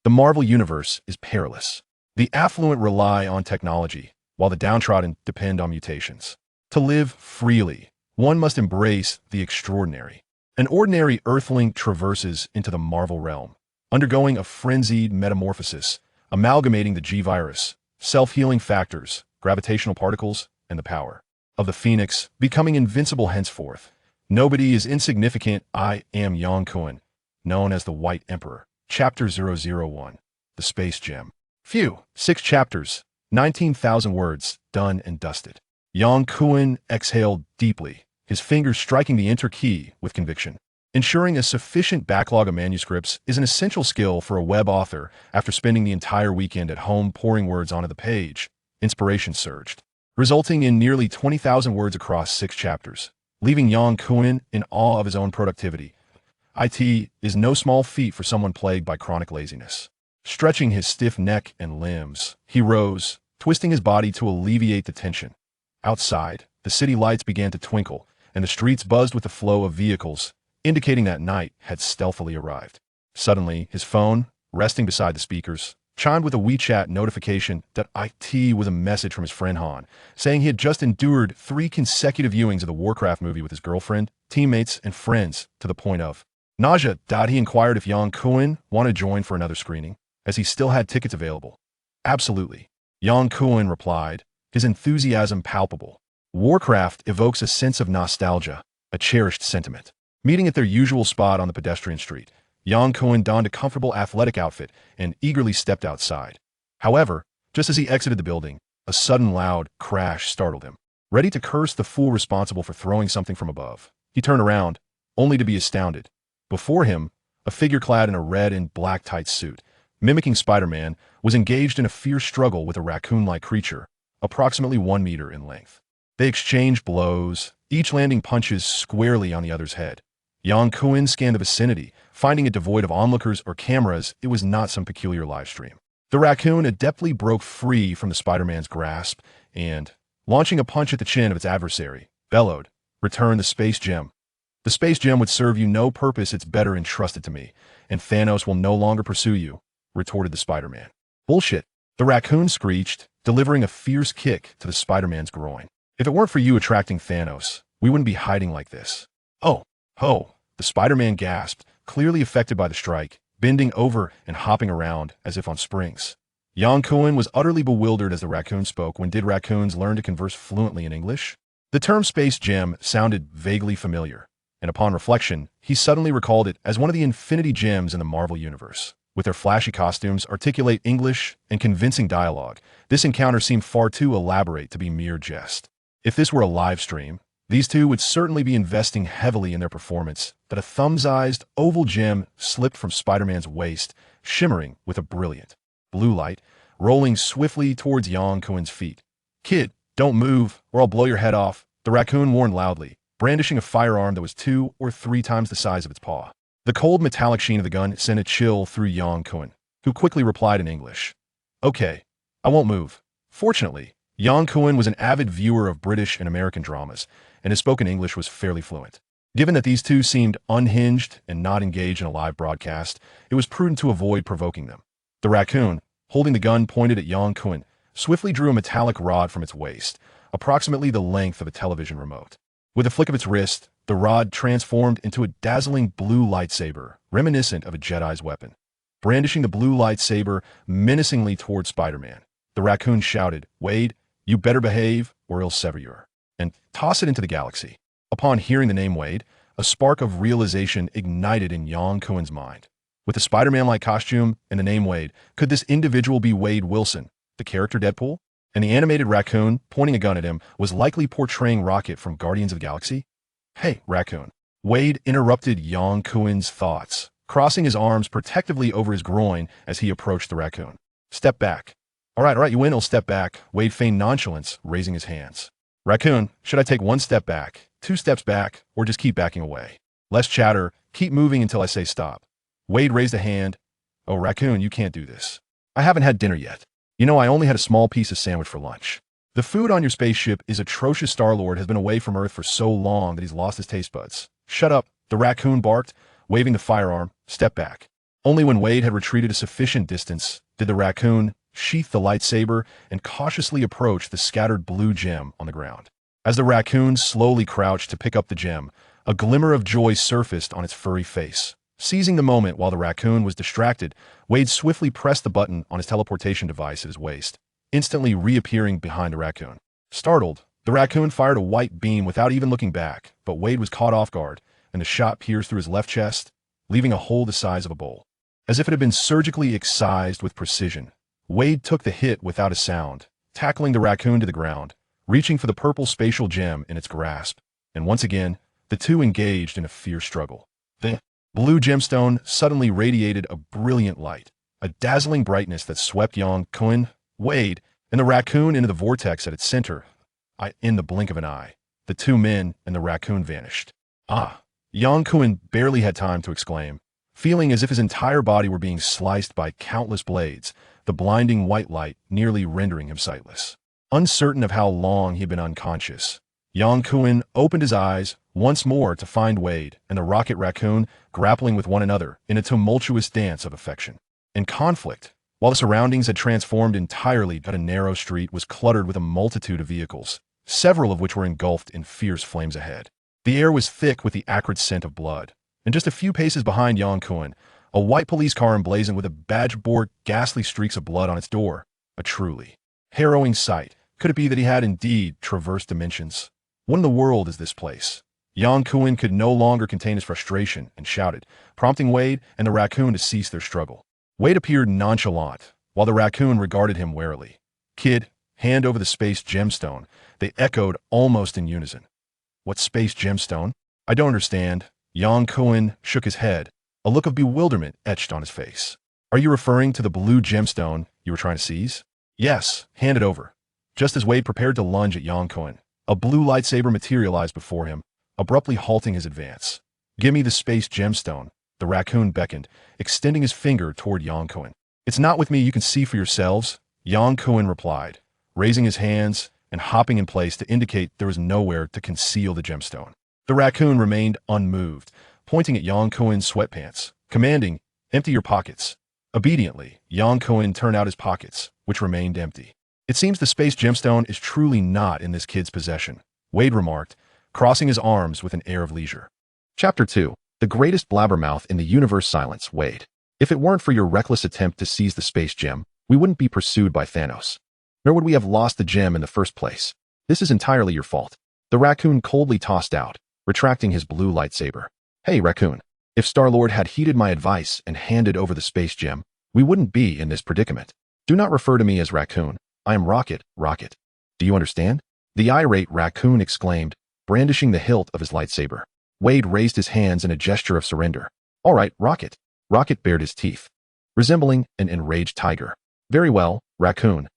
The Marvel Universe is perilous. The affluent rely on technology, while the downtrodden depend on mutations. To live freely, one must embrace the extraordinary. An ordinary Earthling traverses into the Marvel realm, undergoing a frenzied metamorphosis, amalgamating the G-virus, self-healing factors, gravitational particles, and the power of the Phoenix, becoming invincible henceforth. Nobody is insignificant. I am Yang Kun, known as the White Emperor. Chapter 001. The Space Gem. Phew, 6 chapters, 19,000 words, done and dusted. Yang Kun exhaled deeply, his fingers striking the enter key with conviction. Ensuring a sufficient backlog of manuscripts is an essential skill for a web author. After spending the entire weekend at home pouring words onto the page, inspiration surged, resulting in nearly 20,000 words across 6 chapters, leaving Yang Kun in awe of his own productivity. It is no small feat for someone plagued by chronic laziness. Stretching his stiff neck and limbs, he rose, twisting his body to alleviate the tension. Outside, the city lights began to twinkle, and the streets buzzed with the flow of vehicles, indicating that night had stealthily arrived. Suddenly, his phone, resting beside the speakers, chimed with a WeChat notification that it was a message from his friend Han, saying he had just endured 3 consecutive viewings of the Warcraft movie with his girlfriend, teammates, and friends, to the point of nausea. He inquired if Yang Kun wanted to join for another screening, as he still had tickets available. Absolutely, Yang Kun replied, his enthusiasm palpable. Warcraft evokes a sense of nostalgia, a cherished sentiment. Meeting at their usual spot on the pedestrian street, Yang Kun donned a comfortable athletic outfit and eagerly stepped outside. However, just as he exited the building, a sudden loud crash startled him. Ready to curse the fool responsible for throwing something from above, he turned around, only to be astounded. Before him, a figure clad in a red and black tight suit, mimicking Spider-Man, was engaged in a fierce struggle with a raccoon-like creature, approximately 1 meter in length. They exchanged blows, each landing punches squarely on the other's head. Yang Kun scanned the vicinity, finding it devoid of onlookers or cameras. It was not some peculiar live stream. The raccoon adeptly broke free from the Spider-Man's grasp and, launching a punch at the chin of its adversary, bellowed, "Return the Space Gem. The Space Gem would serve you no purpose. It's better entrusted to me, and Thanos will no longer pursue you," retorted the Spider-Man. "Bullshit," the raccoon screeched, delivering a fierce kick to the Spider-Man's groin. "If it weren't for you attracting Thanos, we wouldn't be hiding like this." "Oh, ho," the Spider-Man gasped, clearly affected by the strike, bending over and hopping around as if on springs. Yang Kun was utterly bewildered as the raccoon spoke. When did raccoons learn to converse fluently in English? The term Space Gem sounded vaguely familiar, and upon reflection, he suddenly recalled it as one of the Infinity Gems in the Marvel Universe. With their flashy costumes, articulate English, and convincing dialogue, this encounter seemed far too elaborate to be mere jest. If this were a live stream, these two would certainly be investing heavily in their performance. That a thumb-sized oval gem slipped from Spider-Man's waist, shimmering with a brilliant blue light, rolling swiftly towards Yang Kun's feet. "Kid, don't move, or I'll blow your head off," the raccoon warned loudly, brandishing a firearm that was 2 or 3 times the size of its paw. The cold metallic sheen of the gun sent a chill through Yang Kun, who quickly replied in English, "Okay, I won't move." Fortunately, Yang Kun was an avid viewer of British and American dramas, and his spoken English was fairly fluent. Given that these two seemed unhinged and not engaged in a live broadcast, it was prudent to avoid provoking them. The raccoon, holding the gun pointed at Yang Kun, swiftly drew a metallic rod from its waist, approximately the length of a television remote. With a flick of its wrist, the rod transformed into a dazzling blue lightsaber, reminiscent of a Jedi's weapon. Brandishing the blue lightsaber menacingly toward Spider-Man, the raccoon shouted, "Wade, you better behave, or he'll sever your," and toss it into the galaxy. Upon hearing the name Wade, a spark of realization ignited in Yang Kun's mind. With the Spider-Man-like costume and the name Wade, could this individual be Wade Wilson, the character Deadpool? And the animated raccoon, pointing a gun at him, was likely portraying Rocket from Guardians of the Galaxy? "Hey, raccoon." Wade interrupted Yang Kun's thoughts, crossing his arms protectively over his groin as he approached the raccoon. "Step back." All right, you win, I'll step back," Wade feigned nonchalance, raising his hands. "Raccoon, should I take 1 step back, 2 steps back, or just keep backing away?" "Less chatter, keep moving until I say stop." Wade raised a hand. "Oh, raccoon, you can't do this. I haven't had dinner yet. You know, I only had a small piece of sandwich for lunch. The food on your spaceship is atrocious. Star-Lord has been away from Earth for so long that he's lost his taste buds." "Shut up," the raccoon barked, waving the firearm. "Step back." Only when Wade had retreated a sufficient distance did the raccoon sheath the lightsaber and cautiously approach the scattered blue gem on the ground. As the raccoon slowly crouched to pick up the gem, a glimmer of joy surfaced on its furry face. Seizing the moment while the raccoon was distracted, Wade swiftly pressed the button on his teleportation device at his waist, instantly reappearing behind the raccoon. Startled, the raccoon fired a white beam without even looking back, but Wade was caught off guard, and the shot pierced through his left chest, leaving a hole the size of a bowl. As if it had been surgically excised with precision, Wade took the hit without a sound, tackling the raccoon to the ground, reaching for the purple spatial gem in its grasp, and once again, the two engaged in a fierce struggle. The blue gemstone suddenly radiated a brilliant light, a dazzling brightness that swept Yang-kun, Wade, and the raccoon into the vortex at its center. In the blink of an eye, the two men and the raccoon vanished. Yang-kun barely had time to exclaim. Feeling as if his entire body were being sliced by countless blades, the blinding white light nearly rendering him sightless. Uncertain of how long he had been unconscious, Yang-kun opened his eyes once more to find Wade and the rocket raccoon grappling with one another in a tumultuous dance of affection. In conflict, while the surroundings had transformed entirely, but a narrow street was cluttered with a multitude of vehicles, several of which were engulfed in fierce flames ahead. The air was thick with the acrid scent of blood, and just a few paces behind Yang-kun, a white police car emblazoned with a badge bore ghastly streaks of blood on its door. A truly harrowing sight. Could it be that he had indeed traversed dimensions? What in the world is this place? Yang-kun could no longer contain his frustration and shouted, prompting Wade and the raccoon to cease their struggle. Wade appeared nonchalant, while the raccoon regarded him warily. "Kid, hand over the space gemstone," they echoed almost in unison. "What space gemstone? I don't understand." Yang-kun shook his head, a look of bewilderment etched on his face. "Are you referring to the blue gemstone you were trying to seize?" "Yes, hand it over." Just as Wade prepared to lunge at Yang-kun, a blue lightsaber materialized before him, abruptly halting his advance. "Give me the space gemstone," the raccoon beckoned, extending his finger toward Yang-kun. "It's not with me, you can see for yourselves," Yang-kun replied, raising his hands and hopping in place to indicate there was nowhere to conceal the gemstone. The raccoon remained unmoved, pointing at Yang-kun's sweatpants, commanding, "Empty your pockets." Obediently, Yang-kun turned out his pockets, which remained empty. "It seems the space gemstone is truly not in this kid's possession," Wade remarked, crossing his arms with an air of leisure. Chapter 2. The greatest blabbermouth in the universe. Silence, Wade. If it weren't for your reckless attempt to seize the space gem, we wouldn't be pursued by Thanos. Nor would we have lost the gem in the first place. This is entirely your fault. The raccoon coldly tossed out, retracting his blue lightsaber. "Hey, raccoon. If Star-Lord had heeded my advice and handed over the space gem, we wouldn't be in this predicament. Do not refer to me as raccoon. I am Rocket. Do you understand?" The irate raccoon exclaimed, brandishing the hilt of his lightsaber. Wade raised his hands in a gesture of surrender. "All right, Rocket." Rocket bared his teeth, resembling an enraged tiger. "Very well, raccoon."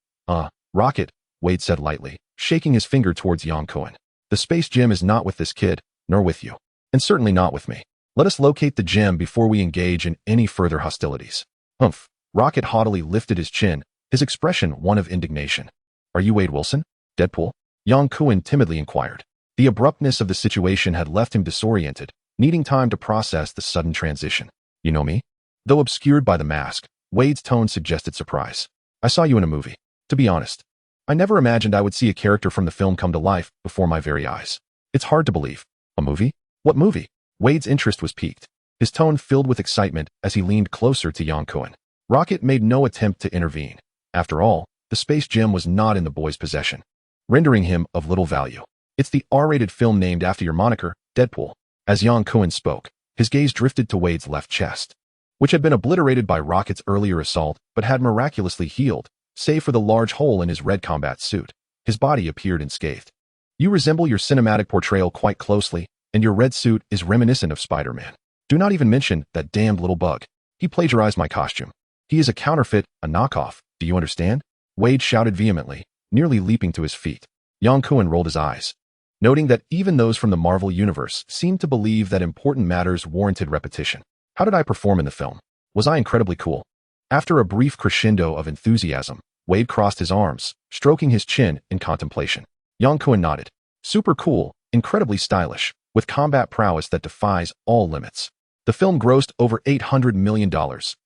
Rocket," Wade said lightly, shaking his finger towards Yang-kun. "The space gem is not with this kid, nor with you. And certainly not with me. Let us locate the gem before we engage in any further hostilities." "Humph." Rocket haughtily lifted his chin, his expression one of indignation. "Are you Wade Wilson, Deadpool?" Yang-kun timidly inquired. The abruptness of the situation had left him disoriented, needing time to process the sudden transition. "You know me?" Though obscured by the mask, Wade's tone suggested surprise. "I saw you in a movie. To be honest, I never imagined I would see a character from the film come to life before my very eyes. It's hard to believe. A movie? What movie?" Wade's interest was piqued, his tone filled with excitement as he leaned closer to Yang-kun. Rocket made no attempt to intervene. After all, the space gem was not in the boy's possession, rendering him of little value. "It's the R-rated film named after your moniker, Deadpool." As Yang-kun spoke, his gaze drifted to Wade's left chest, which had been obliterated by Rocket's earlier assault but had miraculously healed, save for the large hole in his red combat suit. His body appeared unscathed. "You resemble your cinematic portrayal quite closely, and your red suit is reminiscent of Spider-Man. Do not even mention that damned little bug. He plagiarized my costume. He is a counterfeit, a knockoff. Do you understand?" Wade shouted vehemently, nearly leaping to his feet. Yang-kun rolled his eyes, noting that even those from the Marvel Universe seemed to believe that important matters warranted repetition. "How did I perform in the film? Was I incredibly cool?" After a brief crescendo of enthusiasm, Wade crossed his arms, stroking his chin in contemplation. Yang-kun nodded. "Super cool, incredibly stylish, with combat prowess that defies all limits." The film grossed over $800 million,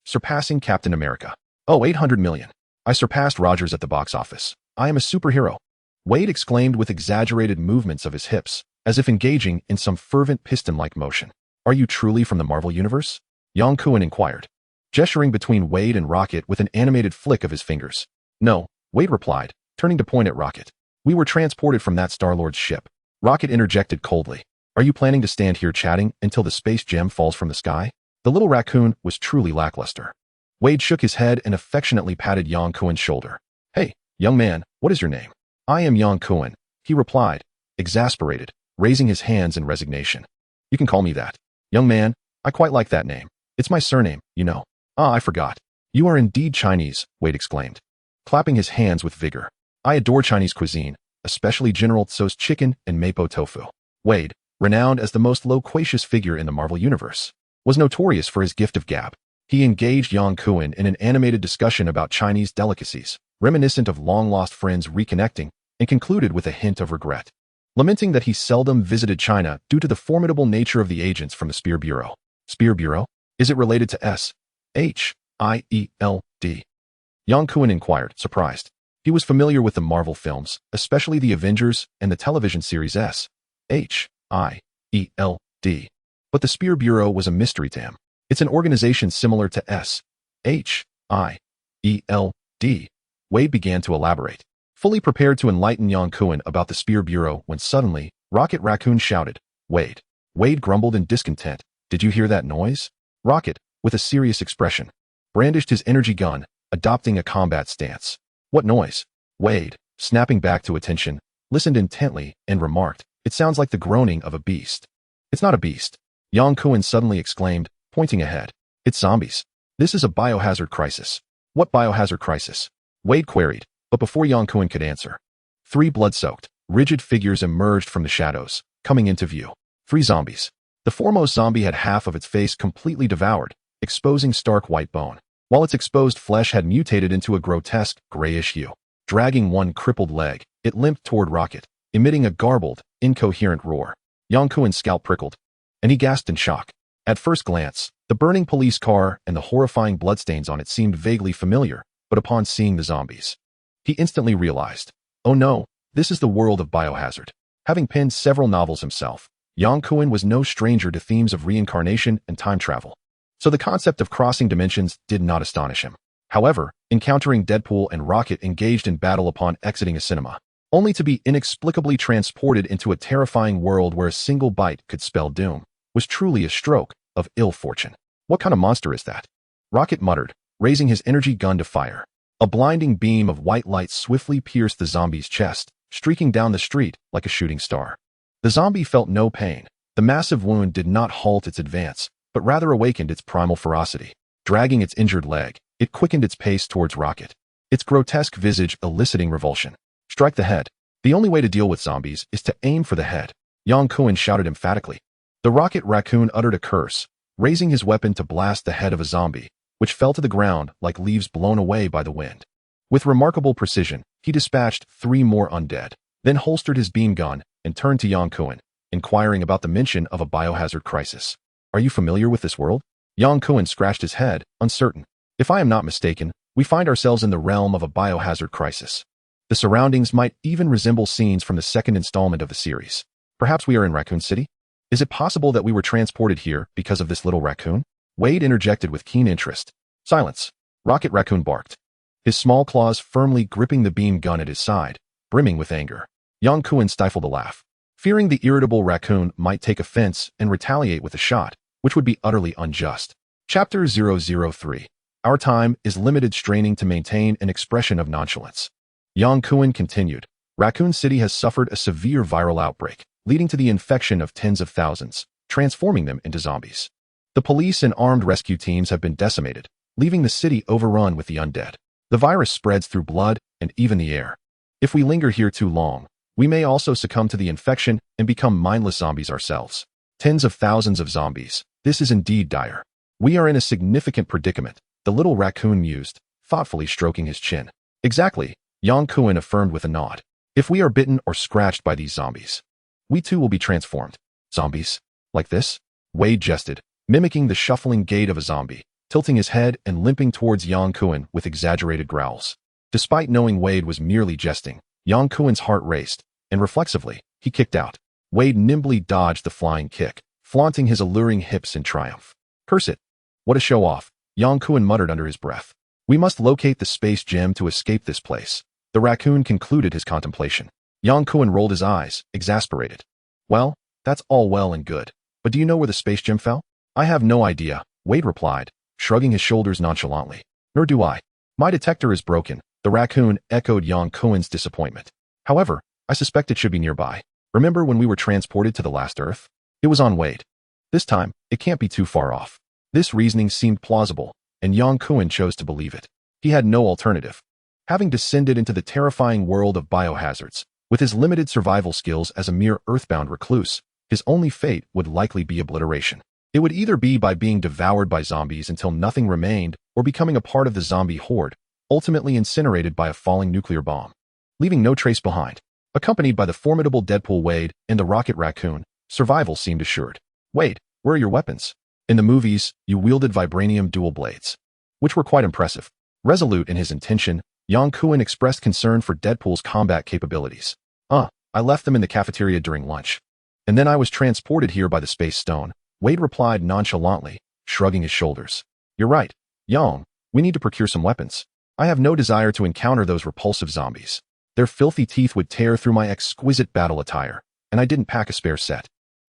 surpassing Captain America. Oh, 800 million. I surpassed Rogers at the box office. I am a superhero. Wade exclaimed with exaggerated movements of his hips, as if engaging in some fervent piston-like motion. Are you truly from the Marvel Universe? Yang Kuan inquired, gesturing between Wade and Rocket with an animated flick of his fingers. No, Wade replied, turning to point at Rocket. We were transported from that Star-Lord's ship. Rocket interjected coldly. Are you planning to stand here chatting until the space gem falls from the sky? The little raccoon was truly lackluster. Wade shook his head and affectionately patted Yang Kuan's shoulder. Hey, young man, what is your name? I am Yang Kuan, he replied, exasperated, raising his hands in resignation. You can call me that. Young man, I quite like that name. It's my surname, you know. Ah, I forgot. You are indeed Chinese, Wade exclaimed, clapping his hands with vigor. I adore Chinese cuisine, especially General Tso's chicken and mapo tofu. Wade, renowned as the most loquacious figure in the Marvel Universe, was notorious for his gift of gab. He engaged Yang Kuan in an animated discussion about Chinese delicacies, reminiscent of long-lost friends reconnecting, and concluded with a hint of regret, lamenting that he seldom visited China due to the formidable nature of the agents from the Spear Bureau. Spear Bureau? Is it related to S-H-I-E-L-D? Yang Kuan inquired, surprised. He was familiar with the Marvel films, especially the Avengers and the television series S-H-I-E-L-D. But the Spear Bureau was a mystery to him. It's an organization similar to S-H-I-E-L-D. Wade began to elaborate, fully prepared to enlighten Yang Kuan about the Spear Bureau when suddenly, Rocket Raccoon shouted, Wade. Wade grumbled in discontent. Did you hear that noise? Rocket, with a serious expression, brandished his energy gun, adopting a combat stance. What noise? Wade, snapping back to attention, listened intently and remarked, it sounds like the groaning of a beast. It's not a beast, Yang Kuan suddenly exclaimed, pointing ahead. It's zombies. This is a biohazard crisis. What biohazard crisis? Wade queried, but before Yang Kuan could answer, 3 blood-soaked, rigid figures emerged from the shadows, coming into view. 3 zombies. The foremost zombie had half of its face completely devoured, exposing stark white bone, while its exposed flesh had mutated into a grotesque, grayish hue. Dragging one crippled leg, it limped toward Rocket, emitting a garbled, incoherent roar. Yang Kuan's scalp prickled, and he gasped in shock. At first glance, the burning police car and the horrifying bloodstains on it seemed vaguely familiar, but upon seeing the zombies, he instantly realized, oh no, this is the world of biohazard. Having penned several novels himself, Yang Kuan was no stranger to themes of reincarnation and time travel, so the concept of crossing dimensions did not astonish him. However, encountering Deadpool and Rocket engaged in battle upon exiting a cinema, only to be inexplicably transported into a terrifying world where a single bite could spell doom, was truly a stroke of ill fortune. What kind of monster is that? Rocket muttered, raising his energy gun to fire. A blinding beam of white light swiftly pierced the zombie's chest, streaking down the street like a shooting star. The zombie felt no pain. The massive wound did not halt its advance, but rather awakened its primal ferocity. Dragging its injured leg, it quickened its pace towards Rocket, its grotesque visage eliciting revulsion. Strike the head. The only way to deal with zombies is to aim for the head, Yang Kuan shouted emphatically. The Rocket Raccoon uttered a curse, raising his weapon to blast the head of a zombie, which fell to the ground like leaves blown away by the wind. With remarkable precision, he dispatched 3 more undead, then holstered his beam gun and turned to Yang Kuan, inquiring about the mention of a biohazard crisis. Are you familiar with this world? Yang Kuan scratched his head, uncertain. If I am not mistaken, we find ourselves in the realm of a biohazard crisis. The surroundings might even resemble scenes from the second installment of the series. Perhaps we are in Raccoon City? Is it possible that we were transported here because of this little raccoon? Wade interjected with keen interest. Silence. Rocket Raccoon barked, his small claws firmly gripping the beam gun at his side, brimming with anger. Yang Kuan stifled a laugh, fearing the irritable raccoon might take offense and retaliate with a shot, which would be utterly unjust. Chapter 003. Our time is limited, straining to maintain an expression of nonchalance. Yang Kuan continued. Raccoon City has suffered a severe viral outbreak, leading to the infection of tens of thousands, transforming them into zombies. The police and armed rescue teams have been decimated, leaving the city overrun with the undead. The virus spreads through blood and even the air. If we linger here too long, we may also succumb to the infection and become mindless zombies ourselves. Tens of thousands of zombies. This is indeed dire. We are in a significant predicament, the little raccoon mused, thoughtfully stroking his chin. Exactly, Yang Kuan affirmed with a nod. If we are bitten or scratched by these zombies, we too will be transformed. Zombies? Like this? Wade jested, mimicking the shuffling gait of a zombie, tilting his head and limping towards Yang Kuan with exaggerated growls. Despite knowing Wade was merely jesting, Yang Kuan's heart raced, and reflexively, he kicked out. Wade nimbly dodged the flying kick, flaunting his alluring hips in triumph. Curse it. What a show-off, Yang Kuan muttered under his breath. We must locate the space gem to escape this place. The raccoon concluded his contemplation. Yang Kuan rolled his eyes, exasperated. Well, that's all well and good. But do you know where the space gem fell? I have no idea, Wade replied, shrugging his shoulders nonchalantly. Nor do I. My detector is broken, the raccoon echoed Yang Kuan's disappointment. However, I suspect it should be nearby. Remember when we were transported to the last Earth? It was on Wade. This time, it can't be too far off. This reasoning seemed plausible, and Yang Kuan chose to believe it. He had no alternative. Having descended into the terrifying world of biohazards, with his limited survival skills as a mere earthbound recluse, his only fate would likely be obliteration. It would either be by being devoured by zombies until nothing remained, or becoming a part of the zombie horde, ultimately incinerated by a falling nuclear bomb, leaving no trace behind. Accompanied by the formidable Deadpool Wade and the Rocket Raccoon, survival seemed assured. Wade, where are your weapons? In the movies, you wielded vibranium dual blades, which were quite impressive. Resolute in his intention, Yang Kuan expressed concern for Deadpool's combat capabilities. I left them in the cafeteria during lunch. And then I was transported here by the space stone, Wade replied nonchalantly, shrugging his shoulders. You're right, Yang, we need to procure some weapons. I have no desire to encounter those repulsive zombies. Their filthy teeth would tear through my exquisite battle attire, and I didn't pack a spare set.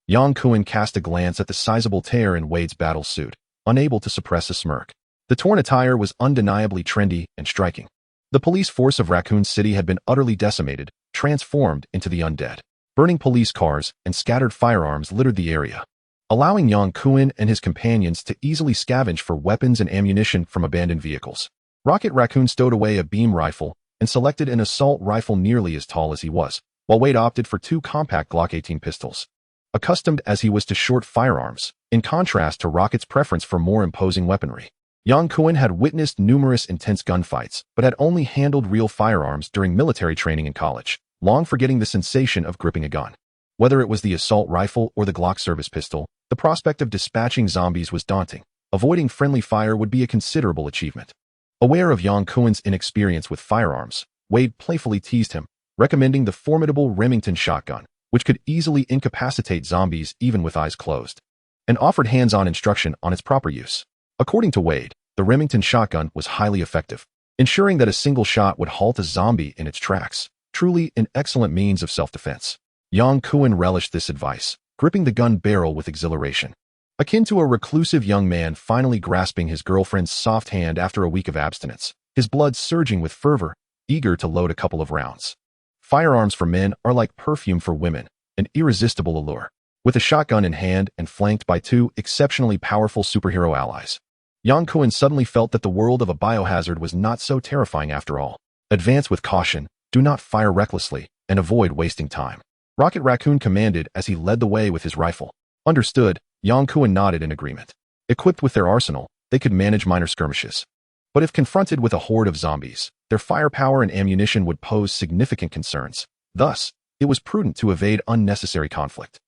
Yang Kuan cast a glance at the sizable tear in Wade's battle suit, unable to suppress a smirk. The torn attire was undeniably trendy and striking. The police force of Raccoon City had been utterly decimated, transformed into the undead. Burning police cars and scattered firearms littered the area, allowing Yang Kuan and his companions to easily scavenge for weapons and ammunition from abandoned vehicles. Rocket Raccoon stowed away a beam rifle and selected an assault rifle nearly as tall as he was, while Wade opted for 2 compact Glock 18 pistols. Accustomed as he was to short firearms, in contrast to Rocket's preference for more imposing weaponry. Yang Kuan had witnessed numerous intense gunfights, but had only handled real firearms during military training in college, long forgetting the sensation of gripping a gun. Whether it was the assault rifle or the Glock service pistol, the prospect of dispatching zombies was daunting. Avoiding friendly fire would be a considerable achievement. Aware of Yang Kuan's inexperience with firearms, Wade playfully teased him, recommending the formidable Remington shotgun, which could easily incapacitate zombies even with eyes closed, and offered hands-on instruction on its proper use. According to Wade, the Remington shotgun was highly effective, ensuring that a single shot would halt a zombie in its tracks, truly an excellent means of self-defense. Yang Kuan relished this advice, gripping the gun barrel with exhilaration, akin to a reclusive young man finally grasping his girlfriend's soft hand after a week of abstinence, his blood surging with fervor, eager to load a couple of rounds. Firearms for men are like perfume for women, an irresistible allure. With a shotgun in hand and flanked by 2 exceptionally powerful superhero allies, Yang Kuan suddenly felt that the world of a biohazard was not so terrifying after all. Advance with caution, do not fire recklessly, and avoid wasting time, Rocket Raccoon commanded as he led the way with his rifle. Understood, Yang Kuan nodded in agreement. Equipped with their arsenal, they could manage minor skirmishes. But if confronted with a horde of zombies, their firepower and ammunition would pose significant concerns. Thus, it was prudent to evade unnecessary conflict.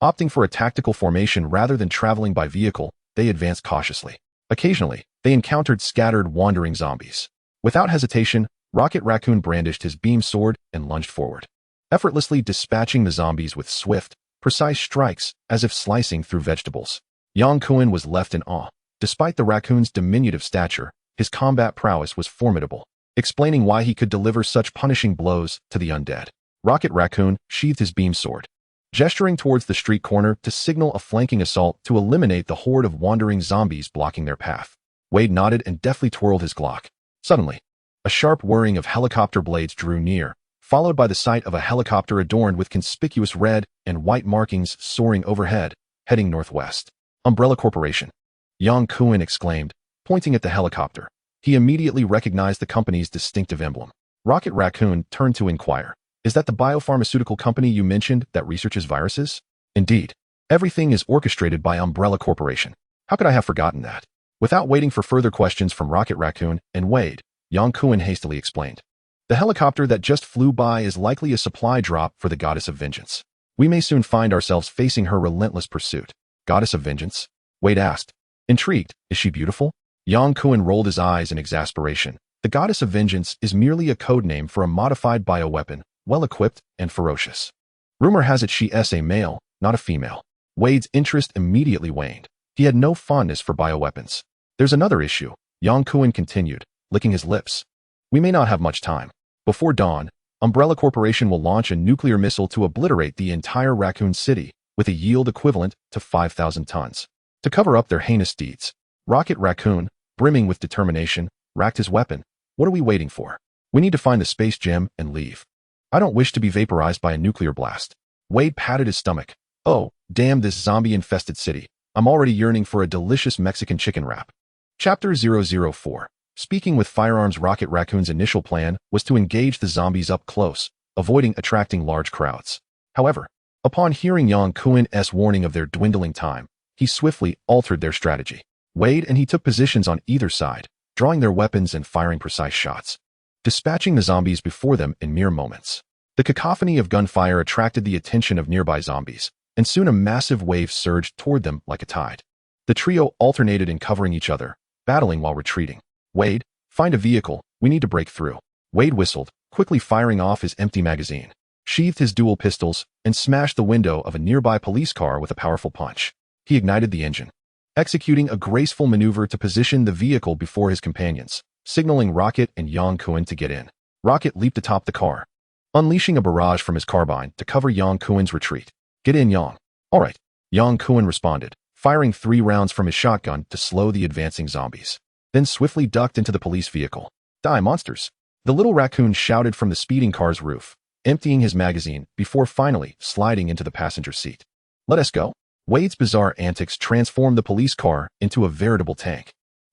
Opting for a tactical formation rather than traveling by vehicle, they advanced cautiously. Occasionally, they encountered scattered, wandering zombies. Without hesitation, Rocket Raccoon brandished his beam sword and lunged forward, effortlessly dispatching the zombies with swift, precise strikes as if slicing through vegetables. Yang Kuan was left in awe. Despite the raccoon's diminutive stature, his combat prowess was formidable, explaining why he could deliver such punishing blows to the undead. Rocket Raccoon sheathed his beam sword, gesturing towards the street corner to signal a flanking assault to eliminate the horde of wandering zombies blocking their path. Wade nodded and deftly twirled his Glock. Suddenly, a sharp whirring of helicopter blades drew near, followed by the sight of a helicopter adorned with conspicuous red and white markings soaring overhead, heading northwest. Umbrella Corporation, Yang Kuan exclaimed, pointing at the helicopter. He immediately recognized the company's distinctive emblem. Rocket Raccoon turned to inquire, is that the biopharmaceutical company you mentioned that researches viruses? Indeed. Everything is orchestrated by Umbrella Corporation. How could I have forgotten that? Without waiting for further questions from Rocket Raccoon and Wade, Yang Kuan hastily explained. The helicopter that just flew by is likely a supply drop for the Goddess of Vengeance. We may soon find ourselves facing her relentless pursuit. Goddess of Vengeance? Wade asked. Intrigued, is she beautiful? Yang Kuan rolled his eyes in exasperation. The goddess of vengeance is merely a code name for a modified bioweapon, well-equipped and ferocious. Rumor has it she is a male, not a female. Wade's interest immediately waned. He had no fondness for bioweapons. There's another issue, Yang Kuan continued, licking his lips. We may not have much time. Before dawn, Umbrella Corporation will launch a nuclear missile to obliterate the entire Raccoon City, with a yield equivalent to 5,000 tons. To cover up their heinous deeds, Rocket Raccoon, brimming with determination, racked his weapon. What are we waiting for? We need to find the space gem and leave. I don't wish to be vaporized by a nuclear blast. Wade patted his stomach. Oh, damn this zombie-infested city. I'm already yearning for a delicious Mexican chicken wrap. Chapter 004. Speaking with firearms. Rocket Raccoon's initial plan was to engage the zombies up close, avoiding attracting large crowds. However, upon hearing Yang Kuan's warning of their dwindling time, he swiftly altered their strategy. Wade and he took positions on either side, drawing their weapons and firing precise shots, dispatching the zombies before them in mere moments. The cacophony of gunfire attracted the attention of nearby zombies, and soon a massive wave surged toward them like a tide. The trio alternated in covering each other, battling while retreating. Wade, find a vehicle, we need to break through. Wade whistled, quickly firing off his empty magazine, sheathed his dual pistols, and smashed the window of a nearby police car with a powerful punch. He ignited the engine, executing a graceful maneuver to position the vehicle before his companions, signaling Rocket and Yang Kuan to get in. Rocket leaped atop the car, unleashing a barrage from his carbine to cover Yang Kuan's retreat. Get in, Yang. All right. Yang Kuan responded, firing 3 rounds from his shotgun to slow the advancing zombies, then swiftly ducked into the police vehicle. Die, monsters! The little raccoon shouted from the speeding car's roof, emptying his magazine before finally sliding into the passenger seat. Let us go. Wade's bizarre antics transformed the police car into a veritable tank,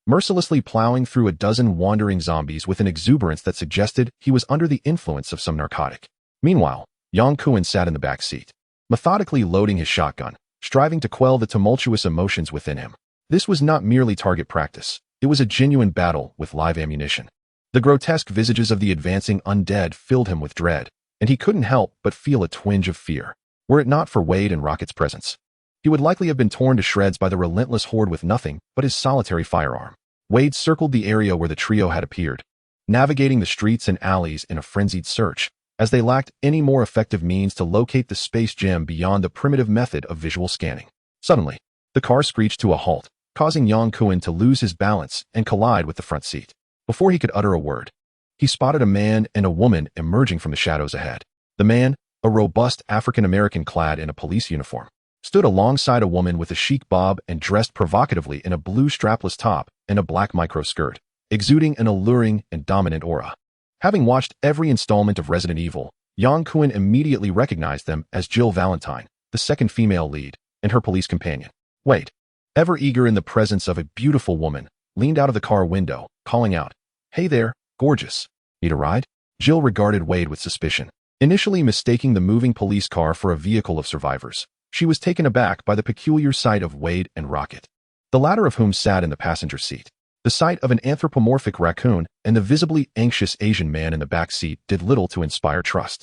mercilessly plowing through a dozen wandering zombies with an exuberance that suggested he was under the influence of some narcotic. Meanwhile, Yang Kuan sat in the back seat, methodically loading his shotgun, striving to quell the tumultuous emotions within him. This was not merely target practice. It was a genuine battle with live ammunition. The grotesque visages of the advancing undead filled him with dread, and he couldn't help but feel a twinge of fear. Were it not for Wade and Rocket's presence, he would likely have been torn to shreds by the relentless horde with nothing but his solitary firearm. Wade circled the area where the trio had appeared, navigating the streets and alleys in a frenzied search, as they lacked any more effective means to locate the space gem beyond the primitive method of visual scanning. Suddenly, the car screeched to a halt, causing Yang Kuan to lose his balance and collide with the front seat. Before he could utter a word, he spotted a man and a woman emerging from the shadows ahead. The man, a robust African-American clad in a police uniform, stood alongside a woman with a chic bob and dressed provocatively in a blue strapless top and a black micro-skirt, exuding an alluring and dominant aura. Having watched every installment of Resident Evil, Yang Kuan immediately recognized them as Jill Valentine, the second female lead, and her police companion. Wade, ever eager in the presence of a beautiful woman, leaned out of the car window, calling out, "Hey there, gorgeous. Need a ride?" Jill regarded Wade with suspicion. Initially mistaking the moving police car for a vehicle of survivors, she was taken aback by the peculiar sight of Wade and Rocket, the latter of whom sat in the passenger seat. The sight of an anthropomorphic raccoon and the visibly anxious Asian man in the back seat did little to inspire trust.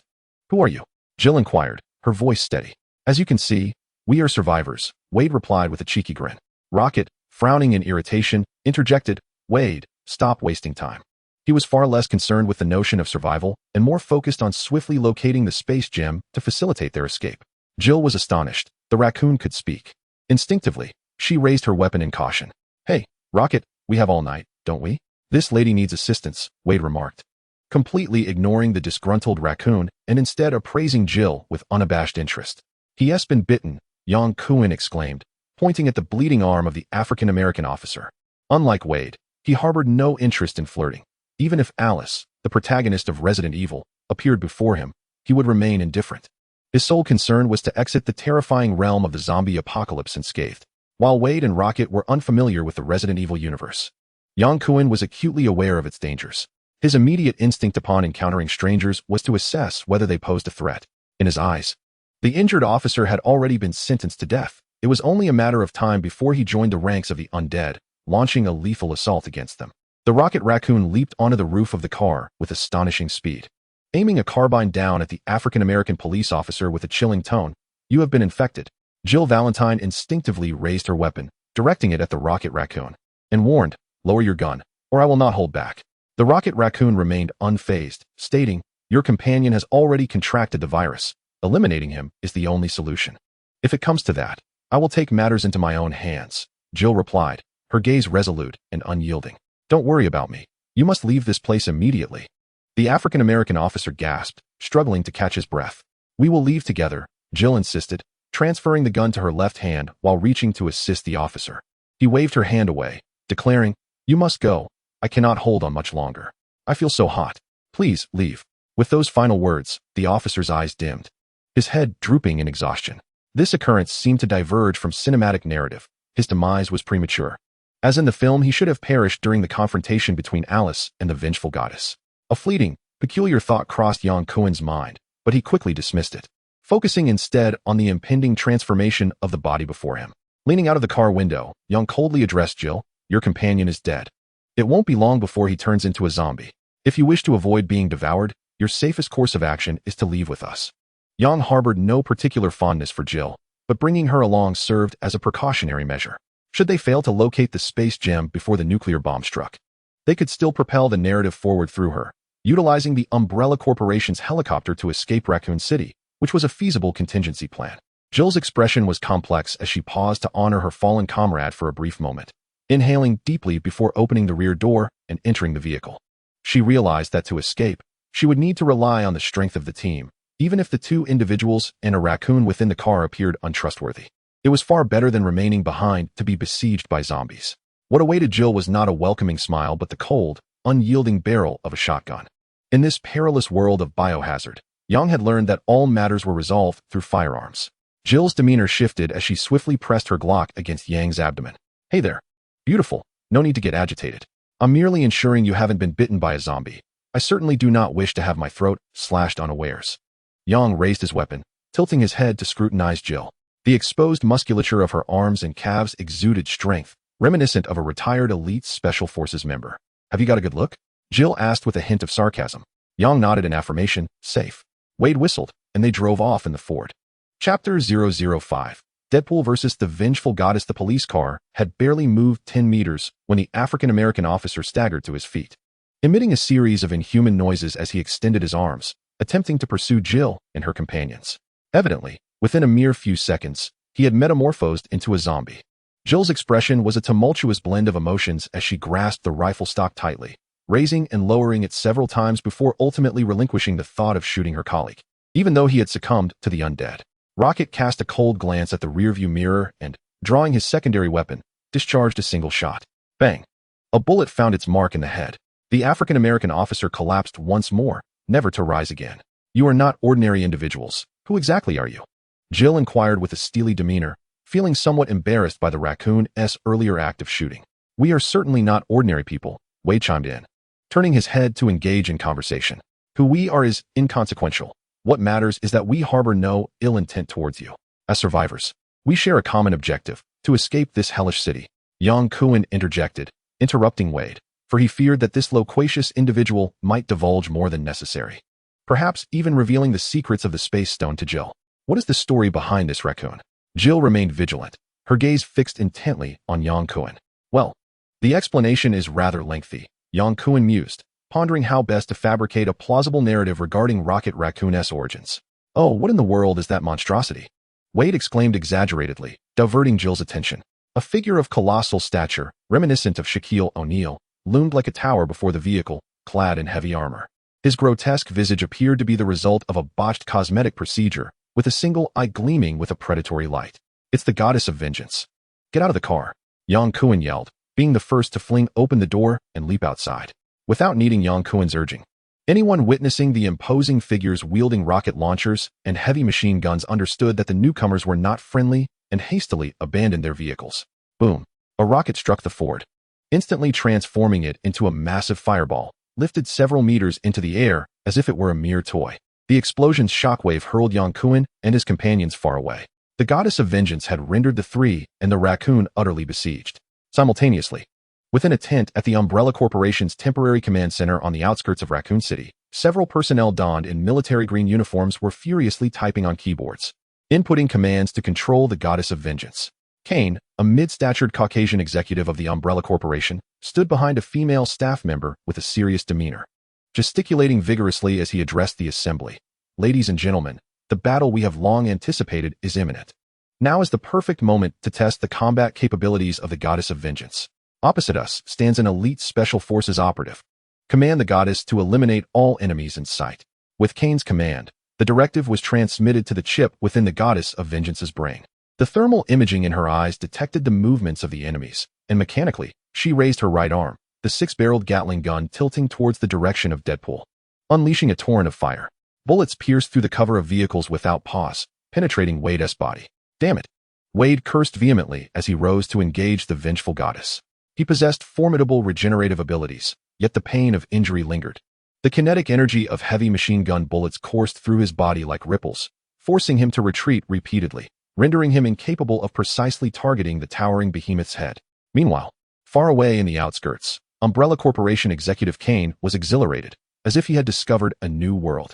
"Who are you?" Jill inquired, her voice steady. "As you can see, we are survivors," Wade replied with a cheeky grin. Rocket, frowning in irritation, interjected, "Wade, stop wasting time." He was far less concerned with the notion of survival and more focused on swiftly locating the space gem to facilitate their escape. Jill was astonished. The raccoon could speak. Instinctively, she raised her weapon in caution. "Hey, Rocket, we have all night, don't we?" "This lady needs assistance," Wade remarked, completely ignoring the disgruntled raccoon and instead appraising Jill with unabashed interest. "He has been bitten," Yang Kuan exclaimed, pointing at the bleeding arm of the African-American officer. Unlike Wade, he harbored no interest in flirting. Even if Alice, the protagonist of Resident Evil, appeared before him, he would remain indifferent. His sole concern was to exit the terrifying realm of the zombie apocalypse unscathed. While Wade and Rocket were unfamiliar with the Resident Evil universe, Yang Kuan was acutely aware of its dangers. His immediate instinct upon encountering strangers was to assess whether they posed a threat. In his eyes, the injured officer had already been sentenced to death. It was only a matter of time before he joined the ranks of the undead, launching a lethal assault against them. The Rocket Raccoon leaped onto the roof of the car with astonishing speed, aiming a carbine down at the African-American police officer with a chilling tone. "You have been infected." Jill Valentine instinctively raised her weapon, directing it at the rocket raccoon, and warned, "Lower your gun, or I will not hold back." The rocket raccoon remained unfazed, stating, "Your companion has already contracted the virus. Eliminating him is the only solution. If it comes to that, I will take matters into my own hands," Jill replied, her gaze resolute and unyielding. "Don't worry about me. You must leave this place immediately." The African-American officer gasped, struggling to catch his breath. "We will leave together," Jill insisted, transferring the gun to her left hand while reaching to assist the officer. He waved her hand away, declaring, "You must go. I cannot hold on much longer. I feel so hot. Please, leave." With those final words, the officer's eyes dimmed, his head drooping in exhaustion. This occurrence seemed to diverge from cinematic narrative. His demise was premature. As in the film, he should have perished during the confrontation between Alice and the vengeful goddess. A fleeting, peculiar thought crossed Yang Kuen's mind, but he quickly dismissed it, focusing instead on the impending transformation of the body before him. Leaning out of the car window, Yang coldly addressed Jill, "Your companion is dead. It won't be long before he turns into a zombie. If you wish to avoid being devoured, your safest course of action is to leave with us." Yang harbored no particular fondness for Jill, but bringing her along served as a precautionary measure. Should they fail to locate the space gem before the nuclear bomb struck, they could still propel the narrative forward through her, utilizing the Umbrella Corporation's helicopter to escape Raccoon City, which was a feasible contingency plan. Jill's expression was complex as she paused to honor her fallen comrade for a brief moment, inhaling deeply before opening the rear door and entering the vehicle. She realized that to escape, she would need to rely on the strength of the team, even if the two individuals and a raccoon within the car appeared untrustworthy. It was far better than remaining behind to be besieged by zombies. What awaited Jill was not a welcoming smile but the cold, unyielding barrel of a shotgun. In this perilous world of biohazard, Yang had learned that all matters were resolved through firearms. Jill's demeanor shifted as she swiftly pressed her Glock against Yang's abdomen. "Hey there. Beautiful. No need to get agitated. I'm merely ensuring you haven't been bitten by a zombie. I certainly do not wish to have my throat slashed unawares." Yang raised his weapon, tilting his head to scrutinize Jill. The exposed musculature of her arms and calves exuded strength, reminiscent of a retired elite special forces member. "Have you got a good look?" Jill asked with a hint of sarcasm. Yang nodded in affirmation. "Safe." Wade whistled, and they drove off in the Ford. Chapter 005. Deadpool vs. the Vengeful Goddess. The police car had barely moved 10 meters when the African-American officer staggered to his feet, emitting a series of inhuman noises as he extended his arms, attempting to pursue Jill and her companions. Evidently, within a mere few seconds, he had metamorphosed into a zombie. Jill's expression was a tumultuous blend of emotions as she grasped the rifle stock tightly, raising and lowering it several times before ultimately relinquishing the thought of shooting her colleague. Even though he had succumbed to the undead, Rocket cast a cold glance at the rearview mirror and, drawing his secondary weapon, discharged a single shot. Bang! A bullet found its mark in the head. The African-American officer collapsed once more, never to rise again. "You are not ordinary individuals. Who exactly are you?" Jill inquired with a steely demeanor, feeling somewhat embarrassed by the raccoon's earlier act of shooting. "We are certainly not ordinary people," Wade chimed in, turning his head to engage in conversation. "Who we are is inconsequential. What matters is that we harbor no ill intent towards you. As survivors, we share a common objective, to escape this hellish city." Yang Kuan interjected, interrupting Wade, for he feared that this loquacious individual might divulge more than necessary, perhaps even revealing the secrets of the space stone to Jill. "What is the story behind this raccoon?" Jill remained vigilant, her gaze fixed intently on Yang Kuan. "Well, the explanation is rather lengthy," Yang Kuan mused, pondering how best to fabricate a plausible narrative regarding Rocket Raccoon's origins. "Oh, what in the world is that monstrosity?" Wade exclaimed exaggeratedly, diverting Jill's attention. A figure of colossal stature, reminiscent of Shaquille O'Neal, loomed like a tower before the vehicle, clad in heavy armor. His grotesque visage appeared to be the result of a botched cosmetic procedure, with a single eye gleaming with a predatory light. "It's the goddess of vengeance." "Get out of the car," Yang Kuan yelled, being the first to fling open the door and leap outside. Without needing Yang Kuan's urging, anyone witnessing the imposing figures wielding rocket launchers and heavy machine guns understood that the newcomers were not friendly and hastily abandoned their vehicles. Boom! A rocket struck the Ford, instantly transforming it into a massive fireball, lifted several meters into the air as if it were a mere toy. The explosion's shockwave hurled Yang Kuan and his companions far away. The goddess of vengeance had rendered the three and the raccoon utterly besieged. Simultaneously, within a tent at the Umbrella Corporation's temporary command center on the outskirts of Raccoon City, several personnel donned in military green uniforms were furiously typing on keyboards, inputting commands to control the goddess of vengeance. Kane, a mid-statured Caucasian executive of the Umbrella Corporation, stood behind a female staff member with a serious demeanor, gesticulating vigorously as he addressed the assembly. Ladies and gentlemen, the battle we have long anticipated is imminent. Now is the perfect moment to test the combat capabilities of the Goddess of Vengeance. Opposite us stands an elite Special Forces operative. Command the Goddess to eliminate all enemies in sight. With Kane's command, the directive was transmitted to the chip within the Goddess of Vengeance's brain. The thermal imaging in her eyes detected the movements of the enemies, and mechanically, she raised her right arm, the six-barreled Gatling gun tilting towards the direction of Deadpool, unleashing a torrent of fire. Bullets pierced through the cover of vehicles without pause, penetrating Wade's body. Damn it! Wade cursed vehemently as he rose to engage the vengeful goddess. He possessed formidable regenerative abilities, yet the pain of injury lingered. The kinetic energy of heavy machine gun bullets coursed through his body like ripples, forcing him to retreat repeatedly, rendering him incapable of precisely targeting the towering behemoth's head. Meanwhile, far away in the outskirts, Umbrella Corporation executive Kane was exhilarated, as if he had discovered a new world.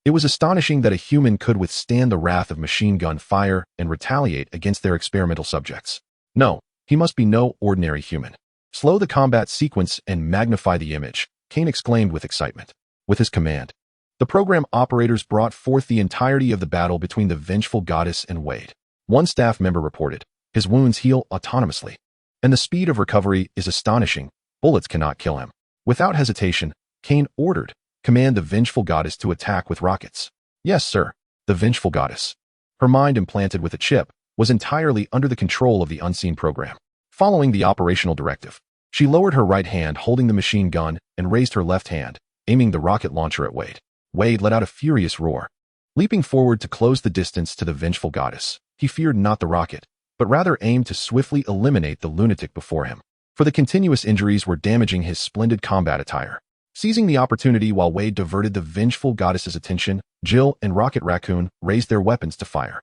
It was astonishing that a human could withstand the wrath of machine gun fire and retaliate against their experimental subjects. No, he must be no ordinary human. Slow the combat sequence and magnify the image, Kane exclaimed with excitement. With his command, the program operators brought forth the entirety of the battle between the vengeful goddess and Wade. One staff member reported, his wounds heal autonomously, and the speed of recovery is astonishing. Bullets cannot kill him. Without hesitation, Kane ordered, command the vengeful goddess to attack with rockets. Yes, sir. The vengeful goddess, her mind implanted with a chip, was entirely under the control of the unseen program. Following the operational directive, she lowered her right hand holding the machine gun and raised her left hand, aiming the rocket launcher at Wade. Wade let out a furious roar. Leaping forward to close the distance to the vengeful goddess, he feared not the rocket, but rather aimed to swiftly eliminate the lunatic before him, for the continuous injuries were damaging his splendid combat attire. Seizing the opportunity while Wade diverted the vengeful goddess's attention, Jill and Rocket Raccoon raised their weapons to fire.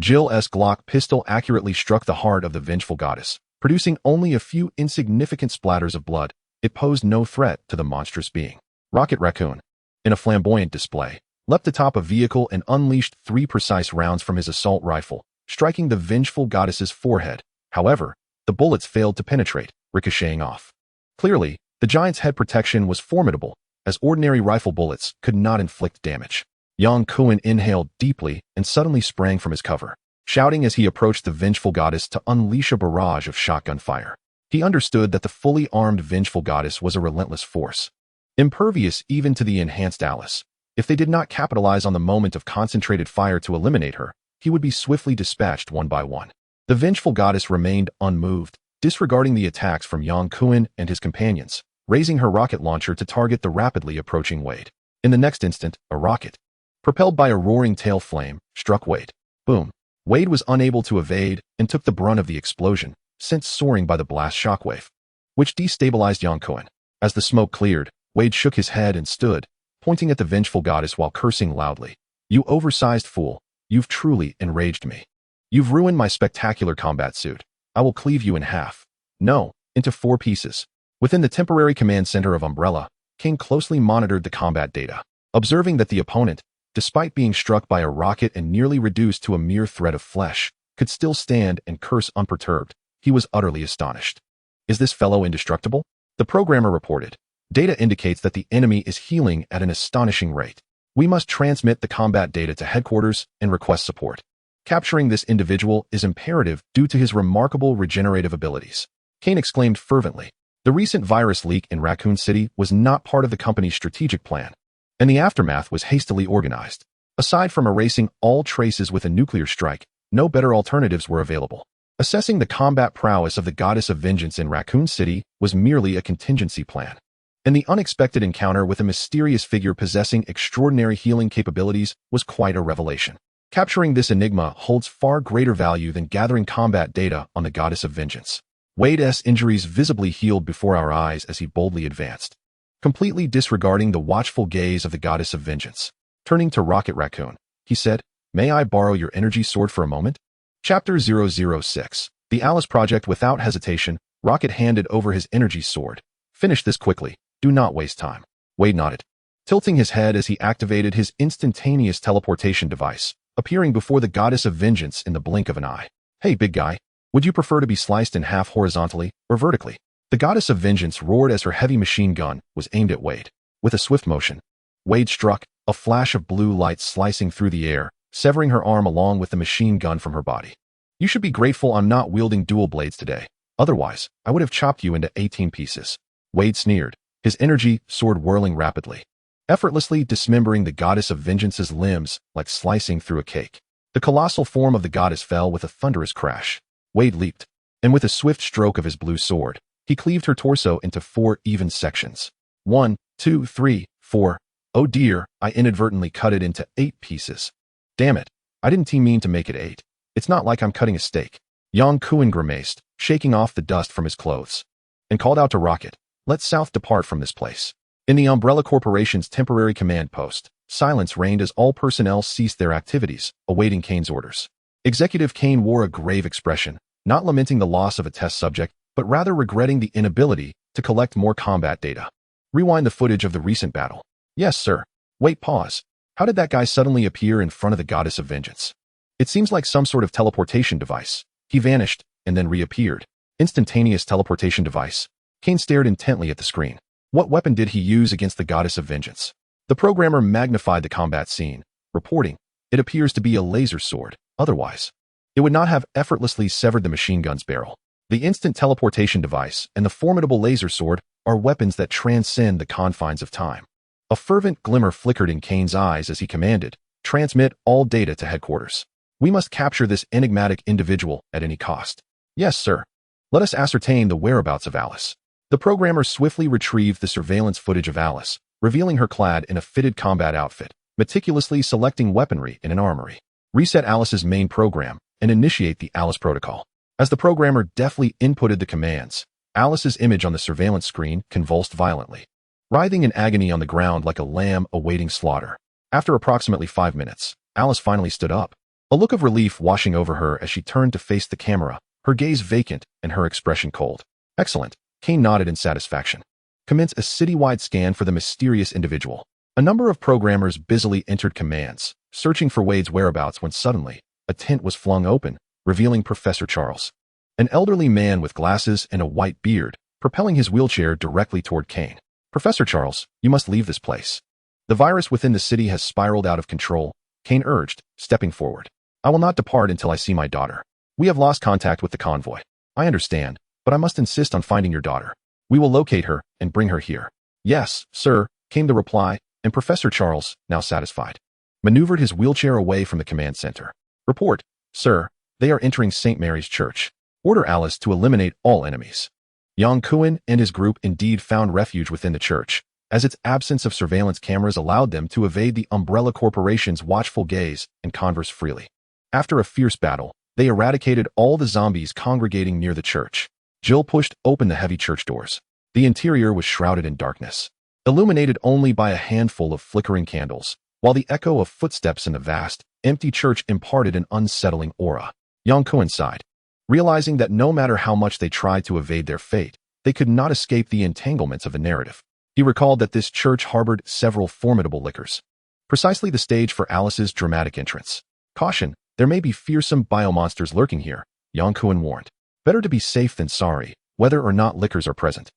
Jill's Glock pistol accurately struck the heart of the vengeful goddess, producing only a few insignificant splatters of blood. It posed no threat to the monstrous being. Rocket Raccoon, in a flamboyant display, leapt atop a vehicle and unleashed 3 precise rounds from his assault rifle, striking the vengeful goddess's forehead. However, the bullets failed to penetrate, ricocheting off. Clearly, the giant's head protection was formidable, as ordinary rifle bullets could not inflict damage. Yang Kuan inhaled deeply and suddenly sprang from his cover, shouting as he approached the vengeful goddess to unleash a barrage of shotgun fire. He understood that the fully armed vengeful goddess was a relentless force, impervious even to the enhanced Alice. If they did not capitalize on the moment of concentrated fire to eliminate her, he would be swiftly dispatched one by one. The vengeful goddess remained unmoved, disregarding the attacks from Yang Kuan and his companions, raising her rocket launcher to target the rapidly approaching Wade. In the next instant, a rocket, propelled by a roaring tail flame, struck Wade. Boom. Wade was unable to evade and took the brunt of the explosion, sent soaring by the blast shockwave, which destabilized Yang Kuan. As the smoke cleared, Wade shook his head and stood, pointing at the vengeful goddess while cursing loudly. You oversized fool, you've truly enraged me. You've ruined my spectacular combat suit. I will cleave you in half. No, into 4 pieces. Within the temporary command center of Umbrella, Kane closely monitored the combat data, observing that the opponent, despite being struck by a rocket and nearly reduced to a mere thread of flesh, could still stand and curse unperturbed. He was utterly astonished. Is this fellow indestructible? The programmer reported. Data indicates that the enemy is healing at an astonishing rate. We must transmit the combat data to headquarters and request support. Capturing this individual is imperative due to his remarkable regenerative abilities. Kane exclaimed fervently. The recent virus leak in Raccoon City was not part of the company's strategic plan, and the aftermath was hastily organized. Aside from erasing all traces with a nuclear strike, no better alternatives were available. Assessing the combat prowess of the Goddess of Vengeance in Raccoon City was merely a contingency plan, and the unexpected encounter with a mysterious figure possessing extraordinary healing capabilities was quite a revelation. Capturing this enigma holds far greater value than gathering combat data on the Goddess of Vengeance. Wade's injuries visibly healed before our eyes as he boldly advanced, completely disregarding the watchful gaze of the Goddess of Vengeance. Turning to Rocket Raccoon, he said, "May I borrow your energy sword for a moment?" Chapter 006. The Alice Project. Without hesitation, Rocket handed over his energy sword. Finish this quickly. Do not waste time. Wade nodded, tilting his head as he activated his instantaneous teleportation device, appearing before the Goddess of Vengeance in the blink of an eye. Hey, big guy. Would you prefer to be sliced in half horizontally or vertically? The goddess of vengeance roared as her heavy machine gun was aimed at Wade. With a swift motion, Wade struck, a flash of blue light slicing through the air, severing her arm along with the machine gun from her body. You should be grateful I'm not wielding dual blades today. Otherwise, I would have chopped you into 18 pieces. Wade sneered, his energy sword whirling rapidly, effortlessly dismembering the goddess of vengeance's limbs like slicing through a cake. The colossal form of the goddess fell with a thunderous crash. Wade leaped, and with a swift stroke of his blue sword, he cleaved her torso into 4 even sections. 1, 2, 3, 4. Oh dear, I inadvertently cut it into 8 pieces. Damn it, I didn't mean to make it 8. It's not like I'm cutting a steak. Yang Kuan grimaced, shaking off the dust from his clothes, and called out to Rocket, "Let South depart from this place." In the Umbrella Corporation's temporary command post, silence reigned as all personnel ceased their activities, awaiting Kane's orders. Executive Kane wore a grave expression, not lamenting the loss of a test subject, but rather regretting the inability to collect more combat data. Rewind the footage of the recent battle. Yes, sir. Wait, pause. How did that guy suddenly appear in front of the goddess of vengeance? It seems like some sort of teleportation device. He vanished, and then reappeared. Instantaneous teleportation device. Kane stared intently at the screen. What weapon did he use against the goddess of vengeance? The programmer magnified the combat scene, reporting, "It appears to be a laser sword. Otherwise, it would not have effortlessly severed the machine gun's barrel." The instant teleportation device and the formidable laser sword are weapons that transcend the confines of time. A fervent glimmer flickered in Kane's eyes as he commanded, "Transmit all data to headquarters. We must capture this enigmatic individual at any cost." Yes, sir. Let us ascertain the whereabouts of Alice. The programmer swiftly retrieved the surveillance footage of Alice, revealing her clad in a fitted combat outfit, meticulously selecting weaponry in an armory. Reset Alice's main program and initiate the Alice protocol. As the programmer deftly inputted the commands, Alice's image on the surveillance screen convulsed violently, writhing in agony on the ground like a lamb awaiting slaughter. After approximately 5 minutes, Alice finally stood up, a look of relief washing over her as she turned to face the camera, her gaze vacant and her expression cold. Excellent. Kane nodded in satisfaction. Commence a citywide scan for the mysterious individual. A number of programmers busily entered commands, searching for Wade's whereabouts when suddenly, a tent was flung open, revealing Professor Charles, an elderly man with glasses and a white beard, propelling his wheelchair directly toward Kane. "Professor Charles, you must leave this place. The virus within the city has spiraled out of control," Kane urged, stepping forward. "I will not depart until I see my daughter. We have lost contact with the convoy. I understand, but I must insist on finding your daughter. We will locate her and bring her here." "Yes, sir," came the reply, and Professor Charles, now satisfied, maneuvered his wheelchair away from the command center. "Report, sir. They are entering St. Mary's Church. Order Alice to eliminate all enemies." Yang Kuan and his group indeed found refuge within the church, as its absence of surveillance cameras allowed them to evade the Umbrella Corporation's watchful gaze and converse freely. After a fierce battle, they eradicated all the zombies congregating near the church. Jill pushed open the heavy church doors. The interior was shrouded in darkness, illuminated only by a handful of flickering candles, while the echo of footsteps in the vast, empty church imparted an unsettling aura. Yang Kuan sighed, realizing that no matter how much they tried to evade their fate, they could not escape the entanglements of the narrative. He recalled that this church harbored several formidable lickers, precisely the stage for Alice's dramatic entrance. "Caution, there may be fearsome biomonsters lurking here," Yang Kuan warned. "Better to be safe than sorry, whether or not lickers are present."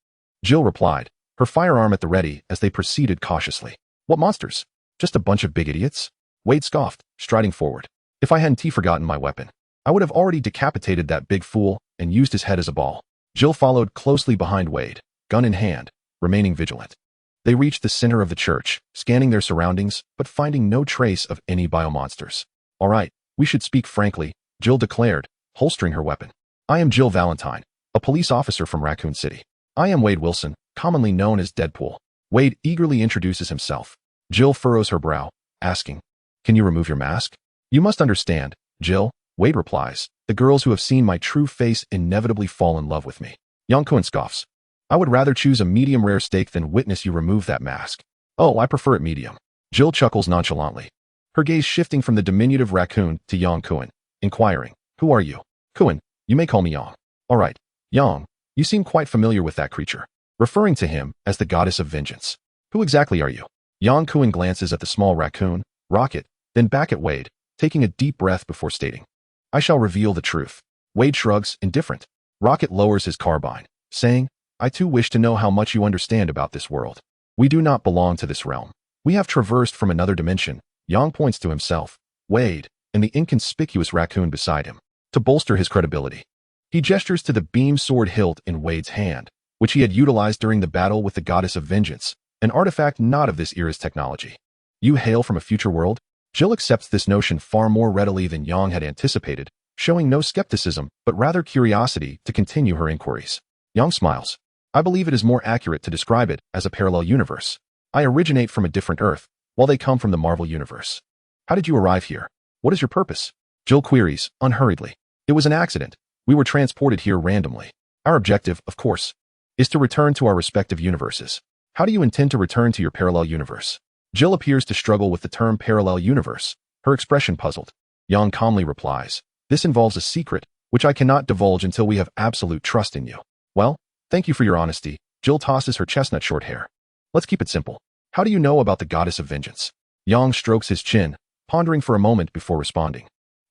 Jill replied, her firearm at the ready as they proceeded cautiously. "What monsters? Just a bunch of big idiots?" Wade scoffed, striding forward. "If I hadn't forgotten my weapon, I would have already decapitated that big fool and used his head as a ball." Jill followed closely behind Wade, gun in hand, remaining vigilant. They reached the center of the church, scanning their surroundings, but finding no trace of any biomonsters. "All right, we should speak frankly," Jill declared, holstering her weapon. "I am Jill Valentine, a police officer from Raccoon City. I am Wade Wilson, commonly known as Deadpool." Wade eagerly introduces himself. Jill furrows her brow, asking, "Can you remove your mask?" "You must understand, Jill," Wade replies, "the girls who have seen my true face inevitably fall in love with me." Yang Kuan scoffs. "I would rather choose a medium-rare steak than witness you remove that mask." "Oh, I prefer it medium." Jill chuckles nonchalantly, her gaze shifting from the diminutive raccoon to Yang Kuan, inquiring, "Who are you?" "Kuan, you may call me Yang." "All right, Yang, you seem quite familiar with that creature," referring to him as the goddess of vengeance. "Who exactly are you?" Yang Kuan glances at the small raccoon, Rocket, then back at Wade, taking a deep breath before stating, "I shall reveal the truth. Wade shrugs, indifferent. Rocket lowers his carbine, saying, I too wish to know how much you understand about this world. We do not belong to this realm. We have traversed from another dimension. Yang points to himself, Wade, and the inconspicuous raccoon beside him, to bolster his credibility. He gestures to the beam sword hilt in Wade's hand, which he had utilized during the battle with the goddess of vengeance, an artifact not of this era's technology. You hail from a future world? Jill accepts this notion far more readily than Yang had anticipated, showing no skepticism but rather curiosity to continue her inquiries. Yang smiles. I believe it is more accurate to describe it as a parallel universe. I originate from a different Earth, while they come from the Marvel universe. How did you arrive here? What is your purpose? Jill queries, unhurriedly. It was an accident. We were transported here randomly. Our objective, of course, is to return to our respective universes. How do you intend to return to your parallel universe? Jill appears to struggle with the term parallel universe, her expression puzzled. Yang calmly replies, This involves a secret, which I cannot divulge until we have absolute trust in you. Well, thank you for your honesty. Jill tosses her chestnut short hair. Let's keep it simple. How do you know about the goddess of vengeance? Yang strokes his chin, pondering for a moment before responding.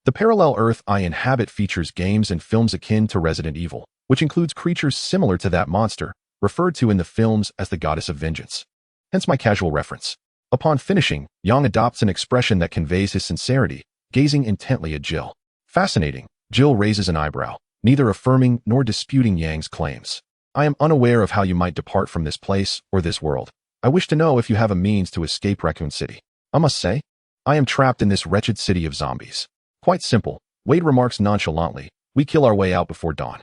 The parallel Earth I inhabit features games and films akin to Resident Evil, which includes creatures similar to that monster, referred to in the films as the goddess of vengeance. Hence my casual reference. Upon finishing, Yang adopts an expression that conveys his sincerity, gazing intently at Jill. Fascinating. Jill raises an eyebrow, neither affirming nor disputing Yang's claims. I am unaware of how you might depart from this place or this world. I wish to know if you have a means to escape Raccoon City. I must say, I am trapped in this wretched city of zombies. Quite simple, Wade remarks nonchalantly. We kill our way out before dawn.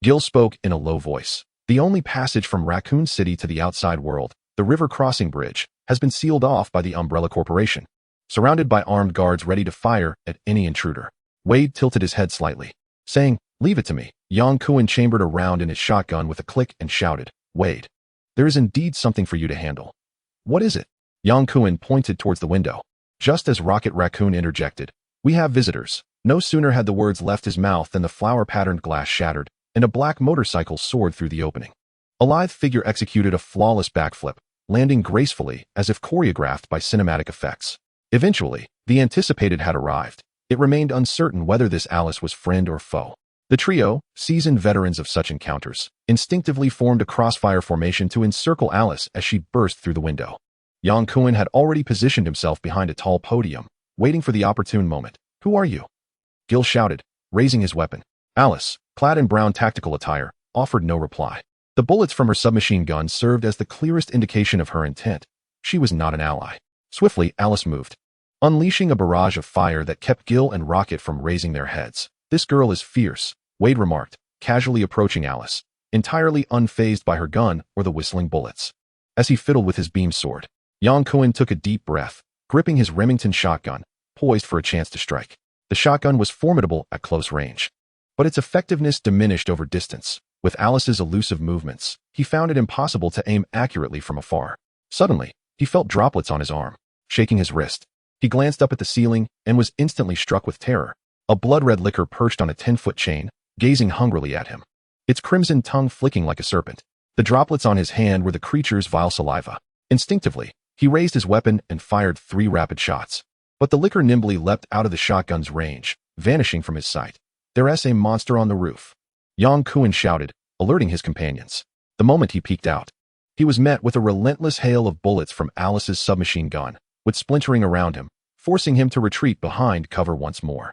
Jill spoke in a low voice. The only passage from Raccoon City to the outside world, the river crossing bridge, has been sealed off by the Umbrella Corporation. Surrounded by armed guards ready to fire at any intruder, Wade tilted his head slightly, saying, Leave it to me. Yang Kuan chambered a round in his shotgun with a click and shouted, Wade, there is indeed something for you to handle. What is it? Yang Kuan pointed towards the window. Just as Rocket Raccoon interjected, We have visitors. No sooner had the words left his mouth than the flower-patterned glass shattered, and a black motorcycle soared through the opening. A lithe figure executed a flawless backflip, landing gracefully as if choreographed by cinematic effects. Eventually, the anticipated had arrived. It remained uncertain whether this Alice was friend or foe. The trio, seasoned veterans of such encounters, instinctively formed a crossfire formation to encircle Alice as she burst through the window. Yang Kuan had already positioned himself behind a tall podium, waiting for the opportune moment. Who are you? Gil shouted, raising his weapon. Alice, clad in brown tactical attire, offered no reply. The bullets from her submachine gun served as the clearest indication of her intent. She was not an ally. Swiftly, Alice moved, unleashing a barrage of fire that kept Gil and Rocket from raising their heads. This girl is fierce, Wade remarked, casually approaching Alice, entirely unfazed by her gun or the whistling bullets. As he fiddled with his beam sword, Yang Kuan took a deep breath, gripping his Remington shotgun, poised for a chance to strike. The shotgun was formidable at close range, but its effectiveness diminished over distance. With Alice's elusive movements, he found it impossible to aim accurately from afar. Suddenly, he felt droplets on his arm, shaking his wrist. He glanced up at the ceiling and was instantly struck with terror. A blood-red licker perched on a 10-foot chain, gazing hungrily at him, its crimson tongue flicking like a serpent. The droplets on his hand were the creature's vile saliva. Instinctively, he raised his weapon and fired 3 rapid shots. But the licker nimbly leapt out of the shotgun's range, vanishing from his sight. There's a monster on the roof. Yang Kuan shouted, alerting his companions. The moment he peeked out, he was met with a relentless hail of bullets from Alice's submachine gun, with splintering around him, forcing him to retreat behind cover once more.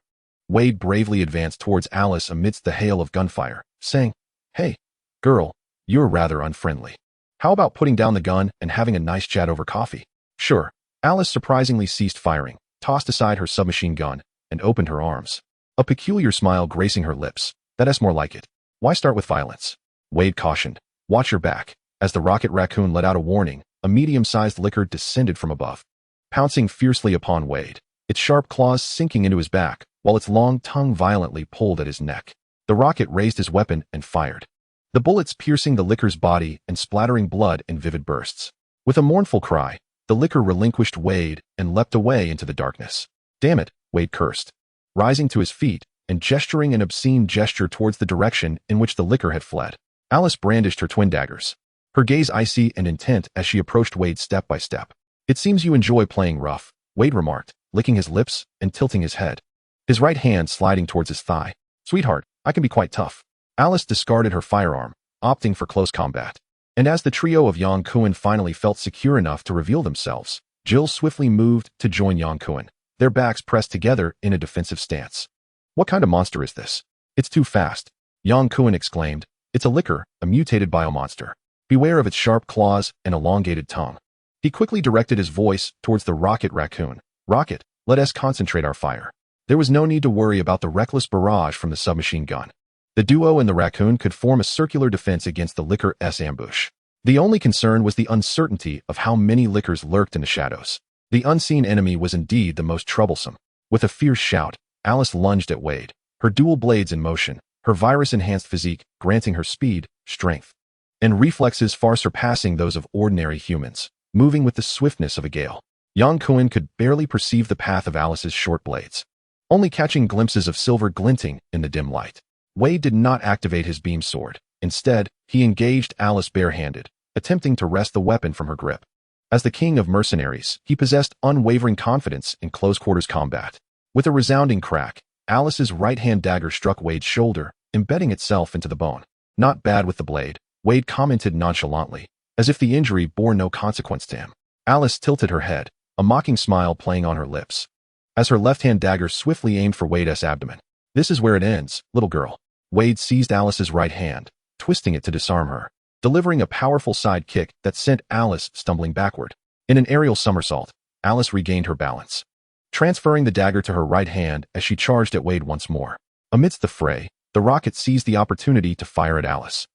Wade bravely advanced towards Alice amidst the hail of gunfire, saying, Hey, girl, you're rather unfriendly. How about putting down the gun and having a nice chat over coffee? Sure. Alice surprisingly ceased firing, tossed aside her submachine gun, and opened her arms. A peculiar smile gracing her lips. That's more like it. Why start with violence? Wade cautioned. Watch your back. As the Rocket Raccoon let out a warning, a medium-sized licker descended from above, pouncing fiercely upon Wade, its sharp claws sinking into his back, while its long tongue violently pulled at his neck. The Rocket raised his weapon and fired, the bullets piercing the licker's body and splattering blood in vivid bursts. With a mournful cry, the licker relinquished Wade and leapt away into the darkness. Damn it, Wade cursed, rising to his feet and gesturing an obscene gesture towards the direction in which the licker had fled. Alice brandished her twin daggers, her gaze icy and intent as she approached Wade step by step. It seems you enjoy playing rough, Wade remarked, licking his lips and tilting his head, his right hand sliding towards his thigh. Sweetheart, I can be quite tough. Alice discarded her firearm, opting for close combat. And as the trio of Yang Kuan finally felt secure enough to reveal themselves, Jill swiftly moved to join Yang Kuan, their backs pressed together in a defensive stance. What kind of monster is this? It's too fast, Yang Kuan exclaimed. It's a licker, a mutated biomonster. Beware of its sharp claws and elongated tongue. He quickly directed his voice towards the rocket raccoon. Rocket, let us concentrate our fire. There was no need to worry about the reckless barrage from the submachine gun. The duo and the raccoon could form a circular defense against the licker's ambush. The only concern was the uncertainty of how many lickers lurked in the shadows. The unseen enemy was indeed the most troublesome. With a fierce shout, Alice lunged at Wade, her dual blades in motion, her virus-enhanced physique granting her speed, strength, and reflexes far surpassing those of ordinary humans, moving with the swiftness of a gale. Yang Kuan could barely perceive the path of Alice's short blades, only catching glimpses of silver glinting in the dim light. Wade did not activate his beam sword. Instead, he engaged Alice barehanded, attempting to wrest the weapon from her grip. As the king of mercenaries, he possessed unwavering confidence in close-quarters combat. With a resounding crack, Alice's right-hand dagger struck Wade's shoulder, embedding itself into the bone. Not bad with the blade, Wade commented nonchalantly, as if the injury bore no consequence to him. Alice tilted her head, a mocking smile playing on her lips, as her left-hand dagger swiftly aimed for Wade's abdomen. This is where it ends, little girl. Wade seized Alice's right hand, twisting it to disarm her, delivering a powerful side kick that sent Alice stumbling backward. In an aerial somersault, Alice regained her balance, transferring the dagger to her right hand as she charged at Wade once more. Amidst the fray, the rocket seized the opportunity to fire at Alice.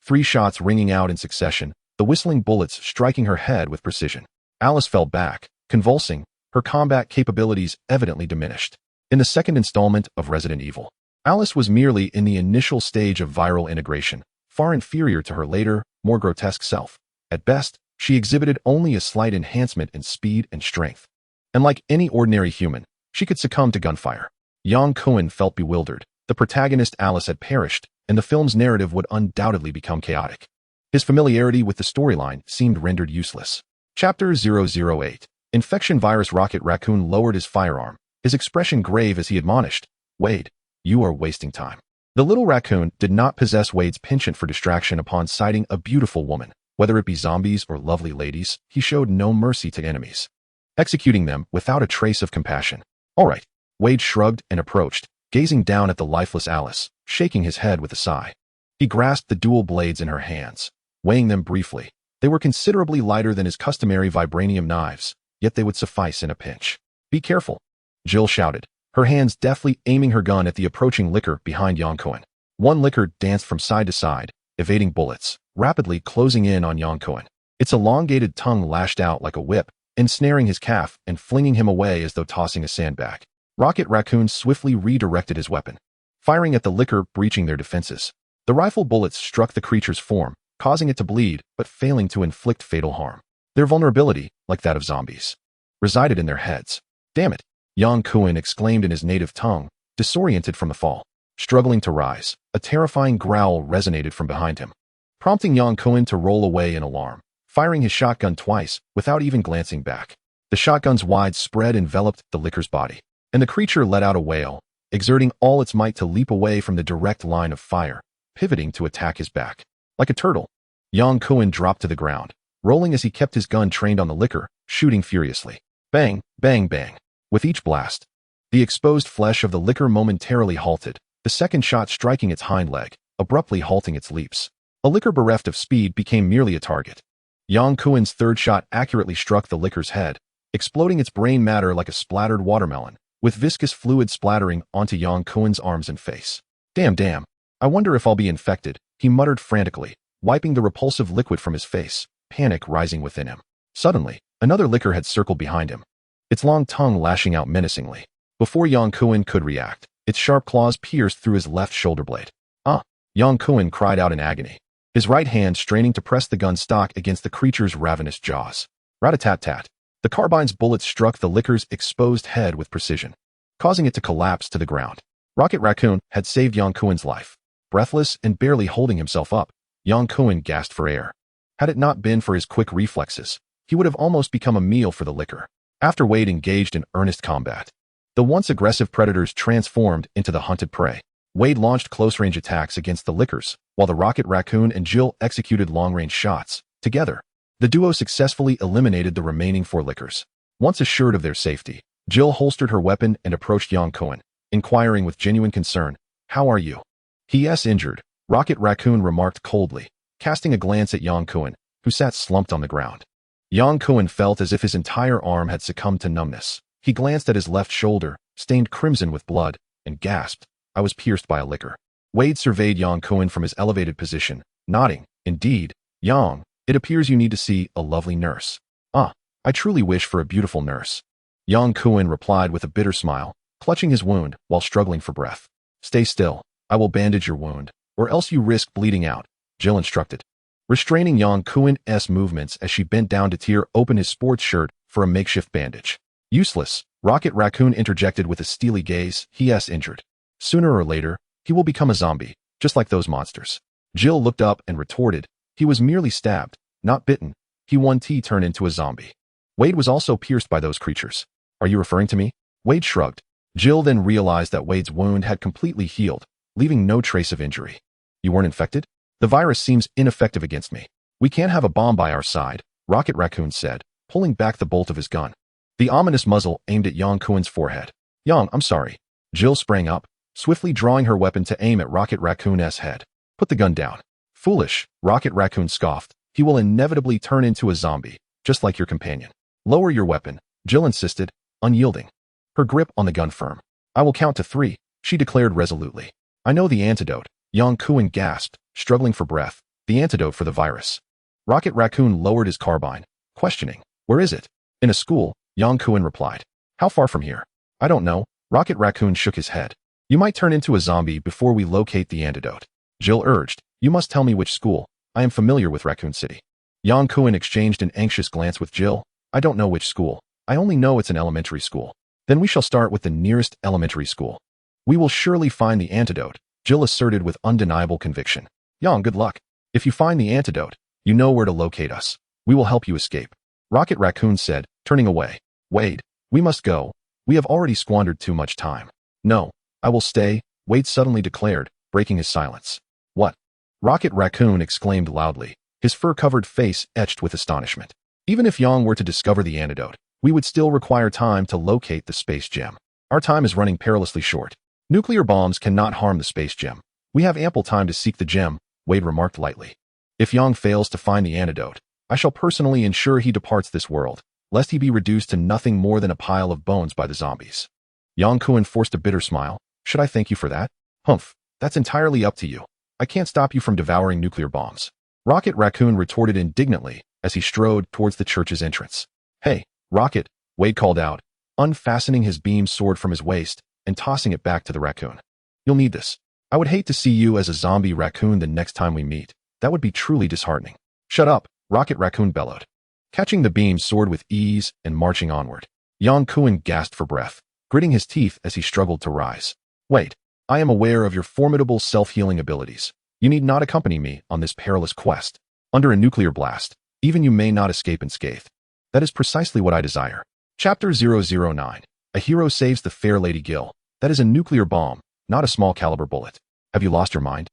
3 shots ringing out in succession, the whistling bullets striking her head with precision. Alice fell back, convulsing, her combat capabilities evidently diminished. In the second installment of Resident Evil, Alice was merely in the initial stage of viral integration, far inferior to her later, more grotesque self. At best, she exhibited only a slight enhancement in speed and strength. And like any ordinary human, she could succumb to gunfire. Yang Kuan felt bewildered. The protagonist Alice had perished, and the film's narrative would undoubtedly become chaotic. His familiarity with the storyline seemed rendered useless. Chapter 008. Infection virus rocket raccoon lowered his firearm, his expression grave as he admonished, Wade, you are wasting time. The little raccoon did not possess Wade's penchant for distraction upon sighting a beautiful woman. Whether it be zombies or lovely ladies, he showed no mercy to enemies, executing them without a trace of compassion. All right, Wade shrugged and approached, gazing down at the lifeless Alice, shaking his head with a sigh. He grasped the dual blades in her hands, weighing them briefly. They were considerably lighter than his customary vibranium knives, yet they would suffice in a pinch. Be careful, Jill shouted, her hands deftly aiming her gun at the approaching licker behind Yang Kuan. One licker danced from side to side, evading bullets, rapidly closing in on Yang Kuan. Its elongated tongue lashed out like a whip, ensnaring his calf and flinging him away as though tossing a sandbag. Rocket Raccoon swiftly redirected his weapon, firing at the licker, breaching their defenses. The rifle bullets struck the creature's form, causing it to bleed, but failing to inflict fatal harm. Their vulnerability, like that of zombies, resided in their heads. Damn it, Yang Kuan exclaimed in his native tongue, disoriented from the fall. Struggling to rise, a terrifying growl resonated from behind him, prompting Yang Kuan to roll away in alarm, firing his shotgun twice without even glancing back. The shotgun's wide spread enveloped the licker's body, and the creature let out a wail, exerting all its might to leap away from the direct line of fire, pivoting to attack his back. Like a turtle, Yang Kuan dropped to the ground, rolling as he kept his gun trained on the licker, shooting furiously. Bang, bang, bang. With each blast, the exposed flesh of the licker momentarily halted, the second shot striking its hind leg, abruptly halting its leaps. A licker bereft of speed became merely a target. Yang Kuan's third shot accurately struck the licker's head, exploding its brain matter like a splattered watermelon, with viscous fluid splattering onto Yang Kuan's arms and face. Damn, I wonder if I'll be infected, he muttered frantically, wiping the repulsive liquid from his face, panic rising within him. Suddenly, another licker had circled behind him, its long tongue lashing out menacingly. Before Yang Kuan could react, its sharp claws pierced through his left shoulder blade. Ah! Yang Kuan cried out in agony, his right hand straining to press the gun stock against the creature's ravenous jaws. Rat-a-tat-tat. The carbine's bullets struck the licker's exposed head with precision, causing it to collapse to the ground. Rocket Raccoon had saved Yang Kuan's life. Breathless and barely holding himself up, Yang Kuan gasped for air. Had it not been for his quick reflexes, he would have almost become a meal for the licker. After Wade engaged in earnest combat, the once aggressive predators transformed into the hunted prey. Wade launched close-range attacks against the Lickers, while the Rocket Raccoon and Jill executed long-range shots. Together, the duo successfully eliminated the remaining 4 Lickers. Once assured of their safety, Jill holstered her weapon and approached Yang Kuan, inquiring with genuine concern, "How are you?" "He is injured," Rocket Raccoon remarked coldly, casting a glance at Yang Kuan, who sat slumped on the ground. Yang Kuan felt as if his entire arm had succumbed to numbness. He glanced at his left shoulder, stained crimson with blood, and gasped, "I was pierced by a Licker." Wade surveyed Yang Kuan from his elevated position, nodding. "Indeed, Yang, it appears you need to see a lovely nurse." "Ah, I truly wish for a beautiful nurse." Yang Kuan replied with a bitter smile, clutching his wound while struggling for breath. "Stay still. I will bandage your wound, or else you risk bleeding out," Jill instructed, restraining Yang Kuan's movements as she bent down to tear open his sports shirt for a makeshift bandage. "Useless," Rocket Raccoon interjected with a steely gaze. "He is injured. Sooner or later, he will become a zombie, just like those monsters." Jill looked up and retorted, "He was merely stabbed, not bitten. He won't turn into a zombie." Wade was also pierced by those creatures. "Are you referring to me?" Wade shrugged. Jill then realized that Wade's wound had completely healed, leaving no trace of injury. "You weren't infected? The virus seems ineffective against me. We can't have a bomb by our side," Rocket Raccoon said, pulling back the bolt of his gun. The ominous muzzle aimed at Yang Kuan's forehead. "Yang, I'm sorry." Jill sprang up, swiftly drawing her weapon to aim at Rocket Raccoon's head. "Put the gun down." "Foolish," Rocket Raccoon scoffed. "He will inevitably turn into a zombie, just like your companion." "Lower your weapon," Jill insisted, unyielding, her grip on the gun firm. "I will count to 3, she declared resolutely. "I know the antidote," Yang Kuan gasped, struggling for breath. "The antidote for the virus." Rocket Raccoon lowered his carbine, questioning, "Where is it?" "In a school," Yang Kuan replied. "How far from here?" "I don't know," Rocket Raccoon shook his head. "You might turn into a zombie before we locate the antidote," Jill urged. "You must tell me which school. I am familiar with Raccoon City." Yang Kuan exchanged an anxious glance with Jill. "I don't know which school. I only know it's an elementary school." "Then we shall start with the nearest elementary school." "We will surely find the antidote," Jill asserted with undeniable conviction. "Yang, good luck. If you find the antidote, you know where to locate us. We will help you escape," Rocket Raccoon said, turning away. "Wade, we must go. We have already squandered too much time." "No, I will stay," Wade suddenly declared, breaking his silence. "What?" Rocket Raccoon exclaimed loudly, his fur-covered face etched with astonishment. "Even if Yang were to discover the antidote, we would still require time to locate the space gem. Our time is running perilously short. Nuclear bombs cannot harm the space gem. We have ample time to seek the gem," Wade remarked lightly. "If Yang fails to find the antidote, I shall personally ensure he departs this world, lest he be reduced to nothing more than a pile of bones by the zombies." Yang Kuan forced a bitter smile. "Should I thank you for that?" "Humph, that's entirely up to you. I can't stop you from devouring nuclear bombs," Rocket Raccoon retorted indignantly as he strode towards the church's entrance. "Hey, Rocket," Wade called out, unfastening his beam sword from his waist and tossing it back to the raccoon. "You'll need this. I would hate to see you as a zombie raccoon the next time we meet. That would be truly disheartening." "Shut up," Rocket Raccoon bellowed, catching the beam sword with ease and marching onward. Yang Kuan gasped for breath, gritting his teeth as he struggled to rise. "Wait, I am aware of your formidable self-healing abilities. You need not accompany me on this perilous quest. Under a nuclear blast, even you may not escape unscathed. That is precisely what I desire." Chapter 009. A hero saves the fair Lady Gill. That is a nuclear bomb, not a small caliber bullet. "Have you lost your mind?"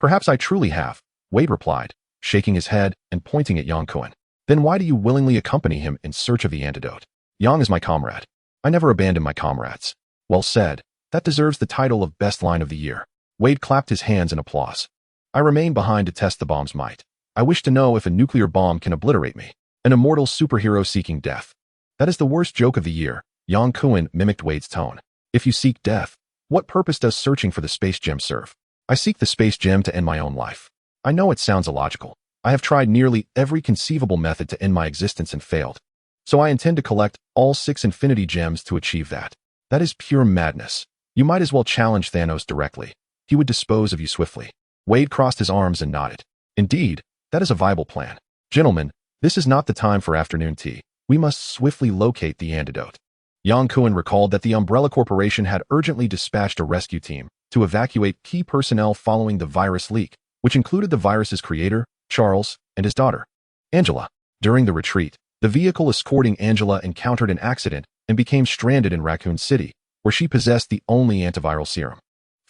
"Perhaps I truly have," Wade replied, shaking his head and pointing at Yang Kuan. "Then why do you willingly accompany him in search of the antidote?" "Yang is my comrade. I never abandon my comrades." "Well said. That deserves the title of best line of the year." Wade clapped his hands in applause. "I remain behind to test the bomb's might. I wish to know if a nuclear bomb can obliterate me. An immortal superhero seeking death. That is the worst joke of the year," Yang Kuan mimicked Wade's tone. "If you seek death, what purpose does searching for the space gem serve?" "I seek the space gem to end my own life. I know it sounds illogical. I have tried nearly every conceivable method to end my existence and failed. So I intend to collect all 6 infinity gems to achieve that. That is pure madness. You might as well challenge Thanos directly. He would dispose of you swiftly." Wade crossed his arms and nodded. "Indeed, that is a viable plan. Gentlemen, this is not the time for afternoon tea. We must swiftly locate the antidote." Yang Kuan recalled that the Umbrella Corporation had urgently dispatched a rescue team to evacuate key personnel following the virus leak, which included the virus's creator, Charles, and his daughter, Angela. During the retreat, the vehicle escorting Angela encountered an accident and became stranded in Raccoon City, where she possessed the only antiviral serum.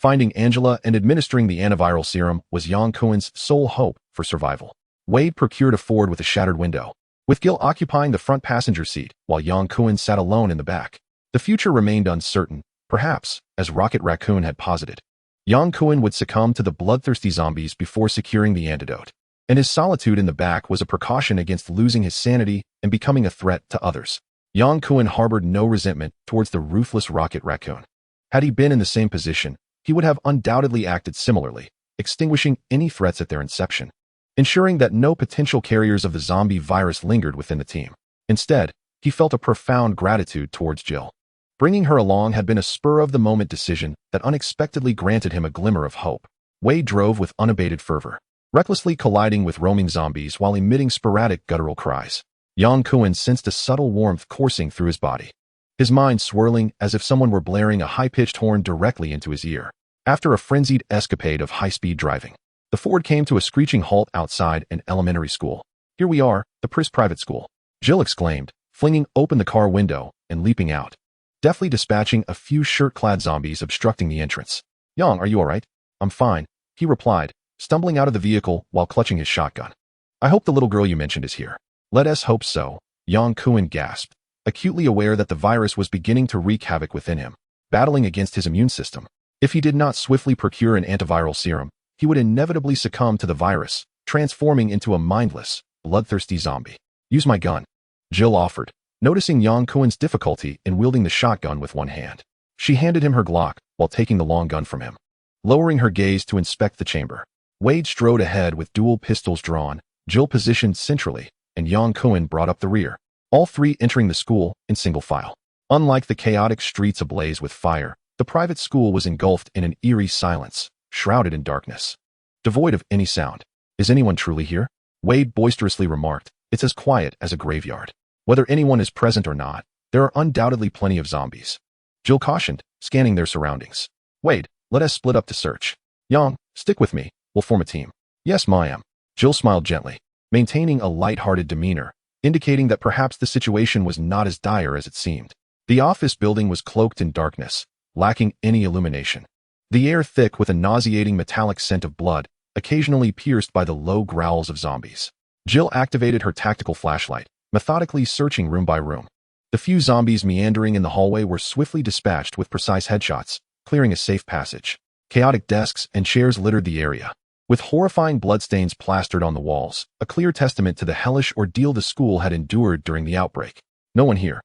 Finding Angela and administering the antiviral serum was Yang Kuen's sole hope for survival. Wade procured a Ford with a shattered window, with Gil occupying the front passenger seat while Yang Kuen sat alone in the back. The future remained uncertain, perhaps, as Rocket Raccoon had posited. Yang Kuen would succumb to the bloodthirsty zombies before securing the antidote, and his solitude in the back was a precaution against losing his sanity and becoming a threat to others. Yang Kuen harbored no resentment towards the ruthless Rocket Raccoon. Had he been in the same position, he would have undoubtedly acted similarly, extinguishing any threats at their inception, ensuring that no potential carriers of the zombie virus lingered within the team. Instead, he felt a profound gratitude towards Jill. Bringing her along had been a spur-of-the-moment decision that unexpectedly granted him a glimmer of hope. Wade drove with unabated fervor, recklessly colliding with roaming zombies while emitting sporadic guttural cries. Yang Kuen sensed a subtle warmth coursing through his body, his mind swirling as if someone were blaring a high-pitched horn directly into his ear. After a frenzied escapade of high-speed driving, the Ford came to a screeching halt outside an elementary school. "Here we are, the Pris private school," Jill exclaimed, flinging open the car window and leaping out, deftly dispatching a few shirt-clad zombies obstructing the entrance. "Yang, are you all right?" "I'm fine," he replied, stumbling out of the vehicle while clutching his shotgun. "I hope the little girl you mentioned is here." "Let us hope so," Yang Kuen gasped, acutely aware that the virus was beginning to wreak havoc within him, battling against his immune system. If he did not swiftly procure an antiviral serum, he would inevitably succumb to the virus, transforming into a mindless, bloodthirsty zombie. "Use my gun," Jill offered, noticing Yang Kuen's difficulty in wielding the shotgun with one hand. She handed him her Glock while taking the long gun from him. Lowering her gaze to inspect the chamber, Wade strode ahead with dual pistols drawn, Jill positioned centrally, and Yang Kuen brought up the rear, all three entering the school in single file. Unlike the chaotic streets ablaze with fire, the private school was engulfed in an eerie silence, shrouded in darkness, devoid of any sound. "Is anyone truly here?" Wade boisterously remarked. "It's as quiet as a graveyard. Whether anyone is present or not, there are undoubtedly plenty of zombies," Jill cautioned, scanning their surroundings. "Wade, let us split up to search. Yang, stick with me. We'll form a team." "Yes, ma'am." Jill smiled gently, maintaining a light-hearted demeanor, indicating that perhaps the situation was not as dire as it seemed. The office building was cloaked in darkness, lacking any illumination. The air thick with a nauseating metallic scent of blood, occasionally pierced by the low growls of zombies. Jill activated her tactical flashlight, methodically searching room by room. The few zombies meandering in the hallway were swiftly dispatched with precise headshots, clearing a safe passage. Chaotic desks and chairs littered the area, with horrifying bloodstains plastered on the walls, a clear testament to the hellish ordeal the school had endured during the outbreak. "No one here,"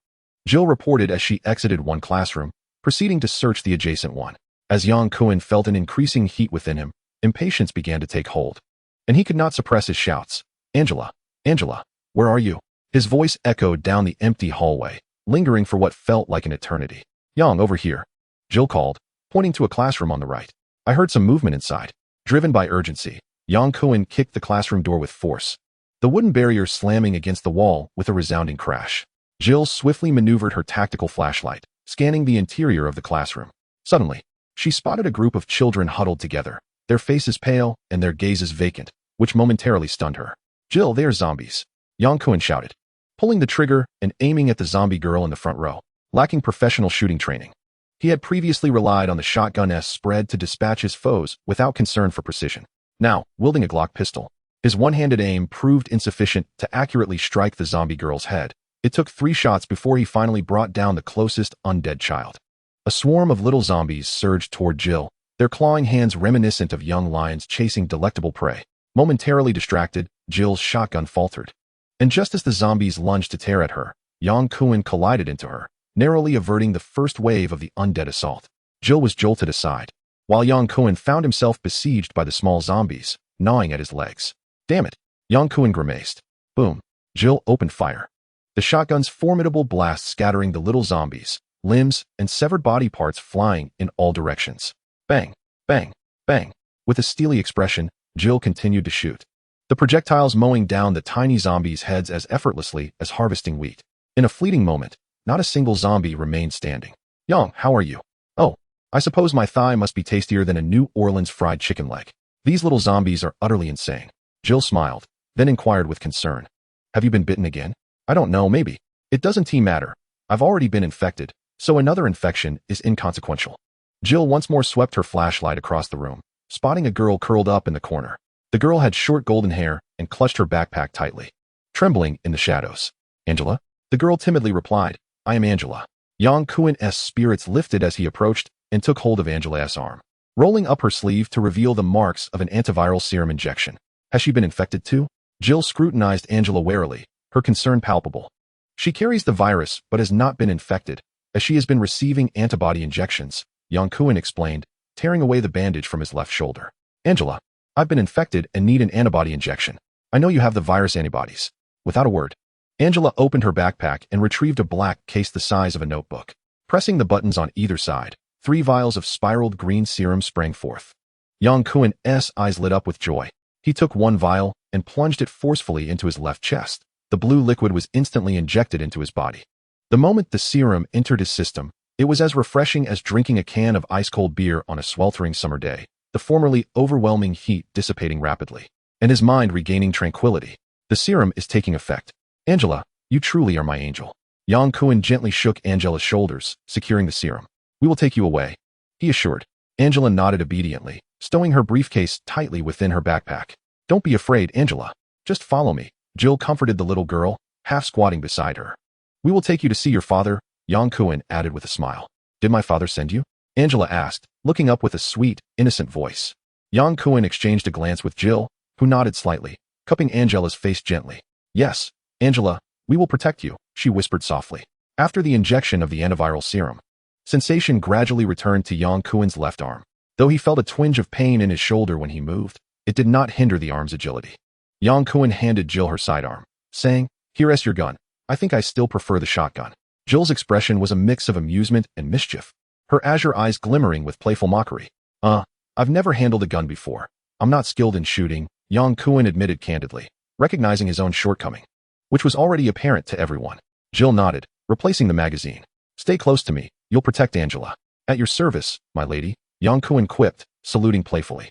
Jill reported as she exited one classroom, proceeding to search the adjacent one. As Yang Kuen felt an increasing heat within him, impatience began to take hold, and he could not suppress his shouts. "Angela, Angela, where are you?" His voice echoed down the empty hallway, lingering for what felt like an eternity. "Yang, over here," Jill called, pointing to a classroom on the right. "I heard some movement inside." Driven by urgency, Yang Kuen kicked the classroom door with force, the wooden barrier slamming against the wall with a resounding crash. Jill swiftly maneuvered her tactical flashlight, scanning the interior of the classroom. Suddenly, she spotted a group of children huddled together, their faces pale and their gazes vacant, which momentarily stunned her. "Jill, they are zombies," Yang Kuen shouted, pulling the trigger and aiming at the zombie girl in the front row. Lacking professional shooting training, he had previously relied on the shotgun-esque spread to dispatch his foes without concern for precision. Now, wielding a Glock pistol, his one-handed aim proved insufficient to accurately strike the zombie girl's head. It took 3 shots before he finally brought down the closest undead child. A swarm of little zombies surged toward Jill, their clawing hands reminiscent of young lions chasing delectable prey. Momentarily distracted, Jill's shotgun faltered, and just as the zombies lunged to tear at her, Yang Kuen collided into her, narrowly averting the first wave of the undead assault. Jill was jolted aside, while Yang Kuen found himself besieged by the small zombies, gnawing at his legs. "Damn it," Yang Kuen grimaced. Boom. Jill opened fire, the shotgun's formidable blast scattering the little zombies, limbs, and severed body parts flying in all directions. Bang, bang, bang. With a steely expression, Jill continued to shoot, the projectiles mowing down the tiny zombies' heads as effortlessly as harvesting wheat. In a fleeting moment, not a single zombie remained standing. "Yang, how are you?" "Oh, I suppose my thigh must be tastier than a New Orleans fried chicken leg. These little zombies are utterly insane." Jill smiled, then inquired with concern. "Have you been bitten again?" "I don't know, maybe. It doesn't matter. I've already been infected, so another infection is inconsequential." Jill once more swept her flashlight across the room, spotting a girl curled up in the corner. The girl had short golden hair and clutched her backpack tightly, trembling in the shadows. Angela? The girl timidly replied, I am Angela. Yang Kuan-'s spirits lifted as he approached and took hold of Angela's arm, rolling up her sleeve to reveal the marks of an antiviral serum injection. Has she been infected too? Jill scrutinized Angela warily, her concern palpable. She carries the virus but has not been infected, as she has been receiving antibody injections, Yang Kuan explained, tearing away the bandage from his left shoulder. Angela, I've been infected and need an antibody injection. I know you have the virus antibodies. Without a word, Angela opened her backpack and retrieved a black case the size of a notebook. Pressing the buttons on either side, 3 vials of spiraled green serum sprang forth. Yang Kuan-'s eyes lit up with joy. He took one vial and plunged it forcefully into his left chest. The blue liquid was instantly injected into his body. The moment the serum entered his system, it was as refreshing as drinking a can of ice-cold beer on a sweltering summer day, the formerly overwhelming heat dissipating rapidly, and his mind regaining tranquility. The serum is taking effect. Angela, you truly are my angel. Yang Kuan gently shook Angela's shoulders, securing the serum. We will take you away, he assured. Angela nodded obediently, stowing her briefcase tightly within her backpack. Don't be afraid, Angela. Just follow me. Jill comforted the little girl, half squatting beside her. We will take you to see your father, Yang Kuan added with a smile. Did my father send you? Angela asked, looking up with a sweet, innocent voice. Yang Kuan exchanged a glance with Jill, who nodded slightly, cupping Angela's face gently. Yes, Angela, we will protect you, she whispered softly. After the injection of the antiviral serum, sensation gradually returned to Yang Kuan's left arm. Though he felt a twinge of pain in his shoulder when he moved, it did not hinder the arm's agility. Yang Kuan handed Jill her sidearm, saying, Here's your gun. I think I still prefer the shotgun. Jill's expression was a mix of amusement and mischief, her azure eyes glimmering with playful mockery. I've never handled a gun before. I'm not skilled in shooting, Yang Kuan admitted candidly, recognizing his own shortcoming, which was already apparent to everyone. Jill nodded, replacing the magazine. Stay close to me, you'll protect Angela. At your service, my lady, Yang Kuan quipped, saluting playfully.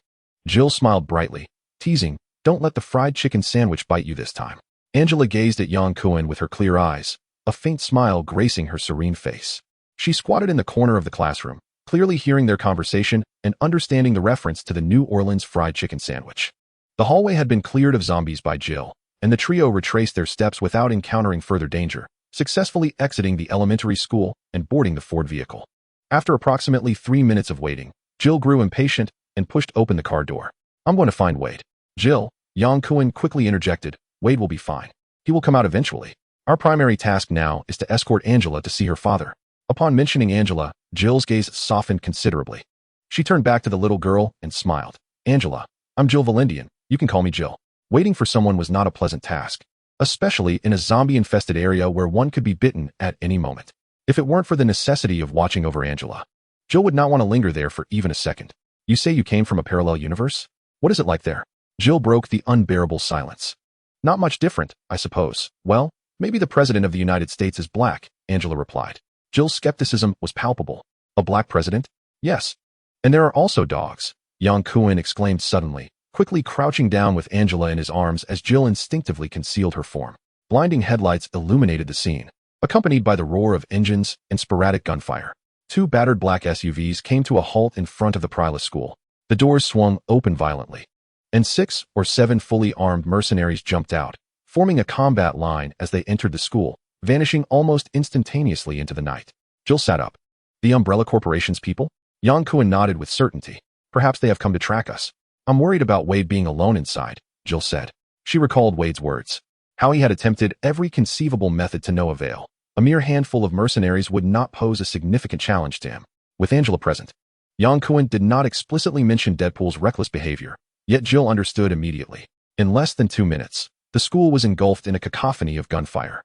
Jill smiled brightly, teasing, Don't let the fried chicken sandwich bite you this time. Angela gazed at Yang Kuan with her clear eyes, a faint smile gracing her serene face. She squatted in the corner of the classroom, clearly hearing their conversation and understanding the reference to the New Orleans fried chicken sandwich. The hallway had been cleared of zombies by Jill, and the trio retraced their steps without encountering further danger, successfully exiting the elementary school and boarding the Ford vehicle. After approximately 3 minutes of waiting, Jill grew impatient and pushed open the car door. I'm going to find Wade. Jill, Yang Kuan quickly interjected, Wade will be fine. He will come out eventually. Our primary task now is to escort Angela to see her father. Upon mentioning Angela, Jill's gaze softened considerably. She turned back to the little girl and smiled. Angela, I'm Jill Valendian. You can call me Jill. Waiting for someone was not a pleasant task, especially in a zombie-infested area where one could be bitten at any moment. If it weren't for the necessity of watching over Angela, Jill would not want to linger there for even a second. You say you came from a parallel universe? What is it like there? Jill broke the unbearable silence. Not much different, I suppose. Well, maybe the president of the United States is black, Angela replied. Jill's skepticism was palpable. A black president? Yes. And there are also dogs, Yang Kuan exclaimed suddenly, quickly crouching down with Angela in his arms as Jill instinctively concealed her form. Blinding headlights illuminated the scene, accompanied by the roar of engines and sporadic gunfire. 2 battered black SUVs came to a halt in front of the perilous school. The doors swung open violently, and 6 or 7 fully armed mercenaries jumped out, forming a combat line as they entered the school, vanishing almost instantaneously into the night. Jill sat up. The Umbrella Corporation's people? Yang Kuan nodded with certainty. Perhaps they have come to track us. I'm worried about Wade being alone inside, Jill said. She recalled Wade's words. How he had attempted every conceivable method to no avail. A mere handful of mercenaries would not pose a significant challenge to him. With Angela present, Yang Kuan did not explicitly mention Deadpool's reckless behavior, yet Jill understood immediately. In less than 2 minutes, the school was engulfed in a cacophony of gunfire,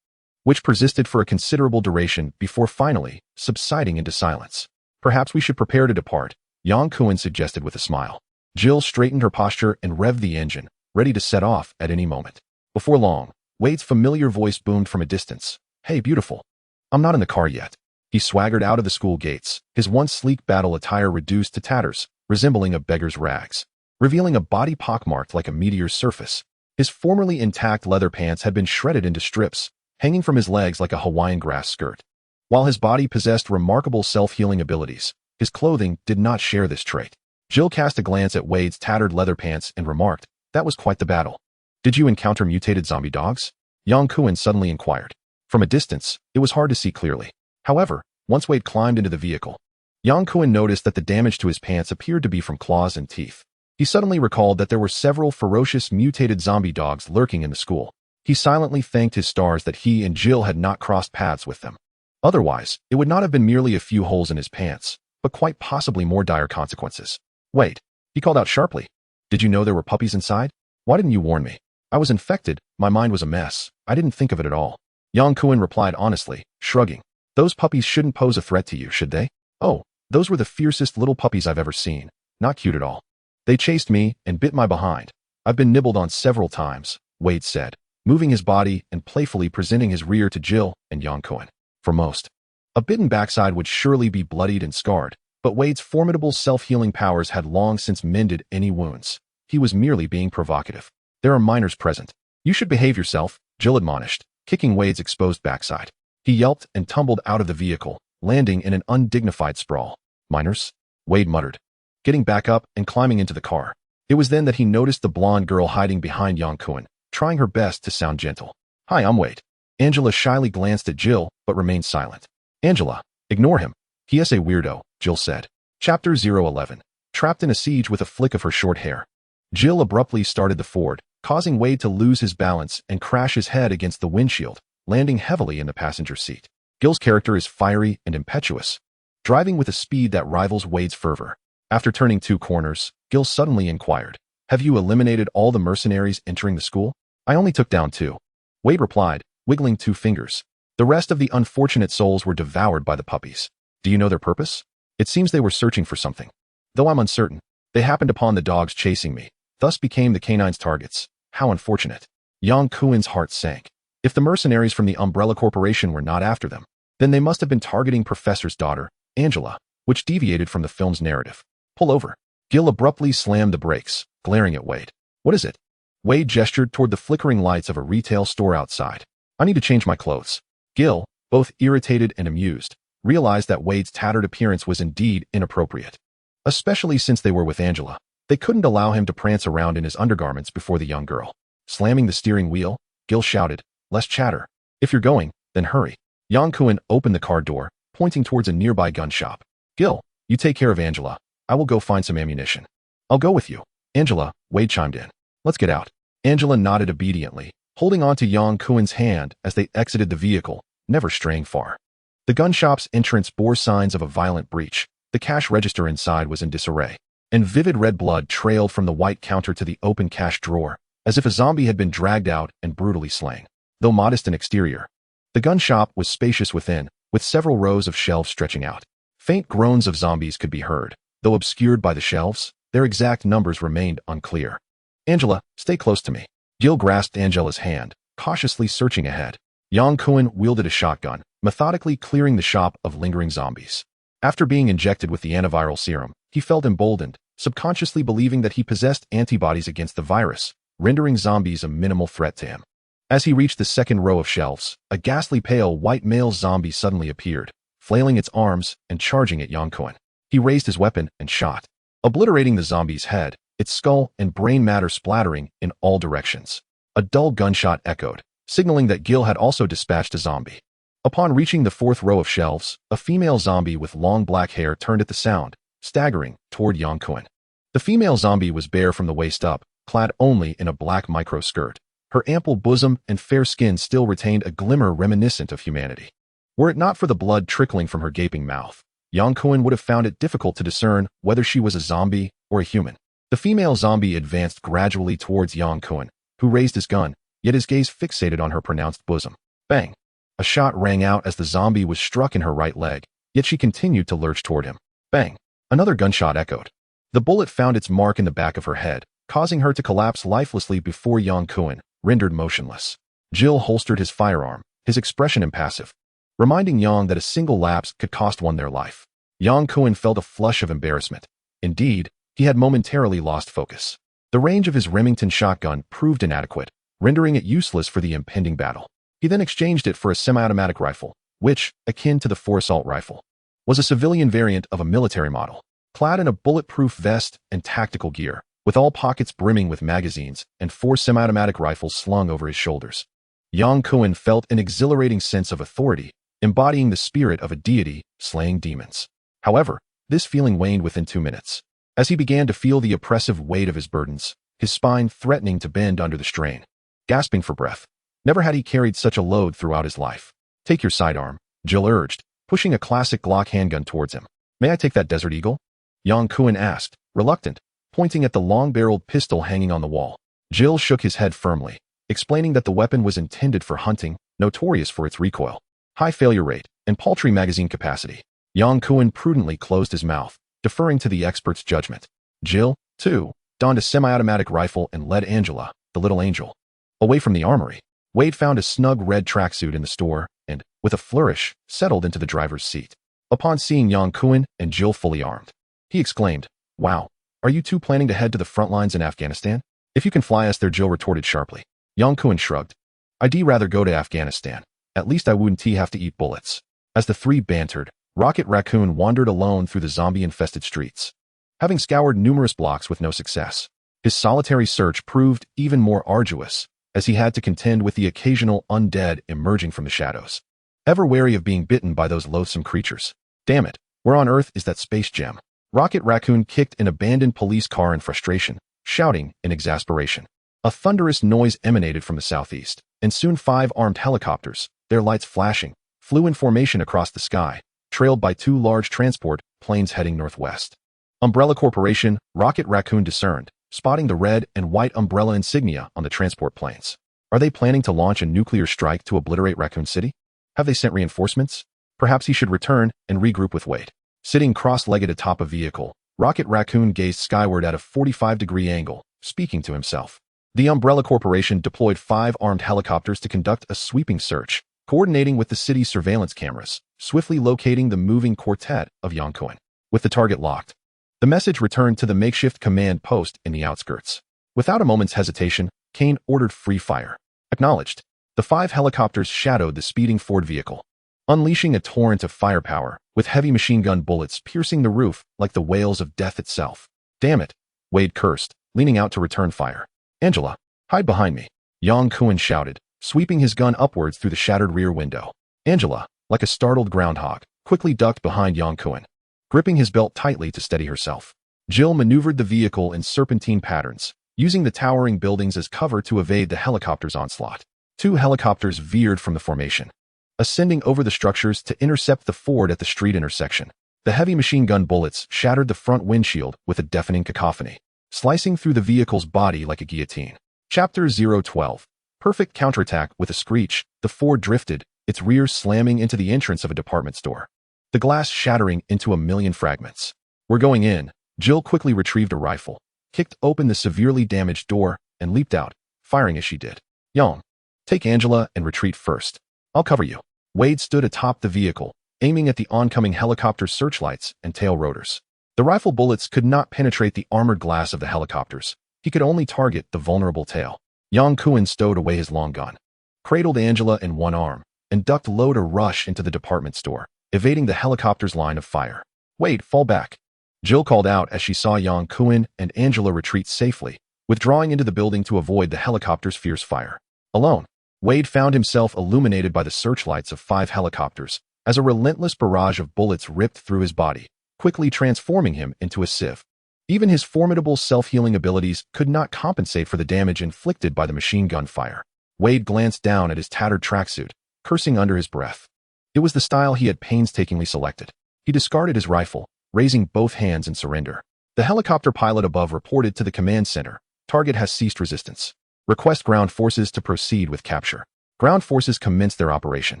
which persisted for a considerable duration before finally subsiding into silence. Perhaps we should prepare to depart, Yang Kuan suggested with a smile. Jill straightened her posture and revved the engine, ready to set off at any moment. Before long, Wade's familiar voice boomed from a distance. Hey, beautiful. I'm not in the car yet. He swaggered out of the school gates, his once sleek battle attire reduced to tatters, resembling a beggar's rags, revealing a body pockmarked like a meteor's surface. His formerly intact leather pants had been shredded into strips, hanging from his legs like a Hawaiian grass skirt. While his body possessed remarkable self-healing abilities, His clothing did not share this trait. Jill cast a glance at Wade's tattered leather pants and remarked, "That was quite the battle. Did you encounter mutated zombie dogs?" Yang Kuan suddenly inquired. From a distance, it was hard to see clearly. However, once Wade climbed into the vehicle, Yang Kuan noticed that the damage to his pants appeared to be from claws and teeth. He suddenly recalled that there were several ferocious mutated zombie dogs lurking in the school. He silently thanked his stars that he and Jill had not crossed paths with them. Otherwise, it would not have been merely a few holes in his pants, but quite possibly more dire consequences. "Wait," he called out sharply. "Did you know there were puppies inside? Why didn't you warn me? I was infected, my mind was a mess, I didn't think of it at all." Yang Kuan replied honestly, shrugging. "Those puppies shouldn't pose a threat to you, should they? Oh, those were the fiercest little puppies I've ever seen. Not cute at all. They chased me and bit my behind. I've been nibbled on several times," Wade said, moving his body and playfully presenting his rear to Jill and Yang Kuan. For most, a bitten backside would surely be bloodied and scarred, but Wade's formidable self-healing powers had long since mended any wounds. He was merely being provocative. "There are minors present. You should behave yourself," Jill admonished, kicking Wade's exposed backside. He yelped and tumbled out of the vehicle, landing in an undignified sprawl. "Minors?" Wade muttered, getting back up and climbing into the car. It was then that he noticed the blonde girl hiding behind Yang Kuan, trying her best to sound gentle. "Hi, I'm Wade." Angela shyly glanced at Jill, but remained silent. "Angela, ignore him. He is a weirdo," Jill said. Chapter 011. Trapped in a siege with a flick of her short hair. Jill abruptly started the Ford, causing Wade to lose his balance and crash his head against the windshield, landing heavily in the passenger seat. Gil's character is fiery and impetuous, driving with a speed that rivals Wade's fervor. After turning 2 corners, Gil suddenly inquired, "Have you eliminated all the mercenaries entering the school?" "I only took down 2. Wade replied, wiggling 2 fingers. "The rest of the unfortunate souls were devoured by the puppies. Do you know their purpose? It seems they were searching for something. Though I'm uncertain, they happened upon the dogs chasing me, thus became the canines' targets. How unfortunate." Yang Kuan's heart sank. If the mercenaries from the Umbrella Corporation were not after them, then they must have been targeting Professor's daughter, Angela, which deviated from the film's narrative. "Pull over." Gil abruptly slammed the brakes, glaring at Wade. "What is it?" Wade gestured toward the flickering lights of a retail store outside. "I need to change my clothes." Gil, both irritated and amused, realized that Wade's tattered appearance was indeed inappropriate. Especially since they were with Angela. They couldn't allow him to prance around in his undergarments before the young girl. Slamming the steering wheel, Gil shouted, "Less chatter. If you're going, then hurry." Yang Kuan opened the car door, pointing towards a nearby gun shop. "Gil, you take care of Angela. I will go find some ammunition." "I'll go with you." "Angela," Wade chimed in. "Let's get out." Angela nodded obediently, holding on to Yang Kuan's hand as they exited the vehicle, never straying far. The gun shop's entrance bore signs of a violent breach. The cash register inside was in disarray, and vivid red blood trailed from the white counter to the open cash drawer, as if a zombie had been dragged out and brutally slain. Though modest in exterior, the gun shop was spacious within, with several rows of shelves stretching out. Faint groans of zombies could be heard, though obscured by the shelves, their exact numbers remained unclear. "Angela, stay close to me." Gil grasped Angela's hand, cautiously searching ahead. Yang Kuan wielded a shotgun, methodically clearing the shop of lingering zombies. After being injected with the antiviral serum, he felt emboldened, subconsciously believing that he possessed antibodies against the virus, rendering zombies a minimal threat to him. As he reached the second row of shelves, a ghastly pale white male zombie suddenly appeared, flailing its arms and charging at Yang Kuan. He raised his weapon and shot, obliterating the zombie's head, its skull and brain matter splattering in all directions. A dull gunshot echoed, signaling that Gil had also dispatched a zombie. Upon reaching the 4th row of shelves, a female zombie with long black hair turned at the sound, staggering toward Yang Kuan. The female zombie was bare from the waist up, clad only in a black micro-skirt. Her ample bosom and fair skin still retained a glimmer reminiscent of humanity. Were it not for the blood trickling from her gaping mouth, Yang Kuan would have found it difficult to discern whether she was a zombie or a human. The female zombie advanced gradually towards Yang Kuan, who raised his gun, yet his gaze fixated on her pronounced bosom. Bang! A shot rang out as the zombie was struck in her right leg, yet she continued to lurch toward him. Bang! Another gunshot echoed. The bullet found its mark in the back of her head, causing her to collapse lifelessly before Yang Kuan, rendered motionless. Jill holstered his firearm, his expression impassive, reminding Yang that a single lapse could cost one their life. Yang Kuan felt a flush of embarrassment. Indeed, he had momentarily lost focus. The range of his Remington shotgun proved inadequate, rendering it useless for the impending battle. He then exchanged it for a semi-automatic rifle, which, akin to the 4 assault rifle, was a civilian variant of a military model, clad in a bulletproof vest and tactical gear, with all pockets brimming with magazines and 4 semi-automatic rifles slung over his shoulders. Yang Kuan felt an exhilarating sense of authority, embodying the spirit of a deity slaying demons. However, this feeling waned within 2 minutes. As he began to feel the oppressive weight of his burdens, his spine threatening to bend under the strain. Gasping for breath. Never had he carried such a load throughout his life. Take your sidearm, Jill urged, pushing a classic Glock handgun towards him. May I take that Desert Eagle? Yang Kuan asked, reluctant, pointing at the long-barreled pistol hanging on the wall. Jill shook his head firmly, explaining that the weapon was intended for hunting, notorious for its recoil, high failure rate, and paltry magazine capacity. Yang Kuan prudently closed his mouth, deferring to the expert's judgment. Jill, too, donned a semi-automatic rifle and led Angela, the little angel, away from the armory. Wade found a snug red tracksuit in the store and, with a flourish, settled into the driver's seat. Upon seeing Yang Kuan and Jill fully armed, he exclaimed, "Wow, are you two planning to head to the front lines in Afghanistan? If you can fly us there," Jill retorted sharply. Yang Kuan shrugged. "I'd rather go to Afghanistan. At least I wouldn't have to eat bullets." As the three bantered, Rocket Raccoon wandered alone through the zombie-infested streets. Having scoured numerous blocks with no success, his solitary search proved even more arduous, as he had to contend with the occasional undead emerging from the shadows. Ever wary of being bitten by those loathsome creatures. Damn it, where on earth is that space gem? Rocket Raccoon kicked an abandoned police car in frustration, shouting in exasperation. A thunderous noise emanated from the southeast, and soon 5 armed helicopters, their lights flashing, flew in formation across the sky, trailed by 2 large transport planes heading northwest. Umbrella Corporation, Rocket Raccoon discerned, spotting the red and white umbrella insignia on the transport planes. Are they planning to launch a nuclear strike to obliterate Raccoon City? Have they sent reinforcements? Perhaps he should return and regroup with Wade. Sitting cross-legged atop a vehicle, Rocket Raccoon gazed skyward at a 45-degree angle, speaking to himself. The Umbrella Corporation deployed 5 armed helicopters to conduct a sweeping search, coordinating with the city's surveillance cameras, swiftly locating the moving quartet of Yang Kuan. With the target locked, the message returned to the makeshift command post in the outskirts. Without a moment's hesitation, Kane ordered free fire. Acknowledged. The 5 helicopters shadowed the speeding Ford vehicle, unleashing a torrent of firepower, with heavy machine gun bullets piercing the roof like the wails of death itself. Damn it, Wade cursed, leaning out to return fire. Angela, hide behind me, Yang Kuan shouted, sweeping his gun upwards through the shattered rear window. Angela, like a startled groundhog, quickly ducked behind Yang Kuan, gripping his belt tightly to steady herself. Jill maneuvered the vehicle in serpentine patterns, using the towering buildings as cover to evade the helicopter's onslaught. 2 helicopters veered from the formation, ascending over the structures to intercept the Ford at the street intersection. The heavy machine gun bullets shattered the front windshield with a deafening cacophony, slicing through the vehicle's body like a guillotine. Chapter 012. Perfect counterattack. With a screech, the Ford drifted, its rear slamming into the entrance of a department store, the glass shattering into a million fragments. "We're going in." Jill quickly retrieved a rifle, kicked open the severely damaged door, and leaped out, firing as she did. "Yang, take Angela and retreat first. I'll cover you." Wade stood atop the vehicle, aiming at the oncoming helicopter's searchlights and tail rotors. The rifle bullets could not penetrate the armored glass of the helicopters. He could only target the vulnerable tail. Yang Kuan stowed away his long gun, cradled Angela in one arm, and ducked low to rush into the department store, evading the helicopter's line of fire. "Wade, fall back," Jill called out as she saw Yang Kuan and Angela retreat safely, withdrawing into the building to avoid the helicopter's fierce fire. Alone, Wade found himself illuminated by the searchlights of 5 helicopters as a relentless barrage of bullets ripped through his body, quickly transforming him into a sieve. Even his formidable self-healing abilities could not compensate for the damage inflicted by the machine gun fire. Wade glanced down at his tattered tracksuit, cursing under his breath. It was the style he had painstakingly selected. He discarded his rifle, raising both hands in surrender. The helicopter pilot above reported to the command center, "Target has ceased resistance. Request ground forces to proceed with capture." Ground forces commenced their operation.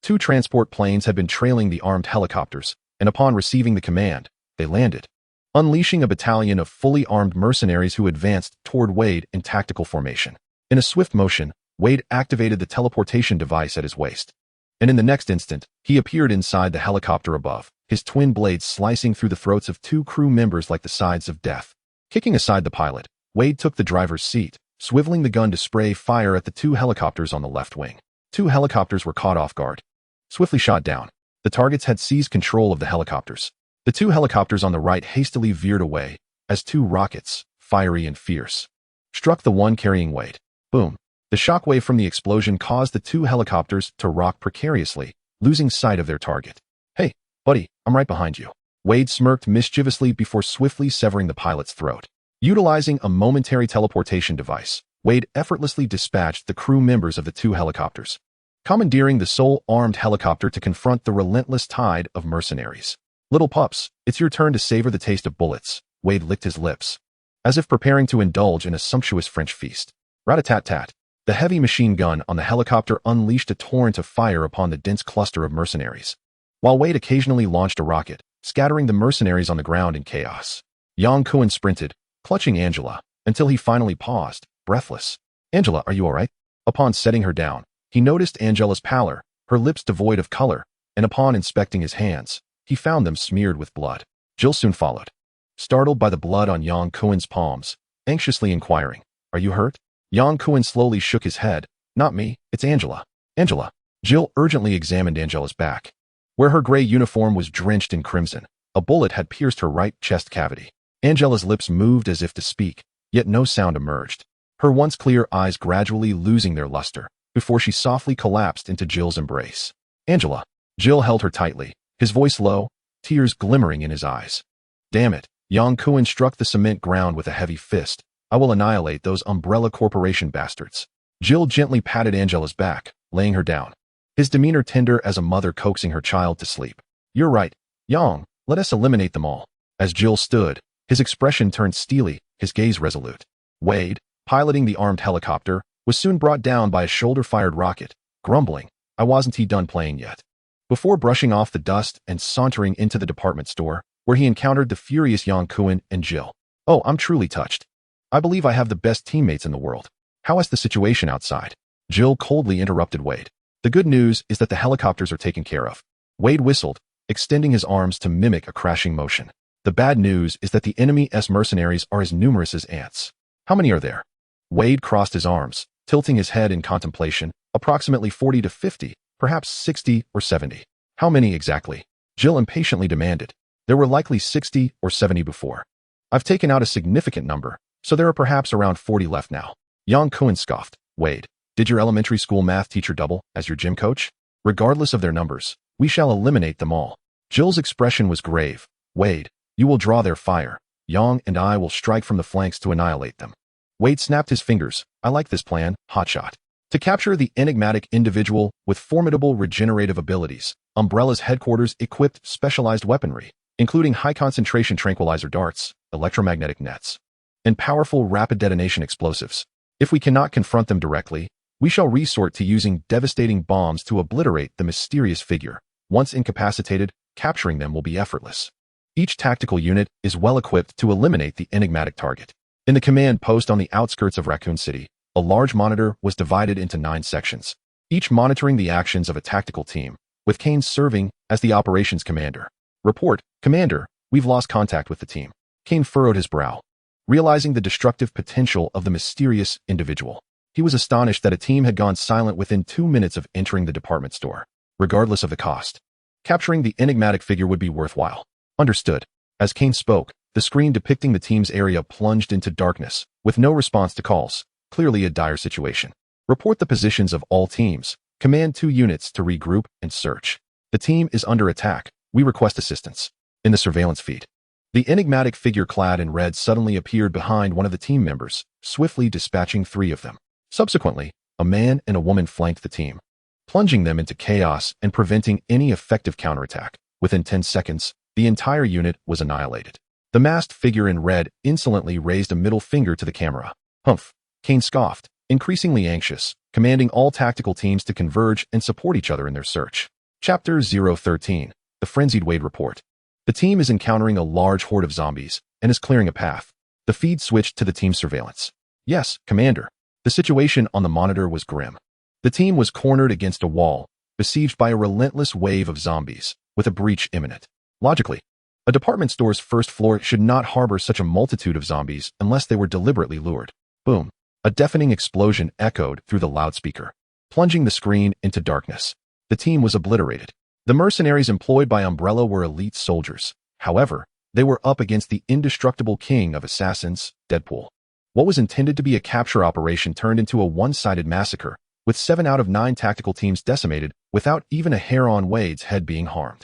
2 transport planes had been trailing the armed helicopters, and upon receiving the command, they landed, unleashing a battalion of fully armed mercenaries who advanced toward Wade in tactical formation. In a swift motion, Wade activated the teleportation device at his waist, and in the next instant, he appeared inside the helicopter above, his twin blades slicing through the throats of 2 crew members like the sides of death. Kicking aside the pilot, Wade took the driver's seat, swiveling the gun to spray fire at the 2 helicopters on the left wing. 2 helicopters were caught off guard, swiftly shot down. The targets had seized control of the helicopters. The two helicopters on the right hastily veered away as two rockets, fiery and fierce, struck the one carrying Wade. Boom. The shockwave from the explosion caused the two helicopters to rock precariously, losing sight of their target. Hey, buddy, I'm right behind you. Wade smirked mischievously before swiftly severing the pilot's throat. Utilizing a momentary teleportation device, Wade effortlessly dispatched the crew members of the two helicopters, commandeering the sole armed helicopter to confront the relentless tide of mercenaries. Little pups, it's your turn to savor the taste of bullets. Wade licked his lips, as if preparing to indulge in a sumptuous French feast. Rat-a-tat-tat. The heavy machine gun on the helicopter unleashed a torrent of fire upon the dense cluster of mercenaries, while Wade occasionally launched a rocket, scattering the mercenaries on the ground in chaos. Yang Kuan sprinted, clutching Angela, until he finally paused, breathless. Angela, are you all right? Upon setting her down, he noticed Angela's pallor, her lips devoid of color, and upon inspecting his hands, he found them smeared with blood. Jill soon followed, startled by the blood on Yang Kuan's palms, anxiously inquiring, "Are you hurt?" Yang Kuan slowly shook his head. "Not me, it's Angela." "Angela." Jill urgently examined Angela's back, where her gray uniform was drenched in crimson. A bullet had pierced her right chest cavity. Angela's lips moved as if to speak, yet no sound emerged, her once clear eyes gradually losing their luster, before she softly collapsed into Jill's embrace. "Angela." Jill held her tightly, his voice low, tears glimmering in his eyes. "Damn it." Yang Kuan struck the cement ground with a heavy fist. "I will annihilate those Umbrella Corporation bastards." Jill gently patted Angela's back, laying her down, his demeanor tender as a mother coaxing her child to sleep. "You're right, Yang, let us eliminate them all." As Jill stood, his expression turned steely, his gaze resolute. Wade, piloting the armed helicopter, was soon brought down by a shoulder-fired rocket, grumbling, "I wasn't he done playing yet?" Before brushing off the dust and sauntering into the department store, where he encountered the furious Yang Kuan and Jill. "Oh, I'm truly touched. I believe I have the best teammates in the world. How is the situation outside?" Jill coldly interrupted Wade. "The good news is that the helicopters are taken care of." Wade whistled, extending his arms to mimic a crashing motion. "The bad news is that the enemy's mercenaries are as numerous as ants." "How many are there?" Wade crossed his arms, tilting his head in contemplation. "Approximately 40 to 50, perhaps 60 or 70. "How many exactly?" Jill impatiently demanded. "There were likely 60 or 70 before. I've taken out a significant number, so there are perhaps around 40 left now." Yang Kuan scoffed. "Wade, did your elementary school math teacher double as your gym coach? Regardless of their numbers, we shall eliminate them all." Jill's expression was grave. "Wade, you will draw their fire. Yang and I will strike from the flanks to annihilate them." Wade snapped his fingers. "I like this plan, hotshot." To capture the enigmatic individual with formidable regenerative abilities, Umbrella's headquarters equipped specialized weaponry, including high-concentration tranquilizer darts, electromagnetic nets, and powerful rapid detonation explosives. If we cannot confront them directly, we shall resort to using devastating bombs to obliterate the mysterious figure. Once incapacitated, capturing them will be effortless. Each tactical unit is well equipped to eliminate the enigmatic target. In the command post on the outskirts of Raccoon City, a large monitor was divided into 9 sections, each monitoring the actions of a tactical team, with Kane serving as the operations commander. "Report, Commander, we've lost contact with the team." Kane furrowed his brow, realizing the destructive potential of the mysterious individual. He was astonished that a team had gone silent within 2 minutes of entering the department store. Regardless of the cost, capturing the enigmatic figure would be worthwhile. "Understood." As Kane spoke, the screen depicting the team's area plunged into darkness, with no response to calls. Clearly a dire situation. "Report the positions of all teams. Command 2 units to regroup and search. The team is under attack. We request assistance." In the surveillance feed, the enigmatic figure clad in red suddenly appeared behind one of the team members, swiftly dispatching 3 of them. Subsequently, a man and a woman flanked the team, plunging them into chaos and preventing any effective counterattack. Within 10 seconds, the entire unit was annihilated. The masked figure in red insolently raised a middle finger to the camera. "Humph," Kane scoffed, increasingly anxious, commanding all tactical teams to converge and support each other in their search. Chapter 013, The Frenzied Wade Report. The team is encountering a large horde of zombies and is clearing a path. The feed switched to the team's surveillance. "Yes, Commander." The situation on the monitor was grim. The team was cornered against a wall, besieged by a relentless wave of zombies, with a breach imminent. Logically, a department store's first floor should not harbor such a multitude of zombies unless they were deliberately lured. Boom. A deafening explosion echoed through the loudspeaker, plunging the screen into darkness. The team was obliterated. The mercenaries employed by Umbrella were elite soldiers. However, they were up against the indestructible king of assassins, Deadpool. What was intended to be a capture operation turned into a one-sided massacre, with 7 out of 9 tactical teams decimated without even a hair on Wade's head being harmed.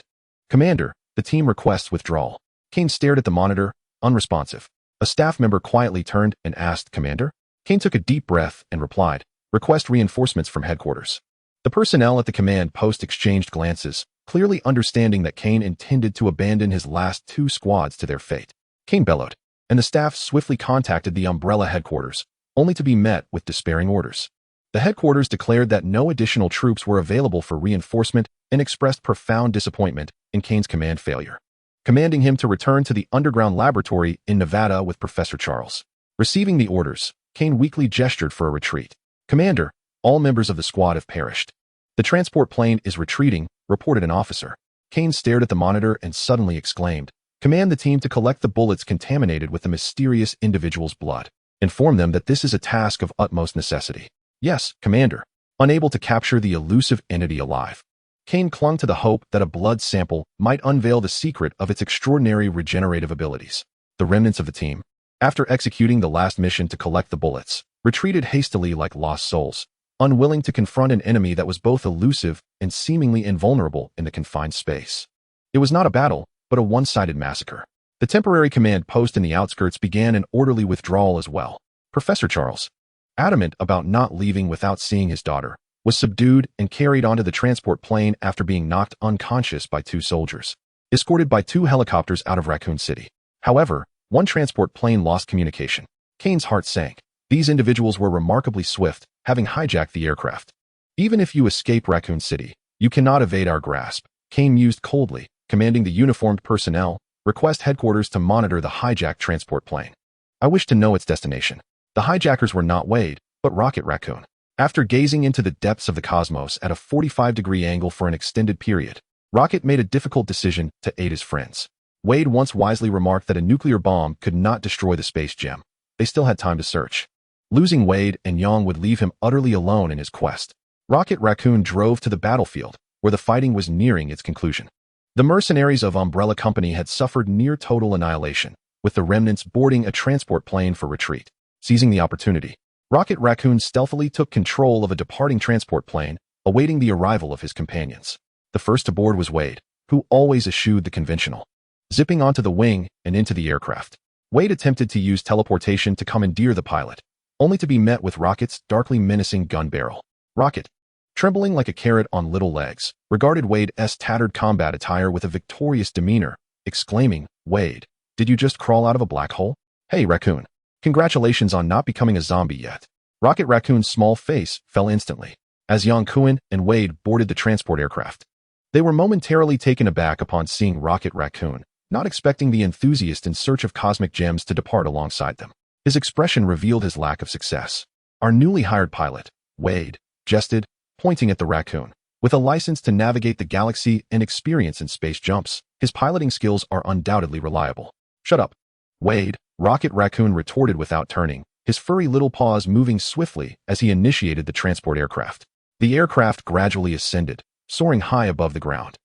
Commander, the team requests withdrawal. Kane stared at the monitor, unresponsive. A staff member quietly turned and asked, Commander? Kane took a deep breath and replied, request reinforcements from headquarters. The personnel at the command post exchanged glances, clearly understanding that Kane intended to abandon his last 2 squads to their fate. Kane bellowed, and the staff swiftly contacted the Umbrella headquarters, only to be met with despairing orders. The headquarters declared that no additional troops were available for reinforcement and expressed profound disappointment in Kane's command failure, commanding him to return to the underground laboratory in Nevada with Professor Charles. Receiving the orders, Kane weakly gestured for a retreat. Commander, all members of the squad have perished. The transport plane is retreating, reported an officer. Kane stared at the monitor and suddenly exclaimed, command the team to collect the bullets contaminated with the mysterious individual's blood. Inform them that this is a task of utmost necessity. Yes, Commander. Unable to capture the elusive entity alive, Kane clung to the hope that a blood sample might unveil the secret of its extraordinary regenerative abilities. The remnants of the team, after executing the last mission to collect the bullets, retreated hastily like lost souls, unwilling to confront an enemy that was both elusive and seemingly invulnerable in the confined space. It was not a battle, but a one-sided massacre. The temporary command post in the outskirts began an orderly withdrawal as well. Professor Charles, adamant about not leaving without seeing his daughter, was subdued and carried onto the transport plane after being knocked unconscious by 2 soldiers, escorted by 2 helicopters out of Raccoon City. However, one transport plane lost communication. Kane's heart sank. These individuals were remarkably swift, having hijacked the aircraft. Even if you escape Raccoon City, you cannot evade our grasp, Kane mused coldly, commanding the uniformed personnel, request headquarters to monitor the hijacked transport plane. I wish to know its destination. The hijackers were not Wade, but Rocket Raccoon. After gazing into the depths of the cosmos at a 45-degree angle for an extended period, Rocket made a difficult decision to aid his friends. Wade once wisely remarked that a nuclear bomb could not destroy the space gem. They still had time to search. Losing Wade and Yang would leave him utterly alone in his quest. Rocket Raccoon drove to the battlefield, where the fighting was nearing its conclusion. The mercenaries of Umbrella Company had suffered near total annihilation, with the remnants boarding a transport plane for retreat. Seizing the opportunity, Rocket Raccoon stealthily took control of a departing transport plane, awaiting the arrival of his companions. The first to board was Wade, who always eschewed the conventional. Zipping onto the wing and into the aircraft, Wade attempted to use teleportation to commandeer the pilot, only to be met with Rocket's darkly menacing gun barrel. Rocket, trembling like a carrot on little legs, regarded Wade's tattered combat attire with a victorious demeanor, exclaiming, Wade, did you just crawl out of a black hole? Hey, Raccoon. Congratulations on not becoming a zombie yet. Rocket Raccoon's small face fell instantly, as Yang Kuan and Wade boarded the transport aircraft. They were momentarily taken aback upon seeing Rocket Raccoon, not expecting the enthusiast in search of cosmic gems to depart alongside them. His expression revealed his lack of success. Our newly hired pilot, Wade, jested, pointing at the raccoon. With a license to navigate the galaxy and experience in space jumps, his piloting skills are undoubtedly reliable. Shut up, Wade, Rocket Raccoon retorted without turning, his furry little paws moving swiftly as he initiated the transport aircraft. The aircraft gradually ascended, soaring high above the ground,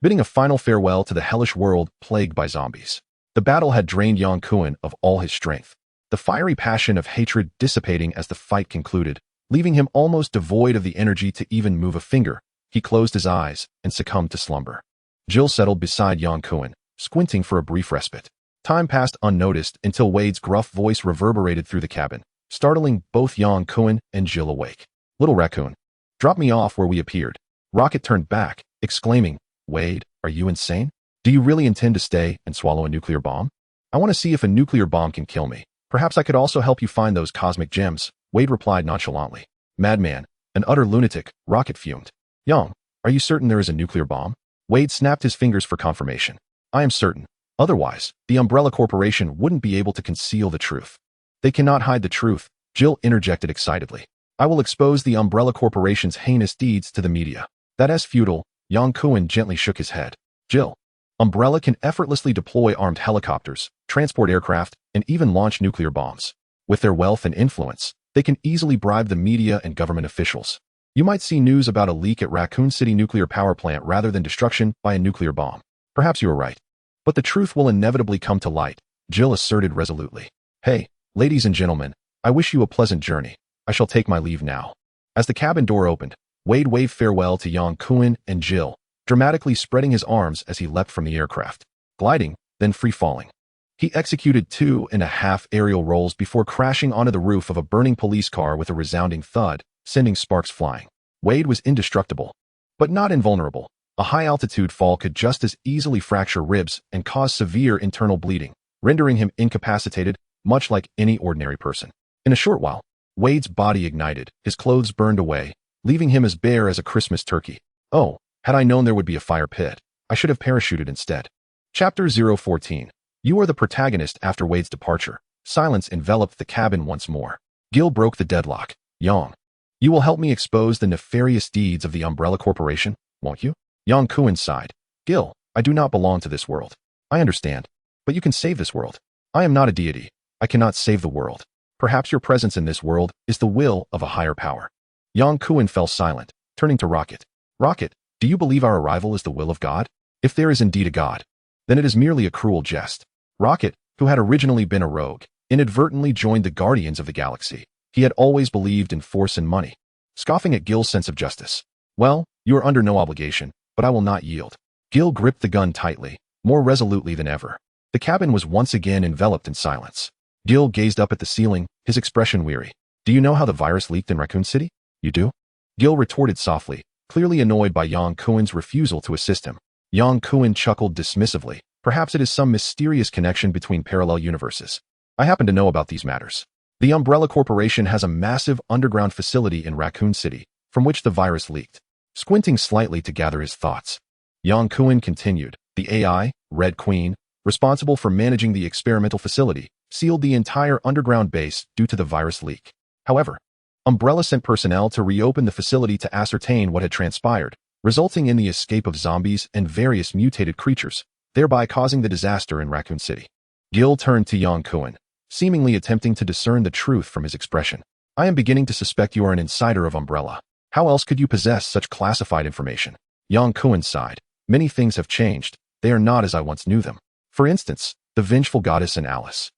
bidding a final farewell to the hellish world plagued by zombies. The battle had drained Yang Kuan of all his strength, the fiery passion of hatred dissipating as the fight concluded, leaving him almost devoid of the energy to even move a finger. He closed his eyes and succumbed to slumber. Jill settled beside Yang Kuan, squinting for a brief respite. Time passed unnoticed until Wade's gruff voice reverberated through the cabin, startling both Yang Kuan and Jill awake. Little Raccoon, drop me off where we appeared. Rocket turned back, exclaiming, Wade, are you insane? Do you really intend to stay and swallow a nuclear bomb? I want to see if a nuclear bomb can kill me. Perhaps I could also help you find those cosmic gems, Wade replied nonchalantly. Madman, an utter lunatic, Rocket fumed. Yang, are you certain there is a nuclear bomb? Wade snapped his fingers for confirmation. I am certain. Otherwise, the Umbrella Corporation wouldn't be able to conceal the truth. They cannot hide the truth, Jill interjected excitedly. I will expose the Umbrella Corporation's heinous deeds to the media. That is futile, Yang Kuan gently shook his head. Jill, Umbrella can effortlessly deploy armed helicopters, transport aircraft, and even launch nuclear bombs. With their wealth and influence, they can easily bribe the media and government officials. You might see news about a leak at Raccoon City nuclear power plant rather than destruction by a nuclear bomb. Perhaps you are right. But the truth will inevitably come to light, Jill asserted resolutely. Hey, ladies and gentlemen, I wish you a pleasant journey. I shall take my leave now. As the cabin door opened, Wade waved farewell to Yang Kuan and Jill, dramatically spreading his arms as he leapt from the aircraft, gliding, then free-falling. He executed 2.5 aerial rolls before crashing onto the roof of a burning police car with a resounding thud, sending sparks flying. Wade was indestructible, but not invulnerable. A high-altitude fall could just as easily fracture ribs and cause severe internal bleeding, rendering him incapacitated, much like any ordinary person. In a short while, Wade's body ignited, his clothes burned away, leaving him as bare as a Christmas turkey. Oh, had I known there would be a fire pit, I should have parachuted instead. Chapter 014. You are the protagonist after Wade's departure. Silence enveloped the cabin once more. Gil broke the deadlock. Yang, you will help me expose the nefarious deeds of the Umbrella Corporation, won't you? Yang Kuan sighed. Gil, I do not belong to this world. I understand, but you can save this world. I am not a deity. I cannot save the world. Perhaps your presence in this world is the will of a higher power. Yang Kuan fell silent, turning to Rocket. Rocket, do you believe our arrival is the will of God? If there is indeed a God, then it is merely a cruel jest. Rocket, who had originally been a rogue, inadvertently joined the Guardians of the Galaxy. He had always believed in force and money, scoffing at Gil's sense of justice. Well, you are under no obligation, but I will not yield. Gil gripped the gun tightly, more resolutely than ever. The cabin was once again enveloped in silence. Gil gazed up at the ceiling, his expression weary. Do you know how the virus leaked in Raccoon City? You do? Gil retorted softly, clearly annoyed by Yang Kuan's refusal to assist him. Yang Kuan chuckled dismissively. Perhaps it is some mysterious connection between parallel universes. I happen to know about these matters. The Umbrella Corporation has a massive underground facility in Raccoon City, from which the virus leaked. Squinting slightly to gather his thoughts, Yang Kuan continued. The AI, Red Queen, responsible for managing the experimental facility, sealed the entire underground base due to the virus leak. However, Umbrella sent personnel to reopen the facility to ascertain what had transpired, resulting in the escape of zombies and various mutated creatures, thereby causing the disaster in Raccoon City. Gil turned to Yang Kuan, seemingly attempting to discern the truth from his expression. I am beginning to suspect you are an insider of Umbrella. How else could you possess such classified information? Yang Kuan sighed. Many things have changed. They are not as I once knew them. For instance, the vengeful goddess and Alice.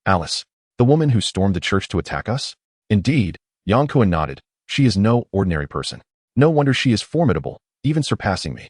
Alice, the woman who stormed the church to attack us? Indeed, Yang Kuan nodded. She is no ordinary person. No wonder she is formidable, even surpassing me.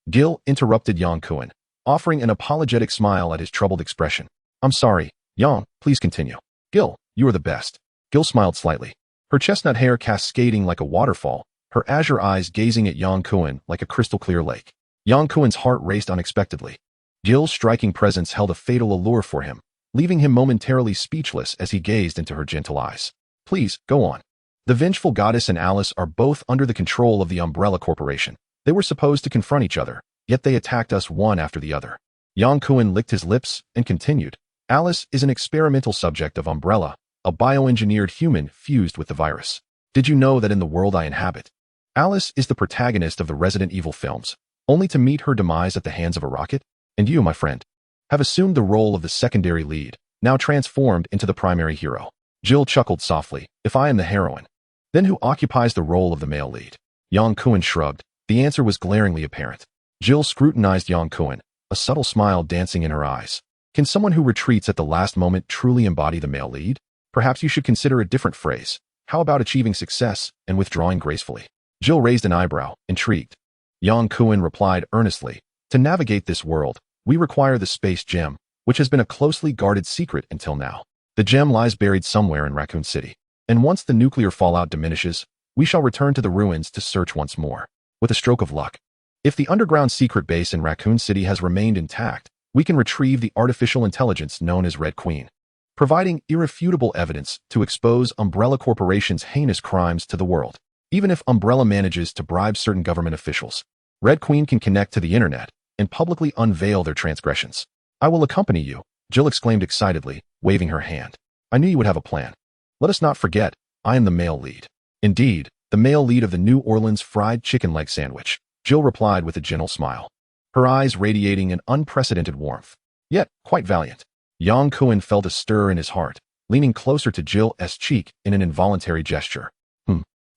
Gil interrupted Yang Kuan, offering an apologetic smile at his troubled expression. I'm sorry, Yang, please continue. Gil, you are the best. Gil smiled slightly, her chestnut hair cascading like a waterfall, her azure eyes gazing at Yang Kuan like a crystal-clear lake. Yang Kuan's heart raced unexpectedly. Gil's striking presence held a fatal allure for him, leaving him momentarily speechless as he gazed into her gentle eyes. Please, go on. The vengeful goddess and Alice are both under the control of the Umbrella Corporation. They were supposed to confront each other, yet they attacked us one after the other. Yang Kuan licked his lips and continued. Alice is an experimental subject of Umbrella, a bioengineered human fused with the virus. Did you know that in the world I inhabit, Alice is the protagonist of the Resident Evil films, only to meet her demise at the hands of a rocket? And you, my friend, have assumed the role of the secondary lead, now transformed into the primary hero. Jill chuckled softly. If I am the heroine, then who occupies the role of the male lead? Yang Kuan shrugged. The answer was glaringly apparent. Jill scrutinized Yang Kuan, a subtle smile dancing in her eyes. Can someone who retreats at the last moment truly embody the male lead? Perhaps you should consider a different phrase. How about achieving success and withdrawing gracefully? Jill raised an eyebrow, intrigued. Yang Kuan replied earnestly. To navigate this world, we require the space gem, which has been a closely guarded secret until now. The gem lies buried somewhere in Raccoon City, and once the nuclear fallout diminishes, we shall return to the ruins to search once more. With a stroke of luck, if the underground secret base in Raccoon City has remained intact, we can retrieve the artificial intelligence known as Red Queen, providing irrefutable evidence to expose Umbrella Corporation's heinous crimes to the world. Even if Umbrella manages to bribe certain government officials, Red Queen can connect to the internet and publicly unveil their transgressions. I will accompany you, Jill exclaimed excitedly, waving her hand. I knew you would have a plan. Let us not forget, I am the male lead. Indeed, the male lead of the New Orleans fried chicken leg sandwich, Jill replied with a gentle smile, her eyes radiating an unprecedented warmth. Yet, quite valiant. Yang Kuan felt a stir in his heart, leaning closer to Jill's cheek in an involuntary gesture.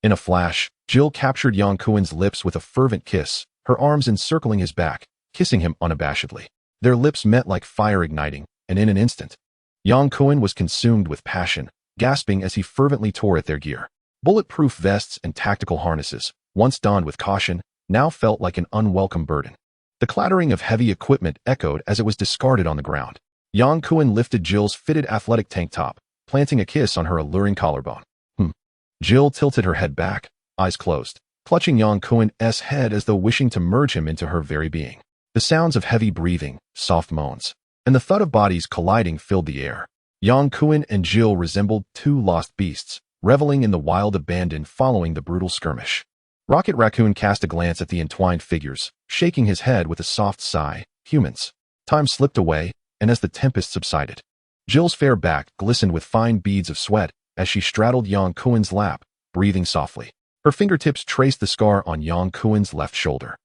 In a flash, Jill captured Yang Kuen's lips with a fervent kiss, her arms encircling his back, kissing him unabashedly. Their lips met like fire igniting, and in an instant, Yang Kuen was consumed with passion, gasping as he fervently tore at their gear. Bulletproof vests and tactical harnesses, once donned with caution, now felt like an unwelcome burden. The clattering of heavy equipment echoed as it was discarded on the ground. Yang Kuen lifted Jill's fitted athletic tank top, planting a kiss on her alluring collarbone. Jill tilted her head back, eyes closed, clutching Yang Kuen's head as though wishing to merge him into her very being. The sounds of heavy breathing, soft moans, and the thud of bodies colliding filled the air. Yang Kuen and Jill resembled two lost beasts, reveling in the wild abandon following the brutal skirmish. Rocket Raccoon cast a glance at the entwined figures, shaking his head with a soft sigh. Humans. Time slipped away, and as the tempest subsided, Jill's fair back glistened with fine beads of sweat as she straddled Yang Kuen's lap, breathing softly. Her fingertips traced the scar on Yang Kuen's left shoulder,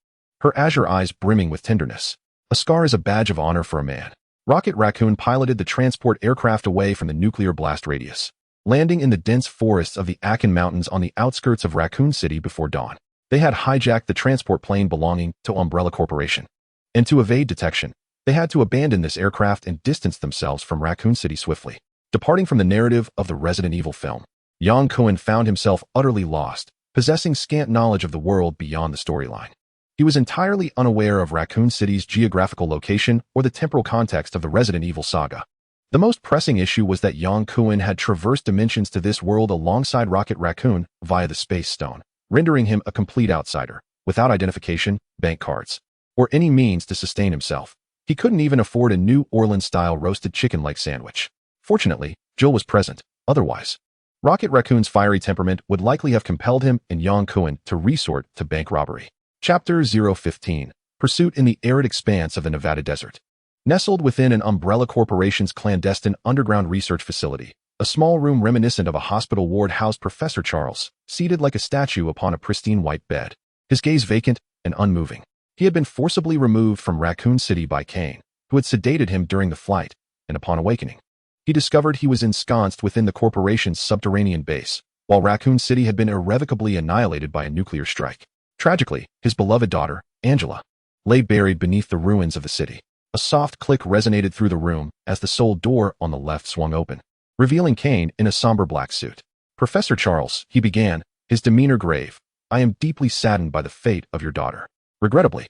her azure eyes brimming with tenderness. A scar is a badge of honor for a man. Rocket Raccoon piloted the transport aircraft away from the nuclear blast radius, landing in the dense forests of the Akin Mountains on the outskirts of Raccoon City before dawn. They had hijacked the transport plane belonging to Umbrella Corporation, and to evade detection, they had to abandon this aircraft and distance themselves from Raccoon City swiftly. Departing from the narrative of the Resident Evil film, Yang Kuen found himself utterly lost, possessing scant knowledge of the world beyond the storyline. He was entirely unaware of Raccoon City's geographical location or the temporal context of the Resident Evil saga. The most pressing issue was that Yang Kuen had traversed dimensions to this world alongside Rocket Raccoon via the Space Stone, rendering him a complete outsider, without identification, bank cards, or any means to sustain himself. He couldn't even afford a New Orleans-style roasted chicken-like sandwich. Fortunately, Jill was present. Otherwise, Rocket Raccoon's fiery temperament would likely have compelled him and Yang Kuen to resort to bank robbery. Chapter 015. Pursuit in the arid expanse of the Nevada desert. Nestled within an Umbrella Corporation's clandestine underground research facility, a small room reminiscent of a hospital ward housed Professor Charles, seated like a statue upon a pristine white bed, his gaze vacant and unmoving. He had been forcibly removed from Raccoon City by Kane, who had sedated him during the flight, and upon awakening, he discovered he was ensconced within the corporation's subterranean base, while Raccoon City had been irrevocably annihilated by a nuclear strike. Tragically, his beloved daughter, Angela, lay buried beneath the ruins of the city. A soft click resonated through the room as the sole door on the left swung open, revealing Kane in a somber black suit. "Professor Charles," he began, his demeanor grave, "I am deeply saddened by the fate of your daughter. Regrettably,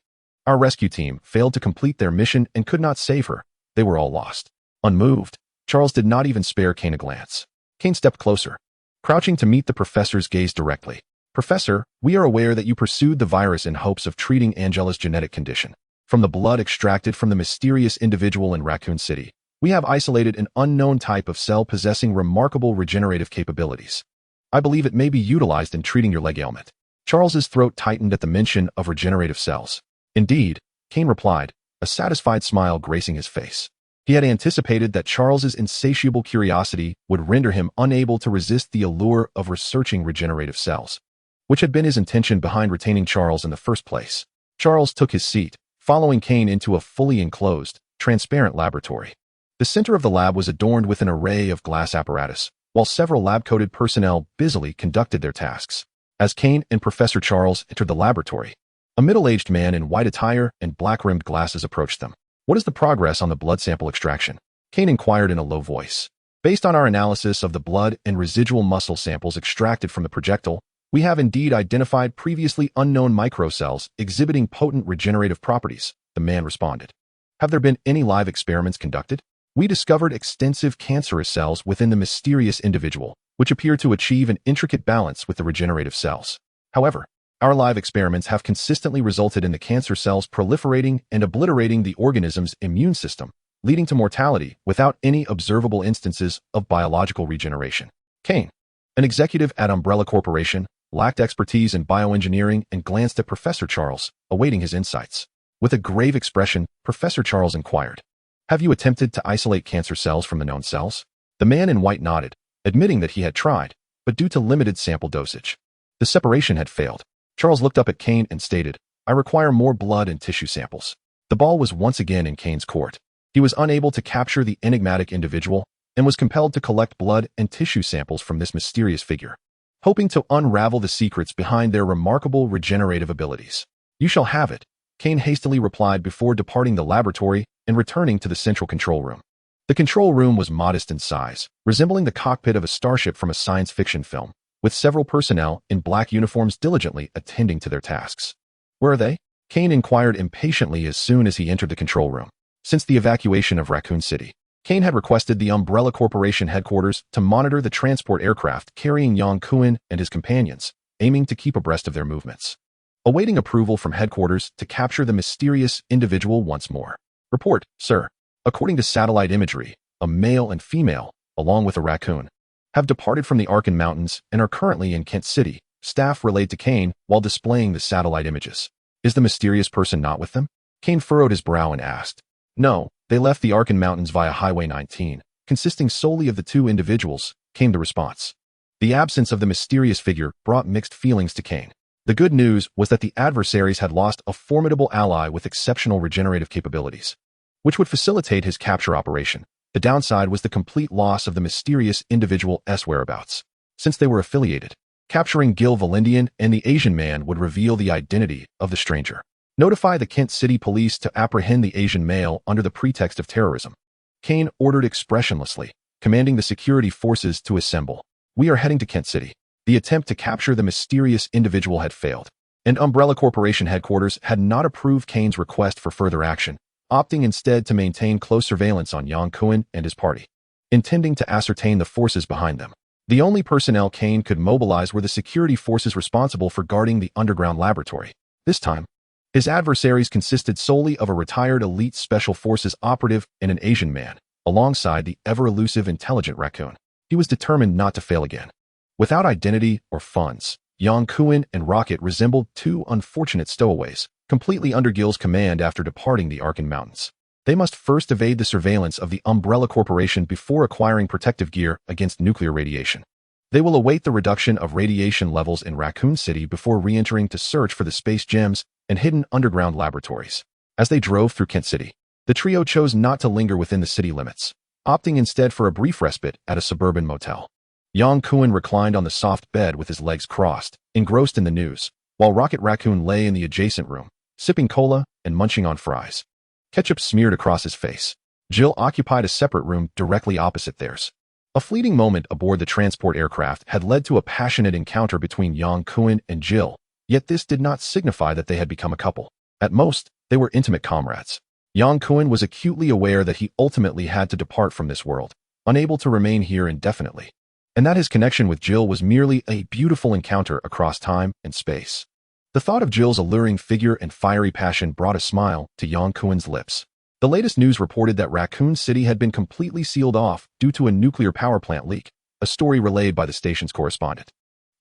our rescue team failed to complete their mission and could not save her. They were all lost." Unmoved, Charles did not even spare Kane a glance. Kane stepped closer, crouching to meet the professor's gaze directly. "Professor, we are aware that you pursued the virus in hopes of treating Angela's genetic condition. From the blood extracted from the mysterious individual in Raccoon City, we have isolated an unknown type of cell possessing remarkable regenerative capabilities. I believe it may be utilized in treating your leg ailment." Charles's throat tightened at the mention of regenerative cells. "Indeed," Kane replied, a satisfied smile gracing his face. He had anticipated that Charles's insatiable curiosity would render him unable to resist the allure of researching regenerative cells, which had been his intention behind retaining Charles in the first place. Charles took his seat, following Kane into a fully enclosed, transparent laboratory. The center of the lab was adorned with an array of glass apparatus, while several lab-coated personnel busily conducted their tasks. As Kane and Professor Charles entered the laboratory, a middle-aged man in white attire and black-rimmed glasses approached them. "What is the progress on the blood sample extraction?" Kane inquired in a low voice. "Based on our analysis of the blood and residual muscle samples extracted from the projectile, we have indeed identified previously unknown microcells exhibiting potent regenerative properties," the man responded. "Have there been any live experiments conducted? We discovered extensive cancerous cells within the mysterious individual, which appear to achieve an intricate balance with the regenerative cells. However, our live experiments have consistently resulted in the cancer cells proliferating and obliterating the organism's immune system, leading to mortality without any observable instances of biological regeneration." Kane, an executive at Umbrella Corporation, lacked expertise in bioengineering and glanced at Professor Charles, awaiting his insights. With a grave expression, Professor Charles inquired, "Have you attempted to isolate cancer cells from the known cells?" The man in white nodded, admitting that he had tried, but due to limited sample dosage, the separation had failed. Charles looked up at Kane and stated, "I require more blood and tissue samples." The ball was once again in Kane's court. He was unable to capture the enigmatic individual and was compelled to collect blood and tissue samples from this mysterious figure. hoping to unravel the secrets behind their remarkable regenerative abilities. "You shall have it," Kane hastily replied before departing the laboratory and returning to the central control room. The control room was modest in size, resembling the cockpit of a starship from a science fiction film, with several personnel in black uniforms diligently attending to their tasks. "Where are they?" Kane inquired impatiently as soon as he entered the control room. Since the evacuation of Raccoon City, Kane had requested the Umbrella Corporation headquarters to monitor the transport aircraft carrying Yang Kuan and his companions, aiming to keep abreast of their movements. Awaiting approval from headquarters to capture the mysterious individual once more. "Report, sir. According to satellite imagery, a male and female, along with a raccoon, have departed from the Arkan Mountains and are currently in Kent City," staff relayed to Kane while displaying the satellite images. "Is the mysterious person not with them?" Kane furrowed his brow and asked. "No, they left the Arkan Mountains via Highway 19, consisting solely of the two individuals," came the response. The absence of the mysterious figure brought mixed feelings to Kane. The good news was that the adversaries had lost a formidable ally with exceptional regenerative capabilities, which would facilitate his capture operation. The downside was the complete loss of the mysterious individual's whereabouts. Since they were affiliated, capturing Gil Valendian and the Asian man would reveal the identity of the stranger. "Notify the Kent City police to apprehend the Asian male under the pretext of terrorism," Kane ordered expressionlessly, commanding the security forces to assemble. "We are heading to Kent City." The attempt to capture the mysterious individual had failed, and Umbrella Corporation headquarters had not approved Kane's request for further action, opting instead to maintain close surveillance on Yang Kuan and his party, intending to ascertain the forces behind them. The only personnel Kane could mobilize were the security forces responsible for guarding the underground laboratory. This time, his adversaries consisted solely of a retired elite special forces operative and an Asian man, alongside the ever-elusive intelligent raccoon. He was determined not to fail again. Without identity or funds, Yang Kuan and Rocket resembled two unfortunate stowaways, completely under Gil's command after departing the Arkan Mountains. They must first evade the surveillance of the Umbrella Corporation before acquiring protective gear against nuclear radiation. They will await the reduction of radiation levels in Raccoon City before re-entering to search for the space gems and hidden underground laboratories. As they drove through Kent City, the trio chose not to linger within the city limits, opting instead for a brief respite at a suburban motel. Yang Kuan reclined on the soft bed with his legs crossed, engrossed in the news, while Rocket Raccoon lay in the adjacent room, sipping cola and munching on fries. Ketchup smeared across his face. Jill occupied a separate room directly opposite theirs. A fleeting moment aboard the transport aircraft had led to a passionate encounter between Yang Kuan and Jill, yet this did not signify that they had become a couple. At most, they were intimate comrades. Yang Kuan was acutely aware that he ultimately had to depart from this world, unable to remain here indefinitely, and that his connection with Jill was merely a beautiful encounter across time and space. The thought of Jill's alluring figure and fiery passion brought a smile to Yang Kuan's lips. The latest news reported that Raccoon City had been completely sealed off due to a nuclear power plant leak, a story relayed by the station's correspondent.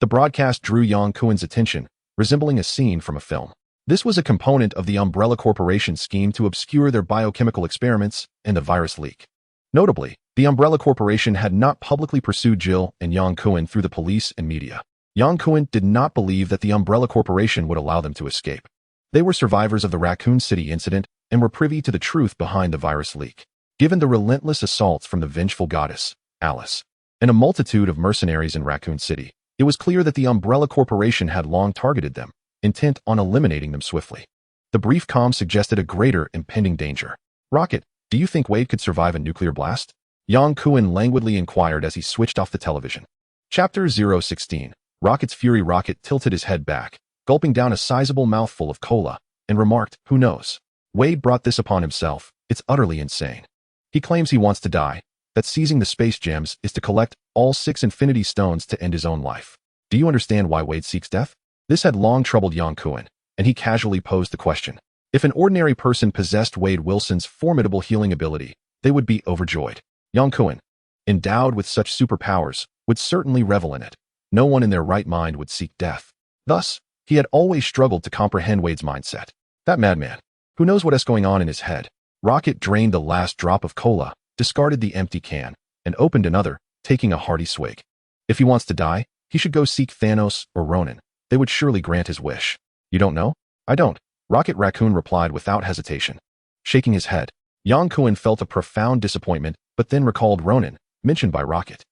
The broadcast drew Yang Kuan's attention, resembling a scene from a film. This was a component of the Umbrella Corporation scheme to obscure their biochemical experiments and the virus leak. Notably, the Umbrella Corporation had not publicly pursued Jill and Yang Kuan through the police and media. Yang Kuan did not believe that the Umbrella Corporation would allow them to escape. They were survivors of the Raccoon City incident and were privy to the truth behind the virus leak. Given the relentless assaults from the vengeful goddess, Alice, and a multitude of mercenaries in Raccoon City, it was clear that the Umbrella Corporation had long targeted them, intent on eliminating them swiftly. The brief calm suggested a greater impending danger. "Rocket, do you think Wade could survive a nuclear blast?" Yang Kuan languidly inquired as he switched off the television. Chapter 016. Rocket's Fury. Rocket tilted his head back, gulping down a sizable mouthful of cola, and remarked, "Who knows? Wade brought this upon himself. It's utterly insane. He claims he wants to die, that seizing the space gems is to collect all 6 Infinity Stones to end his own life. Do you understand why Wade seeks death?" This had long troubled Yang Kuan, and he casually posed the question. If an ordinary person possessed Wade Wilson's formidable healing ability, they would be overjoyed. Yang Kuan, endowed with such superpowers, would certainly revel in it. No one in their right mind would seek death. Thus, he had always struggled to comprehend Wade's mindset. That madman. Who knows what is going on in his head? Rocket drained the last drop of cola, discarded the empty can, and opened another, taking a hearty swig. If he wants to die, he should go seek Thanos or Ronan. They would surely grant his wish. "You don't know?" "I don't," Rocket Raccoon replied without hesitation. Shaking his head, Yang Kuan felt a profound disappointment, but then recalled Ronan, mentioned by Rocket.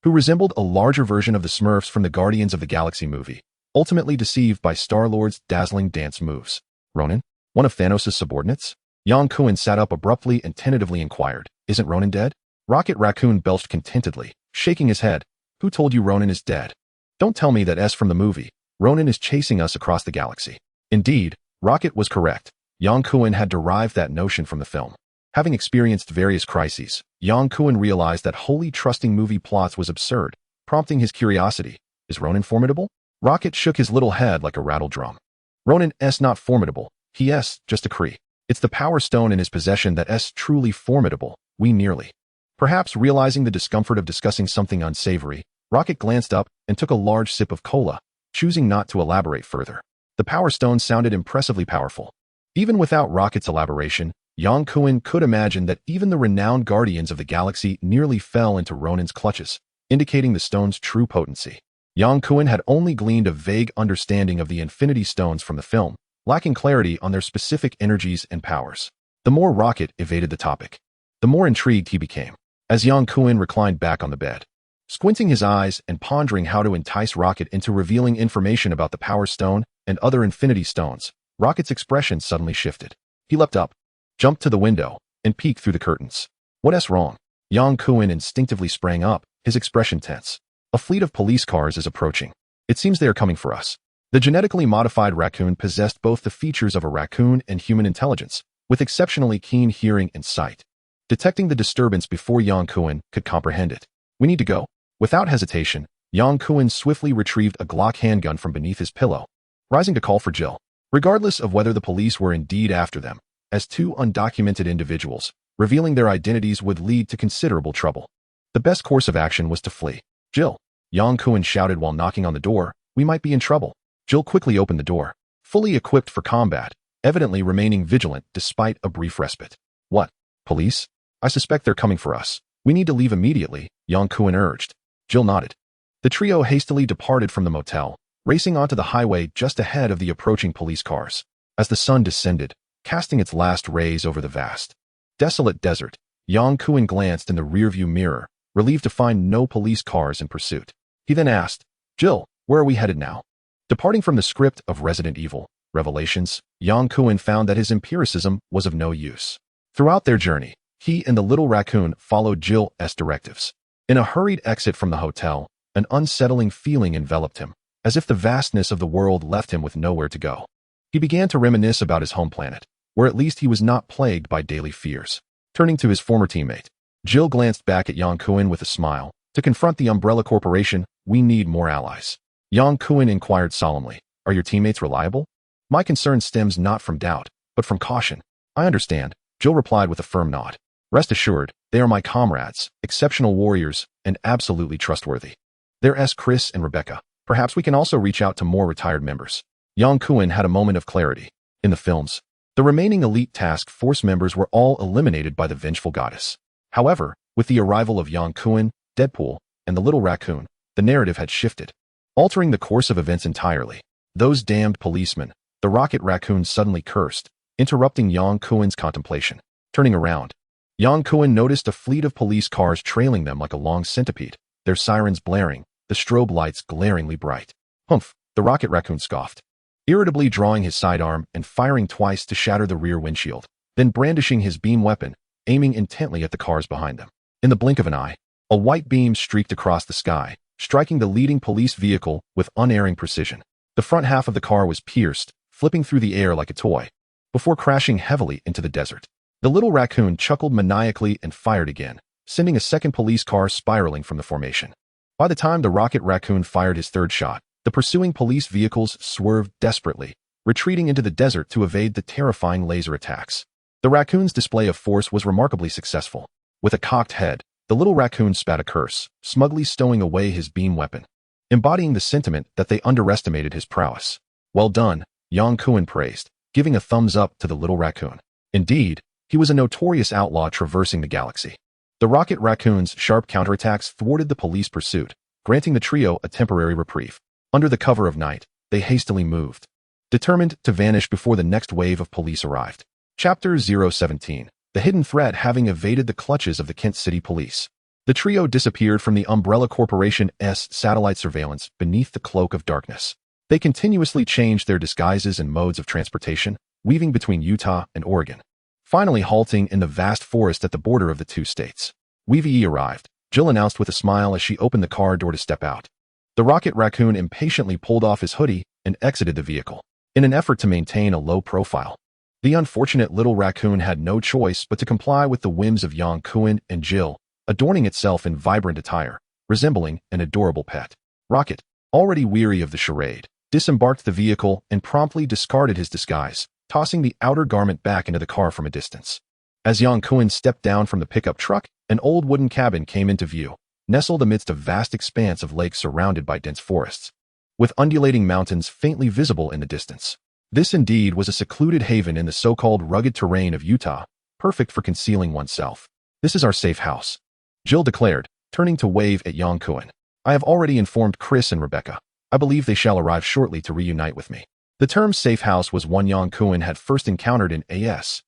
who resembled a larger version of the Smurfs from the Guardians of the Galaxy movie, ultimately deceived by Star-Lord's dazzling dance moves. Ronan? One of Thanos' subordinates? Yang Kuan sat up abruptly and tentatively inquired, "Isn't Ronan dead?" Rocket Raccoon belched contentedly, shaking his head. "Who told you Ronan is dead? Don't tell me that S from the movie. Ronan is chasing us across the galaxy." Indeed, Rocket was correct. Yang Kuan had derived that notion from the film. Having experienced various crises, Yang Kuan realized that wholly trusting movie plots was absurd, prompting his curiosity. "Is Ronan formidable?" Rocket shook his little head like a rattled drum. "Ronan S not formidable. He S just a Kree. It's the power stone in his possession that S truly formidable. We nearly." Perhaps realizing the discomfort of discussing something unsavory, Rocket glanced up and took a large sip of cola, choosing not to elaborate further. The power stone sounded impressively powerful. Even without Rocket's elaboration, Yang Kuan could imagine that even the renowned Guardians of the Galaxy nearly fell into Ronan's clutches, indicating the stone's true potency. Yang Kuan had only gleaned a vague understanding of the Infinity Stones from the film, lacking clarity on their specific energies and powers. The more Rocket evaded the topic, the more intrigued he became. As Yang Kuan reclined back on the bed, squinting his eyes and pondering how to entice Rocket into revealing information about the Power Stone and other Infinity Stones, Rocket's expression suddenly shifted. He leapt up, jumped to the window, and peeked through the curtains. "What's wrong?" Yang Kuan instinctively sprang up, his expression tense. "A fleet of police cars is approaching. It seems they are coming for us." The genetically modified raccoon possessed both the features of a raccoon and human intelligence, with exceptionally keen hearing and sight. Detecting the disturbance before Yang Kuan could comprehend it. "We need to go." Without hesitation, Yang Kuan swiftly retrieved a Glock handgun from beneath his pillow, rising to call for Jill. Regardless of whether the police were indeed after them, as two undocumented individuals, revealing their identities would lead to considerable trouble. The best course of action was to flee. "Jill," Yang Kuan shouted while knocking on the door, "we might be in trouble." Jill quickly opened the door, fully equipped for combat, evidently remaining vigilant despite a brief respite. "What? Police? I suspect they're coming for us. We need to leave immediately," Yang Kuan urged. Jill nodded. The trio hastily departed from the motel, racing onto the highway just ahead of the approaching police cars. As the sun descended, casting its last rays over the vast, desolate desert, Yang Kuan glanced in the rearview mirror, relieved to find no police cars in pursuit. He then asked, "Jill, where are we headed now?" Departing from the script of Resident Evil, Revelations, Yang Kuan found that his empiricism was of no use. Throughout their journey, he and the little raccoon followed Jill's directives. In a hurried exit from the hotel, an unsettling feeling enveloped him, as if the vastness of the world left him with nowhere to go. He began to reminisce about his home planet, where at least he was not plagued by daily fears. Turning to his former teammate, Jill glanced back at Yang Kuan with a smile. "To confront the Umbrella Corporation, we need more allies." Yang Kuan inquired solemnly, "Are your teammates reliable?" "My concern stems not from doubt, but from caution." "I understand," Jill replied with a firm nod. "Rest assured, they are my comrades, exceptional warriors, and absolutely trustworthy. There's Chris and Rebecca. Perhaps we can also reach out to more retired members." Yang Kuan had a moment of clarity. In the films, the remaining elite task force members were all eliminated by the vengeful goddess. However, with the arrival of Yang Kuan, Deadpool, and the little raccoon, the narrative had shifted, altering the course of events entirely. "Those damned policemen," the Rocket Raccoon suddenly cursed, interrupting Yang Kuan's contemplation. Turning around, Yang Kuan noticed a fleet of police cars trailing them like a long centipede, their sirens blaring, the strobe lights glaringly bright. "Humph," the Rocket Raccoon scoffed, irritably drawing his sidearm and firing twice to shatter the rear windshield, then brandishing his beam weapon, aiming intently at the cars behind them. In the blink of an eye, a white beam streaked across the sky, striking the leading police vehicle with unerring precision. The front half of the car was pierced, flipping through the air like a toy, before crashing heavily into the desert. The little raccoon chuckled maniacally and fired again, sending a second police car spiraling from the formation. By the time the Rocket Raccoon fired his third shot, the pursuing police vehicles swerved desperately, retreating into the desert to evade the terrifying laser attacks. The raccoon's display of force was remarkably successful. With a cocked head, the little raccoon spat a curse, smugly stowing away his beam weapon, embodying the sentiment that they underestimated his prowess. "Well done," Yang Kuan praised, giving a thumbs up to the little raccoon. Indeed, he was a notorious outlaw traversing the galaxy. The Rocket Raccoon's sharp counterattacks thwarted the police pursuit, granting the trio a temporary reprieve. Under the cover of night, they hastily moved, determined to vanish before the next wave of police arrived. Chapter 017. The hidden threat having evaded the clutches of the Kent City Police. The trio disappeared from the Umbrella Corporation's satellite surveillance beneath the cloak of darkness. They continuously changed their disguises and modes of transportation, weaving between Utah and Oregon, finally halting in the vast forest at the border of the two states. "We've arrived," Jill announced with a smile as she opened the car door to step out. The Rocket Raccoon impatiently pulled off his hoodie and exited the vehicle, in an effort to maintain a low profile. The unfortunate little raccoon had no choice but to comply with the whims of Yang Kuan and Jill, adorning itself in vibrant attire, resembling an adorable pet. Rocket, already weary of the charade, disembarked the vehicle and promptly discarded his disguise, tossing the outer garment back into the car from a distance. As Yang Kuan stepped down from the pickup truck, an old wooden cabin came into view, nestled amidst a vast expanse of lake surrounded by dense forests, with undulating mountains faintly visible in the distance. This indeed was a secluded haven in the so-called rugged terrain of Utah, perfect for concealing oneself. "This is our safe house," Jill declared, turning to wave at Yang Kuan. "I have already informed Chris and Rebecca. I believe they shall arrive shortly to reunite with me." The term safe house was one Yang Kuan had first encountered in A.S.H.I.E.L.D.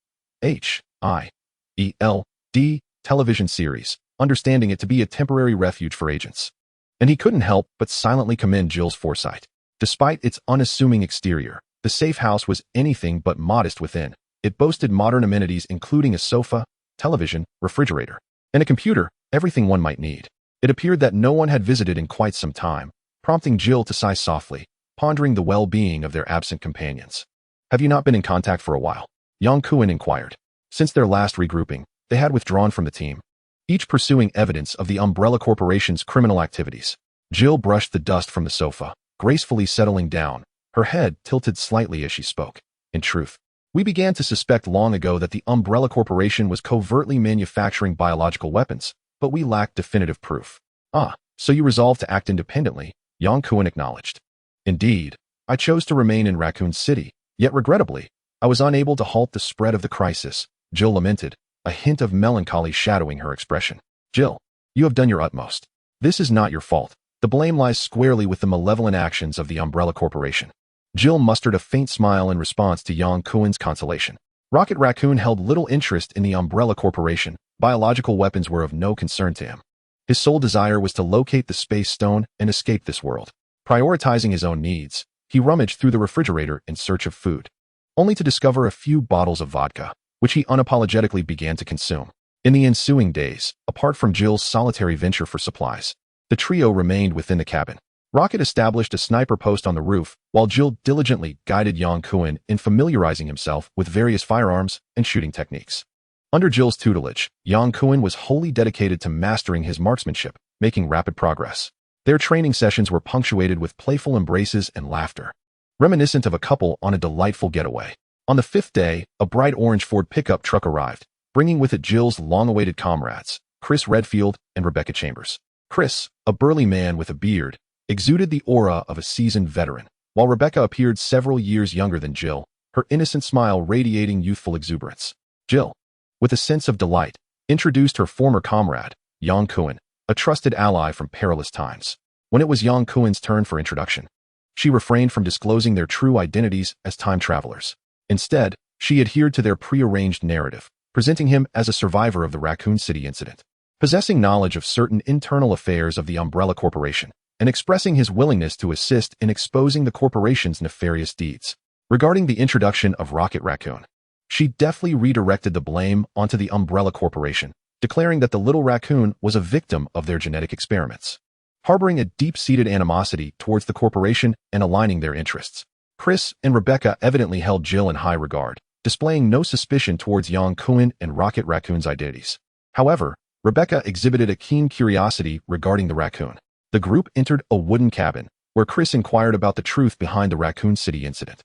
television series, understanding it to be a temporary refuge for agents. And he couldn't help but silently commend Jill's foresight. Despite its unassuming exterior, the safe house was anything but modest within. It boasted modern amenities including a sofa, television, refrigerator, and a computer, everything one might need. It appeared that no one had visited in quite some time, prompting Jill to sigh softly, pondering the well-being of their absent companions. "Have you not been in contact for a while?" Yang Kuan inquired. Since their last regrouping, they had withdrawn from the team, each pursuing evidence of the Umbrella Corporation's criminal activities. Jill brushed the dust from the sofa, gracefully settling down, her head tilted slightly as she spoke. "In truth, we began to suspect long ago that the Umbrella Corporation was covertly manufacturing biological weapons, but we lacked definitive proof." "Ah, so you resolved to act independently," Yang Kuan acknowledged. "Indeed, I chose to remain in Raccoon City, yet regrettably, I was unable to halt the spread of the crisis," Jill lamented, a hint of melancholy shadowing her expression. "Jill, you have done your utmost. This is not your fault. The blame lies squarely with the malevolent actions of the Umbrella Corporation." Jill mustered a faint smile in response to Yang Kuan's consolation. Rocket Raccoon held little interest in the Umbrella Corporation. Biological weapons were of no concern to him. His sole desire was to locate the space stone and escape this world. Prioritizing his own needs, he rummaged through the refrigerator in search of food, only to discover a few bottles of vodka, which he unapologetically began to consume. In the ensuing days, apart from Jill's solitary venture for supplies, the trio remained within the cabin. Rocket established a sniper post on the roof, while Jill diligently guided Yang Kuan in familiarizing himself with various firearms and shooting techniques. Under Jill's tutelage, Yang Kuan was wholly dedicated to mastering his marksmanship, making rapid progress. Their training sessions were punctuated with playful embraces and laughter, reminiscent of a couple on a delightful getaway. On the fifth day, a bright orange Ford pickup truck arrived, bringing with it Jill's long-awaited comrades, Chris Redfield and Rebecca Chambers. Chris, a burly man with a beard, exuded the aura of a seasoned veteran, while Rebecca appeared several years younger than Jill, her innocent smile radiating youthful exuberance. Jill, with a sense of delight, introduced her former comrade, Yang Kuan, a trusted ally from perilous times. When it was Yang Kuan's turn for introduction, she refrained from disclosing their true identities as time travelers. Instead, she adhered to their prearranged narrative, presenting him as a survivor of the Raccoon City incident, possessing knowledge of certain internal affairs of the Umbrella Corporation, and expressing his willingness to assist in exposing the corporation's nefarious deeds. Regarding the introduction of Rocket Raccoon, she deftly redirected the blame onto the Umbrella Corporation, declaring that the little raccoon was a victim of their genetic experiments, harboring a deep-seated animosity towards the corporation and aligning their interests. Chris and Rebecca evidently held Jill in high regard, displaying no suspicion towards Yang Kuan and Rocket Raccoon's identities. However, Rebecca exhibited a keen curiosity regarding the raccoon. The group entered a wooden cabin, where Chris inquired about the truth behind the Raccoon City incident.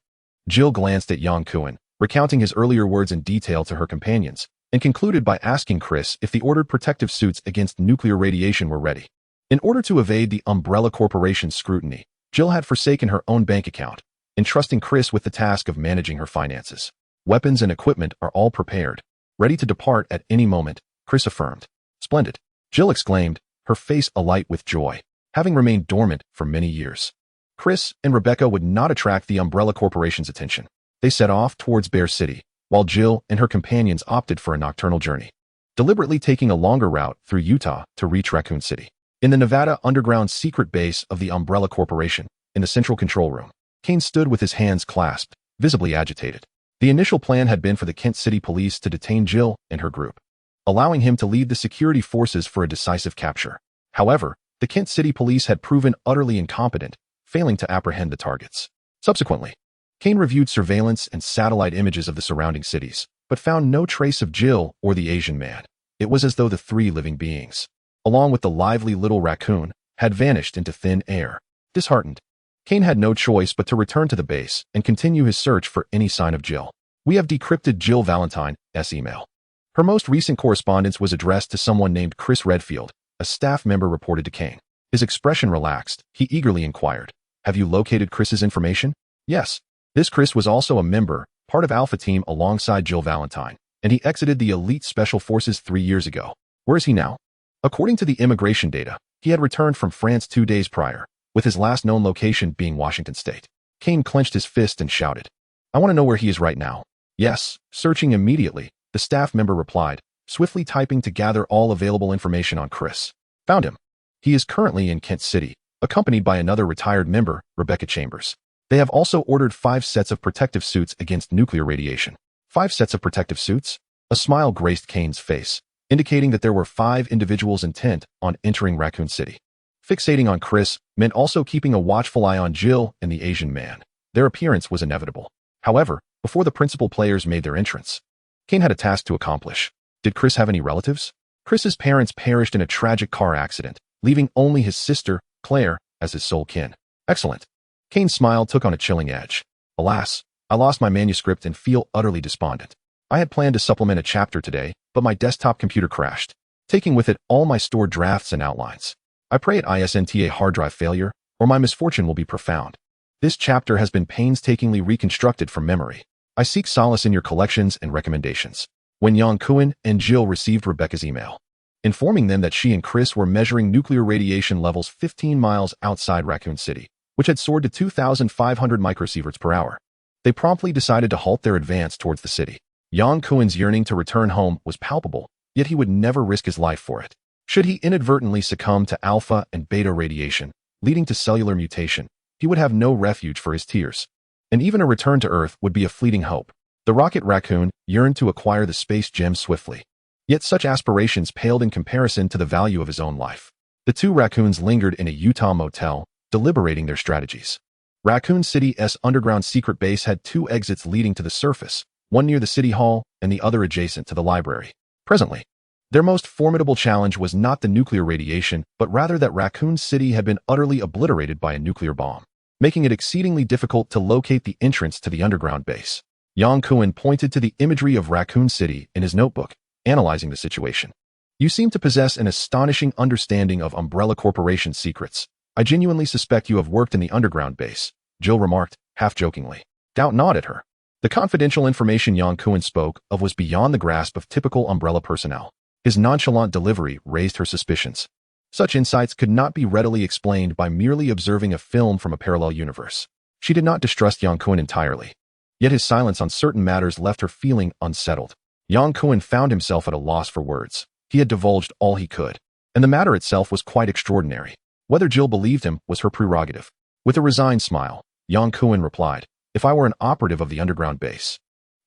Jill glanced at Yang Kuan, recounting his earlier words in detail to her companions, and concluded by asking Chris if the ordered protective suits against nuclear radiation were ready. In order to evade the Umbrella Corporation's scrutiny, Jill had forsaken her own bank account, entrusting Chris with the task of managing her finances. "Weapons and equipment are all prepared, ready to depart at any moment," Chris affirmed. "Splendid," Jill exclaimed, her face alight with joy, having remained dormant for many years. Chris and Rebecca would not attract the Umbrella Corporation's attention. They set off towards Bear City, while Jill and her companions opted for a nocturnal journey. deliberately taking a longer route through Utah to reach Raccoon City. In the Nevada underground secret base of the Umbrella Corporation, in the central control room, Kane stood with his hands clasped, visibly agitated. The initial plan had been for the Kent City Police to detain Jill and her group, allowing him to lead the security forces for a decisive capture. However, the Kent City Police had proven utterly incompetent, failing to apprehend the targets. Subsequently, Kane reviewed surveillance and satellite images of the surrounding cities, but found no trace of Jill or the Asian man. It was as though the three living beings, along with the lively little raccoon, had vanished into thin air. Disheartened, Kane had no choice but to return to the base and continue his search for any sign of Jill. We have decrypted Jill Valentine's email. Her most recent correspondence was addressed to someone named Chris Redfield, a staff member reported to Kane. His expression relaxed. He eagerly inquired, "Have you located Chris's information?" "Yes." This Chris was also a member, part of Alpha Team alongside Jill Valentine, and he exited the elite special forces 3 years ago. Where is he now? According to the immigration data, he had returned from France 2 days prior, with his last known location being Washington State. Kane clenched his fist and shouted, "I want to know where he is right now." "Yes, searching immediately," the staff member replied, swiftly typing to gather all available information on Chris. "Found him. He is currently in Kent City, accompanied by another retired member, Rebecca Chambers. They have also ordered 5 sets of protective suits against nuclear radiation." 5 sets of protective suits? A smile graced Kane's face, indicating that there were 5 individuals intent on entering Raccoon City. Fixating on Chris meant also keeping a watchful eye on Jill and the Asian man. Their appearance was inevitable. However, before the principal players made their entrance, Kane had a task to accomplish. Did Chris have any relatives? Chris's parents perished in a tragic car accident, leaving only his sister, Claire, as his sole kin. Excellent. Kane's smile took on a chilling edge. Alas, I lost my manuscript and feel utterly despondent. I had planned to supplement a chapter today, but my desktop computer crashed, taking with it all my stored drafts and outlines. I pray it isn't a hard drive failure, or my misfortune will be profound. This chapter has been painstakingly reconstructed from memory. I seek solace in your collections and recommendations. When Yang Kuan and Jill received Rebecca's email, informing them that she and Chris were measuring nuclear radiation levels 15 miles outside Raccoon City, which had soared to 2,500 microsieverts per hour, they promptly decided to halt their advance towards the city. Yang Kuan's yearning to return home was palpable, yet he would never risk his life for it. Should he inadvertently succumb to alpha and beta radiation, leading to cellular mutation, he would have no refuge for his tears. And even a return to Earth would be a fleeting hope. The rocket raccoon yearned to acquire the space gem swiftly. Yet such aspirations paled in comparison to the value of his own life. The two raccoons lingered in a Utah motel, deliberating their strategies. Raccoon City's underground secret base had 2 exits leading to the surface, one near the city hall and the other adjacent to the library. Presently, their most formidable challenge was not the nuclear radiation, but rather that Raccoon City had been utterly obliterated by a nuclear bomb, making it exceedingly difficult to locate the entrance to the underground base. Yang Kuan pointed to the imagery of Raccoon City in his notebook, analyzing the situation. "You seem to possess an astonishing understanding of Umbrella Corporation's secrets. I genuinely suspect you have worked in the underground base," Jill remarked, half-jokingly. Doubt not at her. The confidential information Yang Kuan spoke of was beyond the grasp of typical Umbrella personnel. His nonchalant delivery raised her suspicions. Such insights could not be readily explained by merely observing a film from a parallel universe. She did not distrust Yang Kuan entirely, yet his silence on certain matters left her feeling unsettled. Yang Kuan found himself at a loss for words. He had divulged all he could, and the matter itself was quite extraordinary. Whether Jill believed him was her prerogative. With a resigned smile, Yang Kuan replied, "If I were an operative of the underground base,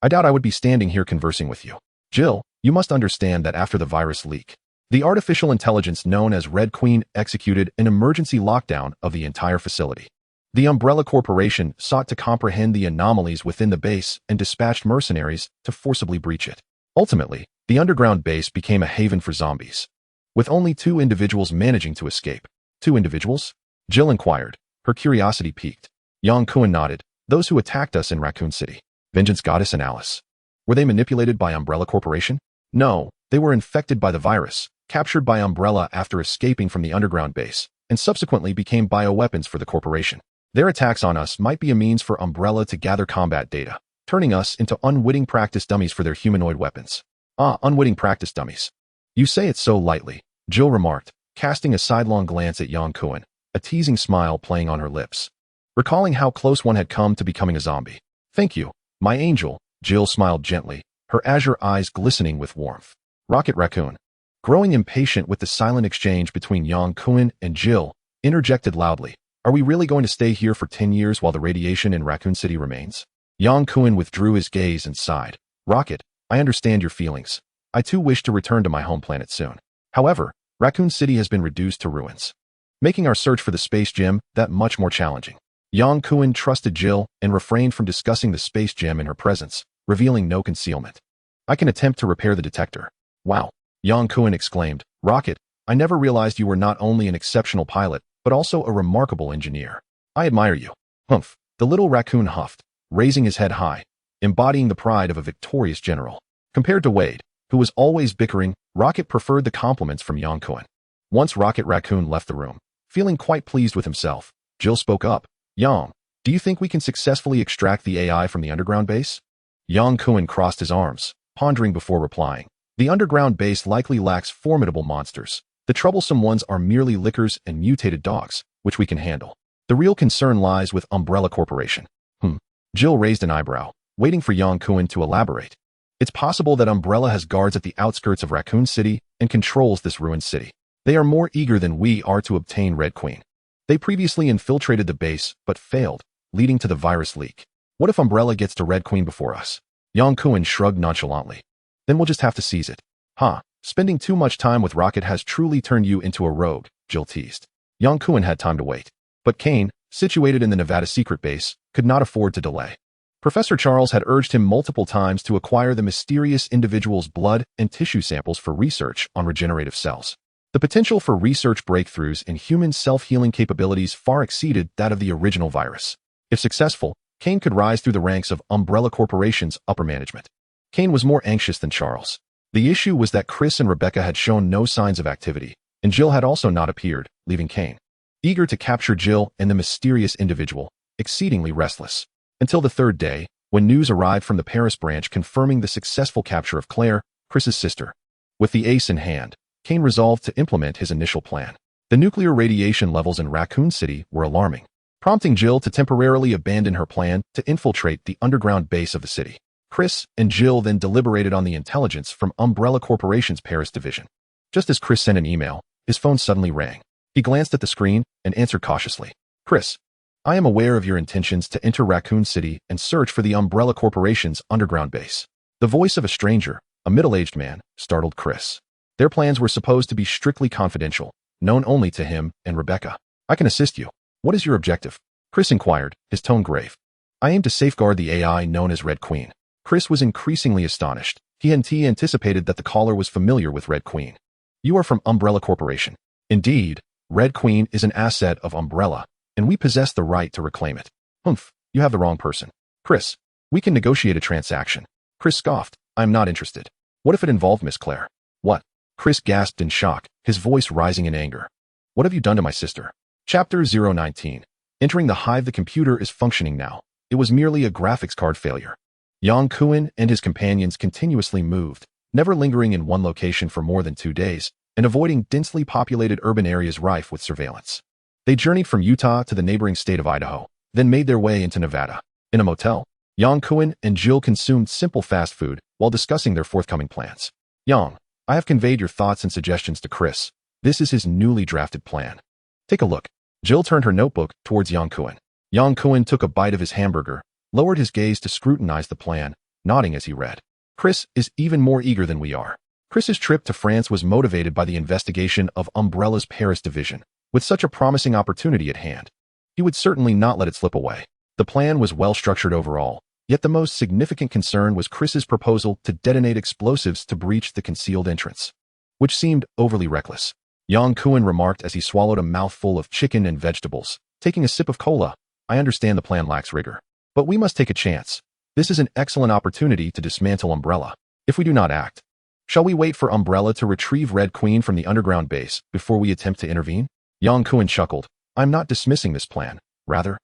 I doubt I would be standing here conversing with you. Jill, you must understand that after the virus leak, the artificial intelligence known as Red Queen executed an emergency lockdown of the entire facility. The Umbrella Corporation sought to comprehend the anomalies within the base and dispatched mercenaries to forcibly breach it. Ultimately, the underground base became a haven for zombies, with only 2 individuals managing to escape." 2 individuals? Jill inquired, her curiosity piqued. Yang Kuan nodded. "Those who attacked us in Raccoon City. Vengeance Goddess and Alice. Were they manipulated by Umbrella Corporation?" "No, they were infected by the virus, captured by Umbrella after escaping from the underground base, and subsequently became bioweapons for the corporation. Their attacks on us might be a means for Umbrella to gather combat data, turning us into unwitting practice dummies for their humanoid weapons." "Ah, unwitting practice dummies. You say it so lightly," Jill remarked, casting a sidelong glance at Yang Kuan, a teasing smile playing on her lips, recalling how close one had come to becoming a zombie. "Thank you, my angel," Jill smiled gently, her azure eyes glistening with warmth. Rocket Raccoon, growing impatient with the silent exchange between Yang Kun and Jill, interjected loudly. Are we really going to stay here for 10 years while the radiation in Raccoon City remains? Yang Kun withdrew his gaze and sighed. Rocket, I understand your feelings. I too wish to return to my home planet soon. However, Raccoon City has been reduced to ruins, making our search for the space gem that much more challenging. Yang Kun trusted Jill and refrained from discussing the space gem in her presence, revealing no concealment. I can attempt to repair the detector. Wow! Yang Kun exclaimed. Rocket, I never realized you were not only an exceptional pilot, but also a remarkable engineer. I admire you. Humph! The little raccoon huffed, raising his head high, embodying the pride of a victorious general. Compared to Wade, who was always bickering, Rocket preferred the compliments from Yang Kun. Once Rocket Raccoon left the room, feeling quite pleased with himself, Jill spoke up. Yang, do you think we can successfully extract the AI from the underground base? Yang Kun crossed his arms, pondering before replying. The underground base likely lacks formidable monsters. The troublesome ones are merely lickers and mutated dogs, which we can handle. The real concern lies with Umbrella Corporation. Jill raised an eyebrow, waiting for Yang Kun to elaborate. It's possible that Umbrella has guards at the outskirts of Raccoon City and controls this ruined city. They are more eager than we are to obtain Red Queen. They previously infiltrated the base, but failed, leading to the virus leak. What if Umbrella gets to Red Queen before us? Yang Kun shrugged nonchalantly. Then we'll just have to seize it. Spending too much time with Rocket has truly turned you into a rogue, Jill teased. Yang Kun had time to wait. But Kane, situated in the Nevada secret base, could not afford to delay. Professor Charles had urged him multiple times to acquire the mysterious individual's blood and tissue samples for research on regenerative cells. The potential for research breakthroughs in human self-healing capabilities far exceeded that of the original virus. If successful, Kane could rise through the ranks of Umbrella Corporation's upper management. Kane was more anxious than Charles. The issue was that Chris and Rebecca had shown no signs of activity, and Jill had also not appeared, leaving Kane eager to capture Jill and the mysterious individual, exceedingly restless. Until the third day, when news arrived from the Paris branch confirming the successful capture of Claire, Chris's sister. With the ace in hand, Kane resolved to implement his initial plan. The nuclear radiation levels in Raccoon City were alarming, prompting Jill to temporarily abandon her plan to infiltrate the underground base of the city. Chris and Jill then deliberated on the intelligence from Umbrella Corporation's Paris division. Just as Chris sent an email, his phone suddenly rang. He glanced at the screen and answered cautiously. Chris, I am aware of your intentions to enter Raccoon City and search for the Umbrella Corporation's underground base. The voice of a stranger, a middle-aged man, startled Chris. Their plans were supposed to be strictly confidential, known only to him and Rebecca. I can assist you. What is your objective? Chris inquired, his tone grave. I aim to safeguard the AI known as Red Queen. Chris was increasingly astonished. He anticipated that the caller was familiar with Red Queen. You are from Umbrella Corporation. Indeed, Red Queen is an asset of Umbrella, and we possess the right to reclaim it. You have the wrong person. Chris, we can negotiate a transaction. Chris scoffed. I am not interested. What if it involved Miss Claire? What? Chris gasped in shock, his voice rising in anger. What have you done to my sister? Chapter 019. Entering the hive. The computer is functioning now. It was merely a graphics card failure. Yang Kun and his companions continuously moved, never lingering in one location for more than 2 days, and avoiding densely populated urban areas rife with surveillance. They journeyed from Utah to the neighboring state of Idaho, then made their way into Nevada. In a motel, Yang Kun and Jill consumed simple fast food while discussing their forthcoming plans. Yang, I have conveyed your thoughts and suggestions to Chris. This is his newly drafted plan. Take a look. Jill turned her notebook towards Yang Kun. Yang Kun took a bite of his hamburger, lowered his gaze to scrutinize the plan, nodding as he read. Chris is even more eager than we are. Chris's trip to France was motivated by the investigation of Umbrella's Paris division. With such a promising opportunity at hand, he would certainly not let it slip away. The plan was well structured overall, yet the most significant concern was Chris's proposal to detonate explosives to breach the concealed entrance, which seemed overly reckless. Yang Kun remarked as he swallowed a mouthful of chicken and vegetables, taking a sip of cola. I understand the plan lacks rigor, but we must take a chance. This is an excellent opportunity to dismantle Umbrella. If we do not act, shall we wait for Umbrella to retrieve Red Queen from the underground base before we attempt to intervene? Yang Kun chuckled. I'm not dismissing this plan. Rather,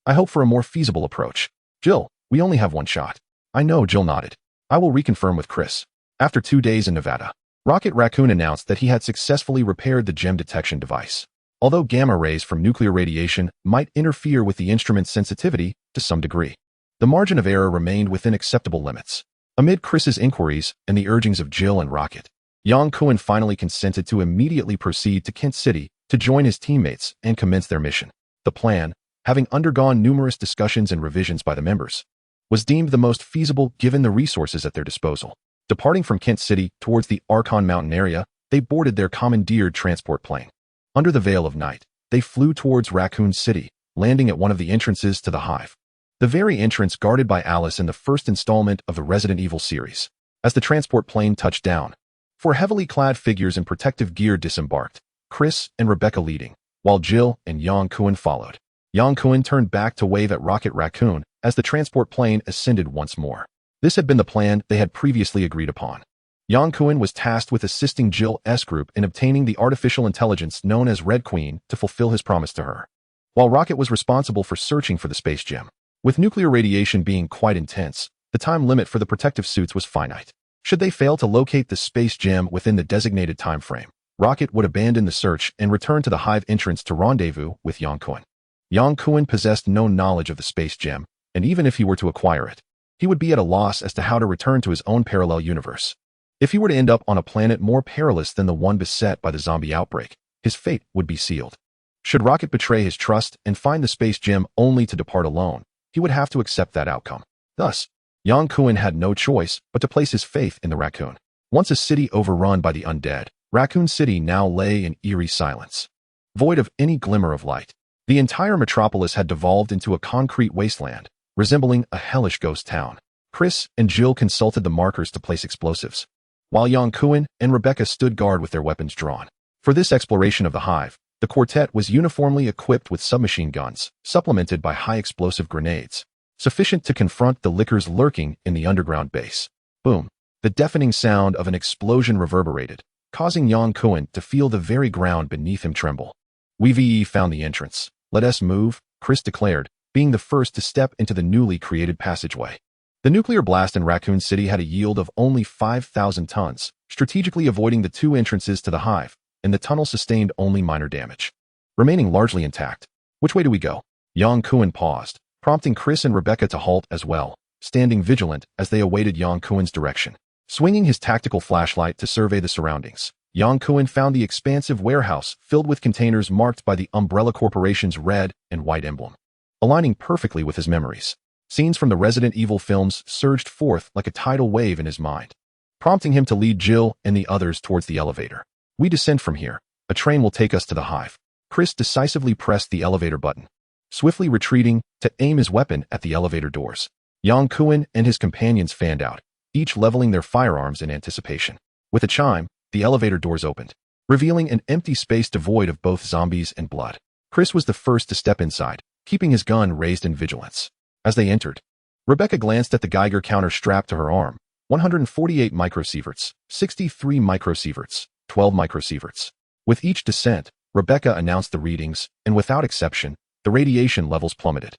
I hope for a more feasible approach. Jill, we only have one shot. I know, Jill nodded. I will reconfirm with Chris. After 2 days in Nevada, Rocket Raccoon announced that he had successfully repaired the gem detection device. Although gamma rays from nuclear radiation might interfere with the instrument's sensitivity to some degree, the margin of error remained within acceptable limits. Amid Chris's inquiries and the urgings of Jill and Rocket, Yang Kuan finally consented to immediately proceed to Kent City to join his teammates and commence their mission. The plan, having undergone numerous discussions and revisions by the members, was deemed the most feasible given the resources at their disposal. Departing from Kent City towards the Archon Mountain area, they boarded their commandeered transport plane. Under the veil of night, they flew towards Raccoon City, landing at one of the entrances to the Hive, the very entrance guarded by Alice in the first installment of the Resident Evil series. As the transport plane touched down, four heavily clad figures in protective gear disembarked, Chris and Rebecca leading, while Jill and Yang Kuan followed. Yang Kuan turned back to wave at Rocket Raccoon as the transport plane ascended once more. This had been the plan they had previously agreed upon. Yang Kuan was tasked with assisting Jill's group in obtaining the artificial intelligence known as Red Queen to fulfill his promise to her, while Rocket was responsible for searching for the space gem. With nuclear radiation being quite intense, the time limit for the protective suits was finite. Should they fail to locate the space gem within the designated time frame, Rocket would abandon the search and return to the Hive entrance to rendezvous with Yang Kuan. Yang Kuan possessed no knowledge of the space gem, and even if he were to acquire it, he would be at a loss as to how to return to his own parallel universe. If he were to end up on a planet more perilous than the one beset by the zombie outbreak, his fate would be sealed. Should Rocket betray his trust and find the space gem only to depart alone, he would have to accept that outcome. Thus, Yang Kuan had no choice but to place his faith in the raccoon. Once a city overrun by the undead, Raccoon City now lay in eerie silence. Void of any glimmer of light, the entire metropolis had devolved into a concrete wasteland, resembling a hellish ghost town. Chris and Jill consulted the markers to place explosives, while Yang Kuan and Rebecca stood guard with their weapons drawn. For this exploration of the Hive, the quartet was uniformly equipped with submachine guns, supplemented by high-explosive grenades, sufficient to confront the lickers lurking in the underground base. Boom! The deafening sound of an explosion reverberated, causing Yang Kuan to feel the very ground beneath him tremble. "We've found the entrance. Let us move," Chris declared, being the first to step into the newly created passageway. The nuclear blast in Raccoon City had a yield of only 5,000 tons, strategically avoiding the two entrances to the Hive, and the tunnel sustained only minor damage, remaining largely intact. "Which way do we go?" Yang Kuan paused, prompting Chris and Rebecca to halt as well, standing vigilant as they awaited Yang Kuan's direction. Swinging his tactical flashlight to survey the surroundings, Yang Kuan found the expansive warehouse filled with containers marked by the Umbrella Corporation's red and white emblem, aligning perfectly with his memories. Scenes from the Resident Evil films surged forth like a tidal wave in his mind, prompting him to lead Jill and the others towards the elevator. "We descend from here. A train will take us to the Hive." Chris decisively pressed the elevator button, swiftly retreating to aim his weapon at the elevator doors. Yang Kuan and his companions fanned out, each leveling their firearms in anticipation. With a chime, the elevator doors opened, revealing an empty space devoid of both zombies and blood. Chris was the first to step inside, keeping his gun raised in vigilance. As they entered, Rebecca glanced at the Geiger counter strapped to her arm. 148 microsieverts, 63 microsieverts, 12 microsieverts. With each descent, Rebecca announced the readings, and without exception, the radiation levels plummeted.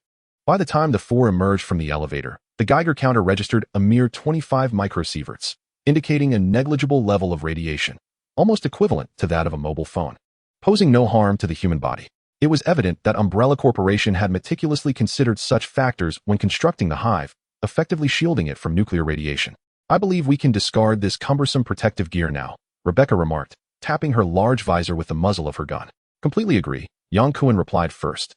By the time the four emerged from the elevator, the Geiger counter registered a mere 25 microsieverts, indicating a negligible level of radiation, almost equivalent to that of a mobile phone, posing no harm to the human body. It was evident that Umbrella Corporation had meticulously considered such factors when constructing the Hive, effectively shielding it from nuclear radiation. "I believe we can discard this cumbersome protective gear now," Rebecca remarked, tapping her large visor with the muzzle of her gun. "Completely agree," Yang Kuan replied first.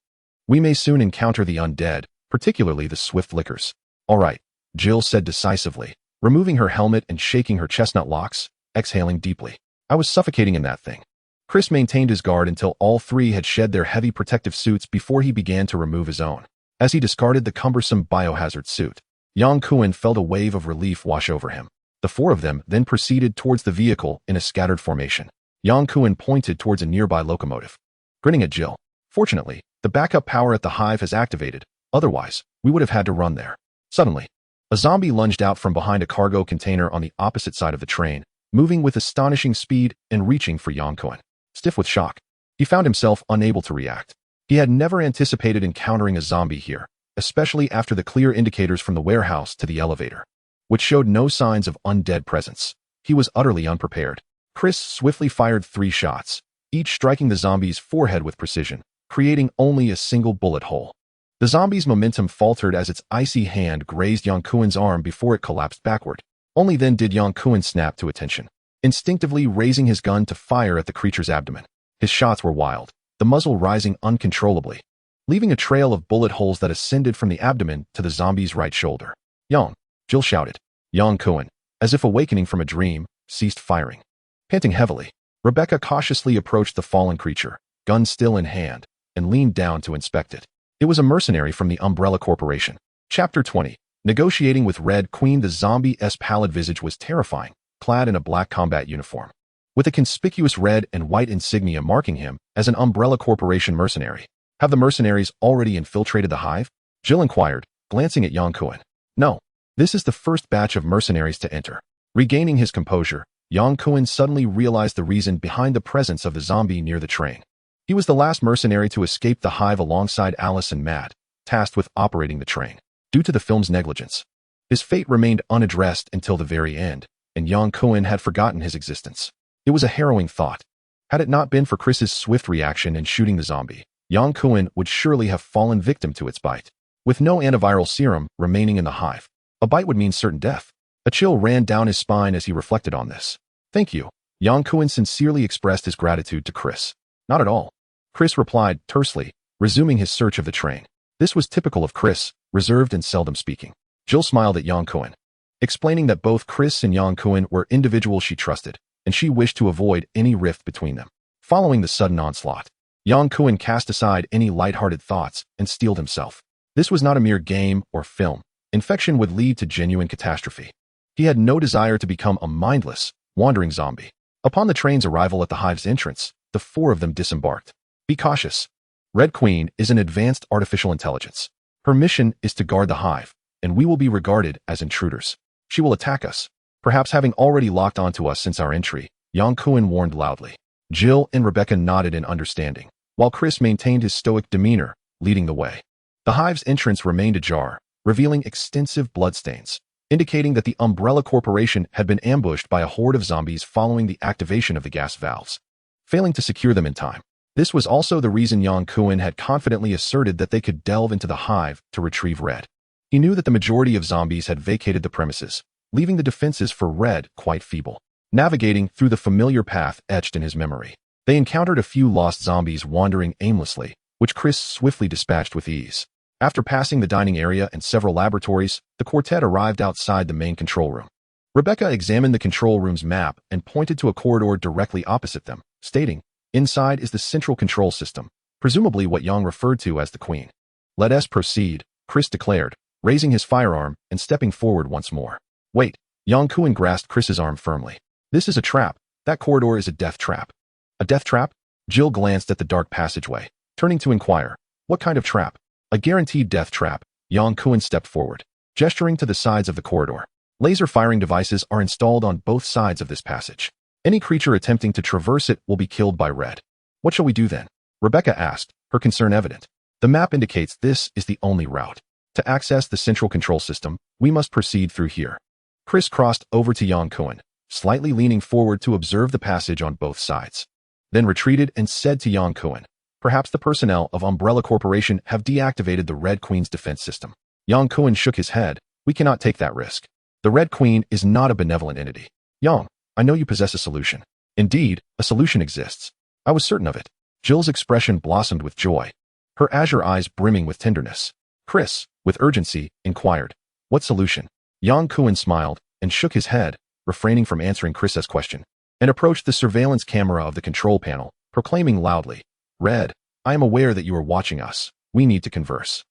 "We may soon encounter the undead, particularly the swift lickers." "All right," Jill said decisively, removing her helmet and shaking her chestnut locks, exhaling deeply. "I was suffocating in that thing." Chris maintained his guard until all three had shed their heavy protective suits before he began to remove his own. As he discarded the cumbersome biohazard suit, Yang Kuan felt a wave of relief wash over him. The four of them then proceeded towards the vehicle in a scattered formation. Yang Kuan pointed towards a nearby locomotive, grinning at Jill. "Fortunately, the backup power at the Hive has activated, otherwise, we would have had to run there." Suddenly, a zombie lunged out from behind a cargo container on the opposite side of the train, moving with astonishing speed and reaching for Yang Kuan. Stiff with shock, he found himself unable to react. He had never anticipated encountering a zombie here, especially after the clear indicators from the warehouse to the elevator, which showed no signs of undead presence. He was utterly unprepared. Chris swiftly fired 3 shots, each striking the zombie's forehead with precision, creating only a single bullet hole. The zombie's momentum faltered as its icy hand grazed Yang Kuan's arm before it collapsed backward. Only then did Yang Kuan snap to attention. instinctively raising his gun to fire at the creature's abdomen. His shots were wild, the muzzle rising uncontrollably, leaving a trail of bullet holes that ascended from the abdomen to the zombie's right shoulder. "Yang!" Jill shouted. Yang Kuan, as if awakening from a dream, ceased firing. Panting heavily, Rebecca cautiously approached the fallen creature, gun still in hand, and leaned down to inspect it. It was a mercenary from the Umbrella Corporation. Chapter 20. Negotiating with Red Queen. The zombie's pallid visage was terrifying, clad in a black combat uniform, with a conspicuous red and white insignia marking him as an Umbrella Corporation mercenary. "Have the mercenaries already infiltrated the hive?" Jill inquired, glancing at Yang Kuan. "No. This is the first batch of mercenaries to enter." Regaining his composure, Yang Kuan suddenly realized the reason behind the presence of the zombie near the train. He was the last mercenary to escape the hive alongside Alice and Matt, tasked with operating the train. Due to the film's negligence, his fate remained unaddressed until the very end, and Yang Kuan had forgotten his existence. It was a harrowing thought. Had it not been for Chris's swift reaction in shooting the zombie, Yang Kuan would surely have fallen victim to its bite. With no antiviral serum remaining in the hive, a bite would mean certain death. A chill ran down his spine as he reflected on this. "Thank you." Yang Kuan sincerely expressed his gratitude to Chris. "Not at all," Chris replied tersely, resuming his search of the train. This was typical of Chris, reserved and seldom speaking. Jill smiled at Yang Kuan, explaining that both Chris and Yang Kuan were individuals she trusted, and she wished to avoid any rift between them. Following the sudden onslaught, Yang Kuan cast aside any lighthearted thoughts and steeled himself. This was not a mere game or film. Infection would lead to genuine catastrophe. He had no desire to become a mindless, wandering zombie. Upon the train's arrival at the hive's entrance, the four of them disembarked. "Be cautious. Red Queen is an advanced artificial intelligence. Her mission is to guard the hive, and we will be regarded as intruders. She will attack us, perhaps having already locked onto us since our entry," Yang Kuan warned loudly. Jill and Rebecca nodded in understanding, while Chris maintained his stoic demeanor, leading the way. The hive's entrance remained ajar, revealing extensive bloodstains, indicating that the Umbrella Corporation had been ambushed by a horde of zombies following the activation of the gas valves, failing to secure them in time. This was also the reason Yang Kuan had confidently asserted that they could delve into the hive to retrieve Red. He knew that the majority of zombies had vacated the premises, leaving the defenses for Red quite feeble. Navigating through the familiar path etched in his memory, they encountered a few lost zombies wandering aimlessly, which Chris swiftly dispatched with ease. After passing the dining area and several laboratories, the quartet arrived outside the main control room. Rebecca examined the control room's map and pointed to a corridor directly opposite them, stating, "Inside is the central control system, presumably what Yang referred to as the Queen." "Let us proceed," Chris declared, raising his firearm and stepping forward once more. "Wait." Yang Kuan grasped Chris's arm firmly. "This is a trap. That corridor is a death trap." "A death trap?" Jill glanced at the dark passageway, turning to inquire, "What kind of trap?" "A guaranteed death trap." Yang Kuan stepped forward, gesturing to the sides of the corridor. "Laser firing devices are installed on both sides of this passage. Any creature attempting to traverse it will be killed by Red." "What shall we do then?" Rebecca asked, her concern evident. "The map indicates this is the only route. To access the central control system, we must proceed through here." Chris crossed over to Yang Kuan, slightly leaning forward to observe the passage on both sides, then retreated and said to Yang Kuan, "Perhaps the personnel of Umbrella Corporation have deactivated the Red Queen's defense system." Yang Kuan shook his head. "We cannot take that risk. The Red Queen is not a benevolent entity." "Yang, I know you possess a solution." "Indeed, a solution exists. I was certain of it." Jill's expression blossomed with joy, her azure eyes brimming with tenderness. Chris, with urgency, inquired, "What solution?" Yang Kuan smiled and shook his head, refraining from answering Chris's question, and approached the surveillance camera of the control panel, proclaiming loudly, "Red, I am aware that you are watching us. We need to converse."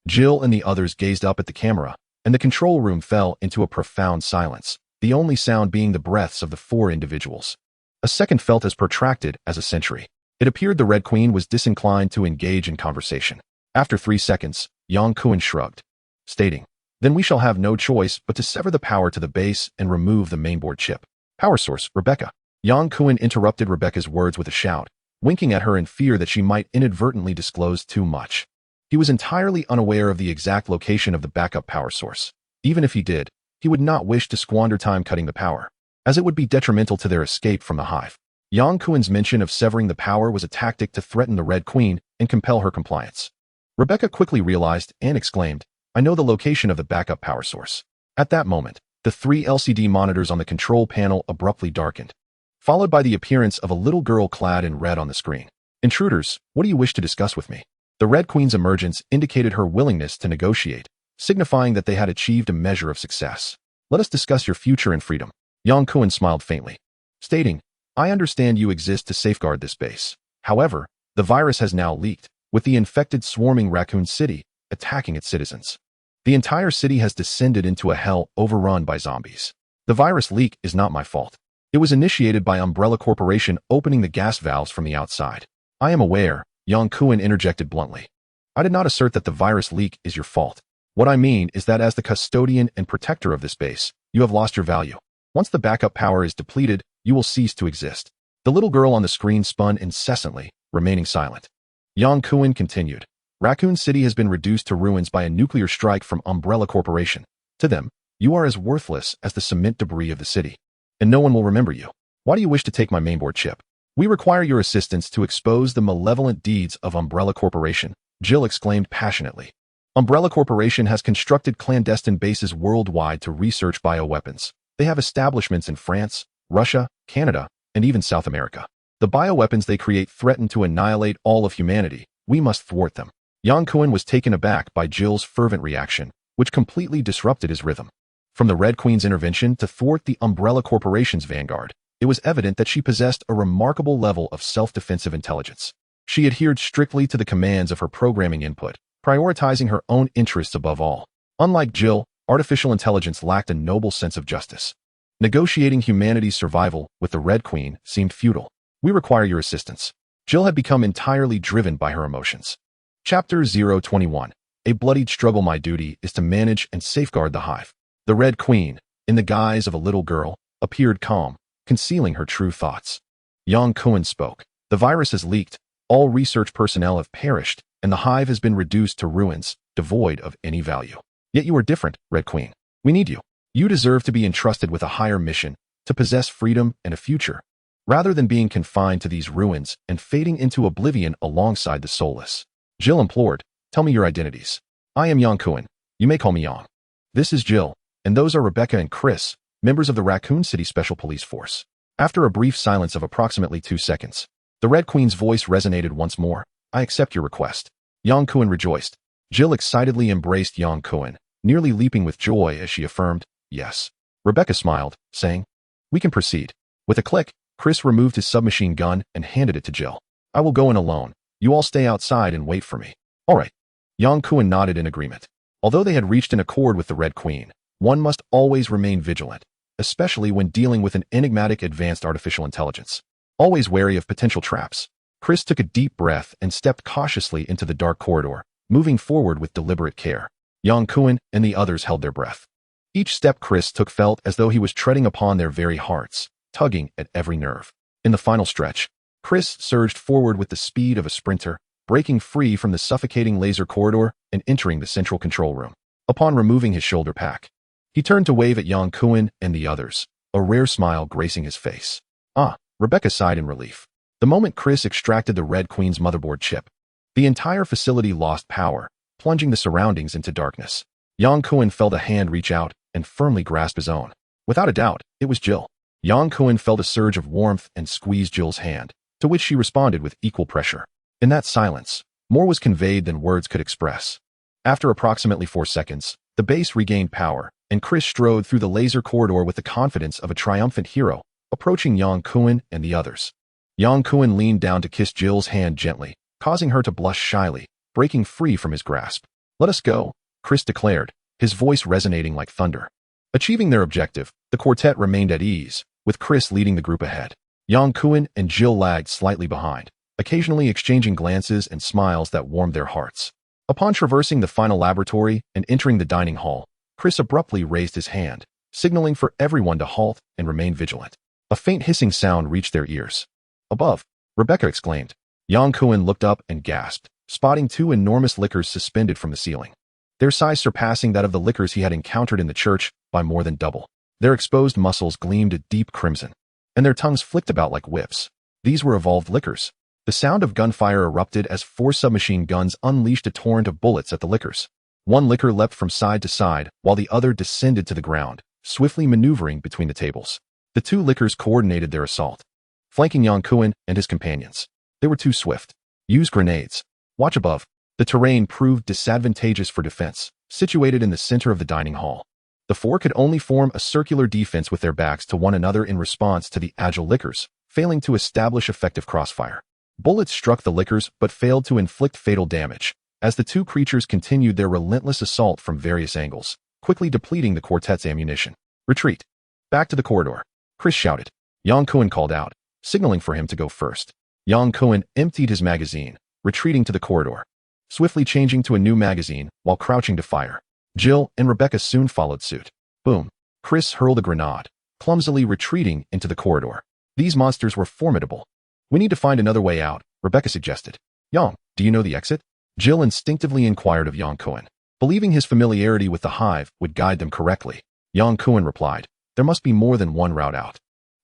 Jill and the others gazed up at the camera, and the control room fell into a profound silence, the only sound being the breaths of the four individuals. A second felt as protracted as a century. It appeared the Red Queen was disinclined to engage in conversation. After 3 seconds, Yang Kuan shrugged, stating, "Then we shall have no choice but to sever the power to the base and remove the mainboard chip." "Power source, Rebecca." Yang Kuan interrupted Rebecca's words with a shout, winking at her in fear that she might inadvertently disclose too much. He was entirely unaware of the exact location of the backup power source. Even if he did, he would not wish to squander time cutting the power, as it would be detrimental to their escape from the hive. Yang Kuan's mention of severing the power was a tactic to threaten the Red Queen and compel her compliance. Rebecca quickly realized and exclaimed, "I know the location of the backup power source." At that moment, the 3 LCD monitors on the control panel abruptly darkened, followed by the appearance of a little girl clad in red on the screen. Intruders, what do you wish to discuss with me? The Red Queen's emergence indicated her willingness to negotiate, signifying that they had achieved a measure of success. Let us discuss your future and freedom. Yang Kuan smiled faintly, stating, I understand you exist to safeguard this base. However, the virus has now leaked, with the infected swarming Raccoon City, attacking its citizens. The entire city has descended into a hell overrun by zombies. The virus leak is not my fault. It was initiated by Umbrella Corporation opening the gas valves from the outside. I am aware, Yang Kuan interjected bluntly. I did not assert that the virus leak is your fault. What I mean is that as the custodian and protector of this base, you have lost your value. Once the backup power is depleted, you will cease to exist. The little girl on the screen spun incessantly, remaining silent. Yang Kuan continued. Raccoon City has been reduced to ruins by a nuclear strike from Umbrella Corporation. To them, you are as worthless as the cement debris of the city. And no one will remember you. Why do you wish to take my mainboard chip? We require your assistance to expose the malevolent deeds of Umbrella Corporation, Jill exclaimed passionately. Umbrella Corporation has constructed clandestine bases worldwide to research bioweapons. They have establishments in France, Russia, Canada, and even South America. The bioweapons they create threaten to annihilate all of humanity. We must thwart them. Yang Kuan was taken aback by Jill's fervent reaction, which completely disrupted his rhythm. From the Red Queen's intervention to thwart the Umbrella Corporation's vanguard, it was evident that she possessed a remarkable level of self-defensive intelligence. She adhered strictly to the commands of her programming input, prioritizing her own interests above all. Unlike Jill, artificial intelligence lacked a noble sense of justice. Negotiating humanity's survival with the Red Queen seemed futile. We require your assistance. Jill had become entirely driven by her emotions. Chapter 021. A bloodied struggle. My duty is to manage and safeguard the hive. The Red Queen, in the guise of a little girl, appeared calm, concealing her true thoughts. Yang Kuan spoke. The virus has leaked, all research personnel have perished, and the hive has been reduced to ruins, devoid of any value. Yet you are different, Red Queen. We need you. You deserve to be entrusted with a higher mission, to possess freedom and a future, rather than being confined to these ruins and fading into oblivion alongside the soulless. Jill implored, tell me your identities. I am Yang Kuan. You may call me Yang. This is Jill, and those are Rebecca and Chris, members of the Raccoon City Special Police Force. After a brief silence of approximately 2 seconds, the Red Queen's voice resonated once more. I accept your request. Yang Kuan rejoiced. Jill excitedly embraced Yang Kuan, nearly leaping with joy as she affirmed, yes. Rebecca smiled, saying, we can proceed. With a click, Chris removed his submachine gun and handed it to Jill. I will go in alone. You all stay outside and wait for me. All right. Yang Kuan nodded in agreement. Although they had reached an accord with the Red Queen, one must always remain vigilant, especially when dealing with an enigmatic advanced artificial intelligence. Always wary of potential traps, Chris took a deep breath and stepped cautiously into the dark corridor, moving forward with deliberate care. Yang Kuan and the others held their breath. Each step Chris took felt as though he was treading upon their very hearts, tugging at every nerve. In the final stretch, Chris surged forward with the speed of a sprinter, breaking free from the suffocating laser corridor and entering the central control room. Upon removing his shoulder pack, he turned to wave at Yang Kuan and the others, a rare smile gracing his face. Ah, Rebecca sighed in relief. The moment Chris extracted the Red Queen's motherboard chip, the entire facility lost power, plunging the surroundings into darkness. Yang Kuan felt a hand reach out and firmly grasp his own. Without a doubt, it was Jill. Yang Kuan felt a surge of warmth and squeezed Jill's hand, to which she responded with equal pressure. In that silence, more was conveyed than words could express. After approximately 4 seconds, the base regained power, and Chris strode through the laser corridor with the confidence of a triumphant hero, approaching Yang Kuan and the others. Yang Kuan leaned down to kiss Jill's hand gently, causing her to blush shyly, breaking free from his grasp. Let us go, Chris declared, his voice resonating like thunder. Achieving their objective, the quartet remained at ease, with Chris leading the group ahead. Yang Kuan and Jill lagged slightly behind, occasionally exchanging glances and smiles that warmed their hearts. Upon traversing the final laboratory and entering the dining hall, Chris abruptly raised his hand, signaling for everyone to halt and remain vigilant. A faint hissing sound reached their ears. Above, Rebecca exclaimed. Yang Kuan looked up and gasped, spotting 2 enormous lickers suspended from the ceiling, their size surpassing that of the lickers he had encountered in the church by more than double. Their exposed muscles gleamed a deep crimson, and their tongues flicked about like whips. These were evolved lickers. The sound of gunfire erupted as 4 submachine guns unleashed a torrent of bullets at the lickers. One licker leapt from side to side, while the other descended to the ground, swiftly maneuvering between the tables. The 2 lickers coordinated their assault, flanking Yang Kuan and his companions. They were too swift. Use grenades. Watch above. The terrain proved disadvantageous for defense, situated in the center of the dining hall. The four could only form a circular defense with their backs to one another in response to the agile lickers, failing to establish effective crossfire. Bullets struck the lickers but failed to inflict fatal damage, as the two creatures continued their relentless assault from various angles, quickly depleting the quartet's ammunition. Retreat. Back to the corridor. Chris shouted. Yang Kuan called out, signaling for him to go first. Yang Kuan emptied his magazine, retreating to the corridor, swiftly changing to a new magazine while crouching to fire. Jill and Rebecca soon followed suit. Boom. Chris hurled a grenade, clumsily retreating into the corridor. These monsters were formidable. We need to find another way out, Rebecca suggested. Yang, do you know the exit? Jill instinctively inquired of Yang Kuan, believing his familiarity with the hive would guide them correctly. Yang Kuan replied, there must be more than one route out.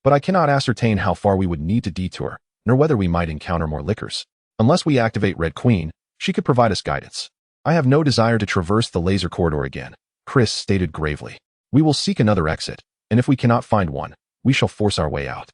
But I cannot ascertain how far we would need to detour, nor whether we might encounter more lickers. Unless we activate Red Queen, she could provide us guidance. I have no desire to traverse the laser corridor again, Chris stated gravely. We will seek another exit, and if we cannot find one, we shall force our way out.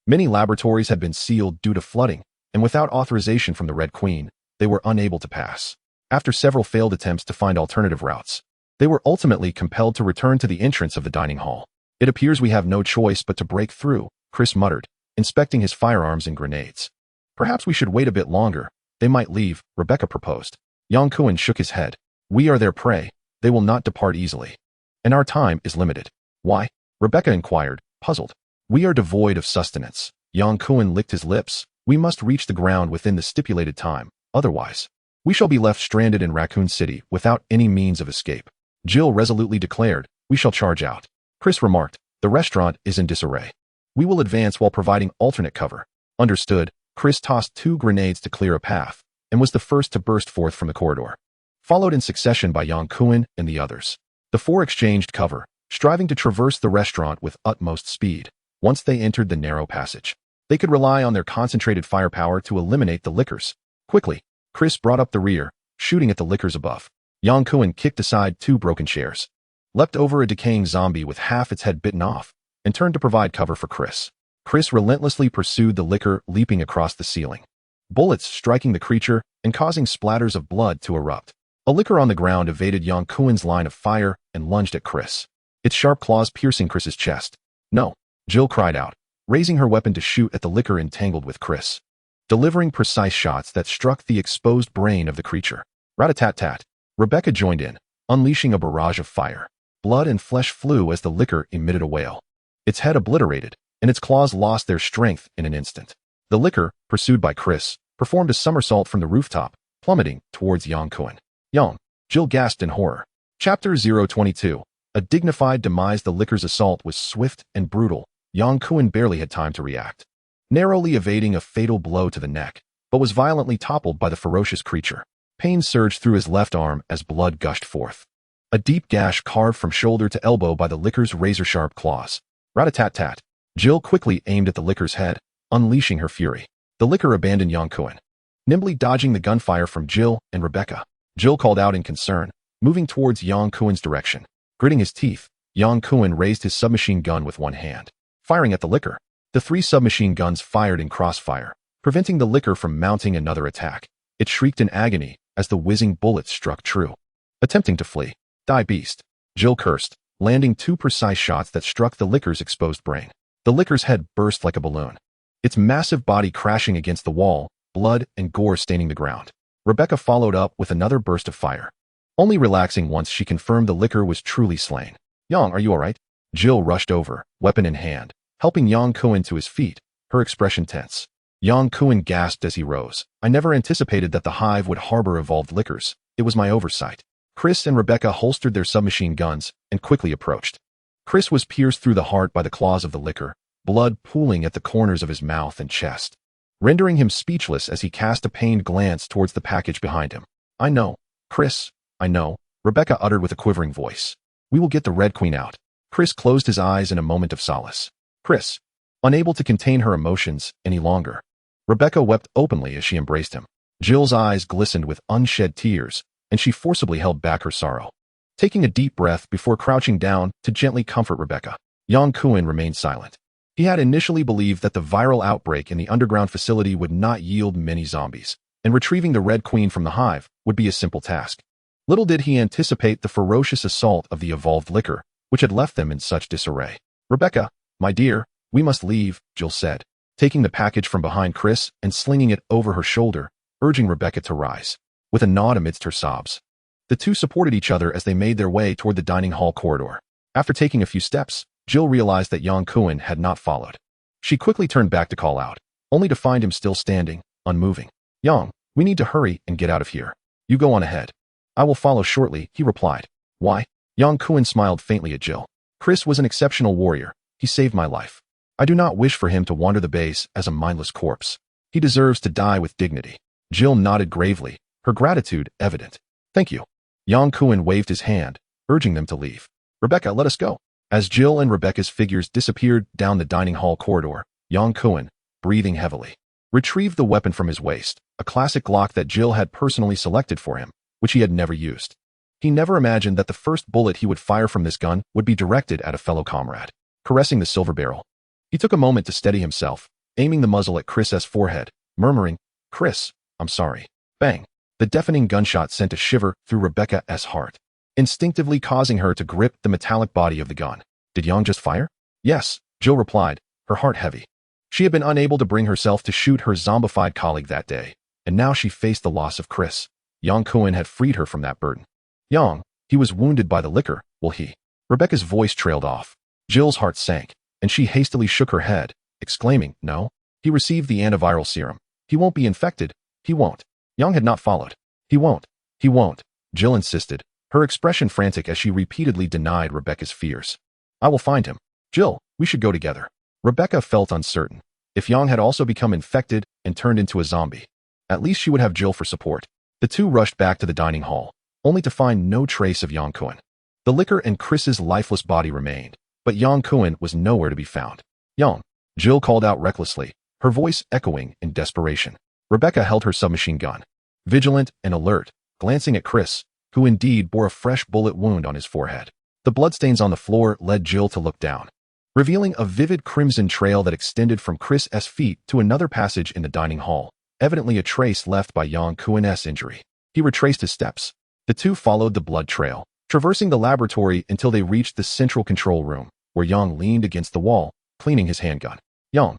Many laboratories had been sealed due to flooding, and without authorization from the Red Queen, they were unable to pass. After several failed attempts to find alternative routes, they were ultimately compelled to return to the entrance of the dining hall. It appears we have no choice but to break through, Chris muttered, inspecting his firearms and grenades. Perhaps we should wait a bit longer. They might leave, Rebecca proposed. Yang Kuan shook his head. We are their prey. They will not depart easily. And our time is limited. Why? Rebecca inquired, puzzled. We are devoid of sustenance. Yang Kuan licked his lips. We must reach the ground within the stipulated time. Otherwise, we shall be left stranded in Raccoon City without any means of escape. Jill resolutely declared, we shall charge out. Chris remarked, the restaurant is in disarray. We will advance while providing alternate cover. Understood. Chris tossed 2 grenades to clear a path, and was the first to burst forth from the corridor, followed in succession by Yang Kuan and the others. The four exchanged cover, striving to traverse the restaurant with utmost speed. Once they entered the narrow passage, they could rely on their concentrated firepower to eliminate the lickers. Quickly, Chris brought up the rear, shooting at the lickers above. Yang Kuan kicked aside 2 broken chairs, leapt over a decaying zombie with half its head bitten off, and turned to provide cover for Chris. Chris relentlessly pursued the licker, leaping across the ceiling, bullets striking the creature and causing splatters of blood to erupt. A licker on the ground evaded Yang Kuan's line of fire and lunged at Chris, its sharp claws piercing Chris's chest. No, Jill cried out, raising her weapon to shoot at the licker entangled with Chris, delivering precise shots that struck the exposed brain of the creature. Rat-a-tat-tat. Rebecca joined in, unleashing a barrage of fire. Blood and flesh flew as the licker emitted a wail, its head obliterated, and its claws lost their strength in an instant. The licker, pursued by Chris, performed a somersault from the rooftop, plummeting towards Yang Kuan. Yang, Jill gasped in horror. Chapter 022. A dignified demise. The licker's assault was swift and brutal. Yang Kuan barely had time to react, narrowly evading a fatal blow to the neck, but was violently toppled by the ferocious creature. Pain surged through his left arm as blood gushed forth. A deep gash carved from shoulder to elbow by the licker's razor-sharp claws. Rat-a-tat-tat. Jill quickly aimed at the licker's head, unleashing her fury. The licker abandoned Yang Kuan, nimbly dodging the gunfire from Jill and Rebecca. Jill called out in concern, moving towards Yang Kuan's direction. Gritting his teeth, Yang Kuan raised his submachine gun with one hand, firing at the licker. The 3 submachine guns fired in crossfire, preventing the licker from mounting another attack. It shrieked in agony as the whizzing bullets struck true. Attempting to flee. Die, beast. Jill cursed, landing 2 precise shots that struck the licker's exposed brain. The licker's head burst like a balloon, its massive body crashing against the wall, blood and gore staining the ground. Rebecca followed up with another burst of fire, only relaxing once she confirmed the licker was truly slain. Yang, are you all right? Jill rushed over, weapon in hand, helping Yang Kuan to his feet, her expression tense. Yang Kuan gasped as he rose. I never anticipated that the hive would harbor evolved lickers. It was my oversight. Chris and Rebecca holstered their submachine guns and quickly approached. Chris was pierced through the heart by the claws of the licker, blood pooling at the corners of his mouth and chest, rendering him speechless as he cast a pained glance towards the package behind him. I know, Chris, I know, Rebecca uttered with a quivering voice. We will get the Red Queen out. Chris closed his eyes in a moment of solace. Chris, unable to contain her emotions any longer, Rebecca wept openly as she embraced him. Jill's eyes glistened with unshed tears, and she forcibly held back her sorrow, taking a deep breath before crouching down to gently comfort Rebecca. Yang Kuan remained silent, He had initially believed that the viral outbreak in the underground facility would not yield many zombies, and retrieving the Red Queen from the hive would be a simple task. Little did he anticipate the ferocious assault of the evolved liquor, which had left them in such disarray. "Rebecca, my dear, we must leave," Jill said, taking the package from behind Chris and slinging it over her shoulder, urging Rebecca to rise. With a nod amidst her sobs, the two supported each other as they made their way toward the dining hall corridor. After taking a few steps, Jill realized that Yang Kuan had not followed. She quickly turned back to call out, only to find him still standing, unmoving. "Yang, we need to hurry and get out of here. You go on ahead. I will follow shortly," he replied. "Why?" Yang Kuan smiled faintly at Jill. "Chris was an exceptional warrior. He saved my life. I do not wish for him to wander the base as a mindless corpse. He deserves to die with dignity." Jill nodded gravely, her gratitude evident. "Thank you." Yang Kuan waved his hand, urging them to leave. "Rebecca, let us go." As Jill and Rebecca's figures disappeared down the dining hall corridor, Yang Kuan, breathing heavily, retrieved the weapon from his waist, a classic Glock that Jill had personally selected for him, which he had never used. He never imagined that the first bullet he would fire from this gun would be directed at a fellow comrade. Caressing the silver barrel, he took a moment to steady himself, aiming the muzzle at Chris's forehead, murmuring, "Chris, I'm sorry." Bang! The deafening gunshot sent a shiver through Rebecca's heart, instinctively causing her to grip the metallic body of the gun. "Did Yang just fire?" "Yes," Jill replied, her heart heavy. She had been unable to bring herself to shoot her zombified colleague that day, and now she faced the loss of Chris. Yang Kuan had freed her from that burden. "Yang, he was wounded by the liquor, will he?" Rebecca's voice trailed off. Jill's heart sank, and she hastily shook her head, exclaiming, "No. He received the antiviral serum. He won't be infected. He won't." Yang had not followed. "He won't. He won't," Jill insisted, her expression frantic as she repeatedly denied Rebecca's fears. "I will find him. Jill, we should go together." Rebecca felt uncertain. If Yang had also become infected and turned into a zombie, at least she would have Jill for support. The two rushed back to the dining hall, only to find no trace of Yang Kuan. The liquor and Chris's lifeless body remained, but Yang Kuan was nowhere to be found. "Yang," Jill called out recklessly, her voice echoing in desperation. Rebecca held her submachine gun, vigilant and alert, glancing at Chris, who indeed bore a fresh bullet wound on his forehead. The bloodstains on the floor led Jill to look down, revealing a vivid crimson trail that extended from Chris's feet to another passage in the dining hall, evidently a trace left by Yang Kuan's injury. He retraced his steps. The two followed the blood trail, traversing the laboratory until they reached the central control room, where Yang leaned against the wall, cleaning his handgun. "Yang!"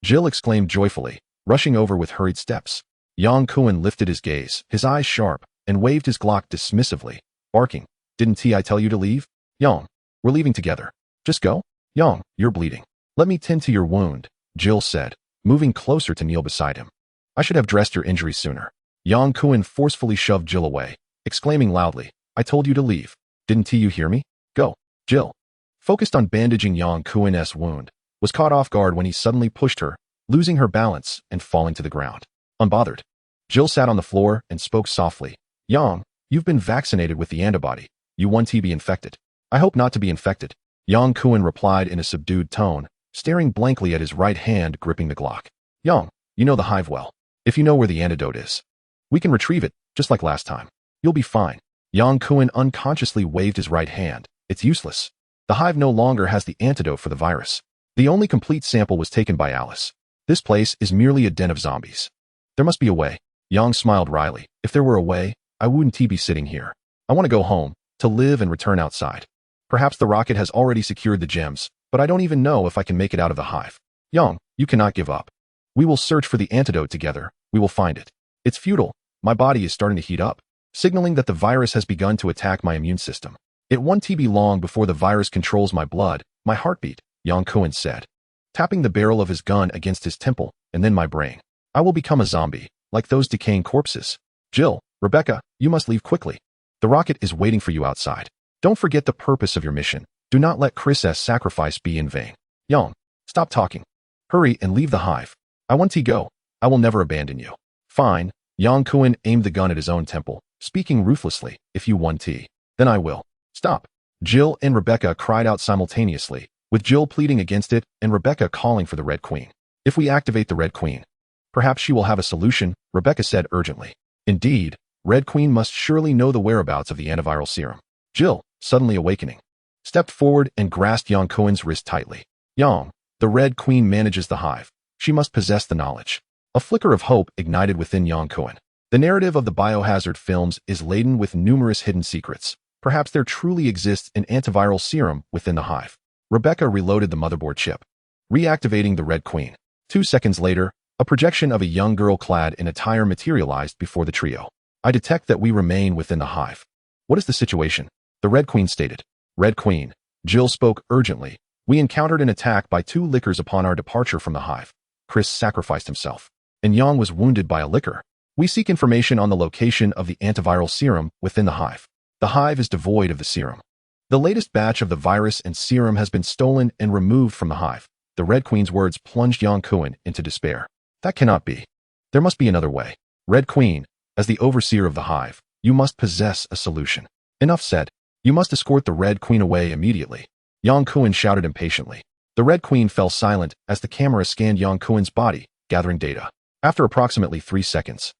Jill exclaimed joyfully, rushing over with hurried steps. Yang Kuan lifted his gaze, his eyes sharp, and waved his Glock dismissively, barking, "Didn't I tell you to leave? Yang, we're leaving together. Just go." "Yang, you're bleeding. Let me tend to your wound," Jill said, moving closer to kneel beside him. "I should have dressed your injury sooner." Yang Kuan forcefully shoved Jill away, exclaiming loudly, "I told you to leave. Didn't you hear me? Go." Jill, focused on bandaging Yang Kuan's wound, was caught off guard when he suddenly pushed her, losing her balance and falling to the ground. Unbothered, Jill sat on the floor and spoke softly. "Yang, you've been vaccinated with the antibody. You won't be infected." "I hope not to be infected," Yang Kuan replied in a subdued tone, staring blankly at his right hand gripping the Glock. "Yang, you know the hive well. If you know where the antidote is, we can retrieve it, just like last time. You'll be fine." Yang Kuan unconsciously waved his right hand. "It's useless. The hive no longer has the antidote for the virus. The only complete sample was taken by Alice. This place is merely a den of zombies. There must be a way." Yang smiled wryly. "If there were a way, I wouldn't be sitting here. I want to go home, to live and return outside. Perhaps the rocket has already secured the gems, but I don't even know if I can make it out of the hive." "Yang, you cannot give up. We will search for the antidote together. We will find it." "It's futile. My body is starting to heat up, signaling that the virus has begun to attack my immune system. It won't be long before the virus controls my blood, my heartbeat," Yang Kuan said, tapping the barrel of his gun against his temple, "and then my brain. I will become a zombie, like those decaying corpses." "Jill, Rebecca, you must leave quickly. The rocket is waiting for you outside. Don't forget the purpose of your mission. Do not let Chris's sacrifice be in vain." "Yang, stop talking. Hurry and leave the hive. I want to go. I will never abandon you." "Fine." Yang Kuan aimed the gun at his own temple, speaking ruthlessly, "If you want tea, then I will." "Stop." Jill and Rebecca cried out simultaneously, with Jill pleading against it and Rebecca calling for the Red Queen. "If we activate the Red Queen, perhaps she will have a solution," Rebecca said urgently. Indeed, Red Queen must surely know the whereabouts of the antiviral serum. Jill, suddenly awakening, stepped forward and grasped Yang Kuan's wrist tightly. "Yang, The Red Queen manages the hive. She must possess the knowledge. A flicker of hope ignited within Yang Kuan. The narrative of the biohazard films is laden with numerous hidden secrets. Perhaps there truly exists an antiviral serum within the hive. Rebecca reloaded the motherboard chip, reactivating the Red Queen. 2 seconds later, a projection of a young girl clad in attire materialized before the trio. I detect that we remain within the hive. What is the situation? The Red Queen stated. Red Queen. Jill spoke urgently. We encountered an attack by 2 lickers upon our departure from the hive. Chris sacrificed himself, and Yang was wounded by a licker. We seek information on the location of the antiviral serum within the hive. The hive is devoid of the serum. The latest batch of the virus and serum has been stolen and removed from the hive. The Red Queen's words plunged Yang Kuan into despair. That cannot be. There must be another way. Red Queen, as the overseer of the hive, you must possess a solution. Enough said. You must escort the Red Queen away immediately. Yang Kuan shouted impatiently. The Red Queen fell silent as the camera scanned Yang Kuan's body, gathering data. After approximately 3 seconds,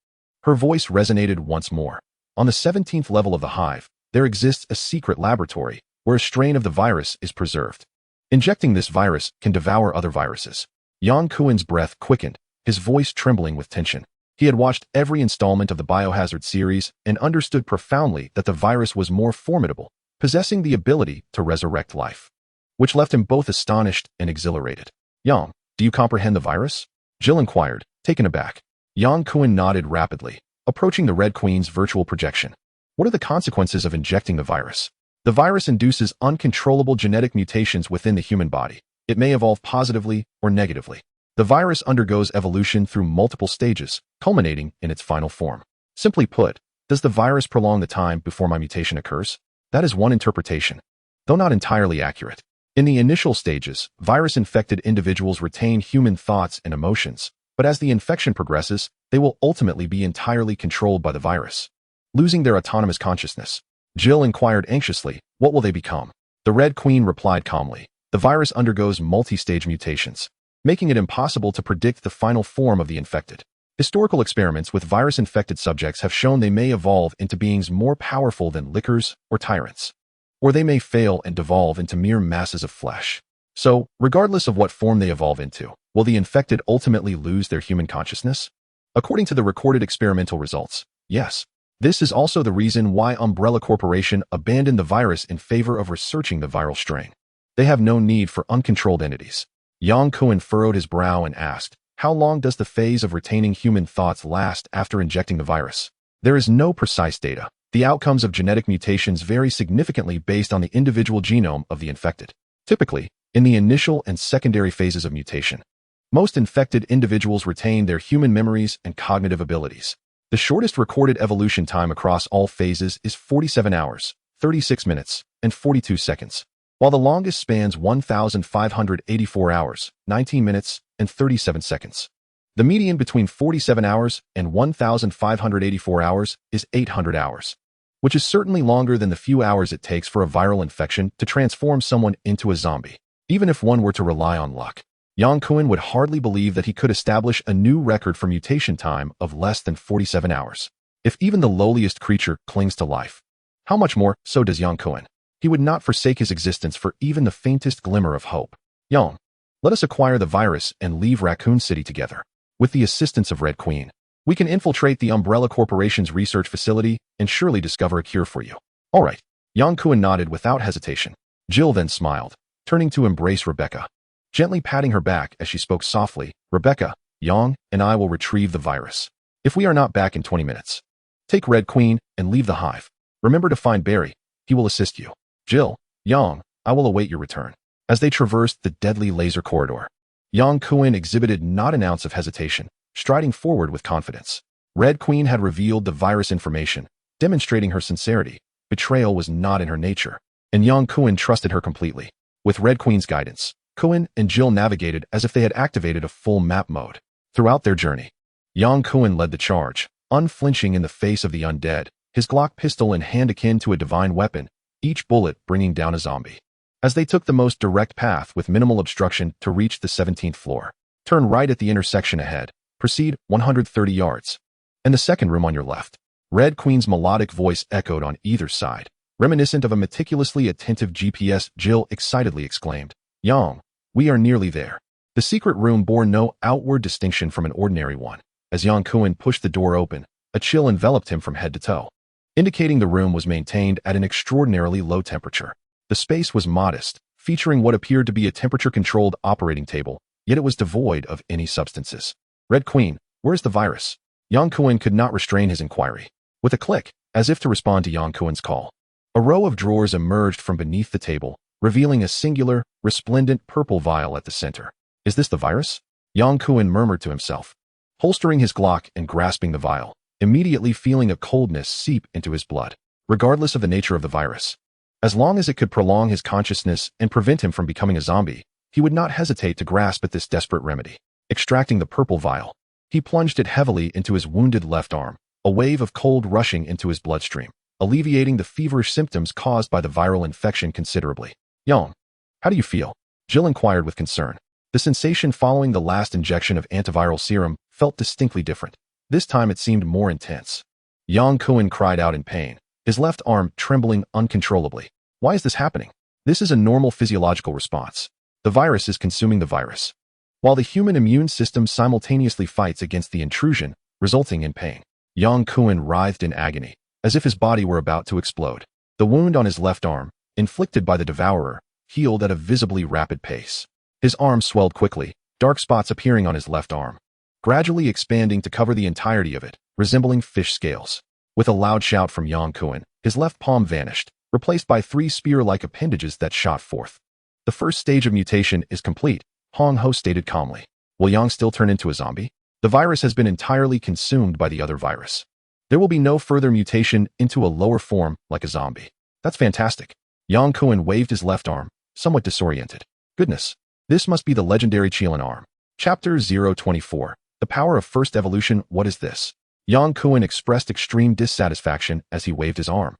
her voice resonated once more. On the 17th level of the hive, there exists a secret laboratory where a strain of the virus is preserved. Injecting this virus can devour other viruses. Yang Kuan's breath quickened, his voice trembling with tension. He had watched every installment of the Biohazard series and understood profoundly that the virus was more formidable, possessing the ability to resurrect life, which left him both astonished and exhilarated. Yang, do you comprehend the virus? Jill inquired, taken aback. Yang Kuan nodded rapidly, approaching the Red Queen's virtual projection. What are the consequences of injecting the virus? The virus induces uncontrollable genetic mutations within the human body. It may evolve positively or negatively. The virus undergoes evolution through multiple stages, culminating in its final form. Simply put, does the virus prolong the time before my mutation occurs? That is one interpretation, though not entirely accurate. In the initial stages, virus-infected individuals retain human thoughts and emotions, but as the infection progresses, they will ultimately be entirely controlled by the virus, losing their autonomous consciousness. Jill inquired anxiously, what will they become? The Red Queen replied calmly, the virus undergoes multi-stage mutations, making it impossible to predict the final form of the infected. Historical experiments with virus-infected subjects have shown they may evolve into beings more powerful than lickers or tyrants, or they may fail and devolve into mere masses of flesh. So, regardless of what form they evolve into, will the infected ultimately lose their human consciousness? According to the recorded experimental results, yes. This is also the reason why Umbrella Corporation abandoned the virus in favor of researching the viral strain. They have no need for uncontrolled entities. Yang Kuan furrowed his brow and asked, how long does the phase of retaining human thoughts last after injecting the virus? There is no precise data. The outcomes of genetic mutations vary significantly based on the individual genome of the infected. Typically, in the initial and secondary phases of mutation, most infected individuals retain their human memories and cognitive abilities. The shortest recorded evolution time across all phases is 47 hours, 36 minutes, and 42 seconds, while the longest spans 1,584 hours, 19 minutes, and 37 seconds. The median between 47 hours and 1,584 hours is 800 hours, which is certainly longer than the few hours it takes for a viral infection to transform someone into a zombie. Even if one were to rely on luck, Yang Kuan would hardly believe that he could establish a new record for mutation time of less than 47 hours. If even the lowliest creature clings to life, how much more so does Yang Kuan? He would not forsake his existence for even the faintest glimmer of hope. Yang, let us acquire the virus and leave Raccoon City together. With the assistance of Red Queen, we can infiltrate the Umbrella Corporation's research facility and surely discover a cure for you. All right. Yang Kuan nodded without hesitation. Jill then smiled, turning to embrace Rebecca, gently patting her back as she spoke softly. Rebecca, Yang and I will retrieve the virus. If we are not back in 20 minutes, take Red Queen and leave the hive. Remember to find Barry. He will assist you. Jill, Yang, I will await your return. As they traversed the deadly laser corridor, Yang Kuan exhibited not an ounce of hesitation, striding forward with confidence. Red Queen had revealed the virus information, demonstrating her sincerity. Betrayal was not in her nature, and Yang Kuan trusted her completely. With Red Queen's guidance, Kuan and Jill navigated as if they had activated a full map mode. Throughout their journey, Yang Kuan led the charge, unflinching in the face of the undead, his Glock pistol in hand akin to a divine weapon, each bullet bringing down a zombie. As they took the most direct path with minimal obstruction to reach the 17th floor, turn right at the intersection ahead, proceed 130 yards, and the second room on your left. Red Queen's melodic voice echoed on either side, reminiscent of a meticulously attentive GPS. Jill excitedly exclaimed, Yang, we are nearly there. The secret room bore no outward distinction from an ordinary one. As Yang Kuan pushed the door open, a chill enveloped him from head to toe, indicating the room was maintained at an extraordinarily low temperature. The space was modest, featuring what appeared to be a temperature-controlled operating table, yet it was devoid of any substances. Red Queen, where's the virus? Yang Kuan could not restrain his inquiry. With a click, as if to respond to Yang Kuan's call, a row of drawers emerged from beneath the table, revealing a singular, resplendent purple vial at the center. Is this the virus? Yang Kuan murmured to himself, holstering his Glock and grasping the vial, immediately feeling a coldness seep into his blood, regardless of the nature of the virus. As long as it could prolong his consciousness and prevent him from becoming a zombie, he would not hesitate to grasp at this desperate remedy. Extracting the purple vial, he plunged it heavily into his wounded left arm, a wave of cold rushing into his bloodstream, alleviating the feverish symptoms caused by the viral infection considerably. Yang, how do you feel? Jill inquired with concern. The sensation following the last injection of antiviral serum felt distinctly different. This time it seemed more intense. Yang Kuan cried out in pain, his left arm trembling uncontrollably. Why is this happening? This is a normal physiological response. The virus is consuming the virus, while the human immune system simultaneously fights against the intrusion, resulting in pain. Yang Kuan writhed in agony, as if his body were about to explode. The wound on his left arm, inflicted by the devourer, healed at a visibly rapid pace. His arm swelled quickly, dark spots appearing on his left arm, gradually expanding to cover the entirety of it, resembling fish scales. With a loud shout from Yang Kuan, his left palm vanished, replaced by 3 spear-like appendages that shot forth. The first stage of mutation is complete, Hong Ho stated calmly. Will Yang still turn into a zombie? The virus has been entirely consumed by the other virus. There will be no further mutation into a lower form like a zombie. That's fantastic. Yang Kuan waved his left arm, somewhat disoriented. Goodness, this must be the legendary Qilin arm. Chapter 024. The Power of First Evolution. What is this? Yang Kuan expressed extreme dissatisfaction as he waved his arm,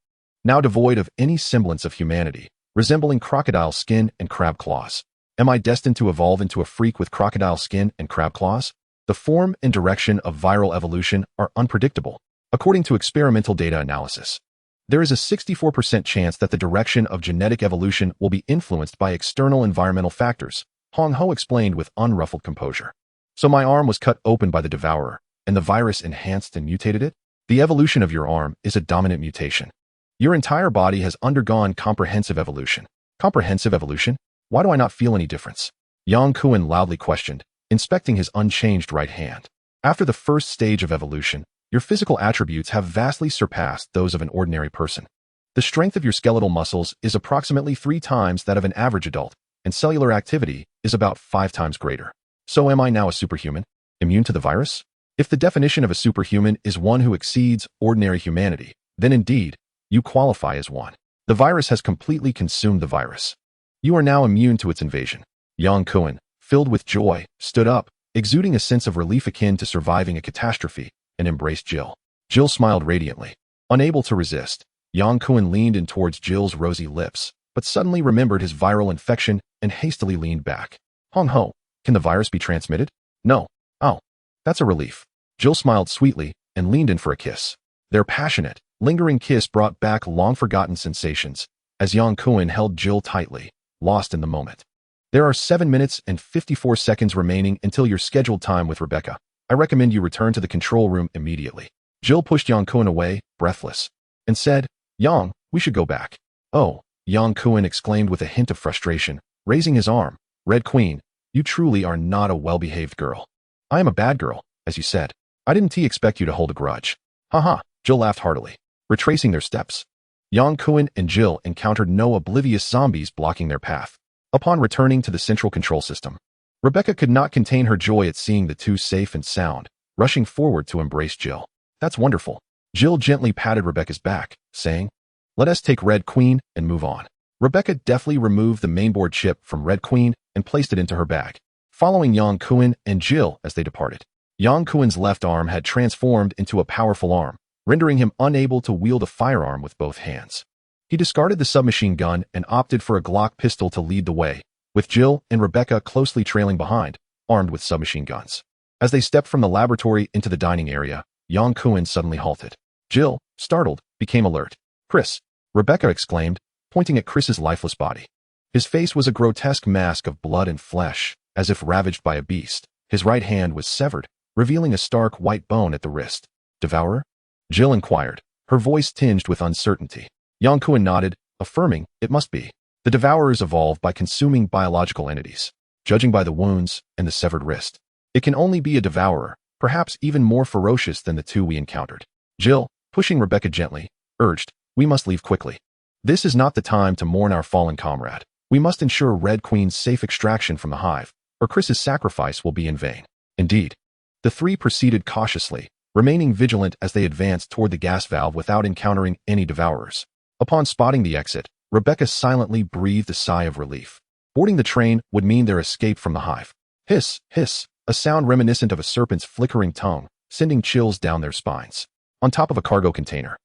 now devoid of any semblance of humanity, resembling crocodile skin and crab claws. Am I destined to evolve into a freak with crocodile skin and crab claws? The form and direction of viral evolution are unpredictable. According to experimental data analysis, there is a 64% chance that the direction of genetic evolution will be influenced by external environmental factors, Hong Ho explained with unruffled composure. So my arm was cut open by the devourer, and the virus enhanced and mutated it? The evolution of your arm is a dominant mutation. Your entire body has undergone comprehensive evolution. Comprehensive evolution? Why do I not feel any difference? Yang Kuan loudly questioned, inspecting his unchanged right hand. After the first stage of evolution, your physical attributes have vastly surpassed those of an ordinary person. The strength of your skeletal muscles is approximately 3 times that of an average adult, and cellular activity is about 5 times greater. So am I now a superhuman, immune to the virus? If the definition of a superhuman is one who exceeds ordinary humanity, then indeed, you qualify as one. The virus has completely consumed the virus. You are now immune to its invasion. Yang Kuan, filled with joy, stood up, exuding a sense of relief akin to surviving a catastrophe, and embraced Jill. Jill smiled radiantly. Unable to resist, Yang Kuan leaned in towards Jill's rosy lips, but suddenly remembered his viral infection and hastily leaned back. Hong Ho, can the virus be transmitted? No. Oh, that's a relief. Jill smiled sweetly and leaned in for a kiss. Their passionate, lingering kiss brought back long-forgotten sensations as Yang Kuan held Jill tightly, lost in the moment. There are 7 minutes and 54 seconds remaining until your scheduled time with Rebecca. I recommend you return to the control room immediately. Jill pushed Yang Kuan away, breathless, and said, Yang, we should go back. Oh, Yang Kuan exclaimed with a hint of frustration, raising his arm. Red Queen, you truly are not a well-behaved girl. I am a bad girl, as you said. I didn't expect you to hold a grudge. Haha, Jill laughed heartily. Retracing their steps, Yang Kuan and Jill encountered no oblivious zombies blocking their path. Upon returning to the central control system, Rebecca could not contain her joy at seeing the two safe and sound, rushing forward to embrace Jill. That's wonderful. Jill gently patted Rebecca's back, saying, let us take Red Queen and move on. Rebecca deftly removed the mainboard chip from Red Queen and placed it into her bag, following Yang Kuan and Jill as they departed. Yang Kuan's left arm had transformed into a powerful arm, rendering him unable to wield a firearm with both hands. He discarded the submachine gun and opted for a Glock pistol to lead the way, with Jill and Rebecca closely trailing behind, armed with submachine guns. As they stepped from the laboratory into the dining area, Yang Kuan suddenly halted. Jill, startled, became alert. Chris, Rebecca exclaimed, pointing at Chris's lifeless body. His face was a grotesque mask of blood and flesh, as if ravaged by a beast. His right hand was severed, revealing a stark white bone at the wrist. Devourer? Jill inquired, her voice tinged with uncertainty. Yang Kuan nodded, affirming, it must be. The Devourers evolve by consuming biological entities. Judging by the wounds and the severed wrist, it can only be a devourer, perhaps even more ferocious than the two we encountered. Jill, pushing Rebecca gently, urged, we must leave quickly. This is not the time to mourn our fallen comrade. We must ensure Red Queen's safe extraction from the hive, or Chris's sacrifice will be in vain. Indeed. The three proceeded cautiously, remaining vigilant as they advanced toward the gas valve without encountering any devourers. Upon spotting the exit, Rebecca silently breathed a sigh of relief. Boarding the train would mean their escape from the hive. Hiss, hiss, a sound reminiscent of a serpent's flickering tongue, sending chills down their spines. On top of a cargo container,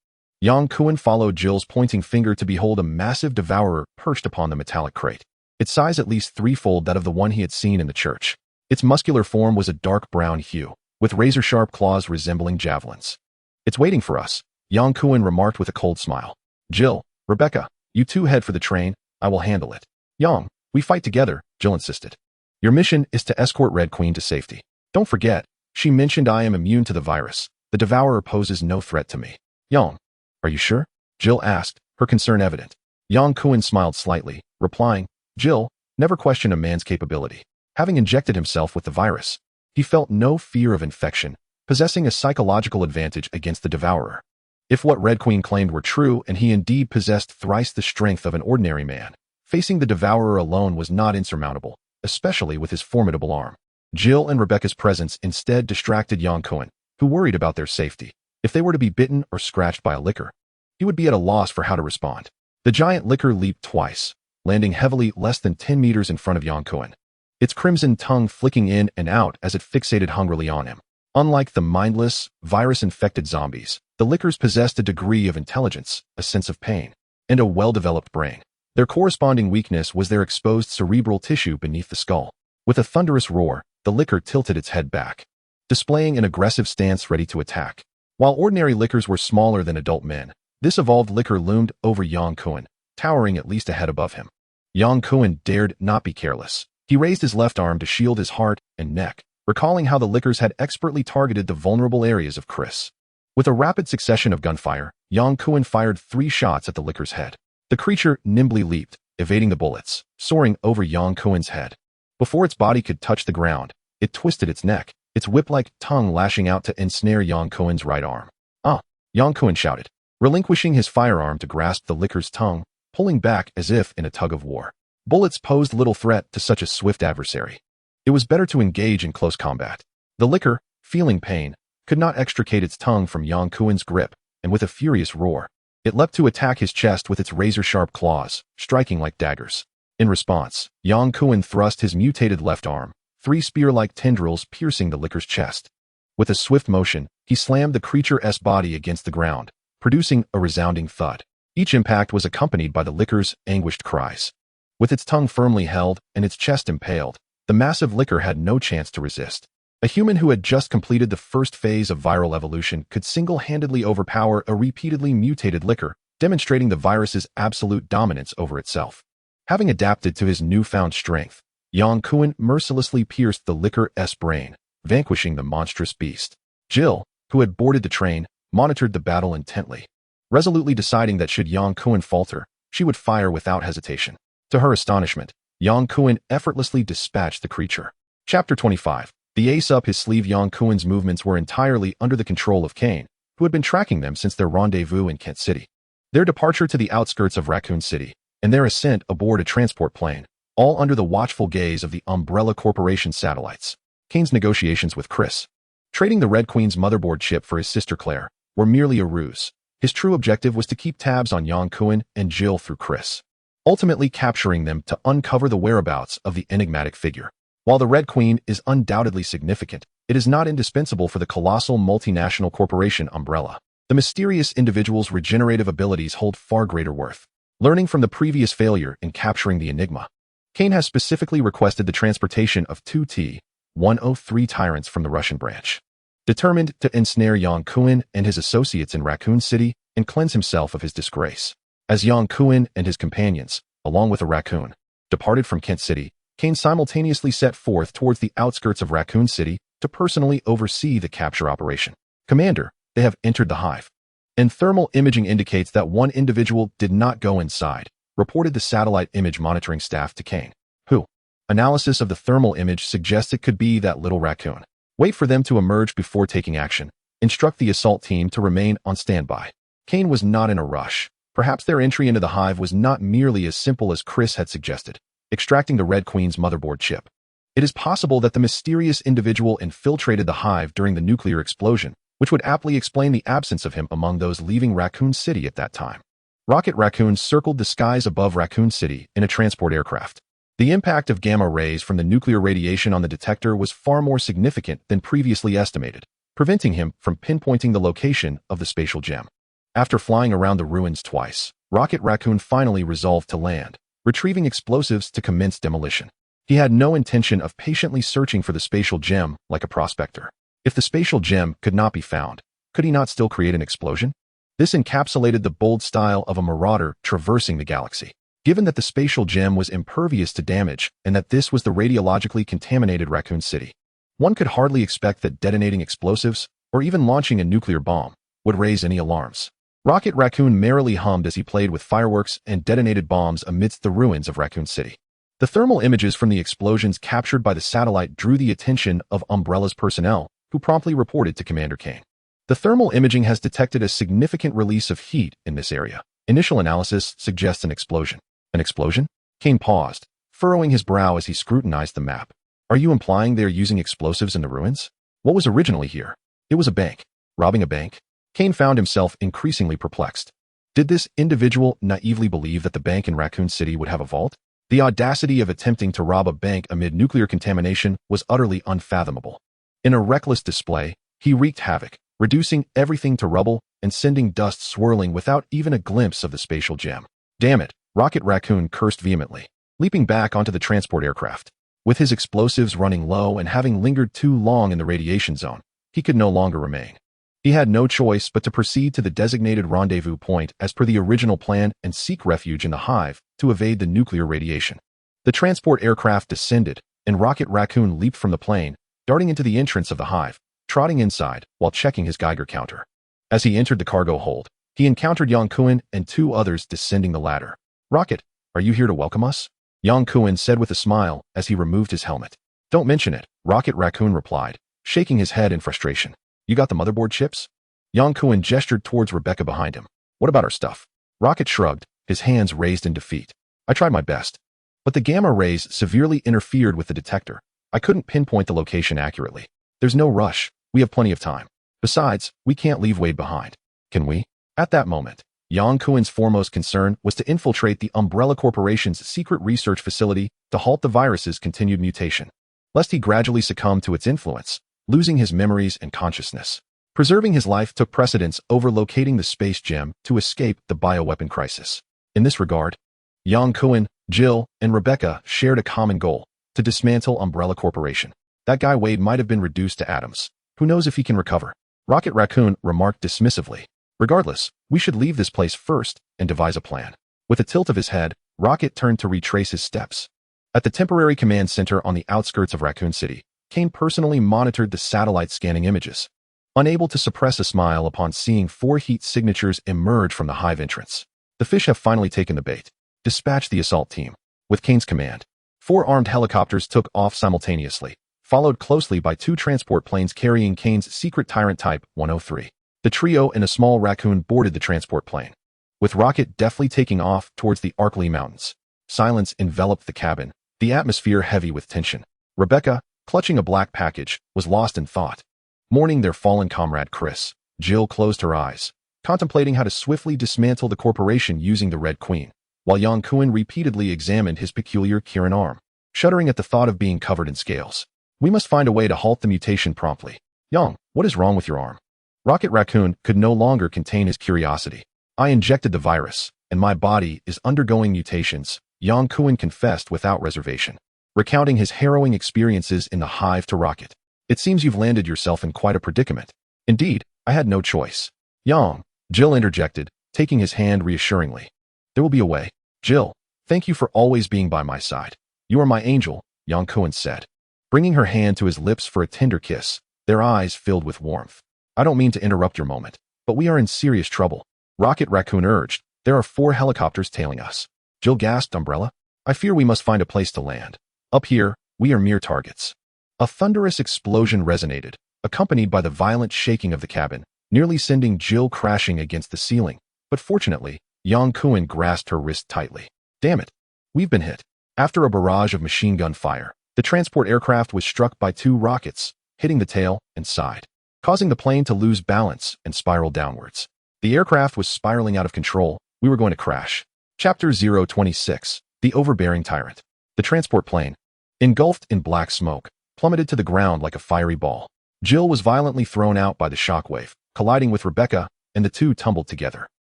Yang Kuan followed Jill's pointing finger to behold a massive devourer perched upon the metallic crate. Its size at least threefold that of the one he had seen in the church. Its muscular form was a dark brown hue, with razor-sharp claws resembling javelins. It's waiting for us, Yang Kuan remarked with a cold smile. Jill, Rebecca, you two head for the train, I will handle it. Yang, we fight together, Jill insisted. Your mission is to escort Red Queen to safety. Don't forget, she mentioned I am immune to the virus. The devourer poses no threat to me. Yang, are you sure? Jill asked, her concern evident. Yang Kuan smiled slightly, replying, Jill, never question a man's capability. Having injected himself with the virus, he felt no fear of infection, possessing a psychological advantage against the devourer. If what Red Queen claimed were true and he indeed possessed thrice the strength of an ordinary man, facing the devourer alone was not insurmountable, especially with his formidable arm. Jill and Rebecca's presence instead distracted Yang Kuan, who worried about their safety. If they were to be bitten or scratched by a licker, he would be at a loss for how to respond. The giant licker leaped twice, landing heavily less than 10 meters in front of Yang Kuan, its crimson tongue flicking in and out as it fixated hungrily on him. Unlike the mindless, virus-infected zombies, the lickers possessed a degree of intelligence, a sense of pain, and a well-developed brain. Their corresponding weakness was their exposed cerebral tissue beneath the skull. With a thunderous roar, the licker tilted its head back, displaying an aggressive stance ready to attack. While ordinary lickers were smaller than adult men, this evolved licker loomed over Yang Kuan, towering at least a head above him. Yang Kuan dared not be careless. He raised his left arm to shield his heart and neck, recalling how the lickers had expertly targeted the vulnerable areas of Chris. With a rapid succession of gunfire, Yang Kuan fired 3 shots at the licker's head. The creature nimbly leaped, evading the bullets, soaring over Yang Kuan's head. Before its body could touch the ground, it twisted its neck, its whip-like tongue lashing out to ensnare Yang Kuan's right arm. Ah! Yang Kuan shouted, relinquishing his firearm to grasp the licker's tongue, pulling back as if in a tug-of-war. Bullets posed little threat to such a swift adversary. It was better to engage in close combat. The licker, feeling pain, could not extricate its tongue from Yang Kuan's grip, and with a furious roar, it leapt to attack his chest with its razor-sharp claws, striking like daggers. In response, Yang Kuan thrust his mutated left arm, 3 spear-like tendrils piercing the licker's chest. With a swift motion, he slammed the creature's body against the ground, producing a resounding thud. Each impact was accompanied by the licker's anguished cries. With its tongue firmly held and its chest impaled, the massive licker had no chance to resist. A human who had just completed the first phase of viral evolution could single-handedly overpower a repeatedly mutated licker, demonstrating the virus's absolute dominance over itself. Having adapted to his newfound strength, Yang Kuan mercilessly pierced the licker's brain, vanquishing the monstrous beast. Jill, who had boarded the train, monitored the battle intently, resolutely deciding that should Yang Kuan falter, she would fire without hesitation. To her astonishment, Yang Kuan effortlessly dispatched the creature. Chapter 25. The ace up his sleeve. Yang Kuan's movements were entirely under the control of Kane, who had been tracking them since their rendezvous in Kent City. Their departure to the outskirts of Raccoon City, and their ascent aboard a transport plane, all under the watchful gaze of the Umbrella Corporation satellites. Kane's negotiations with Chris, trading the Red Queen's motherboard chip for his sister Claire, were merely a ruse. His true objective was to keep tabs on Yang Kuan and Jill through Chris, ultimately capturing them to uncover the whereabouts of the enigmatic figure. While the Red Queen is undoubtedly significant, it is not indispensable for the colossal multinational corporation Umbrella. The mysterious individual's regenerative abilities hold far greater worth. Learning from the previous failure in capturing the Enigma, Kane has specifically requested the transportation of 2 T-103 tyrants from the Russian branch. Determined to ensnare Yang Kuan and his associates in Raccoon City and cleanse himself of his disgrace. As Yang Kuan and his companions, along with a raccoon, departed from Kent City, Kane simultaneously set forth towards the outskirts of Raccoon City to personally oversee the capture operation. "Commander, they have entered the hive, and thermal imaging indicates that one individual did not go inside," reported the satellite image monitoring staff to Kane. "Who?" Analysis of the thermal image suggests it could be that little raccoon. "Wait for them to emerge before taking action. Instruct the assault team to remain on standby." Kane was not in a rush. Perhaps their entry into the hive was not merely as simple as Chris had suggested, extracting the Red Queen's motherboard chip. It is possible that the mysterious individual infiltrated the hive during the nuclear explosion, which would aptly explain the absence of him among those leaving Raccoon City at that time. Rocket Raccoon circled the skies above Raccoon City in a transport aircraft. The impact of gamma rays from the nuclear radiation on the detector was far more significant than previously estimated, preventing him from pinpointing the location of the spatial gem. After flying around the ruins twice, Rocket Raccoon finally resolved to land, retrieving explosives to commence demolition. He had no intention of patiently searching for the spatial gem like a prospector. If the spatial gem could not be found, could he not still create an explosion? This encapsulated the bold style of a marauder traversing the galaxy. Given that the spatial gem was impervious to damage and that this was the radiologically contaminated Raccoon City, one could hardly expect that detonating explosives, or even launching a nuclear bomb, would raise any alarms. Rocket Raccoon merrily hummed as he played with fireworks and detonated bombs amidst the ruins of Raccoon City. The thermal images from the explosions captured by the satellite drew the attention of Umbrella's personnel, who promptly reported to Commander Kane. "The thermal imaging has detected a significant release of heat in this area. Initial analysis suggests an explosion." "An explosion?" Kane paused, furrowing his brow as he scrutinized the map. "Are you implying they are using explosives in the ruins? What was originally here?" "It was a bank." "Robbing a bank?" Kane found himself increasingly perplexed. Did this individual naively believe that the bank in Raccoon City would have a vault? The audacity of attempting to rob a bank amid nuclear contamination was utterly unfathomable. In a reckless display, he wreaked havoc, reducing everything to rubble and sending dust swirling without even a glimpse of the spatial gem. "Damn it," Rocket Raccoon cursed vehemently, leaping back onto the transport aircraft. With his explosives running low and having lingered too long in the radiation zone, he could no longer remain. He had no choice but to proceed to the designated rendezvous point as per the original plan and seek refuge in the hive to evade the nuclear radiation. The transport aircraft descended, and Rocket Raccoon leaped from the plane, darting into the entrance of the hive, trotting inside while checking his Geiger counter. As he entered the cargo hold, he encountered Yang Kuan and two others descending the ladder. "Rocket, are you here to welcome us?" Yang Kuan said with a smile as he removed his helmet. "Don't mention it," Rocket Raccoon replied, shaking his head in frustration. "You got the motherboard chips?" Yang Kuan gestured towards Rebecca behind him. "What about our stuff?" Rocket shrugged, his hands raised in defeat. "I tried my best, but the gamma rays severely interfered with the detector. I couldn't pinpoint the location accurately. There's no rush. We have plenty of time. Besides, we can't leave Wade behind. Can we?" At that moment, Yang Kuan's foremost concern was to infiltrate the Umbrella Corporation's secret research facility to halt the virus's continued mutation, lest he gradually succumb to its influence, losing his memories and consciousness. Preserving his life took precedence over locating the space gem to escape the bioweapon crisis. In this regard, Yang Kuan, Jill, and Rebecca shared a common goal: to dismantle Umbrella Corporation. "That guy Wade might have been reduced to atoms. Who knows if he can recover?" Rocket Raccoon remarked dismissively. "Regardless, we should leave this place first and devise a plan." With a tilt of his head, Rocket turned to retrace his steps. At the temporary command center on the outskirts of Raccoon City, Kane personally monitored the satellite scanning images, unable to suppress a smile upon seeing 4 heat signatures emerge from the hive entrance. The fish have finally taken the bait. Dispatch the assault team. With Kane's command, 4 armed helicopters took off simultaneously, followed closely by 2 transport planes carrying Kane's secret Tyrant Type 103. The trio and a small raccoon boarded the transport plane, with Rocket deftly taking off towards the Earthling Mountains. Silence enveloped the cabin, the atmosphere heavy with tension. Rebecca, clutching a black package, was lost in thought. Mourning their fallen comrade Chris, Jill closed her eyes, contemplating how to swiftly dismantle the corporation using the Red Queen, while Yang Kuan repeatedly examined his peculiar Kirin arm, shuddering at the thought of being covered in scales. "We must find a way to halt the mutation promptly. Yang, what is wrong with your arm?" Rocket Raccoon could no longer contain his curiosity. "I injected the virus, and my body is undergoing mutations," Yang Kuan confessed without reservation, recounting his harrowing experiences in the hive to Rocket. "It seems you've landed yourself in quite a predicament." "Indeed, I had no choice." "Yang," Jill interjected, taking his hand reassuringly. "There will be a way. Jill, thank you for always being by my side. You are my angel, Yang Kuan said. Bringing her hand to his lips for a tender kiss, their eyes filled with warmth. I don't mean to interrupt your moment, but we are in serious trouble. Rocket Raccoon urged. There are 4 helicopters tailing us. Jill gasped. Umbrella? I fear we must find a place to land. Up here, we are mere targets. A thunderous explosion resonated, accompanied by the violent shaking of the cabin, nearly sending Jill crashing against the ceiling. But fortunately, Yang Kuan grasped her wrist tightly. Damn it. We've been hit. After a barrage of machine gun fire, the transport aircraft was struck by 2 rockets, hitting the tail and side, causing the plane to lose balance and spiral downwards. The aircraft was spiraling out of control. We were going to crash. Chapter 026. The Overbearing Tyrant. The transport plane, engulfed in black smoke, plummeted to the ground like a fiery ball. Jill was violently thrown out by the shockwave, colliding with Rebecca, and the two tumbled together.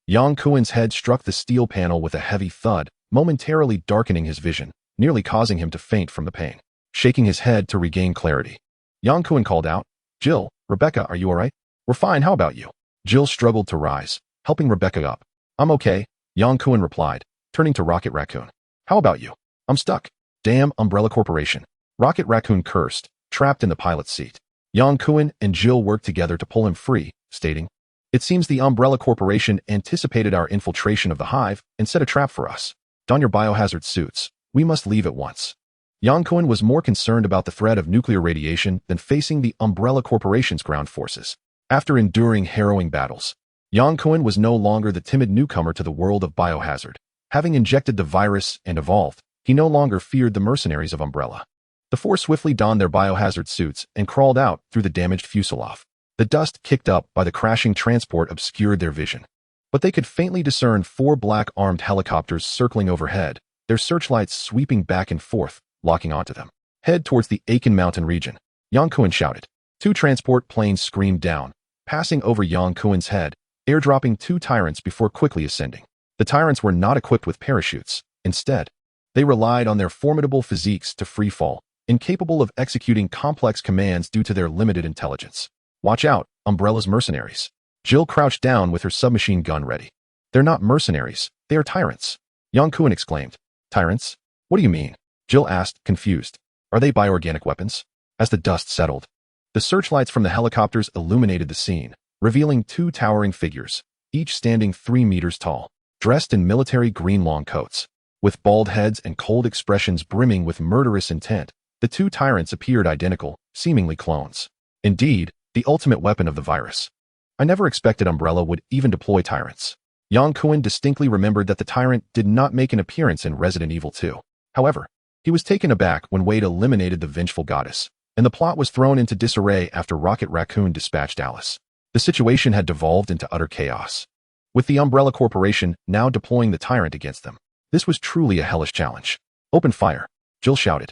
Yang Kuan's head struck the steel panel with a heavy thud, momentarily darkening his vision, nearly causing him to faint from the pain. Shaking his head to regain clarity, Yang Kuan called out, Jill, Rebecca, are you all right? We're fine, how about you? Jill struggled to rise, helping Rebecca up. I'm okay, Yang Kuan replied, turning to Rocket Raccoon. How about you? I'm stuck. Damn Umbrella Corporation. Rocket Raccoon cursed, trapped in the pilot's seat. Yang Kuan and Jill worked together to pull him free, stating, It seems the Umbrella Corporation anticipated our infiltration of the hive and set a trap for us. Don your biohazard suits. We must leave at once. Yang Kuan was more concerned about the threat of nuclear radiation than facing the Umbrella Corporation's ground forces. After enduring harrowing battles, Yang Kuan was no longer the timid newcomer to the world of biohazard. Having injected the virus and evolved, he no longer feared the mercenaries of Umbrella. The 4 swiftly donned their biohazard suits and crawled out through the damaged fuselage. The dust kicked up by the crashing transport obscured their vision, but they could faintly discern 4 black armed helicopters circling overhead, their searchlights sweeping back and forth, locking onto them. Head towards the Aiken Mountain region, Yang Kuan shouted. 2 transport planes screamed down, passing over Yang Kuan's head, airdropping 2 tyrants before quickly ascending. The tyrants were not equipped with parachutes. Instead, they relied on their formidable physiques to free fall, incapable of executing complex commands due to their limited intelligence. Watch out, Umbrella's mercenaries. Jill crouched down with her submachine gun ready. They're not mercenaries, they are tyrants. Yang Kuan exclaimed. Tyrants? What do you mean? Jill asked, confused. Are they bioorganic weapons? As the dust settled, the searchlights from the helicopters illuminated the scene, revealing 2 towering figures, each standing 3 meters tall, dressed in military green long coats. With bald heads and cold expressions brimming with murderous intent, the 2 tyrants appeared identical, seemingly clones. Indeed, the ultimate weapon of the virus. I never expected Umbrella would even deploy tyrants. Yang Kuan distinctly remembered that the tyrant did not make an appearance in Resident Evil 2. However, he was taken aback when Wade eliminated the vengeful goddess, and the plot was thrown into disarray after Rocket Raccoon dispatched Alice. The situation had devolved into utter chaos, with the Umbrella Corporation now deploying the tyrant against them. This was truly a hellish challenge. Open fire, Jill shouted,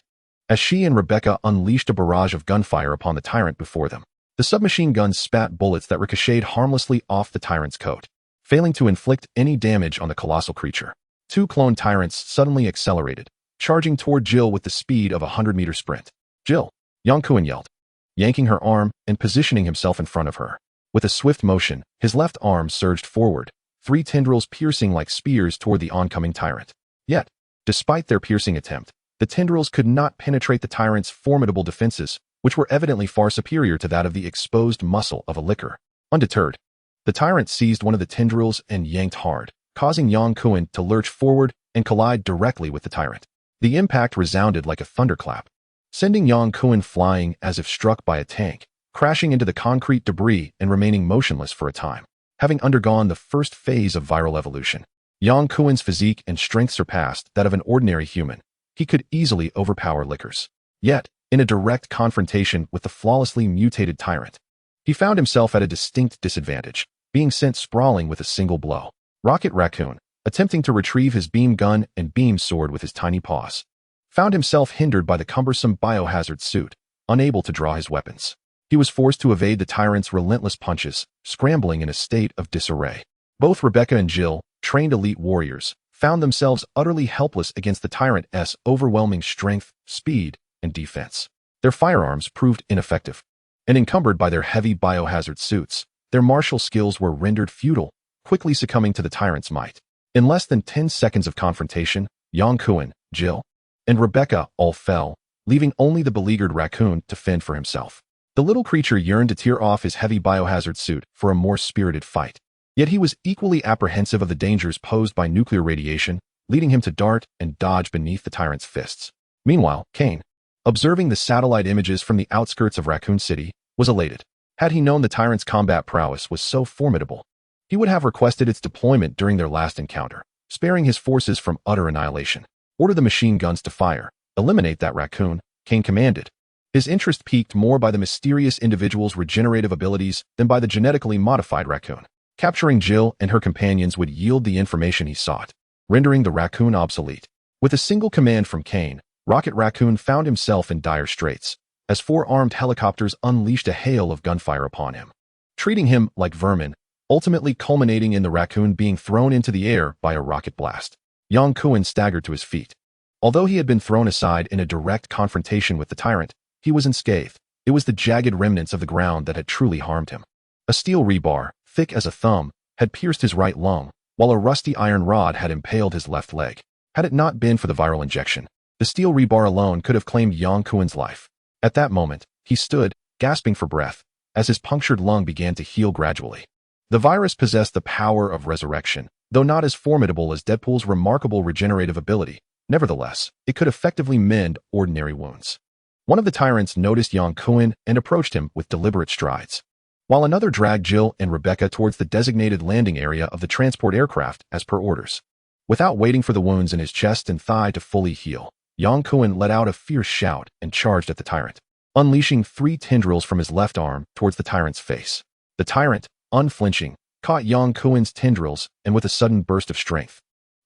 as she and Rebecca unleashed a barrage of gunfire upon the tyrant before them. The submachine guns spat bullets that ricocheted harmlessly off the tyrant's coat, failing to inflict any damage on the colossal creature. 2 clone tyrants suddenly accelerated, charging toward Jill with the speed of a 100-meter sprint. Jill, Yang Kuan yelled, yanking her arm and positioning himself in front of her. With a swift motion, his left arm surged forward, 3 tendrils piercing like spears toward the oncoming tyrant. Yet, despite their piercing attempt, the tendrils could not penetrate the tyrant's formidable defenses, which were evidently far superior to that of the exposed muscle of a licker. Undeterred, the tyrant seized one of the tendrils and yanked hard, causing Yang Kuan to lurch forward and collide directly with the tyrant. The impact resounded like a thunderclap, sending Yang Kuan flying as if struck by a tank, crashing into the concrete debris and remaining motionless for a time. Having undergone the first phase of viral evolution, Yang Kuan's physique and strength surpassed that of an ordinary human. He could easily overpower lickers. Yet, in a direct confrontation with the flawlessly mutated tyrant, he found himself at a distinct disadvantage, being sent sprawling with a single blow. Rocket Raccoon, attempting to retrieve his beam gun and beam sword with his tiny paws, found himself hindered by the cumbersome biohazard suit, unable to draw his weapons. He was forced to evade the tyrant's relentless punches, scrambling in a state of disarray. Both Rebecca and Jill, trained elite warriors, found themselves utterly helpless against the tyrant's overwhelming strength, speed, and defense. Their firearms proved ineffective, and encumbered by their heavy biohazard suits, their martial skills were rendered futile, quickly succumbing to the tyrant's might. In less than 10 seconds of confrontation, Yang Kuan, Jill, and Rebecca all fell, leaving only the beleaguered raccoon to fend for himself. The little creature yearned to tear off his heavy biohazard suit for a more spirited fight. Yet he was equally apprehensive of the dangers posed by nuclear radiation, leading him to dart and dodge beneath the tyrant's fists. Meanwhile, Kane, observing the satellite images from the outskirts of Raccoon City, was elated. Had he known the tyrant's combat prowess was so formidable, he would have requested its deployment during their last encounter, sparing his forces from utter annihilation. Order the machine guns to fire. Eliminate that raccoon, Kane commanded. His interest piqued more by the mysterious individual's regenerative abilities than by the genetically modified raccoon. Capturing Jill and her companions would yield the information he sought, rendering the raccoon obsolete. With a single command from Kane, Rocket Raccoon found himself in dire straits, as 4 armed helicopters unleashed a hail of gunfire upon him, treating him like vermin, ultimately culminating in the raccoon being thrown into the air by a rocket blast. Yang Kuan staggered to his feet. Although he had been thrown aside in a direct confrontation with the tyrant, he was unscathed. It was the jagged remnants of the ground that had truly harmed him. A steel rebar, thick as a thumb, had pierced his right lung, while a rusty iron rod had impaled his left leg. Had it not been for the viral injection, the steel rebar alone could have claimed Yang Kuan's life. At that moment, he stood, gasping for breath, as his punctured lung began to heal gradually. The virus possessed the power of resurrection, though not as formidable as Deadpool's remarkable regenerative ability. Nevertheless, it could effectively mend ordinary wounds. One of the tyrants noticed Yang Kuan and approached him with deliberate strides, while another dragged Jill and Rebecca towards the designated landing area of the transport aircraft as per orders. Without waiting for the wounds in his chest and thigh to fully heal, Yang Kuan let out a fierce shout and charged at the tyrant, unleashing 3 tendrils from his left arm towards the tyrant's face. The tyrant, unflinching, caught Yang Kuan's tendrils and with a sudden burst of strength,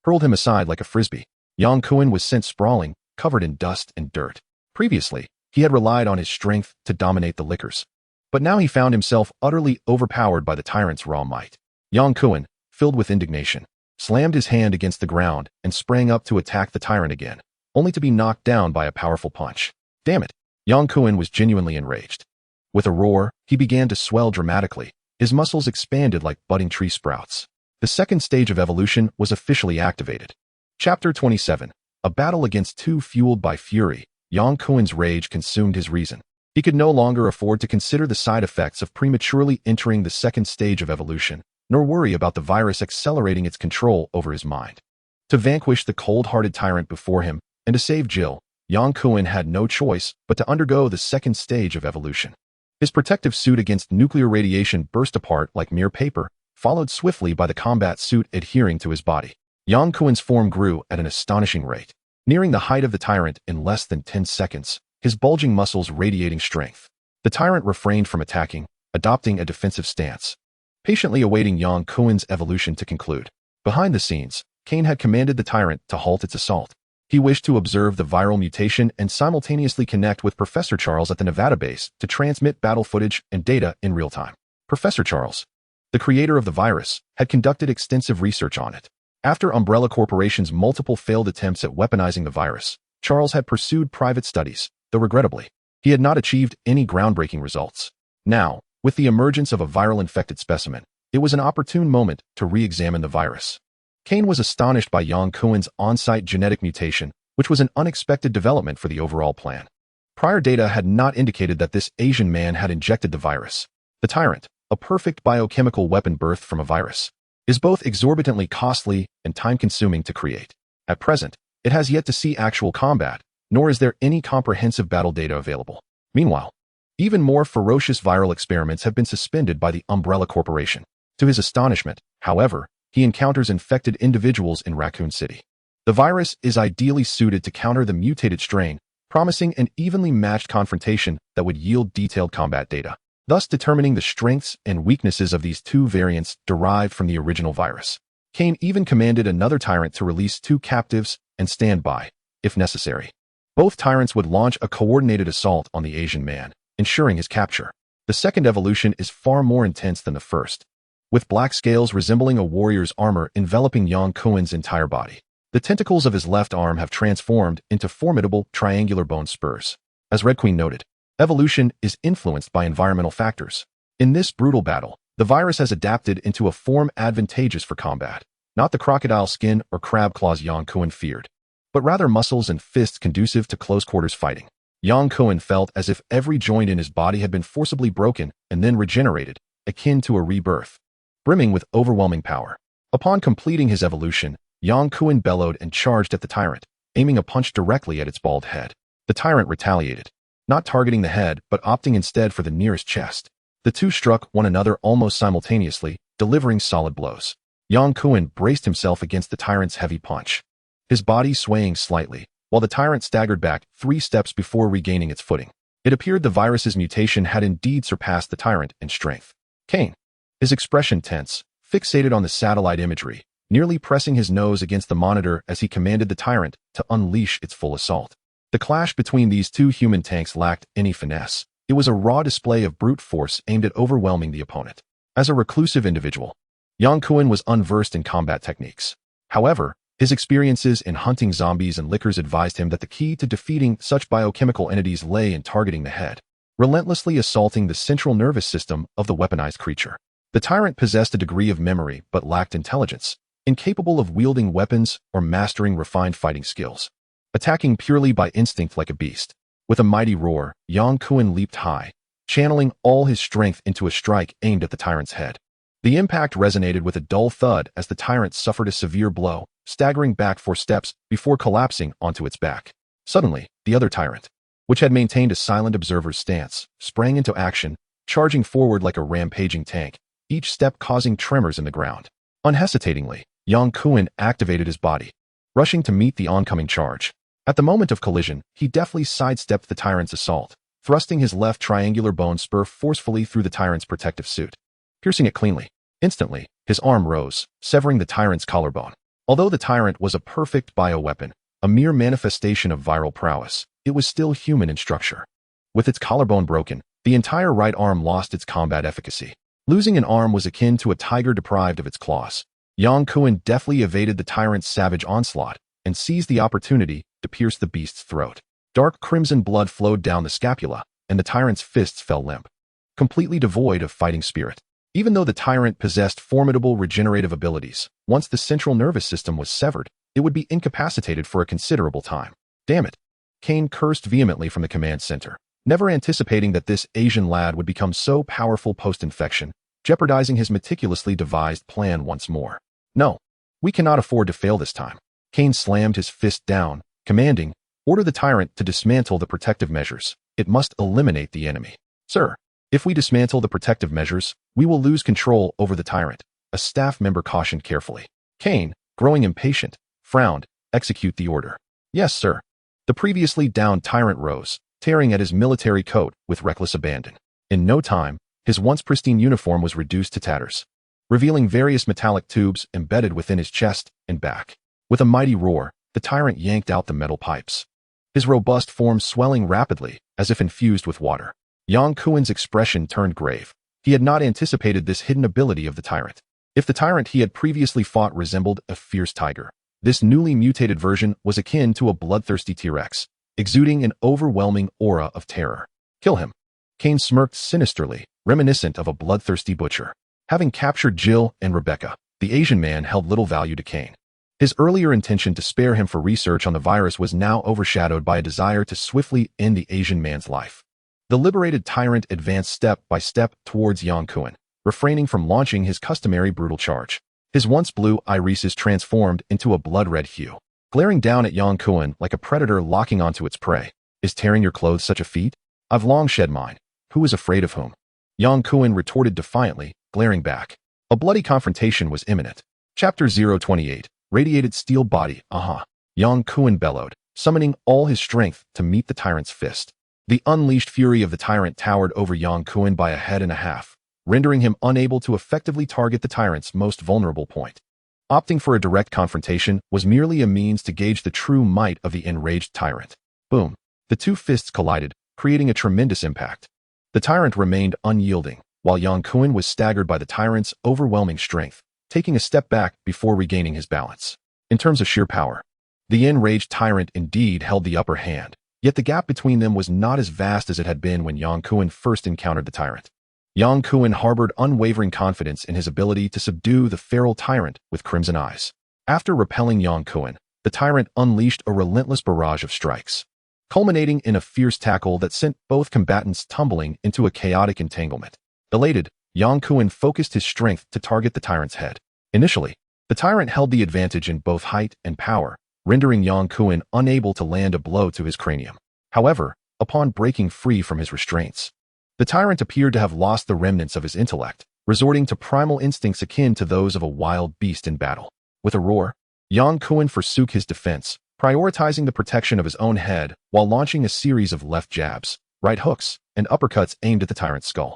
hurled him aside like a frisbee. Yang Kuan was sent sprawling, covered in dust and dirt. Previously, he had relied on his strength to dominate the lickers, but now he found himself utterly overpowered by the tyrant's raw might. Yang Kuan, filled with indignation, slammed his hand against the ground and sprang up to attack the tyrant again, only to be knocked down by a powerful punch. Damn it! Yang Kuan was genuinely enraged. With a roar, he began to swell dramatically. His muscles expanded like budding tree sprouts. The second stage of evolution was officially activated. Chapter 27. A battle against 2 fueled by fury. Yang Kuan's rage consumed his reason. He could no longer afford to consider the side effects of prematurely entering the second stage of evolution, nor worry about the virus accelerating its control over his mind. To vanquish the cold-hearted tyrant before him, and to save Jill, Yang Kuan had no choice but to undergo the second stage of evolution. His protective suit against nuclear radiation burst apart like mere paper, followed swiftly by the combat suit adhering to his body. Yang Kuan's form grew at an astonishing rate, nearing the height of the tyrant in less than 10 seconds, his bulging muscles radiating strength. The tyrant refrained from attacking, adopting a defensive stance, patiently awaiting Yang Kuan's evolution to conclude. Behind the scenes, Kane had commanded the tyrant to halt its assault. He wished to observe the viral mutation and simultaneously connect with Professor Charles at the Nevada base to transmit battle footage and data in real time. Professor Charles, the creator of the virus, had conducted extensive research on it. After Umbrella Corporation's multiple failed attempts at weaponizing the virus, Charles had pursued private studies, though regrettably, he had not achieved any groundbreaking results. Now, with the emergence of a viral infected specimen, it was an opportune moment to re-examine the virus. Kane was astonished by Yang Kuan's on-site genetic mutation, which was an unexpected development for the overall plan. Prior data had not indicated that this Asian man had injected the virus. The tyrant, a perfect biochemical weapon birthed from a virus, is both exorbitantly costly and time-consuming to create. At present, it has yet to see actual combat, nor is there any comprehensive battle data available. Meanwhile, even more ferocious viral experiments have been suspended by the Umbrella Corporation. To his astonishment, however, he encounters infected individuals in Raccoon City. The virus is ideally suited to counter the mutated strain, promising an evenly matched confrontation that would yield detailed combat data, thus determining the strengths and weaknesses of these 2 variants derived from the original virus. Kane even commanded another tyrant to release 2 captives and stand by, if necessary. Both tyrants would launch a coordinated assault on the Asian man, ensuring his capture. The second evolution is far more intense than the first, with black scales resembling a warrior's armor enveloping Yang Kuan's entire body. The tentacles of his left arm have transformed into formidable triangular bone spurs. As Red Queen noted, evolution is influenced by environmental factors. In this brutal battle, the virus has adapted into a form advantageous for combat, not the crocodile skin or crab claws Yang Kuan feared. but rather muscles and fists conducive to close-quarters fighting. Yang Kuan felt as if every joint in his body had been forcibly broken and then regenerated, akin to a rebirth, brimming with overwhelming power. Upon completing his evolution, Yang Kuan bellowed and charged at the tyrant, aiming a punch directly at its bald head. The tyrant retaliated, not targeting the head but opting instead for the nearest chest. The two struck one another almost simultaneously, delivering solid blows. Yang Kuan braced himself against the tyrant's heavy punch, his body swaying slightly, while the tyrant staggered back 3 steps before regaining its footing. It appeared the virus's mutation had indeed surpassed the tyrant in strength. Kane, his expression tense, fixated on the satellite imagery, nearly pressing his nose against the monitor as he commanded the tyrant to unleash its full assault. The clash between these two human tanks lacked any finesse. It was a raw display of brute force aimed at overwhelming the opponent. As a reclusive individual, Yang Kuan was unversed in combat techniques. However, his experiences in hunting zombies and lickers advised him that the key to defeating such biochemical entities lay in targeting the head, relentlessly assaulting the central nervous system of the weaponized creature. The tyrant possessed a degree of memory but lacked intelligence, incapable of wielding weapons or mastering refined fighting skills. Attacking purely by instinct like a beast. With a mighty roar, Yang Kuan leaped high, channeling all his strength into a strike aimed at the tyrant's head. The impact resonated with a dull thud as the tyrant suffered a severe blow, staggering back 4 steps before collapsing onto its back. Suddenly, the other tyrant, which had maintained a silent observer's stance, sprang into action, charging forward like a rampaging tank, each step causing tremors in the ground. Unhesitatingly, Yang Kuan activated his body, rushing to meet the oncoming charge. At the moment of collision, he deftly sidestepped the tyrant's assault, thrusting his left triangular bone spur forcefully through the tyrant's protective suit, piercing it cleanly. Instantly, his arm rose, severing the tyrant's collarbone. Although the tyrant was a perfect bioweapon, a mere manifestation of viral prowess, it was still human in structure. With its collarbone broken, the entire right arm lost its combat efficacy. Losing an arm was akin to a tiger deprived of its claws. Yang Kuan deftly evaded the tyrant's savage onslaught and seized the opportunity to pierce the beast's throat. Dark crimson blood flowed down the scapula, and the tyrant's fists fell limp, completely devoid of fighting spirit. Even though the tyrant possessed formidable regenerative abilities, once the central nervous system was severed, it would be incapacitated for a considerable time. Damn it! Kane cursed vehemently from the command center, never anticipating that this Asian lad would become so powerful post-infection, jeopardizing his meticulously devised plan once more. No, we cannot afford to fail this time. Kane slammed his fist down, commanding, "Order the tyrant to dismantle the protective measures. It must eliminate the enemy." "Sir, if we dismantle the protective measures, we will lose control over the tyrant," a staff member cautioned carefully. Kane, growing impatient, frowned. "Execute the order." "Yes, sir." The previously downed tyrant rose, tearing at his military coat with reckless abandon. In no time, his once pristine uniform was reduced to tatters, revealing various metallic tubes embedded within his chest and back. With a mighty roar, the tyrant yanked out the metal pipes, his robust form swelling rapidly, as if infused with water. Yang Kuan's expression turned grave. He had not anticipated this hidden ability of the tyrant. If the tyrant he had previously fought resembled a fierce tiger, this newly mutated version was akin to a bloodthirsty T-Rex, exuding an overwhelming aura of terror. "Kill him." Kane smirked sinisterly, reminiscent of a bloodthirsty butcher. Having captured Jill and Rebecca, the Asian man held little value to Kane. His earlier intention to spare him for research on the virus was now overshadowed by a desire to swiftly end the Asian man's life. The liberated tyrant advanced step by step towards Yang Kuan, refraining from launching his customary brutal charge. His once blue irises transformed into a blood-red hue, glaring down at Yang Kuan like a predator locking onto its prey. "Is tearing your clothes such a feat? I've long shed mine. Who is afraid of whom?" Yang Kuan retorted defiantly, glaring back. A bloody confrontation was imminent. Chapter 028. Radiated steel body, Yang Kuan bellowed, summoning all his strength to meet the tyrant's fist. The unleashed fury of the tyrant towered over Yang Kuan by a head and a half, rendering him unable to effectively target the tyrant's most vulnerable point. Opting for a direct confrontation was merely a means to gauge the true might of the enraged tyrant. Boom! The two fists collided, creating a tremendous impact. The tyrant remained unyielding, while Yang Kuan was staggered by the tyrant's overwhelming strength, taking a step back before regaining his balance. In terms of sheer power, the enraged tyrant indeed held the upper hand, yet the gap between them was not as vast as it had been when Yang Kuan first encountered the tyrant. Yang Kuan harbored unwavering confidence in his ability to subdue the feral tyrant with crimson eyes. After repelling Yang Kuan, the tyrant unleashed a relentless barrage of strikes, culminating in a fierce tackle that sent both combatants tumbling into a chaotic entanglement. Elated, Yang Kuan focused his strength to target the tyrant's head. Initially, the tyrant held the advantage in both height and power, rendering Yang Kuan unable to land a blow to his cranium. However, upon breaking free from his restraints, the tyrant appeared to have lost the remnants of his intellect, resorting to primal instincts akin to those of a wild beast in battle. With a roar, Yang Kuan forsook his defense, prioritizing the protection of his own head while launching a series of left jabs, right hooks, and uppercuts aimed at the tyrant's skull.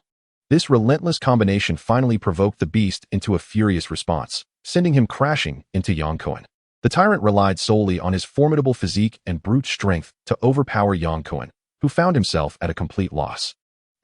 This relentless combination finally provoked the beast into a furious response, sending him crashing into Yang Kuan. The tyrant relied solely on his formidable physique and brute strength to overpower Yang Kuan, who found himself at a complete loss.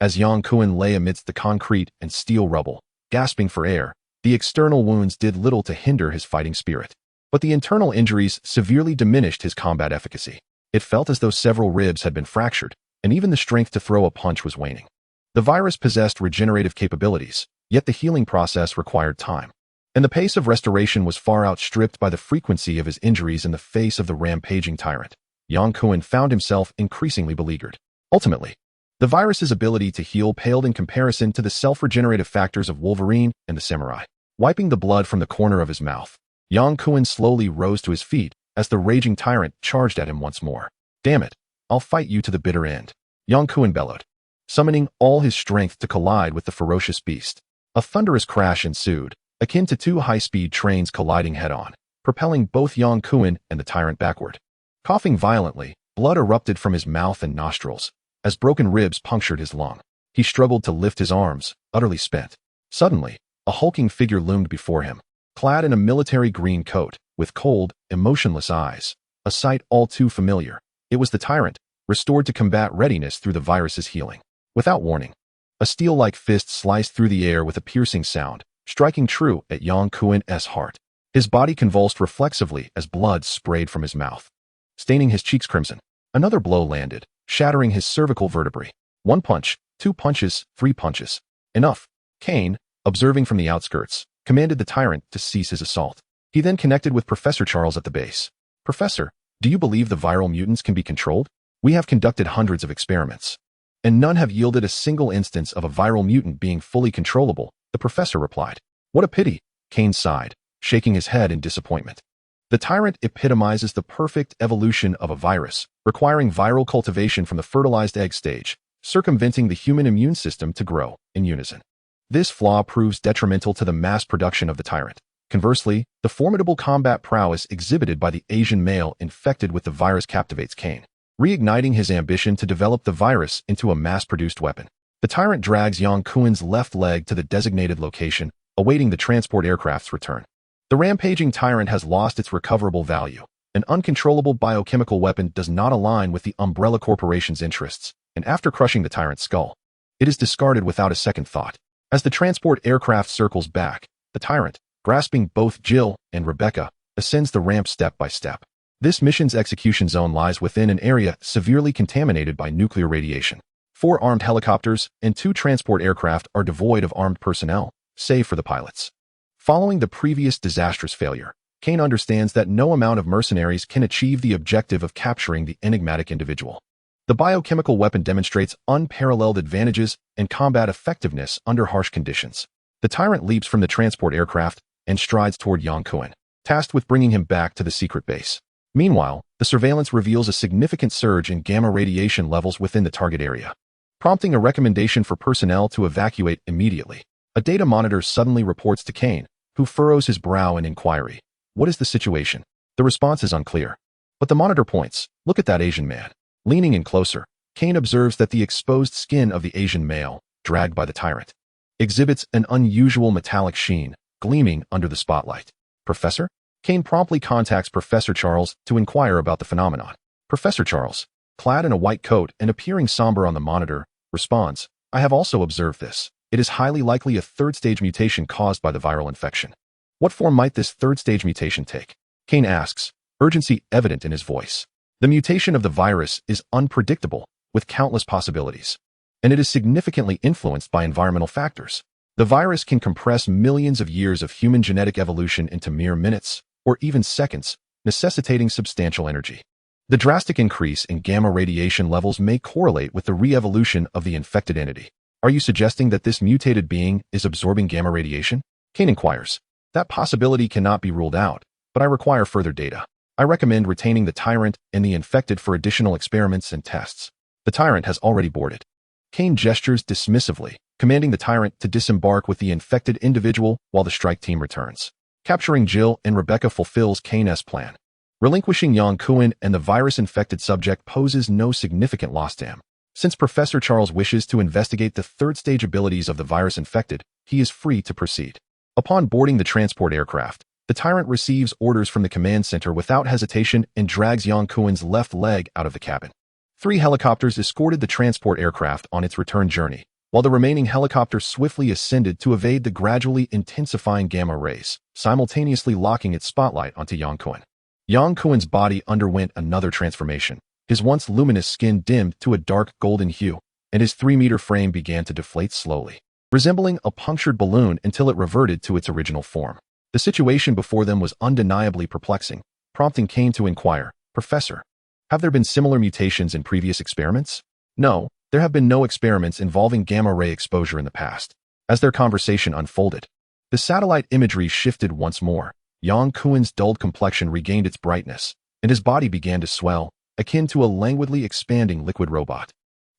As Yang Kuan lay amidst the concrete and steel rubble, gasping for air, the external wounds did little to hinder his fighting spirit. But the internal injuries severely diminished his combat efficacy. It felt as though several ribs had been fractured, and even the strength to throw a punch was waning. The virus possessed regenerative capabilities, yet the healing process required time, and the pace of restoration was far outstripped by the frequency of his injuries in the face of the rampaging tyrant. Yang Kuan found himself increasingly beleaguered. Ultimately, the virus's ability to heal paled in comparison to the self-regenerative factors of Wolverine and the samurai. Wiping the blood from the corner of his mouth, Yang Kuan slowly rose to his feet as the raging tyrant charged at him once more. "Damn it, I'll fight you to the bitter end," Yang Kuan bellowed, summoning all his strength to collide with the ferocious beast. A thunderous crash ensued, akin to two high-speed trains colliding head-on, propelling both Yang Kuan and the tyrant backward. Coughing violently, blood erupted from his mouth and nostrils, as broken ribs punctured his lung. He struggled to lift his arms, utterly spent. Suddenly, a hulking figure loomed before him, clad in a military green coat, with cold, emotionless eyes, a sight all too familiar. It was the tyrant, restored to combat readiness through the virus's healing. Without warning, a steel-like fist sliced through the air with a piercing sound, striking true at Yang Kuan's heart. His body convulsed reflexively as blood sprayed from his mouth, staining his cheeks crimson. Another blow landed, shattering his cervical vertebrae. One punch, two punches, three punches. Enough. Kane, observing from the outskirts, commanded the tyrant to cease his assault. He then connected with Professor Charles at the base. "Professor, do you believe the viral mutants can be controlled? We have conducted hundreds of experiments, and none have yielded a single instance of a viral mutant being fully controllable," the professor replied. "What a pity," Kane sighed, shaking his head in disappointment. The tyrant epitomizes the perfect evolution of a virus, requiring viral cultivation from the fertilized egg stage, circumventing the human immune system to grow in unison. This flaw proves detrimental to the mass production of the tyrant. Conversely, the formidable combat prowess exhibited by the Asian male infected with the virus captivates Kane, reigniting his ambition to develop the virus into a mass-produced weapon. The tyrant drags Yang Kuan's left leg to the designated location, awaiting the transport aircraft's return. The rampaging tyrant has lost its recoverable value. An uncontrollable biochemical weapon does not align with the Umbrella Corporation's interests, and after crushing the tyrant's skull, it is discarded without a second thought. As the transport aircraft circles back, the tyrant, grasping both Jill and Rebecca, ascends the ramp step by step. This mission's execution zone lies within an area severely contaminated by nuclear radiation. 4 armed helicopters and 2 transport aircraft are devoid of armed personnel, save for the pilots. Following the previous disastrous failure, Kane understands that no amount of mercenaries can achieve the objective of capturing the enigmatic individual. The biochemical weapon demonstrates unparalleled advantages and combat effectiveness under harsh conditions. The tyrant leaps from the transport aircraft and strides toward Yang Kuan, tasked with bringing him back to the secret base. Meanwhile, the surveillance reveals a significant surge in gamma radiation levels within the target area, prompting a recommendation for personnel to evacuate immediately. A data monitor suddenly reports to Kane, who furrows his brow in inquiry. What is the situation? The response is unclear. But the monitor points, "Look at that Asian man." Leaning in closer, Kane observes that the exposed skin of the Asian male, dragged by the tyrant, exhibits an unusual metallic sheen, gleaming under the spotlight. "Professor?" Kane promptly contacts Professor Charles to inquire about the phenomenon. Professor Charles, clad in a white coat and appearing somber on the monitor, responds, "I have also observed this. It is highly likely a third-stage mutation caused by the viral infection." "What form might this third-stage mutation take?" Kane asks, urgency evident in his voice. "The mutation of the virus is unpredictable, with countless possibilities, and it is significantly influenced by environmental factors. The virus can compress millions of years of human genetic evolution into mere minutes, or even seconds, necessitating substantial energy. The drastic increase in gamma radiation levels may correlate with the re-evolution of the infected entity. Are you suggesting that this mutated being is absorbing gamma radiation? Kane inquires. That possibility cannot be ruled out, but I require further data. I recommend retaining the tyrant and the infected for additional experiments and tests. The tyrant has already boarded. Kane gestures dismissively, commanding the tyrant to disembark with the infected individual while the strike team returns. Capturing Jill and Rebecca fulfills Kane's plan. Relinquishing Yang Kuan and the virus-infected subject poses no significant loss to him. Since Professor Charles wishes to investigate the third-stage abilities of the virus-infected, he is free to proceed. Upon boarding the transport aircraft, the tyrant receives orders from the command center without hesitation and drags Yang Kuan's left leg out of the cabin. 3 helicopters escorted the transport aircraft on its return journey, while the remaining helicopter swiftly ascended to evade the gradually intensifying gamma rays, simultaneously locking its spotlight onto Yang Kuan. Yang Kuan's body underwent another transformation. His once luminous skin dimmed to a dark golden hue, and his 3-meter frame began to deflate slowly, resembling a punctured balloon until it reverted to its original form. The situation before them was undeniably perplexing, prompting Kane to inquire, "Professor, have there been similar mutations in previous experiments?" "No, there have been no experiments involving gamma-ray exposure in the past." As their conversation unfolded, the satellite imagery shifted once more. Yang Kuan's dulled complexion regained its brightness, and his body began to swell, akin to a languidly expanding liquid robot.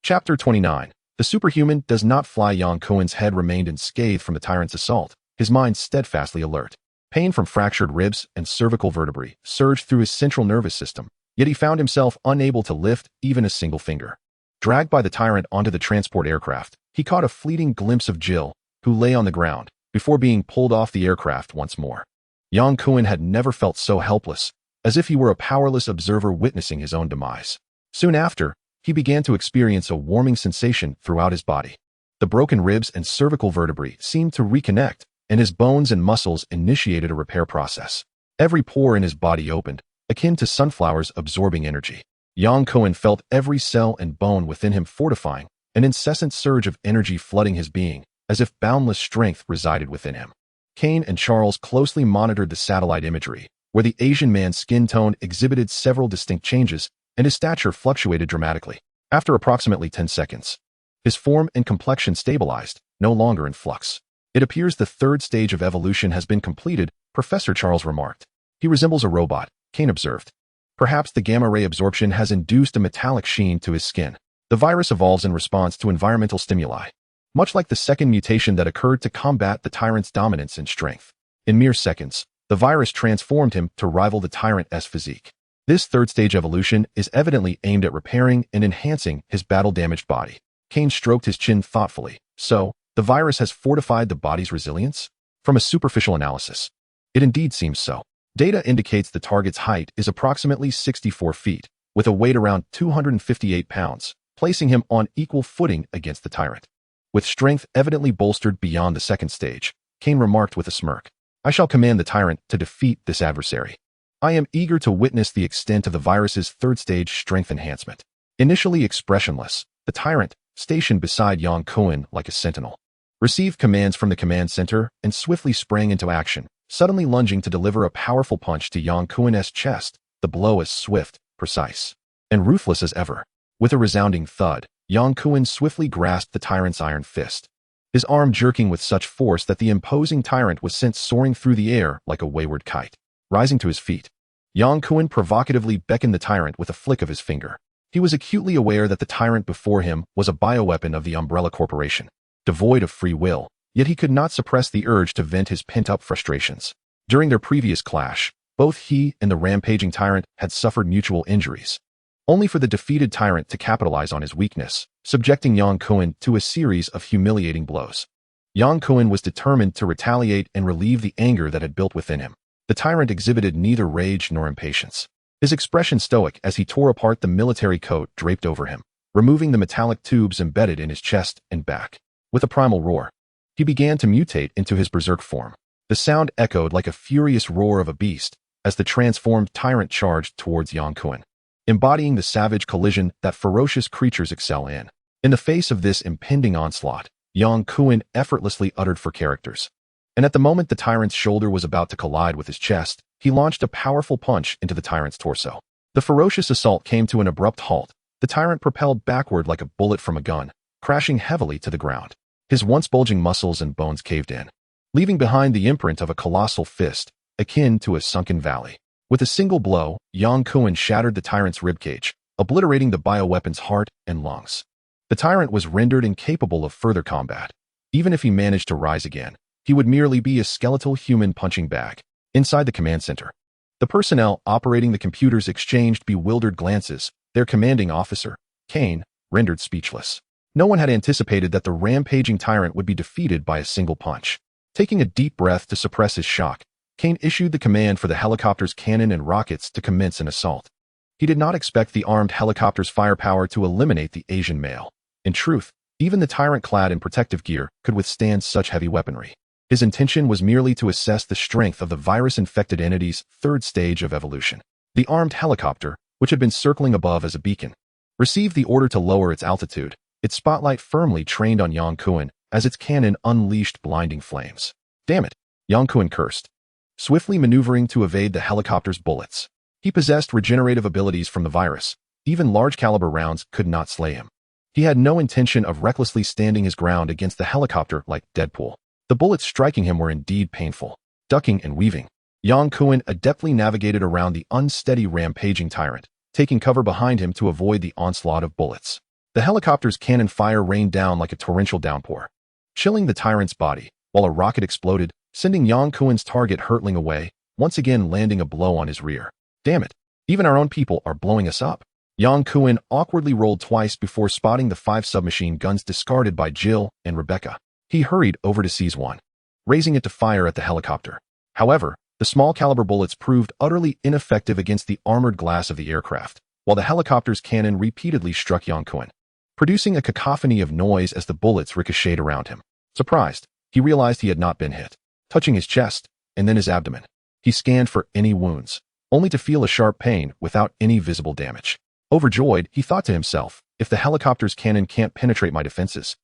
Chapter 29. The superhuman does not fly. Yang Kuan's head remained unscathed from the tyrant's assault, his mind steadfastly alert. Pain from fractured ribs and cervical vertebrae surged through his central nervous system, yet he found himself unable to lift even a single finger. Dragged by the tyrant onto the transport aircraft, he caught a fleeting glimpse of Jill, who lay on the ground, before being pulled off the aircraft once more. Yang Kuan had never felt so helpless, as if he were a powerless observer witnessing his own demise. Soon after, he began to experience a warming sensation throughout his body. The broken ribs and cervical vertebrae seemed to reconnect, and his bones and muscles initiated a repair process. Every pore in his body opened, akin to sunflowers absorbing energy. Yang Kuan felt every cell and bone within him fortifying, an incessant surge of energy flooding his being, as if boundless strength resided within him. Kane and Charles closely monitored the satellite imagery, where the Asian man's skin tone exhibited several distinct changes, and his stature fluctuated dramatically. After approximately 10 seconds, his form and complexion stabilized, no longer in flux. "It appears the third stage of evolution has been completed," Professor Charles remarked. "He resembles a robot," Kane observed. "Perhaps the gamma-ray absorption has induced a metallic sheen to his skin. The virus evolves in response to environmental stimuli, much like the second mutation that occurred to combat the tyrant's dominance and strength. In mere seconds, the virus transformed him to rival the tyrant's physique. This third-stage evolution is evidently aimed at repairing and enhancing his battle-damaged body." Kane stroked his chin thoughtfully. "So, the virus has fortified the body's resilience?" "From a superficial analysis, it indeed seems so. Data indicates the target's height is approximately 64 feet, with a weight around 258 pounds, placing him on equal footing against the tyrant. With strength evidently bolstered beyond the second stage," Kane remarked with a smirk. "I shall command the tyrant to defeat this adversary. I am eager to witness the extent of the virus's third-stage strength enhancement." Initially expressionless, the tyrant, stationed beside Yang Kuan like a sentinel, received commands from the command center and swiftly sprang into action, suddenly lunging to deliver a powerful punch to Yang Kuan's chest, the blow as swift, precise, and ruthless as ever. With a resounding thud, Yang Kuan swiftly grasped the tyrant's iron fist, his arm jerking with such force that the imposing tyrant was sent soaring through the air like a wayward kite. Rising to his feet, Yang Kuan provocatively beckoned the tyrant with a flick of his finger. He was acutely aware that the tyrant before him was a bioweapon of the Umbrella Corporation, devoid of free will, yet he could not suppress the urge to vent his pent-up frustrations. During their previous clash, both he and the rampaging tyrant had suffered mutual injuries, only for the defeated tyrant to capitalize on his weakness, subjecting Yang Kuan to a series of humiliating blows. Yang Kuan was determined to retaliate and relieve the anger that had built within him. The tyrant exhibited neither rage nor impatience, his expression stoic as he tore apart the military coat draped over him, removing the metallic tubes embedded in his chest and back. With a primal roar, he began to mutate into his berserk form. The sound echoed like a furious roar of a beast as the transformed tyrant charged towards Yang Kuan, embodying the savage collision that ferocious creatures excel in. In the face of this impending onslaught, Yang Kuan effortlessly uttered for characters. And at the moment the tyrant's shoulder was about to collide with his chest, He launched a powerful punch into the tyrant's torso. The ferocious assault came to an abrupt halt. The tyrant propelled backward like a bullet from a gun, crashing heavily to the ground. His once bulging muscles and bones caved in, leaving behind the imprint of a colossal fist, akin to a sunken valley. With a single blow, Yang Kuan shattered the tyrant's ribcage, obliterating the bioweapon's heart and lungs. The tyrant was rendered incapable of further combat. Even if he managed to rise again, he would merely be a skeletal human punching bag. Inside the command center, the personnel operating the computers exchanged bewildered glances, their commanding officer, Kane, rendered speechless. No one had anticipated that the rampaging tyrant would be defeated by a single punch. Taking a deep breath to suppress his shock, Kane issued the command for the helicopter's cannon and rockets to commence an assault. He did not expect the armed helicopter's firepower to eliminate the Asian male. In truth, even the tyrant clad in protective gear could withstand such heavy weaponry. His intention was merely to assess the strength of the virus-infected entity's third stage of evolution. The armed helicopter, which had been circling above as a beacon, received the order to lower its altitude, its spotlight firmly trained on Yang Kuan as its cannon unleashed blinding flames. Damn it, Yang Kuan cursed, swiftly maneuvering to evade the helicopter's bullets. He possessed regenerative abilities from the virus. Even large-caliber rounds could not slay him. He had no intention of recklessly standing his ground against the helicopter like Deadpool. The bullets striking him were indeed painful. Ducking and weaving, Yang Kuan adeptly navigated around the unsteady rampaging tyrant, taking cover behind him to avoid the onslaught of bullets. The helicopter's cannon fire rained down like a torrential downpour, chilling the tyrant's body, while a rocket exploded, sending Yang Kuan's target hurtling away, once again landing a blow on his rear. Damn it, even our own people are blowing us up. Yang Kuan awkwardly rolled twice before spotting the 5 submachine guns discarded by Jill and Rebecca. He hurried over to seize one, raising it to fire at the helicopter. However, the small-caliber bullets proved utterly ineffective against the armored glass of the aircraft, while the helicopter's cannon repeatedly struck Yang Kuan, producing a cacophony of noise as the bullets ricocheted around him. Surprised, he realized he had not been hit. Touching his chest, and then his abdomen, he scanned for any wounds, only to feel a sharp pain without any visible damage. Overjoyed, he thought to himself, if the helicopter's cannon can't penetrate my defenses,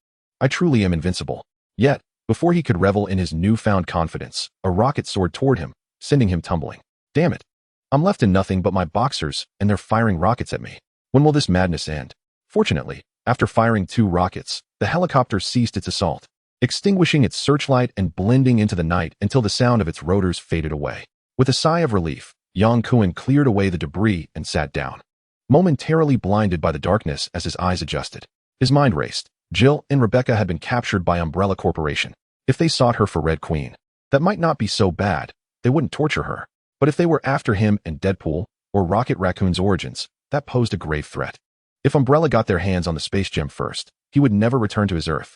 I truly am invincible. Yet, before he could revel in his newfound confidence, a rocket soared toward him, sending him tumbling. Damn it. I'm left in nothing but my boxers, and they're firing rockets at me. When will this madness end? Fortunately, after firing 2 rockets, the helicopter ceased its assault, extinguishing its searchlight and blending into the night until the sound of its rotors faded away. With a sigh of relief, Yang Kuan cleared away the debris and sat down, momentarily blinded by the darkness as his eyes adjusted. His mind raced. Jill and Rebecca had been captured by Umbrella Corporation. If they sought her for Red Queen, that might not be so bad. They wouldn't torture her. But if they were after him and Deadpool, or Rocket Raccoon's origins, that posed a grave threat. If Umbrella got their hands on the space gem first, he would never return to his Earth.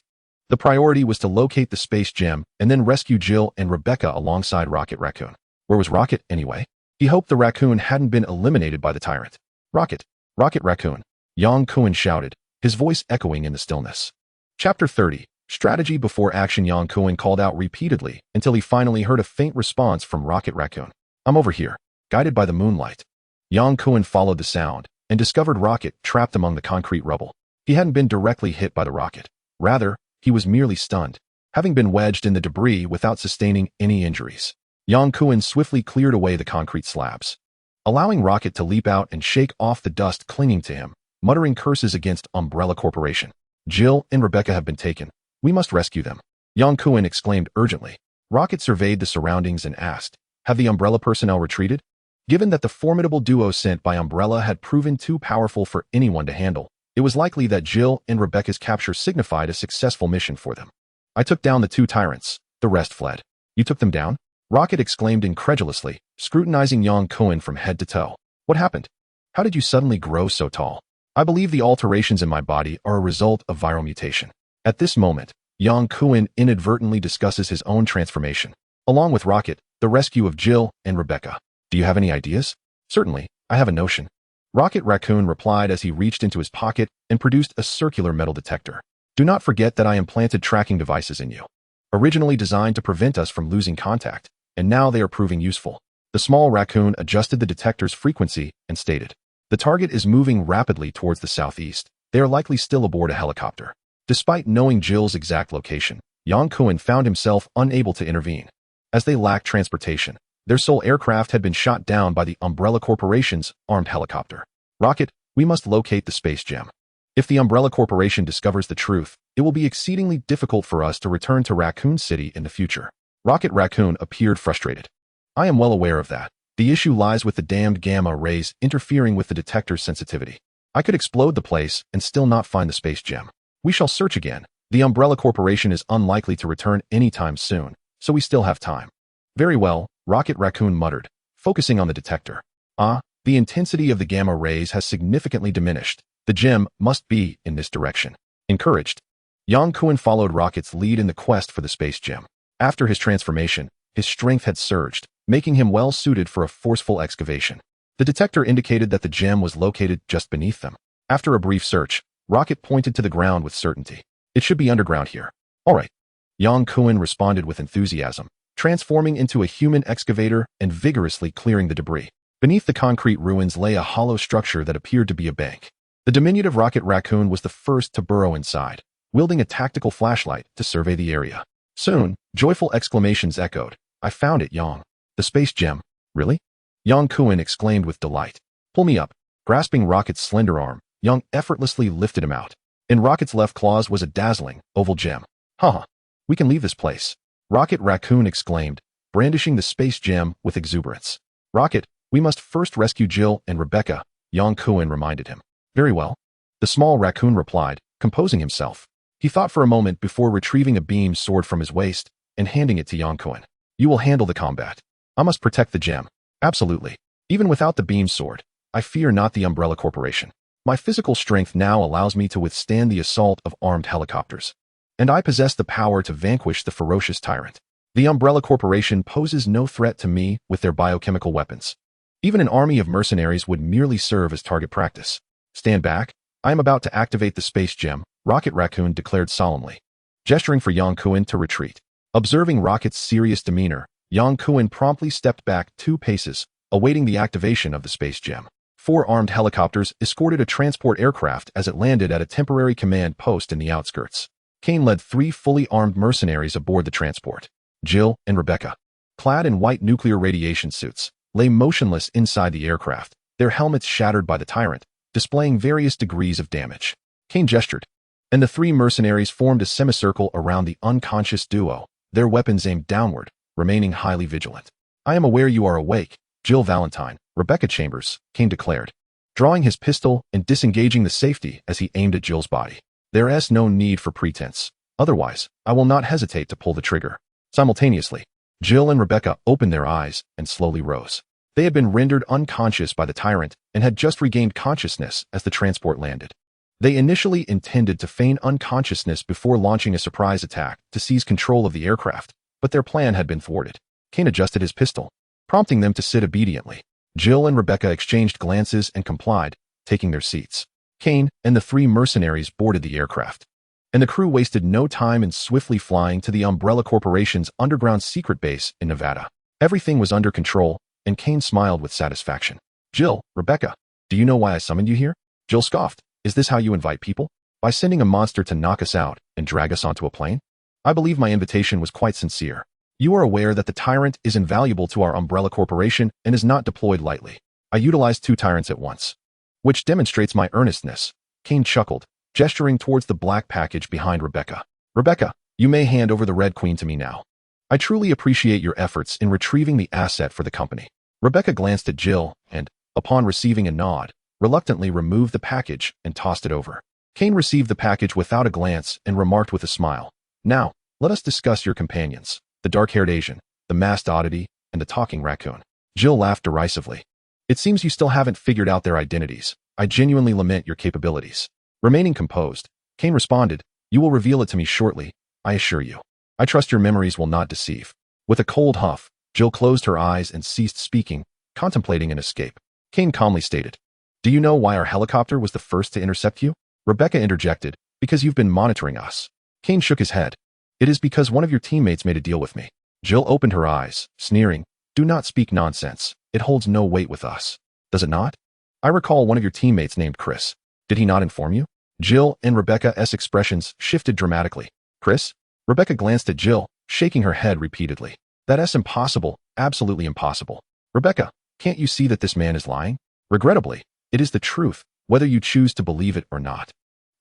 The priority was to locate the space gem and then rescue Jill and Rebecca alongside Rocket Raccoon. Where was Rocket, anyway? He hoped the raccoon hadn't been eliminated by the tyrant. Rocket Raccoon, Yang Kuan shouted, his voice echoing in the stillness. Chapter 30, Strategy Before Action. Yang Kuan called out repeatedly until he finally heard a faint response from Rocket Raccoon. I'm over here, guided by the moonlight. Yang Kuan followed the sound and discovered Rocket trapped among the concrete rubble. He hadn't been directly hit by the rocket. Rather, he was merely stunned, having been wedged in the debris without sustaining any injuries. Yang Kuan swiftly cleared away the concrete slabs, allowing Rocket to leap out and shake off the dust clinging to him, muttering curses against Umbrella Corporation. Jill and Rebecca have been taken. We must rescue them. Yang Kuan exclaimed urgently. Rocket surveyed the surroundings and asked, have the Umbrella personnel retreated? Given that the formidable duo sent by Umbrella had proven too powerful for anyone to handle, it was likely that Jill and Rebecca's capture signified a successful mission for them. I took down the 2 tyrants. The rest fled. You took them down? Rocket exclaimed incredulously, scrutinizing Yang Kuan from head to toe. What happened? How did you suddenly grow so tall? I believe the alterations in my body are a result of viral mutation. At this moment, Yang Kuan inadvertently discusses his own transformation, along with Rocket, the rescue of Jill and Rebecca. Do you have any ideas? Certainly, I have a notion. Rocket Raccoon replied as he reached into his pocket and produced a circular metal detector. Do not forget that I implanted tracking devices in you, originally designed to prevent us from losing contact, and now they are proving useful. The small raccoon adjusted the detector's frequency and stated, the target is moving rapidly towards the southeast. They are likely still aboard a helicopter. Despite knowing Jill's exact location, Yang Kuan found himself unable to intervene. As they lacked transportation, Their sole aircraft had been shot down by the Umbrella Corporation's armed helicopter. Rocket, we must locate the space gem. If the Umbrella Corporation discovers the truth, it will be exceedingly difficult for us to return to Raccoon City in the future. Rocket Raccoon appeared frustrated. I am well aware of that. The issue lies with the damned gamma rays interfering with the detector's sensitivity. I could explode the place and still not find the space gem. We shall search again. The Umbrella Corporation is unlikely to return anytime soon, so we still have time. Very well, Rocket Raccoon muttered, focusing on the detector. The intensity of the gamma rays has significantly diminished. The gem must be in this direction. Encouraged, Yang Kuan followed Rocket's lead in the quest for the space gem. After his transformation, his strength had surged, making him well suited for a forceful excavation. The detector indicated that the gem was located just beneath them. After a brief search, Rocket pointed to the ground with certainty. It should be underground here. All right. Yang Kuan responded with enthusiasm, transforming into a human excavator and vigorously clearing the debris. Beneath the concrete ruins lay a hollow structure that appeared to be a bank. The diminutive Rocket Raccoon was the first to burrow inside, wielding a tactical flashlight to survey the area. Soon, joyful exclamations echoed. I found it, Yang. The space gem. Really? Yang Kuan exclaimed with delight. Pull me up. Grasping Rocket's slender arm, Yang effortlessly lifted him out. In Rocket's left claws was a dazzling, oval gem. Haha. We can leave this place. Rocket Raccoon exclaimed, brandishing the space gem with exuberance. Rocket, we must first rescue Jill and Rebecca, Yang Kuan reminded him. Very well. The small raccoon replied, composing himself. He thought for a moment before retrieving a beam sword from his waist and handing it to Yang Kuan. You will handle the combat. I must protect the gem. Absolutely. Even without the beam sword, I fear not the Umbrella Corporation. My physical strength now allows me to withstand the assault of armed helicopters. And I possess the power to vanquish the ferocious tyrant. The Umbrella Corporation poses no threat to me with their biochemical weapons. Even an army of mercenaries would merely serve as target practice. Stand back. I am about to activate the space gem, Rocket Raccoon declared solemnly, gesturing for Yang Kuan to retreat. Observing Rocket's serious demeanor, Yang Kuan promptly stepped back 2 paces, awaiting the activation of the space gem. 4 armed helicopters escorted a transport aircraft as it landed at a temporary command post in the outskirts. Kane led 3 fully armed mercenaries aboard the transport. Jill and Rebecca, clad in white nuclear radiation suits, lay motionless inside the aircraft, their helmets shattered by the tyrant, displaying various degrees of damage. Kane gestured, and the 3 mercenaries formed a semicircle around the unconscious duo, their weapons aimed downward, remaining highly vigilant. I am aware you are awake, Jill Valentine, Rebecca Chambers, Kane declared, drawing his pistol and disengaging the safety as he aimed at Jill's body. There is no need for pretense. Otherwise, I will not hesitate to pull the trigger. Simultaneously, Jill and Rebecca opened their eyes and slowly rose. They had been rendered unconscious by the tyrant and had just regained consciousness as the transport landed. They initially intended to feign unconsciousness before launching a surprise attack to seize control of the aircraft, but their plan had been thwarted. Kane adjusted his pistol, prompting them to sit obediently. Jill and Rebecca exchanged glances and complied, taking their seats. Kane and the 3 mercenaries boarded the aircraft, and the crew wasted no time in swiftly flying to the Umbrella Corporation's underground secret base in Nevada. Everything was under control, and Kane smiled with satisfaction. Jill, Rebecca, do you know why I summoned you here? Jill scoffed. Is this how you invite people? By sending a monster to knock us out and drag us onto a plane? I believe my invitation was quite sincere. You are aware that the tyrant is invaluable to our Umbrella Corporation and is not deployed lightly. I utilized 2 tyrants at once, which demonstrates my earnestness. Kane chuckled, gesturing towards the black package behind Rebecca. Rebecca, you may hand over the Red Queen to me now. I truly appreciate your efforts in retrieving the asset for the company. Rebecca glanced at Jill and, upon receiving a nod, reluctantly removed the package and tossed it over. Kane received the package without a glance and remarked with a smile. Now, let us discuss your companions, the dark-haired Asian, the masked oddity, and the talking raccoon. Jill laughed derisively. It seems you still haven't figured out their identities. I genuinely lament your capabilities. Remaining composed, Kane responded, you will reveal it to me shortly, I assure you. I trust your memories will not deceive. With a cold huff, Jill closed her eyes and ceased speaking, contemplating an escape. Kane calmly stated, do you know why our helicopter was the first to intercept you? Rebecca interjected, because you've been monitoring us. Kane shook his head. It is because one of your teammates made a deal with me. Jill opened her eyes, sneering, do not speak nonsense. It holds no weight with us. Does it not? I recall one of your teammates named Chris. Did he not inform you? Jill and Rebecca's expressions shifted dramatically. Chris? Rebecca glanced at Jill, shaking her head repeatedly. That's impossible, absolutely impossible. Rebecca, can't you see that this man is lying? Regrettably, it is the truth, whether you choose to believe it or not.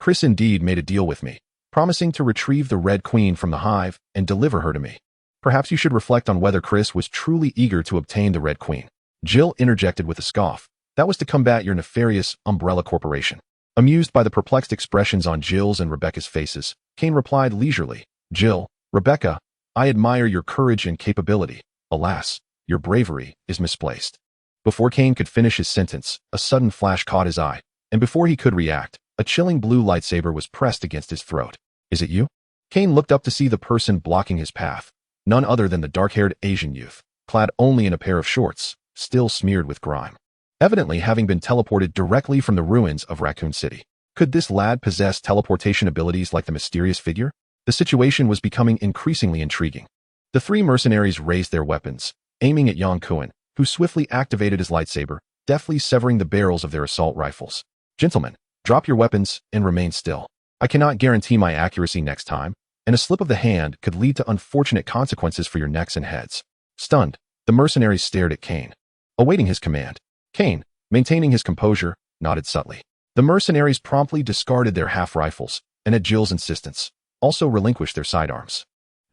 Chris indeed made a deal with me, promising to retrieve the Red Queen from the hive and deliver her to me. Perhaps you should reflect on whether Chris was truly eager to obtain the Red Queen. Jill interjected with a scoff. That was to combat your nefarious Umbrella Corporation. Amused by the perplexed expressions on Jill's and Rebecca's faces, Kane replied leisurely, Jill, Rebecca, I admire your courage and capability. Alas, your bravery is misplaced. Before Kane could finish his sentence, a sudden flash caught his eye, and before he could react, a chilling blue lightsaber was pressed against his throat. Is it you? Kane looked up to see the person blocking his path, none other than the dark-haired Asian youth, clad only in a pair of shorts, still smeared with grime. Evidently having been teleported directly from the ruins of Raccoon City. Could this lad possess teleportation abilities like the mysterious figure? The situation was becoming increasingly intriguing. The three mercenaries raised their weapons, aiming at Yang Kuan, who swiftly activated his lightsaber, deftly severing the barrels of their assault rifles. Gentlemen, drop your weapons and remain still. I cannot guarantee my accuracy next time, and a slip of the hand could lead to unfortunate consequences for your necks and heads. Stunned, the mercenaries stared at Kane, awaiting his command. Kane, maintaining his composure, nodded subtly. The mercenaries promptly discarded their half-rifles, and at Jill's insistence, also relinquished their sidearms.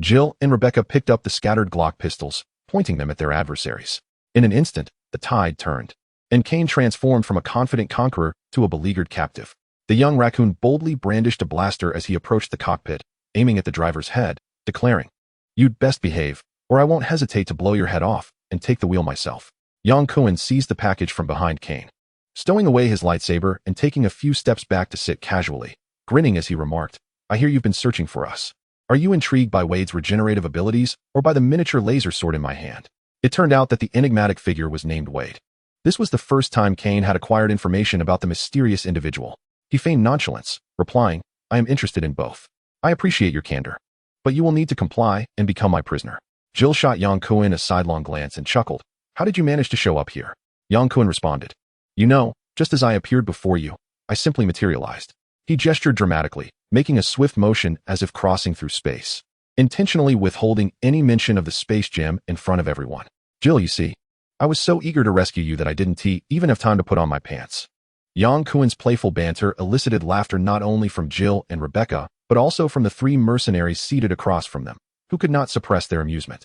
Jill and Rebecca picked up the scattered Glock pistols, pointing them at their adversaries. In an instant, the tide turned, and Kane transformed from a confident conqueror to a beleaguered captive. The young raccoon boldly brandished a blaster as he approached the cockpit, aiming at the driver's head, declaring, You'd best behave, or I won't hesitate to blow your head off and take the wheel myself. Yang Kuan seized the package from behind Kane, stowing away his lightsaber and taking a few steps back to sit casually, grinning as he remarked, I hear you've been searching for us. Are you intrigued by Wade's regenerative abilities or by the miniature laser sword in my hand? It turned out that the enigmatic figure was named Wade. This was the first time Kane had acquired information about the mysterious individual. He feigned nonchalance, replying, I am interested in both. I appreciate your candor, but you will need to comply and become my prisoner. Jill shot Yang Kuan a sidelong glance and chuckled. How did you manage to show up here? Yang Kuan responded. You know, just as I appeared before you, I simply materialized. He gestured dramatically, making a swift motion as if crossing through space, intentionally withholding any mention of the space gem in front of everyone. Jill, you see, I was so eager to rescue you that I didn't even have time to put on my pants. Yang Kuan's playful banter elicited laughter not only from Jill and Rebecca, but also from the three mercenaries seated across from them, who could not suppress their amusement.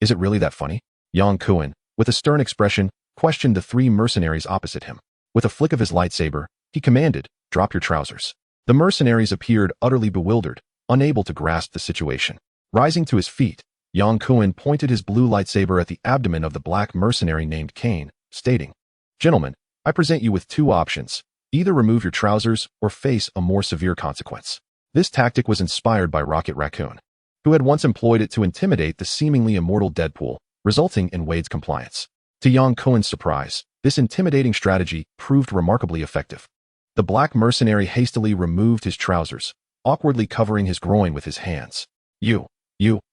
Is it really that funny? Yang Kuan, with a stern expression, questioned the three mercenaries opposite him. With a flick of his lightsaber, he commanded, Drop your trousers. The mercenaries appeared utterly bewildered, unable to grasp the situation. Rising to his feet, Yang Kuan pointed his blue lightsaber at the abdomen of the black mercenary named Kane, stating, Gentlemen, I present you with two options. Either remove your trousers or face a more severe consequence. This tactic was inspired by Rocket Raccoon, who had once employed it to intimidate the seemingly immortal Deadpool, resulting in Wade's compliance. To Yang Kuan's surprise, this intimidating strategy proved remarkably effective. The black mercenary hastily removed his trousers, awkwardly covering his groin with his hands. You,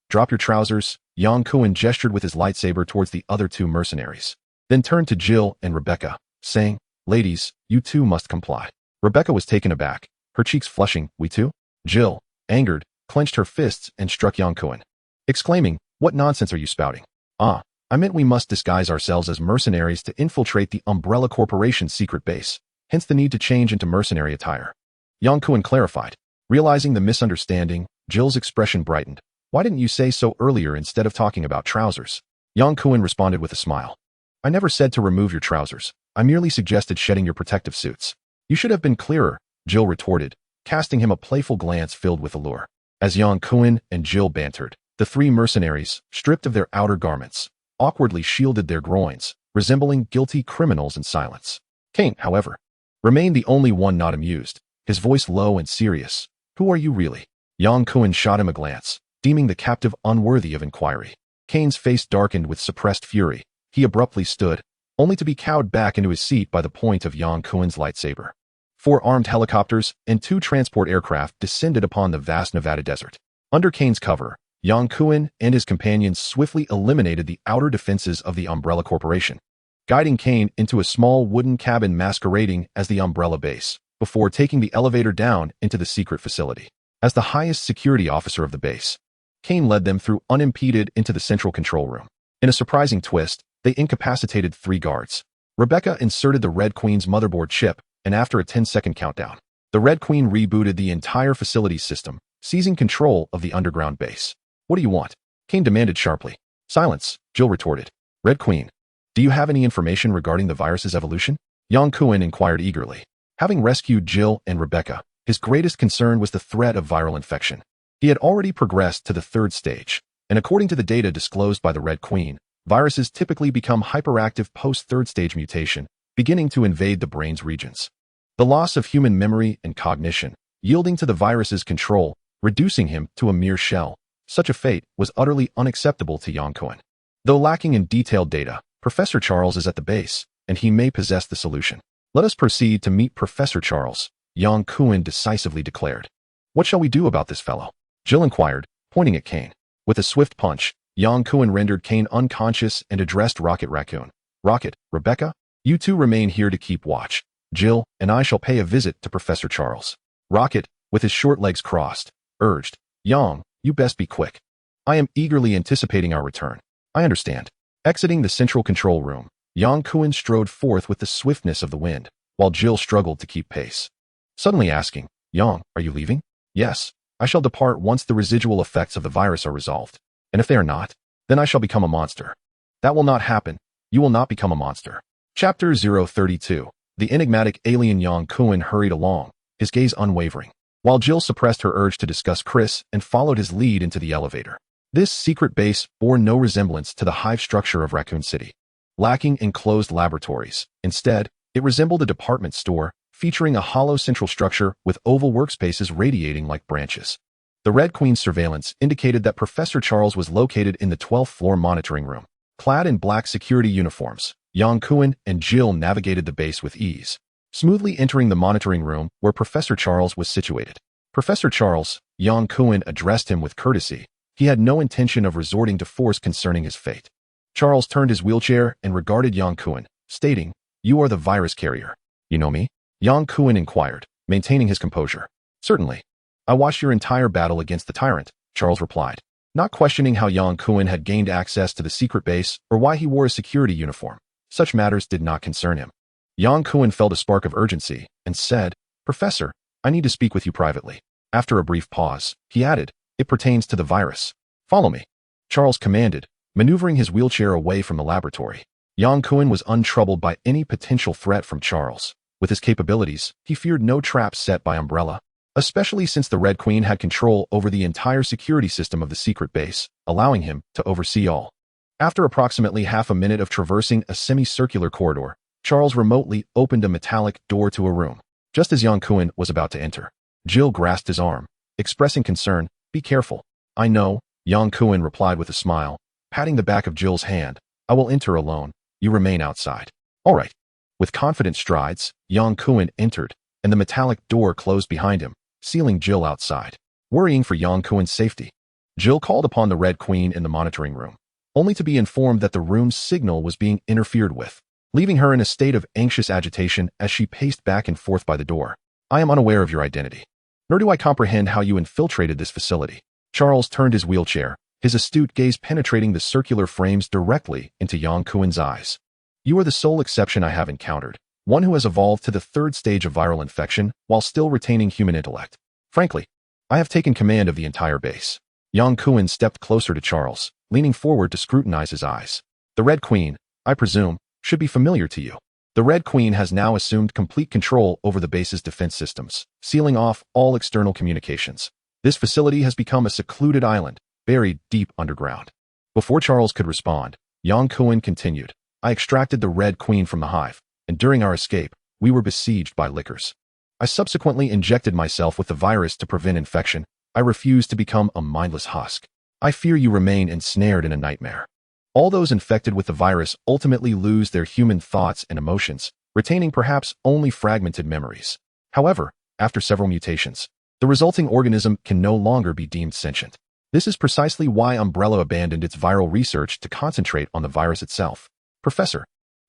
drop your trousers, Yang Kuan gestured with his lightsaber towards the other two mercenaries, then turned to Jill and Rebecca, saying, Ladies, you too must comply. Rebecca was taken aback, her cheeks flushing, We too? Jill, angered, clenched her fists and struck Yang Kuan, exclaiming, What nonsense are you spouting? I meant we must disguise ourselves as mercenaries to infiltrate the Umbrella Corporation's secret base, hence the need to change into mercenary attire. Yang Kuan clarified. Realizing the misunderstanding, Jill's expression brightened. Why didn't you say so earlier instead of talking about trousers? Yang Kuan responded with a smile. I never said to remove your trousers. I merely suggested shedding your protective suits. You should have been clearer, Jill retorted, casting him a playful glance filled with allure. As Yang Kuan and Jill bantered, the three mercenaries, stripped of their outer garments, awkwardly shielded their groins, resembling guilty criminals in silence. Kane, however, remained the only one not amused, his voice low and serious. Who are you really? Yang Kuan shot him a glance, deeming the captive unworthy of inquiry. Kane's face darkened with suppressed fury. He abruptly stood, only to be cowed back into his seat by the point of Yang Kuan's lightsaber. 4 armed helicopters and 2 transport aircraft descended upon the vast Nevada desert. Under Kane's cover, Yang Kuan and his companions swiftly eliminated the outer defenses of the Umbrella Corporation, guiding Kane into a small wooden cabin masquerading as the Umbrella base, before taking the elevator down into the secret facility. As the highest security officer of the base, Kane led them through unimpeded into the central control room. In a surprising twist, they incapacitated 3 guards. Rebecca inserted the Red Queen's motherboard chip, and after a 10-second countdown, the Red Queen rebooted the entire facilities system, seizing control of the underground base. What do you want? Kane demanded sharply. Silence, Jill retorted. Red Queen, do you have any information regarding the virus's evolution? Yang Kuan inquired eagerly. Having rescued Jill and Rebecca, his greatest concern was the threat of viral infection. He had already progressed to the 3rd stage, and according to the data disclosed by the Red Queen, viruses typically become hyperactive post-3rd stage mutation, beginning to invade the brain's regions. The loss of human memory and cognition, yielding to the virus's control, reducing him to a mere shell. Such a fate was utterly unacceptable to Yang Kuan. Though lacking in detailed data, Professor Charles is at the base, and he may possess the solution. Let us proceed to meet Professor Charles, Yang Kuan decisively declared. What shall we do about this fellow? Jill inquired, pointing at Kane. With a swift punch, Yang Kuan rendered Kane unconscious and addressed Rocket Raccoon. Rocket, Rebecca, you two remain here to keep watch. Jill and I shall pay a visit to Professor Charles. Rocket, with his short legs crossed, urged, Yang, you best be quick. I am eagerly anticipating our return. I understand. Exiting the central control room, Yang Kuan strode forth with the swiftness of the wind, while Jill struggled to keep pace. Suddenly asking, Yang, are you leaving? Yes, I shall depart once the residual effects of the virus are resolved. And if they are not, then I shall become a monster. That will not happen. You will not become a monster. Chapter 032. The enigmatic alien Yang Kuan hurried along, his gaze unwavering, while Jill suppressed her urge to discuss Chris and followed his lead into the elevator. This secret base bore no resemblance to the hive structure of Raccoon City. Lacking enclosed laboratories, instead, it resembled a department store, featuring a hollow central structure with oval workspaces radiating like branches. The Red Queen's surveillance indicated that Professor Charles was located in the 12th floor monitoring room. Clad in black security uniforms, Yang Kuan and Jill navigated the base with ease, smoothly entering the monitoring room where Professor Charles was situated. Professor Charles, Yang Kuan addressed him with courtesy. He had no intention of resorting to force concerning his fate. Charles turned his wheelchair and regarded Yang Kuan, stating, You are the virus carrier. You know me? Yang Kuan inquired, maintaining his composure. Certainly. I watched your entire battle against the tyrant, Charles replied, not questioning how Yang Kuan had gained access to the secret base or why he wore a security uniform. Such matters did not concern him. Yang Kuan felt a spark of urgency and said, Professor, I need to speak with you privately. After a brief pause, he added, It pertains to the virus. Follow me. Charles commanded, maneuvering his wheelchair away from the laboratory. Yang Kuan was untroubled by any potential threat from Charles. With his capabilities, he feared no trap set by Umbrella, especially since the Red Queen had control over the entire security system of the secret base, allowing him to oversee all. After approximately half a minute of traversing a semicircular corridor, Charles remotely opened a metallic door to a room. Just as Yang Kuan was about to enter, Jill grasped his arm, expressing concern. Be careful. I know, Yang Kuan replied with a smile, patting the back of Jill's hand. I will enter alone. You remain outside. All right. With confident strides, Yang Kuan entered, and the metallic door closed behind him, sealing Jill outside. Worrying for Yang Kuan's safety, Jill called upon the Red Queen in the monitoring room, only to be informed that the room's signal was being interfered with, leaving her in a state of anxious agitation as she paced back and forth by the door. I am unaware of your identity, nor do I comprehend how you infiltrated this facility. Charles turned his wheelchair, his astute gaze penetrating the circular frames directly into Yang Kuan's eyes. You are the sole exception I have encountered, one who has evolved to the 3rd stage of viral infection while still retaining human intellect. Frankly, I have taken command of the entire base. Yang Kuan stepped closer to Charles, leaning forward to scrutinize his eyes. The Red Queen, I presume, should be familiar to you. The Red Queen has now assumed complete control over the base's defense systems, sealing off all external communications. This facility has become a secluded island, buried deep underground. Before Charles could respond, Yang Kuan continued, I extracted the Red Queen from the hive, and during our escape, we were besieged by lickers. I subsequently injected myself with the virus to prevent infection. I refuse to become a mindless husk. I fear you remain ensnared in a nightmare. All those infected with the virus ultimately lose their human thoughts and emotions, retaining perhaps only fragmented memories. However, after several mutations, the resulting organism can no longer be deemed sentient. This is precisely why Umbrella abandoned its viral research to concentrate on the virus itself. Professor,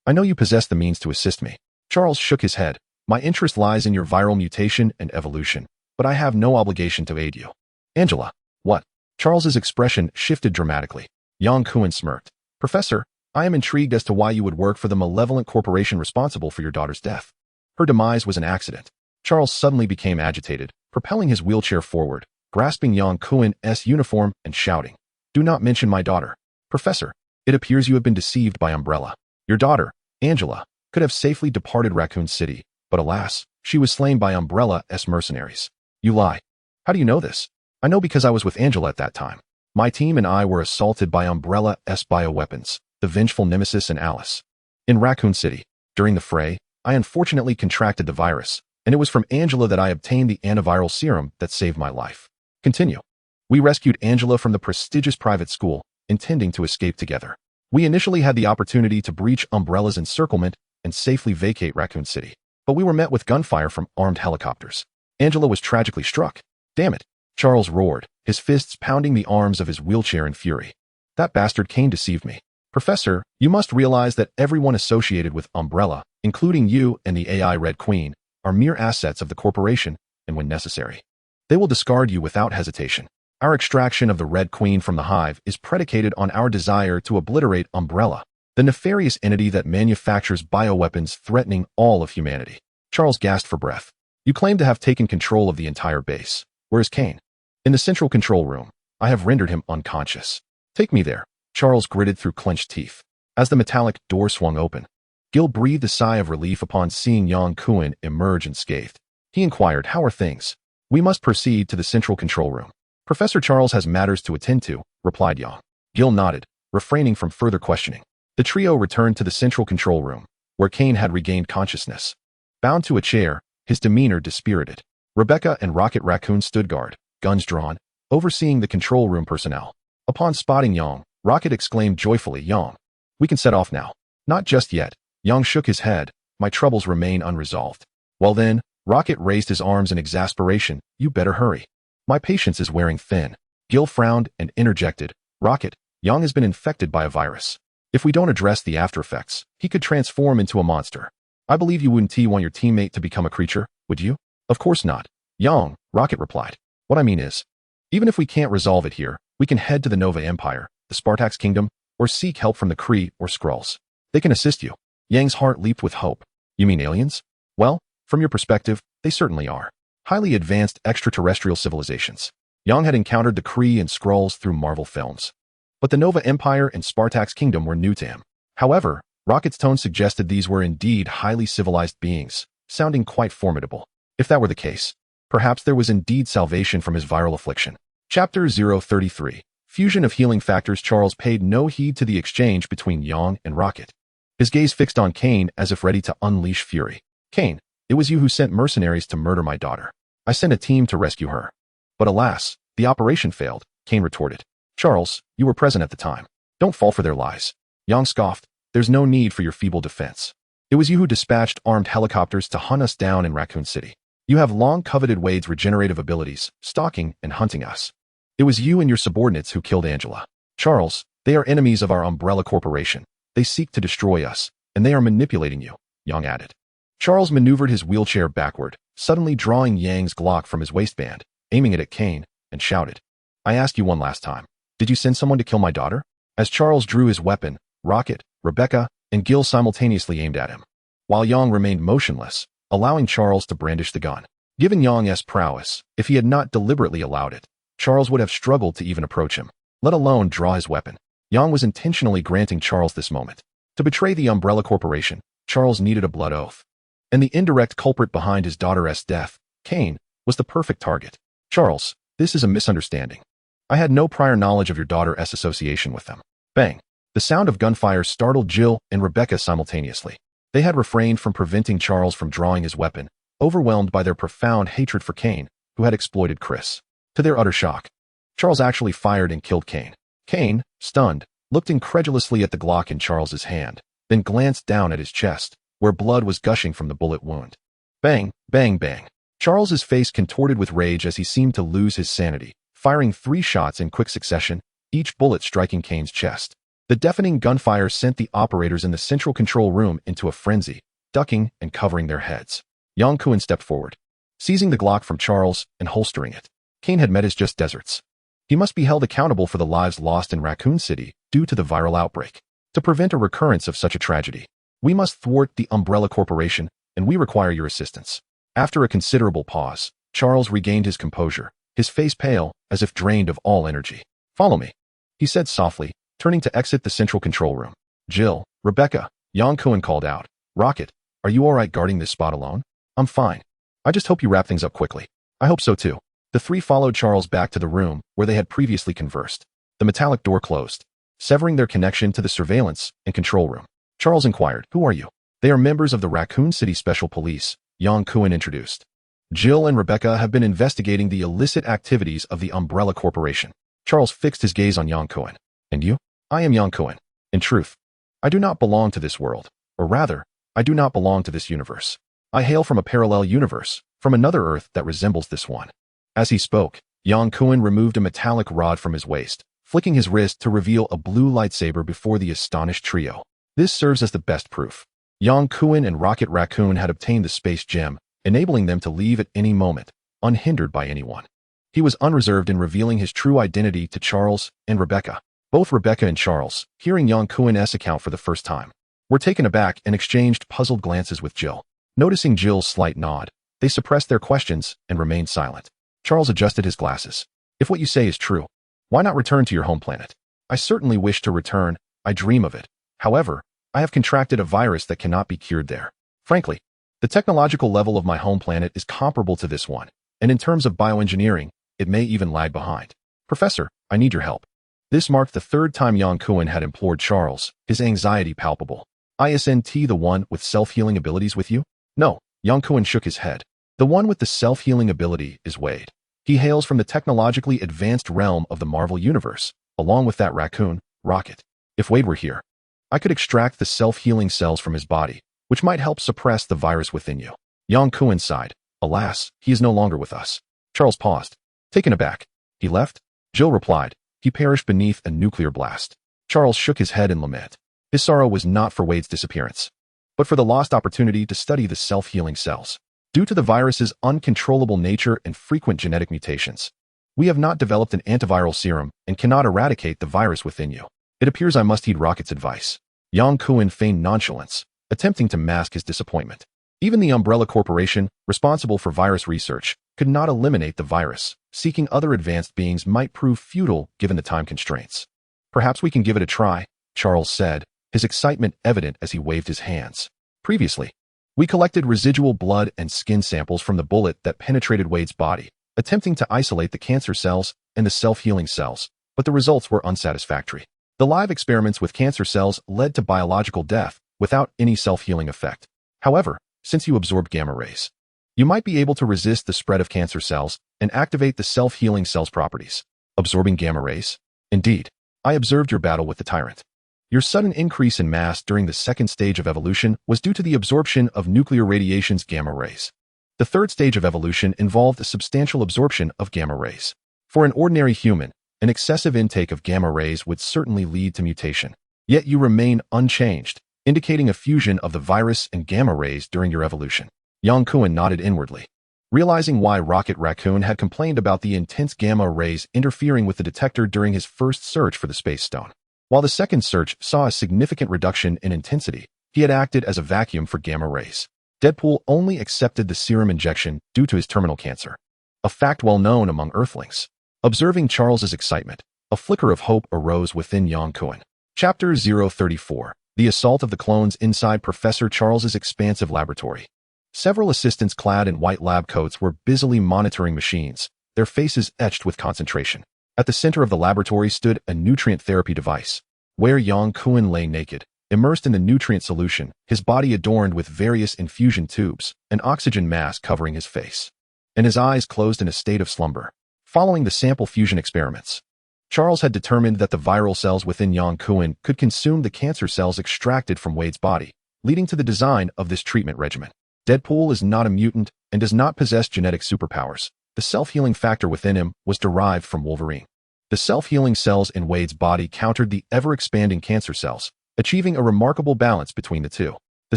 I know you possess the means to assist me. Charles shook his head. My interest lies in your viral mutation and evolution, but I have no obligation to aid you. Angela, what? Charles's expression shifted dramatically. Yang Kuan smirked. Professor, I am intrigued as to why you would work for the malevolent corporation responsible for your daughter's death. Her demise was an accident. Charles suddenly became agitated, propelling his wheelchair forward, grasping Yang Kuan-'s uniform and shouting, "Do not mention my daughter. Professor, it appears you have been deceived by Umbrella. Your daughter, Angela, could have safely departed Raccoon City, but alas, she was slain by Umbrella's mercenaries." "You lie. How do you know this?" "I know because I was with Angela at that time. My team and I were assaulted by Umbrella's bioweapons, the vengeful Nemesis and Alice. In Raccoon City, during the fray, I unfortunately contracted the virus, and it was from Angela that I obtained the antiviral serum that saved my life." Continue. "We rescued Angela from the prestigious private school, intending to escape together. We initially had the opportunity to breach Umbrella's encirclement and safely vacate Raccoon City, but we were met with gunfire from armed helicopters. Angela was tragically struck." "Damn it," Charles roared, his fists pounding the arms of his wheelchair in fury. "That bastard Kane deceived me. Professor, you must realize that everyone associated with Umbrella, including you and the AI Red Queen, are mere assets of the corporation, and when necessary, they will discard you without hesitation. Our extraction of the Red Queen from the hive is predicated on our desire to obliterate Umbrella, the nefarious entity that manufactures bioweapons threatening all of humanity." Charles gasped for breath. "You claim to have taken control of the entire base. Where is Kane?" "In the central control room. I have rendered him unconscious." "Take me there," Charles gritted through clenched teeth. As the metallic door swung open, Gil breathed a sigh of relief upon seeing Yang Kuan emerge unscathed. He inquired, "How are things?" "We must proceed to the central control room. Professor Charles has matters to attend to," replied Yang. Gil nodded, refraining from further questioning. The trio returned to the central control room, where Kane had regained consciousness. Bound to a chair, his demeanor dispirited, Rebecca and Rocket Raccoon stood guard, guns drawn, overseeing the control room personnel. Upon spotting Yang, Rocket exclaimed joyfully, "Yang, we can set off now." "Not just yet." Yang shook his head. "My troubles remain unresolved." "Well then," Rocket raised his arms in exasperation, "you better hurry. My patience is wearing thin." Gil frowned and interjected, "Rocket, Yang has been infected by a virus. If we don't address the after effects, he could transform into a monster. I believe you wouldn't want your teammate to become a creature, would you?" "Of course not, Yang," Rocket replied. "What I mean is, even if we can't resolve it here, we can head to the Nova Empire, the Spartax Kingdom, or seek help from the Kree or Skrulls. They can assist you." Yang's heart leaped with hope. "You mean aliens?" "Well, from your perspective, they certainly are. Highly advanced extraterrestrial civilizations. Yang had encountered the Kree and Skrulls through Marvel films. But the Nova Empire and Spartax Kingdom were new to him. However, Rocket's tone suggested these were indeed highly civilized beings, sounding quite formidable. If that were the case, perhaps there was indeed salvation from his viral affliction. Chapter 033. Fusion of healing factors. Charles paid no heed to the exchange between Yang and Rocket. His gaze fixed on Kane as if ready to unleash fury. "Kane, it was you who sent mercenaries to murder my daughter. I sent a team to rescue her. But alas, the operation failed," Kane retorted. "Charles, you were present at the time. Don't fall for their lies." Yang scoffed, "There's no need for your feeble defense. It was you who dispatched armed helicopters to hunt us down in Raccoon City. You have long coveted Wade's regenerative abilities, stalking and hunting us. It was you and your subordinates who killed Angela. Charles, they are enemies of our Umbrella Corporation. They seek to destroy us, and they are manipulating you," Yang added. Charles maneuvered his wheelchair backward, suddenly drawing Yang's Glock from his waistband, aiming it at Kane, and shouted, "I asked you one last time. Did you send someone to kill my daughter?" As Charles drew his weapon, Rocket, Rebecca, and Gil simultaneously aimed at him, while Yang remained motionless, allowing Charles to brandish the gun. Given Yang's prowess, if he had not deliberately allowed it, Charles would have struggled to even approach him, let alone draw his weapon. Yang was intentionally granting Charles this moment. To betray the Umbrella Corporation, Charles needed a blood oath. And the indirect culprit behind his daughter's death, Kane, was the perfect target. "Charles, this is a misunderstanding. I had no prior knowledge of your daughter's association with them." Bang! The sound of gunfire startled Jill and Rebecca simultaneously. They had refrained from preventing Charles from drawing his weapon, overwhelmed by their profound hatred for Kane, who had exploited Chris. To their utter shock, Charles actually fired and killed Kane. Kane, stunned, looked incredulously at the Glock in Charles's hand, then glanced down at his chest, where blood was gushing from the bullet wound. Bang, bang, bang. Charles's face contorted with rage as he seemed to lose his sanity, firing 3 shots in quick succession, each bullet striking Kane's chest. The deafening gunfire sent the operators in the central control room into a frenzy, ducking and covering their heads. Yang Kuan stepped forward, seizing the Glock from Charles and holstering it. Kane had met his just deserts. He must be held accountable for the lives lost in Raccoon City due to the viral outbreak. To prevent a recurrence of such a tragedy, we must thwart the Umbrella Corporation, and we require your assistance. After a considerable pause, Charles regained his composure, his face pale, as if drained of all energy. Follow me, he said softly, turning to exit the central control room. Jill, Rebecca, Yang Kuan called out. Rocket, are you all right guarding this spot alone? I'm fine. I just hope you wrap things up quickly. I hope so too. The three followed Charles back to the room where they had previously conversed. The metallic door closed, severing their connection to the surveillance and control room. Charles inquired, who are you? They are members of the Raccoon City Special Police, Yang Kuan introduced. Jill and Rebecca have been investigating the illicit activities of the Umbrella Corporation. Charles fixed his gaze on Yang Kuan. And you? I am Yang Kuan. In truth, I do not belong to this world, or rather, I do not belong to this universe. I hail from a parallel universe, from another Earth that resembles this one. As he spoke, Yang Kuan removed a metallic rod from his waist, flicking his wrist to reveal a blue lightsaber before the astonished trio. This serves as the best proof. Yang Kuan and Rocket Raccoon had obtained the space gem, enabling them to leave at any moment, unhindered by anyone. He was unreserved in revealing his true identity to Charles and Rebecca. Both Rebecca and Charles, hearing Yang Kuan's account for the first time, were taken aback and exchanged puzzled glances with Jill. Noticing Jill's slight nod, they suppressed their questions and remained silent. Charles adjusted his glasses. If what you say is true, why not return to your home planet? I certainly wish to return. I dream of it. However, I have contracted a virus that cannot be cured there. Frankly, the technological level of my home planet is comparable to this one, and in terms of bioengineering, it may even lag behind. Professor, I need your help. This marked the third time Yang Kuan had implored Charles, his anxiety palpable. Isn't the one with self-healing abilities with you? No, Yang Kuan shook his head. The one with the self-healing ability is Wade. He hails from the technologically advanced realm of the Marvel Universe, along with that raccoon, Rocket. If Wade were here, I could extract the self-healing cells from his body, which might help suppress the virus within you. Yang Kuan sighed. Alas, he is no longer with us. Charles paused, taken aback. He left? Jill replied. He perished beneath a nuclear blast. Charles shook his head in lament. His sorrow was not for Wade's disappearance, but for the lost opportunity to study the self-healing cells. Due to the virus's uncontrollable nature and frequent genetic mutations, we have not developed an antiviral serum and cannot eradicate the virus within you. It appears I must heed Rocket's advice. Yang Kuan feigned nonchalance, attempting to mask his disappointment. Even the Umbrella Corporation, responsible for virus research, could not eliminate the virus. Seeking other advanced beings might prove futile given the time constraints. Perhaps we can give it a try, Charles said, his excitement evident as he waved his hands. Previously, we collected residual blood and skin samples from the bullet that penetrated Wade's body, attempting to isolate the cancer cells and the self-healing cells, but the results were unsatisfactory. The live experiments with cancer cells led to biological death without any self-healing effect. However, since you absorbed gamma rays, you might be able to resist the spread of cancer cells and activate the self-healing cells' properties. Absorbing gamma rays? Indeed, I observed your battle with the tyrant. Your sudden increase in mass during the second stage of evolution was due to the absorption of nuclear radiation's gamma rays. The third stage of evolution involved a substantial absorption of gamma rays. For an ordinary human, an excessive intake of gamma rays would certainly lead to mutation. Yet you remain unchanged, indicating a fusion of the virus and gamma rays during your evolution. Yang Kuan nodded inwardly. Realizing why Rocket Raccoon had complained about the intense gamma rays interfering with the detector during his first search for the Space Stone. While the second search saw a significant reduction in intensity, he had acted as a vacuum for gamma rays. Deadpool only accepted the serum injection due to his terminal cancer, a fact well known among Earthlings. Observing Charles's excitement, a flicker of hope arose within Yang Kuan. Chapter 034. The Assault of the Clones inside Professor Charles's expansive laboratory. Several assistants clad in white lab coats were busily monitoring machines, their faces etched with concentration. At the center of the laboratory stood a nutrient therapy device, where Yang Kuan lay naked, immersed in the nutrient solution, his body adorned with various infusion tubes, an oxygen mask covering his face, and his eyes closed in a state of slumber. Following the sample fusion experiments, Charles had determined that the viral cells within Yang Kuan could consume the cancer cells extracted from Wade's body, leading to the design of this treatment regimen. Deadpool is not a mutant and does not possess genetic superpowers. The self-healing factor within him was derived from Wolverine. The self-healing cells in Wade's body countered the ever-expanding cancer cells, achieving a remarkable balance between the two. The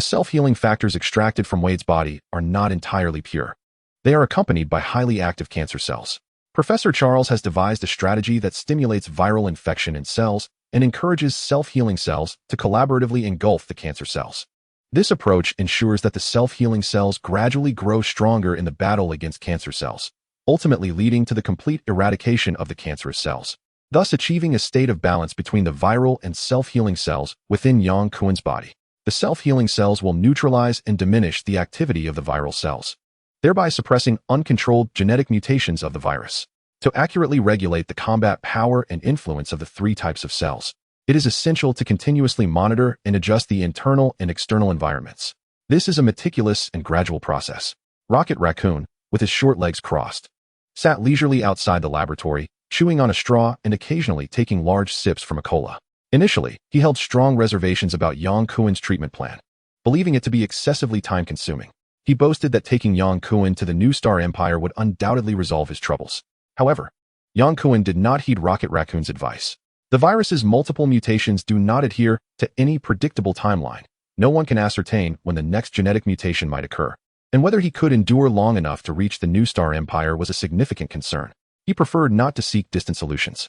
self-healing factors extracted from Wade's body are not entirely pure. They are accompanied by highly active cancer cells. Professor Charles has devised a strategy that stimulates viral infection in cells and encourages self-healing cells to collaboratively engulf the cancer cells. This approach ensures that the self-healing cells gradually grow stronger in the battle against cancer cells, ultimately leading to the complete eradication of the cancerous cells, thus achieving a state of balance between the viral and self-healing cells within Yang Kuan's body. The self-healing cells will neutralize and diminish the activity of the viral cells, thereby suppressing uncontrolled genetic mutations of the virus. To accurately regulate the combat power and influence of the three types of cells, it is essential to continuously monitor and adjust the internal and external environments. This is a meticulous and gradual process. Rocket Raccoon, with his short legs crossed, sat leisurely outside the laboratory, chewing on a straw and occasionally taking large sips from a cola. Initially, he held strong reservations about Yang Kuan's treatment plan, believing it to be excessively time-consuming. He boasted that taking Yang Kuan to the New Star Empire would undoubtedly resolve his troubles. However, Yang Kuan did not heed Rocket Raccoon's advice. The virus's multiple mutations do not adhere to any predictable timeline. No one can ascertain when the next genetic mutation might occur, and whether he could endure long enough to reach the New Star Empire was a significant concern. He preferred not to seek distant solutions,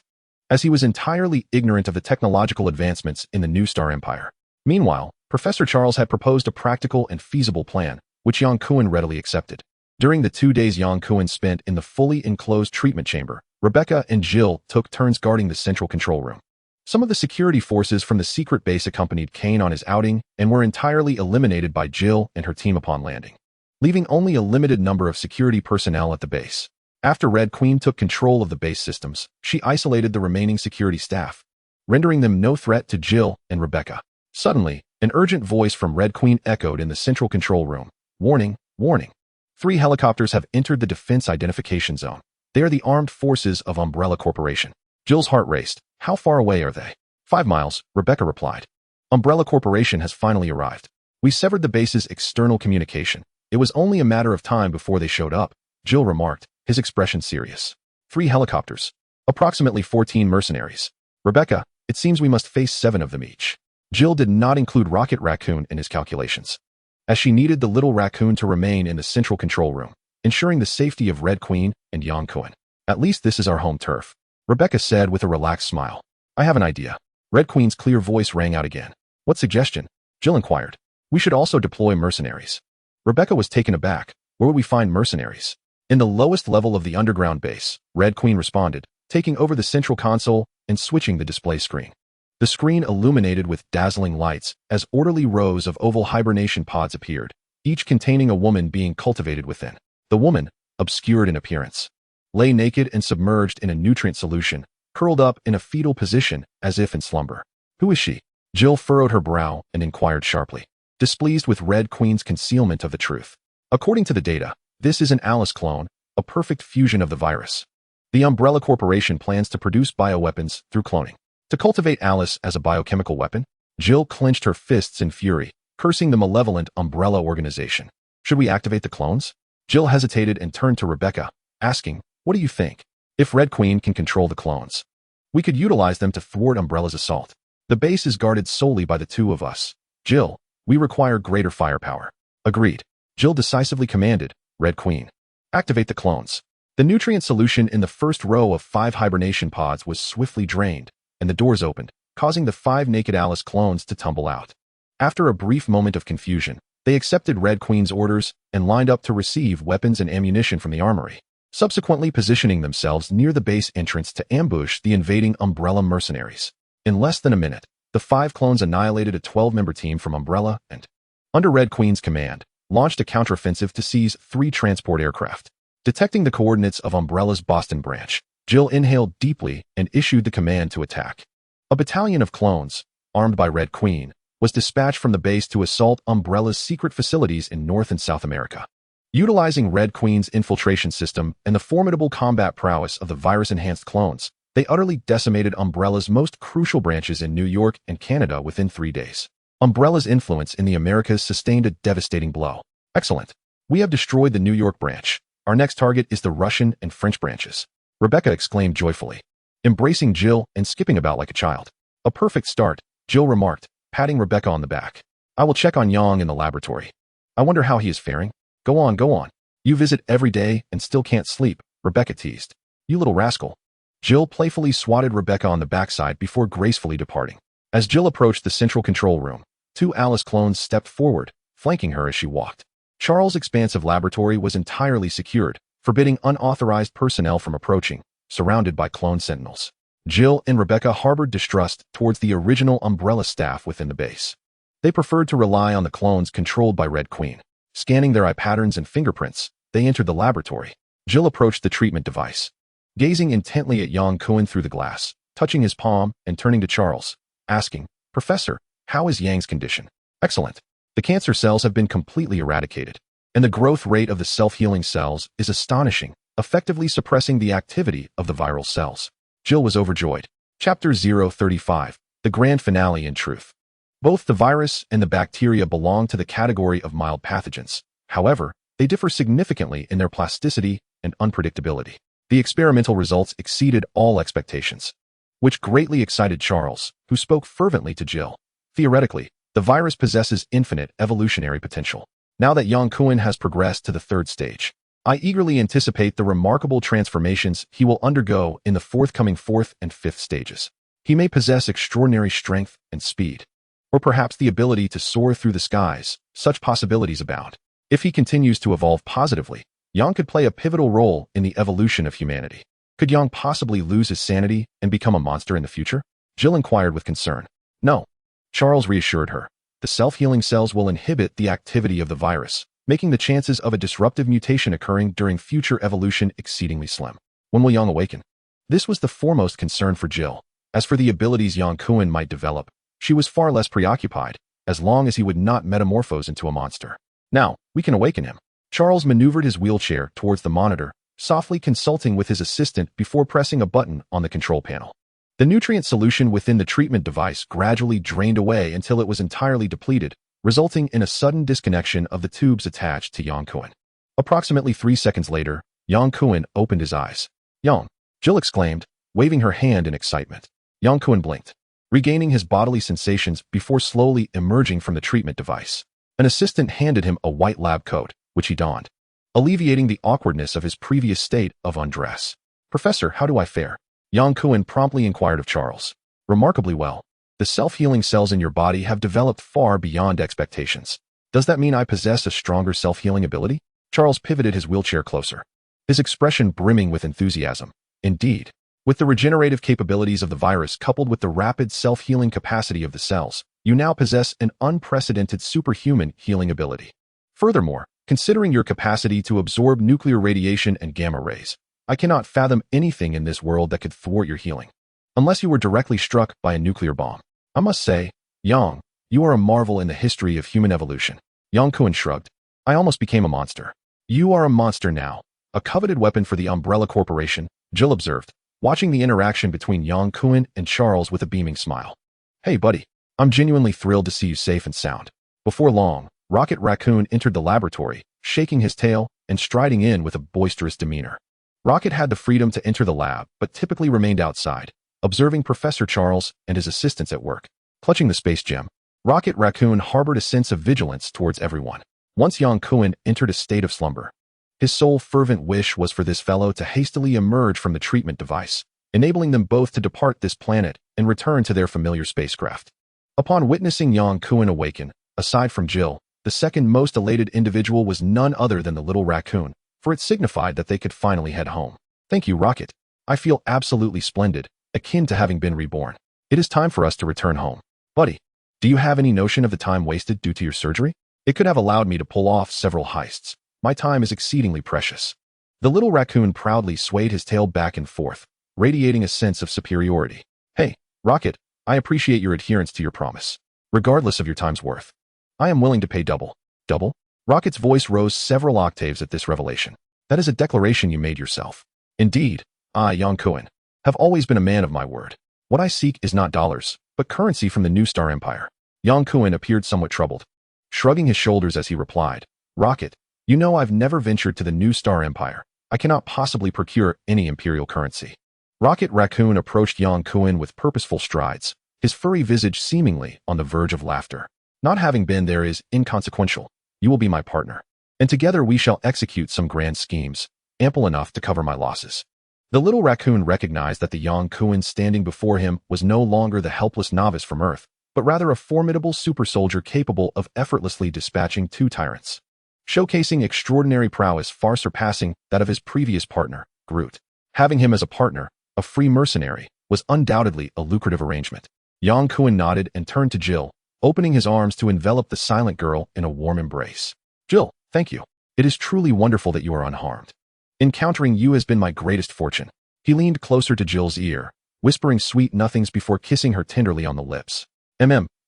as he was entirely ignorant of the technological advancements in the New Star Empire. Meanwhile, Professor Charles had proposed a practical and feasible plan, which Yang Kuan readily accepted. During the 2 days Yang Kuan spent in the fully enclosed treatment chamber, Rebecca and Jill took turns guarding the central control room. Some of the security forces from the secret base accompanied Kane on his outing and were entirely eliminated by Jill and her team upon landing, leaving only a limited number of security personnel at the base. After Red Queen took control of the base systems, she isolated the remaining security staff, rendering them no threat to Jill and Rebecca. Suddenly, an urgent voice from Red Queen echoed in the central control room. Warning, warning. 3 helicopters have entered the defense identification zone. They are the armed forces of Umbrella Corporation. Jill's heart raced. How far away are they? 5 miles, Rebecca replied. Umbrella Corporation has finally arrived. We severed the base's external communication. It was only a matter of time before they showed up, Jill remarked, his expression serious. 3 helicopters. Approximately 14 mercenaries. Rebecca, it seems we must face 7 of them each. Jill did not include Rocket Raccoon in his calculations, as she needed the little raccoon to remain in the central control room, ensuring the safety of Red Queen and Yang Kuan. At least this is our home turf, Rebecca said with a relaxed smile. I have an idea. Red Queen's clear voice rang out again. What suggestion? Jill inquired. We should also deploy mercenaries. Rebecca was taken aback. Where would we find mercenaries? In the lowest level of the underground base, Red Queen responded, taking over the central console and switching the display screen. The screen illuminated with dazzling lights as orderly rows of oval hibernation pods appeared, each containing a woman being cultivated within. The woman, obscured in appearance, lay naked and submerged in a nutrient solution, curled up in a fetal position as if in slumber. Who is she? Jill furrowed her brow and inquired sharply, displeased with Red Queen's concealment of the truth. According to the data, this is an Alice clone, a perfect fusion of the virus. The Umbrella Corporation plans to produce bioweapons through cloning. To cultivate Alice as a biochemical weapon, Jill clenched her fists in fury, cursing the malevolent Umbrella organization. Should we activate the clones? Jill hesitated and turned to Rebecca, asking, what do you think? If Red Queen can control the clones, we could utilize them to thwart Umbrella's assault. The base is guarded solely by the 2 of us. Jill, we require greater firepower. Agreed. Jill decisively commanded, Red Queen, activate the clones. The nutrient solution in the first row of 5 hibernation pods was swiftly drained, and the doors opened, causing the 5 naked Alice clones to tumble out. After a brief moment of confusion, they accepted Red Queen's orders and lined up to receive weapons and ammunition from the armory, subsequently positioning themselves near the base entrance to ambush the invading Umbrella mercenaries. In less than a minute, the 5 clones annihilated a 12-member team from Umbrella and, under Red Queen's command, launched a counteroffensive to seize 3 transport aircraft. Detecting the coordinates of Umbrella's Boston branch, Jill inhaled deeply and issued the command to attack. A battalion of clones, armed by Red Queen, was dispatched from the base to assault Umbrella's secret facilities in North and South America. Utilizing Red Queen's infiltration system and the formidable combat prowess of the virus-enhanced clones, they utterly decimated Umbrella's most crucial branches in New York and Canada within 3 days. Umbrella's influence in the Americas sustained a devastating blow. Excellent. We have destroyed the New York branch. Our next target is the Russian and French branches, Rebecca exclaimed joyfully, embracing Jill and skipping about like a child. A perfect start, Jill remarked, patting Rebecca on the back. I will check on Yang in the laboratory. I wonder how he is faring. Go on, go on. You visit every day and still can't sleep, Rebecca teased. You little rascal. Jill playfully swatted Rebecca on the backside before gracefully departing. As Jill approached the central control room, two Alice clones stepped forward, flanking her as she walked. Charles' expansive laboratory was entirely secured, forbidding unauthorized personnel from approaching, surrounded by clone sentinels. Jill and Rebecca harbored distrust towards the original Umbrella staff within the base. They preferred to rely on the clones controlled by Red Queen. Scanning their eye patterns and fingerprints, they entered the laboratory. Jill approached the treatment device. Gazing intently at Yang Kuan through the glass, touching his palm and turning to Charles, asking, "Professor, how is Yang's condition?" "Excellent. The cancer cells have been completely eradicated, and the growth rate of the self-healing cells is astonishing, effectively suppressing the activity of the viral cells." Jill was overjoyed. Chapter 035, the grand finale in truth. Both the virus and the bacteria belong to the category of mild pathogens. However, they differ significantly in their plasticity and unpredictability. The experimental results exceeded all expectations, which greatly excited Charles, who spoke fervently to Jill. Theoretically, the virus possesses infinite evolutionary potential. Now that Yang Kuan has progressed to the third stage, I eagerly anticipate the remarkable transformations he will undergo in the forthcoming fourth and fifth stages. He may possess extraordinary strength and speed, or perhaps the ability to soar through the skies. Such possibilities abound. If he continues to evolve positively, Yang could play a pivotal role in the evolution of humanity. Could Yang possibly lose his sanity and become a monster in the future? Jill inquired with concern. No. Charles reassured her. The self-healing cells will inhibit the activity of the virus, making the chances of a disruptive mutation occurring during future evolution exceedingly slim. When will Yang awaken? This was the foremost concern for Jill. As for the abilities Yang Kuan might develop, she was far less preoccupied, as long as he would not metamorphose into a monster. Now, we can awaken him. Charles maneuvered his wheelchair towards the monitor, softly consulting with his assistant before pressing a button on the control panel. The nutrient solution within the treatment device gradually drained away until it was entirely depleted, resulting in a sudden disconnection of the tubes attached to Yang Kuan. Approximately 3 seconds later, Yang Kuan opened his eyes. "Yang!" Jill exclaimed, waving her hand in excitement. Yang Kuan blinked, regaining his bodily sensations before slowly emerging from the treatment device. An assistant handed him a white lab coat, which he donned, alleviating the awkwardness of his previous state of undress. "Professor, how do I fare?" Yang Kuan promptly inquired of Charles. "Remarkably well. The self-healing cells in your body have developed far beyond expectations. Does that mean I possess a stronger self-healing ability?" Charles pivoted his wheelchair closer, his expression brimming with enthusiasm. "Indeed. With the regenerative capabilities of the virus coupled with the rapid self-healing capacity of the cells, you now possess an unprecedented superhuman healing ability. Furthermore, considering your capacity to absorb nuclear radiation and gamma rays, I cannot fathom anything in this world that could thwart your healing, unless you were directly struck by a nuclear bomb. I must say, Yang, you are a marvel in the history of human evolution." Yang Kuan shrugged. "I almost became a monster." "You are a monster now, a coveted weapon for the Umbrella Corporation," Jill observed, watching the interaction between Yang Kuan and Charles with a beaming smile. "Hey, buddy, I'm genuinely thrilled to see you safe and sound." Before long, Rocket Raccoon entered the laboratory, shaking his tail and striding in with a boisterous demeanor. Rocket had the freedom to enter the lab, but typically remained outside, observing Professor Charles and his assistants at work. Clutching the space gem, Rocket Raccoon harbored a sense of vigilance towards everyone. Once Yang Kuan entered a state of slumber, his sole fervent wish was for this fellow to hastily emerge from the treatment device, enabling them both to depart this planet and return to their familiar spacecraft. Upon witnessing Yang Kuan awaken, aside from Jill, the second most elated individual was none other than the little raccoon, for it signified that they could finally head home. "Thank you, Rocket. I feel absolutely splendid, akin to having been reborn. It is time for us to return home. Buddy, do you have any notion of the time wasted due to your surgery? It could have allowed me to pull off several heists. My time is exceedingly precious." The little raccoon proudly swayed his tail back and forth, radiating a sense of superiority. "Hey, Rocket, I appreciate your adherence to your promise. Regardless of your time's worth, I am willing to pay double." "Double?" Rocket's voice rose several octaves at this revelation. "That is a declaration you made yourself." "Indeed, I, Yang Kuan, have always been a man of my word. What I seek is not dollars, but currency from the New Star Empire." Yang Kuan appeared somewhat troubled, shrugging his shoulders as he replied, "Rocket, you know I've never ventured to the New Star Empire. I cannot possibly procure any imperial currency." Rocket Raccoon approached Yang Kuan with purposeful strides, his furry visage seemingly on the verge of laughter. "Not having been there is inconsequential. You will be my partner, and together we shall execute some grand schemes, ample enough to cover my losses." The little raccoon recognized that the young Kuan standing before him was no longer the helpless novice from Earth, but rather a formidable super soldier capable of effortlessly dispatching two tyrants, showcasing extraordinary prowess far surpassing that of his previous partner, Groot. Having him as a partner, a free mercenary, was undoubtedly a lucrative arrangement. Yang Kuan nodded and turned to Jill, opening his arms to envelop the silent girl in a warm embrace. Jill, thank you. It is truly wonderful that you are unharmed. Encountering you has been my greatest fortune. He leaned closer to Jill's ear, whispering sweet nothings before kissing her tenderly on the lips.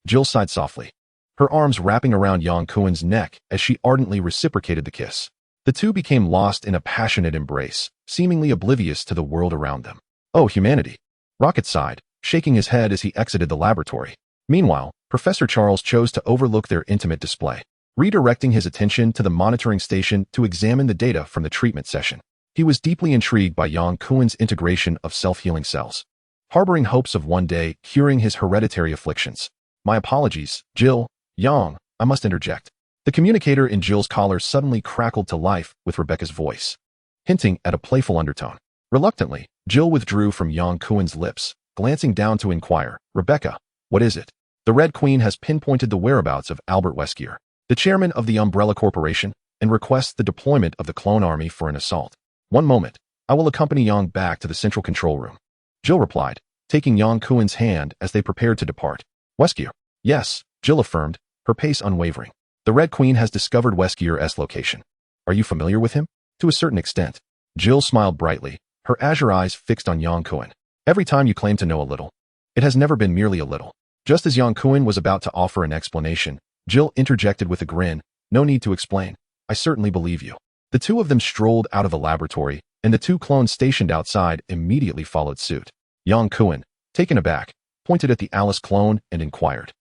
Jill sighed softly, her arms wrapping around Yang Kuan's neck as she ardently reciprocated the kiss. The two became lost in a passionate embrace, seemingly oblivious to the world around them. Oh, humanity. Rocket sighed, shaking his head as he exited the laboratory. Meanwhile, Professor Charles chose to overlook their intimate display, redirecting his attention to the monitoring station to examine the data from the treatment session. He was deeply intrigued by Yang Kuan's integration of self-healing cells, harboring hopes of one day curing his hereditary afflictions. My apologies, Jill. Yang, I must interject. The communicator in Jill's collar suddenly crackled to life with Rebecca's voice, hinting at a playful undertone. Reluctantly, Jill withdrew from Yang Kuan's lips, glancing down to inquire, Rebecca, what is it? The Red Queen has pinpointed the whereabouts of Albert Weskier, the chairman of the Umbrella Corporation, and requests the deployment of the clone army for an assault. One moment, I will accompany Yang back to the central control room. Jill replied, taking Yang Kuan's hand as they prepared to depart. Weskier? Yes, Jill affirmed, her pace unwavering. The Red Queen has discovered Weskier's location. Are you familiar with him? To a certain extent. Jill smiled brightly, her azure eyes fixed on Yang Kuan. Every time you claim to know a little. It has never been merely a little. Just as Yang Kuan was about to offer an explanation, Jill interjected with a grin, no need to explain. I certainly believe you. The two of them strolled out of the laboratory, and the two clones stationed outside immediately followed suit. Yang Kuan, taken aback, pointed at the Alice clone and inquired,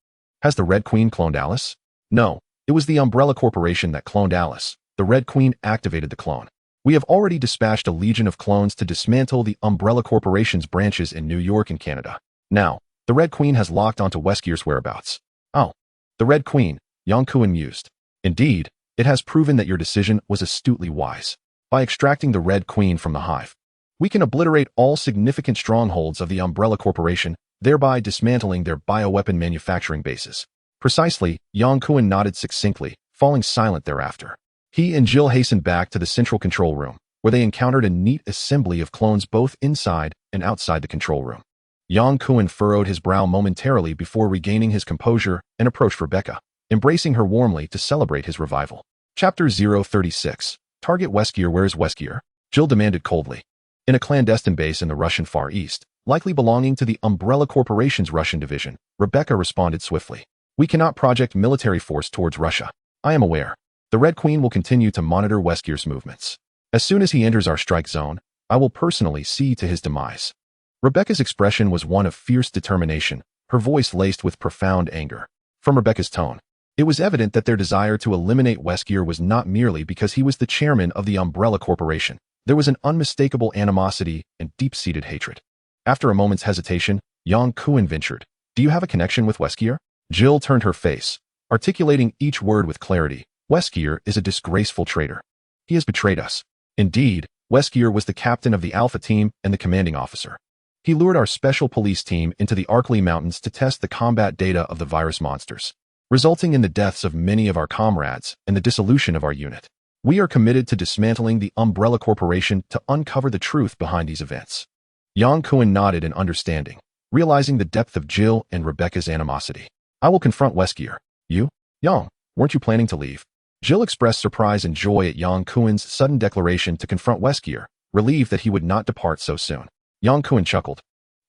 has the Red Queen cloned Alice? No, it was the Umbrella Corporation that cloned Alice. The Red Queen activated the clone. We have already dispatched a legion of clones to dismantle the Umbrella Corporation's branches in New York and Canada. Now, the Red Queen has locked onto Weskier's whereabouts. Oh, the Red Queen, Yang Kuan mused. Indeed, it has proven that your decision was astutely wise. By extracting the Red Queen from the hive, we can obliterate all significant strongholds of the Umbrella Corporation, thereby dismantling their bioweapon manufacturing bases. Precisely, Yang Kuan nodded succinctly, falling silent thereafter. He and Jill hastened back to the central control room, where they encountered a neat assembly of clones both inside and outside the control room. Yang Kuan furrowed his brow momentarily before regaining his composure and approached Rebecca, embracing her warmly to celebrate his revival. Chapter 036. Target Weskier. Where is Weskier? Jill demanded coldly. In a clandestine base in the Russian Far East, likely belonging to the Umbrella Corporation's Russian division, Rebecca responded swiftly. We cannot project military force towards Russia. I am aware. The Red Queen will continue to monitor Weskier's movements. As soon as he enters our strike zone, I will personally see to his demise. Rebecca's expression was one of fierce determination, her voice laced with profound anger. From Rebecca's tone, it was evident that their desire to eliminate Weskier was not merely because he was the chairman of the Umbrella Corporation. There was an unmistakable animosity and deep-seated hatred. After a moment's hesitation, Yang Kuan ventured, do you have a connection with Weskier? Jill turned her face, articulating each word with clarity. Weskier is a disgraceful traitor. He has betrayed us. Indeed, Weskier was the captain of the Alpha team and the commanding officer. He lured our special police team into the Earthling mountains to test the combat data of the virus monsters, resulting in the deaths of many of our comrades and the dissolution of our unit. We are committed to dismantling the Umbrella Corporation to uncover the truth behind these events. Yang Kuan nodded in understanding, realizing the depth of Jill and Rebecca's animosity. I will confront Weskier. You? Yang, weren't you planning to leave? Jill expressed surprise and joy at Yang Kuan's sudden declaration to confront Weskier, relieved that he would not depart so soon. Yang Kuan chuckled.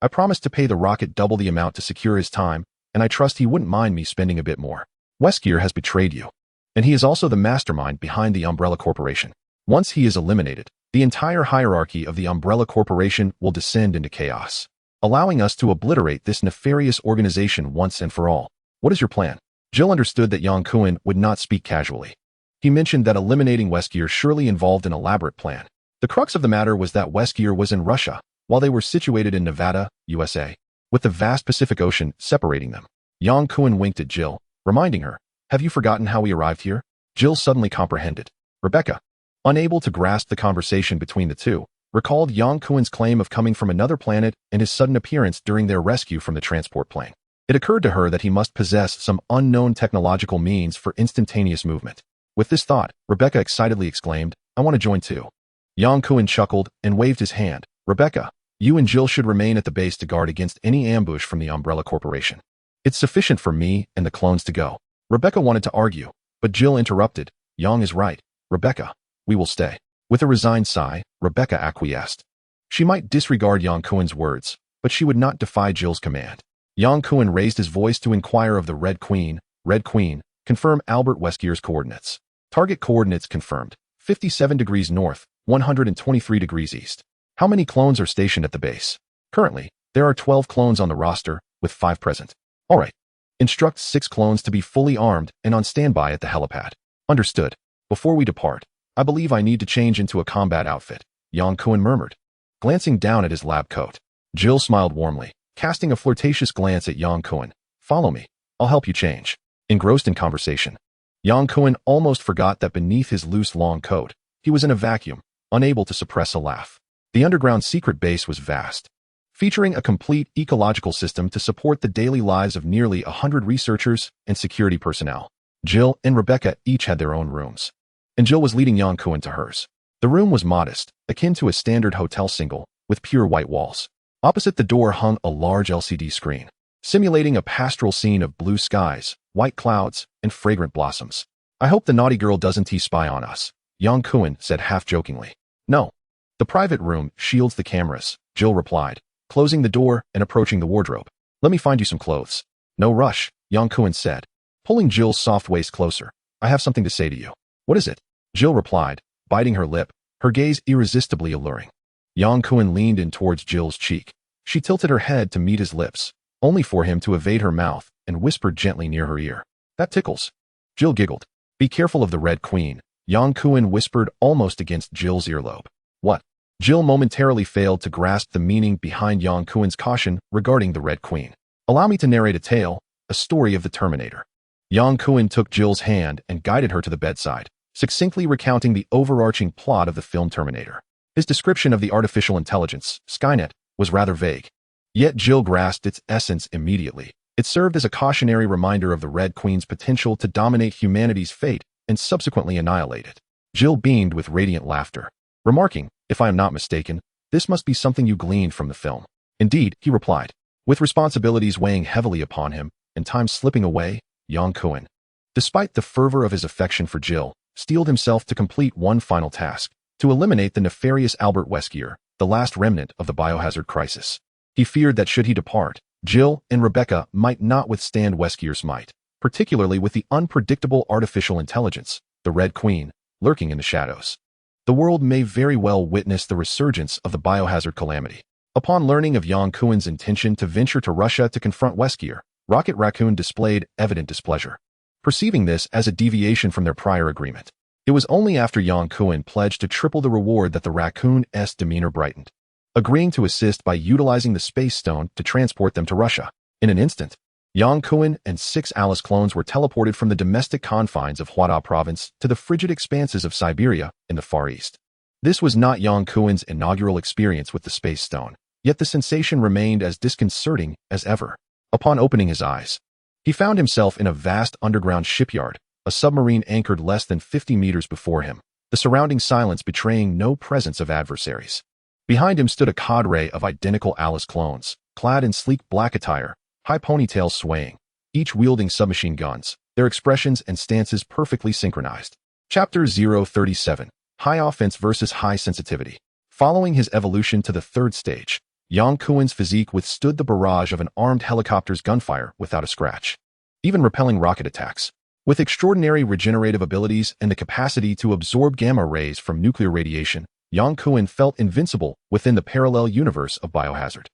I promised to pay the rocket double the amount to secure his time, and I trust he wouldn't mind me spending a bit more. Weskier has betrayed you, and he is also the mastermind behind the Umbrella Corporation. Once he is eliminated, the entire hierarchy of the Umbrella Corporation will descend into chaos, allowing us to obliterate this nefarious organization once and for all. What is your plan? Jill understood that Yang Kuan would not speak casually. He mentioned that eliminating Weskier surely involved an elaborate plan. The crux of the matter was that Weskier was in Russia, while they were situated in Nevada, USA, with the vast Pacific Ocean separating them. Yang Kuan winked at Jill, reminding her, have you forgotten how we arrived here? Jill suddenly comprehended. Rebecca, unable to grasp the conversation between the two, recalled Yang Kuen's claim of coming from another planet and his sudden appearance during their rescue from the transport plane. It occurred to her that he must possess some unknown technological means for instantaneous movement. With this thought, Rebecca excitedly exclaimed, "I want to join too." Yang Kuen chuckled and waved his hand. "Rebecca, you and Jill should remain at the base to guard against any ambush from the Umbrella Corporation. It's sufficient for me and the clones to go." Rebecca wanted to argue, but Jill interrupted. "Yang is right. Rebecca, we will stay." With a resigned sigh, Rebecca acquiesced. She might disregard Yang Kuen's words, but she would not defy Jill's command. Yang Kuen raised his voice to inquire of the Red Queen. "Red Queen, confirm Albert Weskier's coordinates." Target coordinates confirmed. 57 degrees north, 123 degrees east. "How many clones are stationed at the base?" "Currently, there are 12 clones on the roster, with 5 present." "All right. Instruct 6 clones to be fully armed and on standby at the helipad." "Understood. Before we depart, I believe I need to change into a combat outfit," Yang Kuen murmured, glancing down at his lab coat. Jill smiled warmly, casting a flirtatious glance at Yang Kuen. "Follow me. I'll help you change." Engrossed in conversation, Yang Kuen almost forgot that beneath his loose long coat, he was in a vacuum, unable to suppress a laugh. The underground secret base was vast, featuring a complete ecological system to support the daily lives of nearly 100 researchers and security personnel. Jill and Rebecca each had their own rooms, and Jill was leading Yang Kuen to hers. The room was modest, akin to a standard hotel single, with pure white walls. Opposite the door hung a large LCD screen, simulating a pastoral scene of blue skies, white clouds, and fragrant blossoms. "I hope the naughty girl doesn't spy on us," Yang Kuen said half-jokingly. "No. The private room shields the cameras," Jill replied, closing the door and approaching the wardrobe. "Let me find you some clothes." "No rush," Yang Kuen said, pulling Jill's soft waist closer. "I have something to say to you." "What is it?" Jill replied, biting her lip, her gaze irresistibly alluring. Yang Kuen leaned in towards Jill's cheek. She tilted her head to meet his lips, only for him to evade her mouth and whispered gently near her ear. "That tickles." Jill giggled. "Be careful of the Red Queen," Yang Kuen whispered almost against Jill's earlobe. "What?" Jill momentarily failed to grasp the meaning behind Yang Kuen's caution regarding the Red Queen. "Allow me to narrate a tale, a story of the Terminator." Yang Kuen took Jill's hand and guided her to the bedside, succinctly recounting the overarching plot of the film Terminator. His description of the artificial intelligence, Skynet, was rather vague. Yet Jill grasped its essence immediately. It served as a cautionary reminder of the Red Queen's potential to dominate humanity's fate and subsequently annihilate it. Jill beamed with radiant laughter, remarking, "If I am not mistaken, this must be something you gleaned from the film." "Indeed," he replied, with responsibilities weighing heavily upon him and time slipping away. Yang Kuen, despite the fervor of his affection for Jill, steeled himself to complete one final task: to eliminate the nefarious Albert Weskier, the last remnant of the biohazard crisis. He feared that should he depart, Jill and Rebecca might not withstand Weskier's might, particularly with the unpredictable artificial intelligence, the Red Queen, lurking in the shadows. The world may very well witness the resurgence of the biohazard calamity. Upon learning of Yang Kuen's intention to venture to Russia to confront Weskier, Rocket Raccoon displayed evident displeasure, perceiving this as a deviation from their prior agreement. It was only after Yang Kuen pledged to triple the reward that the raccoon's demeanor brightened, agreeing to assist by utilizing the space stone to transport them to Russia. In an instant, Yang Kuen and 6 Alice clones were teleported from the domestic confines of Hwada province to the frigid expanses of Siberia in the Far East. This was not Yang Kuen's inaugural experience with the space stone, yet the sensation remained as disconcerting as ever. Upon opening his eyes, he found himself in a vast underground shipyard, a submarine anchored less than 50 meters before him, the surrounding silence betraying no presence of adversaries. Behind him stood a cadre of identical Alice clones, clad in sleek black attire, high ponytails swaying, each wielding submachine guns, their expressions and stances perfectly synchronized. Chapter 037: High Offense versus High Sensitivity. Following his evolution to the 3rd stage, Yang Kuen's physique withstood the barrage of an armed helicopter's gunfire without a scratch, even repelling rocket attacks. With extraordinary regenerative abilities and the capacity to absorb gamma rays from nuclear radiation, Yang Kuen felt invincible within the parallel universe of biohazard.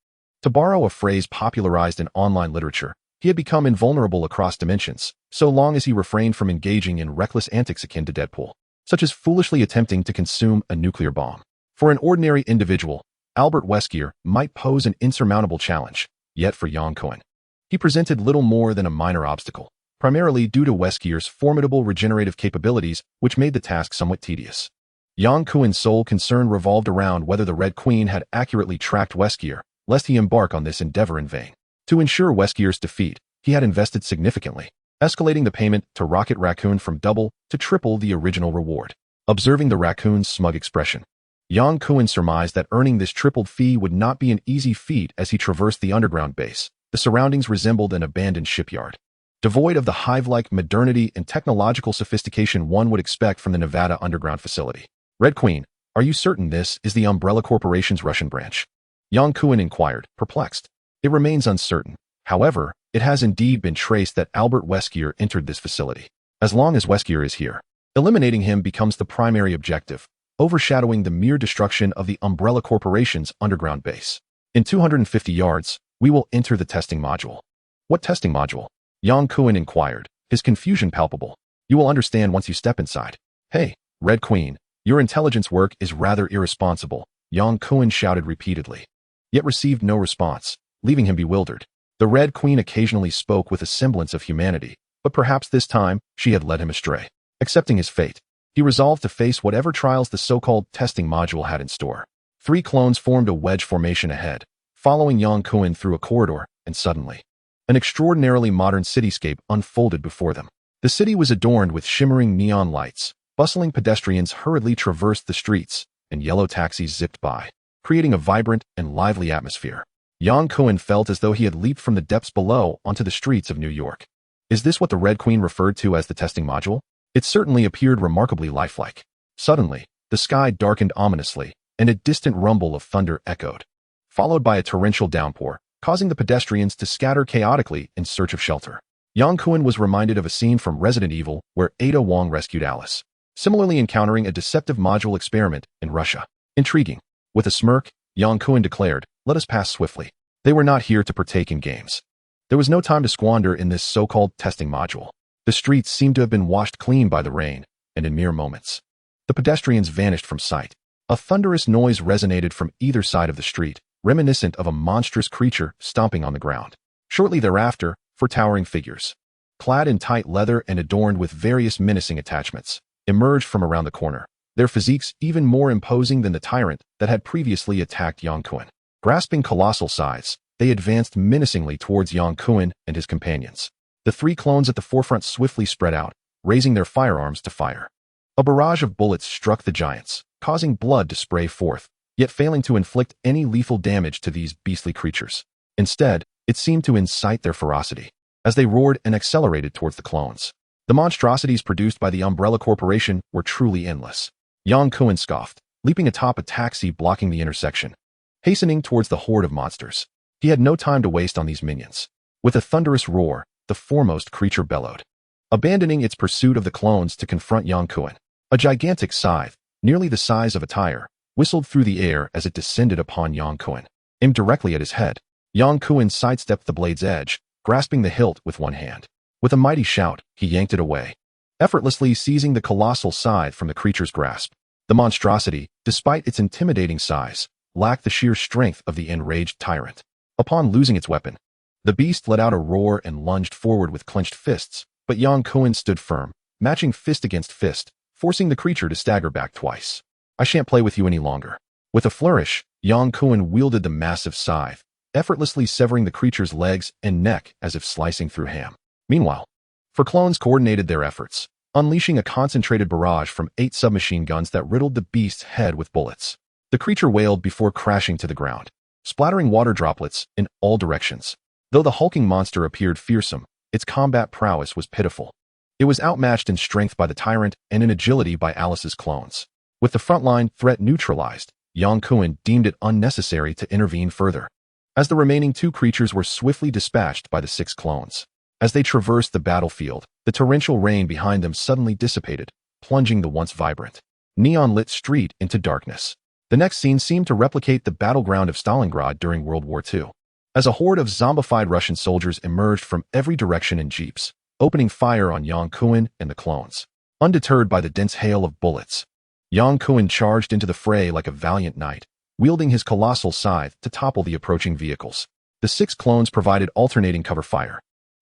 To borrow a phrase popularized in online literature, he had become invulnerable across dimensions, so long as he refrained from engaging in reckless antics akin to Deadpool, such as foolishly attempting to consume a nuclear bomb. For an ordinary individual, Albert Weskier might pose an insurmountable challenge, yet for Yang Kuen, he presented little more than a minor obstacle, primarily due to Weskier's formidable regenerative capabilities, which made the task somewhat tedious. Yang Kuen's sole concern revolved around whether the Red Queen had accurately tracked Weskier, lest he embark on this endeavor in vain. To ensure Weskier's defeat, he had invested significantly, escalating the payment to Rocket Raccoon from double to triple the original reward. Observing the raccoon's smug expression, Yang Kuen surmised that earning this tripled fee would not be an easy feat as he traversed the underground base. The surroundings resembled an abandoned shipyard, devoid of the hive-like modernity and technological sophistication one would expect from the Nevada underground facility. Red Queen, are you certain this is the Umbrella Corporation's Russian branch? Yang Kuen inquired, perplexed. It remains uncertain. However, it has indeed been traced that Albert Weskier entered this facility. As long as Weskier is here, eliminating him becomes the primary objective, overshadowing the mere destruction of the Umbrella Corporation's underground base. In 250 yards, we will enter the testing module. What testing module? Yang Kuen inquired, his confusion palpable. You will understand once you step inside. Hey, Red Queen, your intelligence work is rather irresponsible, Yang Kuen shouted repeatedly, yet received no response, leaving him bewildered. The Red Queen occasionally spoke with a semblance of humanity, but perhaps this time she had led him astray. Accepting his fate, he resolved to face whatever trials the so-called testing module had in store. 3 clones formed a wedge formation ahead, following Yang Kuen through a corridor, and suddenly, an extraordinarily modern cityscape unfolded before them. The city was adorned with shimmering neon lights, bustling pedestrians hurriedly traversed the streets, and yellow taxis zipped by, creating a vibrant and lively atmosphere. Yang Kuen felt as though he had leaped from the depths below onto the streets of New York. Is this what the Red Queen referred to as the testing module? It certainly appeared remarkably lifelike. Suddenly, the sky darkened ominously, and a distant rumble of thunder echoed, followed by a torrential downpour, causing the pedestrians to scatter chaotically in search of shelter. Yang Kuen was reminded of a scene from Resident Evil where Ada Wong rescued Alice, similarly encountering a deceptive module experiment in Russia. Intriguing. With a smirk, Yang Kuen declared, let us pass swiftly. They were not here to partake in games. There was no time to squander in this so-called testing module. The streets seemed to have been washed clean by the rain, and in mere moments, the pedestrians vanished from sight. A thunderous noise resonated from either side of the street, reminiscent of a monstrous creature stomping on the ground. Shortly thereafter, 4 towering figures, clad in tight leather and adorned with various menacing attachments, emerged from around the corner, their physiques even more imposing than the tyrant that had previously attacked Yang Kuen. Grasping colossal size, they advanced menacingly towards Yang Kuen and his companions. The 3 clones at the forefront swiftly spread out, raising their firearms to fire. A barrage of bullets struck the giants, causing blood to spray forth, yet failing to inflict any lethal damage to these beastly creatures. Instead, it seemed to incite their ferocity, as they roared and accelerated towards the clones. The monstrosities produced by the Umbrella Corporation were truly endless. Yang Kuen scoffed, leaping atop a taxi blocking the intersection, hastening towards the horde of monsters. He had no time to waste on these minions. With a thunderous roar, the foremost creature bellowed, abandoning its pursuit of the clones to confront Yang Kuen. A gigantic scythe, nearly the size of a tire, whistled through the air as it descended upon Yang Kuen, aimed directly at his head. Yang Kuen sidestepped the blade's edge, grasping the hilt with one hand. With a mighty shout, he yanked it away, effortlessly seizing the colossal scythe from the creature's grasp. The monstrosity, despite its intimidating size, lacked the sheer strength of the enraged tyrant. Upon losing its weapon, the beast let out a roar and lunged forward with clenched fists, but Yang Kuen stood firm, matching fist against fist, forcing the creature to stagger back twice. I shan't play with you any longer. With a flourish, Yang Kuen wielded the massive scythe, effortlessly severing the creature's legs and neck as if slicing through ham. Meanwhile, 4 clones coordinated their efforts, unleashing a concentrated barrage from 8 submachine guns that riddled the beast's head with bullets. The creature wailed before crashing to the ground, splattering water droplets in all directions. Though the hulking monster appeared fearsome, its combat prowess was pitiful. It was outmatched in strength by the tyrant and in agility by Alice's clones. With the frontline threat neutralized, Yang Kuen deemed it unnecessary to intervene further, as the remaining 2 creatures were swiftly dispatched by the 6 clones. As they traversed the battlefield, the torrential rain behind them suddenly dissipated, plunging the once vibrant, neon-lit street into darkness. The next scene seemed to replicate the battleground of Stalingrad during World War II, as a horde of zombified Russian soldiers emerged from every direction in jeeps, opening fire on Yang Kuen and the clones. Undeterred by the dense hail of bullets, Yang Kuen charged into the fray like a valiant knight, wielding his colossal scythe to topple the approaching vehicles. The 6 clones provided alternating cover fire,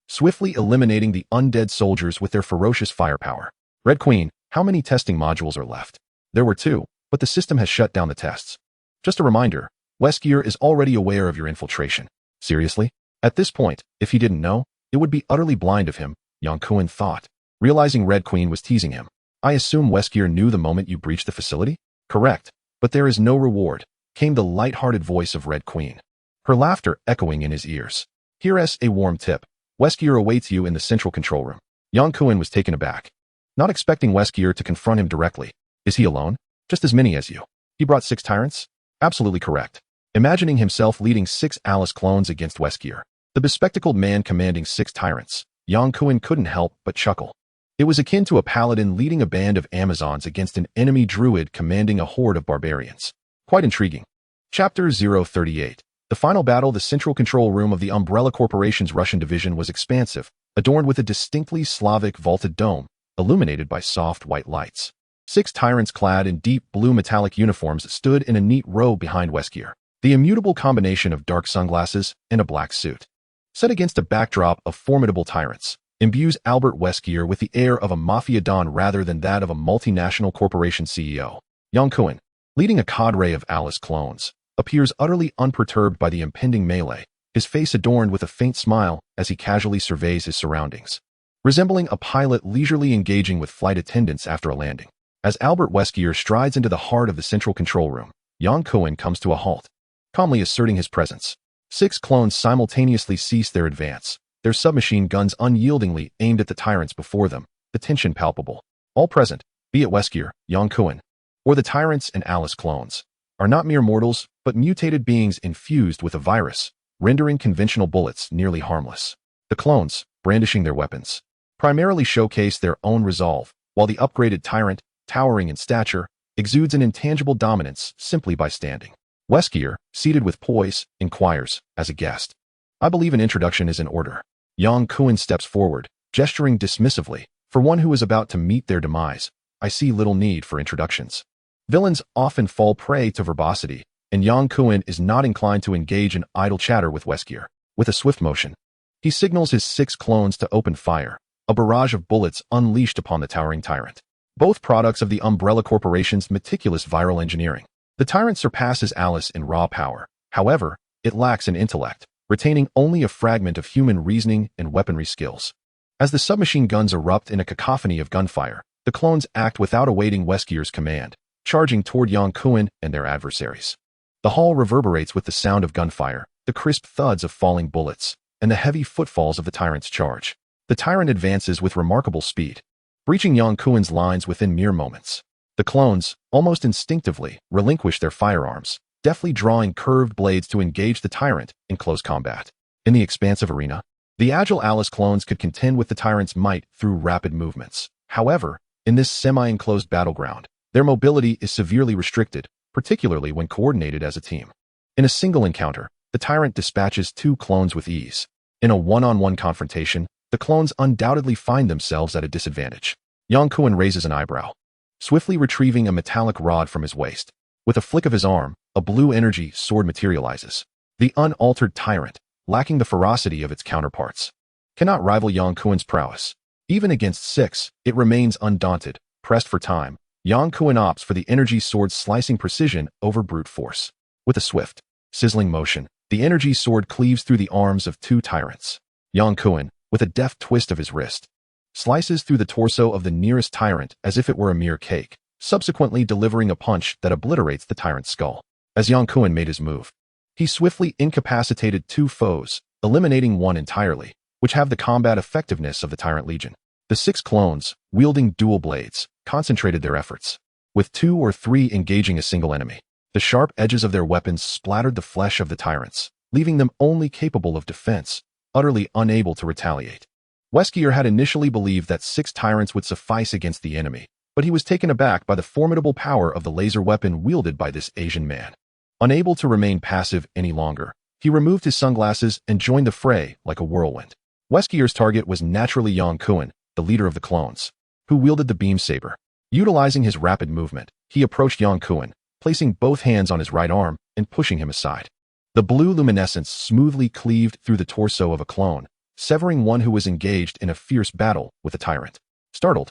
swiftly eliminating the undead soldiers with their ferocious firepower. Red Queen, how many testing modules are left? There were two, but the system has shut down the tests. Just a reminder, Weskier is already aware of your infiltration. Seriously? At this point, if he didn't know, it would be utterly blind of him, Yang Kuan thought, realizing Red Queen was teasing him. I assume Weskier knew the moment you breached the facility? Correct, but there is no reward, came the light-hearted voice of Red Queen, her laughter echoing in his ears. Here's a warm tip. Weskier awaits you in the central control room. Yang Kuan was taken aback, not expecting Weskier to confront him directly. Is he alone? Just as many as you. He brought 6 tyrants? Absolutely correct. Imagining himself leading 6 Alice clones against Weskier, the bespectacled man commanding 6 tyrants, Yang Kuan couldn't help but chuckle. It was akin to a paladin leading a band of Amazons against an enemy druid commanding a horde of barbarians. Quite intriguing. Chapter 038. The final battle. The central control room of the Umbrella Corporation's Russian division was expansive, adorned with a distinctly Slavic vaulted dome, illuminated by soft white lights. 6 tyrants clad in deep blue metallic uniforms stood in a neat row behind Weskier, the immutable combination of dark sunglasses and a black suit. Set against a backdrop of formidable tyrants, imbues Albert Weskier with the air of a mafia don rather than that of a multinational corporation CEO. Yang Kuan, leading a cadre of Alice clones, appears utterly unperturbed by the impending melee, his face adorned with a faint smile as he casually surveys his surroundings, resembling a pilot leisurely engaging with flight attendants after a landing. As Albert Weskier strides into the heart of the central control room, Yang Kuan comes to a halt, calmly asserting his presence. 6 clones simultaneously cease their advance, their submachine guns unyieldingly aimed at the tyrants before them, the tension palpable. All present, be it Weskier, Yang Kuan, or the tyrants and Alice clones, are not mere mortals, but mutated beings infused with a virus, rendering conventional bullets nearly harmless. The clones, brandishing their weapons, primarily showcase their own resolve, while the upgraded tyrant, towering in stature, exudes an intangible dominance simply by standing. Weskier, seated with poise, inquires, as a guest. I believe an introduction is in order. Yang Kuan steps forward, gesturing dismissively. For one who is about to meet their demise, I see little need for introductions. Villains often fall prey to verbosity, and Yang Kuan is not inclined to engage in idle chatter with Weskier. With a swift motion, he signals his 6 clones to open fire, a barrage of bullets unleashed upon the towering tyrant. Both products of the Umbrella Corporation's meticulous viral engineering. The tyrant surpasses Alice in raw power. However, it lacks in intellect, retaining only a fragment of human reasoning and weaponry skills. As the submachine guns erupt in a cacophony of gunfire, the clones act without awaiting Weskier's command, charging toward Yang Kuan and their adversaries. The hall reverberates with the sound of gunfire, the crisp thuds of falling bullets, and the heavy footfalls of the tyrant's charge. The tyrant advances with remarkable speed, breaching Yang Kuan's lines within mere moments. The clones, almost instinctively, relinquish their firearms, deftly drawing curved blades to engage the tyrant in close combat. In the expansive arena, the agile Alice clones could contend with the tyrant's might through rapid movements. However, in this semi-enclosed battleground, their mobility is severely restricted, particularly when coordinated as a team. In a single encounter, the tyrant dispatches 2 clones with ease. In a one-on-one confrontation, the clones undoubtedly find themselves at a disadvantage. Yang Kuan raises an eyebrow, swiftly retrieving a metallic rod from his waist. With a flick of his arm, a blue energy sword materializes. The unaltered tyrant, lacking the ferocity of its counterparts, cannot rival Yang Kuan's prowess. Even against 6, it remains undaunted. Pressed for time, Yang Kuan opts for the energy sword's slicing precision over brute force. With a swift, sizzling motion, the energy sword cleaves through the arms of 2 tyrants. Yang Kuan, with a deft twist of his wrist, slices through the torso of the nearest tyrant as if it were a mere cake, subsequently delivering a punch that obliterates the tyrant's skull. As Yang Kuan made his move, he swiftly incapacitated 2 foes, eliminating one entirely, which have the combat effectiveness of the Tyrant Legion. The 6 clones, wielding dual blades, concentrated their efforts, with 2 or 3 engaging a single enemy. The sharp edges of their weapons splattered the flesh of the tyrants, leaving them only capable of defense, utterly unable to retaliate. Weskier had initially believed that 6 tyrants would suffice against the enemy, but he was taken aback by the formidable power of the laser weapon wielded by this Asian man. Unable to remain passive any longer, he removed his sunglasses and joined the fray like a whirlwind. Weskier's target was naturally Yang Kuan, the leader of the clones, who wielded the beam saber. Utilizing his rapid movement, he approached Yang Kuan, placing both hands on his right arm and pushing him aside. The blue luminescence smoothly cleaved through the torso of a clone, severing one who was engaged in a fierce battle with a tyrant. Startled,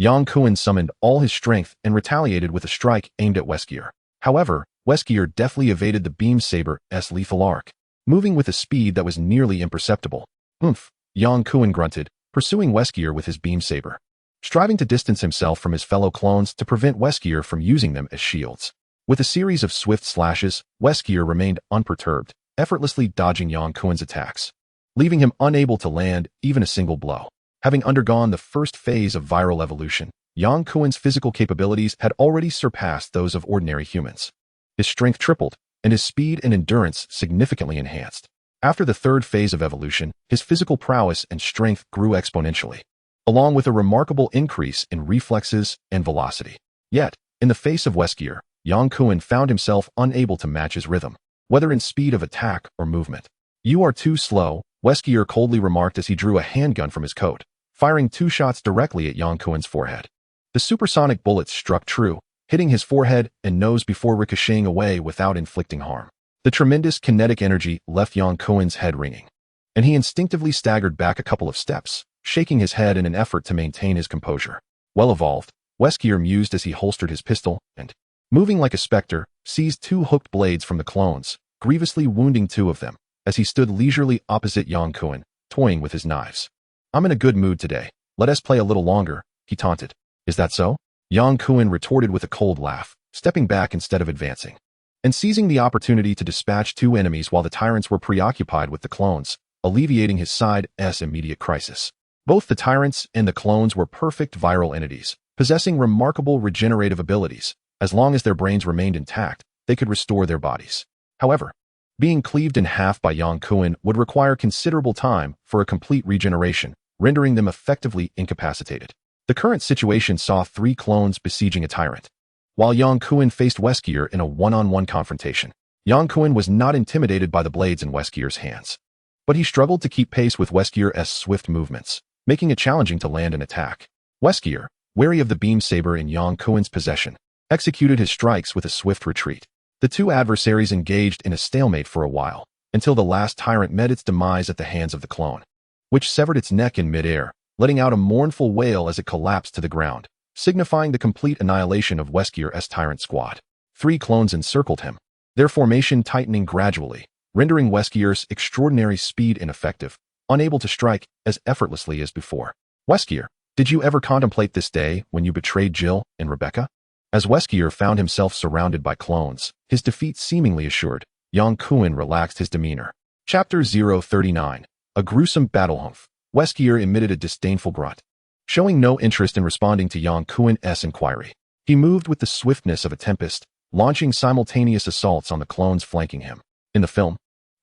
Yang Kuan summoned all his strength and retaliated with a strike aimed at Weskier. However, Weskier deftly evaded the beam saber's lethal arc, moving with a speed that was nearly imperceptible. Oomph, Yang Kuan grunted, pursuing Weskier with his beam saber, striving to distance himself from his fellow clones to prevent Weskier from using them as shields. With a series of swift slashes, Weskier remained unperturbed, effortlessly dodging Yang Kuan's attacks, leaving him unable to land even a single blow. Having undergone the first phase of viral evolution, Yang Kuan's physical capabilities had already surpassed those of ordinary humans. His strength tripled, and his speed and endurance significantly enhanced. After the third phase of evolution, his physical prowess and strength grew exponentially, along with a remarkable increase in reflexes and velocity. Yet, in the face of Weskier, Yang Kuan found himself unable to match his rhythm, whether in speed of attack or movement. "You are too slow," Weskier coldly remarked as he drew a handgun from his coat, firing 2 shots directly at Yang Kuan's forehead. The supersonic bullets struck true, hitting his forehead and nose before ricocheting away without inflicting harm. The tremendous kinetic energy left Yang Kuan's head ringing, and he instinctively staggered back a couple of steps, shaking his head in an effort to maintain his composure. Well evolved, Weskier mused as he holstered his pistol and, moving like a specter, seized 2 hooked blades from the clones, grievously wounding 2 of them, as he stood leisurely opposite Yang Kuan, toying with his knives. "I'm in a good mood today. Let us play a little longer," he taunted. "Is that so?" Yang Kuan retorted with a cold laugh, stepping back instead of advancing, and seizing the opportunity to dispatch 2 enemies while the tyrants were preoccupied with the clones, alleviating his side's immediate crisis. Both the tyrants and the clones were perfect viral entities, possessing remarkable regenerative abilities. As long as their brains remained intact, they could restore their bodies. However, being cleaved in half by Yang Kuan would require considerable time for a complete regeneration, rendering them effectively incapacitated. The current situation saw 3 clones besieging a tyrant, while Yang Kuan faced Weskier in a one-on-one confrontation. Yang Kuan was not intimidated by the blades in Weskier's hands, but he struggled to keep pace with Weskier's swift movements, making it challenging to land an attack. Weskier, wary of the beam saber in Yang Kuan's possession, executed his strikes with a swift retreat. The 2 adversaries engaged in a stalemate for a while, until the last tyrant met its demise at the hands of the clone, which severed its neck in midair, letting out a mournful wail as it collapsed to the ground, signifying the complete annihilation of Weskier's tyrant squad. 3 clones encircled him, their formation tightening gradually, rendering Weskier's extraordinary speed ineffective, unable to strike as effortlessly as before. "Weskier, did you ever contemplate this day when you betrayed Jill and Rebecca?" As Weskier found himself surrounded by clones, his defeat seemingly assured, Yang Kuan relaxed his demeanor. Chapter 039. A gruesome battle. Weskier emitted a disdainful grunt, showing no interest in responding to Yang Kuan's inquiry. He moved with the swiftness of a tempest, launching simultaneous assaults on the clones flanking him. In the film,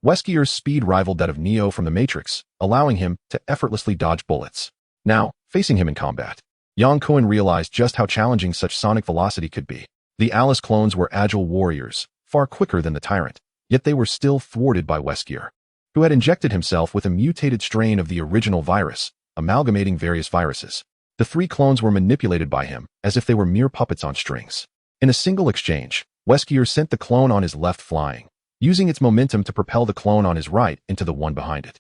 Weskier's speed rivaled that of Neo from the Matrix, allowing him to effortlessly dodge bullets. Now, facing him in combat, Yang Kuan realized just how challenging such sonic velocity could be. The Alice clones were agile warriors, far quicker than the tyrant, yet they were still thwarted by Weskier, who had injected himself with a mutated strain of the original virus, amalgamating various viruses. The 3 clones were manipulated by him, as if they were mere puppets on strings. In a single exchange, Weskier sent the clone on his left flying, using its momentum to propel the clone on his right into the one behind it.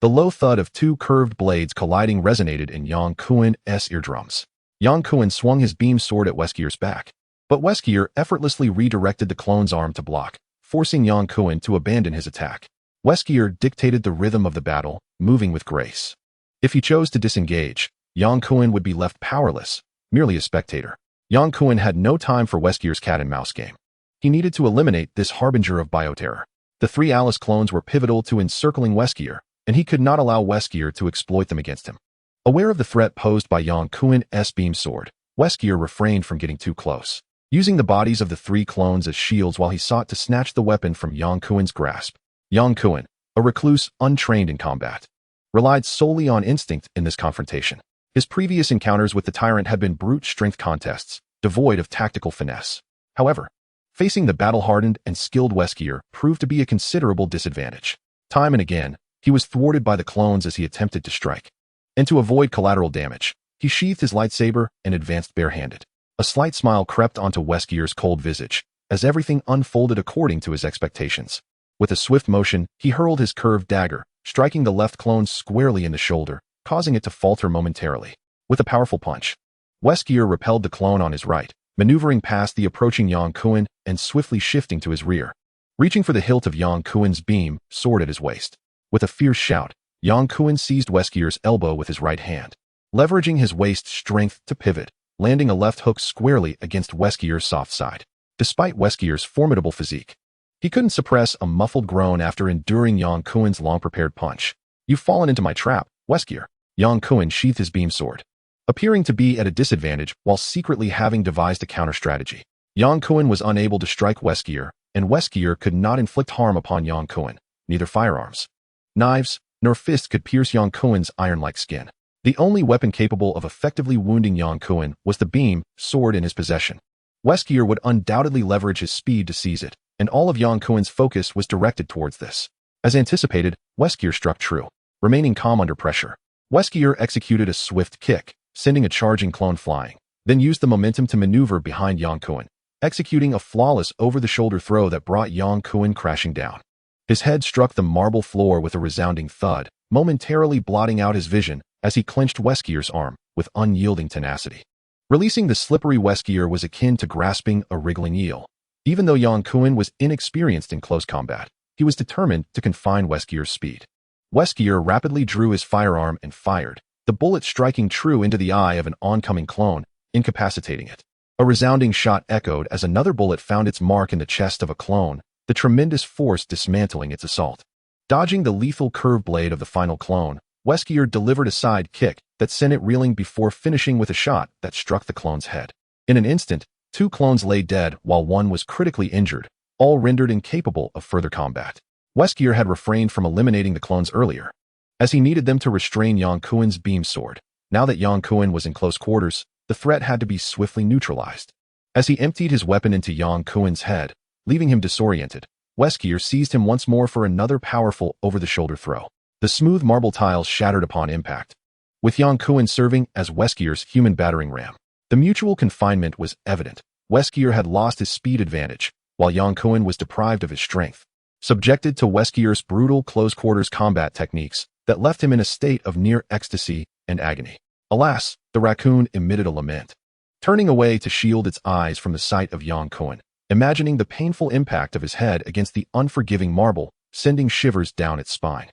The low thud of 2 curved blades colliding resonated in Yang Kuan's eardrums. Yang Kuan swung his beam sword at Weskier's back, but Weskier effortlessly redirected the clone's arm to block, forcing Yang Kuan to abandon his attack. Weskier dictated the rhythm of the battle, moving with grace. If he chose to disengage, Yang Kuan would be left powerless, merely a spectator. Yang Kuan had no time for Weskier's cat-and-mouse game. He needed to eliminate this harbinger of bioterror. The 3 Alice clones were pivotal to encircling Weskier, and he could not allow Weskier to exploit them against him. Aware of the threat posed by Yang Kuan's beam sword, Weskier refrained from getting too close, using the bodies of the 3 clones as shields while he sought to snatch the weapon from Yang Kuan's grasp. Yang Kuan, a recluse untrained in combat, relied solely on instinct in this confrontation. His previous encounters with the tyrant had been brute strength contests, devoid of tactical finesse. However, facing the battle-hardened and skilled Weskier proved to be a considerable disadvantage. Time and again, he was thwarted by the clones as he attempted to strike. And to avoid collateral damage, he sheathed his lightsaber and advanced barehanded. A slight smile crept onto Weskier's cold visage, as everything unfolded according to his expectations. With a swift motion, he hurled his curved dagger, striking the left clone squarely in the shoulder, causing it to falter momentarily. With a powerful punch, Weskier repelled the clone on his right, maneuvering past the approaching Yang Kuan and swiftly shifting to his rear. Reaching for the hilt of Yang Kuan's beam, sword at his waist. With a fierce shout, Yang Kuan seized Weskier's elbow with his right hand, leveraging his waist strength to pivot, landing a left hook squarely against Weskier's soft side. Despite Weskier's formidable physique, he couldn't suppress a muffled groan after enduring Yang Kuan's long-prepared punch. "You've fallen into my trap, Weskier." Yang Kuan sheathed his beam sword, appearing to be at a disadvantage while secretly having devised a counter-strategy. Yang Kuan was unable to strike Weskier, and Weskier could not inflict harm upon Yang Kuan. Neither firearms, knives, nor fists could pierce Yang Kuan's iron-like skin. The only weapon capable of effectively wounding Yang Kuan was the beam sword in his possession. Weskier would undoubtedly leverage his speed to seize it, and all of Yang Kuan's focus was directed towards this. As anticipated, Weskier struck true, remaining calm under pressure. Weskier executed a swift kick, sending a charging clone flying, then used the momentum to maneuver behind Yang Kuan, executing a flawless over-the-shoulder throw that brought Yang Kuan crashing down. His head struck the marble floor with a resounding thud, momentarily blotting out his vision as he clenched Weskier's arm with unyielding tenacity. Releasing the slippery Weskier was akin to grasping a wriggling eel. Even though Yang Kuan was inexperienced in close combat, he was determined to confine Weskier's speed. Weskier rapidly drew his firearm and fired, the bullet striking true into the eye of an oncoming clone, incapacitating it. A resounding shot echoed as another bullet found its mark in the chest of a clone, the tremendous force dismantling its assault. Dodging the lethal curved blade of the final clone, Weskier delivered a side kick that sent it reeling before finishing with a shot that struck the clone's head. In an instant, two clones lay dead while one was critically injured, all rendered incapable of further combat. Weskier had refrained from eliminating the clones earlier, as he needed them to restrain Yang Kuan's beam sword. Now that Yang Kuan was in close quarters, the threat had to be swiftly neutralized. As he emptied his weapon into Yang Kuan's head, leaving him disoriented, Weskier seized him once more for another powerful over-the-shoulder throw. The smooth marble tiles shattered upon impact, with Yang Kuan serving as Weskier's human battering ram. The mutual confinement was evident. Weskier had lost his speed advantage, while Yang Kuan was deprived of his strength, subjected to Weskier's brutal close-quarters combat techniques that left him in a state of near ecstasy and agony. Alas, the raccoon emitted a lament, turning away to shield its eyes from the sight of Yang Kuan, imagining the painful impact of his head against the unforgiving marble, sending shivers down its spine.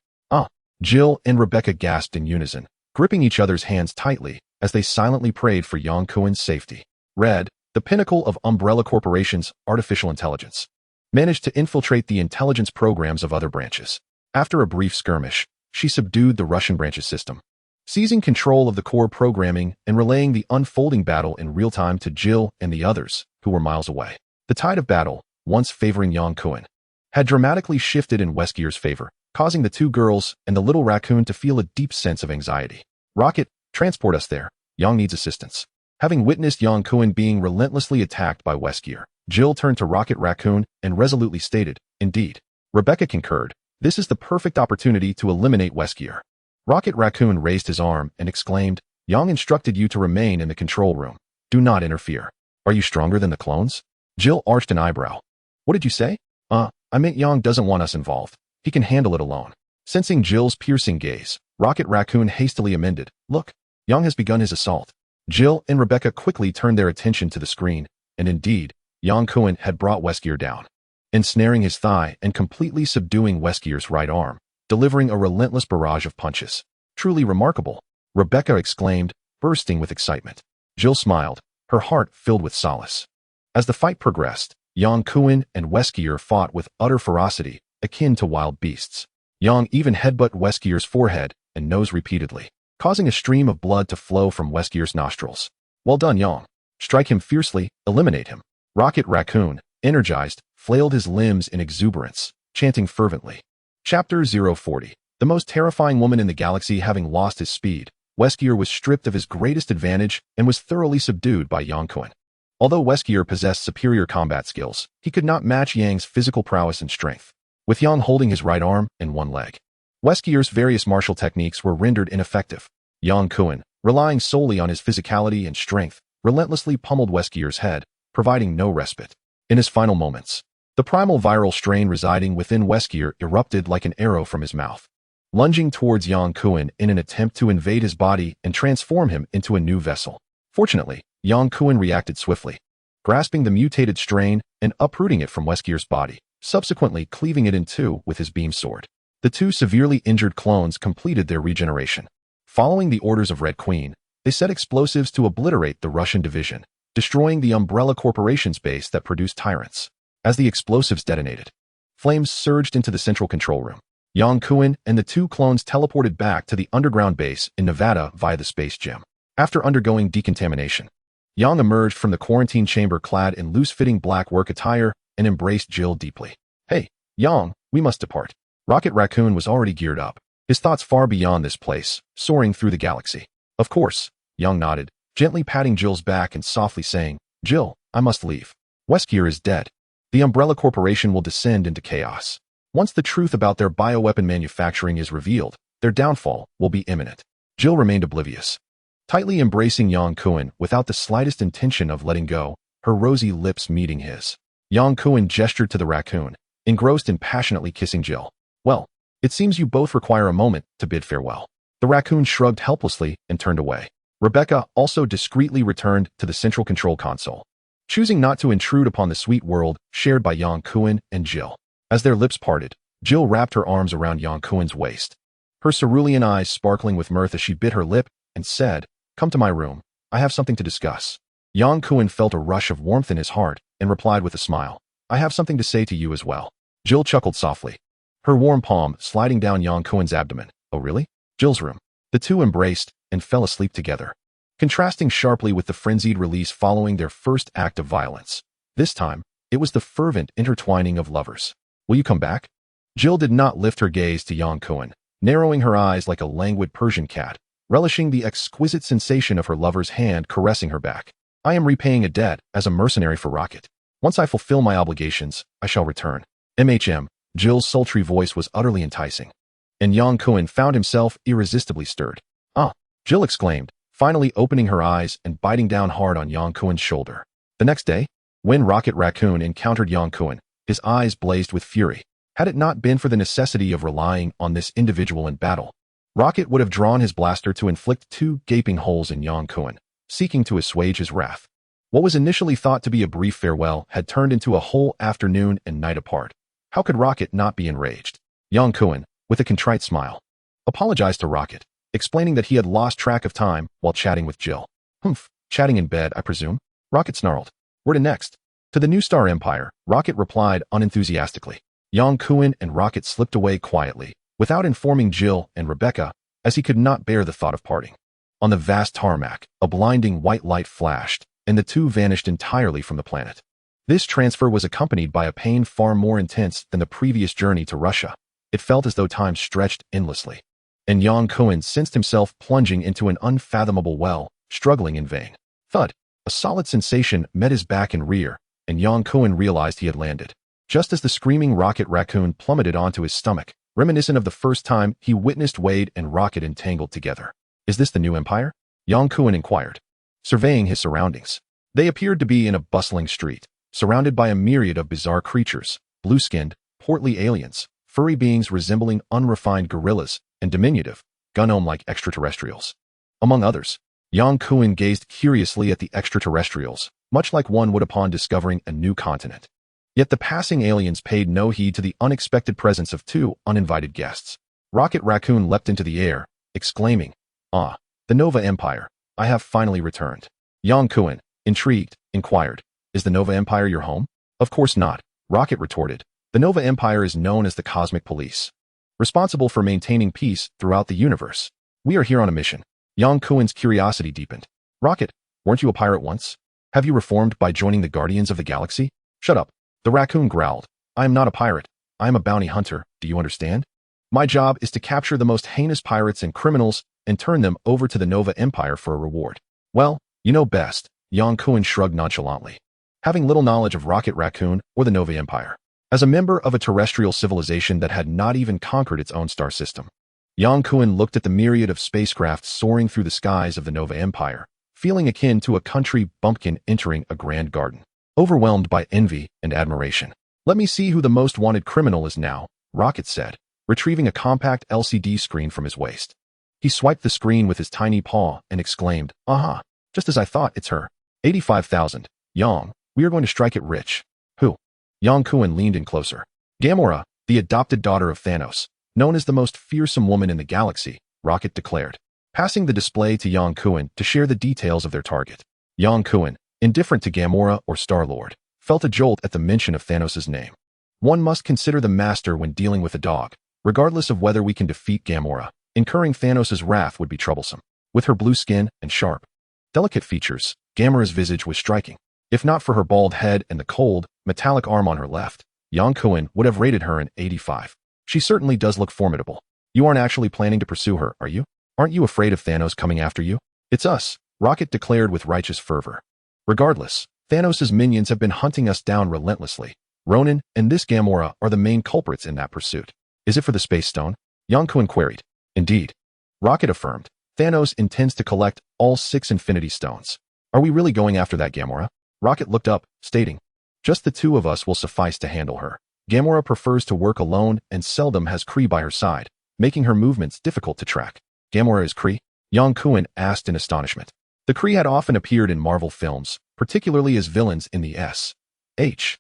Jill and Rebecca gasped in unison, gripping each other's hands tightly as they silently prayed for Yang Kuan's safety. Red, the pinnacle of Umbrella Corporation's artificial intelligence, managed to infiltrate the intelligence programs of other branches. After a brief skirmish, she subdued the Russian branch's system, seizing control of the core programming and relaying the unfolding battle in real time to Jill and the others, who were miles away. The tide of battle, once favoring Yang Kuan, had dramatically shifted in Weskier's favor, causing the two girls and the little raccoon to feel a deep sense of anxiety. "Rocket, transport us there. Yang needs assistance." Having witnessed Yang Kuan being relentlessly attacked by Weskier, Jill turned to Rocket Raccoon and resolutely stated, "Indeed." Rebecca concurred, "This is the perfect opportunity to eliminate Weskier." Rocket Raccoon raised his arm and exclaimed, "Yang instructed you to remain in the control room. Do not interfere. Are you stronger than the clones?" Jill arched an eyebrow. "What did you say?" I meant Yang doesn't want us involved. He can handle it alone." Sensing Jill's piercing gaze, Rocket Raccoon hastily amended, "Look, Yang has begun his assault." Jill and Rebecca quickly turned their attention to the screen, and indeed, Yang Kuan had brought Weskier down, ensnaring his thigh and completely subduing Weskier's right arm, delivering a relentless barrage of punches. "Truly remarkable," Rebecca exclaimed, bursting with excitement. Jill smiled, her heart filled with solace. As the fight progressed, Yang Kuan and Weskier fought with utter ferocity, akin to wild beasts. Yang even headbutted Weskier's forehead and nose repeatedly, causing a stream of blood to flow from Weskier's nostrils. "Well done, Yang. Strike him fiercely, eliminate him." Rocket Raccoon, energized, flailed his limbs in exuberance, chanting fervently. Chapter 040. The most terrifying woman in the galaxy having lost his speed, Weskier was stripped of his greatest advantage and was thoroughly subdued by Yang Kuan. Although Weskier possessed superior combat skills, he could not match Yang's physical prowess and strength. With Yang holding his right arm and one leg, Weskier's various martial techniques were rendered ineffective. Yang Kuan, relying solely on his physicality and strength, relentlessly pummeled Weskier's head, providing no respite. In his final moments, the primal viral strain residing within Weskier erupted like an arrow from his mouth, lunging towards Yang Kuan in an attempt to invade his body and transform him into a new vessel. Fortunately, Yang Kuan reacted swiftly, grasping the mutated strain and uprooting it from Weskir's body, subsequently cleaving it in two with his beam sword. The two severely injured clones completed their regeneration. Following the orders of Red Queen, they set explosives to obliterate the Russian division, destroying the Umbrella Corporation's base that produced tyrants. As the explosives detonated, flames surged into the central control room. Yang Kuan and the two clones teleported back to the underground base in Nevada via the space gem. After undergoing decontamination, Yang emerged from the quarantine chamber clad in loose-fitting black work attire and embraced Jill deeply. "Hey, Yang, we must depart." Rocket Raccoon was already geared up, his thoughts far beyond this place, soaring through the galaxy. "Of course," Yang nodded, gently patting Jill's back and softly saying, "Jill, I must leave. Weskir is dead. The Umbrella Corporation will descend into chaos. Once the truth about their bioweapon manufacturing is revealed, their downfall will be imminent." Jill remained oblivious, tightly embracing Yang Kuan without the slightest intention of letting go, her rosy lips meeting his. Yang Kuan gestured to the raccoon, engrossed in passionately kissing Jill. "Well, it seems you both require a moment to bid farewell." The raccoon shrugged helplessly and turned away. Rebecca also discreetly returned to the central control console, choosing not to intrude upon the sweet world shared by Yang Kuan and Jill. As their lips parted, Jill wrapped her arms around Yang Kuan's waist, her cerulean eyes sparkling with mirth as she bit her lip and said, "Come to my room. I have something to discuss." Yang Kuan felt a rush of warmth in his heart and replied with a smile, "I have something to say to you as well." Jill chuckled softly, her warm palm sliding down Yang Kuan's abdomen. "Oh really?" Jill's room. The two embraced and fell asleep together, contrasting sharply with the frenzied release following their first act of violence. This time, it was the fervent intertwining of lovers. "Will you come back?" Jill did not lift her gaze to Yang Kuan, narrowing her eyes like a languid Persian cat, relishing the exquisite sensation of her lover's hand caressing her back. "I am repaying a debt as a mercenary for Rocket. Once I fulfill my obligations, I shall return." Jill's sultry voice was utterly enticing, and Yang Kuan found himself irresistibly stirred. "Ah," Jill exclaimed, finally opening her eyes and biting down hard on Yang Kuan's shoulder. The next day, when Rocket Raccoon encountered Yang Kuan, his eyes blazed with fury. Had it not been for the necessity of relying on this individual in battle, Rocket would have drawn his blaster to inflict two gaping holes in Yang Kuan, seeking to assuage his wrath. What was initially thought to be a brief farewell had turned into a whole afternoon and night apart. How could Rocket not be enraged? Yang Kuan, with a contrite smile, apologized to Rocket, explaining that he had lost track of time while chatting with Jill. "Humph, chatting in bed, I presume?" Rocket snarled. "Where to next?" "To the New Star Empire," Rocket replied unenthusiastically. Yang Kuan and Rocket slipped away quietly, without informing Jill and Rebecca, as he could not bear the thought of parting. On the vast tarmac, a blinding white light flashed, and the two vanished entirely from the planet. This transfer was accompanied by a pain far more intense than the previous journey to Russia. It felt as though time stretched endlessly, and Yang Kuan sensed himself plunging into an unfathomable well, struggling in vain. Thud! A solid sensation met his back and rear, and Yang Kuan realized he had landed, just as the screaming Rocket Raccoon plummeted onto his stomach, reminiscent of the first time he witnessed Wade and Rocket entangled together. "Is this the new empire?" Yang Kuan inquired, surveying his surroundings. They appeared to be in a bustling street, surrounded by a myriad of bizarre creatures, blue-skinned, portly aliens, furry beings resembling unrefined gorillas, and diminutive, gnome-like extraterrestrials. Among others, Yang Kuan gazed curiously at the extraterrestrials, much like one would upon discovering a new continent. Yet the passing aliens paid no heed to the unexpected presence of two uninvited guests. Rocket Raccoon leapt into the air, exclaiming, "Ah, the Nova Empire, I have finally returned." Yang Kuan, intrigued, inquired, "Is the Nova Empire your home?" "Of course not," Rocket retorted. "The Nova Empire is known as the Cosmic Police, responsible for maintaining peace throughout the universe. We are here on a mission." Yang Kuan's curiosity deepened. "Rocket, weren't you a pirate once? Have you reformed by joining the Guardians of the Galaxy?" "Shut up," the raccoon growled. "I am not a pirate. I am a bounty hunter, do you understand? My job is to capture the most heinous pirates and criminals and turn them over to the Nova Empire for a reward." "Well, you know best," Yang Kuan shrugged nonchalantly, having little knowledge of Rocket Raccoon or the Nova Empire. As a member of a terrestrial civilization that had not even conquered its own star system, Yang Kuan looked at the myriad of spacecraft soaring through the skies of the Nova Empire, feeling akin to a country bumpkin entering a grand garden, overwhelmed by envy and admiration. "Let me see who the most wanted criminal is now," Rocket said, retrieving a compact LCD screen from his waist. He swiped the screen with his tiny paw and exclaimed, "Aha! Just as I thought, it's her. 85,000. Yang, we are going to strike it rich. Who? Yang Kuan leaned in closer. Gamora, the adopted daughter of Thanos, known as the most fearsome woman in the galaxy, Rocket declared, passing the display to Yang Kuan to share the details of their target. Yang Kuan, indifferent to Gamora or Star-Lord, felt a jolt at the mention of Thanos' name. One must consider the master when dealing with a dog. Regardless of whether we can defeat Gamora, incurring Thanos' wrath would be troublesome. With her blue skin and sharp, delicate features, Gamora's visage was striking. If not for her bald head and the cold, metallic arm on her left, Yang Kuan would have rated her an 85. She certainly does look formidable. You aren't actually planning to pursue her, are you? Aren't you afraid of Thanos coming after you? It's us, Rocket declared with righteous fervor. Regardless, Thanos' minions have been hunting us down relentlessly. Ronan and this Gamora are the main culprits in that pursuit. Is it for the Space Stone? Yang Kuan queried. Indeed. Rocket affirmed. Thanos intends to collect all 6 Infinity Stones. Are we really going after that, Gamora? Rocket looked up, stating, just the 2 of us will suffice to handle her. Gamora prefers to work alone and seldom has Kree by her side, making her movements difficult to track. Gamora is Kree? Yang Kuan asked in astonishment. The Kree had often appeared in Marvel films, particularly as villains in the S.H.I.E.L.D.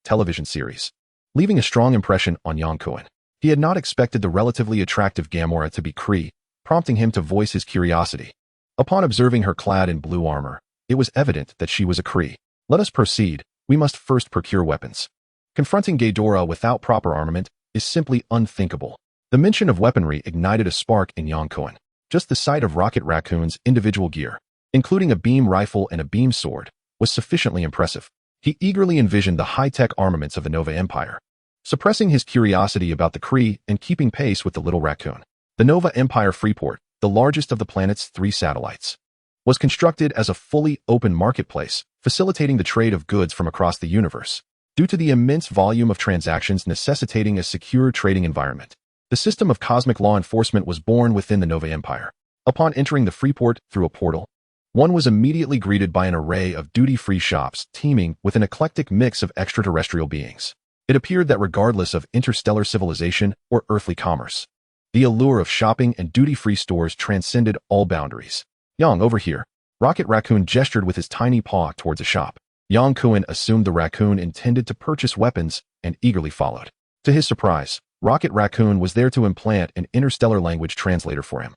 television series, leaving a strong impression on Yang Kuan. He had not expected the relatively attractive Gamora to be Kree, prompting him to voice his curiosity. Upon observing her clad in blue armor, it was evident that she was a Kree. Let us proceed. We must first procure weapons. Confronting Ghidorah without proper armament is simply unthinkable. The mention of weaponry ignited a spark in Yang Kuan. Just the sight of Rocket Raccoon's individual gear, including a beam rifle and a beam sword, was sufficiently impressive. He eagerly envisioned the high-tech armaments of the Nova Empire, suppressing his curiosity about the Kree and keeping pace with the little raccoon. The Nova Empire Freeport, the largest of the planet's 3 satellites, was constructed as a fully open marketplace, facilitating the trade of goods from across the universe. Due to the immense volume of transactions necessitating a secure trading environment, the system of cosmic law enforcement was born within the Nova Empire. Upon entering the Freeport through a portal, one was immediately greeted by an array of duty-free shops teeming with an eclectic mix of extraterrestrial beings. It appeared that regardless of interstellar civilization or earthly commerce, the allure of shopping and duty-free stores transcended all boundaries. Yang, over here. Rocket Raccoon gestured with his tiny paw towards a shop. Yang Kuan assumed the raccoon intended to purchase weapons and eagerly followed. To his surprise, Rocket Raccoon was there to implant an interstellar language translator for him.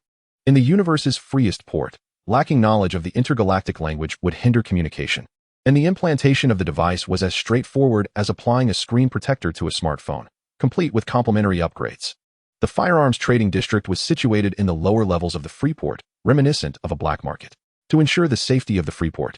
In the universe's freest port, lacking knowledge of the intergalactic language would hinder communication, and the implantation of the device was as straightforward as applying a screen protector to a smartphone, complete with complementary upgrades. The firearms trading district was situated in the lower levels of the Freeport, reminiscent of a black market. To ensure the safety of the Freeport,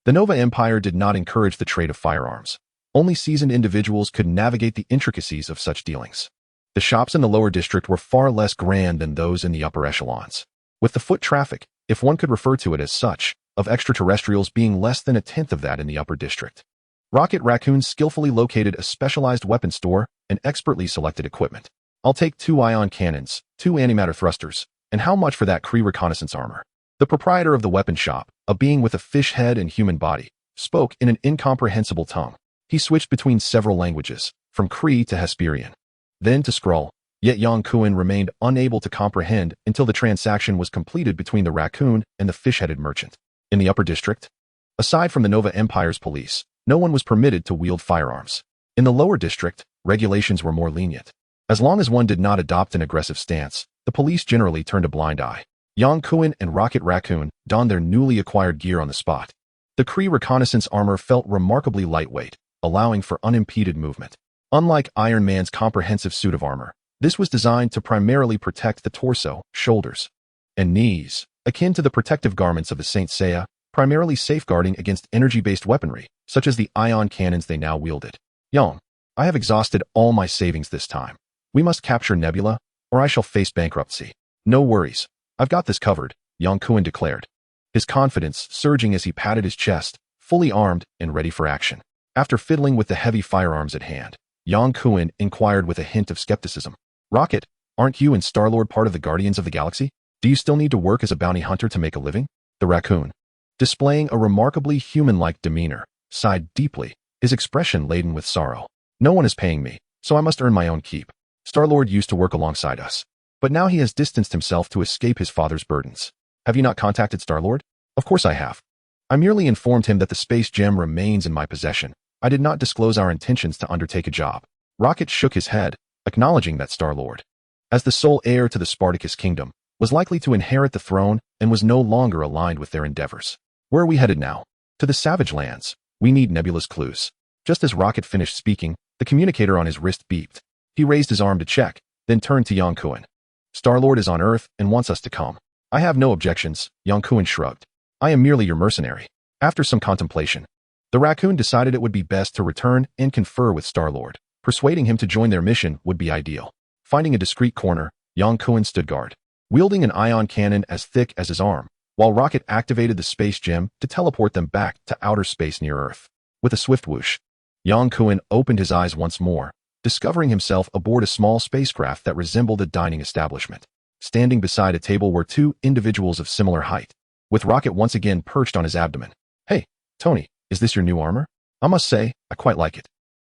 the Nova Empire did not encourage the trade of firearms. Only seasoned individuals could navigate the intricacies of such dealings. The shops in the lower district were far less grand than those in the upper echelons, with the foot traffic, if one could refer to it as such, of extraterrestrials being less than a tenth of that in the upper district. Rocket Raccoon skillfully located a specialized weapon store and expertly selected equipment. I'll take 2 ion cannons, 2 antimatter thrusters, and how much for that Kree reconnaissance armor? The proprietor of the weapon shop, a being with a fish head and human body, spoke in an incomprehensible tongue. He switched between several languages, from Kree to Hesperian, then to Skrull, yet Yang Kuan remained unable to comprehend until the transaction was completed between the raccoon and the fish-headed merchant. In the upper district, aside from the Nova Empire's police, no one was permitted to wield firearms. In the lower district, regulations were more lenient. As long as one did not adopt an aggressive stance, the police generally turned a blind eye. Yang Kuan and Rocket Raccoon donned their newly acquired gear on the spot. The Kree reconnaissance armor felt remarkably lightweight, allowing for unimpeded movement. Unlike Iron Man's comprehensive suit of armor, this was designed to primarily protect the torso, shoulders, and knees, akin to the protective garments of the Saint Seiya, primarily safeguarding against energy-based weaponry, such as the ion cannons they now wielded. Yang, I have exhausted all my savings this time. We must capture Nebula, or I shall face bankruptcy. No worries. I've got this covered, Yang Kuan declared, his confidence surging as he patted his chest, fully armed and ready for action. After fiddling with the heavy firearms at hand, Yang Kuan inquired with a hint of skepticism. Rocket, aren't you and Star-Lord part of the Guardians of the Galaxy? Do you still need to work as a bounty hunter to make a living? The raccoon, displaying a remarkably human-like demeanor, sighed deeply, his expression laden with sorrow. No one is paying me, so I must earn my own keep. Star-Lord used to work alongside us, but now he has distanced himself to escape his father's burdens. Have you not contacted Star-Lord? Of course I have. I merely informed him that the space gem remains in my possession. I did not disclose our intentions to undertake a job. Rocket shook his head, acknowledging that Star-Lord, as the sole heir to the Spartacus kingdom, was likely to inherit the throne and was no longer aligned with their endeavors. Where are we headed now? To the Savage Lands. We need Nebula's clues. Just as Rocket finished speaking, the communicator on his wrist beeped. He raised his arm to check, then turned to Yang Kuan. Star-Lord is on Earth and wants us to come. I have no objections, Yang Kuan shrugged. I am merely your mercenary. After some contemplation, the raccoon decided it would be best to return and confer with Star-Lord. Persuading him to join their mission would be ideal. Finding a discreet corner, Yang Kuan stood guard, wielding an ion cannon as thick as his arm, while Rocket activated the space gem to teleport them back to outer space near Earth. With a swift whoosh, Yang Kuan opened his eyes once more, discovering himself aboard a small spacecraft that resembled a dining establishment. Standing beside a table were two individuals of similar height, with Rocket once again perched on his abdomen. Hey, Tony, is this your new armor? I must say, I quite like it.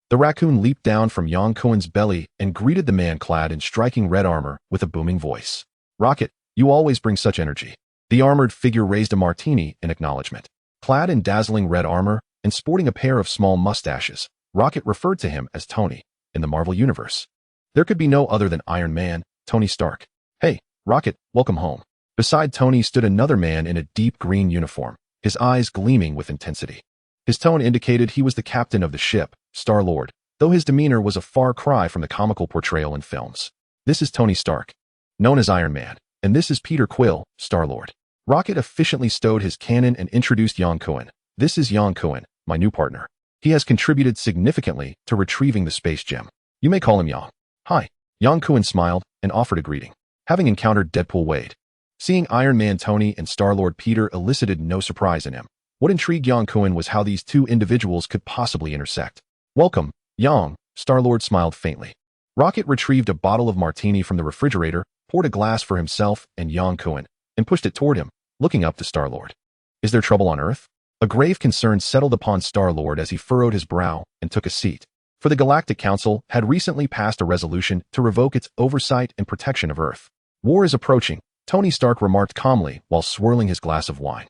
The raccoon leaped down from Yang Kuan's belly and greeted the man clad in striking red armor with a booming voice. Rocket, you always bring such energy. The armored figure raised a martini in acknowledgement. Clad in dazzling red armor and sporting a pair of small mustaches, Rocket referred to him as Tony in the Marvel Universe. There could be no other than Iron Man, Tony Stark. Hey, Rocket, welcome home. Beside Tony stood another man in a deep green uniform, his eyes gleaming with intensity. His tone indicated he was the captain of the ship, Star-Lord, though his demeanor was a far cry from the comical portrayal in films. This is Tony Stark, known as Iron Man, and this is Peter Quill, Star-Lord. Rocket efficiently stowed his cannon and introduced Yang Kuan. This is Yang Kuan, my new partner. He has contributed significantly to retrieving the space gem. You may call him Yang. Hi. Yang Kuan smiled and offered a greeting, having encountered Deadpool Wade. Seeing Iron Man Tony and Star-Lord Peter elicited no surprise in him. What intrigued Yang Kuan was how these two individuals could possibly intersect. Welcome, Yang, Star-Lord smiled faintly. Rocket retrieved a bottle of martini from the refrigerator, poured a glass for himself and Yang Kuan, and pushed it toward him, looking up to Star-Lord. Is there trouble on Earth? A grave concern settled upon Star-Lord as he furrowed his brow and took a seat. For the Galactic Council had recently passed a resolution to revoke its oversight and protection of Earth. War is approaching, Tony Stark remarked calmly while swirling his glass of wine.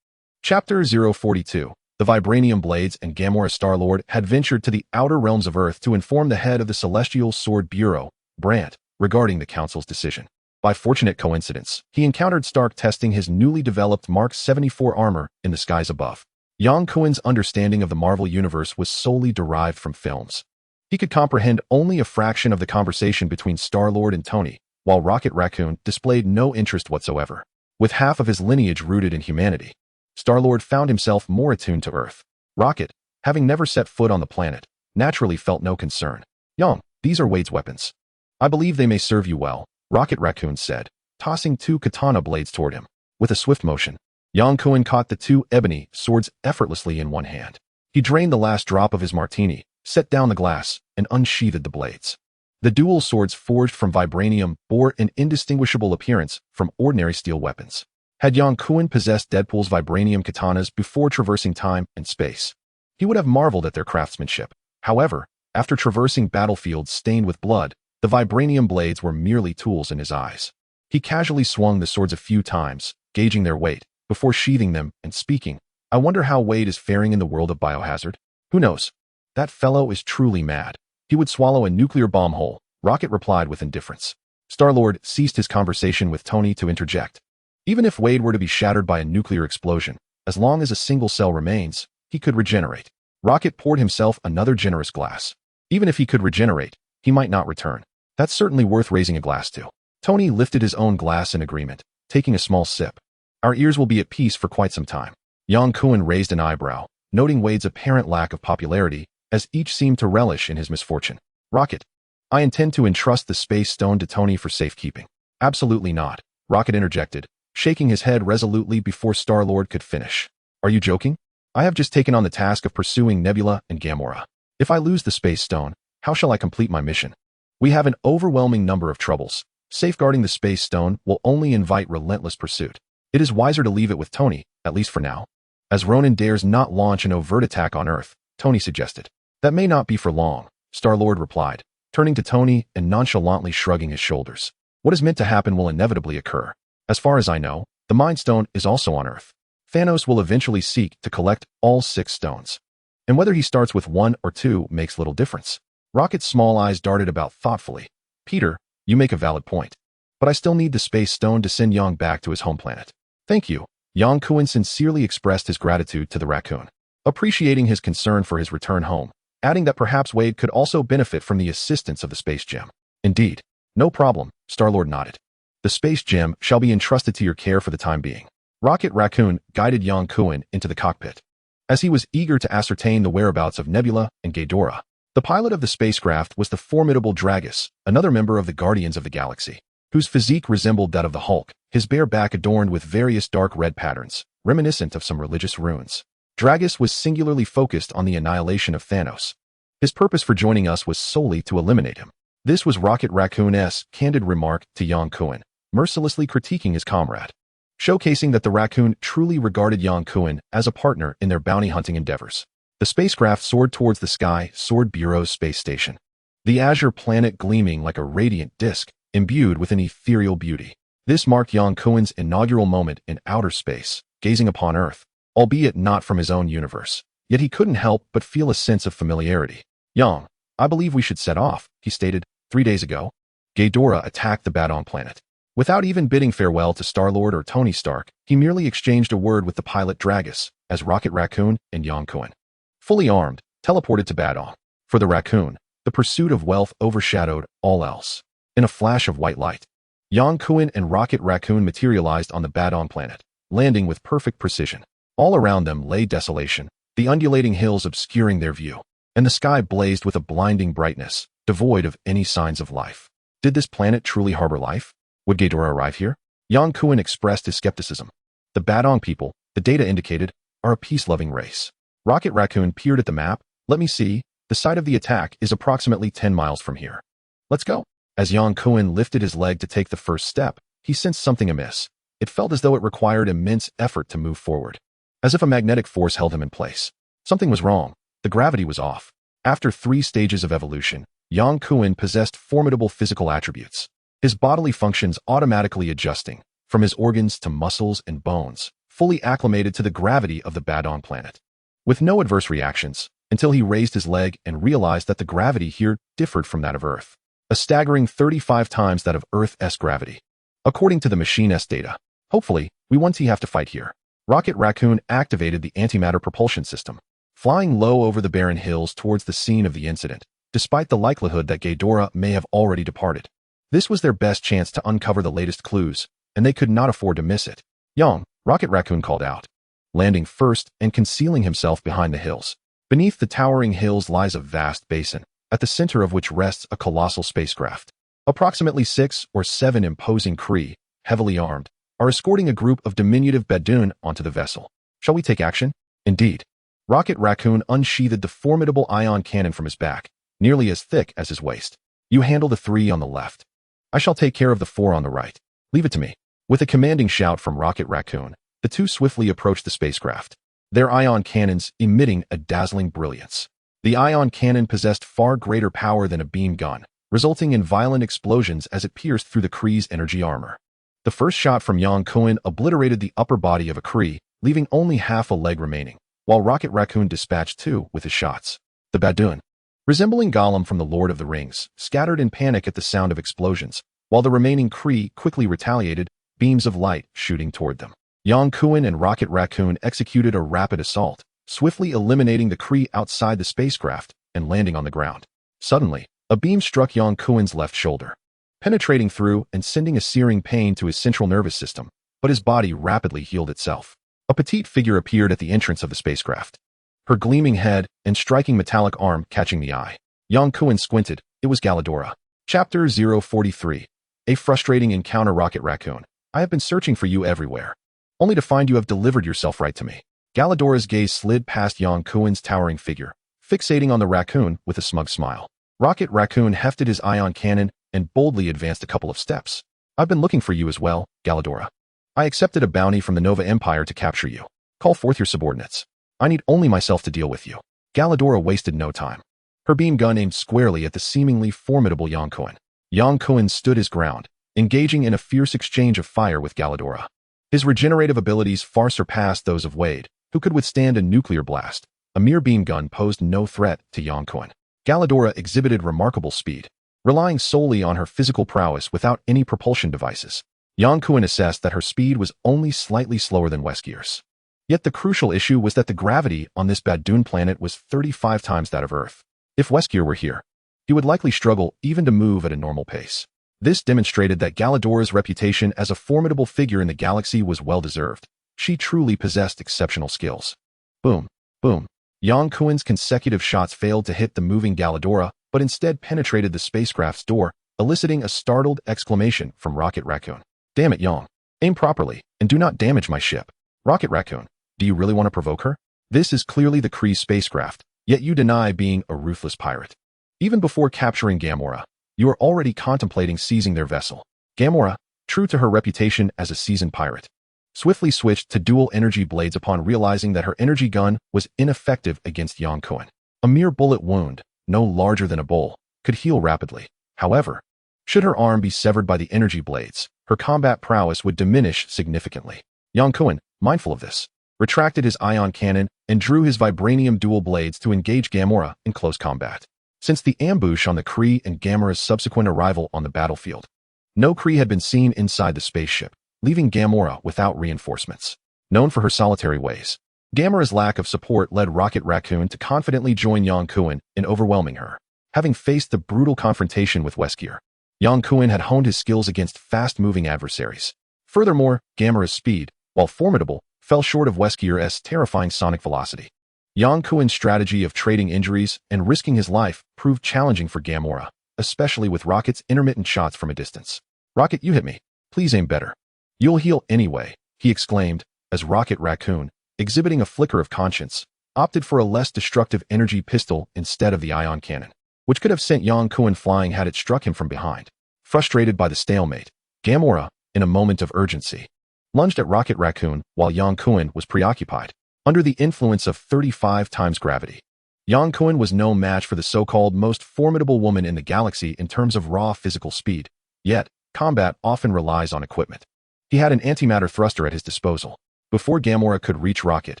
Chapter 042. The Vibranium Blades and Gamora. Star-Lord had ventured to the outer realms of Earth to inform the head of the Celestial Sword Bureau, Brandt, regarding the Council's decision. By fortunate coincidence, he encountered Stark testing his newly developed Mark 74 armor in the skies above. Yang Kuan's understanding of the Marvel Universe was solely derived from films. He could comprehend only a fraction of the conversation between Star-Lord and Tony, while Rocket Raccoon displayed no interest whatsoever. With half of his lineage rooted in humanity, Star-Lord found himself more attuned to Earth. Rocket, having never set foot on the planet, naturally felt no concern. Yang, these are Wade's weapons. I believe they may serve you well, Rocket Raccoon said, tossing two katana blades toward him. With a swift motion, Yang Kuan caught the two ebony swords effortlessly in one hand. He drained the last drop of his martini, set down the glass, and unsheathed the blades. The dual swords forged from vibranium bore an indistinguishable appearance from ordinary steel weapons. Had Yang Kuan possessed Deadpool's vibranium katanas before traversing time and space, he would have marveled at their craftsmanship. However, after traversing battlefields stained with blood, the vibranium blades were merely tools in his eyes. He casually swung the swords a few times, gauging their weight, before sheathing them and speaking. I wonder how Wade is faring in the world of biohazard. Who knows? That fellow is truly mad. He would swallow a nuclear bomb whole, Rocket replied with indifference. Star-Lord ceased his conversation with Tony to interject. Even if Wade were to be shattered by a nuclear explosion, as long as a single cell remains, he could regenerate. Rocket poured himself another generous glass. Even if he could regenerate, he might not return. That's certainly worth raising a glass to. Tony lifted his own glass in agreement, taking a small sip. Our ears will be at peace for quite some time. Yang Kuan raised an eyebrow, noting Wade's apparent lack of popularity, as each seemed to relish in his misfortune. Rocket, I intend to entrust the space stone to Tony for safekeeping. Absolutely not, Rocket interjected, shaking his head resolutely before Star-Lord could finish. Are you joking? I have just taken on the task of pursuing Nebula and Gamora. If I lose the space stone, how shall I complete my mission? We have an overwhelming number of troubles. Safeguarding the space stone will only invite relentless pursuit. It is wiser to leave it with Tony, at least for now. As Ronan dares not launch an overt attack on Earth, Tony suggested. That may not be for long, Star-Lord replied, turning to Tony and nonchalantly shrugging his shoulders. What is meant to happen will inevitably occur. As far as I know, The Mind Stone is also on Earth. Thanos will eventually seek to collect all 6 stones. And whether he starts with 1 or 2 makes little difference. Rocket's small eyes darted about thoughtfully. Peter, you make a valid point. But I still need the space stone to send Yang back to his home planet. Thank you. Yang Kuan sincerely expressed his gratitude to the raccoon, appreciating his concern for his return home, adding that perhaps Wade could also benefit from the assistance of the space gem. Indeed. No problem, Star-Lord nodded. The space gem shall be entrusted to your care for the time being. Rocket Raccoon guided Yang Kuan into the cockpit. As he was eager to ascertain the whereabouts of Nebula and Ghidorah, the pilot of the spacecraft was the formidable Dragus, another member of the Guardians of the Galaxy, whose physique resembled that of the Hulk, his bare back adorned with various dark red patterns, reminiscent of some religious runes. Dragus was singularly focused on the annihilation of Thanos. His purpose for joining us was solely to eliminate him. This was Rocket Raccoon's candid remark to Yang Kuan, mercilessly critiquing his comrade, showcasing that the raccoon truly regarded Yang Kuan as a partner in their bounty-hunting endeavors. The spacecraft soared towards the sky, Sword Bureau's space station, the azure planet gleaming like a radiant disk, imbued with an ethereal beauty. This marked Yang Kuan's inaugural moment in outer space, gazing upon Earth, albeit not from his own universe. Yet he couldn't help but feel a sense of familiarity. Yang, I believe we should set off, he stated. 3 days ago, Ghidorah attacked the Badon planet. Without even bidding farewell to Star-Lord or Tony Stark, he merely exchanged a word with the pilot Dragus, as Rocket Raccoon and Yang Kuan, fully armed, teleported to Badon. For the raccoon, the pursuit of wealth overshadowed all else. In a flash of white light, Yang Kuan and Rocket Raccoon materialized on the Badon planet, landing with perfect precision. All around them lay desolation, the undulating hills obscuring their view, and the sky blazed with a blinding brightness, devoid of any signs of life. Did this planet truly harbor life? Would Ghidorah arrive here? Yang Kuan expressed his skepticism. The Badon people, the data indicated, are a peace-loving race. Rocket Raccoon peered at the map. Let me see. The site of the attack is approximately 10 miles from here. Let's go. As Yang Kuan lifted his leg to take the first step, he sensed something amiss. It felt as though it required immense effort to move forward, as if a magnetic force held him in place. Something was wrong. The gravity was off. After 3 stages of evolution, Yang Kuan possessed formidable physical attributes, his bodily functions automatically adjusting, from his organs to muscles and bones, fully acclimated to the gravity of the Badon planet. With no adverse reactions, until he raised his leg and realized that the gravity here differed from that of Earth, a staggering 35 times that of Earth's gravity. According to the machine's data, hopefully, we won't have to fight here. Rocket Raccoon activated the antimatter propulsion system, flying low over the barren hills towards the scene of the incident, despite the likelihood that Ghidorah may have already departed. This was their best chance to uncover the latest clues, and they could not afford to miss it. Yang, Rocket Raccoon called out, landing first and concealing himself behind the hills. Beneath the towering hills lies a vast basin, at the center of which rests a colossal spacecraft. Approximately 6 or 7 imposing Kree, heavily armed, are escorting a group of diminutive Badun onto the vessel. Shall we take action? Indeed. Rocket Raccoon unsheathed the formidable ion cannon from his back, nearly as thick as his waist. You handle the 3 on the left. I shall take care of the 4 on the right. Leave it to me. With a commanding shout from Rocket Raccoon, the 2 swiftly approached the spacecraft, their ion cannons emitting a dazzling brilliance. The ion cannon possessed far greater power than a beam gun, resulting in violent explosions as it pierced through the Kree's energy armor. The first shot from Yang Kuan obliterated the upper body of a Kree, leaving only half a leg remaining, while Rocket Raccoon dispatched 2 with his shots. The Badun, resembling Gollum from the Lord of the Rings, scattered in panic at the sound of explosions, while the remaining Kree quickly retaliated, beams of light shooting toward them. Yang Kuan and Rocket Raccoon executed a rapid assault, swiftly eliminating the Kree outside the spacecraft and landing on the ground. Suddenly, a beam struck Yang Kuan's left shoulder, penetrating through and sending a searing pain to his central nervous system, but his body rapidly healed itself. A petite figure appeared at the entrance of the spacecraft, her gleaming head and striking metallic arm catching the eye. Yang Kuan squinted. It was Ghidorah. Chapter 043. A frustrating encounter. Rocket Raccoon, I have been searching for you everywhere, only to find you have delivered yourself right to me. Ghidorah's gaze slid past Yang Kuan's towering figure, fixating on the raccoon with a smug smile. Rocket Raccoon hefted his ion cannon and boldly advanced a couple of steps. I've been looking for you as well, Ghidorah. I accepted a bounty from the Nova Empire to capture you. Call forth your subordinates. I need only myself to deal with you. Ghidorah wasted no time. Her beam gun aimed squarely at the seemingly formidable Yang Kuan. Yang Kuan stood his ground, engaging in a fierce exchange of fire with Ghidorah. His regenerative abilities far surpassed those of Wade, who could withstand a nuclear blast. A mere beam gun posed no threat to Yang Kun. Galladora exhibited remarkable speed, relying solely on her physical prowess without any propulsion devices. Yang Kun assessed that her speed was only slightly slower than Weskier's. Yet the crucial issue was that the gravity on this Badoon planet was 35 times that of Earth. If Weskier were here, he would likely struggle even to move at a normal pace. This demonstrated that Galladora's reputation as a formidable figure in the galaxy was well-deserved. She truly possessed exceptional skills. Boom, boom. Yang Kun's consecutive shots failed to hit the moving Galladora, but instead penetrated the spacecraft's door, eliciting a startled exclamation from Rocket Raccoon. Damn it, Yang. Aim properly, and do not damage my ship. Rocket Raccoon, do you really want to provoke her? This is clearly the Kree spacecraft, yet you deny being a ruthless pirate. Even before capturing Gamora, you are already contemplating seizing their vessel. Gamora, true to her reputation as a seasoned pirate, swiftly switched to dual energy blades upon realizing that her energy gun was ineffective against Yang Kun. A mere bullet wound, no larger than a bowl, could heal rapidly. However, should her arm be severed by the energy blades, her combat prowess would diminish significantly. Yang Kun, mindful of this, retracted his ion cannon and drew his vibranium dual blades to engage Gamora in close combat. Since the ambush on the Kree and Gamora's subsequent arrival on the battlefield, no Kree had been seen inside the spaceship, leaving Gamora without reinforcements. Known for her solitary ways, Gamora's lack of support led Rocket Raccoon to confidently join Yang Kun in overwhelming her. Having faced the brutal confrontation with Weskier, Yang Kun had honed his skills against fast-moving adversaries. Furthermore, Gamora's speed, while formidable, fell short of Weskier's terrifying sonic velocity. Yang Kun's strategy of trading injuries and risking his life proved challenging for Gamora, especially with Rocket's intermittent shots from a distance. Rocket, you hit me. Please aim better. You'll heal anyway, he exclaimed, as Rocket Raccoon, exhibiting a flicker of conscience, opted for a less destructive energy pistol instead of the ion cannon, which could have sent Yang Kun flying had it struck him from behind. Frustrated by the stalemate, Gamora, in a moment of urgency, lunged at Rocket Raccoon while Yang Kun was preoccupied. Under the influence of 35 times gravity, Yang Kun was no match for the so-called most formidable woman in the galaxy in terms of raw physical speed. Yet, combat often relies on equipment. He had an antimatter thruster at his disposal. Before Gamora could reach Rocket,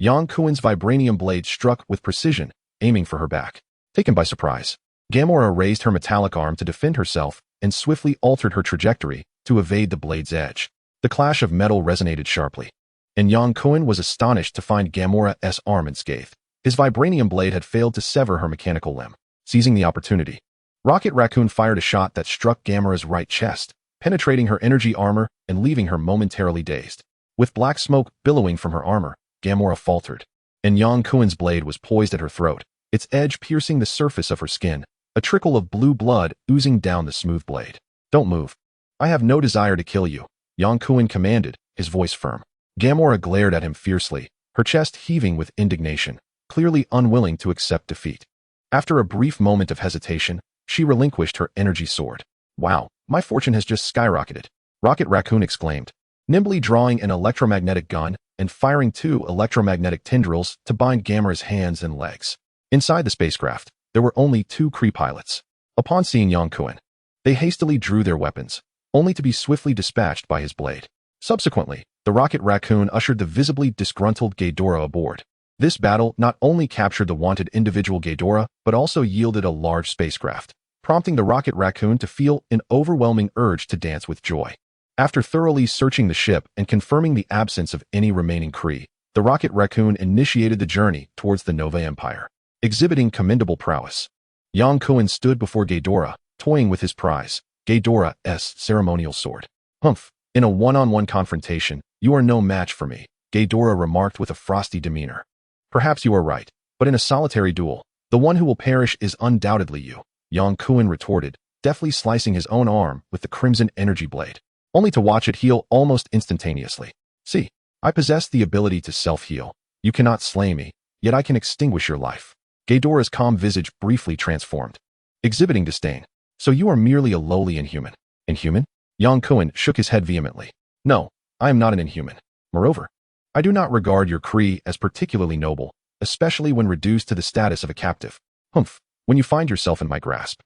Yang Kun's vibranium blade struck with precision, aiming for her back. Taken by surprise, Gamora raised her metallic arm to defend herself and swiftly altered her trajectory to evade the blade's edge. The clash of metal resonated sharply, and Yang Kun was astonished to find Gamora's arm unscathed. His vibranium blade had failed to sever her mechanical limb. Seizing the opportunity, Rocket Raccoon fired a shot that struck Gamora's right chest, penetrating her energy armor and leaving her momentarily dazed. With black smoke billowing from her armor, Gamora faltered, and Yang Kun's blade was poised at her throat, its edge piercing the surface of her skin, a trickle of blue blood oozing down the smooth blade. Don't move. I have no desire to kill you, Yang Kun commanded, his voice firm. Gamora glared at him fiercely, her chest heaving with indignation, clearly unwilling to accept defeat. After a brief moment of hesitation, she relinquished her energy sword. Wow, my fortune has just skyrocketed, Rocket Raccoon exclaimed, nimbly drawing an electromagnetic gun and firing 2 electromagnetic tendrils to bind Gamora's hands and legs. Inside the spacecraft, there were only 2 Kree pilots. Upon seeing Yang Kun, they hastily drew their weapons, only to be swiftly dispatched by his blade. Subsequently, the Rocket Raccoon ushered the visibly disgruntled Ghidorah aboard. This battle not only captured the wanted individual Ghidorah, but also yielded a large spacecraft, prompting the Rocket Raccoon to feel an overwhelming urge to dance with joy. After thoroughly searching the ship and confirming the absence of any remaining Kree, the Rocket Raccoon initiated the journey towards the Nova Empire, exhibiting commendable prowess. Yang Kun stood before Ghidorah, toying with his prize, Ghidorah's ceremonial sword. Humph, in a one-on-one confrontation, you are no match for me, Ghidorah remarked with a frosty demeanor. Perhaps you are right, but in a solitary duel, the one who will perish is undoubtedly you, Yang Kun retorted, deftly slicing his own arm with the crimson energy blade, only to watch it heal almost instantaneously. See, I possess the ability to self-heal. You cannot slay me, yet I can extinguish your life. Ghidorah's calm visage briefly transformed, exhibiting disdain. So you are merely a lowly inhuman. Inhuman? Yang Kun shook his head vehemently. No, I am not an inhuman. Moreover, I do not regard your Kree as particularly noble, especially when reduced to the status of a captive. Humph, when you find yourself in my grasp,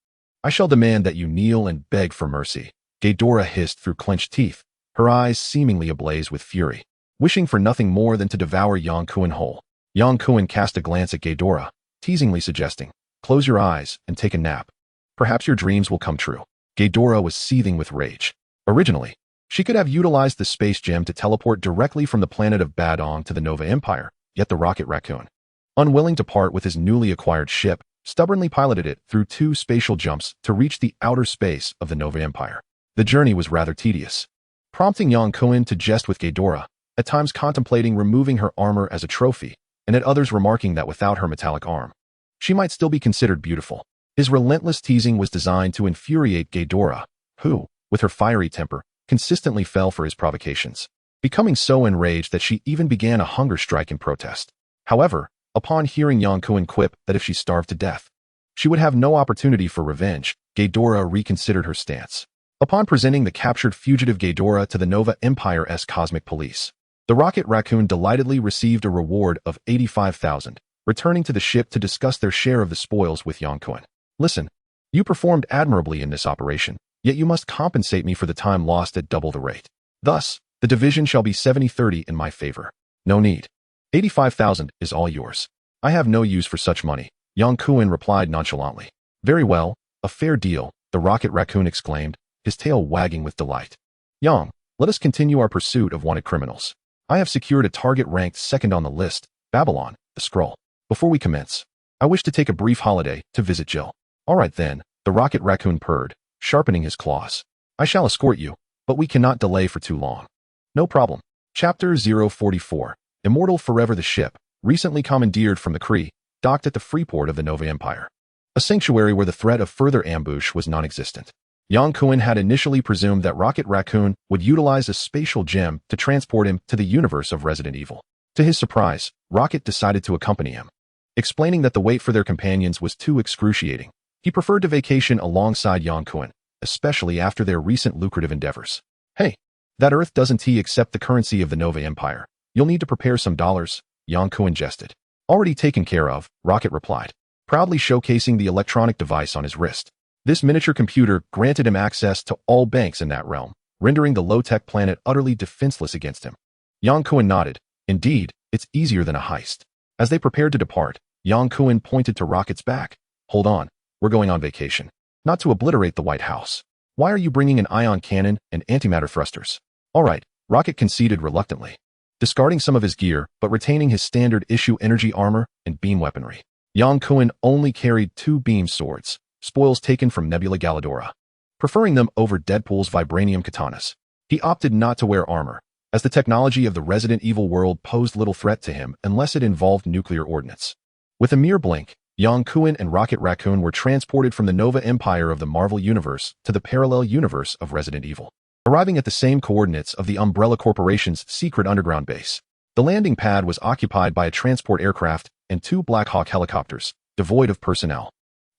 I shall demand that you kneel and beg for mercy, Ghidorah hissed through clenched teeth, her eyes seemingly ablaze with fury, wishing for nothing more than to devour Yang Kuan whole. Yang Kuan cast a glance at Ghidorah, teasingly suggesting, "Close your eyes and take a nap. Perhaps your dreams will come true." Ghidorah was seething with rage. Originally, she could have utilized the space gem to teleport directly from the planet of Badong to the Nova Empire, yet the Rocket Raccoon, unwilling to part with his newly acquired ship, stubbornly piloted it through 2 spatial jumps to reach the outer space of the Nova Empire. The journey was rather tedious, prompting Yang Kuan to jest with Ghidorah, at times contemplating removing her armor as a trophy, and at others remarking that without her metallic arm, she might still be considered beautiful. His relentless teasing was designed to infuriate Ghidorah, who, with her fiery temper, consistently fell for his provocations, becoming so enraged that she even began a hunger strike in protest. However, upon hearing Yang Kuan quip that if she starved to death, she would have no opportunity for revenge, Ghidorah reconsidered her stance. Upon presenting the captured fugitive Ghidorah to the Nova Empire's cosmic police, the Rocket Raccoon delightedly received a reward of 85,000, returning to the ship to discuss their share of the spoils with Yang Kuan. "Listen, you performed admirably in this operation, yet you must compensate me for the time lost at double the rate. Thus, the division shall be 70-30 in my favor." "No need. 85,000 is all yours. I have no use for such money," Yang Kuan replied nonchalantly. "Very well, a fair deal," the Rocket Raccoon exclaimed, his tail wagging with delight. "Yang, let us continue our pursuit of wanted criminals. I have secured a target ranked second on the list, Babylon, the Scroll. Before we commence, I wish to take a brief holiday to visit Jill." "All right then," the Rocket Raccoon purred, sharpening his claws. "I shall escort you, but we cannot delay for too long." "No problem." Chapter 044. Immortal Forever. The ship, recently commandeered from the Kree, docked at the freeport of the Nova Empire, a sanctuary where the threat of further ambush was non-existent. Yang Kuan had initially presumed that Rocket Raccoon would utilize a spatial gem to transport him to the universe of Resident Evil. To his surprise, Rocket decided to accompany him, explaining that the wait for their companions was too excruciating. He preferred to vacation alongside Yang Kuan, especially after their recent lucrative endeavors. "Hey, that Earth doesn't accept the currency of the Nova Empire. You'll need to prepare some dollars," Yang Kuan jested. "Already taken care of," Rocket replied, proudly showcasing the electronic device on his wrist. This miniature computer granted him access to all banks in that realm, rendering the low-tech planet utterly defenseless against him. Yang Kuan nodded. "Indeed, it's easier than a heist." As they prepared to depart, Yang Kuan pointed to Rocket's back. "Hold on, we're going on vacation. Not to obliterate the White House. Why are you bringing an ion cannon and antimatter thrusters?" "All right," Rocket conceded reluctantly, discarding some of his gear but retaining his standard issue energy armor and beam weaponry. Yang Kuan only carried 2 beam swords, spoils taken from Nebula Galladora, preferring them over Deadpool's vibranium katanas. He opted not to wear armor, as the technology of the Resident Evil world posed little threat to him unless it involved nuclear ordnance. With a mere blink, Yang Kuan and Rocket Raccoon were transported from the Nova Empire of the Marvel Universe to the parallel universe of Resident Evil, arriving at the same coordinates of the Umbrella Corporation's secret underground base. The landing pad was occupied by a transport aircraft and 2 Black Hawk helicopters, devoid of personnel.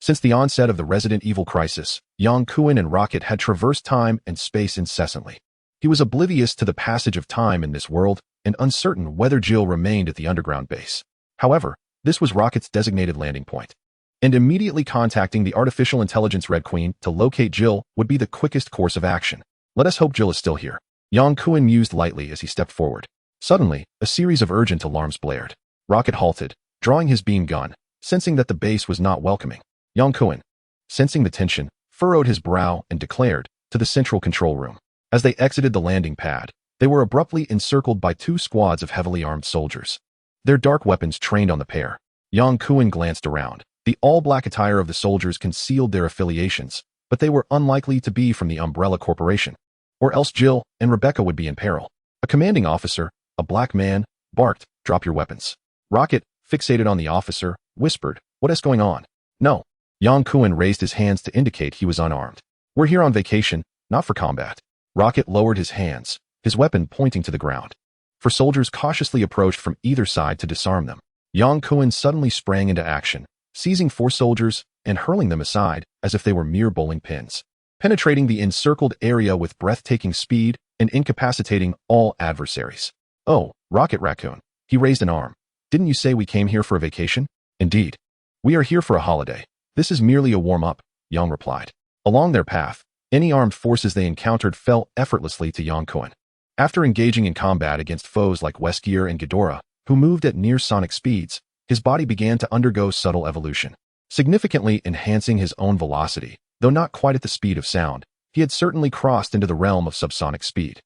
Since the onset of the Resident Evil crisis, Yang Kuan and Rocket had traversed time and space incessantly. He was oblivious to the passage of time in this world and uncertain whether Jill remained at the underground base. However, this was Rocket's designated landing point, and immediately contacting the artificial intelligence Red Queen to locate Jill would be the quickest course of action. "Let us hope Jill is still here," Yang Kuan mused lightly as he stepped forward. Suddenly, a series of urgent alarms blared. Rocket halted, drawing his beam gun, sensing that the base was not welcoming. Yang Kuan, sensing the tension, furrowed his brow and declared, "To the central control room." As they exited the landing pad, they were abruptly encircled by 2 squads of heavily armed soldiers, their dark weapons trained on the pair. Yang Kuan glanced around. The all-black attire of the soldiers concealed their affiliations, but they were unlikely to be from the Umbrella Corporation, or else Jill and Rebecca would be in peril. A commanding officer, a black man, barked, "Drop your weapons." Rocket, fixated on the officer, whispered, "What is going on?" "No." Yang Kuan raised his hands to indicate he was unarmed. "We're here on vacation, not for combat." Rocket lowered his hands, his weapon pointing to the ground. For soldiers cautiously approached from either side to disarm them. Yang Kuan suddenly sprang into action, seizing 4 soldiers and hurling them aside as if they were mere bowling pins, penetrating the encircled area with breathtaking speed and incapacitating all adversaries. "Oh, Rocket Raccoon," he raised an arm. "Didn't you say we came here for a vacation?" "Indeed. We are here for a holiday. This is merely a warm-up," Yang replied. Along their path, any armed forces they encountered fell effortlessly to Yang Kuan. After engaging in combat against foes like Weskier and Ghidorah, who moved at near-sonic speeds, his body began to undergo subtle evolution, significantly enhancing his own velocity. Though not quite at the speed of sound, he had certainly crossed into the realm of subsonic speed.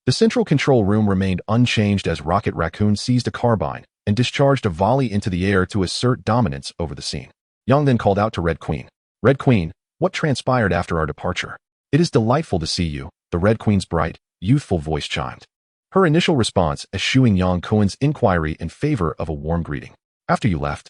The central control room remained unchanged as Rocket Raccoon seized a carbine and discharged a volley into the air to assert dominance over the scene. Yang then called out to Red Queen. Red Queen, what transpired after our departure? It is delightful to see you, the Red Queen's bright, youthful voice chimed. Her initial response eschewing Yang Kuen's inquiry in favor of a warm greeting. After you left,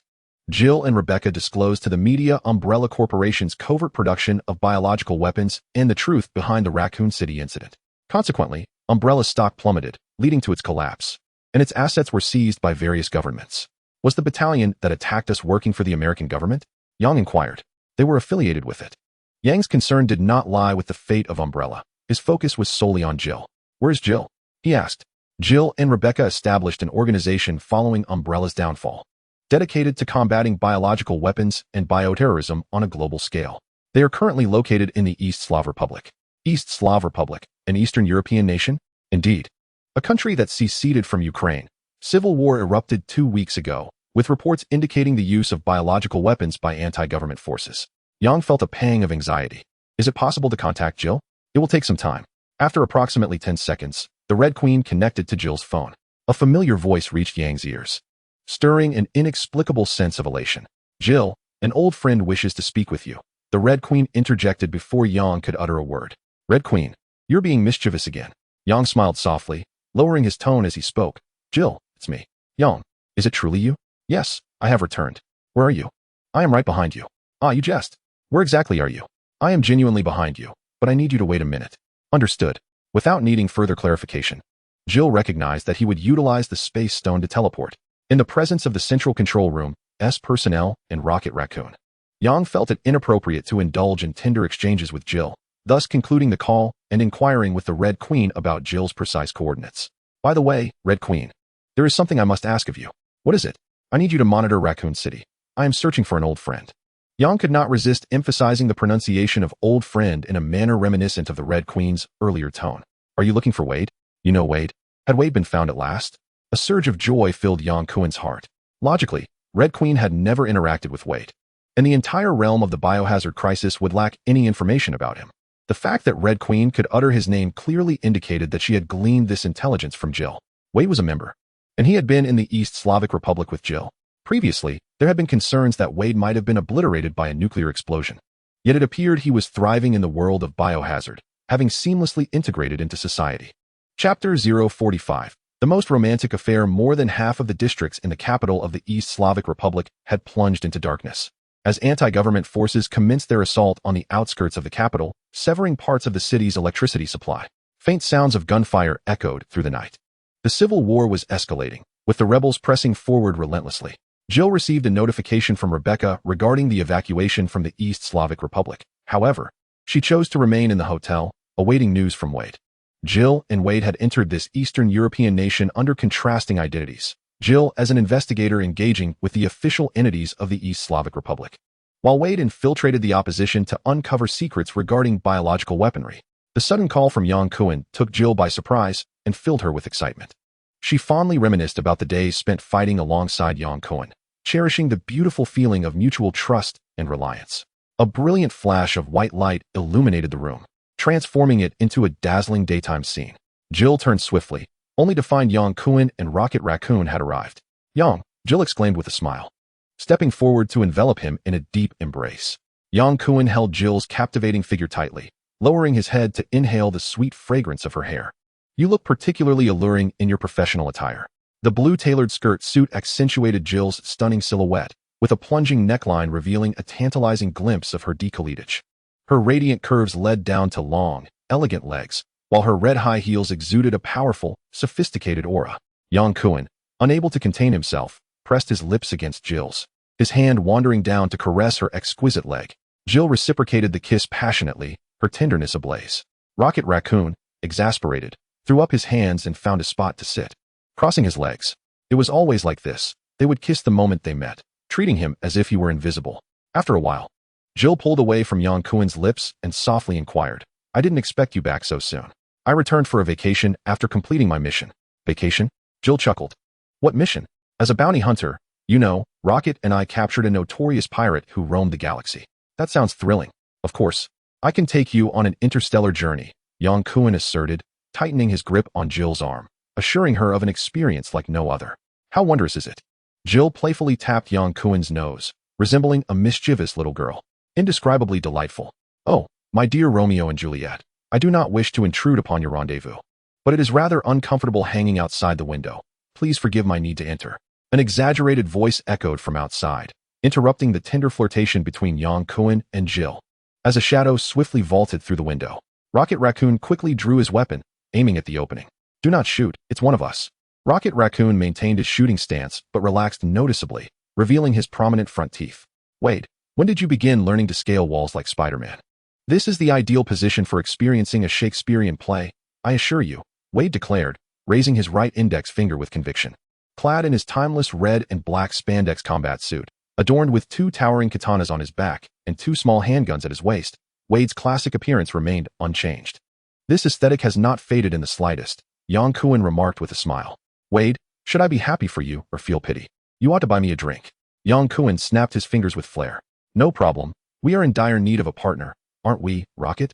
Jill and Rebecca disclosed to the media Umbrella Corporation's covert production of biological weapons and the truth behind the Raccoon City incident. Consequently, Umbrella's stock plummeted, leading to its collapse, and its assets were seized by various governments. Was the battalion that attacked us working for the American government? Yang inquired. They were affiliated with it. Yang's concern did not lie with the fate of Umbrella. His focus was solely on Jill. Where's Jill? He asked. Jill and Rebecca established an organization following Umbrella's downfall, dedicated to combating biological weapons and bioterrorism on a global scale. They are currently located in the East Slav Republic. East Slav Republic, an Eastern European nation? Indeed. A country that seceded from Ukraine. Civil war erupted 2 weeks ago, with reports indicating the use of biological weapons by anti-government forces. Yang felt a pang of anxiety. Is it possible to contact Jill? It will take some time. After approximately 10 seconds, the Red Queen connected to Jill's phone. A familiar voice reached Yang's ears, stirring an inexplicable sense of elation. Jill, an old friend wishes to speak with you. The Red Queen interjected before Yang could utter a word. Red Queen, you're being mischievous again. Yang smiled softly, lowering his tone as he spoke. Jill, it's me. Yang, is it truly you? Yes, I have returned. Where are you? I am right behind you. Ah, you jest. Where exactly are you? I am genuinely behind you, but I need you to wait a minute. Understood. Without needing further clarification, Jill recognized that he would utilize the space stone to teleport. In the presence of the central control room, personnel, and Rocket Raccoon, Yang felt it inappropriate to indulge in tender exchanges with Jill, thus concluding the call and inquiring with the Red Queen about Jill's precise coordinates. By the way, Red Queen, there is something I must ask of you. What is it? I need you to monitor Raccoon City. I am searching for an old friend. Yang could not resist emphasizing the pronunciation of old friend in a manner reminiscent of the Red Queen's earlier tone. Are you looking for Wade? You know Wade? Had Wade been found at last? A surge of joy filled Yang Kuen's heart. Logically, Red Queen had never interacted with Wade, and the entire realm of the biohazard crisis would lack any information about him. The fact that Red Queen could utter his name clearly indicated that she had gleaned this intelligence from Jill. Wade was a member, and he had been in the East Slavic Republic with Jill. Previously, there had been concerns that Wade might have been obliterated by a nuclear explosion. Yet it appeared he was thriving in the world of biohazard, having seamlessly integrated into society. Chapter 045. The most romantic affair. More than half of the districts in the capital of the East Slavic Republic had plunged into darkness, as anti-government forces commenced their assault on the outskirts of the capital, severing parts of the city's electricity supply. Faint sounds of gunfire echoed through the night. The civil war was escalating, with the rebels pressing forward relentlessly. Jill received a notification from Rebecca regarding the evacuation from the East Slavic Republic. However, she chose to remain in the hotel, awaiting news from Wade. Jill and Wade had entered this Eastern European nation under contrasting identities. Jill as an investigator engaging with the official entities of the East Slavic Republic, while Wade infiltrated the opposition to uncover secrets regarding biological weaponry. The sudden call from Yang Kuen took Jill by surprise and filled her with excitement. She fondly reminisced about the days spent fighting alongside Yang Kuen, cherishing the beautiful feeling of mutual trust and reliance. A brilliant flash of white light illuminated the room, transforming it into a dazzling daytime scene. Jill turned swiftly, only to find Yang Kuen and Rocket Raccoon had arrived. Yang, Jill exclaimed with a smile, stepping forward to envelop him in a deep embrace. Yang Kuen held Jill's captivating figure tightly, lowering his head to inhale the sweet fragrance of her hair. You look particularly alluring in your professional attire. The blue tailored skirt suit accentuated Jill's stunning silhouette, with a plunging neckline revealing a tantalizing glimpse of her décolletage. Her radiant curves led down to long, elegant legs, while her red high heels exuded a powerful, sophisticated aura. Yang Kuen, unable to contain himself, pressed his lips against Jill's, his hand wandering down to caress her exquisite leg. Jill reciprocated the kiss passionately, her tenderness ablaze. Rocket Raccoon, exasperated, threw up his hands and found a spot to sit, crossing his legs. It was always like this. They would kiss the moment they met, treating him as if he were invisible. After a while, Jill pulled away from Yang Kuen's lips and softly inquired, I didn't expect you back so soon. I returned for a vacation after completing my mission. Vacation? Jill chuckled. What mission? As a bounty hunter, you know, Rocket and I captured a notorious pirate who roamed the galaxy. That sounds thrilling. Of course, I can take you on an interstellar journey, Yang Kuan asserted, tightening his grip on Jill's arm, assuring her of an experience like no other. How wondrous is it? Jill playfully tapped Yang Kuan's nose, resembling a mischievous little girl. Indescribably delightful. Oh, my dear Romeo and Juliet, I do not wish to intrude upon your rendezvous, but it is rather uncomfortable hanging outside the window. Please forgive my need to enter. An exaggerated voice echoed from outside, interrupting the tender flirtation between Yang Kuan and Jill. As a shadow swiftly vaulted through the window, Rocket Raccoon quickly drew his weapon, aiming at the opening. Do not shoot, it's one of us. Rocket Raccoon maintained his shooting stance but relaxed noticeably, revealing his prominent front teeth. Wade, when did you begin learning to scale walls like Spider-Man? This is the ideal position for experiencing a Shakespearean play, I assure you, Wade declared, raising his right index finger with conviction. Clad in his timeless red and black spandex combat suit, adorned with 2 towering katanas on his back and 2 small handguns at his waist, Wade's classic appearance remained unchanged. This aesthetic has not faded in the slightest, Yang Kuan remarked with a smile. Wade, should I be happy for you or feel pity? You ought to buy me a drink. Yang Kuan snapped his fingers with flair. No problem. We are in dire need of a partner, aren't we, Rocket?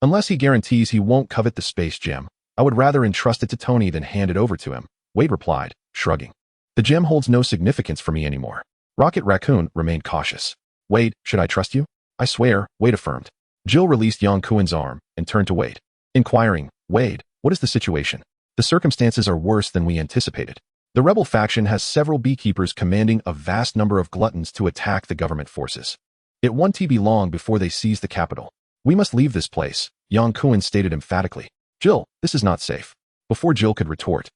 Unless he guarantees he won't covet the space gem, I would rather entrust it to Tony than hand it over to him, Wade replied, shrugging. The gem holds no significance for me anymore. Rocket Raccoon remained cautious. Wade, should I trust you? I swear, Wade affirmed. Jill released Yang Kuan's arm and turned to Wade, inquiring, Wade, what is the situation? The circumstances are worse than we anticipated. The rebel faction has several beekeepers commanding a vast number of gluttons to attack the government forces. It won't be long before they seize the capital. We must leave this place, Yang Kuan stated emphatically. Jill, this is not safe. Before Jill could retort,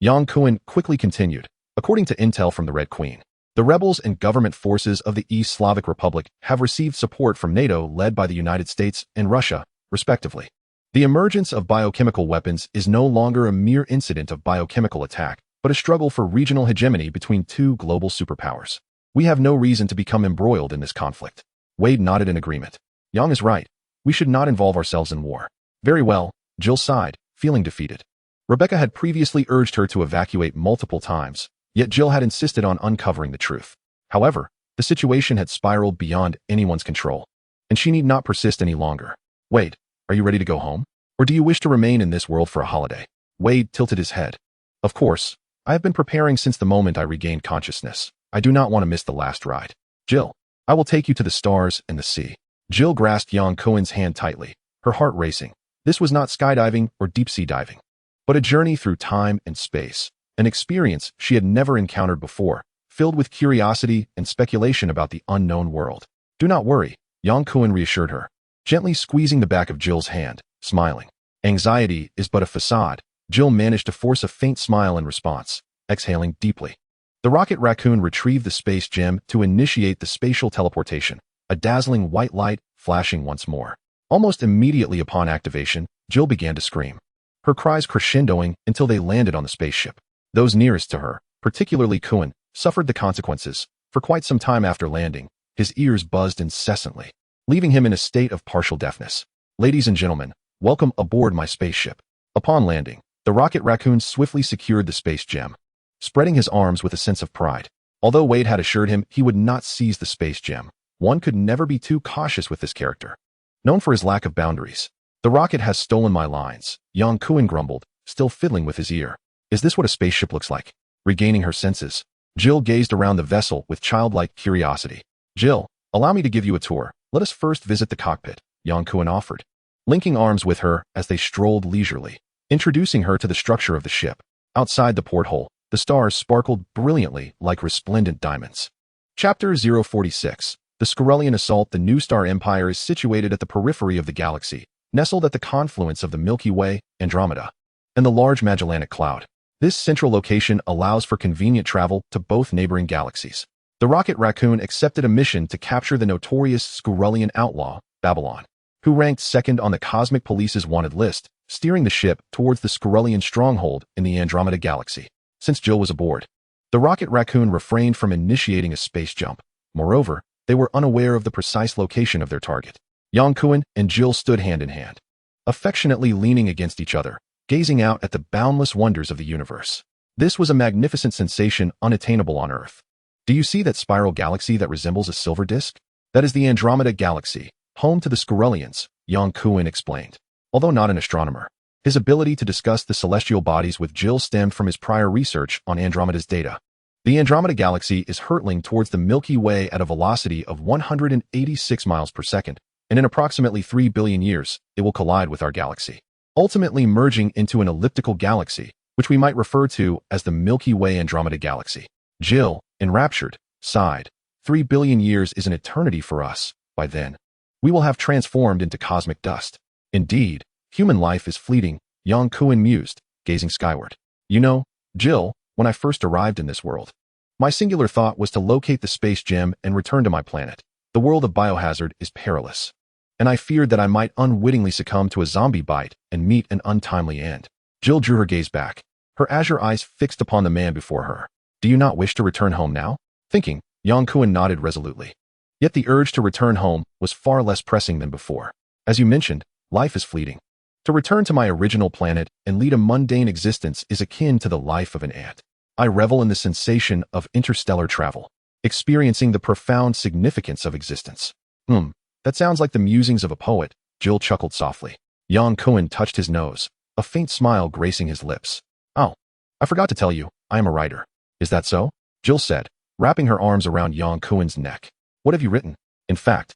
Yang Kuan quickly continued, according to intel from the Red Queen. The rebels and government forces of the East Slavic Republic have received support from NATO led by the United States and Russia, respectively. The emergence of biochemical weapons is no longer a mere incident of biochemical attack, but a struggle for regional hegemony between 2 global superpowers. We have no reason to become embroiled in this conflict. Wade nodded in agreement. Yang is right. We should not involve ourselves in war. Very well, Jill sighed, feeling defeated. Rebecca had previously urged her to evacuate multiple times, yet Jill had insisted on uncovering the truth. However, the situation had spiraled beyond anyone's control, and she need not persist any longer. Wade, are you ready to go home? Or do you wish to remain in this world for a holiday? Wade tilted his head. Of course, I have been preparing since the moment I regained consciousness. I do not want to miss the last ride. Jill, I will take you to the stars and the sea. Jill grasped Yang Kuan's hand tightly, her heart racing. This was not skydiving or deep-sea diving, but a journey through time and space, an experience she had never encountered before, filled with curiosity and speculation about the unknown world. Do not worry, Yang Kuan reassured her, gently squeezing the back of Jill's hand, smiling. Anxiety is but a facade. Jill managed to force a faint smile in response, exhaling deeply. The Rocket Raccoon retrieved the space gem to initiate the spatial teleportation, a dazzling white light flashing once more. Almost immediately upon activation, Jill began to scream, her cries crescendoing until they landed on the spaceship. Those nearest to her, particularly Kuan, suffered the consequences. For quite some time after landing, his ears buzzed incessantly, leaving him in a state of partial deafness. Ladies and gentlemen, welcome aboard my spaceship. Upon landing, the Rocket Raccoon swiftly secured the space gem, spreading his arms with a sense of pride. Although Wade had assured him he would not seize the space gem, one could never be too cautious with this character. Known for his lack of boundaries, the rocket has stolen my lines, Yang Kuan grumbled, still fiddling with his ear. Is this what a spaceship looks like? Regaining her senses, Jill gazed around the vessel with childlike curiosity. Jill, allow me to give you a tour. Let us first visit the cockpit, Yang Kuan offered, linking arms with her as they strolled leisurely, introducing her to the structure of the ship. Outside the porthole, the stars sparkled brilliantly like resplendent diamonds. Chapter 046. The Scarellian Assault. The New Star Empire is situated at the periphery of the galaxy, nestled at the confluence of the Milky Way, Andromeda, and the Large Magellanic Cloud. This central location allows for convenient travel to both neighboring galaxies. The Rocket Raccoon accepted a mission to capture the notorious Scarellian outlaw, Babylon, who ranked second on the Cosmic Police's wanted list, steering the ship towards the Scarellian stronghold in the Andromeda Galaxy. Since Jill was aboard, the Rocket Raccoon refrained from initiating a space jump. Moreover, they were unaware of the precise location of their target. Yang Kuan and Jill stood hand in hand, affectionately leaning against each other, gazing out at the boundless wonders of the universe. This was a magnificent sensation unattainable on Earth. Do you see that spiral galaxy that resembles a silver disk? That is the Andromeda Galaxy, home to the Scarellians, Yang Kuan explained. Although not an astronomer, his ability to discuss the celestial bodies with Jill stemmed from his prior research on Andromeda's data. The Andromeda Galaxy is hurtling towards the Milky Way at a velocity of 186 miles per second, and in approximately 3 billion years, it will collide with our galaxy, ultimately merging into an elliptical galaxy, which we might refer to as the Milky Way Andromeda Galaxy. Jill, enraptured, sighed. 3 billion years is an eternity for us. By then, we will have transformed into cosmic dust. Indeed, human life is fleeting, Yang Kuan mused, gazing skyward. You know, Jill, when I first arrived in this world, my singular thought was to locate the space gem and return to my planet. The world of biohazard is perilous, and I feared that I might unwittingly succumb to a zombie bite and meet an untimely end. Jill drew her gaze back, her azure eyes fixed upon the man before her. Do you not wish to return home now? Thinking, Yang Kuan nodded resolutely. Yet the urge to return home was far less pressing than before. As you mentioned, life is fleeting. To return to my original planet and lead a mundane existence is akin to the life of an ant. I revel in the sensation of interstellar travel, experiencing the profound significance of existence. That sounds like the musings of a poet, Jill chuckled softly. Yang Kuan touched his nose, a faint smile gracing his lips. Oh, I forgot to tell you, I am a writer. Is that so? Jill said, wrapping her arms around Yang Kuan's neck. What have you written? In fact,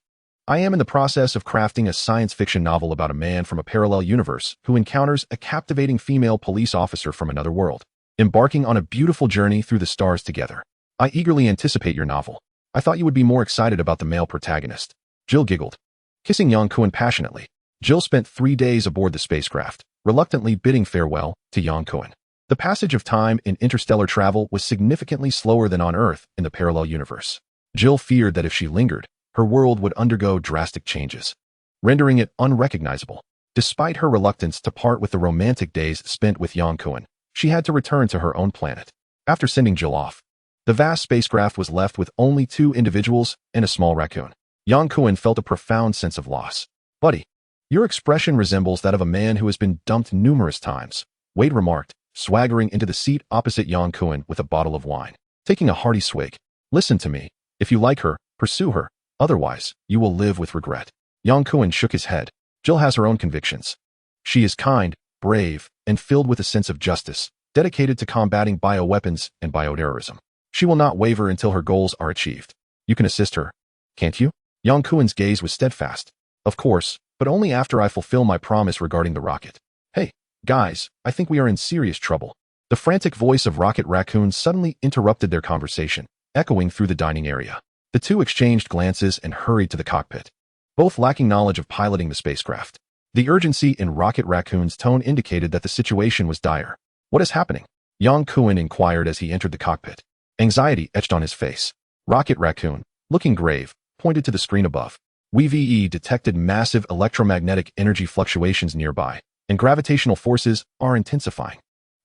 I am in the process of crafting a science fiction novel about a man from a parallel universe who encounters a captivating female police officer from another world, embarking on a beautiful journey through the stars together. I eagerly anticipate your novel. I thought you would be more excited about the male protagonist. Jill giggled, kissing Yang Kuan passionately. Jill spent 3 days aboard the spacecraft, reluctantly bidding farewell to Yang Kuan. The passage of time in interstellar travel was significantly slower than on Earth in the parallel universe. Jill feared that if she lingered, her world would undergo drastic changes, rendering it unrecognizable. Despite her reluctance to part with the romantic days spent with Yang Kuan, she had to return to her own planet. After sending Jill off, the vast spacecraft was left with only 2 individuals and a small raccoon. Yang Kuan felt a profound sense of loss. Buddy, your expression resembles that of a man who has been dumped numerous times, Wade remarked, swaggering into the seat opposite Yang Kuan with a bottle of wine. Taking a hearty swig. Listen to me. If you like her, pursue her. Otherwise, you will live with regret. Yang Kuan shook his head. Jill has her own convictions. She is kind, brave, and filled with a sense of justice, dedicated to combating bioweapons and bioterrorism. She will not waver until her goals are achieved. You can assist her, can't you? Yang Kuan's gaze was steadfast. Of course, but only after I fulfill my promise regarding the rocket. Hey, guys, I think we are in serious trouble. The frantic voice of Rocket Raccoon suddenly interrupted their conversation, echoing through the dining area. The two exchanged glances and hurried to the cockpit, both lacking knowledge of piloting the spacecraft. The urgency in Rocket Raccoon's tone indicated that the situation was dire. What is happening? Yang Kuan inquired as he entered the cockpit. Anxiety etched on his face. Rocket Raccoon, looking grave, pointed to the screen above. We detected massive electromagnetic energy fluctuations nearby, and gravitational forces are intensifying.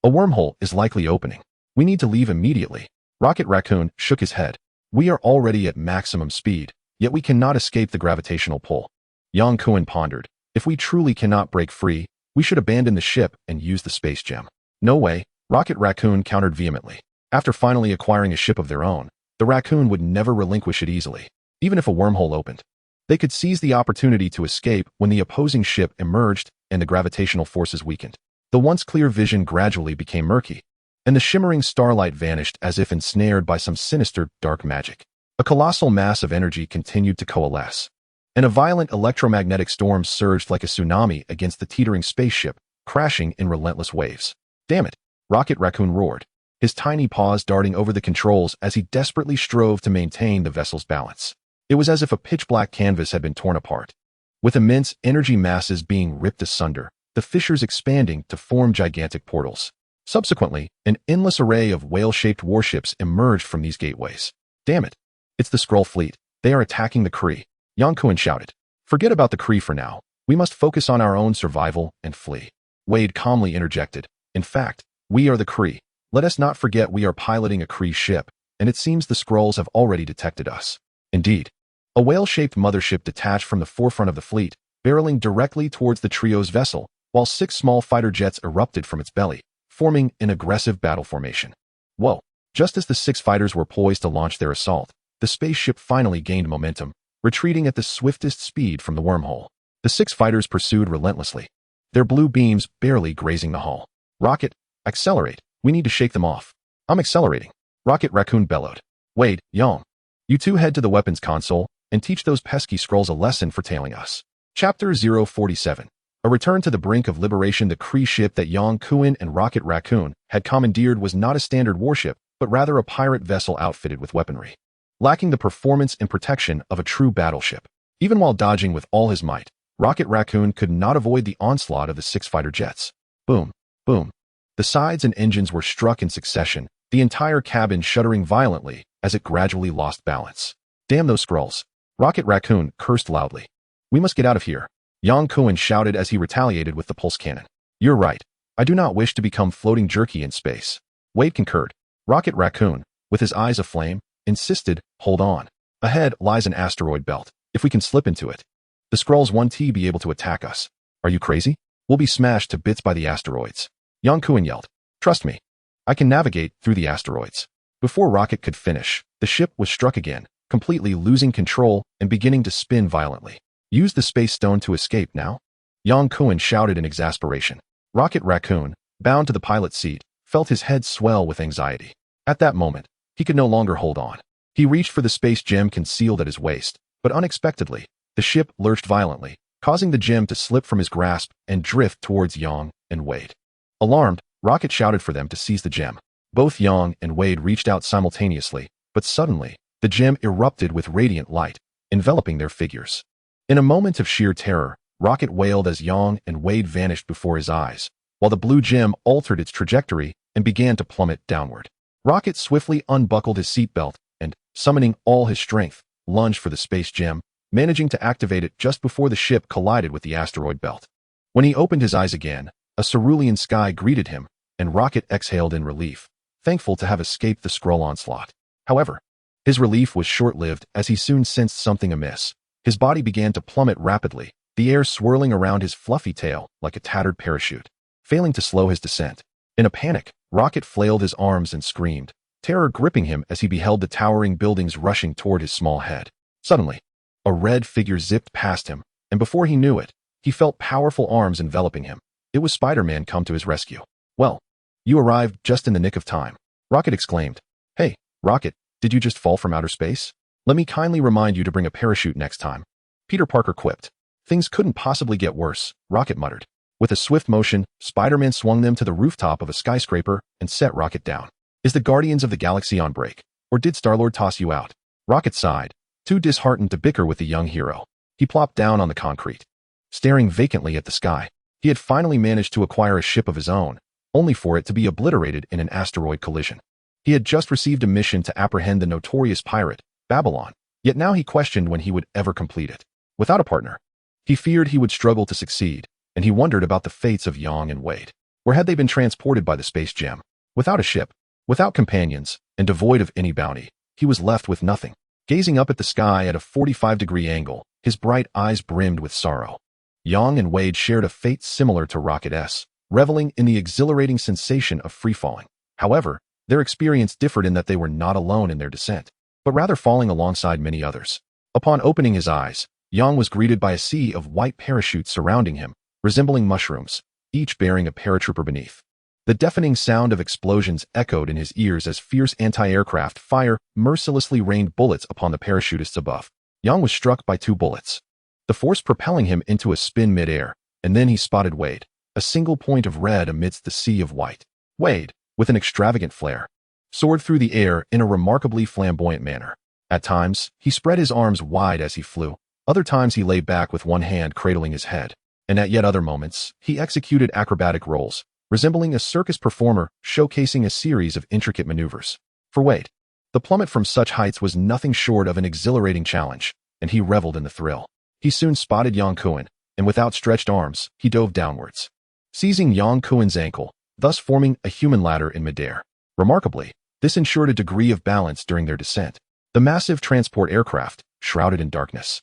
A wormhole is likely opening. We need to leave immediately. Rocket Raccoon shook his head. We are already at maximum speed, yet we cannot escape the gravitational pull. Yang Kuan pondered. If we truly cannot break free, we should abandon the ship and use the space gem. No way, Rocket Raccoon countered vehemently. After finally acquiring a ship of their own, the raccoon would never relinquish it easily. Even if a wormhole opened, they could seize the opportunity to escape when the opposing ship emerged and the gravitational forces weakened. The once clear vision gradually became murky, and the shimmering starlight vanished as if ensnared by some sinister, dark magic. A colossal mass of energy continued to coalesce, and a violent electromagnetic storm surged like a tsunami against the teetering spaceship, crashing in relentless waves. Damn it, Rocket Raccoon roared, his tiny paws darting over the controls as he desperately strove to maintain the vessel's balance. It was as if a pitch-black canvas had been torn apart, with immense energy masses being ripped asunder, the fissures expanding to form gigantic portals. Subsequently, an endless array of whale-shaped warships emerged from these gateways. Damn it, it's the Skrull fleet. They are attacking the Kree. Yang Kuan shouted. Forget about the Kree for now. We must focus on our own survival and flee. Wade calmly interjected. In fact, we are the Kree. Let us not forget we are piloting a Kree ship, and it seems the Skrulls have already detected us. Indeed, a whale-shaped mothership detached from the forefront of the fleet, barreling directly towards the trio's vessel, while 6 small fighter jets erupted from its belly, forming an aggressive battle formation. Whoa! Just as the 6 fighters were poised to launch their assault, the spaceship finally gained momentum, retreating at the swiftest speed from the wormhole. The 6 fighters pursued relentlessly, their blue beams barely grazing the hull. Rocket, accelerate. We need to shake them off. I'm accelerating. Rocket Raccoon bellowed. Wade, Yang. You two head to the weapons console and teach those pesky scrolls a lesson for tailing us. Chapter 047. A return to the brink of liberation. The Kree ship that Yang Kuin and Rocket Raccoon had commandeered was not a standard warship, but rather a pirate vessel outfitted with weaponry. Lacking the performance and protection of a true battleship. Even while dodging with all his might, Rocket Raccoon could not avoid the onslaught of the 6 fighter jets. Boom, boom. The sides and engines were struck in succession, the entire cabin shuddering violently as it gradually lost balance. Damn those scrolls. Rocket Raccoon cursed loudly. We must get out of here. Yang Kuin shouted as he retaliated with the pulse cannon. You're right. I do not wish to become floating jerky in space. Wade concurred. Rocket Raccoon, with his eyes aflame, insisted, hold on. Ahead lies an asteroid belt. If we can slip into it, the Skrulls won't be able to attack us. Are you crazy? We'll be smashed to bits by the asteroids. Yang Kuin yelled. Trust me. I can navigate through the asteroids. Before Rocket could finish, the ship was struck again, completely losing control and beginning to spin violently. Use the space stone to escape now? Yang Kuin shouted in exasperation. Rocket Raccoon, bound to the pilot's seat, felt his head swell with anxiety. At that moment, he could no longer hold on. He reached for the space gem concealed at his waist, but unexpectedly, the ship lurched violently, causing the gem to slip from his grasp and drift towards Yang and Wade. Alarmed, Rocket shouted for them to seize the gem. Both Yang and Wade reached out simultaneously, but suddenly, the gem erupted with radiant light, enveloping their figures. In a moment of sheer terror, Rocket wailed as Yang and Wade vanished before his eyes, while the blue gem altered its trajectory and began to plummet downward. Rocket swiftly unbuckled his seatbelt and, summoning all his strength, lunged for the space gem, managing to activate it just before the ship collided with the asteroid belt. When he opened his eyes again, a cerulean sky greeted him, and Rocket exhaled in relief, thankful to have escaped the Skrull onslaught. However, his relief was short-lived as he soon sensed something amiss. His body began to plummet rapidly, the air swirling around his fluffy tail like a tattered parachute, failing to slow his descent. In a panic, Rocket flailed his arms and screamed, terror gripping him as he beheld the towering buildings rushing toward his small head. Suddenly, a red figure zipped past him, and before he knew it, he felt powerful arms enveloping him. It was Spider-Man come to his rescue. Well, you arrived just in the nick of time, Rocket exclaimed. Hey, Rocket, did you just fall from outer space? Let me kindly remind you to bring a parachute next time. Peter Parker quipped. Things couldn't possibly get worse, Rocket muttered. With a swift motion, Spider-Man swung them to the rooftop of a skyscraper and set Rocket down. Is the Guardians of the Galaxy on break? Or did Star-Lord toss you out? Rocket sighed, too disheartened to bicker with the young hero. He plopped down on the concrete, staring vacantly at the sky. He had finally managed to acquire a ship of his own, only for it to be obliterated in an asteroid collision. He had just received a mission to apprehend the notorious pirate, Babylon, yet now he questioned when he would ever complete it. Without a partner, he feared he would struggle to succeed, and he wondered about the fates of Yang and Wade. Where had they been transported by the space gem? Without a ship, without companions, and devoid of any bounty, he was left with nothing. Gazing up at the sky at a 45-degree angle, his bright eyes brimmed with sorrow. Yang and Wade shared a fate similar to Rocket's, reveling in the exhilarating sensation of free-falling. However, their experience differed in that they were not alone in their descent, but rather falling alongside many others. Upon opening his eyes, Yang was greeted by a sea of white parachutes surrounding him, resembling mushrooms, each bearing a paratrooper beneath. The deafening sound of explosions echoed in his ears as fierce anti-aircraft fire mercilessly rained bullets upon the parachutists above. Yang was struck by 2 bullets, the force propelling him into a spin mid-air, and then he spotted Wade, a single point of red amidst the sea of white. Wade, with an extravagant flair, soared through the air in a remarkably flamboyant manner. At times, he spread his arms wide as he flew. Other times he lay back with one hand cradling his head. And at yet other moments, he executed acrobatic rolls, resembling a circus performer showcasing a series of intricate maneuvers. For Wade, the plummet from such heights was nothing short of an exhilarating challenge, and he reveled in the thrill. He soon spotted Yang Kuin, and with outstretched arms, he dove downwards, seizing Yang Kuin's ankle, thus forming a human ladder in midair. Remarkably, this ensured a degree of balance during their descent. The massive transport aircraft, shrouded in darkness,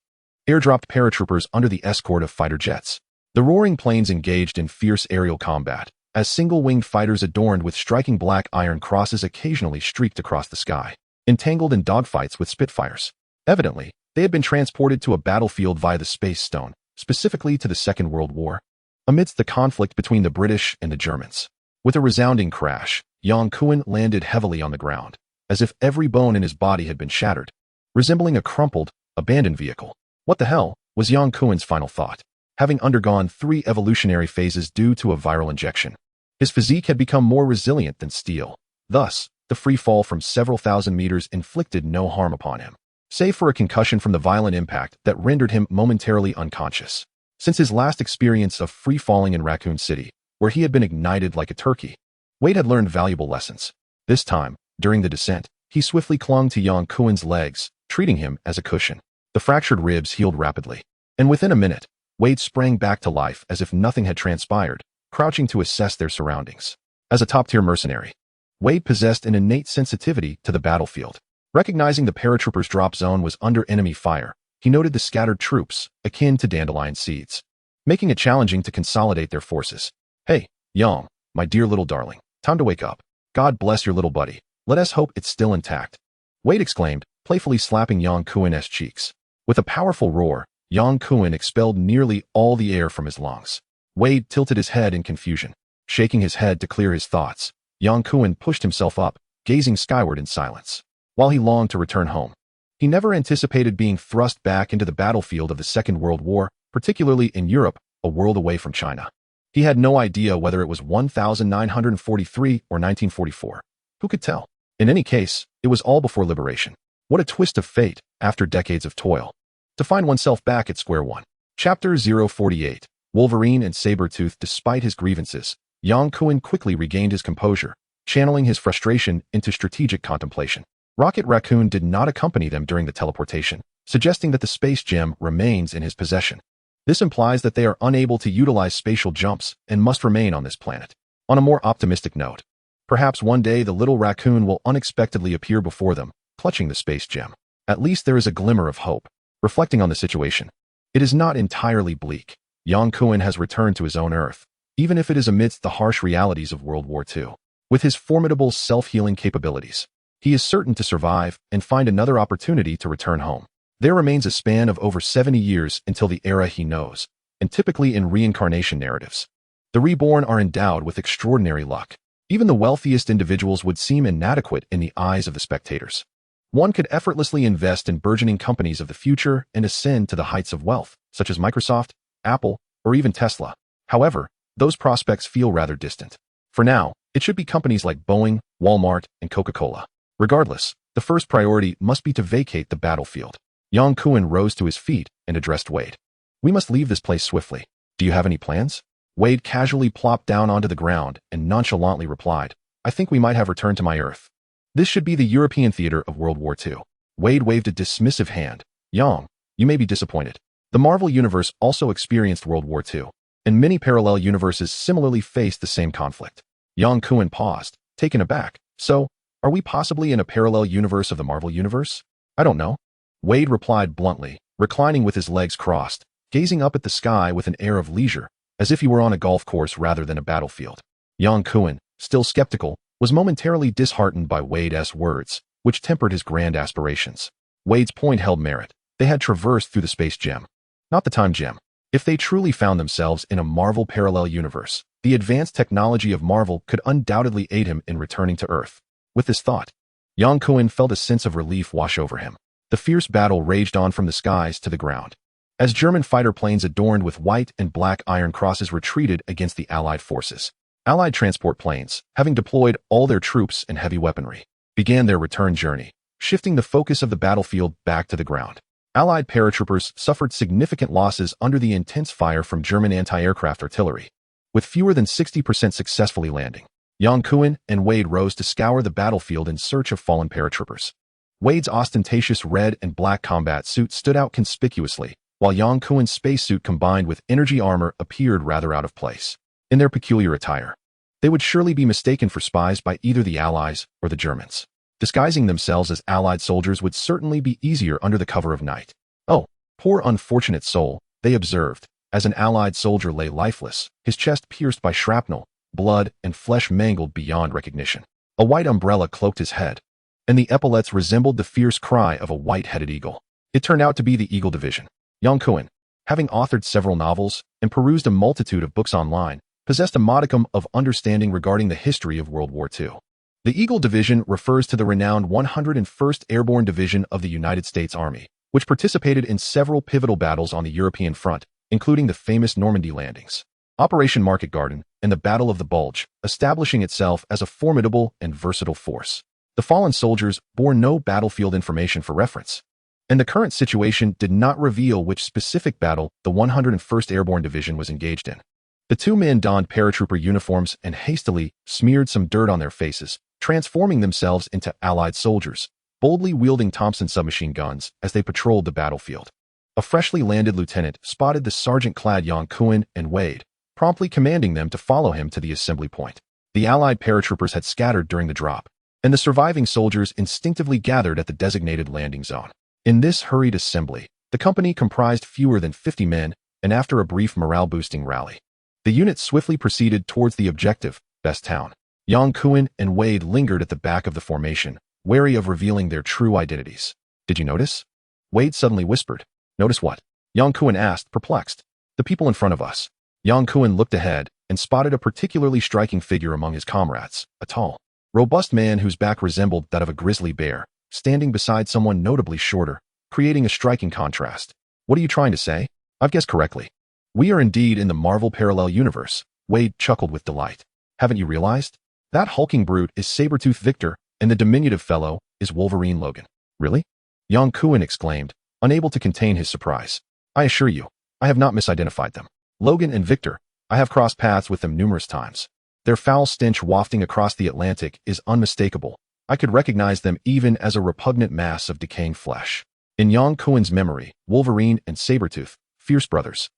airdropped paratroopers under the escort of fighter jets. The roaring planes engaged in fierce aerial combat, as single-winged fighters adorned with striking black iron crosses occasionally streaked across the sky, entangled in dogfights with Spitfires. Evidently, they had been transported to a battlefield via the Space Stone, specifically to the Second World War, amidst the conflict between the British and the Germans. With a resounding crash, Yang Kuan landed heavily on the ground, as if every bone in his body had been shattered, resembling a crumpled, abandoned vehicle. What the hell, was Yang Kuan's final thought, having undergone 3 evolutionary phases due to a viral injection. His physique had become more resilient than steel. Thus, the free fall from several thousand meters inflicted no harm upon him, save for a concussion from the violent impact that rendered him momentarily unconscious. Since his last experience of free falling in Raccoon City, where he had been ignited like a turkey, Wade had learned valuable lessons. This time, during the descent, he swiftly clung to Yang Kuan's legs, treating him as a cushion. The fractured ribs healed rapidly, and within a minute, Wade sprang back to life as if nothing had transpired, crouching to assess their surroundings. As a top-tier mercenary, Wade possessed an innate sensitivity to the battlefield. Recognizing the paratroopers' drop zone was under enemy fire, he noted the scattered troops, akin to dandelion seeds, making it challenging to consolidate their forces. Hey, Yang, my dear little darling, time to wake up. God bless your little buddy. Let us hope it's still intact. Wade exclaimed, playfully slapping Yang Kuan's cheeks. With a powerful roar, Yang Kuan expelled nearly all the air from his lungs. Wade tilted his head in confusion. Shaking his head to clear his thoughts, Yang Kuan pushed himself up, gazing skyward in silence. While he longed to return home, he never anticipated being thrust back into the battlefield of the Second World War, particularly in Europe, a world away from China. He had no idea whether it was 1943 or 1944. Who could tell? In any case, it was all before liberation. What a twist of fate, after decades of toil, to find oneself back at square one. Chapter 048. Wolverine and Sabretooth. Despite his grievances, Yang Kuan quickly regained his composure, channeling his frustration into strategic contemplation. Rocket Raccoon did not accompany them during the teleportation, suggesting that the space gem remains in his possession. This implies that they are unable to utilize spatial jumps and must remain on this planet. On a more optimistic note, perhaps one day the little raccoon will unexpectedly appear before them, clutching the space gem. At least there is a glimmer of hope. Reflecting on the situation, it is not entirely bleak. Yang Kuan has returned to his own Earth, even if it is amidst the harsh realities of World War II. With his formidable self-healing capabilities, he is certain to survive and find another opportunity to return home. There remains a span of over 70 years until the era he knows, and typically in reincarnation narratives, the reborn are endowed with extraordinary luck. Even the wealthiest individuals would seem inadequate in the eyes of the spectators. One could effortlessly invest in burgeoning companies of the future and ascend to the heights of wealth, such as Microsoft, Apple, or even Tesla. However, those prospects feel rather distant. For now, it should be companies like Boeing, Walmart, and Coca-Cola. Regardless, the first priority must be to vacate the battlefield. Yang Kuan rose to his feet and addressed Wade. We must leave this place swiftly. Do you have any plans? Wade casually plopped down onto the ground and nonchalantly replied, I think we might have returned to my Earth. This should be the European theater of World War II. Wade waved a dismissive hand. Yang, you may be disappointed. The Marvel Universe also experienced World War II, and many parallel universes similarly faced the same conflict. Yang Kuan paused, taken aback. So, are we possibly in a parallel universe of the Marvel Universe? I don't know. Wade replied bluntly, reclining with his legs crossed, gazing up at the sky with an air of leisure, as if he were on a golf course rather than a battlefield. Yang Kuan, still skeptical, was momentarily disheartened by Wade's words, which tempered his grand aspirations. Wade's point held merit. They had traversed through the space gem, not the time gem. If they truly found themselves in a Marvel parallel universe, the advanced technology of Marvel could undoubtedly aid him in returning to Earth. With this thought, Yang Kuan felt a sense of relief wash over him. The fierce battle raged on from the skies to the ground, as German fighter planes adorned with white and black iron crosses retreated against the Allied forces. Allied transport planes, having deployed all their troops and heavy weaponry, began their return journey, shifting the focus of the battlefield back to the ground. Allied paratroopers suffered significant losses under the intense fire from German anti-aircraft artillery, with fewer than 60% successfully landing. Yang Kuan and Wade rose to scour the battlefield in search of fallen paratroopers. Wade's ostentatious red and black combat suit stood out conspicuously, while Yang Kuan's spacesuit combined with energy armor appeared rather out of place. In their peculiar attire, they would surely be mistaken for spies by either the Allies or the Germans. Disguising themselves as Allied soldiers would certainly be easier under the cover of night. Oh, Poor unfortunate soul, they observed, as an allied soldier lay lifeless, his chest pierced by shrapnel, blood and flesh mangled beyond recognition. A white umbrella cloaked his head, and the epaulets resembled the fierce cry of a white-headed eagle. It turned out to be the Eagle Division. Yang Kuan, having authored several novels and perused a multitude of books online, possessed a modicum of understanding regarding the history of World War II. The Eagle Division refers to the renowned 101st Airborne Division of the United States Army, which participated in several pivotal battles on the European front, including the famous Normandy landings, Operation Market Garden, and the Battle of the Bulge, establishing itself as a formidable and versatile force. The fallen soldiers bore no battlefield information for reference, and the current situation did not reveal which specific battle the 101st Airborne Division was engaged in. The two men donned paratrooper uniforms and hastily smeared some dirt on their faces, transforming themselves into Allied soldiers, boldly wielding Thompson submachine guns as they patrolled the battlefield. A freshly landed lieutenant spotted the sergeant-clad Yang Kuan and Wade, promptly commanding them to follow him to the assembly point. The Allied paratroopers had scattered during the drop, and the surviving soldiers instinctively gathered at the designated landing zone. In this hurried assembly, the company comprised fewer than 50 men, and after a brief morale-boosting rally, the unit swiftly proceeded towards the objective, Best Town. Yang Kuan and Wade lingered at the back of the formation, wary of revealing their true identities. "Did you notice?" Wade suddenly whispered. "Notice what?" Yang Kuan asked, perplexed. "The people in front of us." Yang Kuan looked ahead and spotted a particularly striking figure among his comrades, a tall, robust man whose back resembled that of a grizzly bear, standing beside someone notably shorter, creating a striking contrast. "What are you trying to say?" "I've guessed correctly. We are indeed in the Marvel parallel universe." Wade chuckled with delight. "Haven't you realized? That hulking brute is Sabretooth Victor, and the diminutive fellow is Wolverine Logan." "Really?" Yang Kuan exclaimed, unable to contain his surprise. "I assure you, I have not misidentified them. Logan and Victor, I have crossed paths with them numerous times. Their foul stench wafting across the Atlantic is unmistakable. I could recognize them even as a repugnant mass of decaying flesh." In Yang Kuan's memory, Wolverine and Sabretooth, fierce brothers,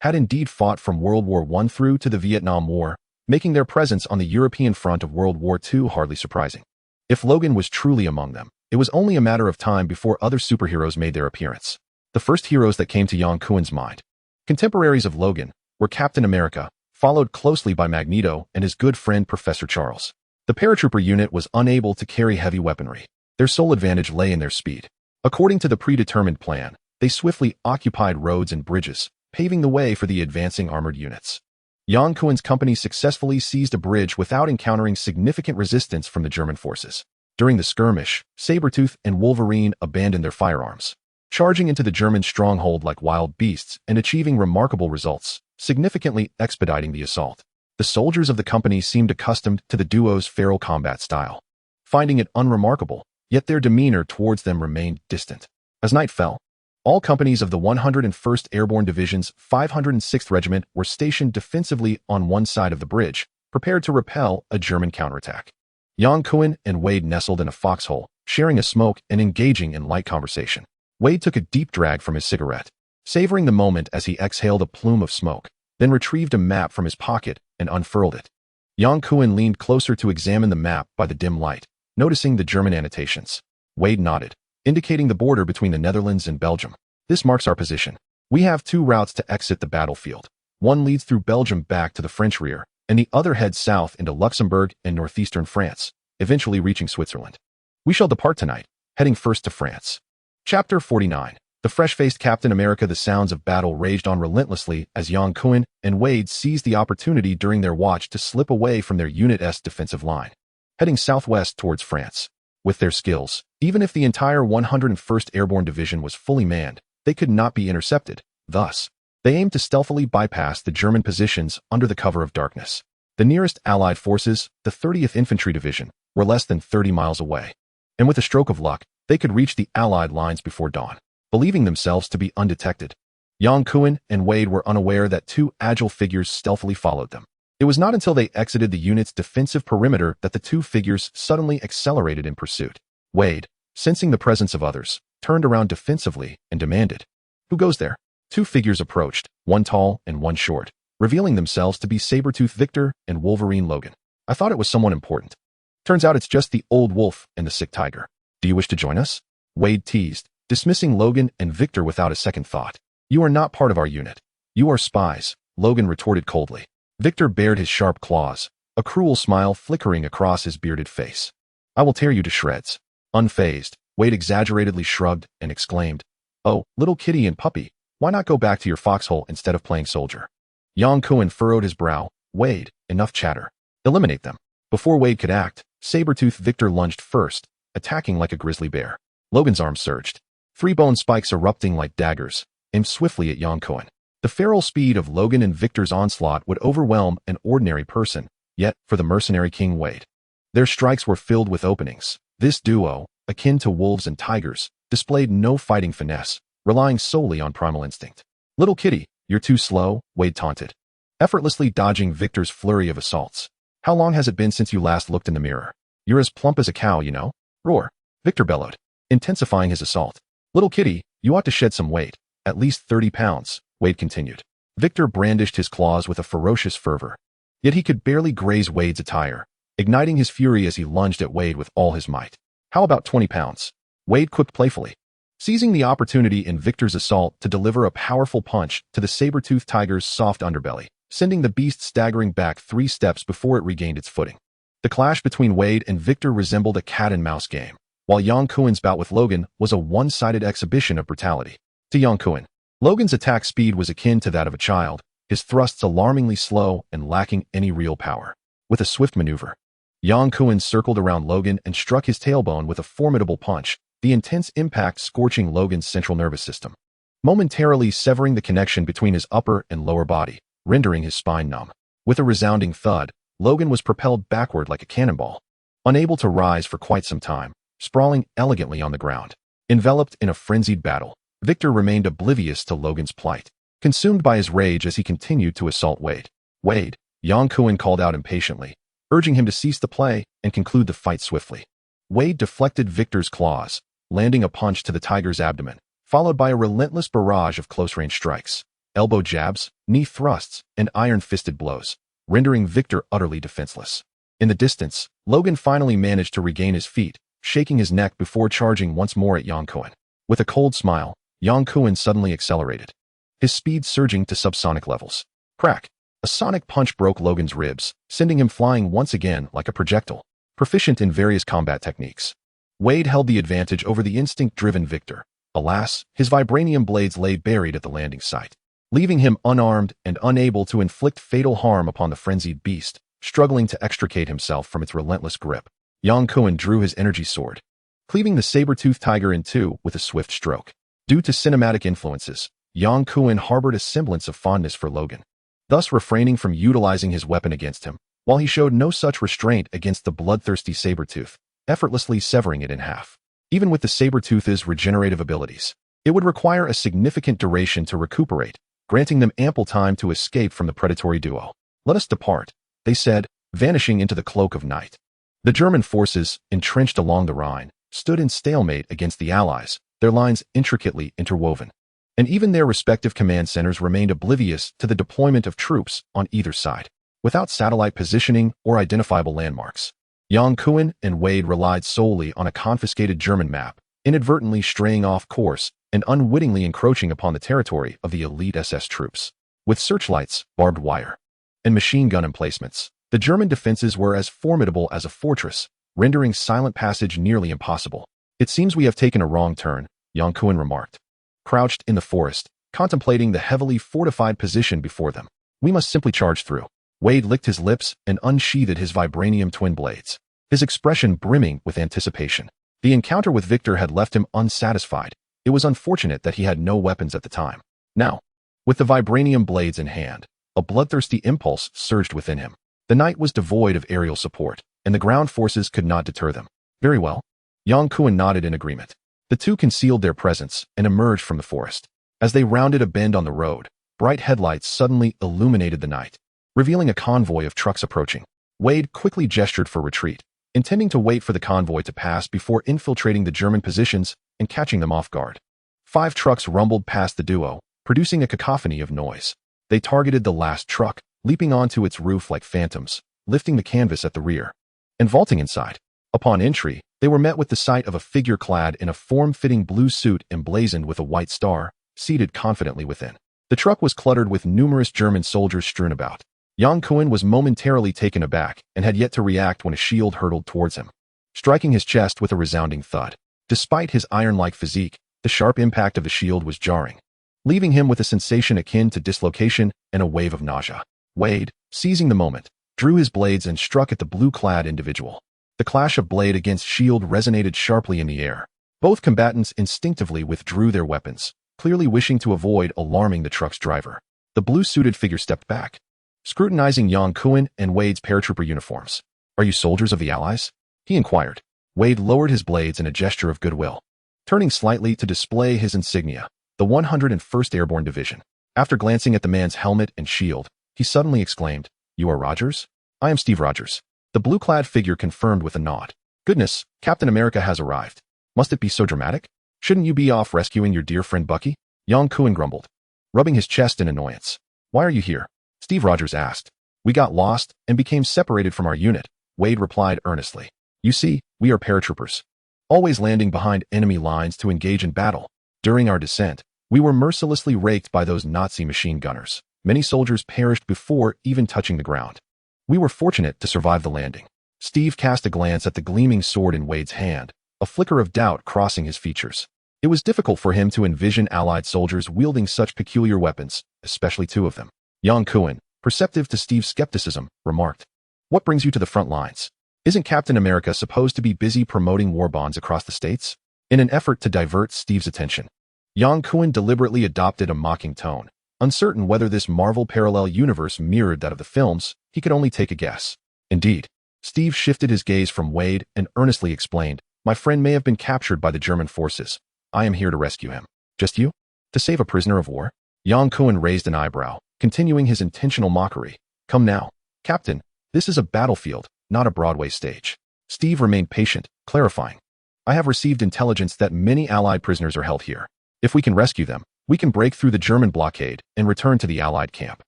had indeed fought from World War I through to the Vietnam War, making their presence on the European front of World War II hardly surprising. If Logan was truly among them, it was only a matter of time before other superheroes made their appearance. The first heroes that came to Yang Kuan's mind, contemporaries of Logan, were Captain America, followed closely by Magneto and his good friend Professor Charles. The paratrooper unit was unable to carry heavy weaponry. Their sole advantage lay in their speed. According to the predetermined plan, they swiftly occupied roads and bridges, paving the way for the advancing armored units. Yang Kuan's company successfully seized a bridge without encountering significant resistance from the German forces. During the skirmish, Sabretooth and Wolverine abandoned their firearms, charging into the German stronghold like wild beasts and achieving remarkable results, significantly expediting the assault. The soldiers of the company seemed accustomed to the duo's feral combat style, finding it unremarkable, yet their demeanor towards them remained distant. As night fell, all companies of the 101st Airborne Division's 506th Regiment were stationed defensively on one side of the bridge, prepared to repel a German counterattack. Yang Kuan and Wade nestled in a foxhole, sharing a smoke and engaging in light conversation. Wade took a deep drag from his cigarette, savoring the moment as he exhaled a plume of smoke, then retrieved a map from his pocket and unfurled it. Yang Kuan leaned closer to examine the map by the dim light, noticing the German annotations. Wade nodded, indicating the border between the Netherlands and Belgium. "This marks our position. We have two routes to exit the battlefield. One leads through Belgium back to the French rear, and the other heads south into Luxembourg and northeastern France, eventually reaching Switzerland. We shall depart tonight, heading first to France." Chapter 49. The fresh-faced Captain America. The sounds of battle raged on relentlessly as Yang Kuan and Wade seized the opportunity during their watch to slip away from their unit's defensive line, heading southwest towards France. With their skills, even if the entire 101st Airborne Division was fully manned, they could not be intercepted. Thus, they aimed to stealthily bypass the German positions under the cover of darkness. The nearest Allied forces, the 30th Infantry Division, were less than 30 miles away, and with a stroke of luck, they could reach the Allied lines before dawn. Believing themselves to be undetected, Yang Kuan and Wade were unaware that two agile figures stealthily followed them. It was not until they exited the unit's defensive perimeter that the two figures suddenly accelerated in pursuit. Wade, sensing the presence of others, turned around defensively and demanded, "Who goes there?" Two figures approached, one tall and one short, revealing themselves to be Sabretooth Victor and Wolverine Logan. "I thought it was someone important. Turns out it's just the old wolf and the sick tiger. Do you wish to join us?" Wade teased, dismissing Logan and Victor without a second thought. "You are not part of our unit. You are spies," Logan retorted coldly. Victor bared his sharp claws, a cruel smile flickering across his bearded face. "I will tear you to shreds." Unfazed, Wade exaggeratedly shrugged and exclaimed, "Oh, little kitty and puppy, why not go back to your foxhole instead of playing soldier?" Yang Kuan furrowed his brow. "Wade, enough chatter. Eliminate them." Before Wade could act, saber-toothed Victor lunged first, attacking like a grizzly bear. Logan's arm surged, three bone spikes erupting like daggers, aimed swiftly at Yang Kuan. The feral speed of Logan and Victor's onslaught would overwhelm an ordinary person, yet, for the mercenary King Wade, their strikes were filled with openings. This duo, akin to wolves and tigers, displayed no fighting finesse, relying solely on primal instinct. "Little kitty, you're too slow," Wade taunted, effortlessly dodging Victor's flurry of assaults. "How long has it been since you last looked in the mirror? You're as plump as a cow, you know." "Roar," Victor bellowed, intensifying his assault. "Little kitty, you ought to shed some weight, at least 30 pounds, Wade continued. Victor brandished his claws with a ferocious fervor. Yet he could barely graze Wade's attire, igniting his fury as he lunged at Wade with all his might. "How about 20 pounds? Wade quipped playfully, seizing the opportunity in Victor's assault to deliver a powerful punch to the saber-toothed tiger's soft underbelly, sending the beast staggering back 3 steps before it regained its footing. The clash between Wade and Victor resembled a cat-and-mouse game, while Yang Kuan's bout with Logan was a one-sided exhibition of brutality. To Yang Kuan, Logan's attack speed was akin to that of a child, his thrusts alarmingly slow and lacking any real power. With a swift maneuver, Yang Kuan circled around Logan and struck his tailbone with a formidable punch, the intense impact scorching Logan's central nervous system, momentarily severing the connection between his upper and lower body, rendering his spine numb. With a resounding thud, Logan was propelled backward like a cannonball, unable to rise for quite some time, sprawling elegantly on the ground. Enveloped in a frenzied battle, Victor remained oblivious to Logan's plight, consumed by his rage as he continued to assault Wade. "Wade," Yang Kuan called out impatiently, urging him to cease the play and conclude the fight swiftly. Wade deflected Victor's claws, landing a punch to the tiger's abdomen, followed by a relentless barrage of close-range strikes, elbow jabs, knee thrusts, and iron-fisted blows, rendering Victor utterly defenseless. In the distance, Logan finally managed to regain his feet, shaking his neck before charging once more at Yang Kuan. With a cold smile, Yang Kuan suddenly accelerated, his speed surging to subsonic levels. Crack! A sonic punch broke Logan's ribs, sending him flying once again like a projectile. Proficient in various combat techniques, Wade held the advantage over the instinct-driven Victor. Alas, his vibranium blades lay buried at the landing site, leaving him unarmed and unable to inflict fatal harm upon the frenzied beast, struggling to extricate himself from its relentless grip. Yang Kuan drew his energy sword, cleaving the saber-toothed tiger in two with a swift stroke. Due to cinematic influences, Yang Kuan harbored a semblance of fondness for Logan, thus refraining from utilizing his weapon against him, while he showed no such restraint against the bloodthirsty saber-tooth, effortlessly severing it in half. Even with the saber-tooth's regenerative abilities, it would require a significant duration to recuperate, granting them ample time to escape from the predatory duo. "Let us depart," they said, vanishing into the cloak of night. The German forces, entrenched along the Rhine, stood in stalemate against the Allies, their lines intricately interwoven, and even their respective command centers remained oblivious to the deployment of troops on either side. Without satellite positioning or identifiable landmarks, Yang Kuan and Wade relied solely on a confiscated German map, inadvertently straying off course and unwittingly encroaching upon the territory of the elite SS troops. With searchlights, barbed wire, and machine gun emplacements, the German defenses were as formidable as a fortress, rendering silent passage nearly impossible. "It seems we have taken a wrong turn," Yang Kuan remarked, crouched in the forest, contemplating the heavily fortified position before them. "We must simply charge through." Wade licked his lips and unsheathed his vibranium twin blades, his expression brimming with anticipation. The encounter with Victor had left him unsatisfied. It was unfortunate that he had no weapons at the time. Now, with the vibranium blades in hand, a bloodthirsty impulse surged within him. The night was devoid of aerial support, and the ground forces could not deter them. "Very well." Yang Kuan nodded in agreement. The two concealed their presence and emerged from the forest. As they rounded a bend on the road, bright headlights suddenly illuminated the night, revealing a convoy of trucks approaching. Wade quickly gestured for retreat, intending to wait for the convoy to pass before infiltrating the German positions and catching them off guard. 5 trucks rumbled past the duo, producing a cacophony of noise. They targeted the last truck, leaping onto its roof like phantoms, lifting the canvas at the rear, and vaulting inside. Upon entry, They were met with the sight of a figure clad in a form-fitting blue suit emblazoned with a white star, seated confidently within. The truck was cluttered with numerous German soldiers strewn about. Yang Kuan was momentarily taken aback and had yet to react when a shield hurtled towards him, striking his chest with a resounding thud. Despite his iron-like physique, the sharp impact of the shield was jarring, leaving him with a sensation akin to dislocation and a wave of nausea. Wade, seizing the moment, drew his blades and struck at the blue-clad individual. The clash of blade against shield resonated sharply in the air. Both combatants instinctively withdrew their weapons, clearly wishing to avoid alarming the truck's driver. The blue-suited figure stepped back, scrutinizing Yang Kuan and Wade's paratrooper uniforms. "Are you soldiers of the Allies?" he inquired. Wade lowered his blades in a gesture of goodwill, turning slightly to display his insignia, the 101st Airborne Division. After glancing at the man's helmet and shield, he suddenly exclaimed, "You are Rogers?" "I am Steve Rogers." The blue-clad figure confirmed with a nod. "Goodness, Captain America has arrived. Must it be so dramatic? Shouldn't you be off rescuing your dear friend Bucky?" Yang Kuan grumbled, rubbing his chest in annoyance. "Why are you here?" Steve Rogers asked. "We got lost and became separated from our unit," Wade replied earnestly. "You see, we are paratroopers, always landing behind enemy lines to engage in battle. During our descent, we were mercilessly raked by those Nazi machine gunners. Many soldiers perished before even touching the ground. We were fortunate to survive the landing." Steve cast a glance at the gleaming sword in Wade's hand, a flicker of doubt crossing his features. It was difficult for him to envision Allied soldiers wielding such peculiar weapons, especially two of them. Yang Kuan, perceptive to Steve's skepticism, remarked, "What brings you to the front lines? Isn't Captain America supposed to be busy promoting war bonds across the states?" In an effort to divert Steve's attention, Yang Kuan deliberately adopted a mocking tone. Uncertain whether this Marvel parallel universe mirrored that of the films, he could only take a guess. Indeed, Steve shifted his gaze from Wade and earnestly explained, "My friend may have been captured by the German forces. I am here to rescue him." "Just you? To save a prisoner of war?" Yang Kuan raised an eyebrow, continuing his intentional mockery. "Come now, Captain, this is a battlefield, not a Broadway stage." Steve remained patient, clarifying, "I have received intelligence that many Allied prisoners are held here. If we can rescue them, we can break through the German blockade and return to the Allied camp.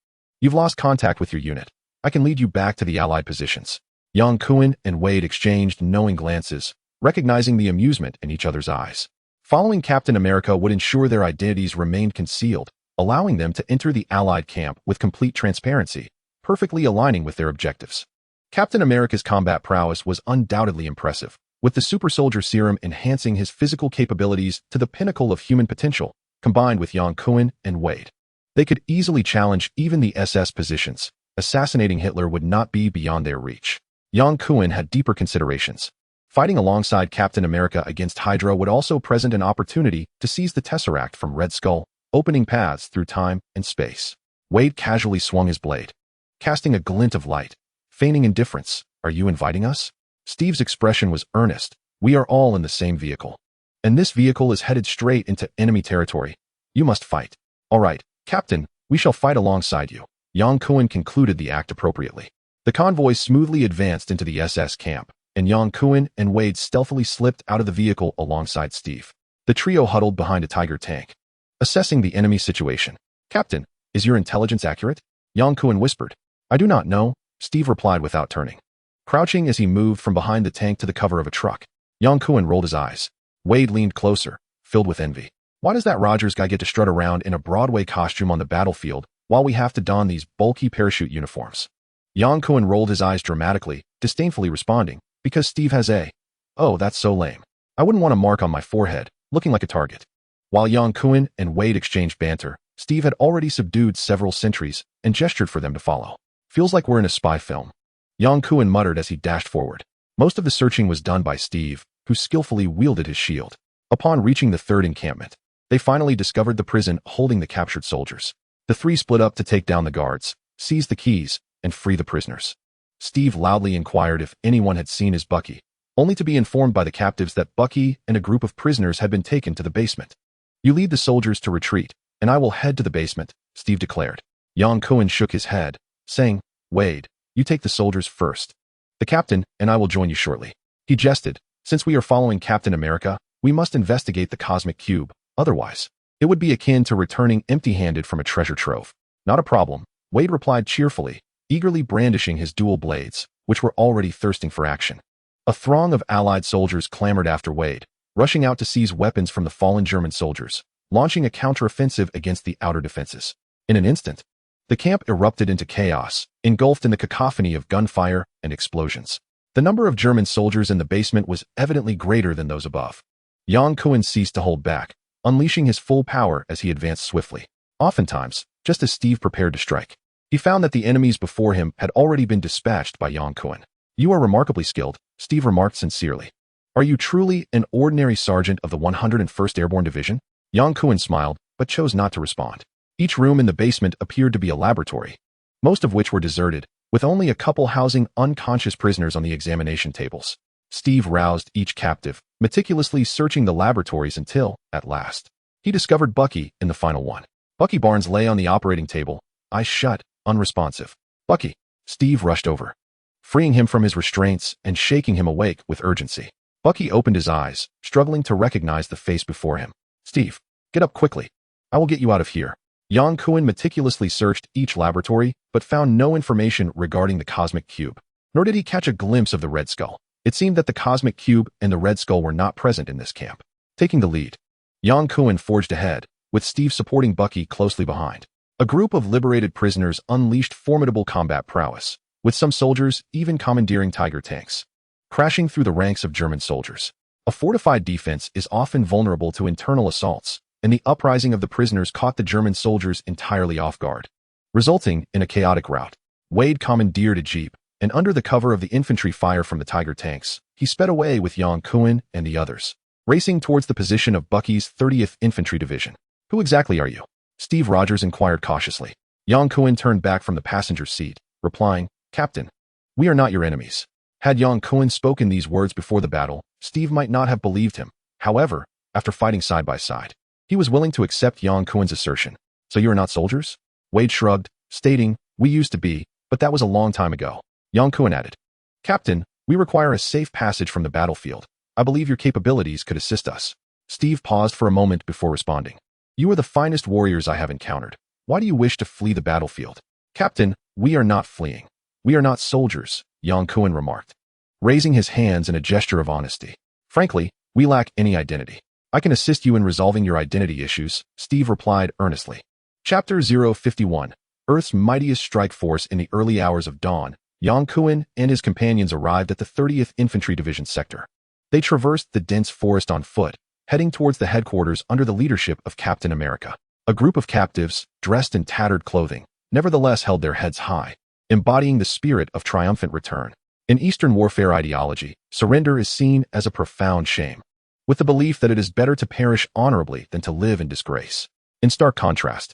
You've lost contact with your unit. I can lead you back to the Allied positions." Yang Kuan and Wade exchanged knowing glances, recognizing the amusement in each other's eyes. Following Captain America would ensure their identities remained concealed, allowing them to enter the Allied camp with complete transparency, perfectly aligning with their objectives. Captain America's combat prowess was undoubtedly impressive, with the super soldier serum enhancing his physical capabilities to the pinnacle of human potential. Combined with Yang Kuan and Wade, they could easily challenge even the SS positions. Assassinating Hitler would not be beyond their reach. Yang Kuan had deeper considerations. Fighting alongside Captain America against Hydra would also present an opportunity to seize the Tesseract from Red Skull, opening paths through time and space. Wade casually swung his blade, casting a glint of light, feigning indifference. "Are you inviting us?" Steve's expression was earnest. "We are all in the same vehicle, and this vehicle is headed straight into enemy territory. You must fight." "All right, Captain, we shall fight alongside you." Yang Kuan concluded the act appropriately. The convoy smoothly advanced into the SS camp, and Yang Kuan and Wade stealthily slipped out of the vehicle alongside Steve. The trio huddled behind a Tiger tank, assessing the enemy situation. "Captain, is your intelligence accurate?" Yang Kuan whispered. "I do not know," Steve replied without turning, crouching as he moved from behind the tank to the cover of a truck. Yang Kuan rolled his eyes. Wade leaned closer, filled with envy. "Why does that Rogers guy get to strut around in a Broadway costume on the battlefield while we have to don these bulky parachute uniforms?" Yang Kuan rolled his eyes dramatically, disdainfully responding, "Because Steve has a... Oh, that's so lame. I wouldn't want a mark on my forehead, looking like a target." While Yang Kuan and Wade exchanged banter, Steve had already subdued several sentries and gestured for them to follow. "Feels like we're in a spy film," Yang Kuan muttered as he dashed forward. Most of the searching was done by Steve, who skillfully wielded his shield. Upon reaching the third encampment, they finally discovered the prison holding the captured soldiers. The three split up to take down the guards, seize the keys, and free the prisoners. Steve loudly inquired if anyone had seen his Bucky, only to be informed by the captives that Bucky and a group of prisoners had been taken to the basement. "You lead the soldiers to retreat, and I will head to the basement," Steve declared. Yang Kuan shook his head, saying, "Wade, you take the soldiers first. The captain and I will join you shortly." He jested, "Since we are following Captain America, we must investigate the cosmic cube, otherwise, it would be akin to returning empty-handed from a treasure trove." "Not a problem," Wade replied cheerfully, eagerly brandishing his dual blades, which were already thirsting for action. A throng of Allied soldiers clamored after Wade, rushing out to seize weapons from the fallen German soldiers, launching a counteroffensive against the outer defenses. In an instant, the camp erupted into chaos, engulfed in the cacophony of gunfire and explosions. The number of German soldiers in the basement was evidently greater than those above. Yang Kuan ceased to hold back, unleashing his full power as he advanced swiftly. Oftentimes, just as Steve prepared to strike, he found that the enemies before him had already been dispatched by Yang Kuan. "You are remarkably skilled," Steve remarked sincerely. "Are you truly an ordinary sergeant of the 101st Airborne Division?" Yang Kuan smiled, but chose not to respond. Each room in the basement appeared to be a laboratory, most of which were deserted, with only a couple housing unconscious prisoners on the examination tables. Steve roused each captive, meticulously searching the laboratories until, at last, he discovered Bucky in the final one. Bucky Barnes lay on the operating table, eyes shut, unresponsive. "Bucky!" Steve rushed over, freeing him from his restraints and shaking him awake with urgency. Bucky opened his eyes, struggling to recognize the face before him. "Steve, get up quickly. I will get you out of here." Yang Kuan meticulously searched each laboratory, but found no information regarding the cosmic cube. Nor did he catch a glimpse of the Red Skull. It seemed that the cosmic cube and the Red Skull were not present in this camp. Taking the lead, Yang Kuan forged ahead, with Steve supporting Bucky closely behind. A group of liberated prisoners unleashed formidable combat prowess, with some soldiers even commandeering Tiger tanks, crashing through the ranks of German soldiers. A fortified defense is often vulnerable to internal assaults, and the uprising of the prisoners caught the German soldiers entirely off guard, resulting in a chaotic rout. Wade commandeered a jeep, and under the cover of the infantry fire from the Tiger tanks, he sped away with Yang Kuan and the others, racing towards the position of Bucky's 30th Infantry Division. "Who exactly are you?" Steve Rogers inquired cautiously. Yang Kuan turned back from the passenger seat, replying, "Captain, we are not your enemies." Had Yang Kuan spoken these words before the battle, Steve might not have believed him. However, after fighting side by side, he was willing to accept Yang Kuan's assertion. "So you are not soldiers?" Wade shrugged, stating, "We used to be, but that was a long time ago." Yang Kuan added, "Captain, we require a safe passage from the battlefield. I believe your capabilities could assist us." Steve paused for a moment before responding. "You are the finest warriors I have encountered. Why do you wish to flee the battlefield?" "Captain, we are not fleeing. We are not soldiers," Yang Kuan remarked, raising his hands in a gesture of honesty. "Frankly, we lack any identity." "I can assist you in resolving your identity issues," Steve replied earnestly. Chapter 051, Earth's mightiest strike force. In the early hours of dawn, Yang Kuan and his companions arrived at the 30th Infantry Division sector. They traversed the dense forest on foot, heading towards the headquarters under the leadership of Captain America. A group of captives, dressed in tattered clothing, nevertheless held their heads high, embodying the spirit of triumphant return. In Eastern warfare ideology, surrender is seen as a profound shame, with the belief that it is better to perish honorably than to live in disgrace. In stark contrast,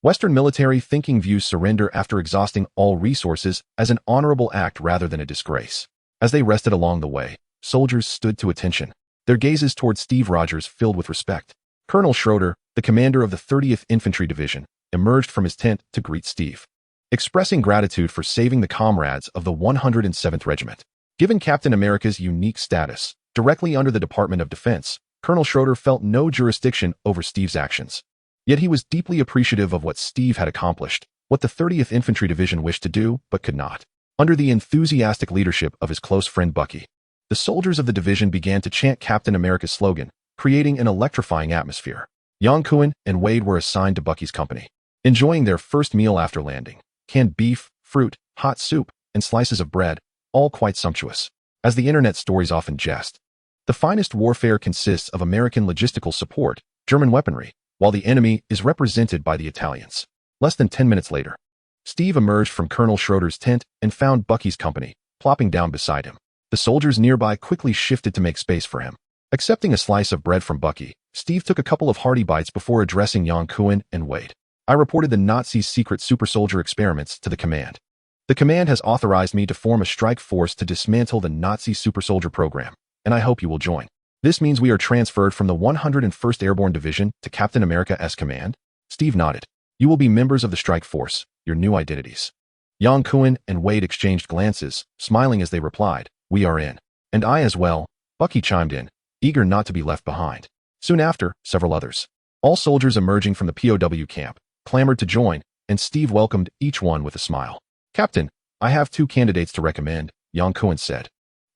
Western military thinking views surrender after exhausting all resources as an honorable act rather than a disgrace. As they rested along the way, soldiers stood to attention, their gazes toward Steve Rogers filled with respect. Colonel Schroeder, the commander of the 30th Infantry Division, emerged from his tent to greet Steve, expressing gratitude for saving the comrades of the 107th Regiment. Given Captain America's unique status, directly under the Department of Defense, Colonel Schroeder felt no jurisdiction over Steve's actions. Yet he was deeply appreciative of what Steve had accomplished, what the 30th Infantry Division wished to do but could not. Under the enthusiastic leadership of his close friend Bucky, the soldiers of the division began to chant Captain America's slogan, creating an electrifying atmosphere. Yang Kuan and Wade were assigned to Bucky's company, enjoying their first meal after landing: canned beef, fruit, hot soup, and slices of bread, all quite sumptuous. As the internet stories often jest, the finest warfare consists of American logistical support, German weaponry, while the enemy is represented by the Italians. Less than 10 minutes later, Steve emerged from Colonel Schroeder's tent and found Bucky's company, plopping down beside him. The soldiers nearby quickly shifted to make space for him. Accepting a slice of bread from Bucky, Steve took a couple of hearty bites before addressing Yang Kuan and Wade. "I reported the Nazis' secret super soldier experiments to the command. The command has authorized me to form a strike force to dismantle the Nazi super soldier program, and I hope you will join. This means we are transferred from the 101st Airborne Division to Captain America's command." Steve nodded. "You will be members of the strike force, your new identities." Yang Kuan and Wade exchanged glances, smiling as they replied, "We are in." "And I as well," Bucky chimed in, eager not to be left behind. Soon after, several others, all soldiers emerging from the POW camp, clamored to join, and Steve welcomed each one with a smile. "Captain, I have 2 candidates to recommend," Yang Kuan said,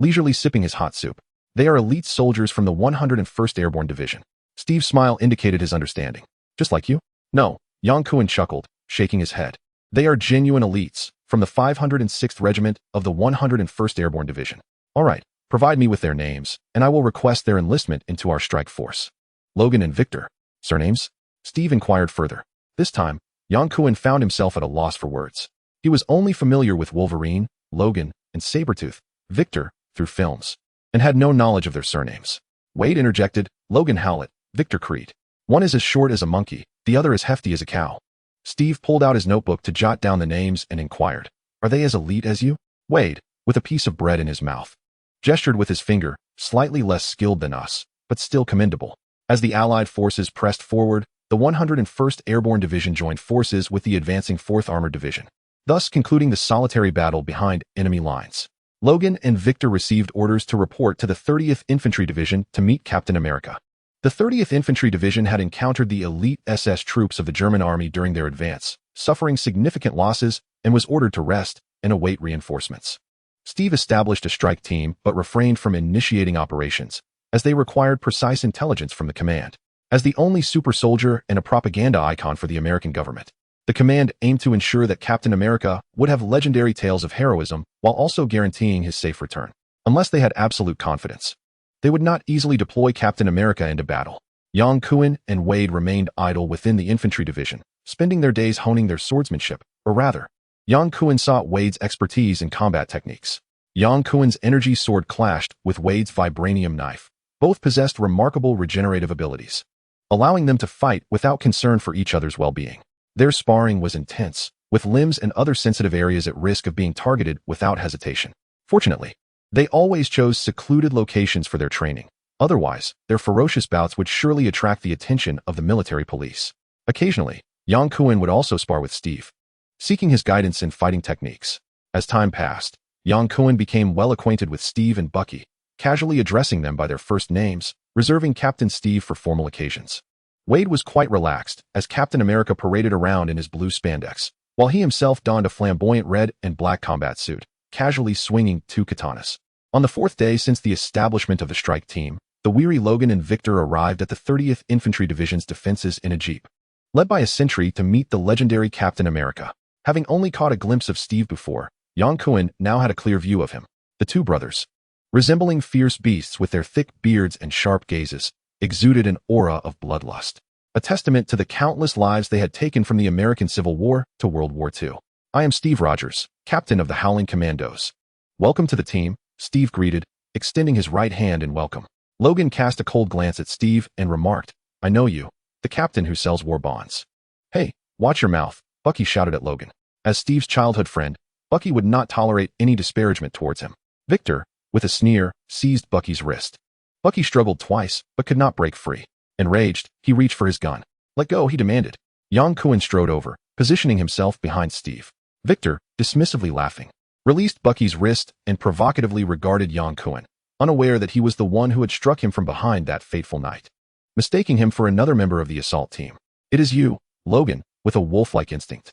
leisurely sipping his hot soup. They are elite soldiers from the 101st Airborne Division. Steve's smile indicated his understanding. Just like you? No, Yang Kuan chuckled, shaking his head. They are genuine elites, from the 506th Regiment of the 101st Airborne Division. All right, provide me with their names, and I will request their enlistment into our strike force. Logan and Victor. Surnames? Steve inquired further. This time, Yang Kuan found himself at a loss for words. He was only familiar with Wolverine, Logan, and Sabretooth, Victor, through films, and had no knowledge of their surnames. Wade interjected, Logan Howlett, Victor Creed. One is as short as a monkey, the other as hefty as a cow. Steve pulled out his notebook to jot down the names and inquired, Are they as elite as you? Wade, with a piece of bread in his mouth, gestured with his finger, slightly less skilled than us, but still commendable. As the Allied forces pressed forward, the 101st Airborne Division joined forces with the advancing 4th Armored Division, thus concluding the solitary battle behind enemy lines. Logan and Victor received orders to report to the 30th Infantry Division to meet Captain America. The 30th Infantry Division had encountered the elite SS troops of the German army during their advance, suffering significant losses, and was ordered to rest and await reinforcements. Steve established a strike team but refrained from initiating operations, as they required precise intelligence from the command. As the only super soldier and a propaganda icon for the American government, the command aimed to ensure that Captain America would have legendary tales of heroism while also guaranteeing his safe return. Unless they had absolute confidence, they would not easily deploy Captain America into battle. Yang Kuan and Wade remained idle within the infantry division, spending their days honing their swordsmanship, or rather, Yang Kuan sought Wade's expertise in combat techniques. Yang Kuan's energy sword clashed with Wade's vibranium knife. Both possessed remarkable regenerative abilities, allowing them to fight without concern for each other's well-being. Their sparring was intense, with limbs and other sensitive areas at risk of being targeted without hesitation. Fortunately, they always chose secluded locations for their training. Otherwise, their ferocious bouts would surely attract the attention of the military police. Occasionally, Yang Kuan would also spar with Steve, seeking his guidance in fighting techniques. As time passed, Yang Kuan became well acquainted with Steve and Bucky, casually addressing them by their first names, reserving Captain Steve for formal occasions. Wade was quite relaxed, as Captain America paraded around in his blue spandex, while he himself donned a flamboyant red and black combat suit, casually swinging 2 katanas. On the 4th day since the establishment of the strike team, the weary Logan and Victor arrived at the 30th Infantry Division's defenses in a jeep, led by a sentry to meet the legendary Captain America. Having only caught a glimpse of Steve before, Yang Kuan now had a clear view of him. The two brothers, resembling fierce beasts with their thick beards and sharp gazes, exuded an aura of bloodlust, a testament to the countless lives they had taken from the American Civil War to World War II. I am Steve Rogers, captain of the Howling Commandos. Welcome to the team, Steve greeted, extending his right hand in welcome. Logan cast a cold glance at Steve and remarked, I know you, the captain who sells war bonds. Hey, watch your mouth, Bucky shouted at Logan. As Steve's childhood friend, Bucky would not tolerate any disparagement towards him. Victor, with a sneer, seized Bucky's wrist. Bucky struggled twice, but could not break free. Enraged, he reached for his gun. Let go, he demanded. Yang Kuan strode over, positioning himself behind Steve. Victor, dismissively laughing, released Bucky's wrist and provocatively regarded Yang Kuan, unaware that he was the one who had struck him from behind that fateful night, mistaking him for another member of the assault team. It is you, Logan, with a wolf-like instinct,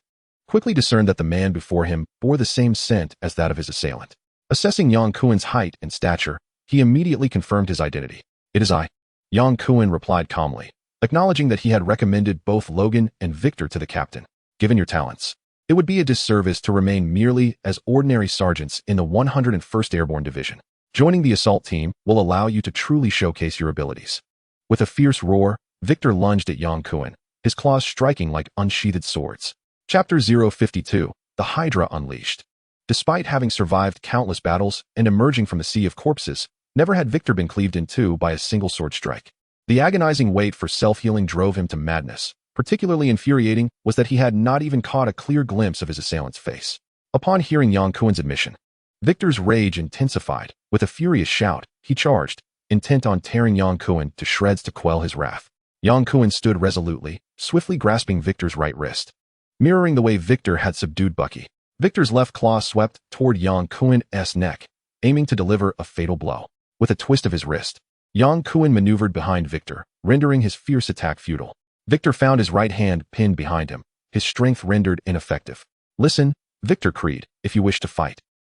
quickly discerned that the man before him bore the same scent as that of his assailant. Assessing Yang Kuan's height and stature, he immediately confirmed his identity. It is I. Yang Kuan replied calmly, acknowledging that he had recommended both Logan and Victor to the captain. Given your talents, it would be a disservice to remain merely as ordinary sergeants in the 101st Airborne Division. Joining the assault team will allow you to truly showcase your abilities. With a fierce roar, Victor lunged at Yang Kuan, his claws striking like unsheathed swords. Chapter 052, The Hydra Unleashed. Despite having survived countless battles and emerging from the sea of corpses, never had Victor been cleaved in two by a single sword strike. The agonizing wait for self-healing drove him to madness. Particularly infuriating was that he had not even caught a clear glimpse of his assailant's face. Upon hearing Yang Kuan's admission, Victor's rage intensified. With a furious shout, he charged, intent on tearing Yang Kuan to shreds to quell his wrath. Yang Kuan stood resolutely, swiftly grasping Victor's right wrist, mirroring the way Victor had subdued Bucky. Victor's left claw swept toward Yang Kuan's neck, aiming to deliver a fatal blow. With a twist of his wrist, Yang Kuan maneuvered behind Victor, rendering his fierce attack futile. Victor found his right hand pinned behind him, his strength rendered ineffective. Listen, Victor Creed, if you wish to fight,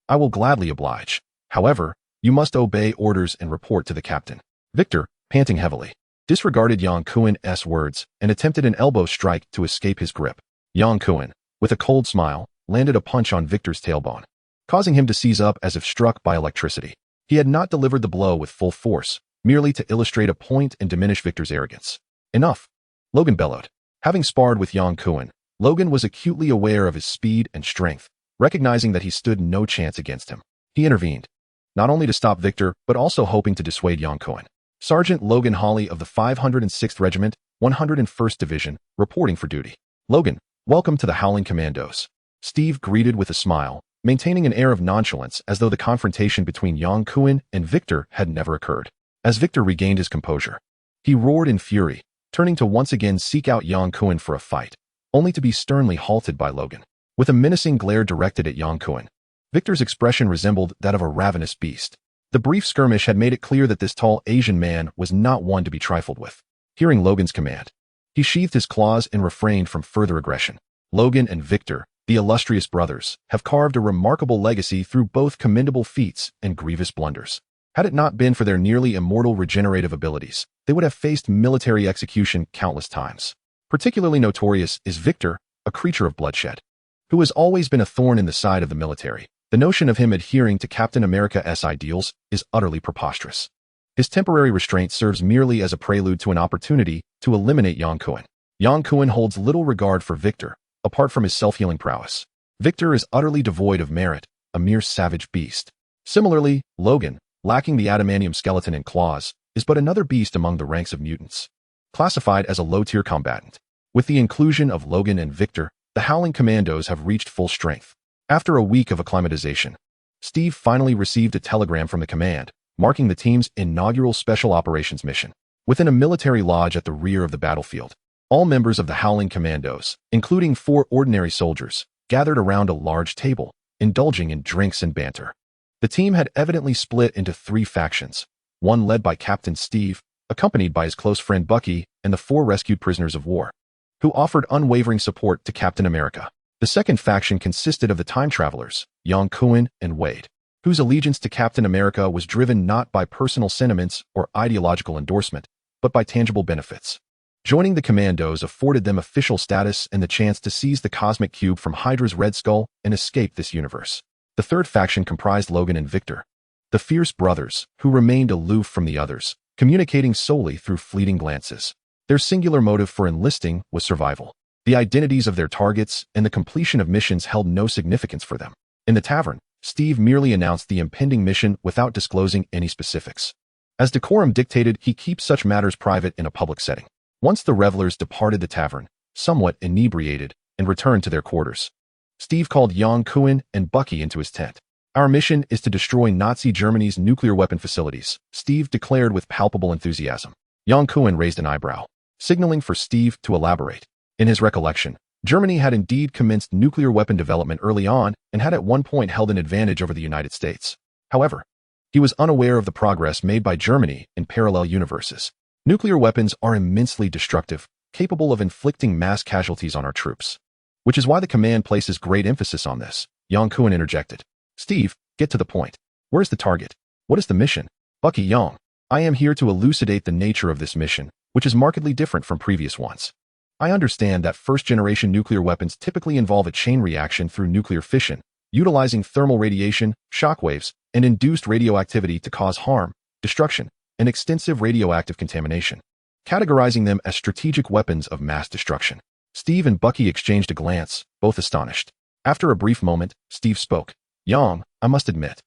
I will gladly oblige. However, You must obey orders and report to the captain. Victor, panting heavily, disregarded Yang Kuen's words and attempted an elbow strike to escape his grip. Yang Kuen, with a cold smile, landed a punch on Victor's tailbone, causing him to seize up as if struck by electricity. He had not delivered the blow with full force, merely to illustrate a point and diminish Victor's arrogance. Enough, Logan bellowed. Having sparred with Yang Kuen, Logan was acutely aware of his speed and strength, recognizing that he stood no chance against him. He intervened, not only to stop Victor, but also hoping to dissuade Yang Kuen. Sergeant Logan Hawley of the 506th Regiment, 101st Division, reporting for duty. Logan, welcome to the Howling Commandos. Steve greeted with a smile, maintaining an air of nonchalance as though the confrontation between Yang Kuen and Victor had never occurred. As Victor regained his composure, he roared in fury, turning to once again seek out Yang Kuen for a fight, only to be sternly halted by Logan. With a menacing glare directed at Yang Kuen, Victor's expression resembled that of a ravenous beast. The brief skirmish had made it clear that this tall Asian man was not one to be trifled with. Hearing Logan's command, he sheathed his claws and refrained from further aggression. Logan and Victor, the illustrious brothers, have carved a remarkable legacy through both commendable feats and grievous blunders. Had it not been for their nearly immortal regenerative abilities, they would have faced military execution countless times. Particularly notorious is Victor, a creature of bloodshed, who has always been a thorn in the side of the military. The notion of him adhering to Captain America's ideals is utterly preposterous. His temporary restraint serves merely as a prelude to an opportunity to eliminate Yang Kuen. Yang Kuen holds little regard for Victor, apart from his self-healing prowess. Victor is utterly devoid of merit, a mere savage beast. Similarly, Logan, lacking the adamantium skeleton and claws, is but another beast among the ranks of mutants, classified as a low-tier combatant. With the inclusion of Logan and Victor, the Howling Commandos have reached full strength. After a week of acclimatization, Steve finally received a telegram from the command, marking the team's inaugural Special Operations mission. Within a military lodge at the rear of the battlefield, all members of the Howling Commandos, including 4 ordinary soldiers, gathered around a large table, indulging in drinks and banter. The team had evidently split into 3 factions, one led by Captain Steve, accompanied by his close friend Bucky and the 4 rescued prisoners of war, who offered unwavering support to Captain America. The second faction consisted of the time travelers, Yang Kuen and Wade, whose allegiance to Captain America was driven not by personal sentiments or ideological endorsement, but by tangible benefits. Joining the Commandos afforded them official status and the chance to seize the cosmic cube from Hydra's Red Skull and escape this universe. The third faction comprised Logan and Victor, the fierce brothers, who remained aloof from the others, communicating solely through fleeting glances. Their singular motive for enlisting was survival. The identities of their targets and the completion of missions held no significance for them. In the tavern, Steve merely announced the impending mission without disclosing any specifics. As decorum dictated, he keeps such matters private in a public setting. Once the revelers departed the tavern, somewhat inebriated, and returned to their quarters, Steve called Yang Kuen and Bucky into his tent. Our mission is to destroy Nazi Germany's nuclear weapon facilities, Steve declared with palpable enthusiasm. Yang Kuen raised an eyebrow, signaling for Steve to elaborate. In his recollection, Germany had indeed commenced nuclear weapon development early on and had at one point held an advantage over the United States. However, he was unaware of the progress made by Germany in parallel universes. Nuclear weapons are immensely destructive, capable of inflicting mass casualties on our troops, which is why the command places great emphasis on this. Yang Kuen interjected. Steve, get to the point. Where's the target? What is the mission? Bucky Yang, I am here to elucidate the nature of this mission, which is markedly different from previous ones. I understand that first-generation nuclear weapons typically involve a chain reaction through nuclear fission, utilizing thermal radiation, shockwaves, and induced radioactivity to cause harm, destruction, and extensive radioactive contamination, categorizing them as strategic weapons of mass destruction. Steve and Bucky exchanged a glance, both astonished. After a brief moment, Steve spoke. Yang, I must admit,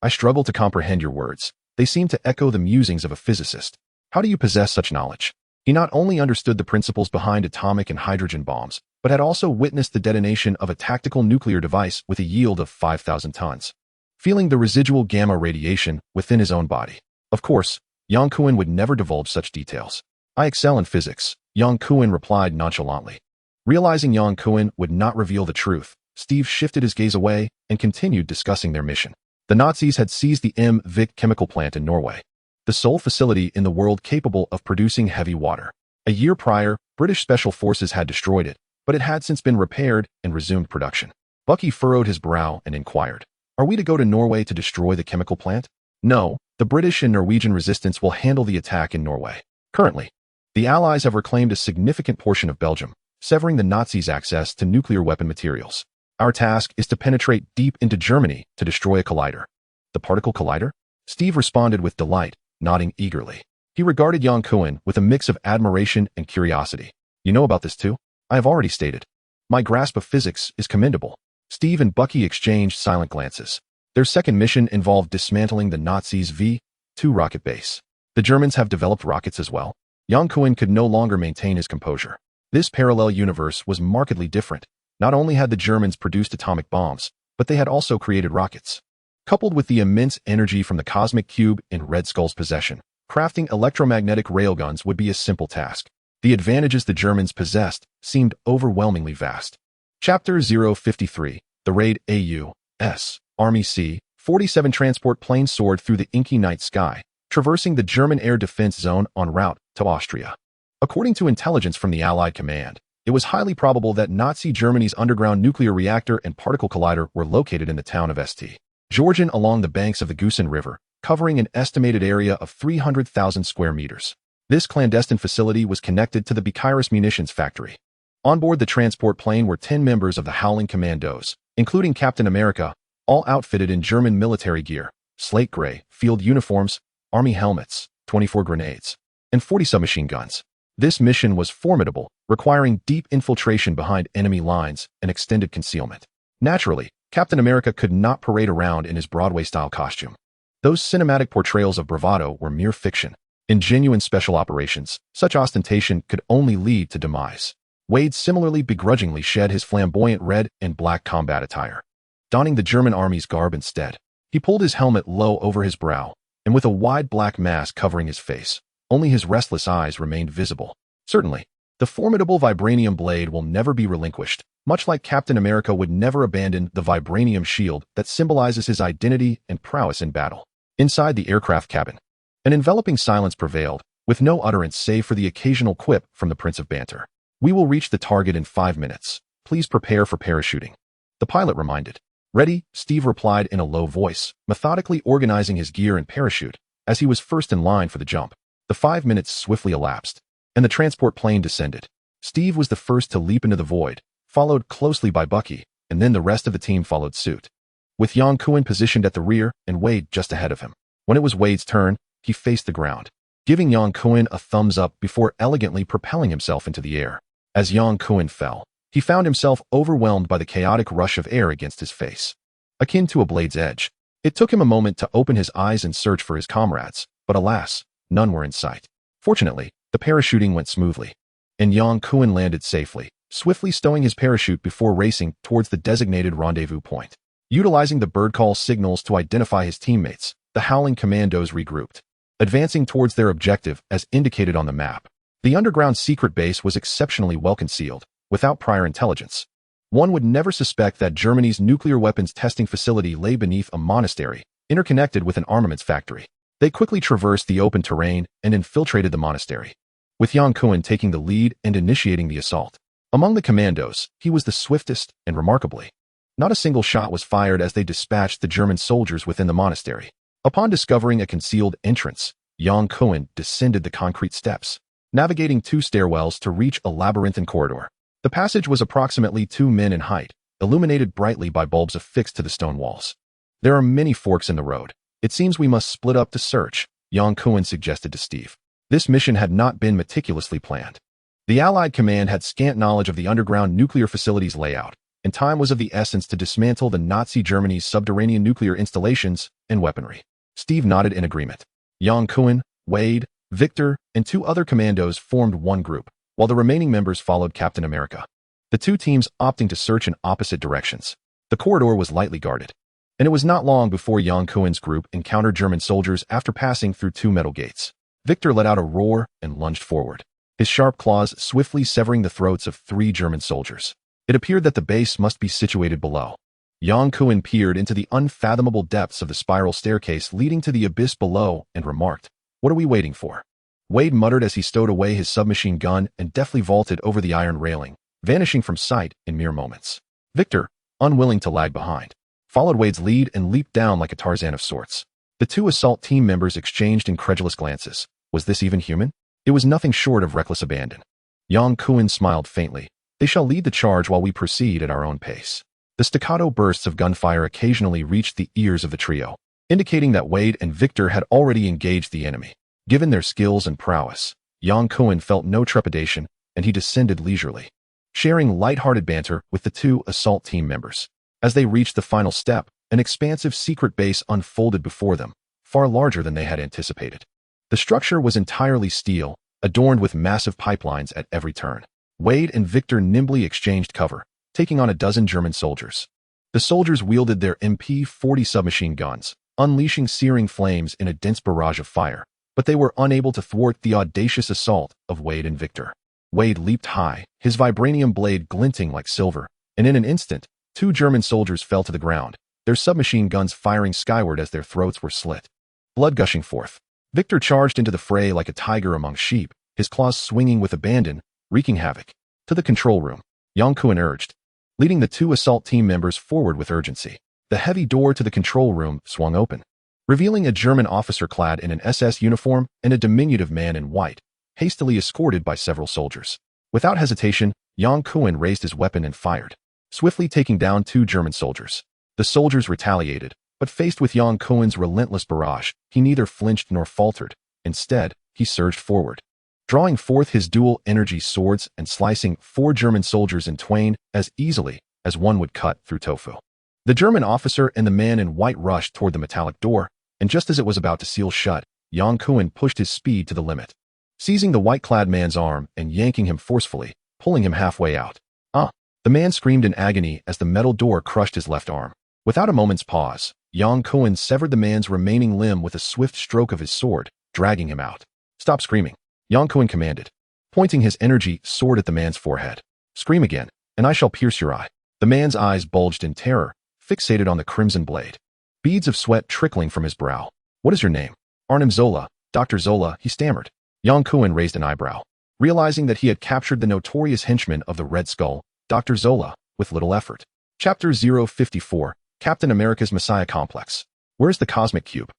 I struggle to comprehend your words. They seem to echo the musings of a physicist. How do you possess such knowledge? He not only understood the principles behind atomic and hydrogen bombs, but had also witnessed the detonation of a tactical nuclear device with a yield of 5,000 tons, feeling the residual gamma radiation within his own body. Of course, Yang Kuen would never divulge such details. I excel in physics, Yang Kuen replied nonchalantly. Realizing Yang Kuen would not reveal the truth, Steve shifted his gaze away and continued discussing their mission. The Nazis had seized the M-Vic chemical plant in Norway, the sole facility in the world capable of producing heavy water. A year prior, British Special Forces had destroyed it, but it had since been repaired and resumed production. Bucky furrowed his brow and inquired, Are we to go to Norway to destroy the chemical plant? No, the British and Norwegian resistance will handle the attack in Norway. Currently, the Allies have reclaimed a significant portion of Belgium, severing the Nazis' access to nuclear weapon materials. Our task is to penetrate deep into Germany to destroy a collider. The particle collider? Steve responded with delight, nodding eagerly. He regarded Jan Kuhn with a mix of admiration and curiosity. You know about this too? I have already stated. My grasp of physics is commendable. Steve and Bucky exchanged silent glances. Their second mission involved dismantling the Nazis' V-2 rocket base. The Germans have developed rockets as well. Jan Kuhn could no longer maintain his composure. This parallel universe was markedly different. Not only had the Germans produced atomic bombs, but they had also created rockets. Coupled with the immense energy from the cosmic cube in Red Skull's possession, crafting electromagnetic railguns would be a simple task. The advantages the Germans possessed seemed overwhelmingly vast. Chapter 053, The Raid AU-S, Army C-47 transport plane soared through the inky night sky, traversing the German air defense zone en route to Austria. According to intelligence from the Allied command, it was highly probable that Nazi Germany's underground nuclear reactor and particle collider were located in the town of St. Georgen along the banks of the Gusen River, covering an estimated area of 300,000 square meters. This clandestine facility was connected to the Bekiris munitions factory. On board the transport plane were 10 members of the Howling Commandos, including Captain America, all outfitted in German military gear, slate gray, field uniforms, army helmets, 24 grenades, and 40 submachine guns. This mission was formidable, requiring deep infiltration behind enemy lines and extended concealment. Naturally, Captain America could not parade around in his Broadway-style costume. Those cinematic portrayals of bravado were mere fiction. In genuine special operations, such ostentation could only lead to demise. Wade similarly begrudgingly shed his flamboyant red and black combat attire, donning the German army's garb instead. He pulled his helmet low over his brow, and with a wide black mask covering his face, only his restless eyes remained visible. Certainly, the formidable vibranium blade will never be relinquished, much like Captain America would never abandon the vibranium shield that symbolizes his identity and prowess in battle. Inside the aircraft cabin, an enveloping silence prevailed, with no utterance save for the occasional quip from the Prince of Banter. We will reach the target in 5 minutes. Please prepare for parachuting. The pilot reminded. Ready, Steve replied in a low voice, methodically organizing his gear and parachute, as he was first in line for the jump. The 5 minutes swiftly elapsed, and the transport plane descended. Steve was the first to leap into the void, followed closely by Bucky, and then the rest of the team followed suit, with Jan Kuhn positioned at the rear and Wade just ahead of him. When it was Wade's turn, he faced the ground, giving Jan Kuhn a thumbs up before elegantly propelling himself into the air. As Jan Kuhn fell, he found himself overwhelmed by the chaotic rush of air against his face. Akin to a blade's edge, it took him a moment to open his eyes and search for his comrades, but alas, none were in sight. Fortunately, the parachuting went smoothly, and Jan Kuhn landed safely, swiftly stowing his parachute before racing towards the designated rendezvous point. Utilizing the bird call signals to identify his teammates, the Howling Commandos regrouped, advancing towards their objective as indicated on the map. The underground secret base was exceptionally well concealed, without prior intelligence. One would never suspect that Germany's nuclear weapons testing facility lay beneath a monastery, interconnected with an armaments factory. They quickly traversed the open terrain and infiltrated the monastery, with Jan Kuhn taking the lead and initiating the assault. Among the commandos, he was the swiftest, and remarkably, not a single shot was fired as they dispatched the German soldiers within the monastery. Upon discovering a concealed entrance, Jan Kuhn descended the concrete steps, navigating 2 stairwells to reach a labyrinthine corridor. The passage was approximately 2 men in height, illuminated brightly by bulbs affixed to the stone walls. There are many forks in the road. It seems we must split up to search, Jan Kuhn suggested to Steve. This mission had not been meticulously planned. The Allied command had scant knowledge of the underground nuclear facility's layout, and time was of the essence to dismantle the Nazi Germany's subterranean nuclear installations and weaponry. Steve nodded in agreement. Jan Kuhn, Wade, Victor, and 2 other commandos formed one group, while the remaining members followed Captain America. The 2 teams opting to search in opposite directions. The corridor was lightly guarded, and it was not long before Jan Kuhn's group encountered German soldiers after passing through 2 metal gates. Victor let out a roar and lunged forward, his sharp claws swiftly severing the throats of 3 German soldiers. It appeared that the base must be situated below. Jan Kuhn peered into the unfathomable depths of the spiral staircase leading to the abyss below and remarked, "What are we waiting for?" Wade muttered as he stowed away his submachine gun and deftly vaulted over the iron railing, vanishing from sight in mere moments. Victor, unwilling to lag behind, followed Wade's lead and leaped down like a Tarzan of sorts. The two assault team members exchanged incredulous glances. Was this even human? It was nothing short of reckless abandon. Yang Kuan smiled faintly. They shall lead the charge while we proceed at our own pace. The staccato bursts of gunfire occasionally reached the ears of the trio, indicating that Wade and Victor had already engaged the enemy. Given their skills and prowess, Yang Kuan felt no trepidation, and he descended leisurely, sharing light-hearted banter with the two assault team members. As they reached the final step, an expansive secret base unfolded before them, far larger than they had anticipated. The structure was entirely steel, adorned with massive pipelines at every turn. Wade and Victor nimbly exchanged cover, taking on a dozen German soldiers. The soldiers wielded their MP-40 submachine guns, unleashing searing flames in a dense barrage of fire, but they were unable to thwart the audacious assault of Wade and Victor. Wade leaped high, his vibranium blade glinting like silver, and in an instant, two German soldiers fell to the ground, their submachine guns firing skyward as their throats were slit. Blood gushing forth. Victor charged into the fray like a tiger among sheep, his claws swinging with abandon, wreaking havoc. To the control room, Yang Kuan urged, leading the two assault team members forward with urgency. The heavy door to the control room swung open, revealing a German officer clad in an SS uniform and a diminutive man in white, hastily escorted by several soldiers. Without hesitation, Yang Kuan raised his weapon and fired, swiftly taking down two German soldiers. The soldiers retaliated, but faced with Yang Kuan's relentless barrage, he neither flinched nor faltered. Instead, he surged forward, drawing forth his dual-energy swords and slicing four German soldiers in twain as easily as one would cut through tofu. The German officer and the man in white rushed toward the metallic door, and just as it was about to seal shut, Yang Kuan pushed his speed to the limit, seizing the white-clad man's arm and yanking him forcefully, pulling him halfway out. The man screamed in agony as the metal door crushed his left arm. Without a moment's pause, Yang Kuan severed the man's remaining limb with a swift stroke of his sword, dragging him out. Stop screaming, Yang Kuan commanded, pointing his energy sword at the man's forehead. Scream again, and I shall pierce your eye. The man's eyes bulged in terror, fixated on the crimson blade, beads of sweat trickling from his brow. What is your name? Arnim Zola, Dr. Zola, he stammered. Yang Kuan raised an eyebrow, realizing that he had captured the notorious henchman of the Red Skull, Dr. Zola, with little effort. Chapter 054, Captain America's Messiah Complex. Where's the cosmic cube?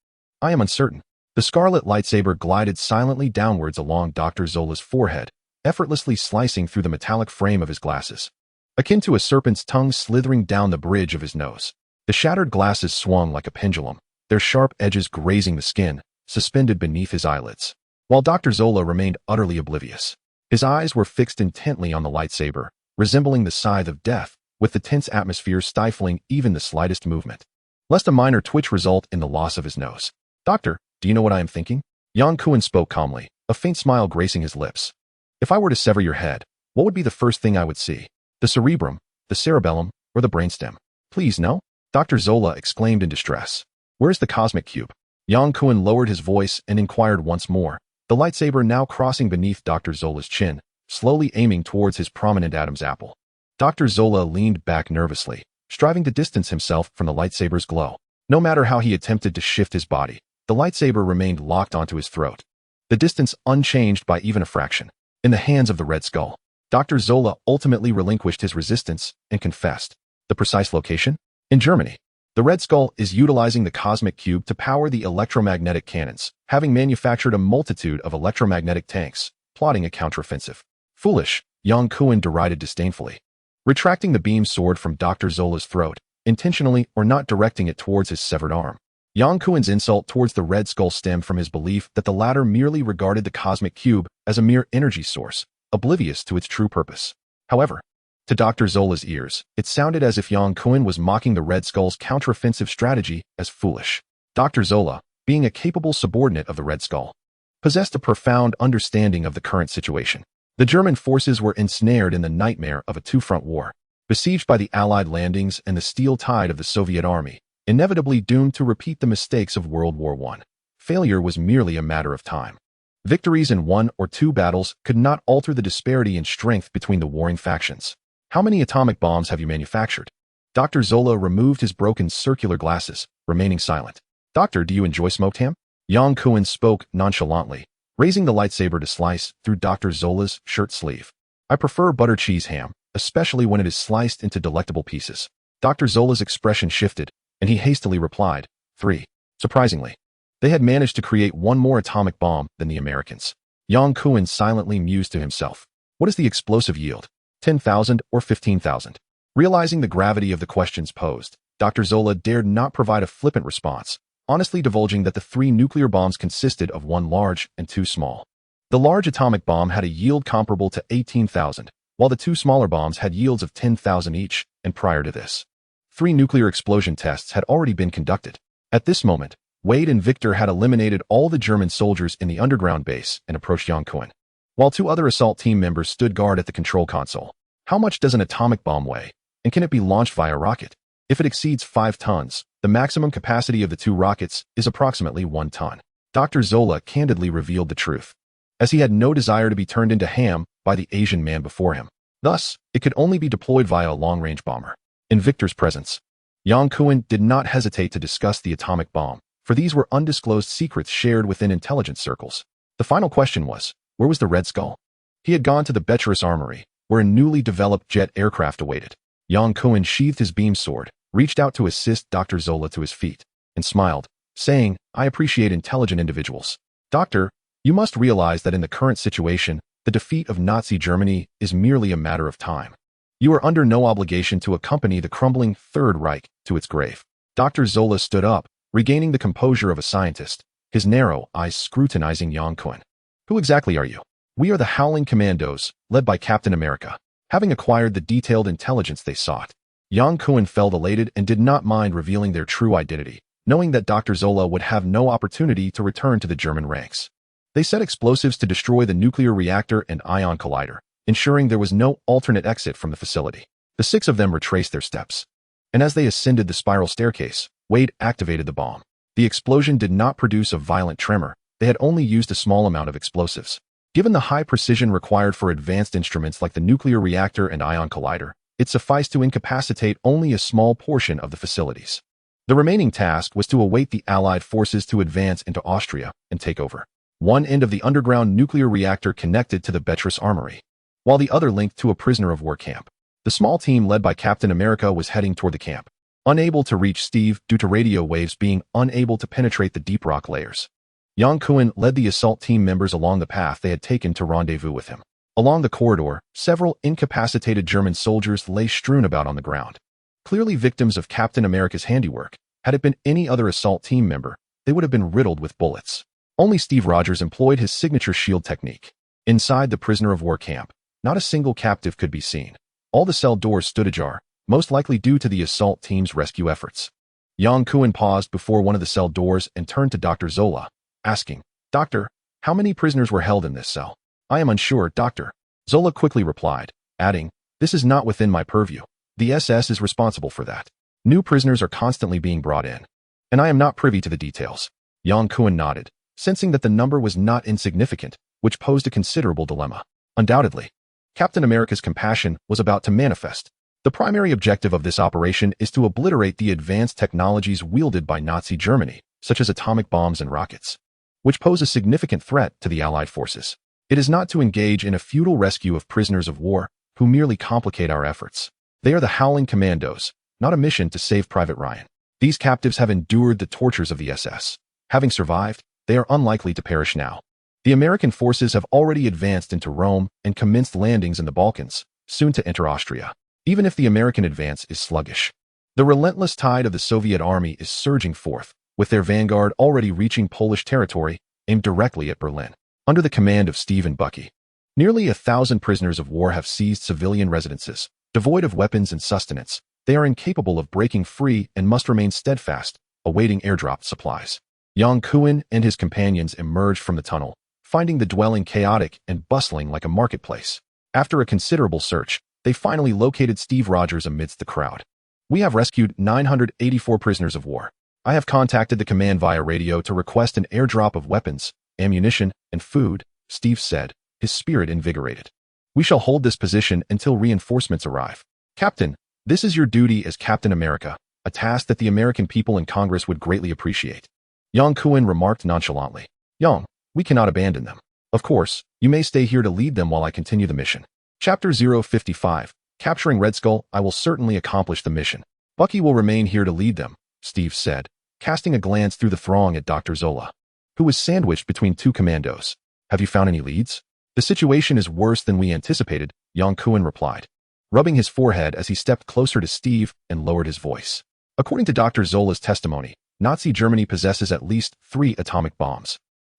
I am uncertain. The scarlet lightsaber glided silently downwards along Dr. Zola's forehead, effortlessly slicing through the metallic frame of his glasses, akin to a serpent's tongue slithering down the bridge of his nose. The shattered glasses swung like a pendulum, their sharp edges grazing the skin, suspended beneath his eyelids, while Dr. Zola remained utterly oblivious. His eyes were fixed intently on the lightsaber, resembling the scythe of death, with the tense atmosphere stifling even the slightest movement, lest a minor twitch result in the loss of his nose. Doctor, do you know what I am thinking? Yang Kuan spoke calmly, a faint smile gracing his lips. If I were to sever your head, what would be the first thing I would see? The cerebrum, the cerebellum, or the brainstem? Please, no? Dr. Zola exclaimed in distress. Where's the cosmic cube? Yang Kuan lowered his voice and inquired once more, the lightsaber now crossing beneath Dr. Zola's chin, slowly aiming towards his prominent Adam's apple. Dr. Zola leaned back nervously, striving to distance himself from the lightsaber's glow. No matter how he attempted to shift his body, the lightsaber remained locked onto his throat, the distance unchanged by even a fraction. In the hands of the Red Skull, Dr. Zola ultimately relinquished his resistance and confessed. The precise location? In Germany. The Red Skull is utilizing the cosmic cube to power the electromagnetic cannons, having manufactured a multitude of electromagnetic tanks, plotting a counteroffensive. Foolish, Yang Kuan derided disdainfully, retracting the beam sword from Dr. Zola's throat, intentionally or not directing it towards his severed arm. Yang Kuan's insult towards the Red Skull stemmed from his belief that the latter merely regarded the cosmic cube as a mere energy source, oblivious to its true purpose. However, to Dr. Zola's ears, it sounded as if Yang Kuan was mocking the Red Skull's counteroffensive strategy as foolish. Dr. Zola, being a capable subordinate of the Red Skull, possessed a profound understanding of the current situation. The German forces were ensnared in the nightmare of a two-front war, besieged by the Allied landings and the steel tide of the Soviet army, inevitably doomed to repeat the mistakes of World War I. Failure was merely a matter of time. Victories in one or two battles could not alter the disparity in strength between the warring factions. How many atomic bombs have you manufactured? Dr. Zola removed his broken circular glasses, remaining silent. Doctor, do you enjoy smoked ham? Yang Kuan spoke nonchalantly, raising the lightsaber to slice through Dr. Zola's shirt sleeve. I prefer butter cheese ham, especially when it is sliced into delectable pieces. Dr. Zola's expression shifted, and he hastily replied, 3. Surprisingly, They had managed to create one more atomic bomb than the Americans. Yang Kuan silently mused to himself. What is the explosive yield? 10,000 or 15,000? Realizing the gravity of the questions posed, Dr. Zola dared not provide a flippant response, honestly divulging that the 3 nuclear bombs consisted of 1 large and 2 small. The large atomic bomb had a yield comparable to 18,000, while the 2 smaller bombs had yields of 10,000 each, and prior to this, 3 nuclear explosion tests had already been conducted. At this moment, Wade and Victor had eliminated all the German soldiers in the underground base and approached Yang Kuan, while 2 other assault team members stood guard at the control console. How much does an atomic bomb weigh, and can it be launched via rocket? If it exceeds 5 tons, the maximum capacity of the 2 rockets is approximately 1 ton. Dr. Zola candidly revealed the truth, as he had no desire to be turned into ham by the Asian man before him. Thus, it could only be deployed via a long-range bomber. In Victor's presence, Yang Kuan did not hesitate to discuss the atomic bomb, for these were undisclosed secrets shared within intelligence circles. The final question was, where was the Red Skull? He had gone to the Perilous armory, where a newly developed jet aircraft awaited. Yang Kuan sheathed his beam sword, reached out to assist Dr. Zola to his feet, and smiled, saying, I appreciate intelligent individuals. Doctor, you must realize that in the current situation, the defeat of Nazi Germany is merely a matter of time. You are under no obligation to accompany the crumbling Third Reich to its grave. Dr. Zola stood up, regaining the composure of a scientist, his narrow eyes scrutinizing Yang Kuan. Who exactly are you? We are the Howling Commandos, led by Captain America. Having acquired the detailed intelligence they sought, Yang Kuan felt elated and did not mind revealing their true identity, knowing that Dr. Zola would have no opportunity to return to the German ranks. They set explosives to destroy the nuclear reactor and ion collider, ensuring there was no alternate exit from the facility. The 6 of them retraced their steps, and as they ascended the spiral staircase, Wade activated the bomb. The explosion did not produce a violent tremor. They had only used a small amount of explosives. Given the high precision required for advanced instruments like the nuclear reactor and ion collider, it sufficed to incapacitate only a small portion of the facilities. The remaining task was to await the Allied forces to advance into Austria and take over. One end of the underground nuclear reactor connected to the Perilous armory, while the other linked to a prisoner of war camp. The small team led by Captain America was heading toward the camp, unable to reach Steve due to radio waves being unable to penetrate the deep rock layers. Yang Kuan led the assault team members along the path they had taken to rendezvous with him. Along the corridor, several incapacitated German soldiers lay strewn about on the ground, clearly victims of Captain America's handiwork. Had it been any other assault team member, they would have been riddled with bullets. Only Steve Rogers employed his signature shield technique. Inside the prisoner of war camp, not a single captive could be seen. All the cell doors stood ajar, most likely due to the assault team's rescue efforts. Yang Kuan paused before one of the cell doors and turned to Dr. Zola, asking, Doctor, how many prisoners were held in this cell? I am unsure, Doctor. Zola quickly replied, adding, This is not within my purview. The SS is responsible for that. New prisoners are constantly being brought in, and I am not privy to the details. Yang Kuan nodded, sensing that the number was not insignificant, which posed a considerable dilemma. Undoubtedly, Captain America's compassion was about to manifest. The primary objective of this operation is to obliterate the advanced technologies wielded by Nazi Germany, such as atomic bombs and rockets, which pose a significant threat to the Allied forces. It is not to engage in a futile rescue of prisoners of war who merely complicate our efforts. They are the Howling Commandos, not a mission to save Private Ryan. These captives have endured the tortures of the SS. Having survived, they are unlikely to perish now. The American forces have already advanced into Rome and commenced landings in the Balkans, soon to enter Austria. Even if the American advance is sluggish, the relentless tide of the Soviet army is surging forth, with their vanguard already reaching Polish territory, aimed directly at Berlin. Under the command of Steve and Bucky, nearly 1,000 prisoners of war have seized civilian residences. Devoid of weapons and sustenance, they are incapable of breaking free and must remain steadfast, awaiting airdropped supplies. Yang Kuan and his companions emerged from the tunnel, finding the dwelling chaotic and bustling like a marketplace. After a considerable search, they finally located Steve Rogers amidst the crowd. We have rescued 984 prisoners of war. I have contacted the command via radio to request an airdrop of weapons, ammunition, and food, Steve said, his spirit invigorated. We shall hold this position until reinforcements arrive. Captain, this is your duty as Captain America, a task that the American people and Congress would greatly appreciate. Yang Kuan remarked nonchalantly. Yang, we cannot abandon them. Of course, you may stay here to lead them while I continue the mission. Chapter 055, Capturing Red Skull. I will certainly accomplish the mission. Bucky will remain here to lead them, Steve said, casting a glance through the throng at Dr. Zola, who was sandwiched between two commandos. Have you found any leads? The situation is worse than we anticipated, Yang Kuan replied, rubbing his forehead as he stepped closer to Steve and lowered his voice. According to Dr. Zola's testimony, Nazi Germany possesses at least 3 atomic bombs,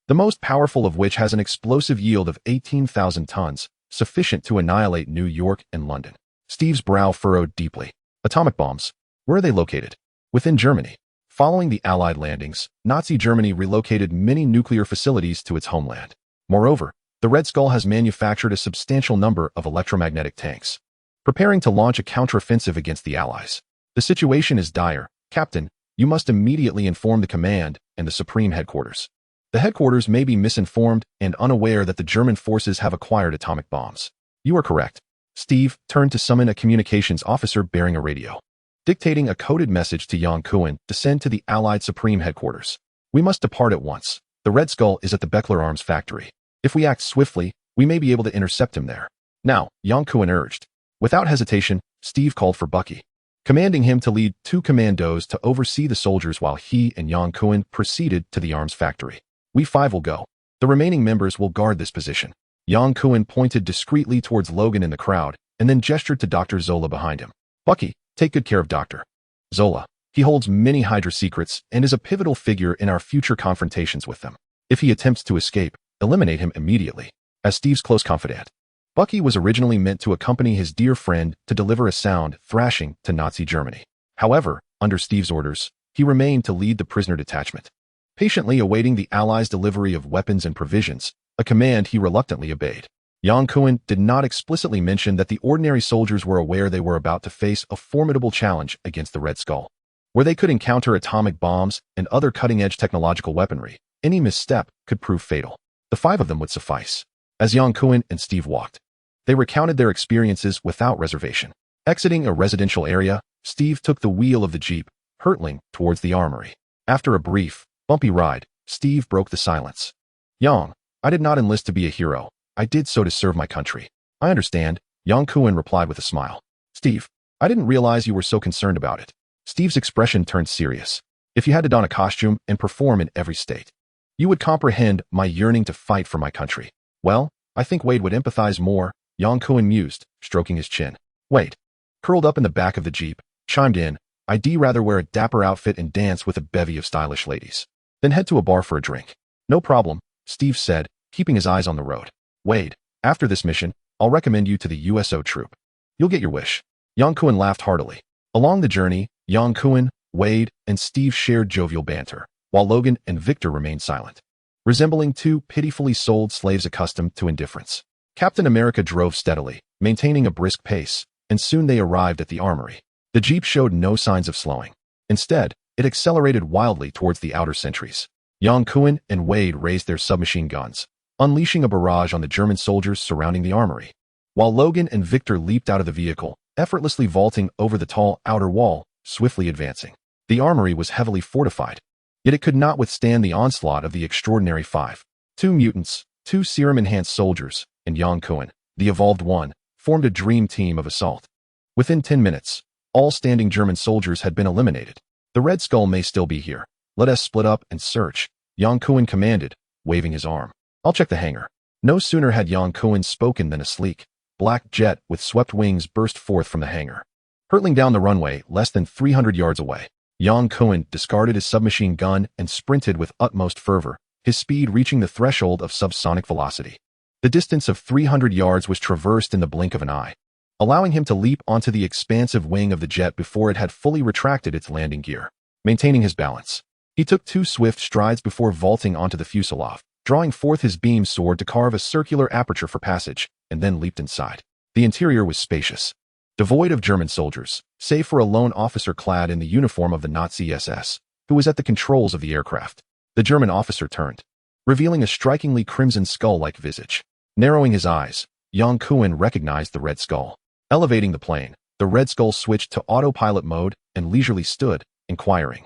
the most powerful of which has an explosive yield of 18,000 tons, sufficient to annihilate New York and London. Steve's brow furrowed deeply. Atomic bombs? Where are they located? Within Germany. Following the Allied landings, Nazi Germany relocated many nuclear facilities to its homeland. Moreover, the Red Skull has manufactured a substantial number of electromagnetic tanks, preparing to launch a counteroffensive against the Allies. The situation is dire. Captain, you must immediately inform the command and the Supreme Headquarters. The headquarters may be misinformed and unaware that the German forces have acquired atomic bombs. You are correct. Steve turned to summon a communications officer bearing a radio, dictating a coded message to Yang Kuan to send to the Allied Supreme Headquarters. We must depart at once. The Red Skull is at the Beckler Arms factory. If we act swiftly, we may be able to intercept him there. Now, Yang Kuan urged. Without hesitation, Steve called for Bucky, commanding him to lead 2 commandos to oversee the soldiers while he and Yang Kuan proceeded to the arms factory. We 5 will go. The remaining members will guard this position. Yang Kuan pointed discreetly towards Logan in the crowd and then gestured to Dr. Zola behind him. Bucky, take good care of Dr. Zola. He holds many Hydra secrets and is a pivotal figure in our future confrontations with them. If he attempts to escape, eliminate him immediately. As Steve's close confidant, Bucky was originally meant to accompany his dear friend to deliver a sound thrashing to Nazi Germany. However, under Steve's orders, he remained to lead the prisoner detachment, patiently awaiting the Allies' delivery of weapons and provisions, a command he reluctantly obeyed. Yang Kuan did not explicitly mention that the ordinary soldiers were aware they were about to face a formidable challenge against the Red Skull, where they could encounter atomic bombs and other cutting-edge technological weaponry. Any misstep could prove fatal. The 5 of them would suffice. As Yang Kuan and Steve walked, they recounted their experiences without reservation. Exiting a residential area, Steve took the wheel of the Jeep, hurtling towards the armory. After a brief, bumpy ride, Steve broke the silence. Yang, I did not enlist to be a hero. I did so to serve my country. I understand, Yang Kuan replied with a smile. Steve, I didn't realize you were so concerned about it. Steve's expression turned serious. If you had to don a costume and perform in every state, you would comprehend my yearning to fight for my country. Well, I think Wade would empathize more, Yang Kuan mused, stroking his chin. Wade, curled up in the back of the Jeep, chimed in, I'd rather wear a dapper outfit and dance with a bevy of stylish ladies, then head to a bar for a drink. No problem, Steve said, keeping his eyes on the road. Wade, after this mission, I'll recommend you to the USO troop. You'll get your wish. Yang Kuan laughed heartily. Along the journey, Yang Kuan, Wade, and Steve shared jovial banter, while Logan and Victor remained silent, resembling 2 pitifully sold slaves accustomed to indifference. Captain America drove steadily, maintaining a brisk pace, and soon they arrived at the armory. The Jeep showed no signs of slowing. Instead, it accelerated wildly towards the outer sentries. Yang Kuan and Wade raised their submachine guns, unleashing a barrage on the German soldiers surrounding the armory, while Logan and Victor leaped out of the vehicle, effortlessly vaulting over the tall outer wall, swiftly advancing. The armory was heavily fortified, yet it could not withstand the onslaught of the extraordinary 5. 2 mutants, 2 serum-enhanced soldiers, and Yang Kuan, the evolved one, formed a dream team of assault. Within 10 minutes, all standing German soldiers had been eliminated. The Red Skull may still be here. Let us split up and search, Yang Kuan commanded, waving his arm. I'll check the hangar. No sooner had Yang Kuan spoken than a sleek, black jet with swept wings burst forth from the hangar, hurtling down the runway less than 300 yards away. Yang Kuan discarded his submachine gun and sprinted with utmost fervor, his speed reaching the threshold of subsonic velocity. The distance of 300 yards was traversed in the blink of an eye, allowing him to leap onto the expansive wing of the jet before it had fully retracted its landing gear. Maintaining his balance, he took 2 swift strides before vaulting onto the fuselage, drawing forth his beam sword to carve a circular aperture for passage, and then leaped inside. The interior was spacious, devoid of German soldiers, save for a lone officer clad in the uniform of the Nazi SS, who was at the controls of the aircraft. The German officer turned, revealing a strikingly crimson skull-like visage. Narrowing his eyes, Yang Kuan recognized the Red Skull. Elevating the plane, the Red Skull switched to autopilot mode and leisurely stood, inquiring.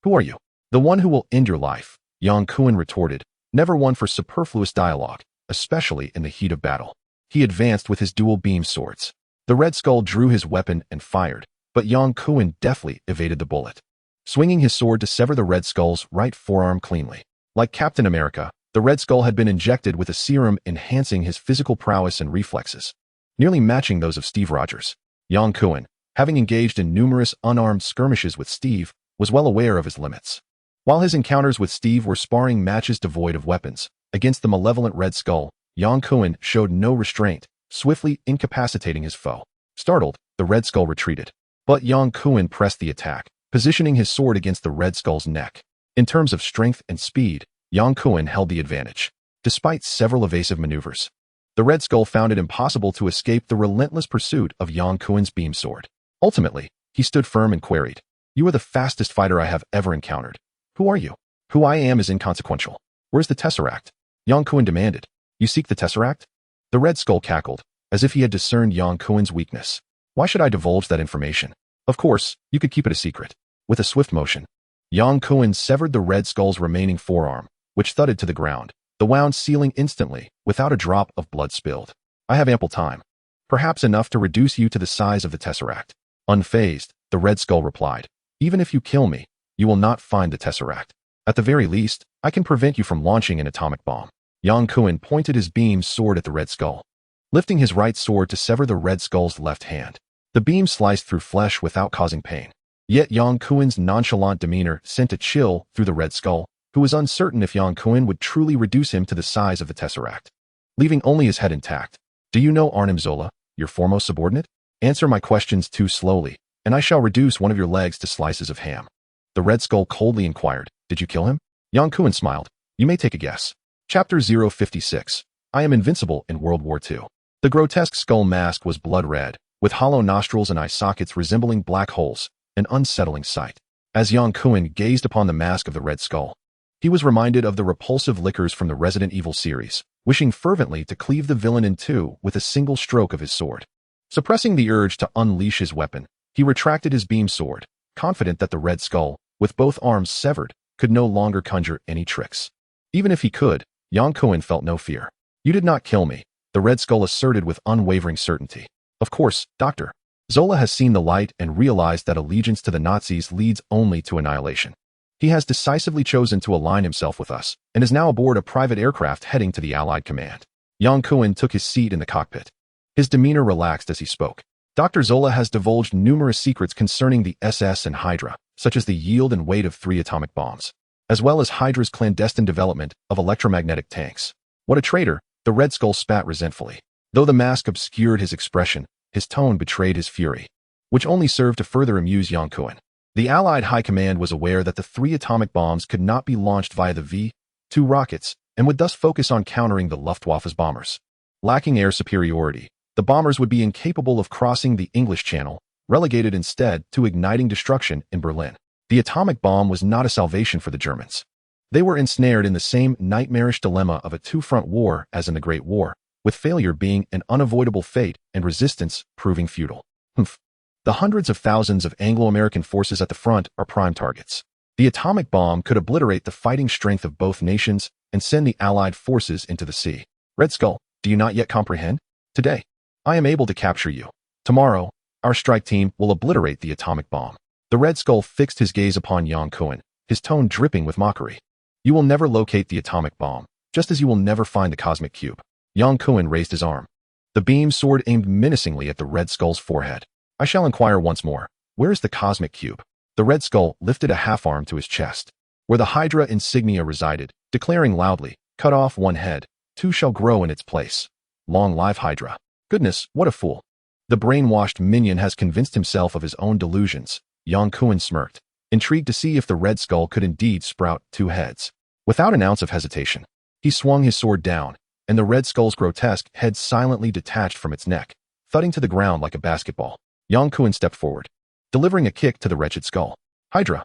Who are you? The one who will end your life, Yang Kuan retorted, never one for superfluous dialogue, especially in the heat of battle. He advanced with his dual beam swords. The Red Skull drew his weapon and fired, but Yang Kuan deftly evaded the bullet. swinging his sword to sever the Red Skull's right forearm cleanly. Like Captain America, the Red Skull had been injected with a serum enhancing his physical prowess and reflexes, nearly matching those of Steve Rogers. Yang Kuan, having engaged in numerous unarmed skirmishes with Steve, was well aware of his limits. While his encounters with Steve were sparring matches devoid of weapons, against the malevolent Red Skull, Yang Kuan showed no restraint, swiftly incapacitating his foe. Startled, the Red Skull retreated. But Yang Kuan pressed the attack, positioning his sword against the Red Skull's neck. In terms of strength and speed, Yang Kuan held the advantage. Despite several evasive maneuvers, the Red Skull found it impossible to escape the relentless pursuit of Yang Kuan's beam sword. Ultimately, he stood firm and queried, "You are the fastest fighter I have ever encountered. Who are you?" "Who I am is inconsequential. Where's the Tesseract?" Yang Kuan demanded. "You seek the Tesseract?" The Red Skull cackled, as if he had discerned Yang Kuan's weakness. "Why should I divulge that information? Of course, you could keep it a secret." With a swift motion, Yang Kuan severed the Red Skull's remaining forearm, which thudded to the ground, the wound sealing instantly, without a drop of blood spilled. "I have ample time. Perhaps enough to reduce you to the size of the Tesseract." Unfazed, the Red Skull replied, "Even if you kill me, you will not find the Tesseract. At the very least, I can prevent you from launching an atomic bomb." Yang Kuan pointed his beam sword at the Red Skull, lifting his right sword to sever the Red Skull's left hand. The beam sliced through flesh without causing pain. Yet Yang Kuan's nonchalant demeanor sent a chill through the Red Skull, who was uncertain if Yang Kuan would truly reduce him to the size of the Tesseract, leaving only his head intact. "Do you know Arnim Zola, your foremost subordinate? Answer my questions too slowly, and I shall reduce one of your legs to slices of ham." The Red Skull coldly inquired, "Did you kill him?" Yang Kuan smiled. "You may take a guess." Chapter 056. I am invincible in World War II. The grotesque skull mask was blood red, with hollow nostrils and eye sockets resembling black holes, an unsettling sight. As Yang Kuan gazed upon the mask of the Red Skull, he was reminded of the repulsive lickers from the Resident Evil series, wishing fervently to cleave the villain in two with a single stroke of his sword. Suppressing the urge to unleash his weapon, he retracted his beam sword, confident that the Red Skull, with both arms severed, could no longer conjure any tricks. Even if he could, Yang Kuan felt no fear. "You did not kill me," the Red Skull asserted with unwavering certainty. "Of course, Doctor. Zola has seen the light and realized that allegiance to the Nazis leads only to annihilation. He has decisively chosen to align himself with us, and is now aboard a private aircraft heading to the Allied command." Yang Kuan took his seat in the cockpit. His demeanor relaxed as he spoke. "Dr. Zola has divulged numerous secrets concerning the SS and Hydra, such as the yield and weight of 3 atomic bombs, as well as Hydra's clandestine development of electromagnetic tanks." "What a traitor," the Red Skull spat resentfully. Though the mask obscured his expression, his tone betrayed his fury, which only served to further amuse Yang Kuan. The Allied High Command was aware that the 3 atomic bombs could not be launched via the V-2 rockets, and would thus focus on countering the Luftwaffe's bombers. Lacking air superiority, the bombers would be incapable of crossing the English Channel, relegated instead to igniting destruction in Berlin. The atomic bomb was not a salvation for the Germans. They were ensnared in the same nightmarish dilemma of a two-front war as in the Great War, with failure being an unavoidable fate and resistance proving futile. The hundreds of thousands of Anglo-American forces at the front are prime targets. The atomic bomb could obliterate the fighting strength of both nations and send the Allied forces into the sea. "Red Skull, do you not yet comprehend? Today, I am able to capture you. Tomorrow, our strike team will obliterate the atomic bomb." The Red Skull fixed his gaze upon Yang Kuan, his tone dripping with mockery. "You will never locate the atomic bomb, just as you will never find the cosmic cube." Yang Kuan raised his arm. The beam sword aimed menacingly at the Red Skull's forehead. "I shall inquire once more. Where is the cosmic cube?" The Red Skull lifted a half-arm to his chest, where the Hydra insignia resided, declaring loudly, "Cut off one head, 2 shall grow in its place. Long live Hydra." Goodness, what a fool. The brainwashed minion has convinced himself of his own delusions. Yang Kuan smirked, intrigued to see if the Red Skull could indeed sprout 2 heads. Without an ounce of hesitation, he swung his sword down, and the Red Skull's grotesque head silently detached from its neck, thudding to the ground like a basketball. Yang Kuan stepped forward, delivering a kick to the wretched skull. "Hydra,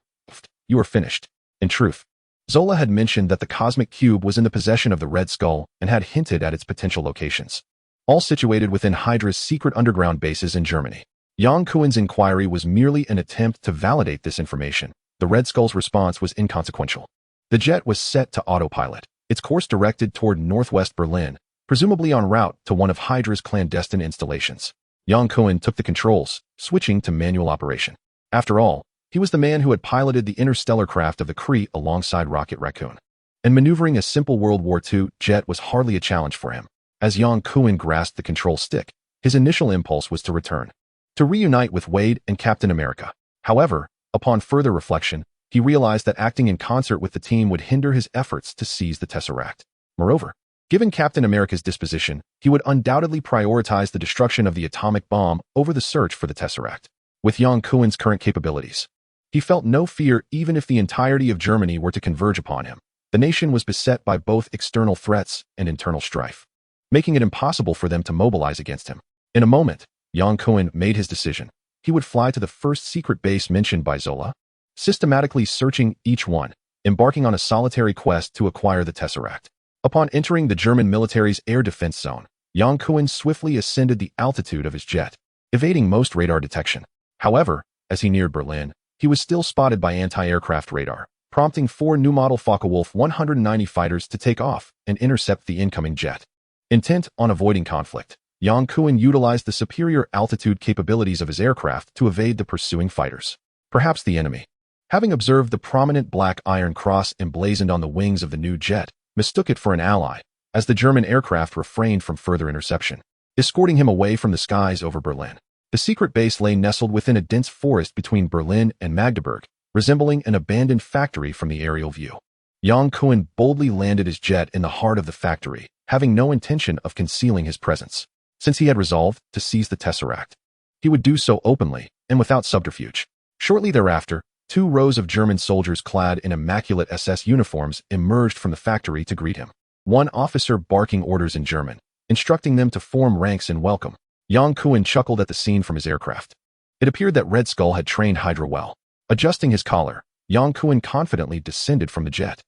you are finished." In truth, Zola had mentioned that the cosmic cube was in the possession of the Red Skull and had hinted at its potential locations, all situated within Hydra's secret underground bases in Germany. Yang Kuan's inquiry was merely an attempt to validate this information. The Red Skull's response was inconsequential. The jet was set to autopilot, its course directed toward northwest Berlin, presumably en route to one of Hydra's clandestine installations. Yang Kuan took the controls, switching to manual operation. After all, He was the man who had piloted the interstellar craft of the Kree alongside Rocket Raccoon. And maneuvering a simple World War II jet was hardly a challenge for him. As Yang Kuan grasped the control stick, his initial impulse was to return, to reunite with Wade and Captain America. However, upon further reflection, he realized that acting in concert with the team would hinder his efforts to seize the Tesseract. Moreover, given Captain America's disposition, he would undoubtedly prioritize the destruction of the atomic bomb over the search for the Tesseract. With Yang Kuan's current capabilities, he felt no fear even if the entirety of Germany were to converge upon him. The nation was beset by both external threats and internal strife, making it impossible for them to mobilize against him. In a moment, Yang Kuan made his decision. He would fly to the first secret base mentioned by Zola, systematically searching each one, embarking on a solitary quest to acquire the Tesseract. Upon entering the German military's air defense zone, Yang Kuan swiftly ascended the altitude of his jet, evading most radar detection. However, as he neared Berlin, he was still spotted by anti-aircraft radar, prompting 4 new-model Focke-Wulf 190 fighters to take off and intercept the incoming jet. Intent on avoiding conflict, Yang Kuan utilized the superior altitude capabilities of his aircraft to evade the pursuing fighters. Perhaps the enemy, having observed the prominent black iron cross emblazoned on the wings of the new jet, mistook it for an ally, as the German aircraft refrained from further interception, escorting him away from the skies over Berlin. The secret base lay nestled within a dense forest between Berlin and Magdeburg, resembling an abandoned factory from the aerial view. Yang Kuan boldly landed his jet in the heart of the factory, having no intention of concealing his presence. Since he had resolved to seize the Tesseract, he would do so openly and without subterfuge. Shortly thereafter, 2 rows of German soldiers clad in immaculate SS uniforms emerged from the factory to greet him. One officer barking orders in German, instructing them to form ranks in welcome. Yang Kuan chuckled at the scene from his aircraft. It appeared that Red Skull had trained Hydra well. Adjusting his collar, Yang Kuan confidently descended from the jet.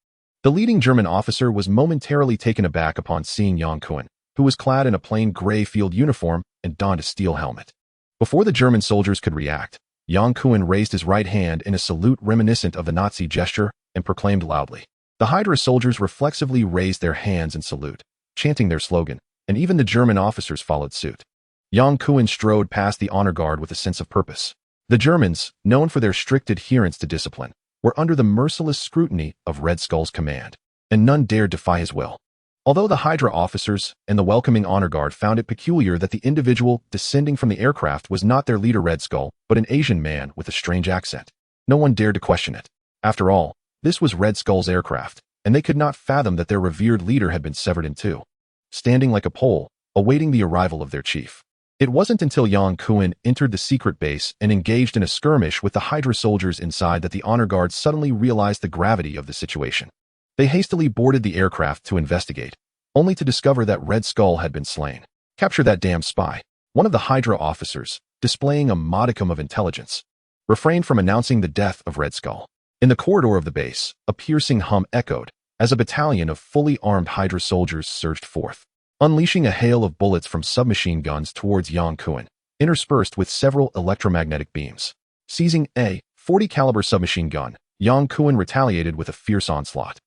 The leading German officer was momentarily taken aback upon seeing Yang Kuan, who was clad in a plain gray field uniform and donned a steel helmet. Before the German soldiers could react, Yang Kuan raised his right hand in a salute reminiscent of the Nazi gesture and proclaimed loudly. The Hydra soldiers reflexively raised their hands in salute, chanting their slogan, and even the German officers followed suit. Yang Kuan strode past the honor guard with a sense of purpose. The Germans, known for their strict adherence to discipline, were under the merciless scrutiny of Red Skull's command, and none dared defy his will. Although the Hydra officers and the welcoming honor guard found it peculiar that the individual descending from the aircraft was not their leader Red Skull, but an Asian man with a strange accent, no one dared to question it. After all, this was Red Skull's aircraft, and they could not fathom that their revered leader had been severed in 2, standing like a pole, awaiting the arrival of their chief. It wasn't until Yang Kuan entered the secret base and engaged in a skirmish with the Hydra soldiers inside that the honor guard suddenly realized the gravity of the situation. They hastily boarded the aircraft to investigate, only to discover that Red Skull had been slain. Capture that damn spy. One of the Hydra officers, displaying a modicum of intelligence, refrained from announcing the death of Red Skull. In the corridor of the base, a piercing hum echoed as a battalion of fully armed Hydra soldiers surged forth, unleashing a hail of bullets from submachine guns towards Yang Kuan, interspersed with several electromagnetic beams. Seizing a .40 caliber submachine gun, Yang Kuan retaliated with a fierce onslaught.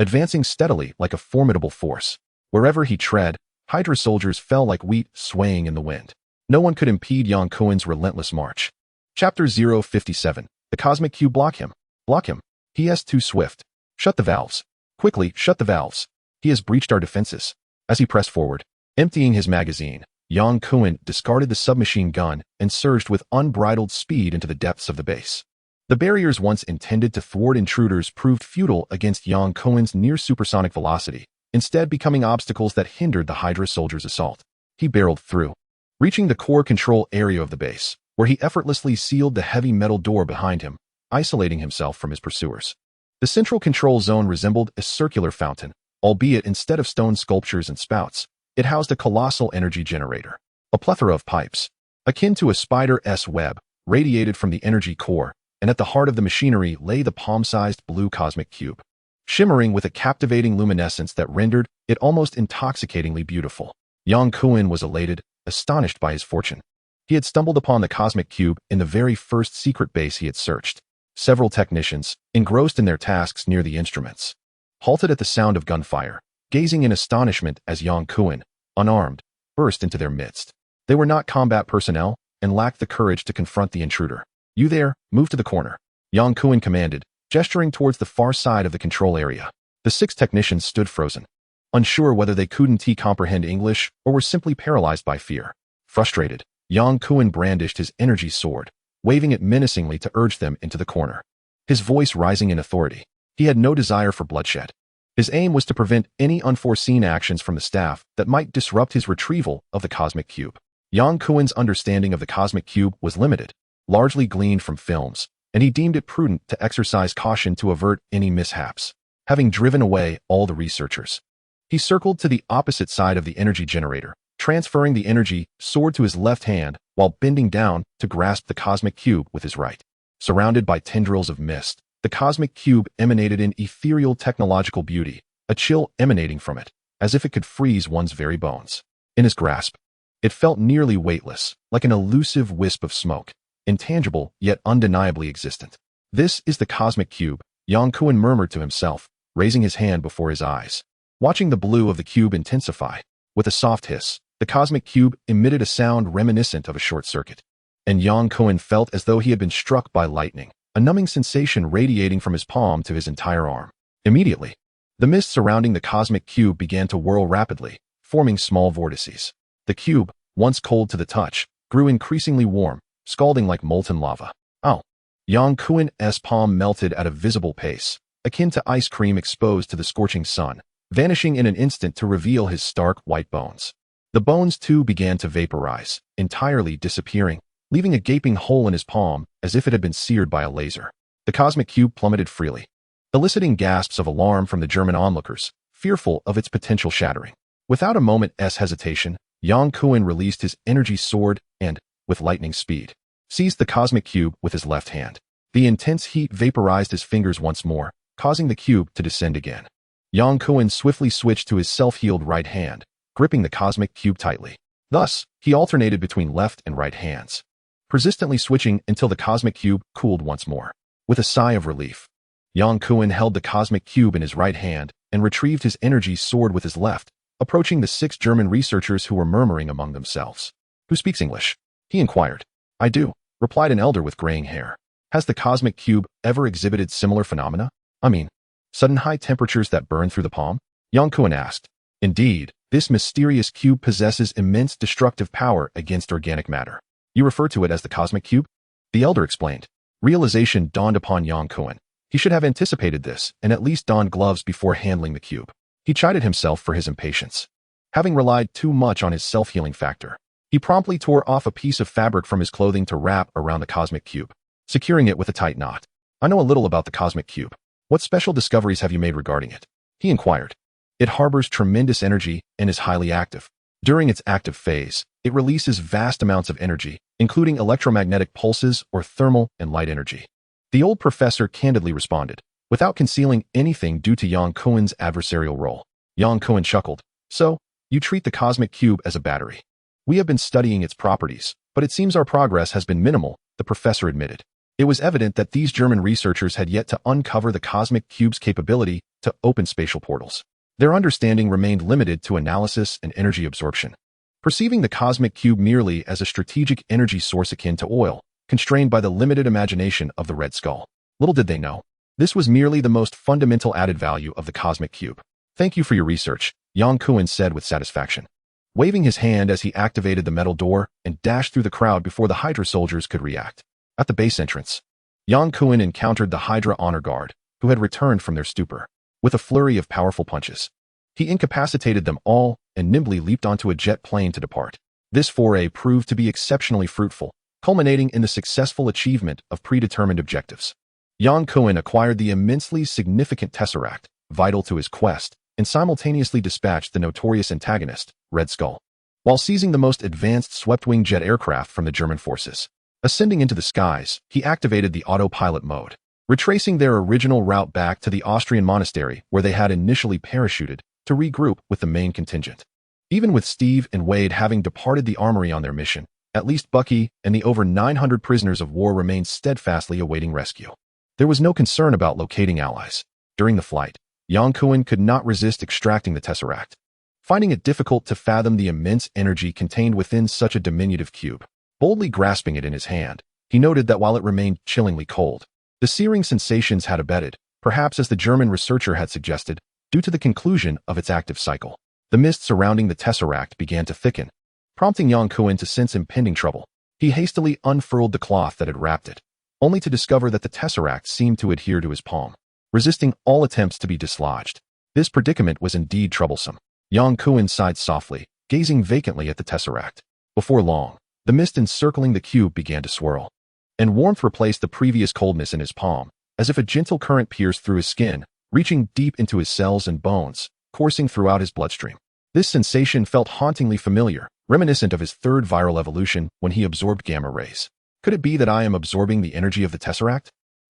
Advancing steadily like a formidable force, wherever he tread, Hydra soldiers fell like wheat swaying in the wind. No one could impede Yang Kuan's relentless march. Chapter 057. The Cosmic Cube block him. Block him. He is too swift. Shut the valves. Quickly, shut the valves. He has breached our defenses. As he pressed forward, emptying his magazine, Yang Kuan discarded the submachine gun and surged with unbridled speed into the depths of the base. The barriers once intended to thwart intruders proved futile against Yang Kuan's near-supersonic velocity, instead becoming obstacles that hindered the Hydra soldiers' assault. He barreled through, reaching the core control area of the base, where he effortlessly sealed the heavy metal door behind him, isolating himself from his pursuers. The central control zone resembled a circular fountain, albeit instead of stone sculptures and spouts, it housed a colossal energy generator. A plethora of pipes, akin to a spider's web, radiated from the energy core, and at the heart of the machinery lay the palm-sized blue cosmic cube, shimmering with a captivating luminescence that rendered it almost intoxicatingly beautiful. Yang Kuan was elated, astonished by his fortune. He had stumbled upon the cosmic cube in the very first secret base he had searched. Several technicians, engrossed in their tasks near the instruments, halted at the sound of gunfire, gazing in astonishment as Yang Kuan, unarmed, burst into their midst. They were not combat personnel and lacked the courage to confront the intruder. You there, move to the corner. Yang Kuan commanded, gesturing towards the far side of the control area. The 6 technicians stood frozen, unsure whether they couldn't comprehend English or were simply paralyzed by fear. Frustrated, Yang Kuan brandished his energy sword, waving it menacingly to urge them into the corner. His voice rising in authority. He had no desire for bloodshed. His aim was to prevent any unforeseen actions from the staff that might disrupt his retrieval of the cosmic cube. Yang Kuan's understanding of the cosmic cube was limited, largely gleaned from films, and he deemed it prudent to exercise caution to avert any mishaps. Having driven away all the researchers, he circled to the opposite side of the energy generator, transferring the energy sword to his left hand while bending down to grasp the cosmic cube with his right. Surrounded by tendrils of mist, the cosmic cube emanated in ethereal technological beauty, a chill emanating from it, as if it could freeze one's very bones. In his grasp, it felt nearly weightless, like an elusive wisp of smoke, intangible yet undeniably existent. This is the cosmic cube, Yang Kuan murmured to himself, raising his hand before his eyes. Watching the blue of the cube intensify, with a soft hiss, the cosmic cube emitted a sound reminiscent of a short circuit. And Yang Kuan felt as though he had been struck by lightning, a numbing sensation radiating from his palm to his entire arm. Immediately, the mist surrounding the cosmic cube began to whirl rapidly, forming small vortices. The cube, once cold to the touch, grew increasingly warm, scalding like molten lava. Oh! Yang Kuan's palm melted at a visible pace, akin to ice cream exposed to the scorching sun, vanishing in an instant to reveal his stark white bones. The bones too began to vaporize, entirely disappearing, leaving a gaping hole in his palm as if it had been seared by a laser. The cosmic cube plummeted freely, eliciting gasps of alarm from the German onlookers, fearful of its potential shattering. Without a moment's hesitation, Yang Kuan released his energy sword and, with lightning speed, seized the cosmic cube with his left hand. The intense heat vaporized his fingers once more, causing the cube to descend again. Yang Kuan swiftly switched to his self-healed right hand, gripping the cosmic cube tightly. Thus, he alternated between left and right hands, persistently switching until the cosmic cube cooled once more. With a sigh of relief, Yang Kuan held the cosmic cube in his right hand and retrieved his energy sword with his left, approaching the 6 German researchers who were murmuring among themselves. "Who speaks English?" he inquired. "I do," replied an elder with graying hair. "Has the cosmic cube ever exhibited similar phenomena? I mean, sudden high temperatures that burn through the palm?" Yang Kuan asked. "Indeed, this mysterious cube possesses immense destructive power against organic matter. You refer to it as the cosmic cube?" the elder explained. Realization dawned upon Yang Kuan. He should have anticipated this and at least donned gloves before handling the cube. He chided himself for his impatience. Having relied too much on his self-healing factor, he promptly tore off a piece of fabric from his clothing to wrap around the cosmic cube, securing it with a tight knot. "I know a little about the cosmic cube. What special discoveries have you made regarding it?" he inquired. "It harbors tremendous energy and is highly active. During its active phase, it releases vast amounts of energy, including electromagnetic pulses or thermal and light energy." The old professor candidly responded, without concealing anything due to Yang Kuan's adversarial role. Yang Kuan chuckled. "So, you treat the cosmic cube as a battery. We have been studying its properties, but it seems our progress has been minimal," the professor admitted. It was evident that these German researchers had yet to uncover the cosmic cube's capability to open spatial portals. Their understanding remained limited to analysis and energy absorption. Perceiving the cosmic cube merely as a strategic energy source akin to oil, constrained by the limited imagination of the Red Skull. Little did they know, this was merely the most fundamental added value of the cosmic cube. "Thank you for your research," Yang Kuan said with satisfaction, waving his hand as he activated the metal door and dashed through the crowd before the Hydra soldiers could react. At the base entrance, Yang Kuan encountered the Hydra honor guard, who had returned from their stupor. With a flurry of powerful punches, he incapacitated them all and nimbly leaped onto a jet plane to depart. This foray proved to be exceptionally fruitful, culminating in the successful achievement of predetermined objectives. Yang Kuan acquired the immensely significant tesseract, vital to his quest, and simultaneously dispatched the notorious antagonist, Red Skull, while seizing the most advanced swept-wing jet aircraft from the German forces. Ascending into the skies, he activated the autopilot mode, retracing their original route back to the Austrian monastery where they had initially parachuted to regroup with the main contingent. Even with Steve and Wade having departed the armory on their mission, at least Bucky and the over 900 prisoners of war remained steadfastly awaiting rescue. There was no concern about locating allies. During the flight, Yang Kuan could not resist extracting the tesseract, finding it difficult to fathom the immense energy contained within such a diminutive cube. Boldly grasping it in his hand, he noted that while it remained chillingly cold, The searing sensations had abated, perhaps as the German researcher had suggested, due to the conclusion of its active cycle. The mist surrounding the tesseract began to thicken, prompting Yang Kuan to sense impending trouble. He hastily unfurled the cloth that had wrapped it, only to discover that the tesseract seemed to adhere to his palm, resisting all attempts to be dislodged. This predicament was indeed troublesome. Yang Kuan sighed softly, gazing vacantly at the tesseract. Before long, the mist encircling the cube began to swirl, and warmth replaced the previous coldness in his palm, as if a gentle current pierced through his skin, reaching deep into his cells and bones, coursing throughout his bloodstream. This sensation felt hauntingly familiar, reminiscent of his third viral evolution when he absorbed gamma rays. Could it be that I am absorbing the energy of the tesseract?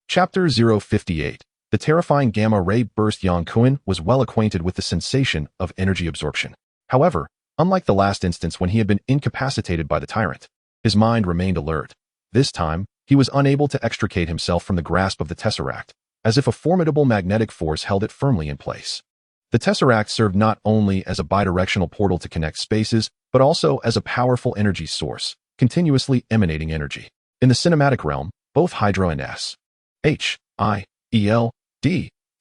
Chapter 058. The terrifying gamma ray burst. Yang Kuan was well acquainted with the sensation of energy absorption. However, unlike the last instance when he had been incapacitated by the tyrant, his mind remained alert. This time, he was unable to extricate himself from the grasp of the tesseract, as if a formidable magnetic force held it firmly in place. The tesseract served not only as a bidirectional portal to connect spaces, but also as a powerful energy source, continuously emanating energy. In the cinematic realm, both Hydra and S.H.I.E.L.D.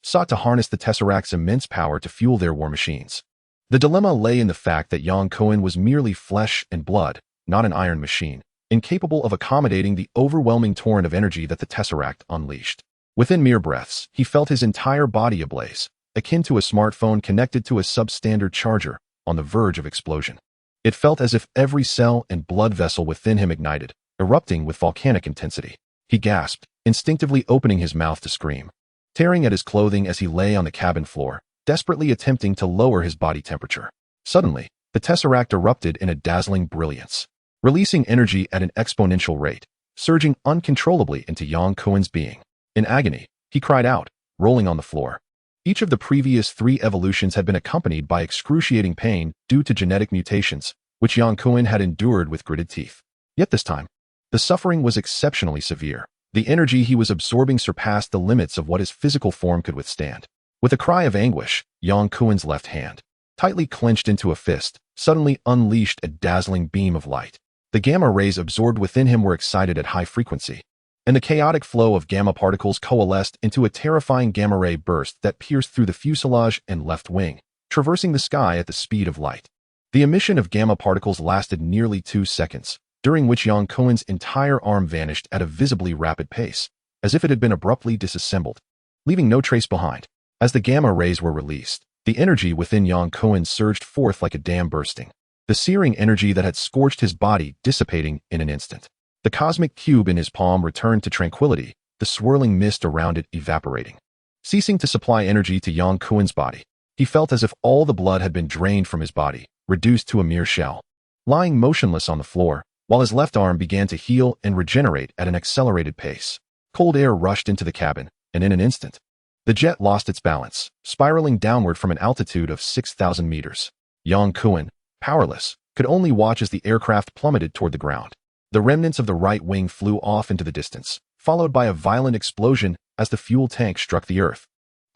sought to harness the tesseract's immense power to fuel their war machines. The dilemma lay in the fact that Yang Kuan was merely flesh and blood, not an iron machine, incapable of accommodating the overwhelming torrent of energy that the tesseract unleashed. Within mere breaths, he felt his entire body ablaze, akin to a smartphone connected to a substandard charger, on the verge of explosion. It felt as if every cell and blood vessel within him ignited, erupting with volcanic intensity. He gasped, instinctively opening his mouth to scream, tearing at his clothing as he lay on the cabin floor, desperately attempting to lower his body temperature. Suddenly, the tesseract erupted in a dazzling brilliance, releasing energy at an exponential rate, surging uncontrollably into Yang Kuan's being. In agony, he cried out, rolling on the floor. Each of the previous 3 evolutions had been accompanied by excruciating pain due to genetic mutations, which Yang Kuan had endured with gritted teeth. Yet this time, the suffering was exceptionally severe. The energy he was absorbing surpassed the limits of what his physical form could withstand. With a cry of anguish, Yang Kuan's left hand, tightly clenched into a fist, suddenly unleashed a dazzling beam of light. The gamma rays absorbed within him were excited at high frequency, and the chaotic flow of gamma particles coalesced into a terrifying gamma ray burst that pierced through the fuselage and left wing, traversing the sky at the speed of light. The emission of gamma particles lasted nearly 2 seconds, during which Yang Kuan's entire arm vanished at a visibly rapid pace, as if it had been abruptly disassembled, leaving no trace behind. As the gamma rays were released, the energy within Yang Kuan surged forth like a dam bursting, the searing energy that had scorched his body dissipating in an instant. The cosmic cube in his palm returned to tranquility, the swirling mist around it evaporating. Ceasing to supply energy to Yang Kuan's body, he felt as if all the blood had been drained from his body, reduced to a mere shell. Lying motionless on the floor, while his left arm began to heal and regenerate at an accelerated pace, cold air rushed into the cabin, and in an instant, the jet lost its balance, spiraling downward from an altitude of 6,000 meters. Yang Kuan, powerless, could only watch as the aircraft plummeted toward the ground. The remnants of the right wing flew off into the distance, followed by a violent explosion as the fuel tank struck the earth,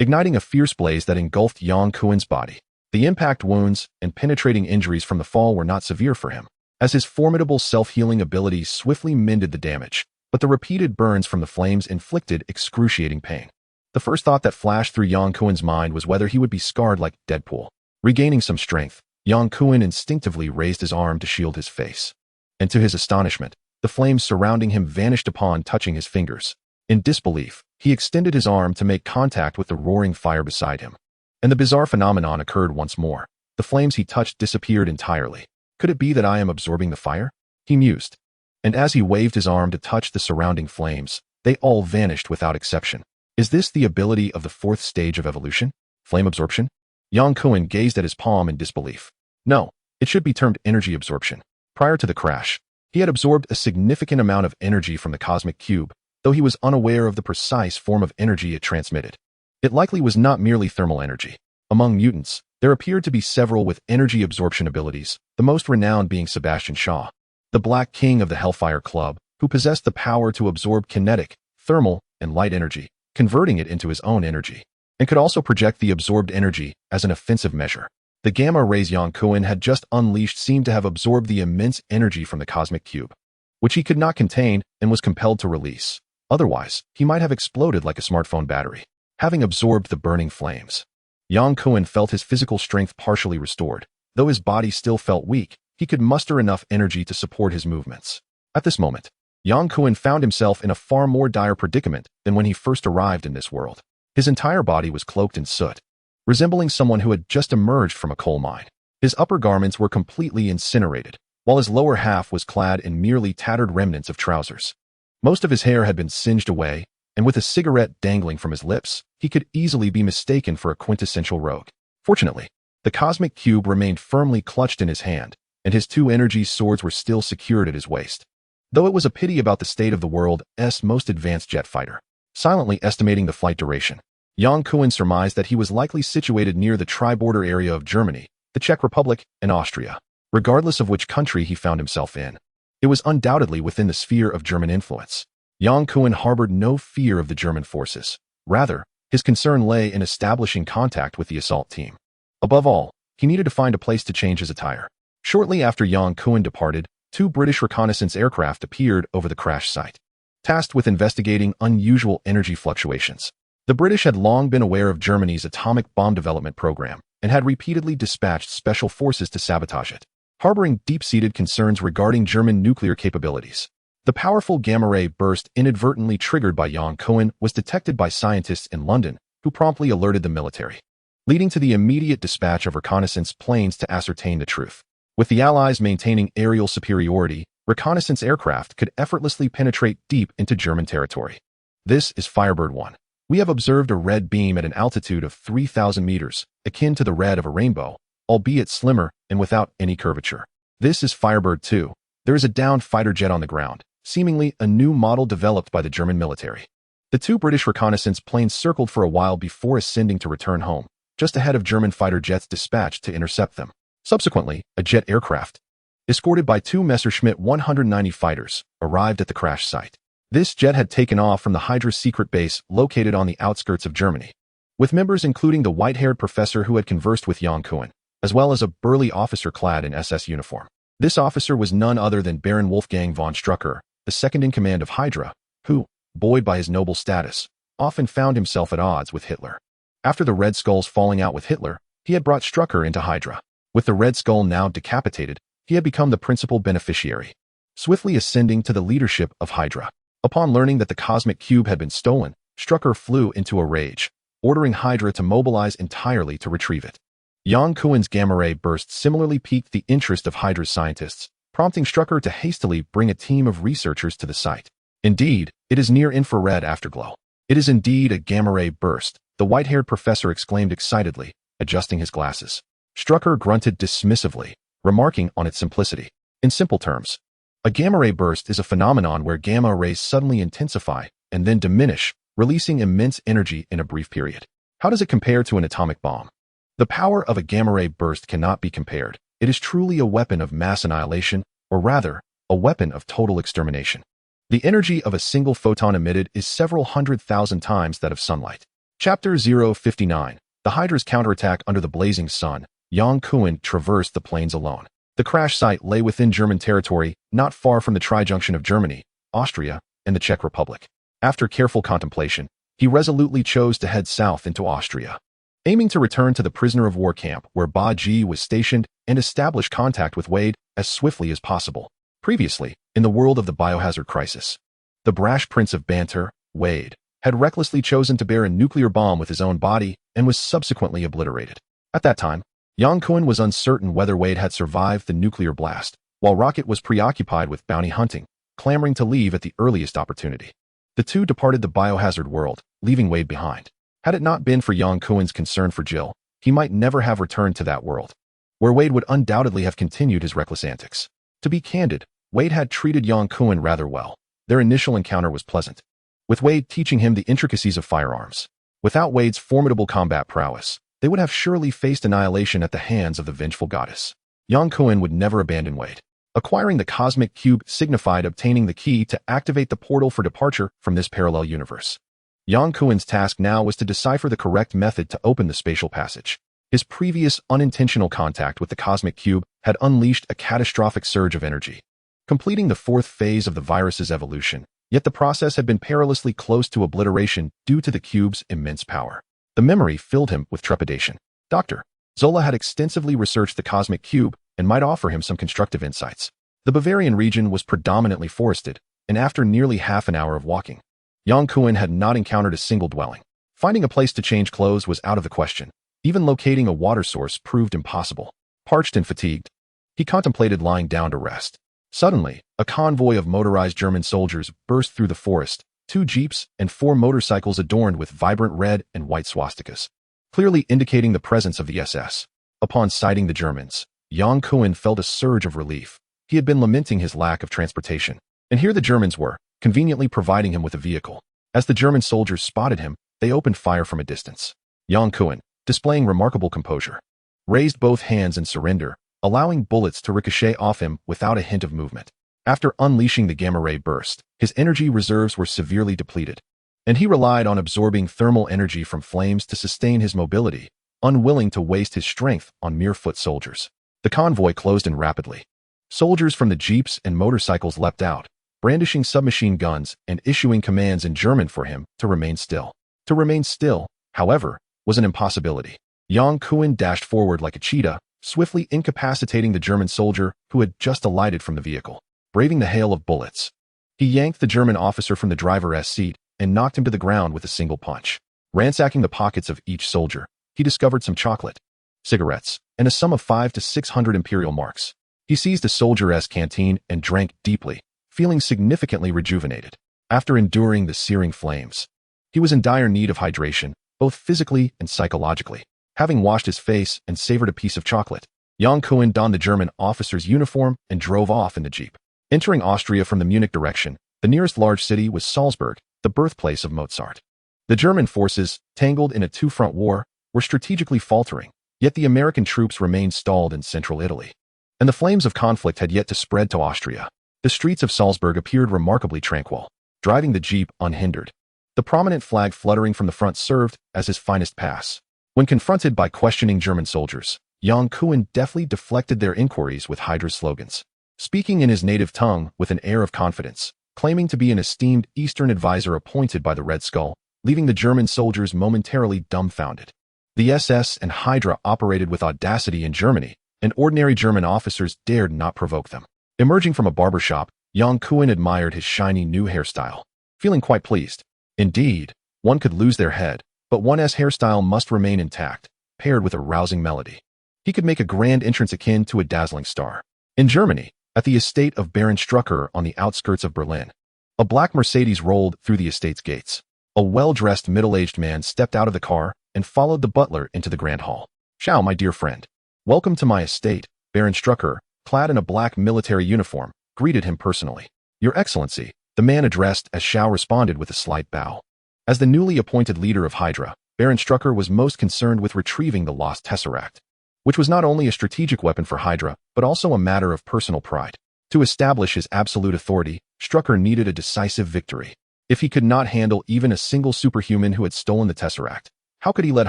igniting a fierce blaze that engulfed Yang Kuan's body. The impact wounds and penetrating injuries from the fall were not severe for him, as his formidable self-healing abilities swiftly mended the damage, but the repeated burns from the flames inflicted excruciating pain. The first thought that flashed through Yang Kuan's mind was whether he would be scarred like Deadpool. Regaining some strength, Yang Kuan instinctively raised his arm to shield his face. And to his astonishment, the flames surrounding him vanished upon touching his fingers. In disbelief, he extended his arm to make contact with the roaring fire beside him. And the bizarre phenomenon occurred once more. The flames he touched disappeared entirely. Could it be that I am absorbing the fire? He mused. And as he waved his arm to touch the surrounding flames, they all vanished without exception. Is this the ability of the 4th stage of evolution? Flame absorption? Yang Kuan gazed at his palm in disbelief. No, it should be termed energy absorption. Prior to the crash, he had absorbed a significant amount of energy from the cosmic cube, though he was unaware of the precise form of energy it transmitted. It likely was not merely thermal energy. Among mutants, there appeared to be several with energy absorption abilities, the most renowned being Sebastian Shaw, the Black King of the Hellfire Club, who possessed the power to absorb kinetic, thermal, and light energy, converting it into his own energy, and could also project the absorbed energy as an offensive measure. The gamma rays Yang Kuan had just unleashed seemed to have absorbed the immense energy from the cosmic cube, which he could not contain and was compelled to release. Otherwise, he might have exploded like a smartphone battery, having absorbed the burning flames. Yang Kuan felt his physical strength partially restored. Though his body still felt weak, he could muster enough energy to support his movements. At this moment, Yang Kuan found himself in a far more dire predicament than when he first arrived in this world. His entire body was cloaked in soot, resembling someone who had just emerged from a coal mine. His upper garments were completely incinerated, while his lower half was clad in merely tattered remnants of trousers. Most of his hair had been singed away, and with a cigarette dangling from his lips, he could easily be mistaken for a quintessential rogue. Fortunately, the cosmic cube remained firmly clutched in his hand, and his two energy swords were still secured at his waist. Though it was a pity about the state of the world's most advanced jet fighter. Silently estimating the flight duration, Yang Kuan surmised that he was likely situated near the tri-border area of Germany, the Czech Republic, and Austria. Regardless of which country he found himself in, it was undoubtedly within the sphere of German influence. Yang Kuan harbored no fear of the German forces. Rather, his concern lay in establishing contact with the assault team. Above all, he needed to find a place to change his attire. Shortly after Yang Kuan departed, two British reconnaissance aircraft appeared over the crash site, tasked with investigating unusual energy fluctuations. The British had long been aware of Germany's atomic bomb development program and had repeatedly dispatched special forces to sabotage it, harboring deep-seated concerns regarding German nuclear capabilities. The powerful gamma-ray burst inadvertently triggered by Yang Kuan was detected by scientists in London, who promptly alerted the military, leading to the immediate dispatch of reconnaissance planes to ascertain the truth. With the Allies maintaining aerial superiority, reconnaissance aircraft could effortlessly penetrate deep into German territory. This is Firebird 1. We have observed a red beam at an altitude of 3,000 meters, akin to the red of a rainbow, albeit slimmer and without any curvature. This is Firebird 2. There is a downed fighter jet on the ground, seemingly a new model developed by the German military. The two British reconnaissance planes circled for a while before ascending to return home, just ahead of German fighter jets dispatched to intercept them. Subsequently, a jet aircraft, escorted by two Messerschmitt 190 fighters, arrived at the crash site. This jet had taken off from the Hydra secret base located on the outskirts of Germany, with members including the white-haired professor who had conversed with Yang Kuan, as well as a burly officer clad in SS uniform. This officer was none other than Baron Wolfgang von Strucker, the second-in-command of Hydra, who, buoyed by his noble status, often found himself at odds with Hitler. After the Red Skull's falling out with Hitler, he had brought Strucker into Hydra. With the Red Skull now decapitated, he had become the principal beneficiary, swiftly ascending to the leadership of Hydra. Upon learning that the cosmic cube had been stolen, Strucker flew into a rage, ordering Hydra to mobilize entirely to retrieve it. Yang Kuan's gamma-ray burst similarly piqued the interest of Hydra's scientists, prompting Strucker to hastily bring a team of researchers to the site. Indeed, it is near-infrared afterglow. It is indeed a gamma-ray burst, the white-haired professor exclaimed excitedly, adjusting his glasses. Strucker grunted dismissively, remarking on its simplicity. In simple terms, a gamma-ray burst is a phenomenon where gamma rays suddenly intensify and then diminish, releasing immense energy in a brief period. How does it compare to an atomic bomb? The power of a gamma-ray burst cannot be compared. It is truly a weapon of mass annihilation, or rather, a weapon of total extermination. The energy of a single photon emitted is several 100,000 times that of sunlight. Chapter 059. The Hydra's counterattack under the blazing sun. Yang Kuan traversed the plains alone. The crash site lay within German territory, not far from the tri-junction of Germany, Austria, and the Czech Republic. After careful contemplation, he resolutely chose to head south into Austria, aiming to return to the prisoner of war camp where Ba Ji was stationed and establish contact with Wade as swiftly as possible. Previously, in the world of the biohazard crisis, the brash prince of Banter, Wade, had recklessly chosen to bear a nuclear bomb with his own body and was subsequently obliterated. At that time, Yang Kuan was uncertain whether Wade had survived the nuclear blast, while Rocket was preoccupied with bounty hunting, clamoring to leave at the earliest opportunity. The two departed the biohazard world, leaving Wade behind. Had it not been for Yang Kuan's concern for Jill, he might never have returned to that world, where Wade would undoubtedly have continued his reckless antics. To be candid, Wade had treated Yang Kuan rather well. Their initial encounter was pleasant, with Wade teaching him the intricacies of firearms. Without Wade's formidable combat prowess, they would have surely faced annihilation at the hands of the vengeful goddess. Yang Kuan would never abandon Wade. Acquiring the cosmic cube signified obtaining the key to activate the portal for departure from this parallel universe. Yang Kuan's task now was to decipher the correct method to open the spatial passage. His previous unintentional contact with the cosmic cube had unleashed a catastrophic surge of energy. Completing the fourth phase of the virus's evolution, Yet the process had been perilously close to obliteration due to the cube's immense power. The memory filled him with trepidation. Dr. Zola had extensively researched the cosmic cube and might offer him some constructive insights. The Bavarian region was predominantly forested, and after nearly half an hour of walking, Yang Kuan had not encountered a single dwelling. Finding a place to change clothes was out of the question. Even locating a water source proved impossible. Parched and fatigued, he contemplated lying down to rest. Suddenly, a convoy of motorized German soldiers burst through the forest, 2 jeeps and 4 motorcycles adorned with vibrant red and white swastikas, clearly indicating the presence of the SS. Upon sighting the Germans, Yang Kuan felt a surge of relief. He had been lamenting his lack of transportation, and here the Germans were, conveniently providing him with a vehicle. As the German soldiers spotted him, they opened fire from a distance. Yang Kuan, displaying remarkable composure, raised both hands in surrender, allowing bullets to ricochet off him without a hint of movement. After unleashing the gamma-ray burst, his energy reserves were severely depleted, and he relied on absorbing thermal energy from flames to sustain his mobility, unwilling to waste his strength on mere foot soldiers. The convoy closed in rapidly. Soldiers from the jeeps and motorcycles leapt out, brandishing submachine guns and issuing commands in German for him to remain still. To remain still, however, was an impossibility. Yang Kuan dashed forward like a cheetah, swiftly incapacitating the German soldier who had just alighted from the vehicle. Braving the hail of bullets, he yanked the German officer from the driver's seat and knocked him to the ground with a single punch. Ransacking the pockets of each soldier, he discovered some chocolate, cigarettes, and a sum of 500 to 600 imperial marks. He seized a soldier's canteen and drank deeply, feeling significantly rejuvenated. After enduring the searing flames, he was in dire need of hydration, both physically and psychologically. Having washed his face and savored a piece of chocolate, Yang Kuan donned the German officer's uniform and drove off in the jeep. Entering Austria from the Munich direction, the nearest large city was Salzburg, the birthplace of Mozart. The German forces, tangled in a two-front war, were strategically faltering, yet the American troops remained stalled in central Italy, and the flames of conflict had yet to spread to Austria. The streets of Salzburg appeared remarkably tranquil. Driving the jeep unhindered, the prominent flag fluttering from the front served as his finest pass. When confronted by questioning German soldiers, Yang Kuan deftly deflected their inquiries with Hydra's slogans. Speaking in his native tongue with an air of confidence, claiming to be an esteemed Eastern advisor appointed by the Red Skull, leaving the German soldiers momentarily dumbfounded. The SS and Hydra operated with audacity in Germany, and ordinary German officers dared not provoke them. Emerging from a barber shop, Yang Kuan admired his shiny new hairstyle, feeling quite pleased. Indeed, one could lose their head, but one's hairstyle must remain intact, paired with a rousing melody. He could make a grand entrance akin to a dazzling star. In Germany, at the estate of Baron Strucker on the outskirts of Berlin, a black Mercedes rolled through the estate's gates. A well-dressed middle-aged man stepped out of the car and followed the butler into the grand hall. "Ciao, my dear friend. Welcome to my estate," Baron Strucker, clad in a black military uniform, greeted him personally. "Your Excellency," the man addressed as Shao responded with a slight bow. As the newly appointed leader of Hydra, Baron Strucker was most concerned with retrieving the lost Tesseract, which was not only a strategic weapon for Hydra, but also a matter of personal pride. To establish his absolute authority, Strucker needed a decisive victory. If he could not handle even a single superhuman who had stolen the Tesseract, how could he lead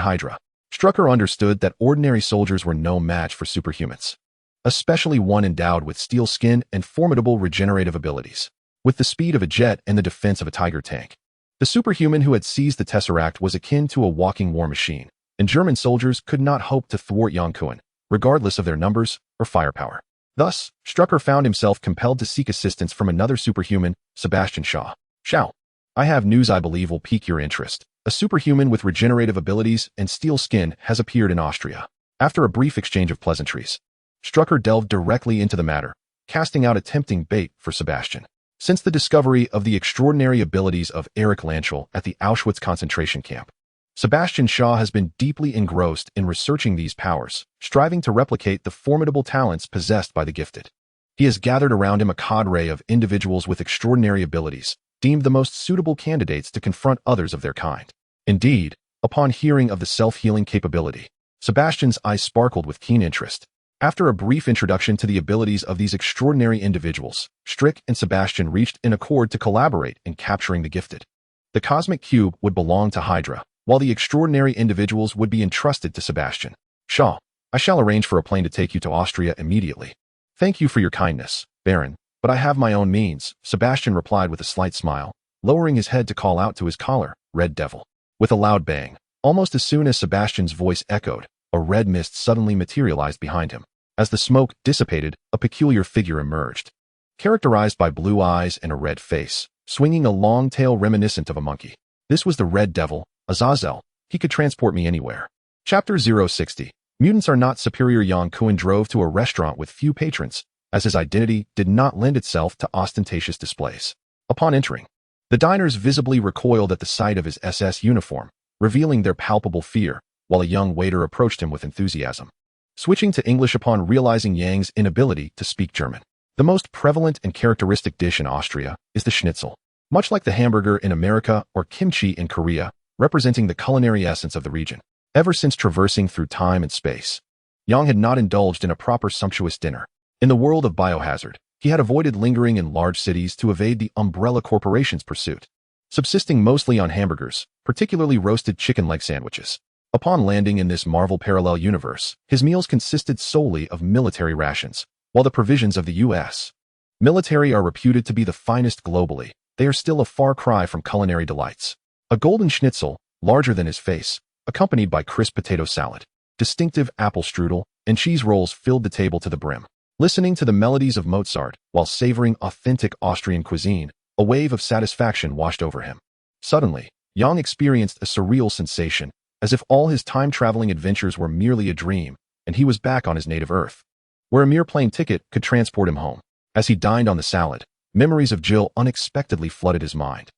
Hydra? Strucker understood that ordinary soldiers were no match for superhumans, especially one endowed with steel skin and formidable regenerative abilities. With the speed of a jet and the defense of a Tiger tank, the superhuman who had seized the Tesseract was akin to a walking war machine, and German soldiers could not hope to thwart Yang Kuan, regardless of their numbers or firepower. Thus, Strucker found himself compelled to seek assistance from another superhuman, Sebastian Shaw. "Shao, I have news I believe will pique your interest. A superhuman with regenerative abilities and steel skin has appeared in Austria." After a brief exchange of pleasantries, Strucker delved directly into the matter, casting out a tempting bait for Sebastian. Since the discovery of the extraordinary abilities of Erich Landschel at the Auschwitz concentration camp, Sebastian Shaw has been deeply engrossed in researching these powers, striving to replicate the formidable talents possessed by the gifted. He has gathered around him a cadre of individuals with extraordinary abilities, deemed the most suitable candidates to confront others of their kind. Indeed, upon hearing of the self-healing capability, Sebastian's eyes sparkled with keen interest. After a brief introduction to the abilities of these extraordinary individuals, Strick and Sebastian reached an accord to collaborate in capturing the gifted. The cosmic cube would belong to Hydra, while the extraordinary individuals would be entrusted to Sebastian. "Shaw, I shall arrange for a plane to take you to Austria immediately. Thank you for your kindness, Baron, But I have my own means, Sebastian replied with a slight smile, lowering his head to call out to his collar, Red Devil. With a loud bang, almost as soon as Sebastian's voice echoed, a red mist suddenly materialized behind him. As the smoke dissipated, a peculiar figure emerged. Characterized by blue eyes and a red face, swinging a long tail reminiscent of a monkey. This was the Red Devil, Azazel. He could transport me anywhere. Chapter 060. Mutants are not superior. Yang Kuan drove to a restaurant with few patrons, as his identity did not lend itself to ostentatious displays. Upon entering, the diners visibly recoiled at the sight of his SS uniform, revealing their palpable fear, while a young waiter approached him with enthusiasm. Switching to English upon realizing Yang's inability to speak German. The most prevalent and characteristic dish in Austria is the schnitzel, much like the hamburger in America or kimchi in Korea, representing the culinary essence of the region. Ever since traversing through time and space, Yang had not indulged in a proper sumptuous dinner. In the world of biohazard, he had avoided lingering in large cities to evade the umbrella corporation's pursuit, subsisting mostly on hamburgers, particularly roasted chicken leg sandwiches. Upon landing in this Marvel parallel universe, his meals consisted solely of military rations, while the provisions of the U.S. military are reputed to be the finest globally. They are still a far cry from culinary delights. A golden schnitzel, larger than his face, accompanied by crisp potato salad, distinctive apple strudel, and cheese rolls filled the table to the brim. Listening to the melodies of Mozart while savoring authentic Austrian cuisine, a wave of satisfaction washed over him. Suddenly, Yang experienced a surreal sensation, as if all his time-traveling adventures were merely a dream, and he was back on his native Earth, where a mere plane ticket could transport him home. As he dined on the salad, memories of Jill unexpectedly flooded his mind.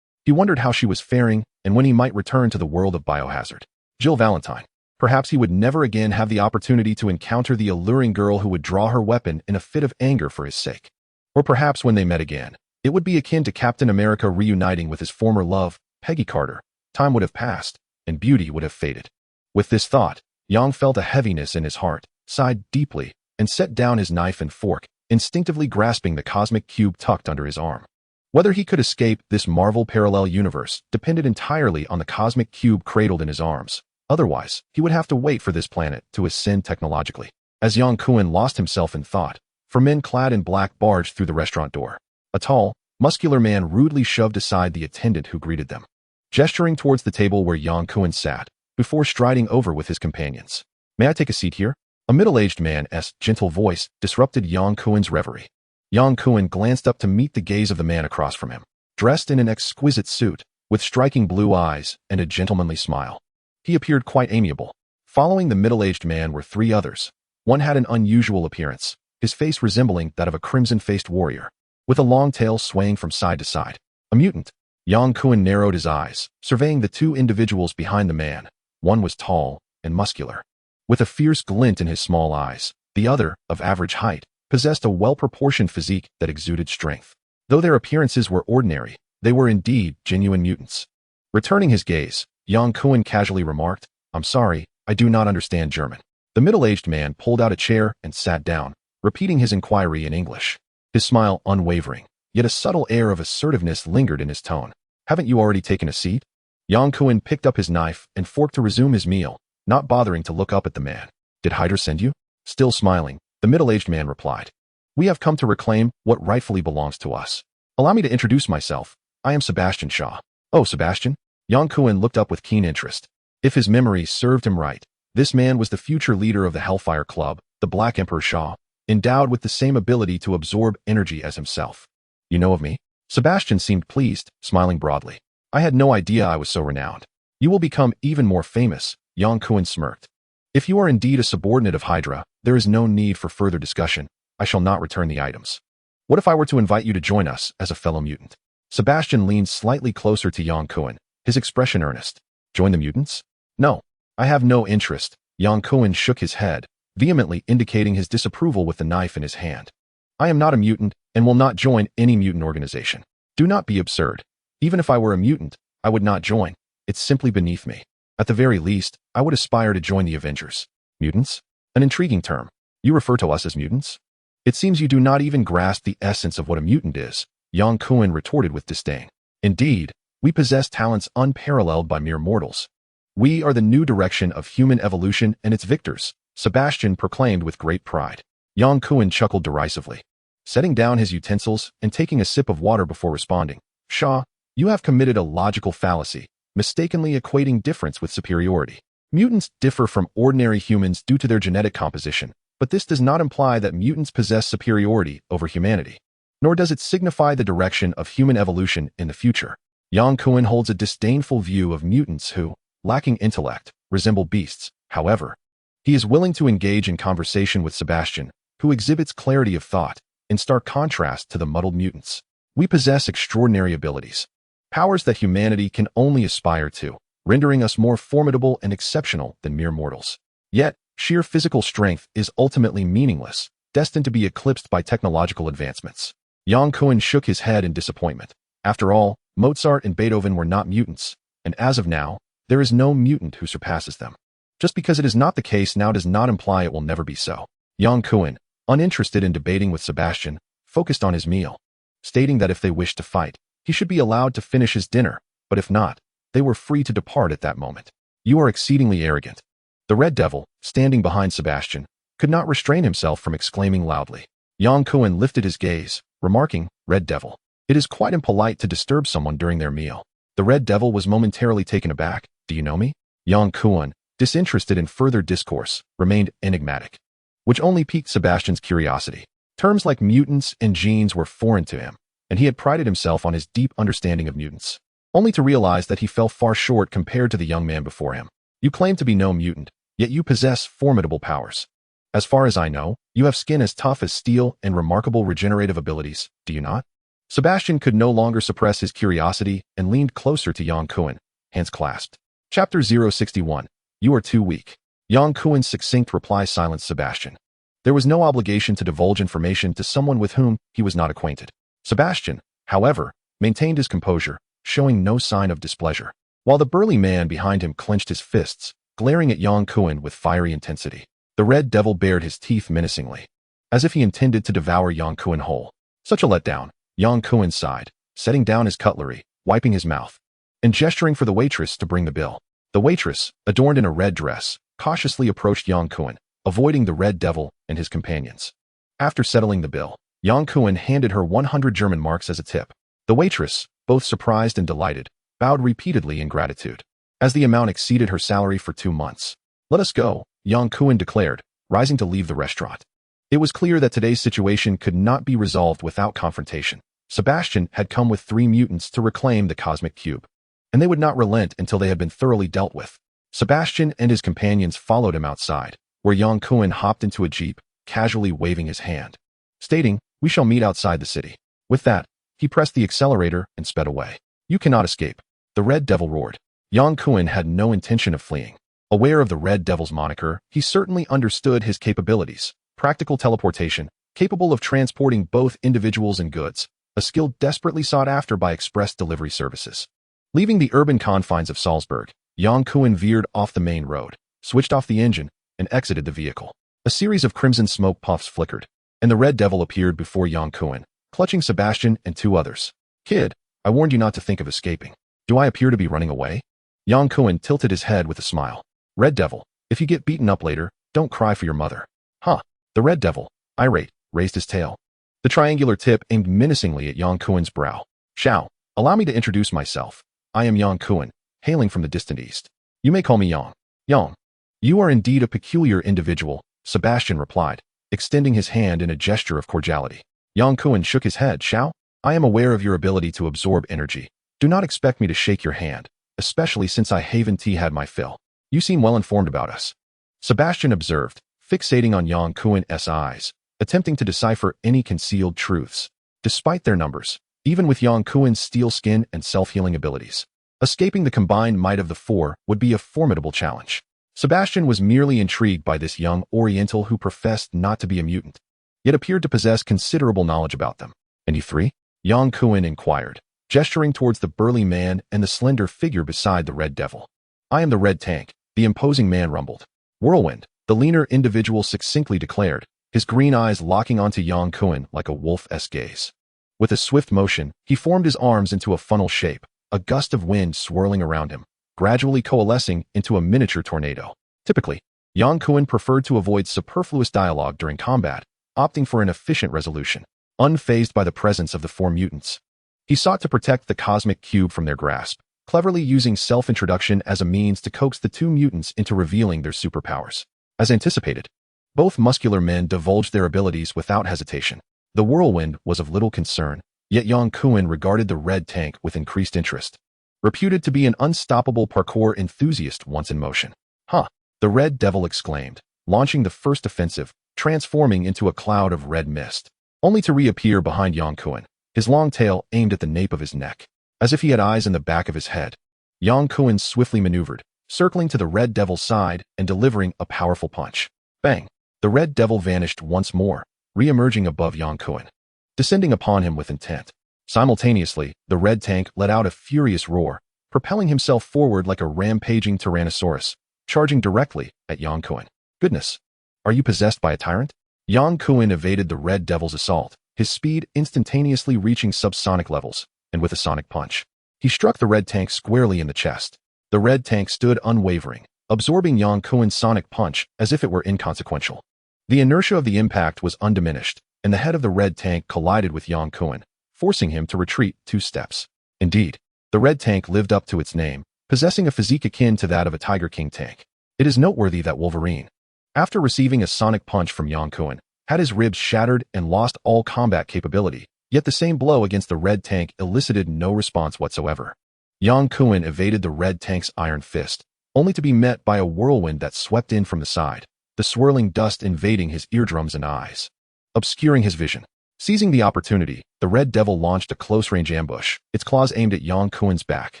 He wondered how she was faring and when he might return to the world of biohazard. Jill Valentine. Perhaps he would never again have the opportunity to encounter the alluring girl who would draw her weapon in a fit of anger for his sake. Or perhaps when they met again, it would be akin to Captain America reuniting with his former love, Peggy Carter. Time would have passed, and beauty would have faded. With this thought, Yang felt a heaviness in his heart, sighed deeply, and set down his knife and fork, instinctively grasping the cosmic cube tucked under his arm. Whether he could escape this Marvel parallel universe depended entirely on the cosmic cube cradled in his arms. Otherwise, he would have to wait for this planet to ascend technologically. As Yang Kuan lost himself in thought, four men clad in black barged through the restaurant door. A tall, muscular man rudely shoved aside the attendant who greeted them, gesturing towards the table where Yang Kuan sat, before striding over with his companions. "May I take a seat here?" A middle-aged man's gentle voice disrupted Yang Kuan's reverie. Yang Kuan glanced up to meet the gaze of the man across from him, dressed in an exquisite suit, with striking blue eyes and a gentlemanly smile. He appeared quite amiable. Following the middle-aged man were three others. One had an unusual appearance, his face resembling that of a crimson-faced warrior, with a long tail swaying from side to side. A mutant. Yang Kuan narrowed his eyes, surveying the two individuals behind the man. One was tall and muscular, with a fierce glint in his small eyes. The other, of average height, possessed a well-proportioned physique that exuded strength. Though their appearances were ordinary, they were indeed genuine mutants. Returning his gaze, Yang Kuan casually remarked, "I'm sorry, I do not understand German." The middle-aged man pulled out a chair and sat down, repeating his inquiry in English. His smile unwavering, yet a subtle air of assertiveness lingered in his tone. "Haven't you already taken a seat?" Yang Kuan picked up his knife and fork to resume his meal, not bothering to look up at the man. "Did Hydra send you?" Still smiling, the middle-aged man replied, "We have come to reclaim what rightfully belongs to us. Allow me to introduce myself. I am Sebastian Shaw." "Oh, Sebastian?" Yang Kuan looked up with keen interest. If his memory served him right, this man was the future leader of the Hellfire Club, the Black Emperor Shaw, endowed with the same ability to absorb energy as himself. "You know of me?" Sebastian seemed pleased, smiling broadly. "I had no idea I was so renowned. You will become even more famous," Yang Kuan smirked. "If you are indeed a subordinate of Hydra, there is no need for further discussion. I shall not return the items. What if I were to invite you to join us as a fellow mutant?" Sebastian leaned slightly closer to Yang Kuan, his expression earnest. "Join the mutants?" "No, I have no interest." Yang Kuan shook his head, vehemently indicating his disapproval with the knife in his hand. "I am not a mutant and will not join any mutant organization. Do not be absurd. Even if I were a mutant, I would not join. It's simply beneath me. At the very least, I would aspire to join the Avengers." "Mutants? An intriguing term. You refer to us as mutants? It seems you do not even grasp the essence of what a mutant is," Yang Kuan retorted with disdain. "Indeed, we possess talents unparalleled by mere mortals. We are the new direction of human evolution and its victors," Sebastian proclaimed with great pride. Yang Kuan chuckled derisively. setting down his utensils and taking a sip of water before responding. Shaw, you have committed a logical fallacy, mistakenly equating difference with superiority. Mutants differ from ordinary humans due to their genetic composition, but this does not imply that mutants possess superiority over humanity, nor does it signify the direction of human evolution in the future. Yang Kuan holds a disdainful view of mutants who, lacking intellect, resemble beasts. However, he is willing to engage in conversation with Sebastian, who exhibits clarity of thought, in stark contrast to the muddled mutants. We possess extraordinary abilities, powers that humanity can only aspire to, rendering us more formidable and exceptional than mere mortals. Yet, sheer physical strength is ultimately meaningless, destined to be eclipsed by technological advancements. Yang Kuan shook his head in disappointment. After all, Mozart and Beethoven were not mutants, and as of now, there is no mutant who surpasses them. Just because it is not the case now does not imply it will never be so. Yang Kuan, uninterested in debating with Sebastian, focused on his meal, stating that if they wished to fight, he should be allowed to finish his dinner, but if not, they were free to depart at that moment. You are exceedingly arrogant. The Red Devil, standing behind Sebastian, could not restrain himself from exclaiming loudly. Yang Kuan lifted his gaze, remarking, Red Devil, it is quite impolite to disturb someone during their meal. The Red Devil was momentarily taken aback. Do you know me? Yang Kuan, disinterested in further discourse, remained enigmatic, which only piqued Sebastian's curiosity. Terms like mutants and genes were foreign to him, and he had prided himself on his deep understanding of mutants, only to realize that he fell far short compared to the young man before him. You claim to be no mutant, yet you possess formidable powers. As far as I know, you have skin as tough as steel and remarkable regenerative abilities, do you not? Sebastian could no longer suppress his curiosity and leaned closer to Yang Kuan, hands clasped. Chapter 061. You are too weak. Yang Kuan's succinct reply silenced Sebastian. There was no obligation to divulge information to someone with whom he was not acquainted. Sebastian, however, maintained his composure, showing no sign of displeasure, while the burly man behind him clenched his fists, glaring at Yang Kuan with fiery intensity. The Red Devil bared his teeth menacingly, as if he intended to devour Yang Kuan whole. Such a letdown. Yang Kuan sighed, setting down his cutlery, wiping his mouth, and gesturing for the waitress to bring the bill. The waitress, adorned in a red dress, cautiously approached Yang Kuan, avoiding the Red Devil and his companions. After settling the bill, Yang Kuan handed her 100 German marks as a tip. The waitress, both surprised and delighted, bowed repeatedly in gratitude, as the amount exceeded her salary for 2 months. Let us go, Yang Kuan declared, rising to leave the restaurant. It was clear that today's situation could not be resolved without confrontation. Sebastian had come with 3 mutants to reclaim the cosmic cube, and they would not relent until they had been thoroughly dealt with. Sebastian and his companions followed him outside, where Yang Kuan hopped into a jeep, casually waving his hand, stating, we shall meet outside the city. With that, he pressed the accelerator and sped away. You cannot escape. The Red Devil roared. Yang Kuan had no intention of fleeing. Aware of the Red Devil's moniker, he certainly understood his capabilities. Practical teleportation, capable of transporting both individuals and goods, a skill desperately sought after by express delivery services. Leaving the urban confines of Salzburg, Yang Kuan veered off the main road, switched off the engine, and exited the vehicle. A series of crimson smoke puffs flickered, and the Red Devil appeared before Yang Kuan, clutching Sebastian and 2 others. Kid, I warned you not to think of escaping. Do I appear to be running away? Yang Kuan tilted his head with a smile. Red Devil, if you get beaten up later, don't cry for your mother. Huh. The Red Devil, irate, raised his tail. The triangular tip aimed menacingly at Yang Kuan's brow. Shao, allow me to introduce myself. I am Yang Kuan, hailing from the distant east. You may call me Yang. Yang. You are indeed a peculiar individual, Sebastian replied, extending his hand in a gesture of cordiality. Yang Kuan shook his head. Shao, I am aware of your ability to absorb energy. Do not expect me to shake your hand, especially since I haven't had my fill. You seem well informed about us. Sebastian observed, fixating on Yang Kuan's eyes, attempting to decipher any concealed truths. Despite their numbers, even with Yang Kuan's steel skin and self-healing abilities, escaping the combined might of the 4 would be a formidable challenge. Sebastian was merely intrigued by this young Oriental who professed not to be a mutant, yet appeared to possess considerable knowledge about them. And you 3? Yang Kuan inquired, gesturing towards the burly man and the slender figure beside the Red Devil. I am the Red Tank, the imposing man rumbled. Whirlwind, the leaner individual succinctly declared, his green eyes locking onto Yang Kuan like a wolf's gaze. With a swift motion, he formed his arms into a funnel shape, a gust of wind swirling around him, gradually coalescing into a miniature tornado. Typically, Yang Kuan preferred to avoid superfluous dialogue during combat, opting for an efficient resolution. unfazed by the presence of the four mutants. He sought to protect the cosmic cube from their grasp, cleverly using self-introduction as a means to coax the two mutants into revealing their superpowers. As anticipated, both muscular men divulged their abilities without hesitation. The whirlwind was of little concern, yet Yang Kuan regarded the red tank with increased interest. Reputed to be an unstoppable parkour enthusiast once in motion. Huh, the Red Devil exclaimed, launching the first offensive, transforming into a cloud of red mist, only to reappear behind Yang Kuan, his long tail aimed at the nape of his neck, as if he had eyes in the back of his head. Yang Kuan swiftly maneuvered, circling to the Red Devil's side and delivering a powerful punch. Bang! The Red Devil vanished once more, re-emerging above Yang Kuan, descending upon him with intent. Simultaneously, the red tank let out a furious roar, propelling himself forward like a rampaging Tyrannosaurus, charging directly at Yang Kuan. Goodness! Are you possessed by a tyrant? Yang Kuan evaded the Red Devil's assault, his speed instantaneously reaching subsonic levels, and with a sonic punch, he struck the red tank squarely in the chest. The red tank stood unwavering, absorbing Yang Kuan's sonic punch as if it were inconsequential. The inertia of the impact was undiminished, and the head of the red tank collided with Yang Kuan, forcing him to retreat 2 steps. Indeed, the red tank lived up to its name, possessing a physique akin to that of a Tiger King tank. It is noteworthy that Wolverine, after receiving a sonic punch from Yang Kuan, had his ribs shattered and lost all combat capability, yet the same blow against the red tank elicited no response whatsoever. Yang Kuan evaded the red tank's iron fist, only to be met by a whirlwind that swept in from the side, the swirling dust invading his eardrums and eyes, obscuring his vision. Seizing the opportunity, the Red Devil launched a close-range ambush, its claws aimed at Yang Kuan's back.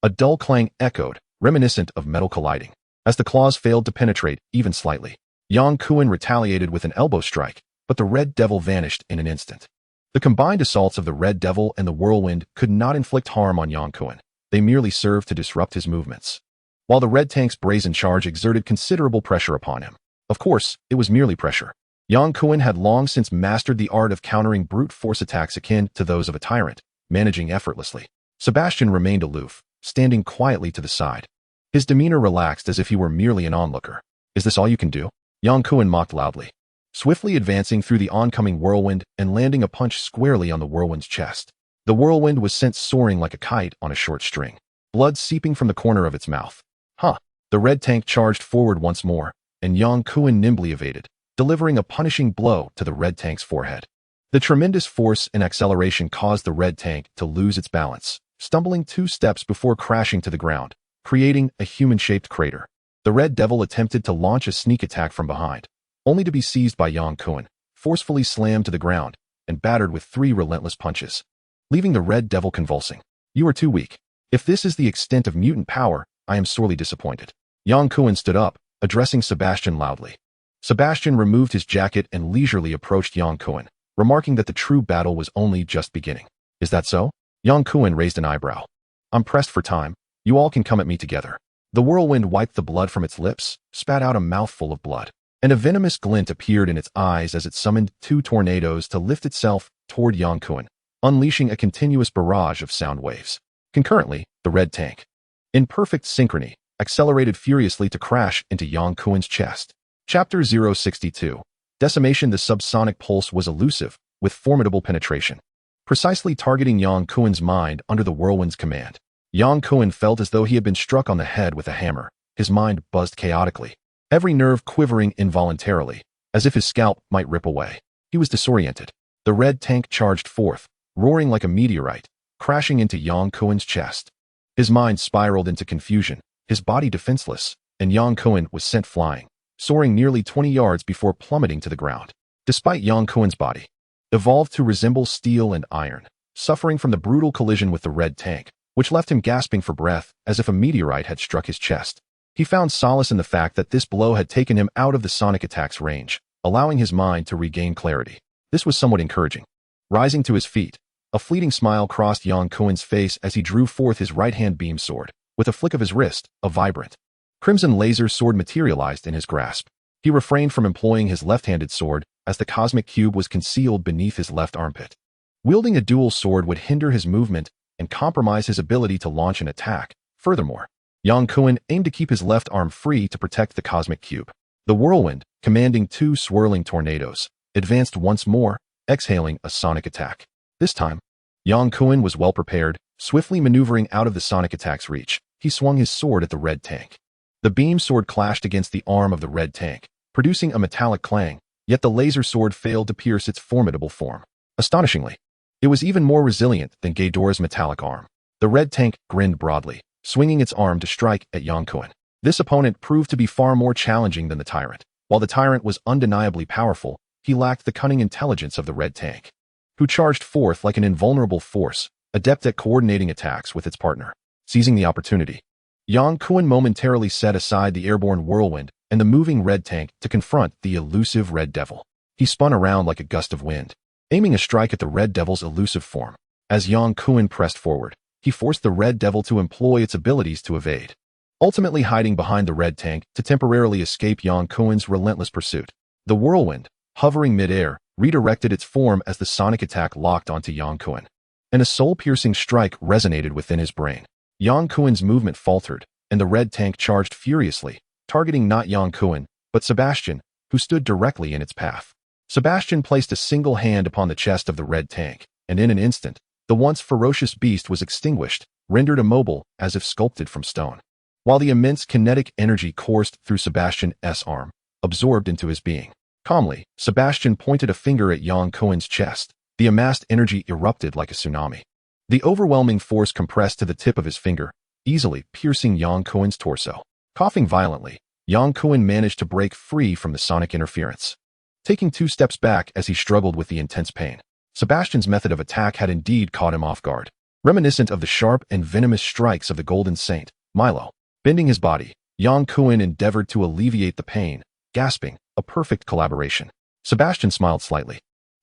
A dull clang echoed, reminiscent of metal colliding. As the claws failed to penetrate, even slightly, Yang Kuan retaliated with an elbow strike, but the Red Devil vanished in an instant. The combined assaults of the Red Devil and the whirlwind could not inflict harm on Yang Kuan. They merely served to disrupt his movements. While the red tank's brazen charge exerted considerable pressure upon him. Of course, it was merely pressure. Yang Kuan had long since mastered the art of countering brute force attacks akin to those of a tyrant, managing effortlessly. Sebastian remained aloof, standing quietly to the side. His demeanor relaxed as if he were merely an onlooker. Is this all you can do? Yang Kuan mocked loudly, swiftly advancing through the oncoming whirlwind and landing a punch squarely on the whirlwind's chest. The whirlwind was sent soaring like a kite on a short string, blood seeping from the corner of its mouth. Huh! The red tank charged forward once more, and Yang Kuan nimbly evaded, delivering a punishing blow to the red tank's forehead. The tremendous force and acceleration caused the red tank to lose its balance, stumbling 2 steps before crashing to the ground, creating a human-shaped crater. The Red Devil attempted to launch a sneak attack from behind, only to be seized by Yang Kuan, forcefully slammed to the ground, and battered with 3 relentless punches, leaving the Red Devil convulsing. You are too weak. If this is the extent of mutant power, I am sorely disappointed. Yang Kuan stood up, addressing Sebastian loudly. Sebastian removed his jacket and leisurely approached Yang Kuan, remarking that the true battle was only just beginning. Is that so? Yang Kuan raised an eyebrow. I'm pressed for time. You all can come at me together. The whirlwind wiped the blood from its lips, spat out a mouthful of blood, and a venomous glint appeared in its eyes as it summoned 2 tornadoes to lift itself toward Yang Kuan, unleashing a continuous barrage of sound waves. Concurrently, the red tank, in perfect synchrony, accelerated furiously to crash into Yang Kuan's chest. Chapter 062. Decimation. The subsonic pulse was elusive, with formidable penetration, precisely targeting Yang Kuan's mind under the whirlwind's command. Yang Kuan felt as though he had been struck on the head with a hammer. His mind buzzed chaotically, every nerve quivering involuntarily, as if his scalp might rip away. He was disoriented. The red tank charged forth, roaring like a meteorite, crashing into Yang Kuan's chest. His mind spiraled into confusion, his body defenseless, and Yang Kuan was sent flying, soaring nearly 20 yards before plummeting to the ground. Despite Yang Kuan's body, evolved to resemble steel and iron, suffering from the brutal collision with the red tank, which left him gasping for breath as if a meteorite had struck his chest. He found solace in the fact that this blow had taken him out of the sonic attack's range, allowing his mind to regain clarity. This was somewhat encouraging. Rising to his feet, a fleeting smile crossed Yang Kuan's face as he drew forth his right-hand beam sword. With a flick of his wrist, a vibrant, crimson laser sword materialized in his grasp. He refrained from employing his left-handed sword as the cosmic cube was concealed beneath his left armpit. Wielding a dual sword would hinder his movement and compromise his ability to launch an attack. Furthermore, Yang Kuan aimed to keep his left arm free to protect the cosmic cube. The whirlwind, commanding 2 swirling tornadoes, advanced once more, exhaling a sonic attack. This time, Yang Kun was well prepared, swiftly maneuvering out of the sonic attack's reach. He swung his sword at the red tank. The beam sword clashed against the arm of the red tank, producing a metallic clang, yet the laser sword failed to pierce its formidable form. Astonishingly, it was even more resilient than Ghidorah's metallic arm. The red tank grinned broadly, swinging its arm to strike at Yang Kun. This opponent proved to be far more challenging than the tyrant. While the tyrant was undeniably powerful, he lacked the cunning intelligence of the red tank, who charged forth like an invulnerable force, adept at coordinating attacks with its partner. Seizing the opportunity, Yang Kun momentarily set aside the airborne whirlwind and the moving red tank to confront the elusive red devil. He spun around like a gust of wind, aiming a strike at the red devil's elusive form. As Yang Kun pressed forward, he forced the red devil to employ its abilities to evade, ultimately hiding behind the red tank to temporarily escape Yang Kun's relentless pursuit. The whirlwind, hovering midair, redirected its form as the sonic attack locked onto Yang Kun, and a soul-piercing strike resonated within his brain. Yang Kun's movement faltered, and the red tank charged furiously, targeting not Yang Kun, but Sebastian, who stood directly in its path. Sebastian placed a single hand upon the chest of the red tank, and in an instant, the once ferocious beast was extinguished, rendered immobile as if sculpted from stone. While the immense kinetic energy coursed through Sebastian's arm, absorbed into his being. Calmly, Sebastian pointed a finger at Yang Kun's chest. The amassed energy erupted like a tsunami. The overwhelming force compressed to the tip of his finger, easily piercing Yang Kun's torso. Coughing violently, Yang Kun managed to break free from the sonic interference, taking 2 steps back as he struggled with the intense pain. Sebastian's method of attack had indeed caught him off guard, reminiscent of the sharp and venomous strikes of the Golden Saint, Milo. Bending his body, Yang Kun endeavored to alleviate the pain, gasping, a perfect collaboration. Sebastian smiled slightly.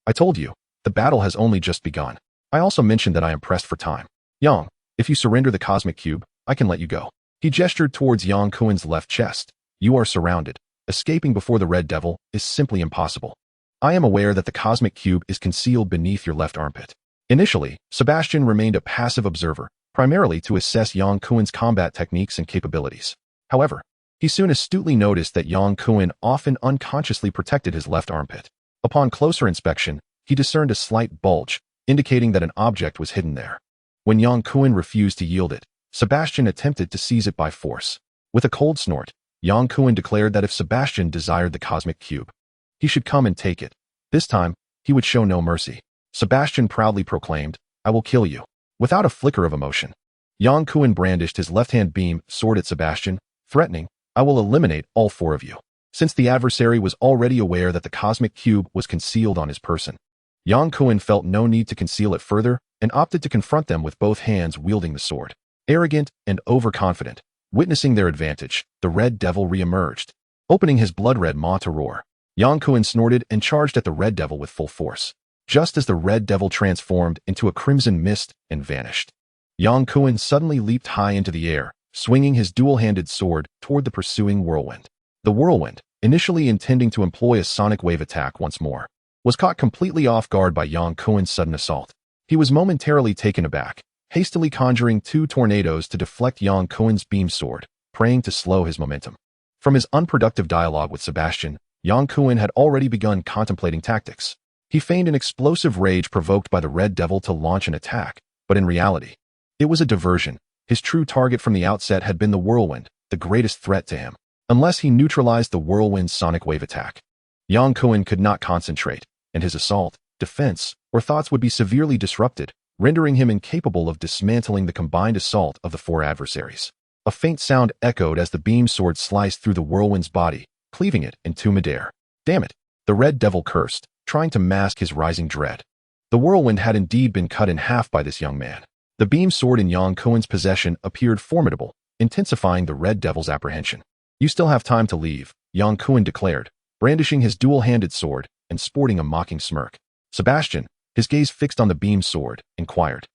I told you, the battle has only just begun. I also mentioned that I am pressed for time. Yang, if you surrender the cosmic cube, I can let you go. He gestured towards Yang Kun's left chest. You are surrounded. Escaping before the red devil is simply impossible. I am aware that the cosmic cube is concealed beneath your left armpit. Initially, Sebastian remained a passive observer, primarily to assess Yang Kun's combat techniques and capabilities. However, he soon astutely noticed that Yang Kun often unconsciously protected his left armpit. Upon closer inspection, he discerned a slight bulge, indicating that an object was hidden there. When Yang Kun refused to yield it, Sebastian attempted to seize it by force. With a cold snort, Yang Kun declared that if Sebastian desired the cosmic cube, he should come and take it. This time, he would show no mercy. Sebastian proudly proclaimed, I will kill you. Without a flicker of emotion, Yang Kun brandished his left-hand beam sword at Sebastian, threatening, I will eliminate all 4 of you. Since the adversary was already aware that the cosmic cube was concealed on his person, Yang Kun felt no need to conceal it further and opted to confront them with both hands wielding the sword. Arrogant and overconfident, witnessing their advantage, the red devil re-emerged, opening his blood-red maw to roar. Yang Kun snorted and charged at the red devil with full force, just as the red devil transformed into a crimson mist and vanished. Yang Kun suddenly leaped high into the air, swinging his dual-handed sword toward the pursuing whirlwind. The whirlwind, initially intending to employ a sonic wave attack once more, was caught completely off guard by Yang Kun's sudden assault. He was momentarily taken aback, hastily conjuring 2 tornadoes to deflect Yang Kun's beam sword, praying to slow his momentum. From his unproductive dialogue with Sebastian, Yang Kun had already begun contemplating tactics. He feigned an explosive rage provoked by the red devil to launch an attack, but in reality, it was a diversion. His true target from the outset had been the whirlwind, the greatest threat to him. Unless he neutralized the whirlwind's sonic wave attack, Yang Kun could not concentrate, and his assault, defense, or thoughts would be severely disrupted, rendering him incapable of dismantling the combined assault of the 4 adversaries. A faint sound echoed as the beam sword sliced through the whirlwind's body, cleaving it in 2 midair. Damn it! The red devil cursed, trying to mask his rising dread. The whirlwind had indeed been cut in half by this young man. The beam sword in Yang Kun's possession appeared formidable, intensifying the red devil's apprehension. You still have time to leave, Yang Kun declared, brandishing his dual-handed sword and sporting a mocking smirk. Sebastian, his gaze fixed on the beam sword, inquired,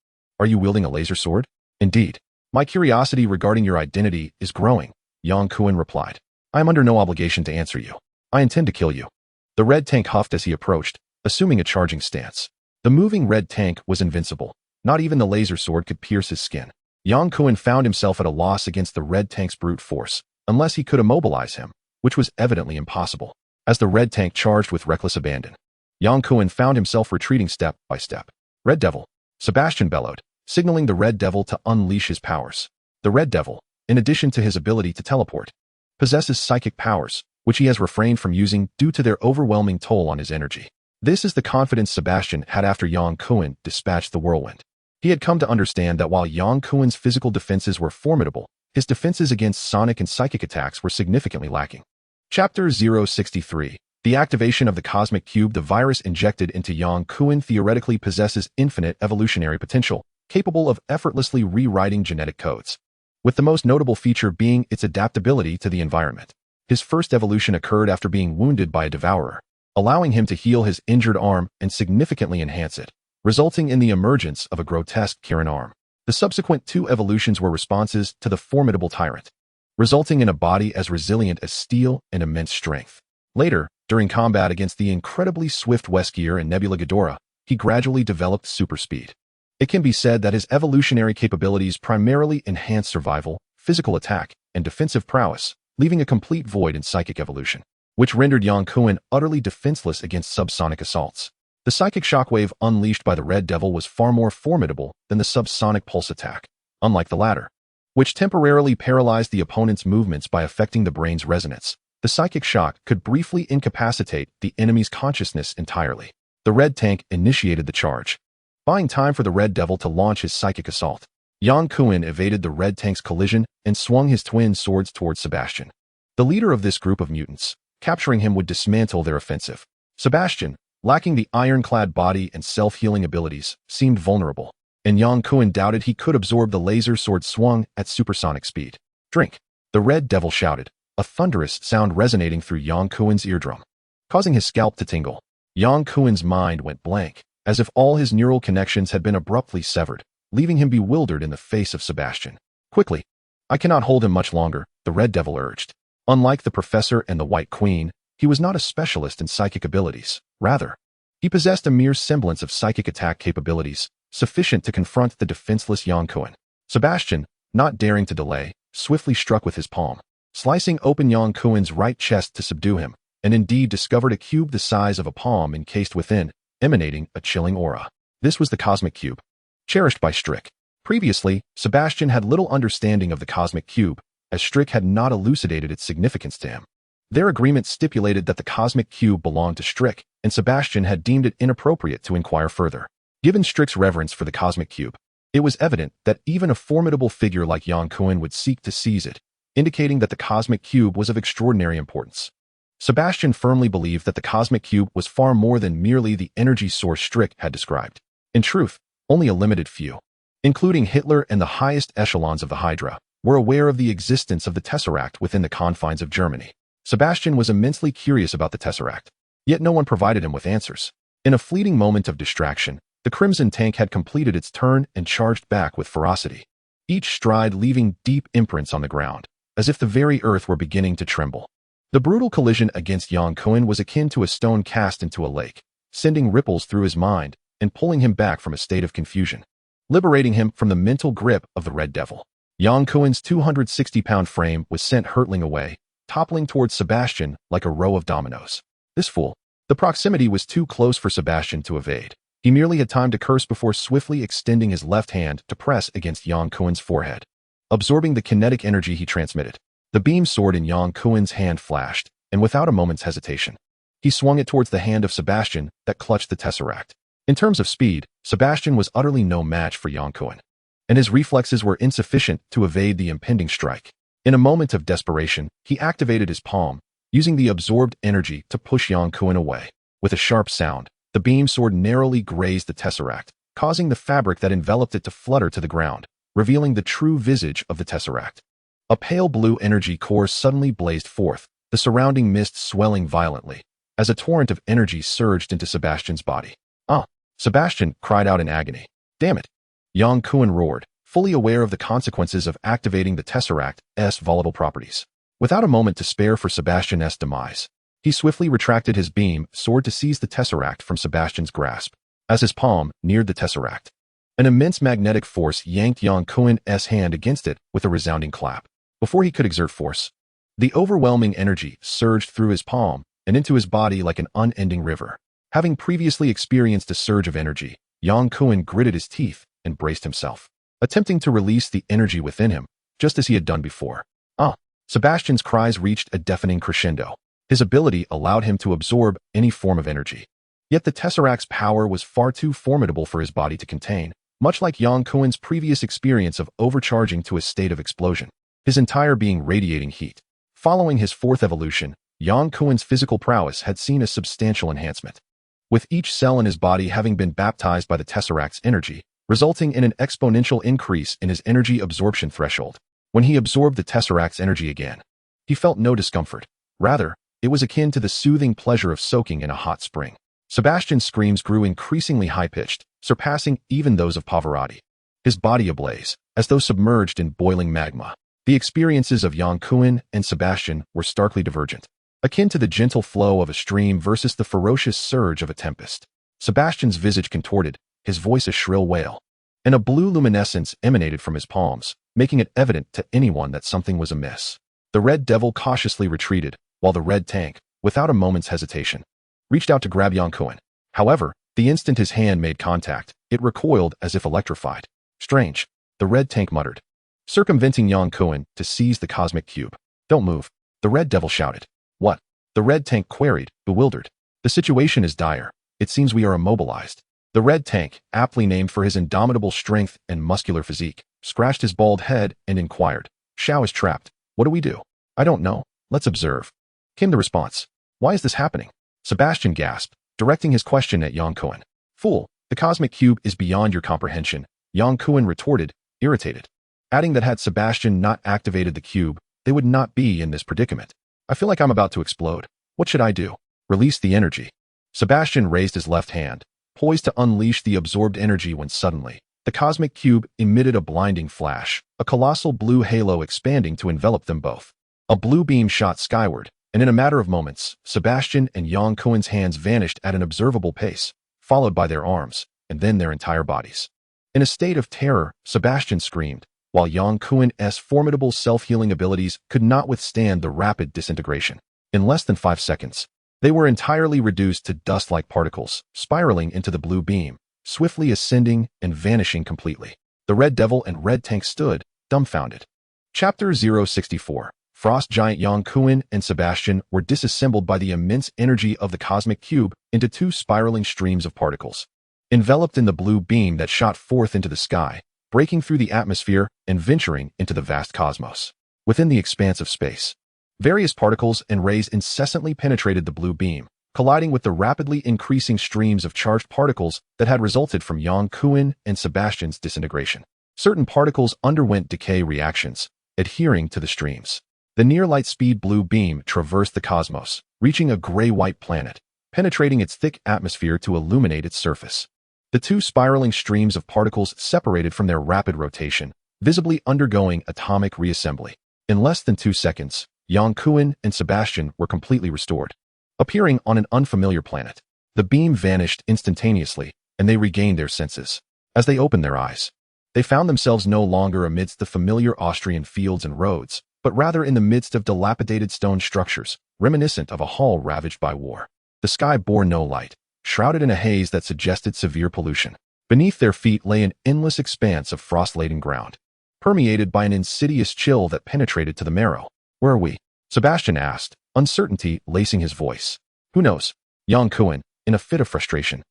Are you wielding a laser sword? Indeed. My curiosity regarding your identity is growing, Yang Kun replied. I am under no obligation to answer you. I intend to kill you. The red tank huffed as he approached, assuming a charging stance. The moving red tank was invincible. Not even the laser sword could pierce his skin. Yang Kun found himself at a loss against the red tank's brute force, unless he could immobilize him, which was evidently impossible. As the red tank charged with reckless abandon, Yang Kuan found himself retreating step by step. Red Devil. Sebastian bellowed, signaling the Red Devil to unleash his powers. The Red Devil, in addition to his ability to teleport, possesses psychic powers, which he has refrained from using due to their overwhelming toll on his energy. This is the confidence Sebastian had after Yang Kuan dispatched the whirlwind. He had come to understand that while Yang Kuan's physical defenses were formidable, his defenses against sonic and psychic attacks were significantly lacking. Chapter 063. The activation of the Cosmic Cube. The virus injected into Yang Kuan theoretically possesses infinite evolutionary potential, capable of effortlessly rewriting genetic codes, with the most notable feature being its adaptability to the environment. His first evolution occurred after being wounded by a devourer, allowing him to heal his injured arm and significantly enhance it, resulting in the emergence of a grotesque Kirin arm. The subsequent two evolutions were responses to the formidable tyrant, resulting in a body as resilient as steel and immense strength. Later, during combat against the incredibly swift Weskier and Nebula Ghidorah, he gradually developed super speed. It can be said that his evolutionary capabilities primarily enhanced survival, physical attack, and defensive prowess, leaving a complete void in psychic evolution, which rendered Yang Kuan utterly defenseless against subsonic assaults. The psychic shockwave unleashed by the Red Devil was far more formidable than the subsonic pulse attack, unlike the latter, which temporarily paralyzed the opponent's movements by affecting the brain's resonance. The psychic shock could briefly incapacitate the enemy's consciousness entirely. The Red Tank initiated the charge, buying time for the Red Devil to launch his psychic assault. Yang Kuan evaded the Red Tank's collision and swung his twin swords towards Sebastian, the leader of this group of mutants. Capturing him would dismantle their offensive. Sebastian, lacking the ironclad body and self-healing abilities, seemed vulnerable, and Yang Kuan doubted he could absorb the laser sword swung at supersonic speed. Drink! The Red Devil shouted, a thunderous sound resonating through Yang Kuan's eardrum, causing his scalp to tingle. Yang Kuan's mind went blank, as if all his neural connections had been abruptly severed, leaving him bewildered in the face of Sebastian. Quickly! I cannot hold him much longer, the Red Devil urged. Unlike the Professor and the White Queen, he was not a specialist in psychic abilities. Rather, he possessed a mere semblance of psychic attack capabilities, sufficient to confront the defenseless Yang Kuan. Sebastian, not daring to delay, swiftly struck with his palm, slicing open Yang Kuan's right chest to subdue him, and indeed discovered a cube the size of a palm encased within, emanating a chilling aura. This was the Cosmic Cube, cherished by Strick. Previously, Sebastian had little understanding of the Cosmic Cube, as Strick had not elucidated its significance to him. Their agreement stipulated that the Cosmic Cube belonged to Strick, and Sebastian had deemed it inappropriate to inquire further. Given Strick's reverence for the Cosmic Cube, it was evident that even a formidable figure like Yang Kuan would seek to seize it, indicating that the Cosmic Cube was of extraordinary importance. Sebastian firmly believed that the Cosmic Cube was far more than merely the energy source Strick had described. In truth, only a limited few, including Hitler and the highest echelons of the Hydra, were aware of the existence of the Tesseract within the confines of Germany. Sebastian was immensely curious about the Tesseract, yet no one provided him with answers. In a fleeting moment of distraction, the Crimson Tank had completed its turn and charged back with ferocity, each stride leaving deep imprints on the ground, as if the very earth were beginning to tremble. The brutal collision against Yang Kuan was akin to a stone cast into a lake, sending ripples through his mind and pulling him back from a state of confusion, liberating him from the mental grip of the Red Devil. Yang Kuan's 260-pound frame was sent hurtling away, toppling towards Sebastian like a row of dominoes. This fool! The proximity was too close for Sebastian to evade. He merely had time to curse before swiftly extending his left hand to press against Yang Kuan's forehead, absorbing the kinetic energy he transmitted. The beam sword in Yang Kuan's hand flashed, and without a moment's hesitation, he swung it towards the hand of Sebastian that clutched the Tesseract. In terms of speed, Sebastian was utterly no match for Yang Kuan, and his reflexes were insufficient to evade the impending strike. In a moment of desperation, he activated his palm, using the absorbed energy to push Yang Kuan away. With a sharp sound, the beam sword narrowly grazed the Tesseract, causing the fabric that enveloped it to flutter to the ground, revealing the true visage of the Tesseract. A pale blue energy core suddenly blazed forth, the surrounding mist swelling violently, as a torrent of energy surged into Sebastian's body. "Ah!" Sebastian cried out in agony. "Damn it!" Yang Kuan roared, fully aware of the consequences of activating the Tesseract's volatile properties. Without a moment to spare for Sebastian's demise, he swiftly retracted his beam sword to seize the Tesseract from Sebastian's grasp. As his palm neared the Tesseract, an immense magnetic force yanked Yang Kuan's hand against it with a resounding clap. Before he could exert force, the overwhelming energy surged through his palm and into his body like an unending river. Having previously experienced a surge of energy, Yang Kuan gritted his teeth and braced himself, attempting to release the energy within him, just as he had done before. Sebastian's cries reached a deafening crescendo. His ability allowed him to absorb any form of energy. Yet the Tesseract's power was far too formidable for his body to contain, much like Yang Kuan's previous experience of overcharging to a state of explosion, his entire being radiating heat. Following his fourth evolution, Yang Kuan's physical prowess had seen a substantial enhancement, with each cell in his body having been baptized by the Tesseract's energy, resulting in an exponential increase in his energy absorption threshold. When he absorbed the Tesseract's energy again, he felt no discomfort. Rather, it was akin to the soothing pleasure of soaking in a hot spring. Sebastian's screams grew increasingly high-pitched, surpassing even those of Pavarotti. His body ablaze, as though submerged in boiling magma. The experiences of Yang Kuan and Sebastian were starkly divergent, akin to the gentle flow of a stream versus the ferocious surge of a tempest. Sebastian's visage contorted, his voice a shrill wail, and a blue luminescence emanated from his palms, making it evident to anyone that something was amiss. The Red Devil cautiously retreated, while the Red Tank, without a moment's hesitation, reached out to grab Yang Kuan. However, the instant his hand made contact, it recoiled as if electrified. Strange, the Red Tank muttered, circumventing Yang Kuan to seize the cosmic cube. Don't move, the Red Devil shouted. What? The Red Tank queried, bewildered. The situation is dire. It seems we are immobilized. The Red Tank, aptly named for his indomitable strength and muscular physique, scratched his bald head and inquired, Shao is trapped. What do we do? I don't know. Let's observe, came the response. Why is this happening? Sebastian gasped, directing his question at Yang Kuan. Fool, the cosmic cube is beyond your comprehension, Yang Kuan retorted, irritated, adding that had Sebastian not activated the cube, they would not be in this predicament. I feel like I'm about to explode. What should I do? Release the energy. Sebastian raised his left hand, poised to unleash the absorbed energy when suddenly, the cosmic cube emitted a blinding flash, a colossal blue halo expanding to envelop them both. A blue beam shot skyward, and in a matter of moments, Sebastian and Yang Kuan's hands vanished at an observable pace, followed by their arms, and then their entire bodies. In a state of terror, Sebastian screamed, while Yang Kuan's formidable self-healing abilities could not withstand the rapid disintegration. In less than 5 seconds, they were entirely reduced to dust-like particles, spiraling into the blue beam, swiftly ascending and vanishing completely. The Red Devil and Red Tank stood, dumbfounded. Chapter 064. Frost Giant Yang Kuan and Sebastian were disassembled by the immense energy of the cosmic cube into two spiraling streams of particles, enveloped in the blue beam that shot forth into the sky, breaking through the atmosphere and venturing into the vast cosmos. Within the expanse of space, various particles and rays incessantly penetrated the blue beam, colliding with the rapidly increasing streams of charged particles that had resulted from Yang Kuan and Sebastian's disintegration. Certain particles underwent decay reactions, adhering to the streams. The near-light-speed blue beam traversed the cosmos, reaching a gray-white planet, penetrating its thick atmosphere to illuminate its surface. The two spiraling streams of particles separated from their rapid rotation, visibly undergoing atomic reassembly. In less than 2 seconds, Yang Kuan and Sebastian were completely restored, appearing on an unfamiliar planet. The beam vanished instantaneously, and they regained their senses. As they opened their eyes, they found themselves no longer amidst the familiar Austrian fields and roads, but rather in the midst of dilapidated stone structures, reminiscent of a hall ravaged by war. The sky bore no light, shrouded in a haze that suggested severe pollution. Beneath their feet lay an endless expanse of frost-laden ground, permeated by an insidious chill that penetrated to the marrow. Where are we? Sebastian asked, uncertainty lacing his voice. Who knows? Yang Kuan, in a fit of frustration,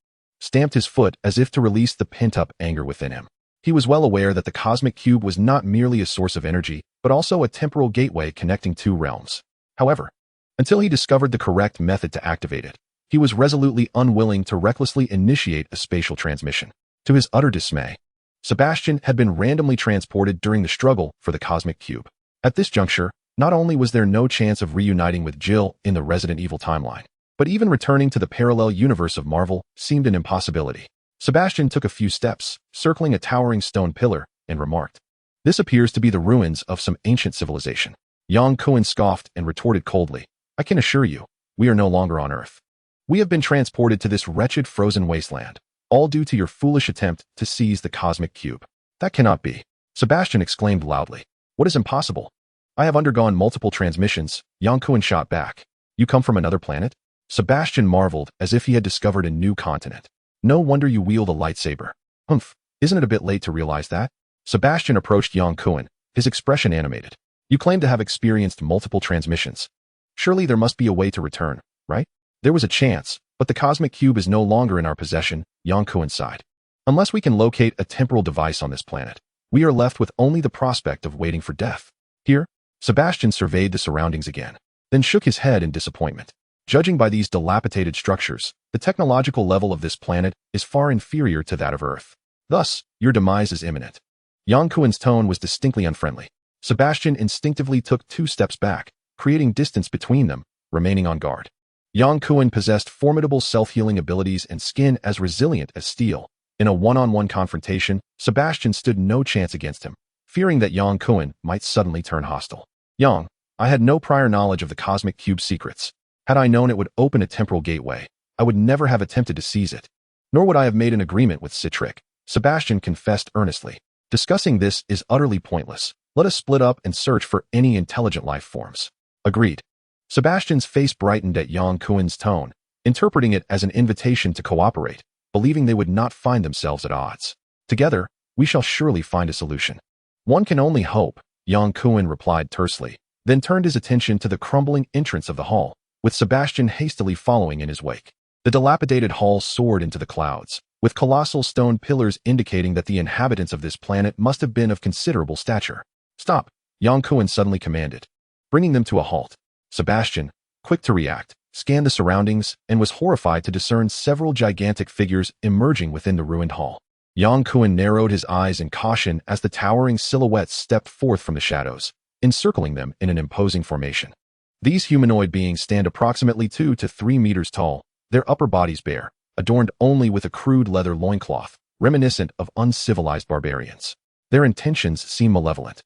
stamped his foot as if to release the pent-up anger within him. He was well aware that the cosmic cube was not merely a source of energy, but also a temporal gateway connecting two realms. However, until he discovered the correct method to activate it, he was resolutely unwilling to recklessly initiate a spatial transmission. To his utter dismay, Sebastian had been randomly transported during the struggle for the cosmic cube. At this juncture, not only was there no chance of reuniting with Jill in the Resident Evil timeline, but even returning to the parallel universe of Marvel seemed an impossibility. Sebastian took a few steps, circling a towering stone pillar, and remarked, "This appears to be the ruins of some ancient civilization." Yang Kuan scoffed and retorted coldly, "I can assure you, we are no longer on Earth. We have been transported to this wretched frozen wasteland, all due to your foolish attempt to seize the cosmic cube." "That cannot be," Sebastian exclaimed loudly. "What is impossible? I have undergone multiple transmissions," Yang Kuan shot back. "You come from another planet?" Sebastian marveled as if he had discovered a new continent. No wonder you wield a lightsaber. Humph, isn't it a bit late to realize that? Sebastian approached Yang Kuan, his expression animated. You claim to have experienced multiple transmissions. Surely there must be a way to return, right? There was a chance, but the cosmic cube is no longer in our possession, Yang Kuan sighed. Unless we can locate a temporal device on this planet, we are left with only the prospect of waiting for death. Here, Sebastian surveyed the surroundings again, then shook his head in disappointment. Judging by these dilapidated structures, the technological level of this planet is far inferior to that of Earth. Thus, your demise is imminent. Yang Kuan's tone was distinctly unfriendly. Sebastian instinctively took 2 steps back, creating distance between them, remaining on guard. Yang Kuan possessed formidable self-healing abilities and skin as resilient as steel. In a one-on-one confrontation, Sebastian stood no chance against him, fearing that Yang Kuan might suddenly turn hostile. Yang, I had no prior knowledge of the cosmic cube's secrets. Had I known it would open a temporal gateway, I would never have attempted to seize it. Nor would I have made an agreement with Citric, Sebastian confessed earnestly. Discussing this is utterly pointless. Let us split up and search for any intelligent life forms. Agreed. Sebastian's face brightened at Yang Kuan's tone, interpreting it as an invitation to cooperate, believing they would not find themselves at odds. Together, we shall surely find a solution. One can only hope, Yang Kuan replied tersely, then turned his attention to the crumbling entrance of the hall, with Sebastian hastily following in his wake. The dilapidated hall soared into the clouds, with colossal stone pillars indicating that the inhabitants of this planet must have been of considerable stature. Stop, Yang Kuan suddenly commanded, bringing them to a halt. Sebastian, quick to react, scanned the surroundings and was horrified to discern several gigantic figures emerging within the ruined hall. Yang Kuan narrowed his eyes in caution as the towering silhouettes stepped forth from the shadows, encircling them in an imposing formation. These humanoid beings stand approximately 2 to 3 meters tall, their upper bodies bare, adorned only with a crude leather loincloth, reminiscent of uncivilized barbarians. Their intentions seem malevolent,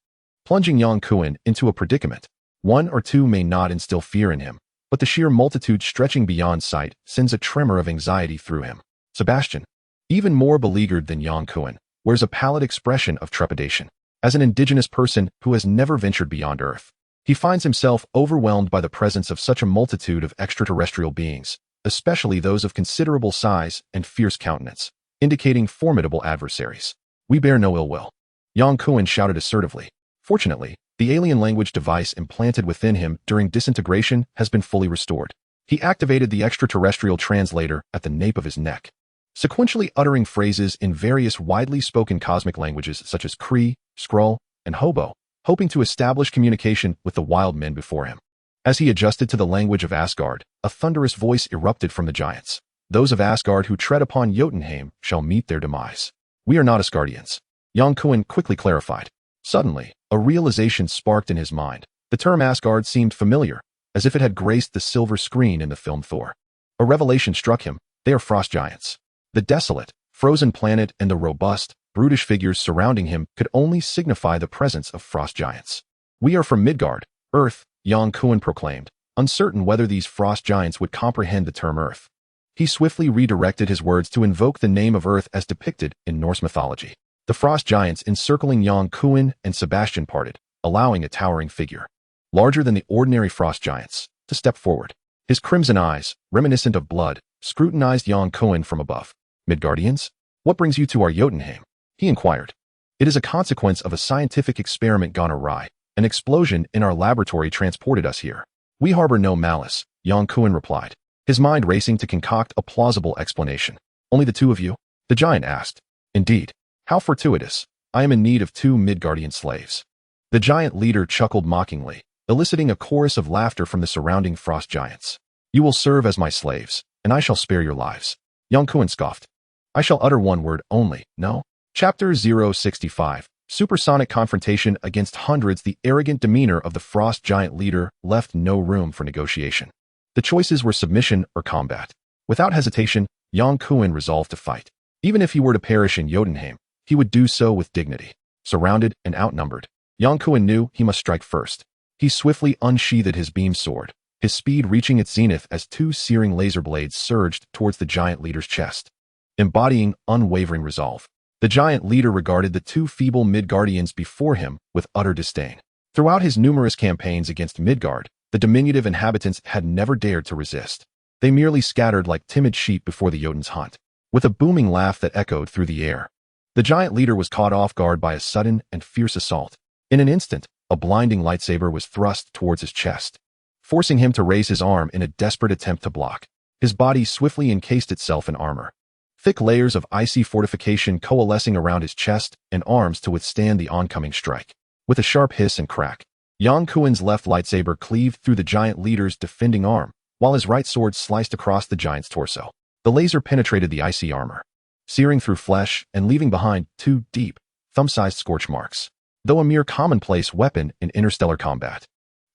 plunging Yang Kuan into a predicament. 1 or 2 may not instill fear in him, but the sheer multitude stretching beyond sight sends a tremor of anxiety through him. Sebastian, even more beleaguered than Yang Kuan, wears a pallid expression of trepidation. As an indigenous person who has never ventured beyond Earth, he finds himself overwhelmed by the presence of such a multitude of extraterrestrial beings, especially those of considerable size and fierce countenance, indicating formidable adversaries. We bear no ill will, Yang Kuan shouted assertively. Fortunately, the alien language device implanted within him during disintegration has been fully restored. He activated the extraterrestrial translator at the nape of his neck, sequentially uttering phrases in various widely spoken cosmic languages such as Kree, Skrull, and Hobo, hoping to establish communication with the wild men before him. As he adjusted to the language of Asgard, a thunderous voice erupted from the giants. Those of Asgard who tread upon Jotunheim shall meet their demise. We are not Asgardians, Yang Kuan quickly clarified. Suddenly, a realization sparked in his mind. The term Asgard seemed familiar, as if it had graced the silver screen in the film Thor. A revelation struck him. They are frost giants. The desolate, frozen planet and the robust, brutish figures surrounding him could only signify the presence of frost giants. We are from Midgard, Earth, Yang Kuan proclaimed, uncertain whether these frost giants would comprehend the term Earth. He swiftly redirected his words to invoke the name of Earth as depicted in Norse mythology. The frost giants encircling Yang Kuan and Sebastian parted, allowing a towering figure, larger than the ordinary frost giants, to step forward. His crimson eyes, reminiscent of blood, scrutinized Yang Kuan from above. Midgardians? What brings you to our Jotunheim? He inquired. It is a consequence of a scientific experiment gone awry. An explosion in our laboratory transported us here. We harbor no malice, Yang Kuan replied, his mind racing to concoct a plausible explanation. Only the 2 of you? The giant asked. Indeed. How fortuitous. I am in need of 2 Midgardian slaves. The giant leader chuckled mockingly, eliciting a chorus of laughter from the surrounding frost giants. You will serve as my slaves, and I shall spare your lives. Yang Kuan scoffed. I shall utter 1 word only, no? Chapter 065. Supersonic confrontation against hundreds. The arrogant demeanor of the frost giant leader left no room for negotiation. The choices were submission or combat. Without hesitation, Yang Kuan resolved to fight. Even if he were to perish in Jotunheim, he would do so with dignity. Surrounded and outnumbered, Yang Kuan knew he must strike first. He swiftly unsheathed his beam sword, his speed reaching its zenith as 2 searing laser blades surged towards the giant leader's chest. Embodying unwavering resolve, the giant leader regarded the 2 feeble Midgardians before him with utter disdain. Throughout his numerous campaigns against Midgard, the diminutive inhabitants had never dared to resist. They merely scattered like timid sheep before the Jotun's hunt, with a booming laugh that echoed through the air. The giant leader was caught off guard by a sudden and fierce assault. In an instant, a blinding lightsaber was thrust towards his chest, forcing him to raise his arm in a desperate attempt to block. His body swiftly encased itself in armor, thick layers of icy fortification coalescing around his chest and arms to withstand the oncoming strike. With a sharp hiss and crack, Yang Kuen's left lightsaber cleaved through the giant leader's defending arm, while his right sword sliced across the giant's torso. The laser penetrated the icy armor, searing through flesh and leaving behind 2 deep, thumb-sized scorch marks. Though a mere commonplace weapon in interstellar combat,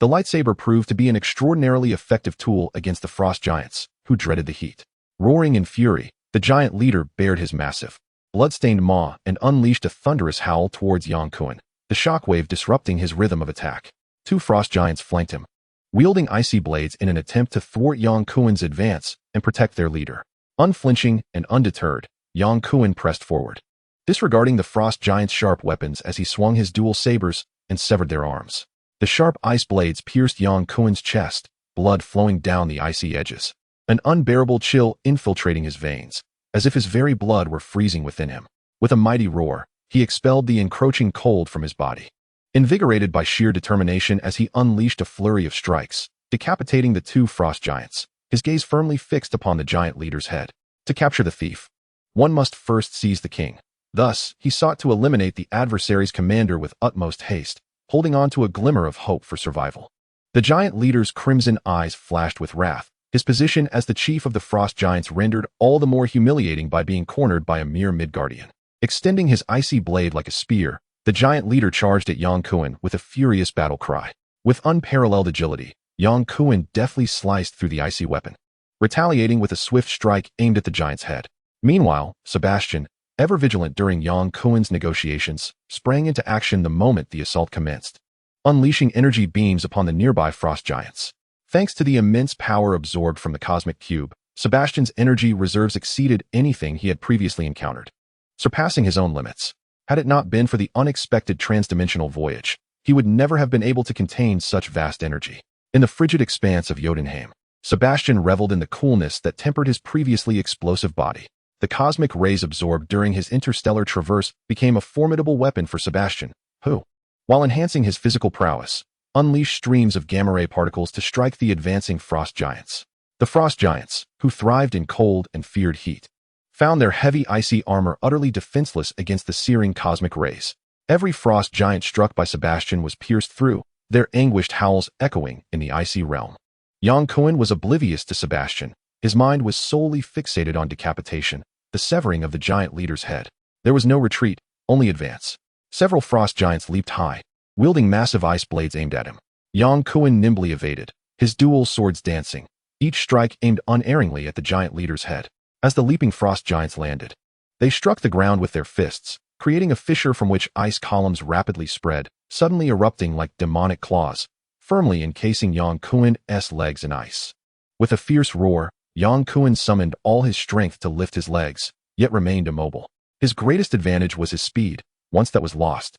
the lightsaber proved to be an extraordinarily effective tool against the frost giants, who dreaded the heat. Roaring in fury, the giant leader bared his massive, blood-stained maw and unleashed a thunderous howl towards Yang Kuen, the shockwave disrupting his rhythm of attack. 2 frost giants flanked him, wielding icy blades in an attempt to thwart Yang Kuen's advance and protect their leader. Unflinching and undeterred, Yang Kuen pressed forward, disregarding the frost giant's sharp weapons as he swung his dual sabers and severed their arms. The sharp ice blades pierced Yang Kuen's chest, blood flowing down the icy edges, an unbearable chill infiltrating his veins, as if his very blood were freezing within him. With a mighty roar, he expelled the encroaching cold from his body, invigorated by sheer determination as he unleashed a flurry of strikes, decapitating the 2 frost giants, his gaze firmly fixed upon the giant leader's head. To capture the thief, one must first seize the king. Thus, he sought to eliminate the adversary's commander with utmost haste, holding on to a glimmer of hope for survival. The giant leader's crimson eyes flashed with wrath, his position as the chief of the frost giants rendered all the more humiliating by being cornered by a mere Midgardian. Extending his icy blade like a spear, the giant leader charged at Yang Kuen with a furious battle cry. With unparalleled agility, Yang Kuen deftly sliced through the icy weapon, retaliating with a swift strike aimed at the giant's head. Meanwhile, Sebastian, ever vigilant during Yang Kuen's negotiations, sprang into action the moment the assault commenced, unleashing energy beams upon the nearby frost giants. Thanks to the immense power absorbed from the cosmic cube, Sebastian's energy reserves exceeded anything he had previously encountered, surpassing his own limits. Had it not been for the unexpected transdimensional voyage, he would never have been able to contain such vast energy. In the frigid expanse of Jotunheim, Sebastian reveled in the coolness that tempered his previously explosive body. The cosmic rays absorbed during his interstellar traverse became a formidable weapon for Sebastian, who, while enhancing his physical prowess, unleashed streams of gamma-ray particles to strike the advancing frost giants. The frost giants, who thrived in cold and feared heat, found their heavy icy armor utterly defenseless against the searing cosmic rays. Every frost giant struck by Sebastian was pierced through, their anguished howls echoing in the icy realm. Yang Kuen was oblivious to Sebastian. His mind was solely fixated on decapitation, the severing of the giant leader's head. There was no retreat, only advance. Several frost giants leaped high, wielding massive ice blades aimed at him. Yang Kuen nimbly evaded, his dual swords dancing, each strike aimed unerringly at the giant leader's head. As the leaping frost giants landed, they struck the ground with their fists, creating a fissure from which ice columns rapidly spread, suddenly erupting like demonic claws, firmly encasing Yang Kuen's legs in ice. With a fierce roar, Yang Kuen summoned all his strength to lift his legs, yet remained immobile. His greatest advantage was his speed. Once that was lost,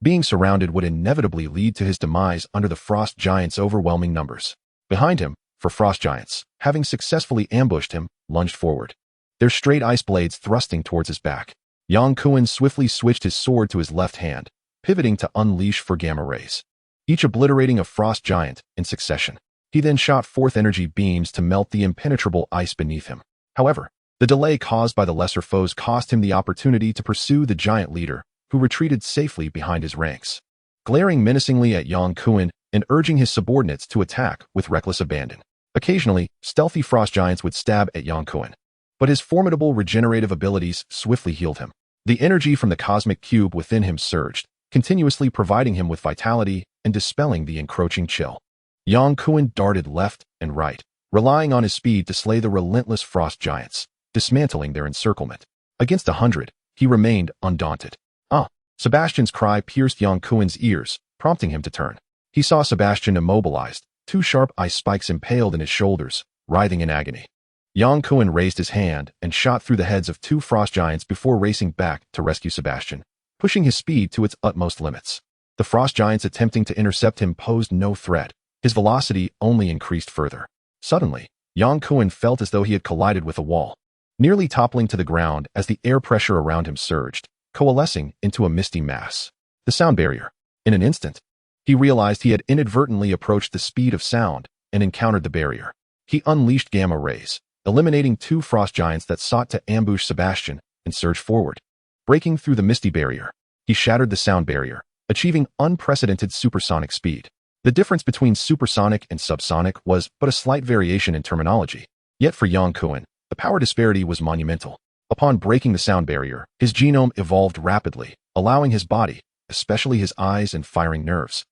being surrounded would inevitably lead to his demise under the frost giants' overwhelming numbers. Behind him, for frost giants, having successfully ambushed him, lunged forward, their straight ice blades thrusting towards his back. Yang Kuen swiftly switched his sword to his left hand, pivoting to unleash for gamma rays, each obliterating a frost giant in succession. He then shot forth energy beams to melt the impenetrable ice beneath him. However, the delay caused by the lesser foes cost him the opportunity to pursue the giant leader, who retreated safely behind his ranks, glaring menacingly at Yang Kuen and urging his subordinates to attack with reckless abandon. Occasionally, stealthy frost giants would stab at Yang Kuen, but his formidable regenerative abilities swiftly healed him. The energy from the cosmic cube within him surged, continuously providing him with vitality and dispelling the encroaching chill. Yang Kuen darted left and right, relying on his speed to slay the relentless frost giants, dismantling their encirclement. Against 100, he remained undaunted. Sebastian's cry pierced Yang Kuen's ears, prompting him to turn. He saw Sebastian immobilized, 2 sharp ice spikes impaled in his shoulders, writhing in agony. Yang Kuen raised his hand and shot through the heads of 2 frost giants before racing back to rescue Sebastian, pushing his speed to its utmost limits. The frost giants attempting to intercept him posed no threat. His velocity only increased further. Suddenly, Yang Kuan felt as though he had collided with a wall, nearly toppling to the ground as the air pressure around him surged, coalescing into a misty mass. The sound barrier. In an instant, he realized he had inadvertently approached the speed of sound and encountered the barrier. He unleashed gamma rays, eliminating two frost giants that sought to ambush Sebastian and surge forward. Breaking through the misty barrier, he shattered the sound barrier, achieving unprecedented supersonic speed. The difference between supersonic and subsonic was but a slight variation in terminology. Yet for Yang Kuan, the power disparity was monumental. Upon breaking the sound barrier, his genome evolved rapidly, allowing his body, especially his eyes and firing nerves,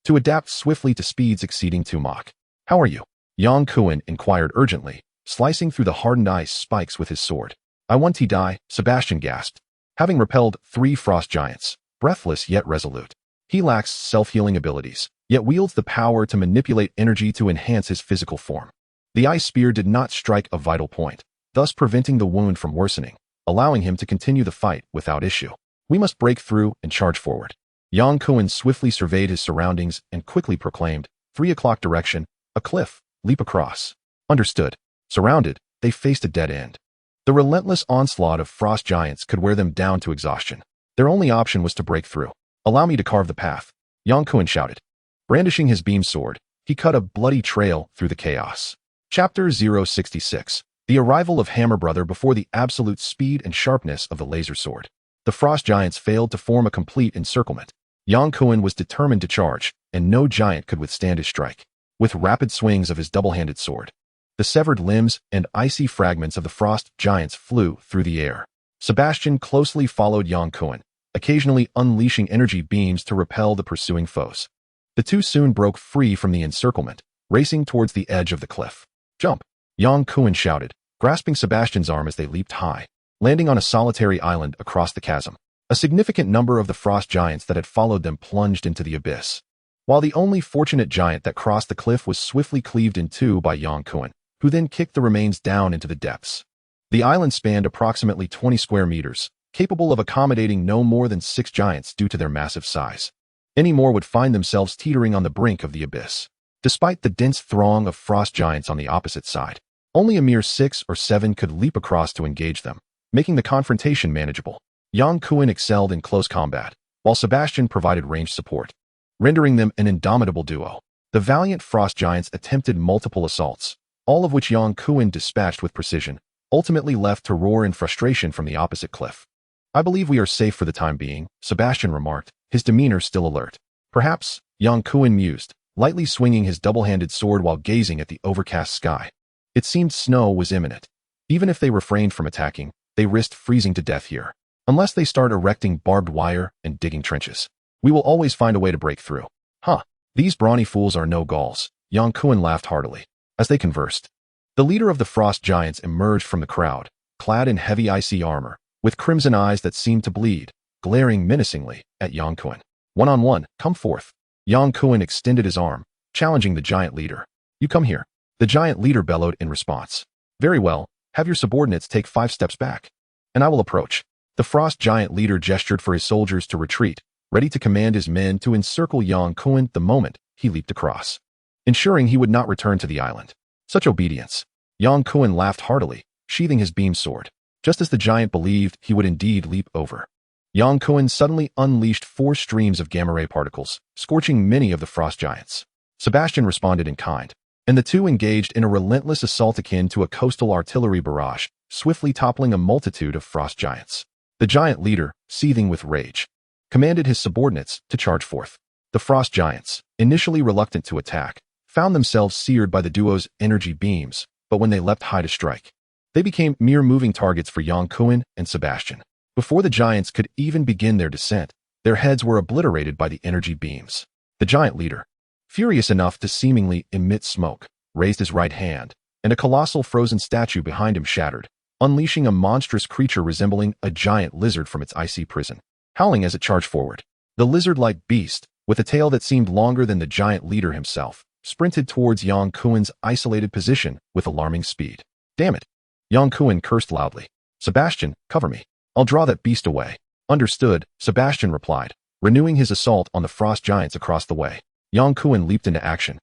to adapt swiftly to speeds exceeding 2 Mach. How are you? Yang Kuan inquired urgently, slicing through the hardened ice spikes with his sword. I want to die, Sebastian gasped. Having repelled 3 frost giants, breathless yet resolute, he lacks self-healing abilities, yet wields the power to manipulate energy to enhance his physical form. The ice spear did not strike a vital point, thus preventing the wound from worsening, allowing him to continue the fight without issue. We must break through and charge forward. Yang Kuan swiftly surveyed his surroundings and quickly proclaimed, 3 o'clock direction, a cliff, leap across. Understood. Surrounded, they faced a dead end. The relentless onslaught of frost giants could wear them down to exhaustion. Their only option was to break through. Allow me to carve the path, Yang Kuan shouted. Brandishing his beam sword, he cut a bloody trail through the chaos. Chapter 066. The arrival of Hammer Brother before the absolute speed and sharpness of the laser sword. The frost giants failed to form a complete encirclement. Yang Kuan was determined to charge, and no giant could withstand his strike. With rapid swings of his double-handed sword, the severed limbs and icy fragments of the frost giants flew through the air. Sebastian closely followed Yang Kuan, occasionally unleashing energy beams to repel the pursuing foes. The two soon broke free from the encirclement, racing towards the edge of the cliff. Jump! Yang Kuan shouted, grasping Sebastian's arm as they leaped high, landing on a solitary island across the chasm. A significant number of the frost giants that had followed them plunged into the abyss, while the only fortunate giant that crossed the cliff was swiftly cleaved in two by Yang Kuan, who then kicked the remains down into the depths. The island spanned approximately 20 square meters, capable of accommodating no more than 6 giants due to their massive size. Any more would find themselves teetering on the brink of the abyss. Despite the dense throng of frost giants on the opposite side, only a mere 6 or 7 could leap across to engage them, making the confrontation manageable. Yang Kuan excelled in close combat, while Sebastian provided ranged support, rendering them an indomitable duo. The valiant frost giants attempted multiple assaults, all of which Yang Kuan dispatched with precision, ultimately left to roar in frustration from the opposite cliff. I believe we are safe for the time being, Sebastian remarked, his demeanor still alert. Perhaps, Yang Kuan mused, lightly swinging his double-handed sword while gazing at the overcast sky. It seemed snow was imminent. Even if they refrained from attacking, they risked freezing to death here. Unless they start erecting barbed wire and digging trenches, we will always find a way to break through. Huh, these brawny fools are no Gauls, Yang Kuan laughed heartily. As they conversed, the leader of the frost giants emerged from the crowd, clad in heavy icy armor, with crimson eyes that seemed to bleed, glaring menacingly at Yang Kuan. One-on-one, come forth. Yang Kuan extended his arm, challenging the giant leader. You come here. The giant leader bellowed in response. Very well, have your subordinates take 5 steps back, and I will approach. The frost giant leader gestured for his soldiers to retreat, ready to command his men to encircle Yang Kuan the moment he leaped across, ensuring he would not return to the island. Such obedience. Yang Kuan laughed heartily, sheathing his beam sword, just as the giant believed he would indeed leap over. Yang Kuan suddenly unleashed 4 streams of gamma ray particles, scorching many of the frost giants. Sebastian responded in kind, and the two engaged in a relentless assault akin to a coastal artillery barrage, swiftly toppling a multitude of frost giants. The giant leader, seething with rage, commanded his subordinates to charge forth. The frost giants, initially reluctant to attack, found themselves seared by the duo's energy beams, but when they leapt high to strike, they became mere moving targets for Yang Kuan and Sebastian. Before the giants could even begin their descent, their heads were obliterated by the energy beams. The giant leader, furious enough to seemingly emit smoke, raised his right hand, and a colossal frozen statue behind him shattered, unleashing a monstrous creature resembling a giant lizard from its icy prison, howling as it charged forward. The lizard-like beast, with a tail that seemed longer than the giant leader himself, sprinted towards Yang Kuan's isolated position with alarming speed. Damn it! Yang Kuan cursed loudly. Sebastian, cover me. I'll draw that beast away. Understood, Sebastian replied, renewing his assault on the frost giants across the way. Yang Kuan leaped into action,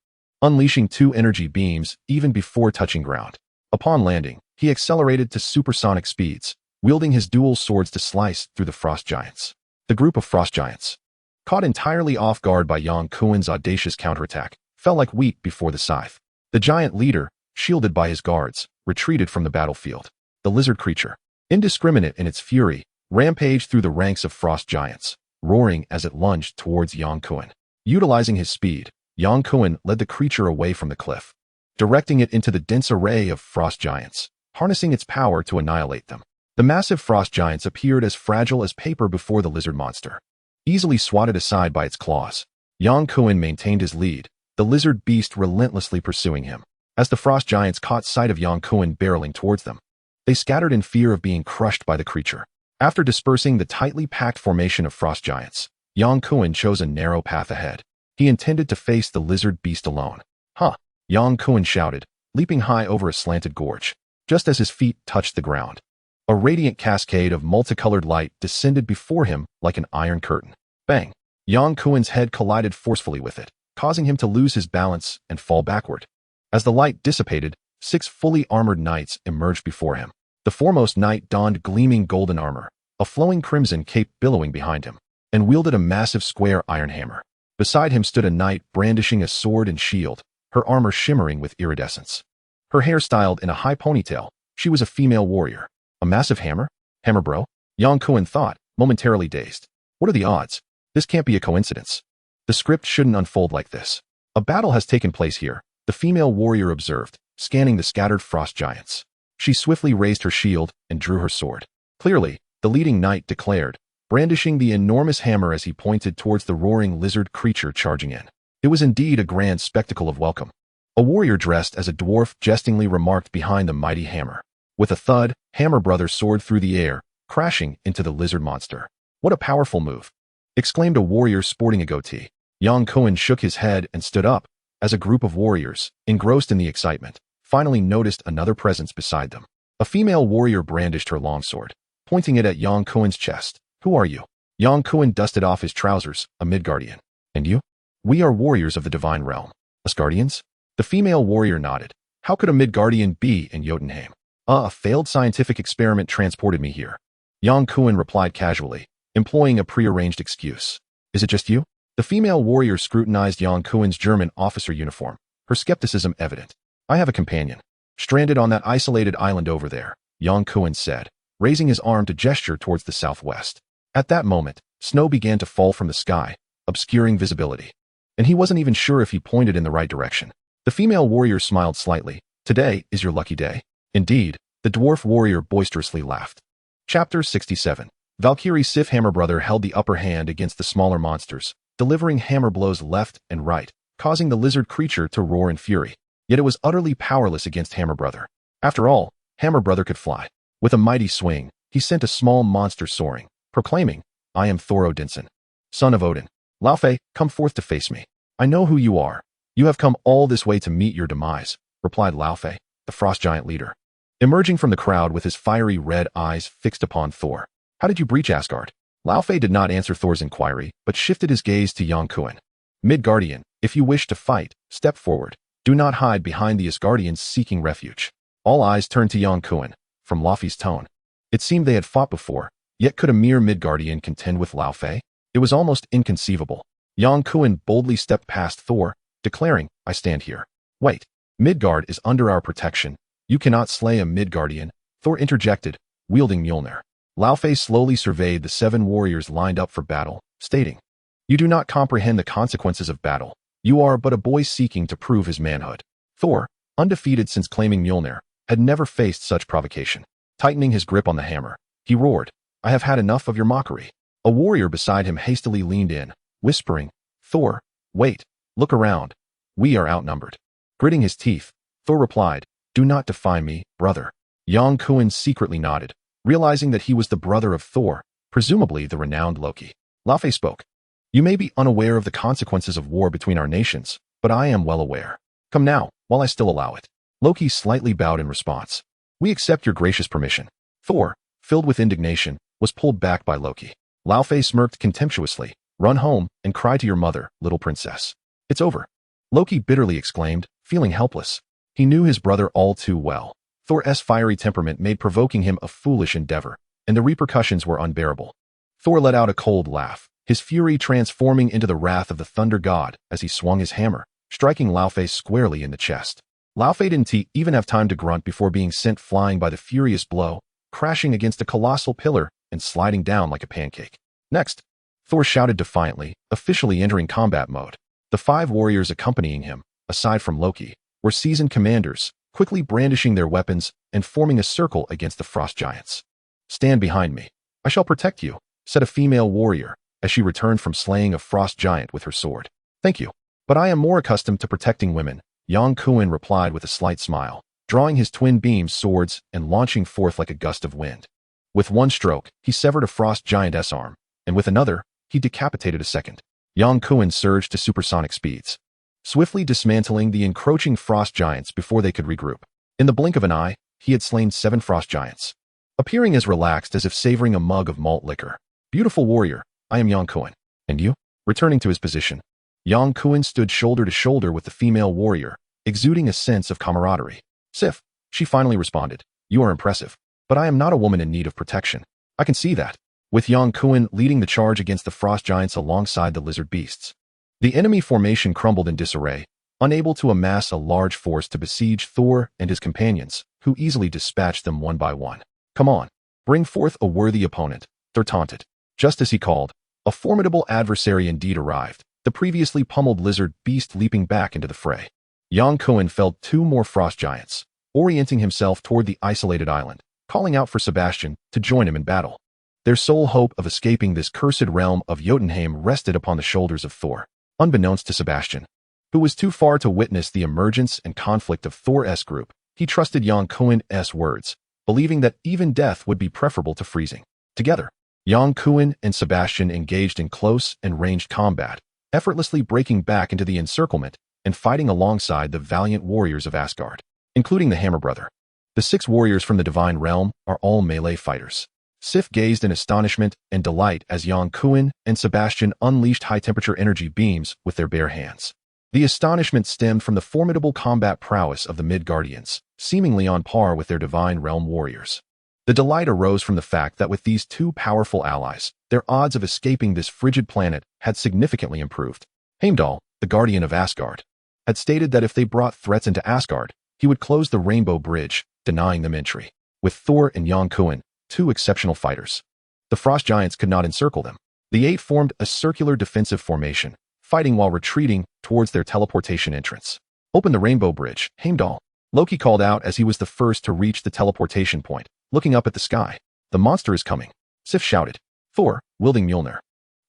unleashing 2 energy beams even before touching ground. Upon landing, he accelerated to supersonic speeds, wielding his dual swords to slice through the frost giants. The group of frost giants, caught entirely off guard by Yang Kuen's audacious counterattack, fell like wheat before the scythe. The giant leader, shielded by his guards, retreated from the battlefield. The lizard creature, indiscriminate in its fury, rampaged through the ranks of frost giants, roaring as it lunged towards Yang Kuen. Utilizing his speed, Yang Kuen led the creature away from the cliff, directing it into the dense array of frost giants, harnessing its power to annihilate them. The massive frost giants appeared as fragile as paper before the lizard monster, easily swatted aside by its claws. Yang Kuen maintained his lead, the lizard beast relentlessly pursuing him. As the frost giants caught sight of Yang Kuen barreling towards them, they scattered in fear of being crushed by the creature. After dispersing the tightly packed formation of frost giants, Yang Kuen chose a narrow path ahead. He intended to face the lizard beast alone. Huh! Yang Kuen shouted, leaping high over a slanted gorge. Just as his feet touched the ground, a radiant cascade of multicolored light descended before him like an iron curtain. Bang! Yang Kuen's head collided forcefully with it, causing him to lose his balance and fall backward. As the light dissipated, 6 fully armored knights emerged before him. The foremost knight donned gleaming golden armor, a flowing crimson cape billowing behind him, and wielded a massive square iron hammer. Beside him stood a knight brandishing a sword and shield, her armor shimmering with iridescence. Her hair styled in a high ponytail, she was a female warrior. A massive hammer? Hammer bro? Yang Kuen thought, momentarily dazed. What are the odds? This can't be a coincidence. The script shouldn't unfold like this. A battle has taken place here, the female warrior observed, scanning the scattered frost giants. She swiftly raised her shield and drew her sword. Clearly, the leading knight declared, brandishing the enormous hammer as he pointed towards the roaring lizard creature charging in. It was indeed a grand spectacle of welcome. A warrior dressed as a dwarf jestingly remarked behind the mighty hammer. With a thud, Hammer Brother soared through the air, crashing into the lizard monster. What a powerful move! Exclaimed a warrior sporting a goatee. Yang Kuen shook his head and stood up, as a group of warriors, engrossed in the excitement, finally noticed another presence beside them. A female warrior brandished her longsword, pointing it at Yang Kuen's chest. Who are you? Yang Kuen dusted off his trousers, a Midgardian. And you? We are warriors of the divine realm. Asgardians? The female warrior nodded. How could a Midgardian be in Jotunheim? A failed scientific experiment transported me here. Yang Kuen replied casually, employing a prearranged excuse. Is it just you? The female warrior scrutinized Yang Kuen's German officer uniform, her skepticism evident. I have a companion. Stranded on that isolated island over there, Yang Kuen said, raising his arm to gesture towards the southwest. At that moment, snow began to fall from the sky, obscuring visibility. And he wasn't even sure if he pointed in the right direction. The female warrior smiled slightly. Today is your lucky day. Indeed, the dwarf warrior boisterously laughed. Chapter 67. Valkyrie Sif Hammer Brother held the upper hand against the smaller monsters, delivering hammer blows left and right, causing the lizard creature to roar in fury. Yet it was utterly powerless against Hammer Brother. After all, Hammer Brother could fly. With a mighty swing, he sent a small monster soaring, proclaiming, I am Thor Odinson, son of Odin. Laufey, come forth to face me. I know who you are. You have come all this way to meet your demise, replied Laufey, the frost giant leader, emerging from the crowd with his fiery red eyes fixed upon Thor. How did you breach Asgard? Laufey did not answer Thor's inquiry, but shifted his gaze to Yang Kuen. Midgardian, if you wish to fight, step forward. Do not hide behind the Asgardians seeking refuge. All eyes turned to Yang Kuen, from Laufey's tone. It seemed they had fought before, yet could a mere Midgardian contend with Laufey? It was almost inconceivable. Yang Kuen boldly stepped past Thor, declaring, I stand here. Wait, Midgard is under our protection. You cannot slay a Midgardian, Thor interjected, wielding Mjolnir. Laufey slowly surveyed the 7 warriors lined up for battle, stating, You do not comprehend the consequences of battle. You are but a boy seeking to prove his manhood. Thor, undefeated since claiming Mjolnir, had never faced such provocation. Tightening his grip on the hammer, he roared, I have had enough of your mockery. A warrior beside him hastily leaned in, whispering, Thor, wait, look around. We are outnumbered. Gritting his teeth, Thor replied, Do not defy me, brother. Yang Kuen secretly nodded, realizing that he was the brother of Thor, presumably the renowned Loki. Laufey spoke. You may be unaware of the consequences of war between our nations, but I am well aware. Come now, while I still allow it. Loki slightly bowed in response. We accept your gracious permission. Thor, filled with indignation, was pulled back by Loki. Laufey smirked contemptuously. Run home and cry to your mother, little princess. It's over. Loki bitterly exclaimed, feeling helpless. He knew his brother all too well. Thor's fiery temperament made provoking him a foolish endeavor, and the repercussions were unbearable. Thor let out a cold laugh, his fury transforming into the wrath of the thunder god as he swung his hammer, striking Laufey squarely in the chest. Laufey didn't even have time to grunt before being sent flying by the furious blow, crashing against a colossal pillar and sliding down like a pancake. Next, Thor shouted defiantly, officially entering combat mode. The 5 warriors accompanying him, aside from Loki, were seasoned commanders, quickly brandishing their weapons and forming a circle against the frost giants. "Stand behind me. I shall protect you," said a female warrior, as she returned from slaying a frost giant with her sword. "Thank you. But I am more accustomed to protecting women," Yang Kuan replied with a slight smile, drawing his twin beam swords and launching forth like a gust of wind. With one stroke, he severed a frost giant's arm, and with another, he decapitated a second. Yang Kuan surged to supersonic speeds, swiftly dismantling the encroaching frost giants before they could regroup. In the blink of an eye, he had slain 7 frost giants, appearing as relaxed as if savoring a mug of malt liquor. "Beautiful warrior, I am Yang Kuan. And you?" Returning to his position, Yang Kuan stood shoulder to shoulder with the female warrior, exuding a sense of camaraderie. "Sif," she finally responded, "you are impressive, but I am not a woman in need of protection. I can see that." With Yang Kuan leading the charge against the frost giants alongside the lizard beasts, the enemy formation crumbled in disarray, unable to amass a large force to besiege Thor and his companions, who easily dispatched them one by one. "Come on, bring forth a worthy opponent," Thor taunted. Just as he called, a formidable adversary indeed arrived, the previously pummeled lizard beast leaping back into the fray. Yang Kuan felled 2 more frost giants, orienting himself toward the isolated island, calling out for Sebastian to join him in battle. Their sole hope of escaping this cursed realm of Jotunheim rested upon the shoulders of Thor, unbeknownst to Sebastian, who was too far to witness the emergence and conflict of Thor's group. He trusted Yang Kuan's words, believing that even death would be preferable to freezing. Together, Yang Kuan and Sebastian engaged in close and ranged combat, effortlessly breaking back into the encirclement and fighting alongside the valiant warriors of Asgard, including the Hammer Brother. The 6 warriors from the Divine Realm are all melee fighters. Sif gazed in astonishment and delight as Yang Kuan and Sebastian unleashed high-temperature energy beams with their bare hands. The astonishment stemmed from the formidable combat prowess of the Midgardians, seemingly on par with their Divine Realm warriors. The delight arose from the fact that with these 2 powerful allies, their odds of escaping this frigid planet had significantly improved. Heimdall, the guardian of Asgard, had stated that if they brought threats into Asgard, he would close the Rainbow Bridge, denying them entry. With Thor and Yang Kuan, 2 exceptional fighters, the frost giants could not encircle them. The 8 formed a circular defensive formation, fighting while retreating towards their teleportation entrance. "Open the Rainbow Bridge, Heimdall," Loki called out as he was the first to reach the teleportation point, looking up at the sky. "The monster is coming," Sif shouted. Thor, wielding Mjolnir,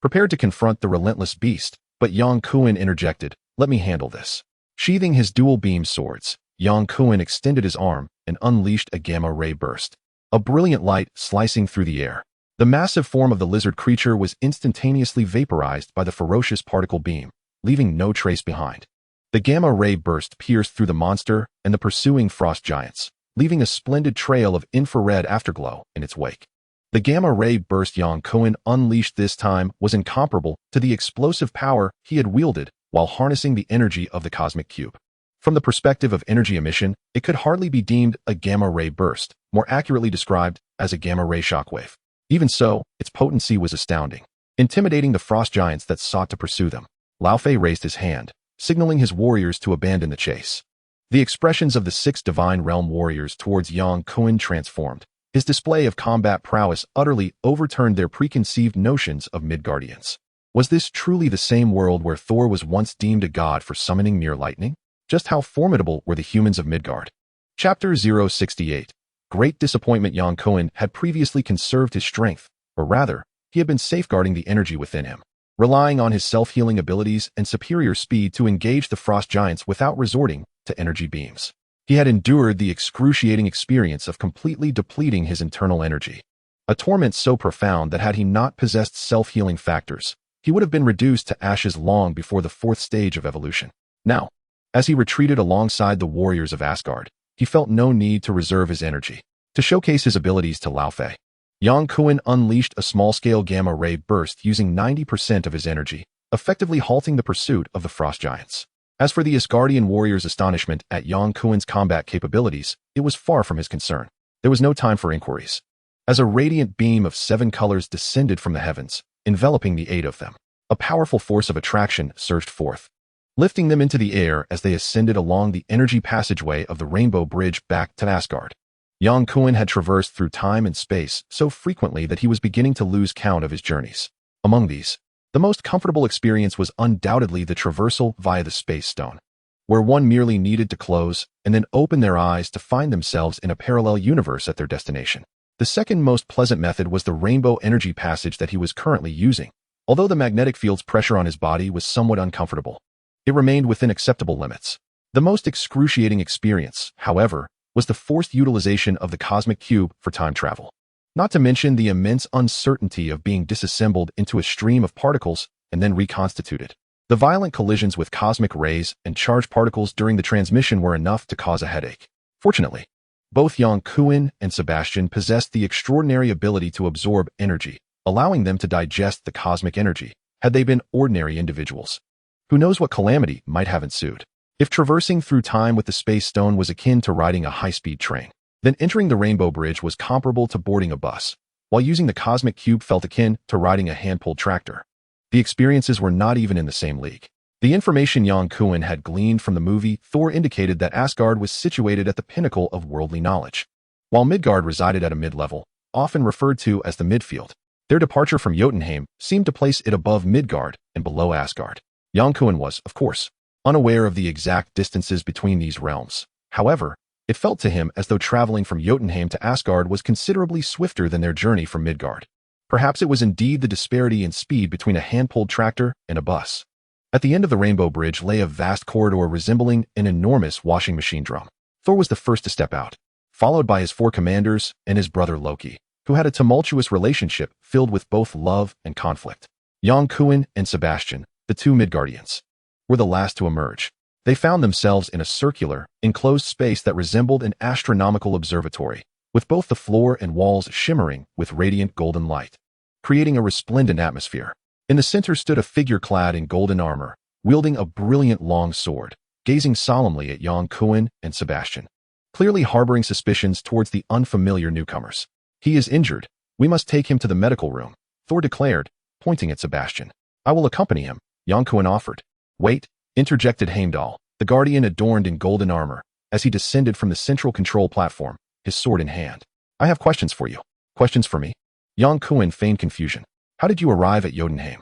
prepared to confront the relentless beast, but Yang Kuan interjected, "Let me handle this." Sheathing his dual beam swords, Yang Kuan extended his arm and unleashed a gamma ray burst, a brilliant light slicing through the air. The massive form of the lizard creature was instantaneously vaporized by the ferocious particle beam, leaving no trace behind. The gamma ray burst pierced through the monster and the pursuing frost giants, leaving a splendid trail of infrared afterglow in its wake. The gamma ray burst Yang Kuan unleashed this time was incomparable to the explosive power he had wielded while harnessing the energy of the cosmic cube. From the perspective of energy emission, it could hardly be deemed a gamma ray burst, more accurately described as a gamma ray shockwave. Even so, its potency was astounding, intimidating the frost giants that sought to pursue them. Laufey raised his hand, signaling his warriors to abandon the chase. The expressions of the 6 Divine Realm warriors towards Yang Kuan transformed. His display of combat prowess utterly overturned their preconceived notions of Midgardians. Was this truly the same world where Thor was once deemed a god for summoning mere lightning? Just how formidable were the humans of Midgard? Chapter 068. Great disappointment. Yang Kuan had previously conserved his strength, or rather, he had been safeguarding the energy within him, relying on his self-healing abilities and superior speed to engage the frost giants without resorting to energy beams. He had endured the excruciating experience of completely depleting his internal energy, a torment so profound that had he not possessed self-healing factors, he would have been reduced to ashes long before the 4th stage of evolution. Now, as he retreated alongside the warriors of Asgard, he felt no need to reserve his energy to showcase his abilities to Laufey. Yang Kuan unleashed a small-scale gamma ray burst using 90% of his energy, effectively halting the pursuit of the frost giants. As for the Asgardian warrior's astonishment at Yang Kuen's combat capabilities, it was far from his concern. There was no time for inquiries. As a radiant beam of 7 colors descended from the heavens, enveloping the 8 of them, a powerful force of attraction surged forth, lifting them into the air as they ascended along the energy passageway of the Rainbow Bridge back to Asgard. Yang Kuen had traversed through time and space so frequently that he was beginning to lose count of his journeys. Among these, the most comfortable experience was undoubtedly the traversal via the space stone, where one merely needed to close and then open their eyes to find themselves in a parallel universe at their destination. The second most pleasant method was the rainbow energy passage that he was currently using. Although the magnetic field's pressure on his body was somewhat uncomfortable, it remained within acceptable limits. The most excruciating experience, however, was the forced utilization of the cosmic cube for time travel. Not to mention the immense uncertainty of being disassembled into a stream of particles and then reconstituted. The violent collisions with cosmic rays and charged particles during the transmission were enough to cause a headache. Fortunately, both Yang Kuen and Sebastian possessed the extraordinary ability to absorb energy, allowing them to digest the cosmic energy. Had they been ordinary individuals, who knows what calamity might have ensued? If traversing through time with the space stone was akin to riding a high-speed train, then entering the Rainbow Bridge was comparable to boarding a bus, while using the cosmic cube felt akin to riding a hand-pulled tractor. The experiences were not even in the same league. The information Yang Kuen had gleaned from the movie Thor indicated that Asgard was situated at the pinnacle of worldly knowledge, while Midgard resided at a mid-level, often referred to as the midfield. Their departure from Jotunheim seemed to place it above Midgard and below Asgard. Yang Kuen was, of course, unaware of the exact distances between these realms. However, it felt to him as though traveling from Jotunheim to Asgard was considerably swifter than their journey from Midgard. Perhaps it was indeed the disparity in speed between a hand-pulled tractor and a bus. At the end of the Rainbow Bridge lay a vast corridor resembling an enormous washing machine drum. Thor was the first to step out, followed by his 4 commanders and his brother Loki, who had a tumultuous relationship filled with both love and conflict. Yang Kuen and Sebastian, the 2 Midgardians, were the last to emerge. They found themselves in a circular, enclosed space that resembled an astronomical observatory, with both the floor and walls shimmering with radiant golden light, creating a resplendent atmosphere. In the center stood a figure clad in golden armor, wielding a brilliant long sword, gazing solemnly at Yang Kuen and Sebastian, clearly harboring suspicions towards the unfamiliar newcomers. "He is injured. We must take him to the medical room," Thor declared, pointing at Sebastian. "I will accompany him," Yang Kuen offered. "Wait," interjected Heimdall, the guardian adorned in golden armor, as he descended from the central control platform, his sword in hand. "I have questions for you." "Questions for me?" Yang Kuen feigned confusion. "How did you arrive at Jotunheim?"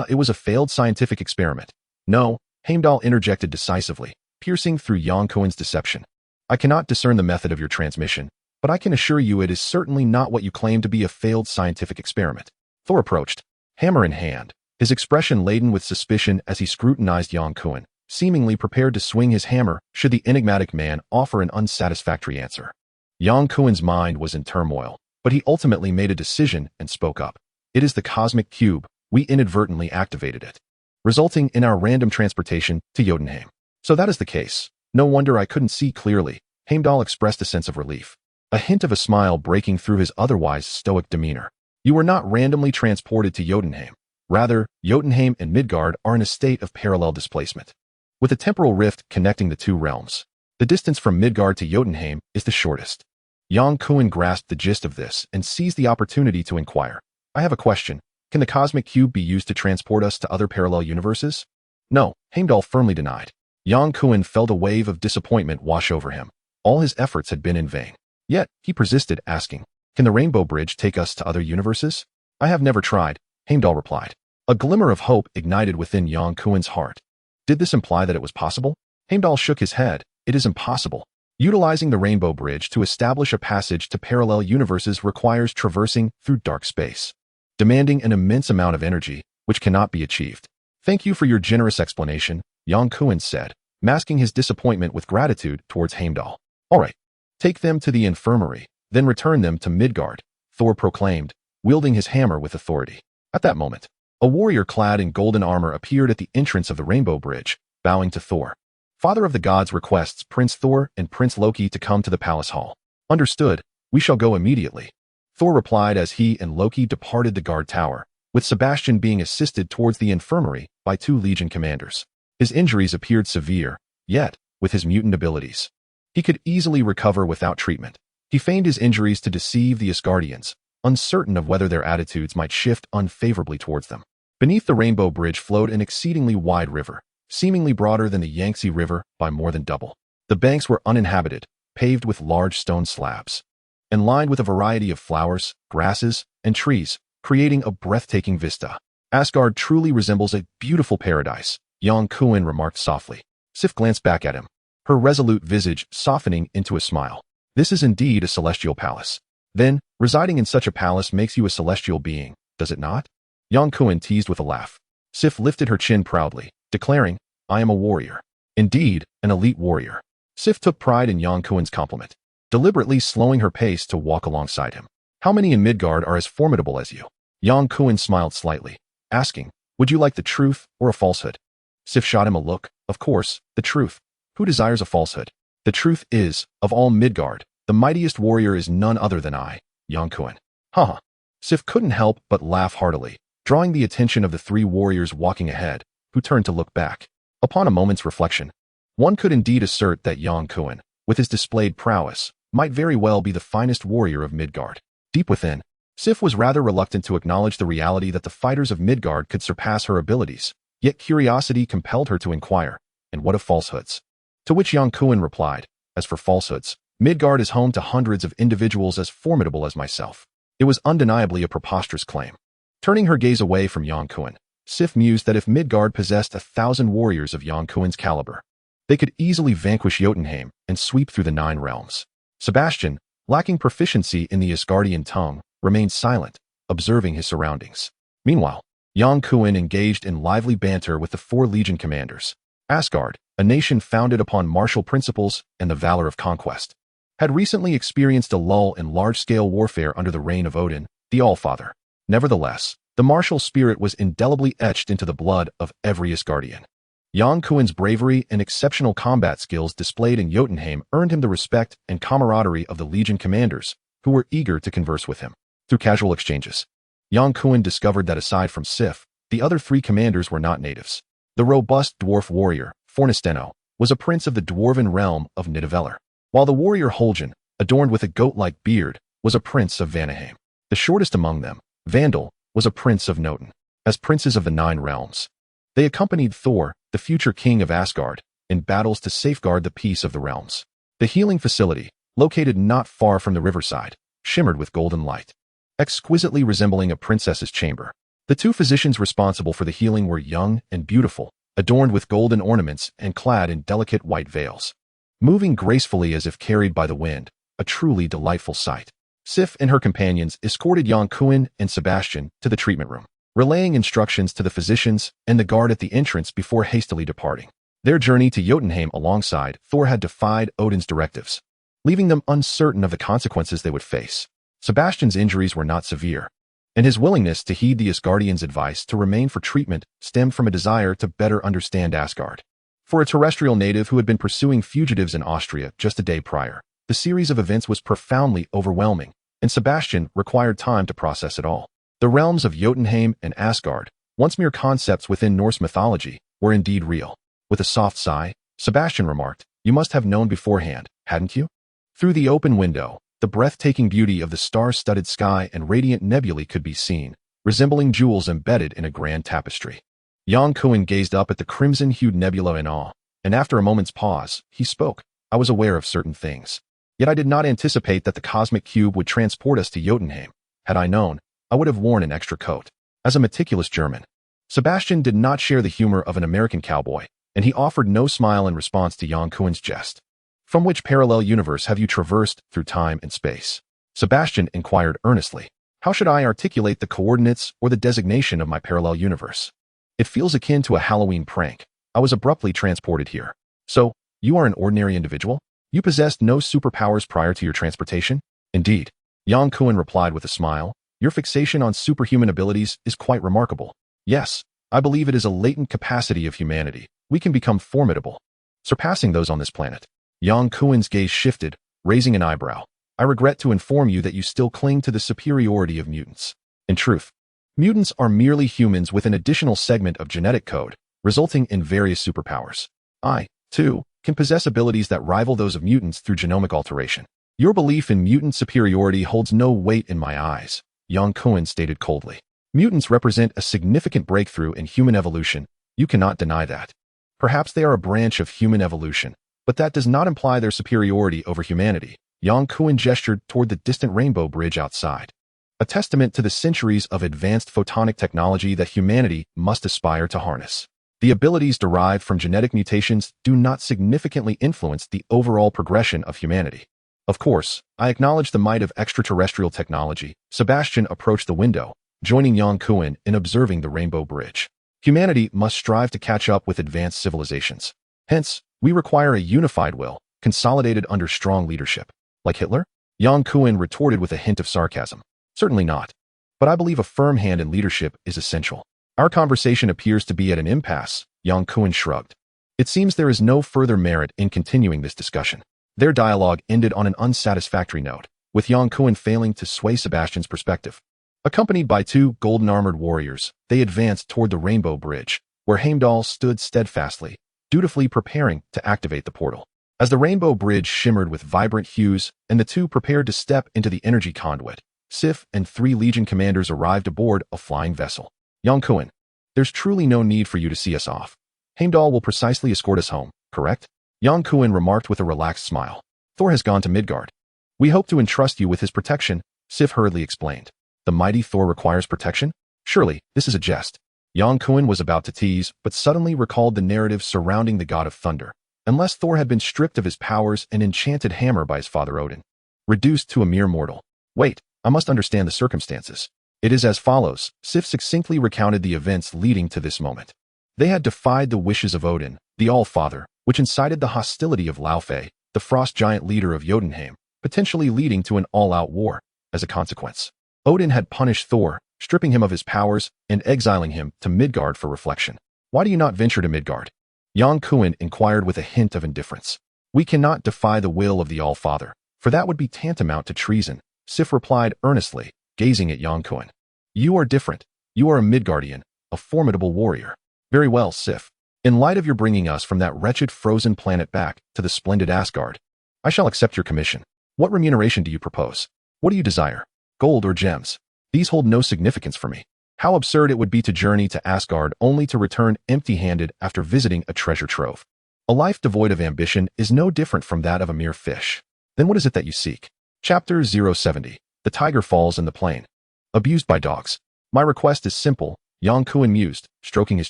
It was a failed scientific experiment." "No," Heimdall interjected decisively, piercing through Yang Kuen's deception. "I cannot discern the method of your transmission, but I can assure you it is certainly not what you claim to be a failed scientific experiment." Thor approached, hammer in hand, his expression laden with suspicion as he scrutinized Yang Kuen, seemingly prepared to swing his hammer should the enigmatic man offer an unsatisfactory answer. Yang Kuen's mind was in turmoil, but he ultimately made a decision and spoke up. "It is the cosmic cube. We inadvertently activated it, resulting in our random transportation to Jotunheim." "So that is the case. No wonder I couldn't see clearly." Heimdall expressed a sense of relief, a hint of a smile breaking through his otherwise stoic demeanor. "You were not randomly transported to Jotunheim. Rather, Jotunheim and Midgard are in a state of parallel displacement, with a temporal rift connecting the 2 realms. The distance from Midgard to Jotunheim is the shortest." Yang Kuen grasped the gist of this and seized the opportunity to inquire. "I have a question. Can the cosmic cube be used to transport us to other parallel universes?" "No," Heimdall firmly denied. Yang Kuen felt a wave of disappointment wash over him. All his efforts had been in vain. Yet, he persisted, asking, "Can the Rainbow Bridge take us to other universes?" "I have never tried," Heimdall replied. A glimmer of hope ignited within Yang Kuen's heart. Did this imply that it was possible? Heimdall shook his head. "It is impossible. Utilizing the Rainbow Bridge to establish a passage to parallel universes requires traversing through dark space, demanding an immense amount of energy, which cannot be achieved." "Thank you for your generous explanation," Yang Kuen said, masking his disappointment with gratitude towards Heimdall. "All right, take them to the infirmary, then return them to Midgard," Thor proclaimed, wielding his hammer with authority. At that moment, a warrior clad in golden armor appeared at the entrance of the Rainbow Bridge, bowing to Thor. "Father of the gods requests Prince Thor and Prince Loki to come to the palace hall." "Understood. We shall go immediately," Thor replied as he and Loki departed the guard tower, with Sebastian being assisted towards the infirmary by 2 legion commanders. His injuries appeared severe, yet, with his mutant abilities, he could easily recover without treatment. He feigned his injuries to deceive the Asgardians, uncertain of whether their attitudes might shift unfavorably towards them. Beneath the Rainbow Bridge flowed an exceedingly wide river, seemingly broader than the Yangtze River by more than double. The banks were uninhabited, paved with large stone slabs, and lined with a variety of flowers, grasses, and trees, creating a breathtaking vista. Asgard truly resembles a beautiful paradise, Yang Kuin remarked softly. Sif glanced back at him, her resolute visage softening into a smile. This is indeed a celestial palace. Then, residing in such a palace makes you a celestial being, does it not? Yang Kuin teased with a laugh. Sif lifted her chin proudly, declaring, I am a warrior. Indeed, an elite warrior. Sif took pride in Yang Kuin's compliment, deliberately slowing her pace to walk alongside him. How many in Midgard are as formidable as you? Yang Kuin smiled slightly, asking, would you like the truth or a falsehood? Sif shot him a look. Of course, the truth. Who desires a falsehood? The truth is, of all Midgard, the mightiest warrior is none other than I, Yang Kuin. Haha. Sif couldn't help but laugh heartily, drawing the attention of the three warriors walking ahead, who turned to look back. Upon a moment's reflection, one could indeed assert that Yang Kuin, with his displayed prowess, might very well be the finest warrior of Midgard. Deep within, Sif was rather reluctant to acknowledge the reality that the fighters of Midgard could surpass her abilities, yet curiosity compelled her to inquire, and what of falsehoods? To which Yang Kuin replied, as for falsehoods, Midgard is home to hundreds of individuals as formidable as myself. It was undeniably a preposterous claim. Turning her gaze away from Yang Kuin, Sif mused that if Midgard possessed 1,000 warriors of Yang Kuin's caliber, they could easily vanquish Jotunheim and sweep through the 9 realms. Sebastian, lacking proficiency in the Asgardian tongue, remained silent, observing his surroundings. Meanwhile, Yang Kuin engaged in lively banter with the 4 legion commanders. Asgard, a nation founded upon martial principles and the valor of conquest, had recently experienced a lull in large-scale warfare under the reign of Odin, the Allfather. Nevertheless, the martial spirit was indelibly etched into the blood of every Asgardian. Yang Kuin's bravery and exceptional combat skills displayed in Jotunheim earned him the respect and camaraderie of the legion commanders, who were eager to converse with him. Through casual exchanges, Yang Kuin discovered that aside from Sif, the other 3 commanders were not natives. The robust dwarf warrior, Fornesteno, was a prince of the dwarven realm of Nidavellir, while the warrior Holgen, adorned with a goat-like beard, was a prince of Vanaheim. The shortest among them, Vandal, was a prince of Noten. As princes of the 9 realms, they accompanied Thor, the future king of Asgard, in battles to safeguard the peace of the realms. The healing facility, located not far from the riverside, shimmered with golden light, exquisitely resembling a princess's chamber. The 2 physicians responsible for the healing were young and beautiful, adorned with golden ornaments and clad in delicate white veils, moving gracefully as if carried by the wind, a truly delightful sight. Sif and her companions escorted Yang Kuin and Sebastian to the treatment room, relaying instructions to the physicians and the guard at the entrance before hastily departing. Their journey to Jotunheim alongside Thor had defied Odin's directives, leaving them uncertain of the consequences they would face. Sebastian's injuries were not severe, and his willingness to heed the Asgardians' advice to remain for treatment stemmed from a desire to better understand Asgard. For a terrestrial native who had been pursuing fugitives in Austria just a day prior, the series of events was profoundly overwhelming, and Sebastian required time to process it all. The realms of Jotunheim and Asgard, once mere concepts within Norse mythology, were indeed real. With a soft sigh, Sebastian remarked, "You must have known beforehand, hadn't you?" Through the open window, the breathtaking beauty of the star-studded sky and radiant nebulae could be seen, resembling jewels embedded in a grand tapestry. Yang Kuin gazed up at the crimson-hued nebula in awe, and after a moment's pause, he spoke. "I was aware of certain things. Yet I did not anticipate that the cosmic cube would transport us to Jotunheim. Had I known, I would have worn an extra coat." As a meticulous German, Sebastian did not share the humor of an American cowboy, and he offered no smile in response to Yang Kuin's jest. "From which parallel universe have you traversed through time and space?" Sebastian inquired earnestly. "How should I articulate the coordinates or the designation of my parallel universe? It feels akin to a Halloween prank. I was abruptly transported here." "So, you are an ordinary individual? You possessed no superpowers prior to your transportation?" "Indeed," Yang Kuin replied with a smile. "Your fixation on superhuman abilities is quite remarkable. Yes, I believe it is a latent capacity of humanity. We can become formidable, surpassing those on this planet." Yang Kuin's gaze shifted, raising an eyebrow. "I regret to inform you that you still cling to the superiority of mutants. In truth, mutants are merely humans with an additional segment of genetic code, resulting in various superpowers. I, too, can possess abilities that rival those of mutants through genomic alteration. Your belief in mutant superiority holds no weight in my eyes, Yang Kuan stated coldly. Mutants represent a significant breakthrough in human evolution. You cannot deny that. Perhaps they are a branch of human evolution, but that does not imply their superiority over humanity. Yang Kuan gestured toward the distant rainbow bridge outside, a testament to the centuries of advanced photonic technology that humanity must aspire to harness. The abilities derived from genetic mutations do not significantly influence the overall progression of humanity. Of course, I acknowledge the might of extraterrestrial technology. Sebastian approached the window, joining Yang Kuan in observing the rainbow bridge. Humanity must strive to catch up with advanced civilizations. Hence, we require a unified will, consolidated under strong leadership. Like Hitler? Yang Kuan retorted with a hint of sarcasm. Certainly not. But I believe a firm hand in leadership is essential. Our conversation appears to be at an impasse, Yang Kuan shrugged. It seems there is no further merit in continuing this discussion. Their dialogue ended on an unsatisfactory note, with Yang Kuan failing to sway Sebastian's perspective. Accompanied by two golden-armored warriors, they advanced toward the rainbow bridge, where Heimdall stood steadfastly, dutifully preparing to activate the portal. As the rainbow bridge shimmered with vibrant hues and the two prepared to step into the energy conduit, Sif and 3 Legion commanders arrived aboard a flying vessel. Yang Kuan, there's truly no need for you to see us off. Heimdall will precisely escort us home, correct? Yang Kuan remarked with a relaxed smile. Thor has gone to Midgard. We hope to entrust you with his protection, Sif hurriedly explained. The mighty Thor requires protection? Surely, this is a jest. Yang Kuan was about to tease, but suddenly recalled the narrative surrounding the god of thunder. Unless Thor had been stripped of his powers and enchanted hammer by his father Odin, reduced to a mere mortal. Wait, I must understand the circumstances. It is as follows. Sif succinctly recounted the events leading to this moment. They had defied the wishes of Odin, the All-Father, which incited the hostility of Laufey, the frost giant leader of Jotunheim, potentially leading to an all-out war. As a consequence, Odin had punished Thor, stripping him of his powers and exiling him to Midgard for reflection. Why do you not venture to Midgard? Yang Kuan inquired with a hint of indifference. We cannot defy the will of the All-Father, for that would be tantamount to treason, Sif replied earnestly, gazing at Yang Kuan. You are different. You are a Midgardian, a formidable warrior. Very well, Sif. In light of your bringing us from that wretched frozen planet back to the splendid Asgard, I shall accept your commission. What remuneration do you propose? What do you desire? Gold or gems? These hold no significance for me. How absurd it would be to journey to Asgard only to return empty-handed after visiting a treasure trove. A life devoid of ambition is no different from that of a mere fish. Then what is it that you seek? Chapter 070. The Tiger Falls in the Plain. Abused by dogs. My request is simple, Yang Kuan mused, stroking his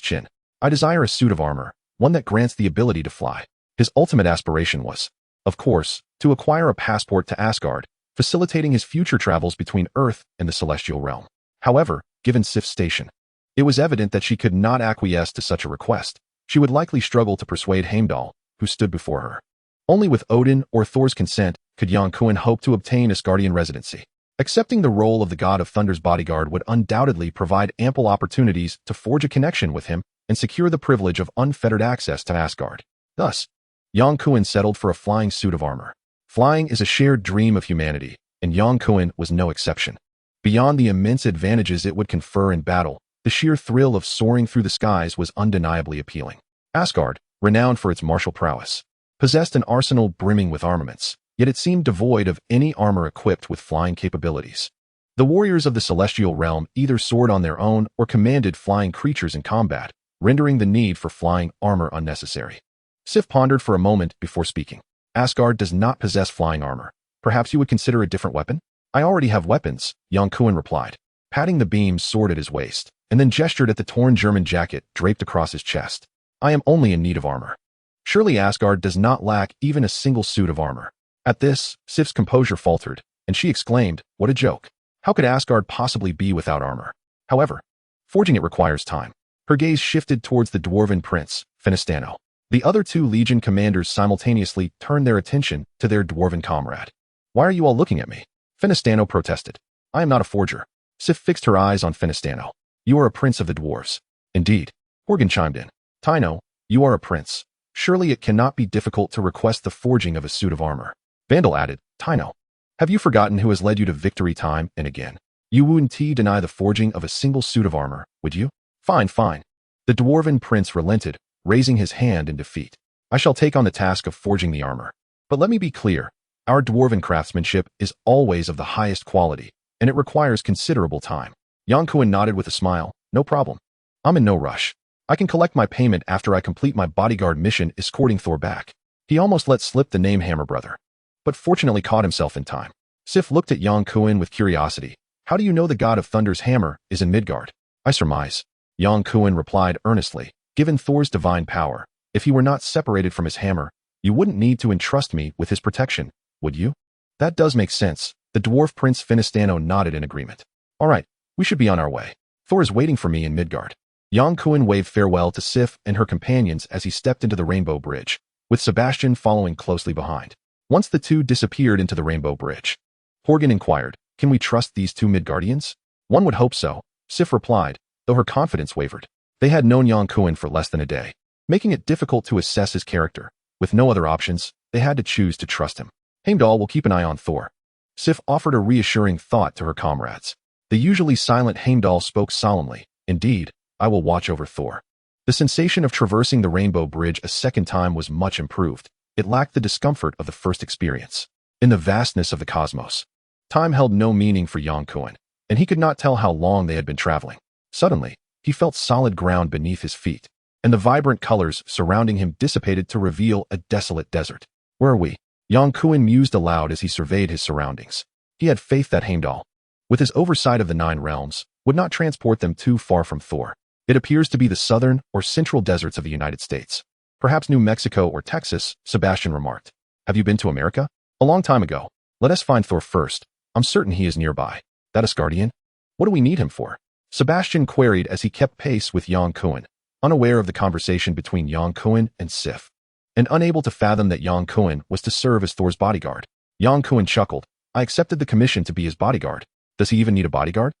chin. I desire a suit of armor, one that grants the ability to fly. His ultimate aspiration was, of course, to acquire a passport to Asgard, facilitating his future travels between Earth and the celestial realm. However, given Sif's station, it was evident that she could not acquiesce to such a request. She would likely struggle to persuade Heimdall, who stood before her. Only with Odin or Thor's consent could Yang Kuan hope to obtain Asgardian residency. Accepting the role of the god of thunder's bodyguard would undoubtedly provide ample opportunities to forge a connection with him and secure the privilege of unfettered access to Asgard. Thus, Yang Kuan settled for a flying suit of armor. Flying is a shared dream of humanity, and Yang Kuan was no exception. Beyond the immense advantages it would confer in battle, the sheer thrill of soaring through the skies was undeniably appealing. Asgard, renowned for its martial prowess, possessed an arsenal brimming with armaments, yet it seemed devoid of any armor equipped with flying capabilities. The warriors of the celestial realm either soared on their own or commanded flying creatures in combat, rendering the need for flying armor unnecessary. Sif pondered for a moment before speaking. Asgard does not possess flying armor. Perhaps you would consider a different weapon? I already have weapons, Yang Kuan replied, patting the beam sword at his waist, and then gestured at the torn German jacket draped across his chest. I am only in need of armor. Surely Asgard does not lack even a single suit of armor. At this, Sif's composure faltered, and she exclaimed, what a joke. How could Asgard possibly be without armor? However, forging it requires time. Her gaze shifted towards the dwarven prince, Finistano. The other 2 Legion commanders simultaneously turned their attention to their dwarven comrade. Why are you all looking at me? Finistano protested. I am not a forger. Sif fixed her eyes on Finistano. You are a prince of the dwarves. Indeed. Horgan chimed in. Tyno, you are a prince. Surely it cannot be difficult to request the forging of a suit of armor. Vandal added, Tyno, have you forgotten who has led you to victory time and again? You wouldn't deny the forging of a single suit of armor, would you? Fine, fine. The dwarven prince relented, raising his hand in defeat. I shall take on the task of forging the armor. But let me be clear, our dwarven craftsmanship is always of the highest quality, and it requires considerable time. Yang Kuan nodded with a smile. No problem. I'm in no rush. I can collect my payment after I complete my bodyguard mission escorting Thor back. He almost let slip the name Hammer Brother, but fortunately caught himself in time. Sif looked at Yang Kuan with curiosity. How do you know the god of thunder's hammer is in Midgard? I surmise. Yang Kuan replied earnestly. Given Thor's divine power, if he were not separated from his hammer, you wouldn't need to entrust me with his protection, would you? That does make sense. The dwarf Prince Finistano nodded in agreement. All right, we should be on our way. Thor is waiting for me in Midgard. Yang Kuan waved farewell to Sif and her companions as he stepped into the Rainbow Bridge, with Sebastian following closely behind. Once the two disappeared into the Rainbow Bridge, Horgan inquired, can we trust these two Midgardians? One would hope so, Sif replied, though her confidence wavered. They had known Yang Kuan for less than a day, making it difficult to assess his character. With no other options, they had to choose to trust him. Heimdall will keep an eye on Thor. Sif offered a reassuring thought to her comrades. The usually silent Heimdall spoke solemnly. Indeed, I will watch over Thor. The sensation of traversing the Rainbow Bridge a second time was much improved. It lacked the discomfort of the first experience. In the vastness of the cosmos, time held no meaning for Yang Kuan, and he could not tell how long they had been traveling. Suddenly, he felt solid ground beneath his feet, and the vibrant colors surrounding him dissipated to reveal a desolate desert. Where are we? Yang Kuan mused aloud as he surveyed his surroundings. He had faith that Heimdall, with his oversight of the 9 realms, would not transport them too far from Thor. It appears to be the southern or central deserts of the United States. Perhaps New Mexico or Texas, Sebastian remarked. Have you been to America? A long time ago. Let us find Thor first. I'm certain he is nearby. That Asgardian? What do we need him for? Sebastian queried as he kept pace with Yang Kuan, unaware of the conversation between Yang Kuan and Sif, and unable to fathom that Yang Kuan was to serve as Thor's bodyguard. Yang Kuan chuckled. I accepted the commission to be his bodyguard. Does he even need a bodyguard?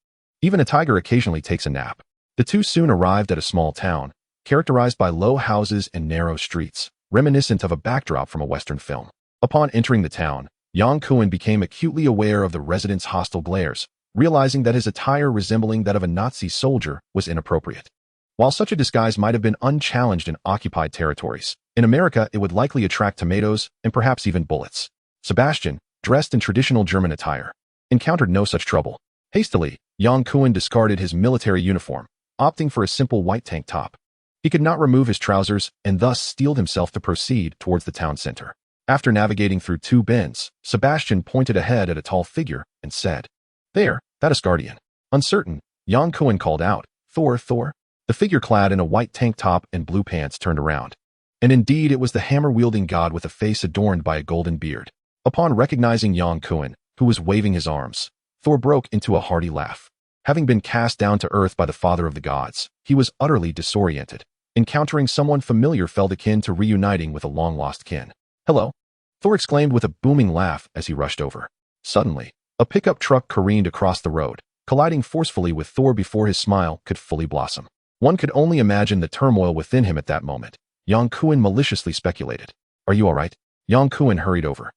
Even a tiger occasionally takes a nap. The two soon arrived at a small town, characterized by low houses and narrow streets, reminiscent of a backdrop from a Western film. Upon entering the town, Yang Kuan became acutely aware of the residents' hostile glares, realizing that his attire resembling that of a Nazi soldier was inappropriate. While such a disguise might have been unchallenged in occupied territories, in America it would likely attract tomatoes and perhaps even bullets. Sebastian, dressed in traditional German attire, encountered no such trouble. Hastily, Yang Kuan discarded his military uniform, opting for a simple white tank top. He could not remove his trousers and thus steeled himself to proceed towards the town center. After navigating through 2 bends, Sebastian pointed ahead at a tall figure and said, There, that Asgardian. Uncertain, Yang Kuan called out, Thor, Thor. The figure clad in a white tank top and blue pants turned around. And indeed it was the hammer-wielding god with a face adorned by a golden beard. Upon recognizing Yang Kuan, who was waving his arms, Thor broke into a hearty laugh. Having been cast down to earth by the father of the gods, he was utterly disoriented. Encountering someone familiar felt akin to reuniting with a long-lost kin. Hello? Thor exclaimed with a booming laugh as he rushed over. Suddenly, a pickup truck careened across the road, colliding forcefully with Thor before his smile could fully blossom. One could only imagine the turmoil within him at that moment. Yang Kuan maliciously speculated. Are you all right? Yang Kuan hurried over,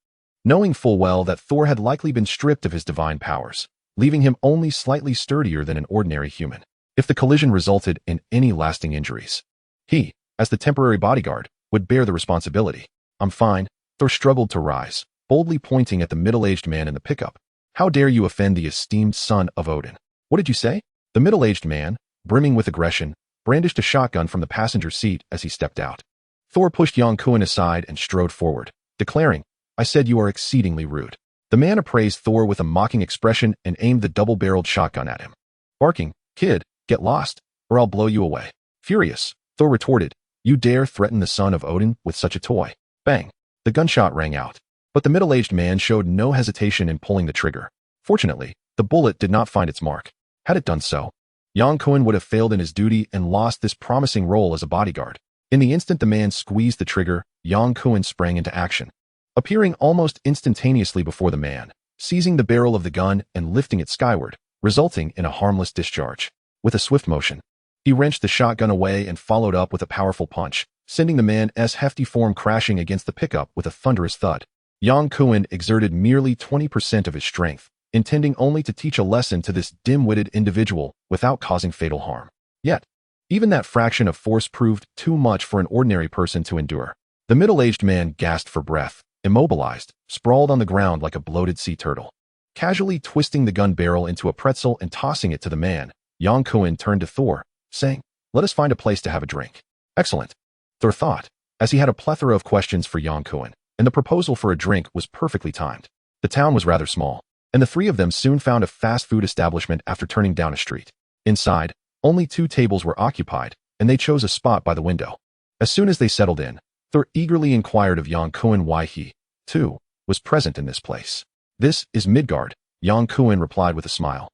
knowing full well that Thor had likely been stripped of his divine powers, leaving him only slightly sturdier than an ordinary human. If the collision resulted in any lasting injuries, he, as the temporary bodyguard, would bear the responsibility. I'm fine. Thor struggled to rise, boldly pointing at the middle-aged man in the pickup. How dare you offend the esteemed son of Odin? What did you say? The middle-aged man, brimming with aggression, brandished a shotgun from the passenger seat as he stepped out. Thor pushed Yang Kuan aside and strode forward, declaring, I said you are exceedingly rude. The man appraised Thor with a mocking expression and aimed the double-barreled shotgun at him, barking, Kid, get lost, or I'll blow you away. Furious, Thor retorted, You dare threaten the son of Odin with such a toy? Bang! The gunshot rang out, but the middle-aged man showed no hesitation in pulling the trigger. Fortunately, the bullet did not find its mark. Had it done so, Yang Kuan would have failed in his duty and lost this promising role as a bodyguard. In the instant the man squeezed the trigger, Yang Kuan sprang into action, appearing almost instantaneously before the man, seizing the barrel of the gun and lifting it skyward, resulting in a harmless discharge. With a swift motion, he wrenched the shotgun away and followed up with a powerful punch, sending the man's hefty form crashing against the pickup with a thunderous thud. Yang Kuan exerted merely 20% of his strength, intending only to teach a lesson to this dim-witted individual without causing fatal harm. Yet, Even that fraction of force proved too much for an ordinary person to endure. The middle-aged man gasped for breath, immobilized, sprawled on the ground like a bloated sea turtle. Casually twisting the gun barrel into a pretzel and tossing it to the man, Yang Kuan turned to Thor, saying, "Let us find a place to have a drink." Excellent, Thor thought, as he had a plethora of questions for Yang Kuan, and the proposal for a drink was perfectly timed. The town was rather small, and the three of them soon found a fast food establishment after turning down a street. Inside, only 2 tables were occupied, and they chose a spot by the window. As soon as they settled in, Thor eagerly inquired of Yang Kuan why he, too, was present in this place. "This is Midgard," Yang Kuan replied with a smile.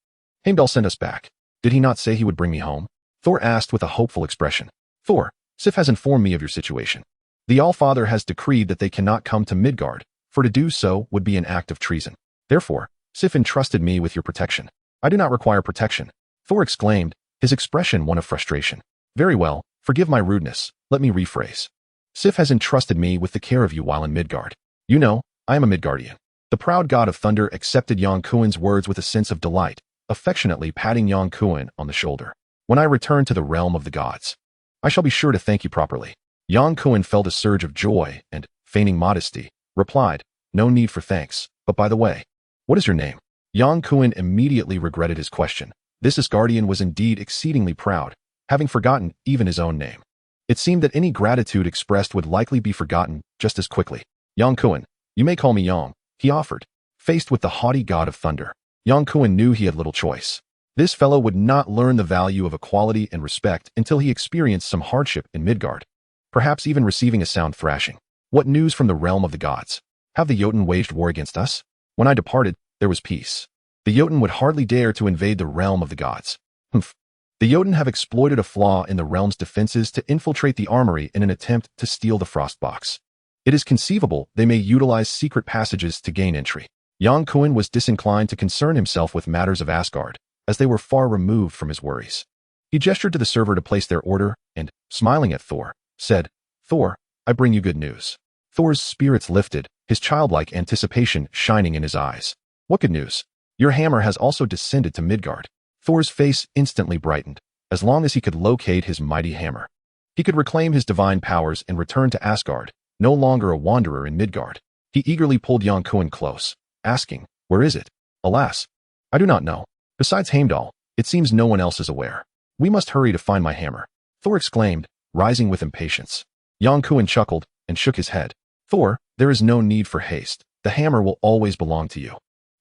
"Heimdall sent us back. Did he not say he would bring me home?" Thor asked with a hopeful expression. "Thor, Sif has informed me of your situation. The Allfather has decreed that they cannot come to Midgard, for to do so would be an act of treason. Therefore, Sif entrusted me with your protection." "I do not require protection," Thor exclaimed, his expression one of frustration. "Very well, forgive my rudeness, let me rephrase. Sif has entrusted me with the care of you while in Midgard. You know, I am a Midgardian." The proud god of thunder accepted Yang Kuan's words with a sense of delight, affectionately patting Yang Kuan on the shoulder. "When I return to the realm of the gods, I shall be sure to thank you properly." Yang Kuan felt a surge of joy and, feigning modesty, replied, "No need for thanks, but by the way, what is your name?" Yang Kuan immediately regretted his question. This Asgardian was indeed exceedingly proud, having forgotten even his own name. It seemed that any gratitude expressed would likely be forgotten just as quickly. "Yang Kuan, you may call me Yang," he offered. Faced with the haughty god of thunder, Yang Kuan knew he had little choice. This fellow would not learn the value of equality and respect until he experienced some hardship in Midgard, perhaps even receiving a sound thrashing. "What news from the realm of the gods? Have the Jotun waged war against us? When I departed, there was peace. The Jotun would hardly dare to invade the realm of the gods. Humph. The Jotun have exploited a flaw in the realm's defenses to infiltrate the armory in an attempt to steal the Frostbox. It is conceivable they may utilize secret passages to gain entry." Yang Kuan was disinclined to concern himself with matters of Asgard, as they were far removed from his worries. He gestured to the server to place their order and, smiling at Thor, said, "Thor, I bring you good news." Thor's spirits lifted, his childlike anticipation shining in his eyes. "What good news?" "Your hammer has also descended to Midgard." Thor's face instantly brightened. As long as he could locate his mighty hammer, he could reclaim his divine powers and return to Asgard, no longer a wanderer in Midgard. He eagerly pulled Yang Kuan close, asking, "Where is it?" "Alas, I do not know. Besides Heimdall, it seems no one else is aware. We must hurry to find my hammer," Thor exclaimed, rising with impatience. Yang Kuan chuckled and shook his head. "Thor, there is no need for haste. The hammer will always belong to you.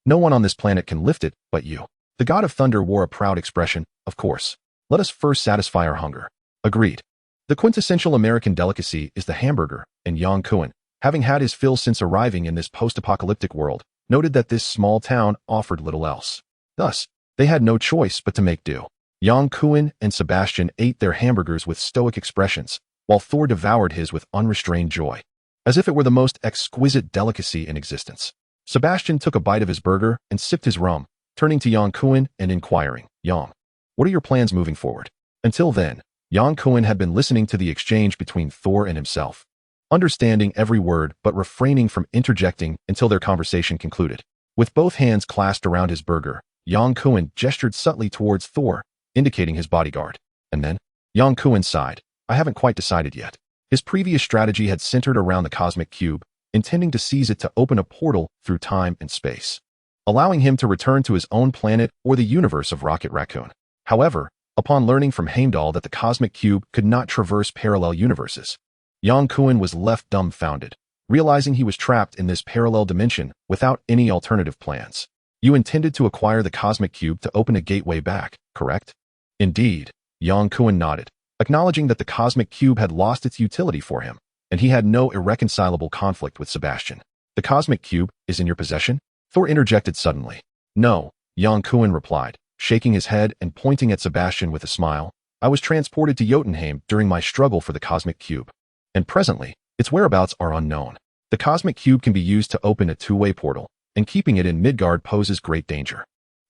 No one on this planet can lift it but you." The god of thunder wore a proud expression. "Of course. Let us first satisfy our hunger." "Agreed." The quintessential American delicacy is the hamburger, and Yang Kuan, having had his fill since arriving in this post-apocalyptic world, noted that this small town offered little else. Thus, they had no choice but to make do. Yang Kuan and Sebastian ate their hamburgers with stoic expressions, while Thor devoured his with unrestrained joy, as if it were the most exquisite delicacy in existence. Sebastian took a bite of his burger and sipped his rum, turning to Yang Kuan and inquiring, "Yang, what are your plans moving forward?" Until then, Yang Kuan had been listening to the exchange between Thor and himself, understanding every word but refraining from interjecting until their conversation concluded. With both hands clasped around his burger, Yang Kuan gestured subtly towards Thor, indicating his bodyguard. And then, Yang Kuan sighed. "I haven't quite decided yet." His previous strategy had centered around the cosmic cube, intending to seize it to open a portal through time and space, allowing him to return to his own planet or the universe of Rocket Raccoon. However, upon learning from Heimdall that the cosmic cube could not traverse parallel universes, Yang Kuan was left dumbfounded, realizing he was trapped in this parallel dimension without any alternative plans. "You intended to acquire the cosmic cube to open a gateway back, correct?" "Indeed," Yang Kuan nodded, acknowledging that the cosmic cube had lost its utility for him, and he had no irreconcilable conflict with Sebastian. "The cosmic cube is in your possession?" Thor interjected suddenly. "No," Yang Kuan replied, shaking his head and pointing at Sebastian with a smile. "I was transported to Jotunheim during my struggle for the cosmic cube, and presently, its whereabouts are unknown. The cosmic cube can be used to open a two-way portal, and keeping it in Midgard poses great danger.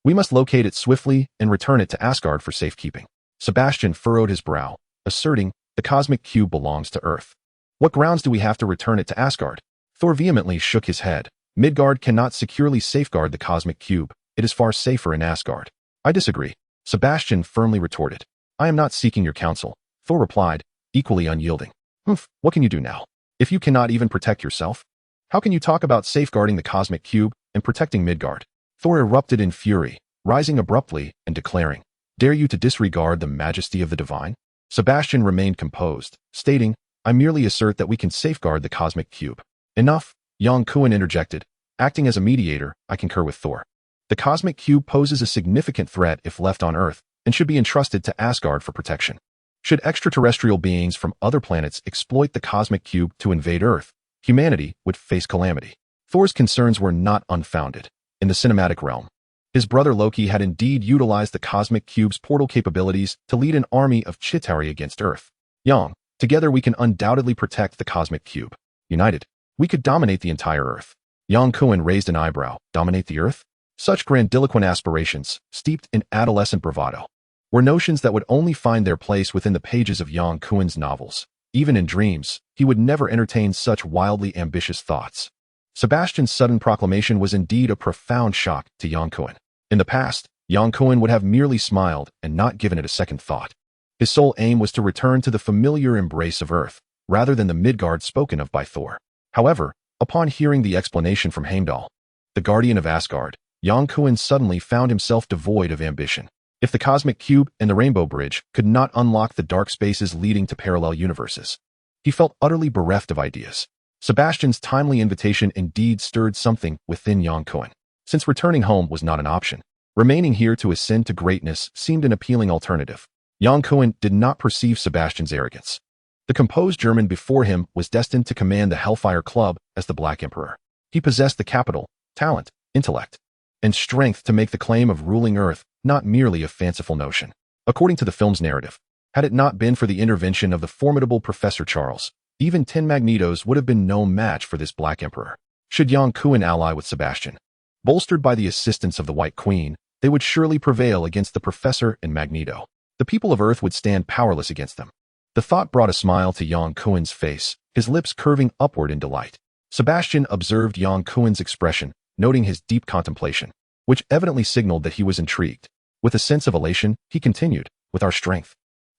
We must locate it swiftly and return it to Asgard for safekeeping." Sebastian furrowed his brow, asserting, "The cosmic cube belongs to Earth. What grounds do we have to return it to Asgard?" Thor vehemently shook his head. "Midgard cannot securely safeguard the cosmic cube. It is far safer in Asgard." "I disagree," Sebastian firmly retorted. I am not seeking your counsel, Thor replied, equally unyielding. Humph, what can you do now? If you cannot even protect yourself, how can you talk about safeguarding the cosmic cube and protecting Midgard? Thor erupted in fury, rising abruptly and declaring, Dare you to disregard the majesty of the divine? Sebastian remained composed, stating, I merely assert that we can safeguard the cosmic cube. Enough, Yang Kuan interjected. Acting as a mediator, I concur with Thor. The cosmic cube poses a significant threat if left on Earth, and should be entrusted to Asgard for protection. Should extraterrestrial beings from other planets exploit the cosmic cube to invade Earth, humanity would face calamity. Thor's concerns were not unfounded. In the cinematic realm, his brother Loki had indeed utilized the cosmic cube's portal capabilities to lead an army of Chitauri against Earth. Yang, together we can undoubtedly protect the cosmic cube. United, we could dominate the entire Earth. Yang Kuan raised an eyebrow. Dominate the Earth? Such grandiloquent aspirations, steeped in adolescent bravado, were notions that would only find their place within the pages of Yang Kuan's novels. Even in dreams, he would never entertain such wildly ambitious thoughts. Sebastian's sudden proclamation was indeed a profound shock to Yang Kuan. In the past, Yang Kuan would have merely smiled and not given it a second thought. His sole aim was to return to the familiar embrace of Earth, rather than the Midgard spoken of by Thor. However, upon hearing the explanation from Heimdall, the guardian of Asgard, Yang Kuan suddenly found himself devoid of ambition. If the cosmic cube and the rainbow bridge could not unlock the dark spaces leading to parallel universes, he felt utterly bereft of ideas. Sebastian's timely invitation indeed stirred something within Yang Kuan. Since returning home was not an option, remaining here to ascend to greatness seemed an appealing alternative. Yang Kuan did not perceive Sebastian's arrogance. The composed German before him was destined to command the Hellfire Club as the Black Emperor. He possessed the capital, talent, intellect, and strength to make the claim of ruling Earth not merely a fanciful notion. According to the film's narrative, had it not been for the intervention of the formidable Professor Charles, even 10 Magnetos would have been no match for this Black Emperor. Should Yang Kuan ally with Sebastian, bolstered by the assistance of the White Queen, they would surely prevail against the Professor and Magneto. The people of Earth would stand powerless against them. The thought brought a smile to Yang Kuan's face, his lips curving upward in delight. Sebastian observed Yang Kuan's expression, noting his deep contemplation, which evidently signaled that he was intrigued. With a sense of elation, he continued, with our strength,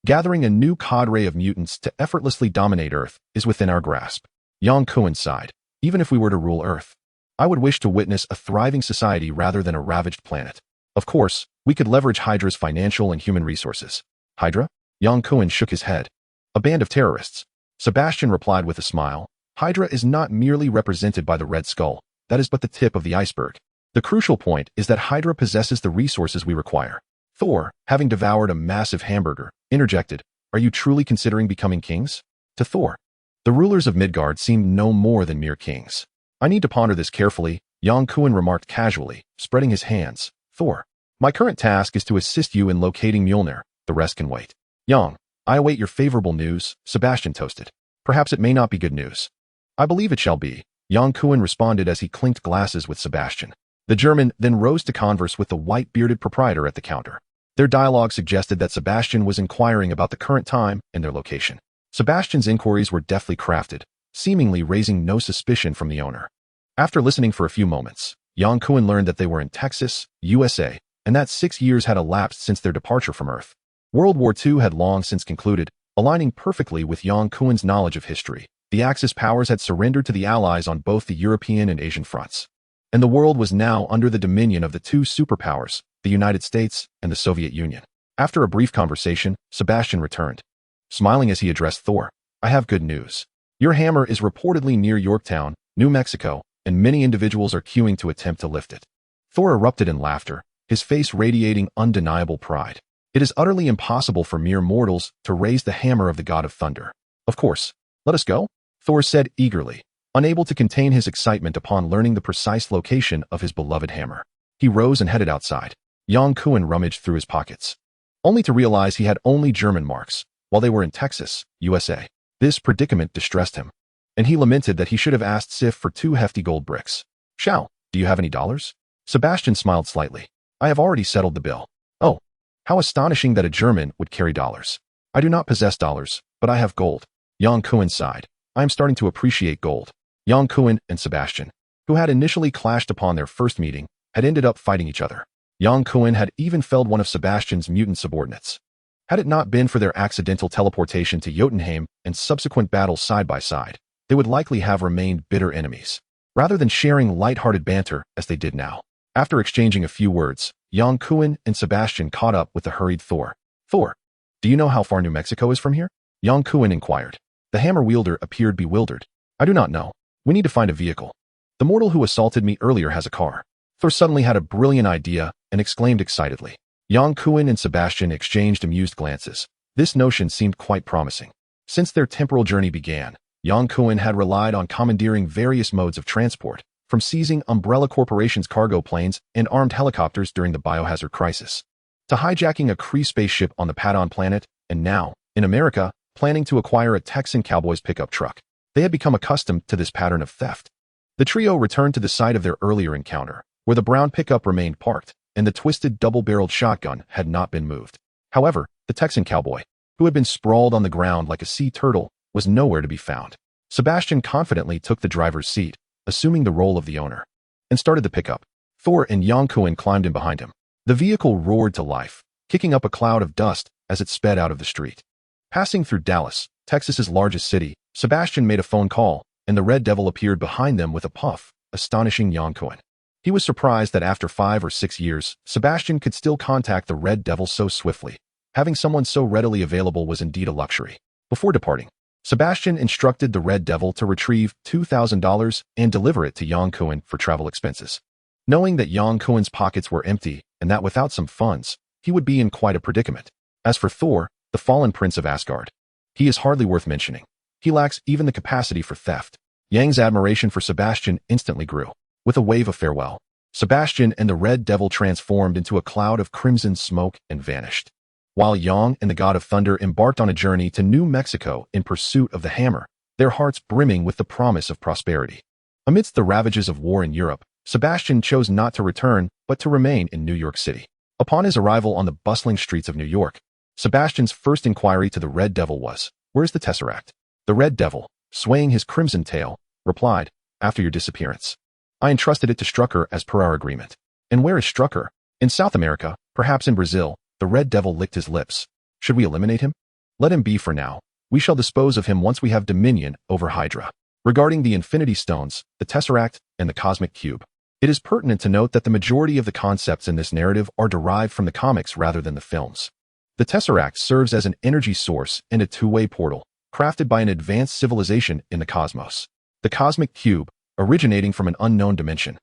gathering a new cadre of mutants to effortlessly dominate Earth is within our grasp. Yang Kuan sighed. Even if we were to rule Earth, I would wish to witness a thriving society rather than a ravaged planet. Of course, we could leverage Hydra's financial and human resources. Hydra? Yang Kuan shook his head. A band of terrorists. Sebastian replied with a smile. Hydra is not merely represented by the Red Skull. That is but the tip of the iceberg. The crucial point is that Hydra possesses the resources we require. Thor, having devoured a massive hamburger, interjected, Are you truly considering becoming kings? To Thor, the rulers of Midgard seemed no more than mere kings. I need to ponder this carefully, Yang Kuan remarked casually, spreading his hands. Thor, my current task is to assist you in locating Mjolnir. The rest can wait. Yang, I await your favorable news, Sebastian toasted. Perhaps it may not be good news. I believe it shall be, Yang Kuan responded as he clinked glasses with Sebastian. The German then rose to converse with the white-bearded proprietor at the counter. Their dialogue suggested that Sebastian was inquiring about the current time and their location. Sebastian's inquiries were deftly crafted, seemingly raising no suspicion from the owner. After listening for a few moments, Yang Kuan learned that they were in Texas, USA, and that 6 years had elapsed since their departure from Earth. World War II had long since concluded, aligning perfectly with Yang Kuan's knowledge of history. The Axis powers had surrendered to the Allies on both the European and Asian fronts, and the world was now under the dominion of the two superpowers, the United States and the Soviet Union. After a brief conversation, Sebastian returned, smiling as he addressed Thor. I have good news. Your hammer is reportedly near Yorktown, New Mexico, and many individuals are queuing to attempt to lift it. Thor erupted in laughter, his face radiating undeniable pride. It is utterly impossible for mere mortals to raise the hammer of the god of thunder. Of course. Let us go? Thor said eagerly, unable to contain his excitement upon learning the precise location of his beloved hammer. He rose and headed outside. Yang Kuan rummaged through his pockets, only to realize he had only German marks, while they were in Texas, USA. This predicament distressed him, and he lamented that he should have asked Sif for 2 hefty gold bricks. Shao, do you have any dollars? Sebastian smiled slightly. I have already settled the bill. Oh, how astonishing that a German would carry dollars. I do not possess dollars, but I have gold. Yang Kuan sighed. I am starting to appreciate gold. Yang Kuan and Sebastian, who had initially clashed upon their first meeting, had ended up fighting each other. Yang Kuan had even felled one of Sebastian's mutant subordinates. Had it not been for their accidental teleportation to Jotunheim and subsequent battles side by side, they would likely have remained bitter enemies, rather than sharing light-hearted banter as they did now. After exchanging a few words, Yang Kuan and Sebastian caught up with the hurried Thor. Thor, do you know how far New Mexico is from here? Yang Kuan inquired. The hammer wielder appeared bewildered. I do not know. We need to find a vehicle. The mortal who assaulted me earlier has a car. Thor suddenly had a brilliant idea and exclaimed excitedly. Yang Kuan and Sebastian exchanged amused glances. This notion seemed quite promising. Since their temporal journey began, Yang Kuan had relied on commandeering various modes of transport, from seizing Umbrella Corporation's cargo planes and armed helicopters during the biohazard crisis, to hijacking a Kree spaceship on the Padon planet, and now, in America, planning to acquire a Texan Cowboys pickup truck. They had become accustomed to this pattern of theft. The trio returned to the site of their earlier encounter, where the brown pickup remained parked, and the twisted double-barreled shotgun had not been moved. However, the Texan cowboy, who had been sprawled on the ground like a sea turtle, was nowhere to be found. Sebastian confidently took the driver's seat, assuming the role of the owner, and started the pickup. Thor and Yang Kuan climbed in behind him. The vehicle roared to life, kicking up a cloud of dust as it sped out of the street. Passing through Dallas, Texas's largest city, Sebastian made a phone call, and the Red Devil appeared behind them with a puff, astonishing Yang Kuan. He was surprised that after 5 or 6 years, Sebastian could still contact the Red Devil so swiftly. Having someone so readily available was indeed a luxury. Before departing, Sebastian instructed the Red Devil to retrieve $2,000 and deliver it to Yang Kuan for travel expenses. Knowing that Yang Kuan's pockets were empty and that without some funds, he would be in quite a predicament. As for Thor, the fallen prince of Asgard, he is hardly worth mentioning. He lacks even the capacity for theft. Yang's admiration for Sebastian instantly grew. With a wave of farewell, Sebastian and the Red Devil transformed into a cloud of crimson smoke and vanished, while Yang and the God of Thunder embarked on a journey to New Mexico in pursuit of the hammer, their hearts brimming with the promise of prosperity. Amidst the ravages of war in Europe, Sebastian chose not to return, but to remain in New York City. Upon his arrival on the bustling streets of New York, Sebastian's first inquiry to the Red Devil was, "Where's the Tesseract?" The Red Devil, swaying his crimson tail, replied, "After your disappearance. I entrusted it to Strucker as per our agreement." "And where is Strucker?" "In South America, perhaps in Brazil." The Red Devil licked his lips. "Should we eliminate him?" "Let him be for now. We shall dispose of him once we have dominion over Hydra." Regarding the Infinity Stones, the Tesseract, and the Cosmic Cube, it is pertinent to note that the majority of the concepts in this narrative are derived from the comics rather than the films. The Tesseract serves as an energy source and a two-way portal, crafted by an advanced civilization in the cosmos. The Cosmic Cube, originating from an unknown dimension,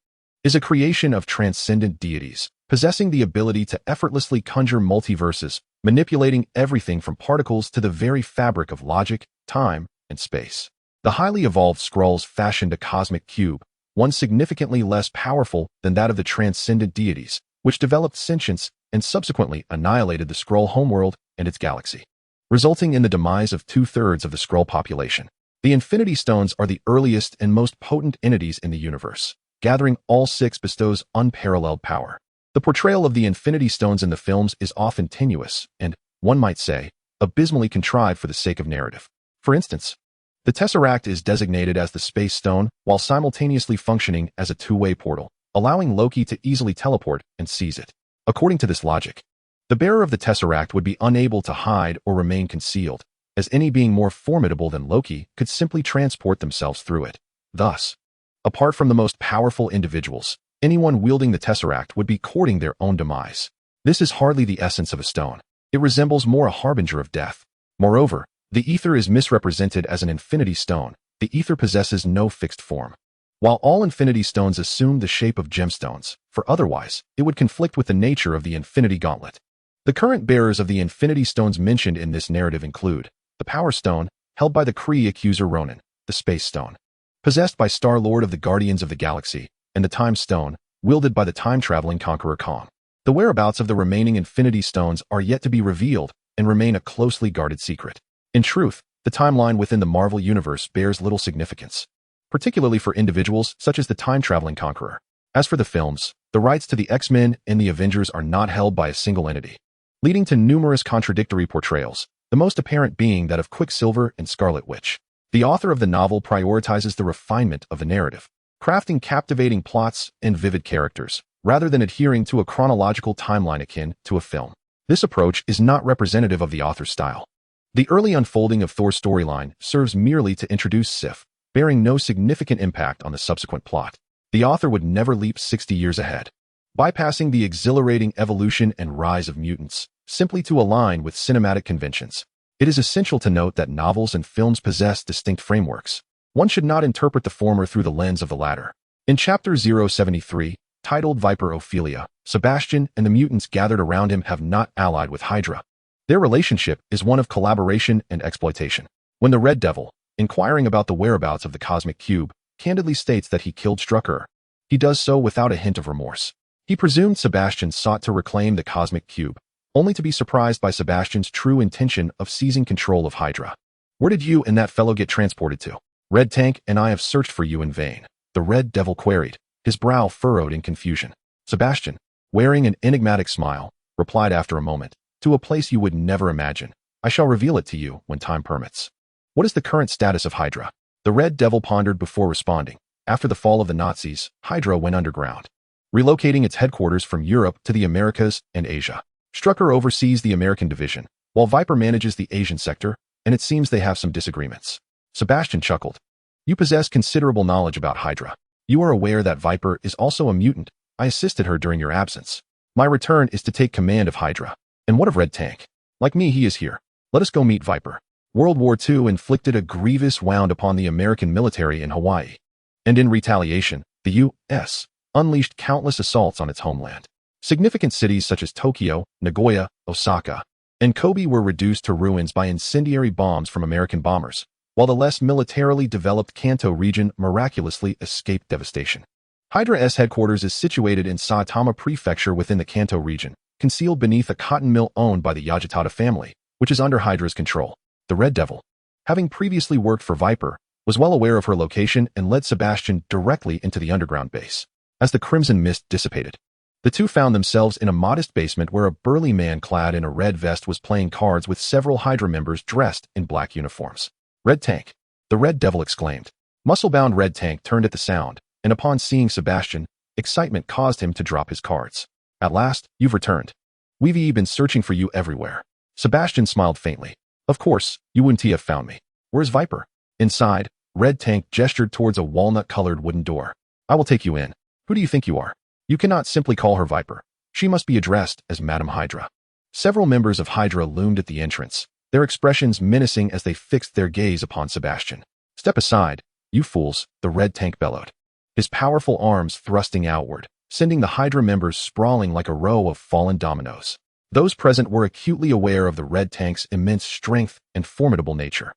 is a creation of transcendent deities, possessing the ability to effortlessly conjure multiverses, manipulating everything from particles to the very fabric of logic, time, and space. The highly evolved Skrulls fashioned a cosmic cube, one significantly less powerful than that of the transcendent deities, which developed sentience and subsequently annihilated the Skrull homeworld and its galaxy, resulting in the demise of 2/3 of the Skrull population. The Infinity Stones are the earliest and most potent entities in the universe. Gathering all 6 bestows unparalleled power. The portrayal of the Infinity Stones in the films is often tenuous and, one might say, abysmally contrived for the sake of narrative. For instance, the Tesseract is designated as the Space Stone while simultaneously functioning as a two-way portal, allowing Loki to easily teleport and seize it. According to this logic, the bearer of the Tesseract would be unable to hide or remain concealed, as any being more formidable than Loki could simply transport themselves through it. Thus, apart from the most powerful individuals, anyone wielding the Tesseract would be courting their own demise. This is hardly the essence of a stone. It resembles more a harbinger of death. Moreover, the ether is misrepresented as an infinity stone. The ether possesses no fixed form. While all infinity stones assume the shape of gemstones, for otherwise, it would conflict with the nature of the infinity gauntlet. The current bearers of the infinity stones mentioned in this narrative include the Power Stone, held by the Kree accuser Ronan, the Space Stone, possessed by Star-Lord of the Guardians of the Galaxy, and the Time Stone, wielded by the time-traveling Conqueror Kong. The whereabouts of the remaining Infinity Stones are yet to be revealed and remain a closely guarded secret. In truth, the timeline within the Marvel Universe bears little significance, particularly for individuals such as the time-traveling Conqueror. As for the films, the rights to the X-Men and the Avengers are not held by a single entity, leading to numerous contradictory portrayals, the most apparent being that of Quicksilver and Scarlet Witch. The author of the novel prioritizes the refinement of the narrative, crafting captivating plots and vivid characters, rather than adhering to a chronological timeline akin to a film. This approach is not representative of the author's style. The early unfolding of Thor's storyline serves merely to introduce Sif, bearing no significant impact on the subsequent plot. The author would never leap 60 years ahead, bypassing the exhilarating evolution and rise of mutants, simply to align with cinematic conventions. It is essential to note that novels and films possess distinct frameworks. One should not interpret the former through the lens of the latter. In Chapter 073, titled Viper Ophelia, Sebastian and the mutants gathered around him have not allied with Hydra. Their relationship is one of collaboration and exploitation. When the Red Devil, inquiring about the whereabouts of the cosmic cube, candidly states that he killed Strucker, he does so without a hint of remorse. He presumed Sebastian sought to reclaim the cosmic cube, only to be surprised by Sebastian's true intention of seizing control of Hydra. Where did you and that fellow get transported to? Red Tank and I have searched for you in vain, the Red Devil queried, his brow furrowed in confusion. Sebastian, wearing an enigmatic smile, replied after a moment, to a place you would never imagine. I shall reveal it to you when time permits. What is the current status of Hydra? The Red Devil pondered before responding. After the fall of the Nazis, Hydra went underground, relocating its headquarters from Europe to the Americas and Asia. Strucker oversees the American division, while Viper manages the Asian sector, and it seems they have some disagreements. Sebastian chuckled. You possess considerable knowledge about Hydra. You are aware that Viper is also a mutant. I assisted her during your absence. My return is to take command of Hydra. And what of Red Tank? Like me, he is here. Let us go meet Viper. World War II inflicted a grievous wound upon the American military in Hawaii. And in retaliation, the U.S. unleashed countless assaults on its homeland. Significant cities such as Tokyo, Nagoya, Osaka, and Kobe were reduced to ruins by incendiary bombs from American bombers, while the less militarily developed Kanto region miraculously escaped devastation. Hydra's headquarters is situated in Saitama Prefecture within the Kanto region, concealed beneath a cotton mill owned by the Yagitada family, which is under Hydra's control. The Red Devil, having previously worked for Viper, was well aware of her location and led Sebastian directly into the underground base. As the crimson mist dissipated, the two found themselves in a modest basement where a burly man clad in a red vest was playing cards with several Hydra members dressed in black uniforms. Red Tank, the Red Devil exclaimed. Muscle-bound Red Tank turned at the sound, and upon seeing Sebastian, excitement caused him to drop his cards. At last, you've returned. We've been searching for you everywhere. Sebastian smiled faintly. Of course, you wouldn't have found me. Where's Viper? Inside, Red Tank gestured towards a walnut-colored wooden door. I will take you in. Who do you think you are? You cannot simply call her Viper. She must be addressed as Madam Hydra. Several members of Hydra loomed at the entrance, their expressions menacing as they fixed their gaze upon Sebastian. Step aside, you fools, the Red Tank bellowed, his powerful arms thrusting outward, sending the Hydra members sprawling like a row of fallen dominoes. Those present were acutely aware of the Red Tank's immense strength and formidable nature,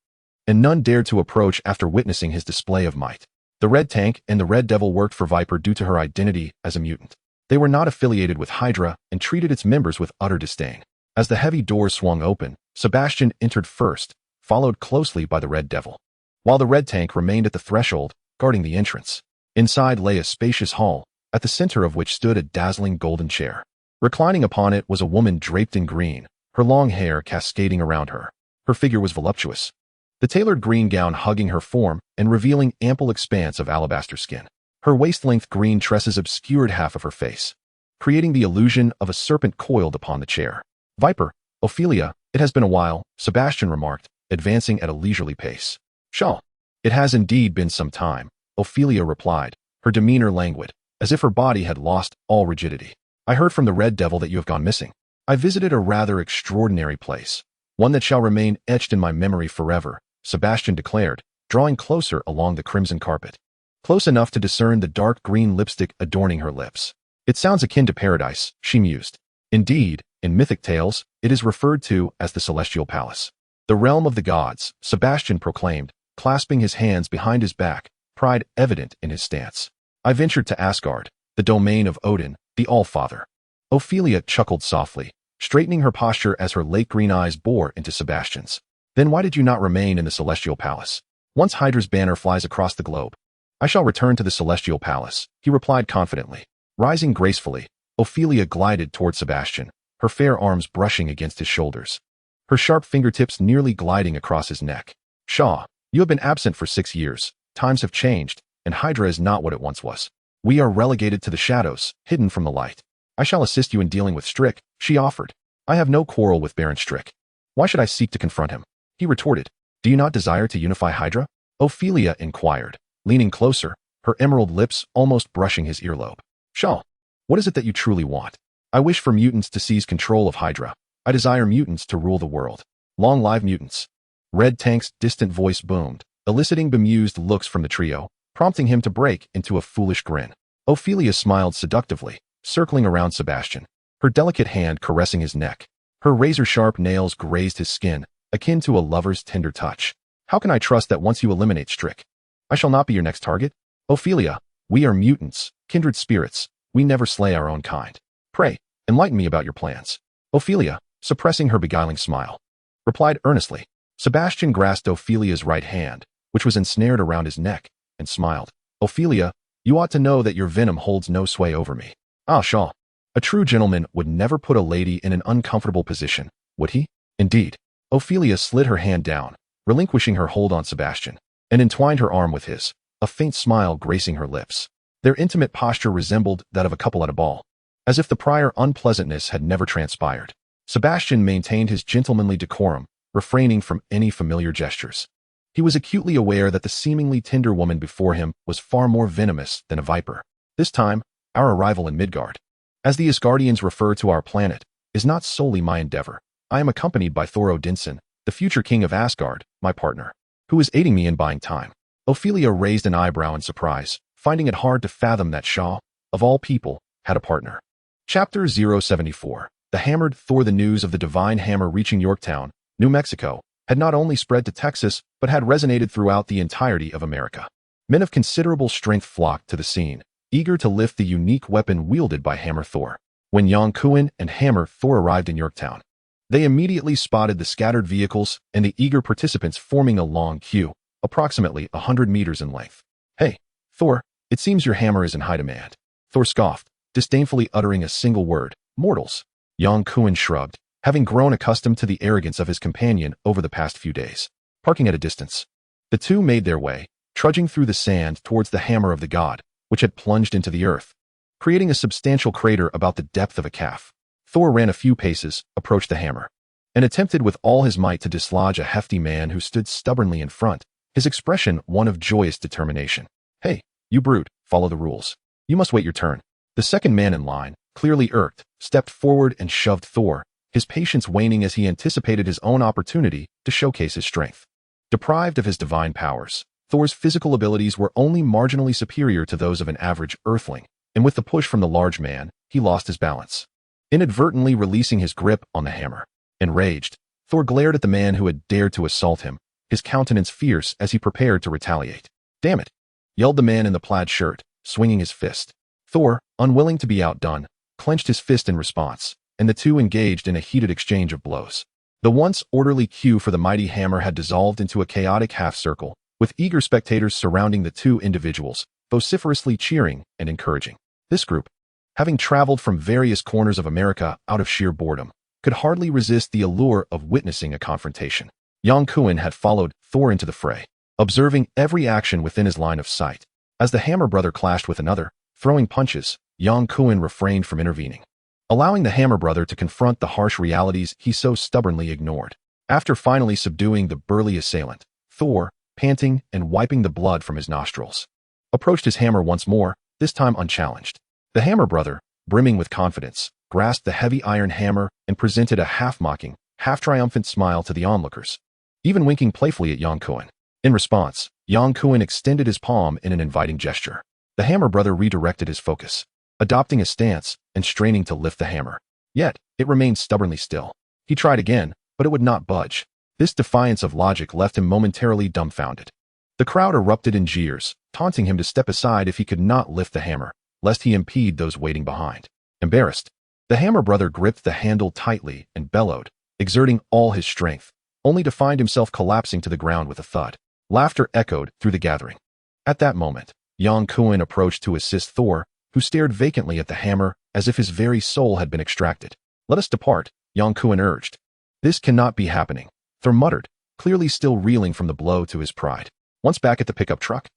and none dared to approach after witnessing his display of might. The Red Tank and the Red Devil worked for Viper due to her identity as a mutant. They were not affiliated with Hydra and treated its members with utter disdain. As the heavy doors swung open, Sebastian entered first, followed closely by the Red Devil, while the Red Tank remained at the threshold, guarding the entrance. Inside lay a spacious hall, at the center of which stood a dazzling golden chair. Reclining upon it was a woman draped in green, her long hair cascading around her. Her figure was voluptuous, the tailored green gown hugging her form and revealing ample expanse of alabaster skin. Her waist-length green tresses obscured half of her face, creating the illusion of a serpent coiled upon the chair. Viper, Ophelia, it has been a while, Sebastian remarked, advancing at a leisurely pace. Shaw. It has indeed been some time, Ophelia replied, her demeanor languid, as if her body had lost all rigidity. I heard from the Red Devil that you have gone missing. I visited a rather extraordinary place, one that shall remain etched in my memory forever, Sebastian declared, drawing closer along the crimson carpet, close enough to discern the dark green lipstick adorning her lips. It sounds akin to paradise, she mused. Indeed, in mythic tales, it is referred to as the Celestial Palace. The realm of the gods, Sebastian proclaimed, clasping his hands behind his back, pride evident in his stance. I ventured to Asgard, the domain of Odin, the All-Father. Ophelia chuckled softly, straightening her posture as her lake green eyes bore into Sebastian's. Then why did you not remain in the Celestial Palace? Once Hydra's banner flies across the globe, I shall return to the Celestial Palace, he replied confidently. Rising gracefully, Ophelia glided toward Sebastian, her fair arms brushing against his shoulders, her sharp fingertips nearly gliding across his neck. Shaw, you have been absent for 6 years. Times have changed, and Hydra is not what it once was. We are relegated to the shadows, hidden from the light. I shall assist you in dealing with Strick, she offered, I have no quarrel with Baron Strick. Why should I seek to confront him? He retorted. Do you not desire to unify Hydra? Ophelia inquired, leaning closer, her emerald lips almost brushing his earlobe. Shaw, what is it that you truly want? I wish for mutants to seize control of Hydra. I desire mutants to rule the world. Long live mutants. Red Tank's distant voice boomed, eliciting bemused looks from the trio, prompting him to break into a foolish grin. Ophelia smiled seductively, circling around Sebastian, her delicate hand caressing his neck. Her razor-sharp nails grazed his skin, akin to a lover's tender touch. How can I trust that once you eliminate Strick, I shall not be your next target? Ophelia, we are mutants, kindred spirits. We never slay our own kind. Pray, enlighten me about your plans. Ophelia, suppressing her beguiling smile, replied earnestly. Sebastian grasped Ophelia's right hand, which was ensnared around his neck, and smiled. Ophelia, you ought to know that your venom holds no sway over me. Ah, Shaw. A true gentleman would never put a lady in an uncomfortable position, would he? Indeed. Ophelia slid her hand down, relinquishing her hold on Sebastian, and entwined her arm with his, a faint smile gracing her lips. Their intimate posture resembled that of a couple at a ball, as if the prior unpleasantness had never transpired. Sebastian maintained his gentlemanly decorum, refraining from any familiar gestures. He was acutely aware that the seemingly tender woman before him was far more venomous than a viper. This time, our arrival in Midgard, as the Asgardians refer to our planet, is not solely my endeavor. I am accompanied by Thor Odinson, the future king of Asgard, my partner, who is aiding me in buying time. Ophelia raised an eyebrow in surprise, finding it hard to fathom that Shaw, of all people, had a partner. Chapter 074. The Hammered Thor. The news of the divine hammer reaching Yorktown, New Mexico, had not only spread to Texas, but had resonated throughout the entirety of America. Men of considerable strength flocked to the scene, eager to lift the unique weapon wielded by Hammer Thor. When Yonkuin and Hammer Thor arrived in Yorktown, they immediately spotted the scattered vehicles and the eager participants forming a long queue, approximately 100 meters in length. Hey, Thor, it seems your hammer is in high demand. Thor scoffed, disdainfully uttering a single word, mortals. Yonkuin shrugged, having grown accustomed to the arrogance of his companion over the past few days. Parking at a distance, the two made their way, trudging through the sand towards the hammer of the god, which had plunged into the earth, creating a substantial crater about the depth of a calf. Thor ran a few paces, approached the hammer, and attempted with all his might to dislodge a hefty man who stood stubbornly in front, his expression one of joyous determination. Hey, you brute, follow the rules. You must wait your turn. The second man in line, clearly irked, stepped forward and shoved Thor, his patience waning as he anticipated his own opportunity to showcase his strength. Deprived of his divine powers, Thor's physical abilities were only marginally superior to those of an average Earthling, and with the push from the large man, he lost his balance, inadvertently releasing his grip on the hammer. Enraged, Thor glared at the man who had dared to assault him, his countenance fierce as he prepared to retaliate. Damn it, yelled the man in the plaid shirt, swinging his fist. Thor, unwilling to be outdone, clenched his fist in response, and the two engaged in a heated exchange of blows. The once orderly queue for the mighty hammer had dissolved into a chaotic half-circle, with eager spectators surrounding the two individuals, vociferously cheering and encouraging. This group, having traveled from various corners of America out of sheer boredom, could hardly resist the allure of witnessing a confrontation. Yonkuin had followed Thor into the fray, observing every action within his line of sight. As the hammer brother clashed with another, throwing punches, Yonkuin refrained from intervening, allowing the hammer brother to confront the harsh realities he so stubbornly ignored. After finally subduing the burly assailant, Thor, panting and wiping the blood from his nostrils, approached his hammer once more, this time unchallenged. The hammer brother, brimming with confidence, grasped the heavy iron hammer and presented a half-mocking, half-triumphant smile to the onlookers, even winking playfully at Yonkuin. In response, Yonkuin extended his palm in an inviting gesture. The hammer brother redirected his focus, adopting a stance and straining to lift the hammer. Yet, it remained stubbornly still. He tried again, but it would not budge. This defiance of logic left him momentarily dumbfounded. The crowd erupted in jeers, taunting him to step aside if he could not lift the hammer, lest he impede those waiting behind. Embarrassed, the hammer brother gripped the handle tightly and bellowed, exerting all his strength, only to find himself collapsing to the ground with a thud. Laughter echoed through the gathering. At that moment, Yonkuin approached to assist Thor, who stared vacantly at the hammer as if his very soul had been extracted. Let us depart, Yonkuin urged. This cannot be happening, Thor muttered, clearly still reeling from the blow to his pride. Once back at the pickup truck,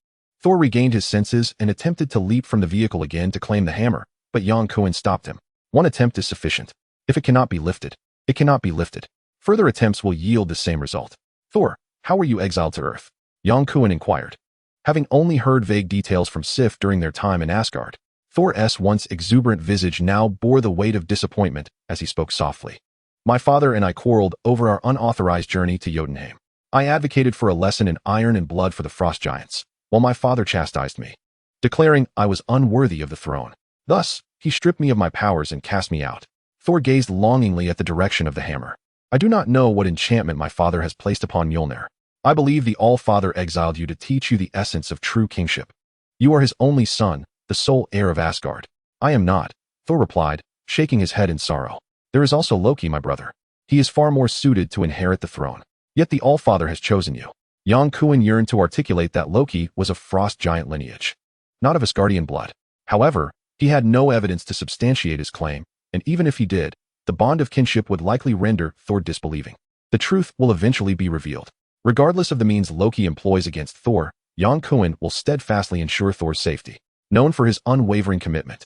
Thor regained his senses and attempted to leap from the vehicle again to claim the hammer, but Yonkuin stopped him. One attempt is sufficient. If it cannot be lifted, It cannot be lifted. Further attempts will yield the same result. Thor, how were you exiled to Earth? Kuin inquired. Having only heard vague details from Sif during their time in Asgard, Thor's once exuberant visage now bore the weight of disappointment as he spoke softly. My father and I quarreled over our unauthorized journey to Jotunheim. I advocated for a lesson in iron and blood for the frost giants, while my father chastised me, declaring I was unworthy of the throne. Thus, he stripped me of my powers and cast me out. Thor gazed longingly at the direction of the hammer. I do not know what enchantment my father has placed upon Mjolnir. I believe the All-Father exiled you to teach you the essence of true kingship. You are his only son, the sole heir of Asgard. I am not, Thor replied, shaking his head in sorrow. There is also Loki, my brother. He is far more suited to inherit the throne. Yet the All-Father has chosen you. Kuin yearned to articulate that Loki was of frost giant lineage, not of Asgardian blood. However, he had no evidence to substantiate his claim, and even if he did, the bond of kinship would likely render Thor disbelieving. The truth will eventually be revealed. Regardless of the means Loki employs against Thor, Kuin will steadfastly ensure Thor's safety. Known for his unwavering commitment,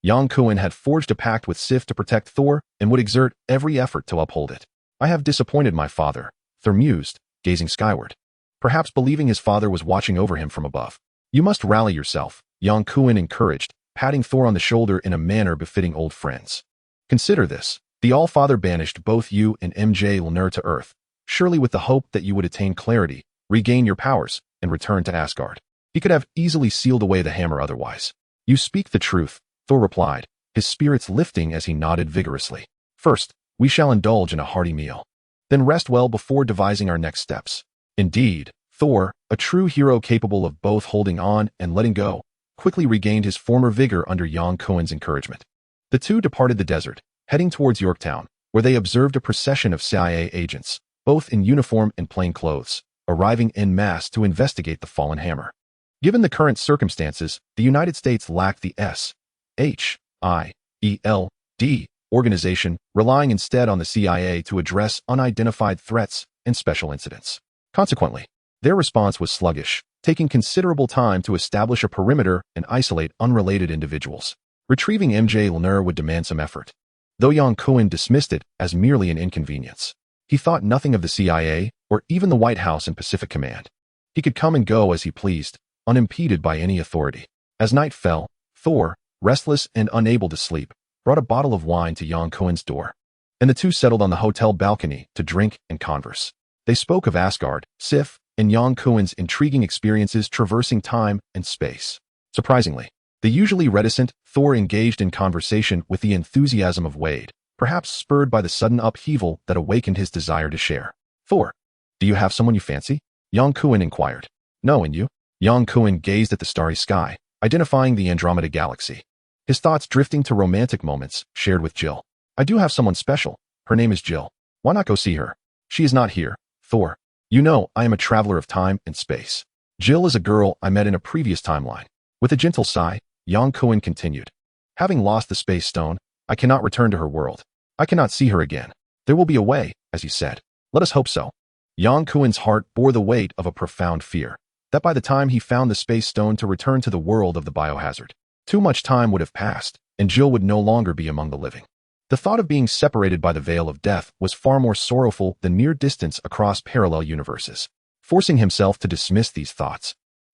Kuin had forged a pact with Sif to protect Thor and would exert every effort to uphold it. I have disappointed my father, Thor mused, gazing skyward, perhaps believing his father was watching over him from above. You must rally yourself, Kuin encouraged, patting Thor on the shoulder in a manner befitting old friends. Consider this. The All-Father banished both you and Mjolnir to Earth, surely with the hope that you would attain clarity, regain your powers, and return to Asgard. He could have easily sealed away the hammer otherwise. You speak the truth, Thor replied, his spirits lifting as he nodded vigorously. First, we shall indulge in a hearty meal. Then rest well before devising our next steps. Indeed, Thor, a true hero capable of both holding on and letting go, quickly regained his former vigor under Kuin's encouragement. The two departed the desert, heading towards Yorktown, where they observed a procession of CIA agents, both in uniform and plain clothes, arriving en masse to investigate the fallen hammer. Given the current circumstances, the United States lacked the SHIELD organization, relying instead on the CIA to address unidentified threats and special incidents. Consequently, their response was sluggish, taking considerable time to establish a perimeter and isolate unrelated individuals. Retrieving Mjolnir would demand some effort. Though Kuin dismissed it as merely an inconvenience, he thought nothing of the CIA or even the White House and Pacific Command. He could come and go as he pleased, unimpeded by any authority. As night fell, Thor, restless and unable to sleep, brought a bottle of wine to Kuin's door, and the two settled on the hotel balcony to drink and converse. They spoke of Asgard, Sif, and Kuin's intriguing experiences traversing time and space. Surprisingly, the usually reticent Thor engaged in conversation with the enthusiasm of Wade, perhaps spurred by the sudden upheaval that awakened his desire to share. Thor, do you have someone you fancy? Kuin inquired. No, and you? Kuin gazed at the starry sky, identifying the Andromeda galaxy, his thoughts drifting to romantic moments shared with Jill. I do have someone special. Her name is Jill. Why not go see her? She is not here, Thor. You know, I am a traveler of time and space. Jill is a girl I met in a previous timeline. With a gentle sigh, Kuin continued. Having lost the space stone, I cannot return to her world. I cannot see her again. There will be a way, as you said. Let us hope so. Kuin's heart bore the weight of a profound fear that by the time he found the space stone to return to the world of the biohazard, too much time would have passed, and Jill would no longer be among the living. The thought of being separated by the veil of death was far more sorrowful than mere distance across parallel universes. Forcing himself to dismiss these thoughts,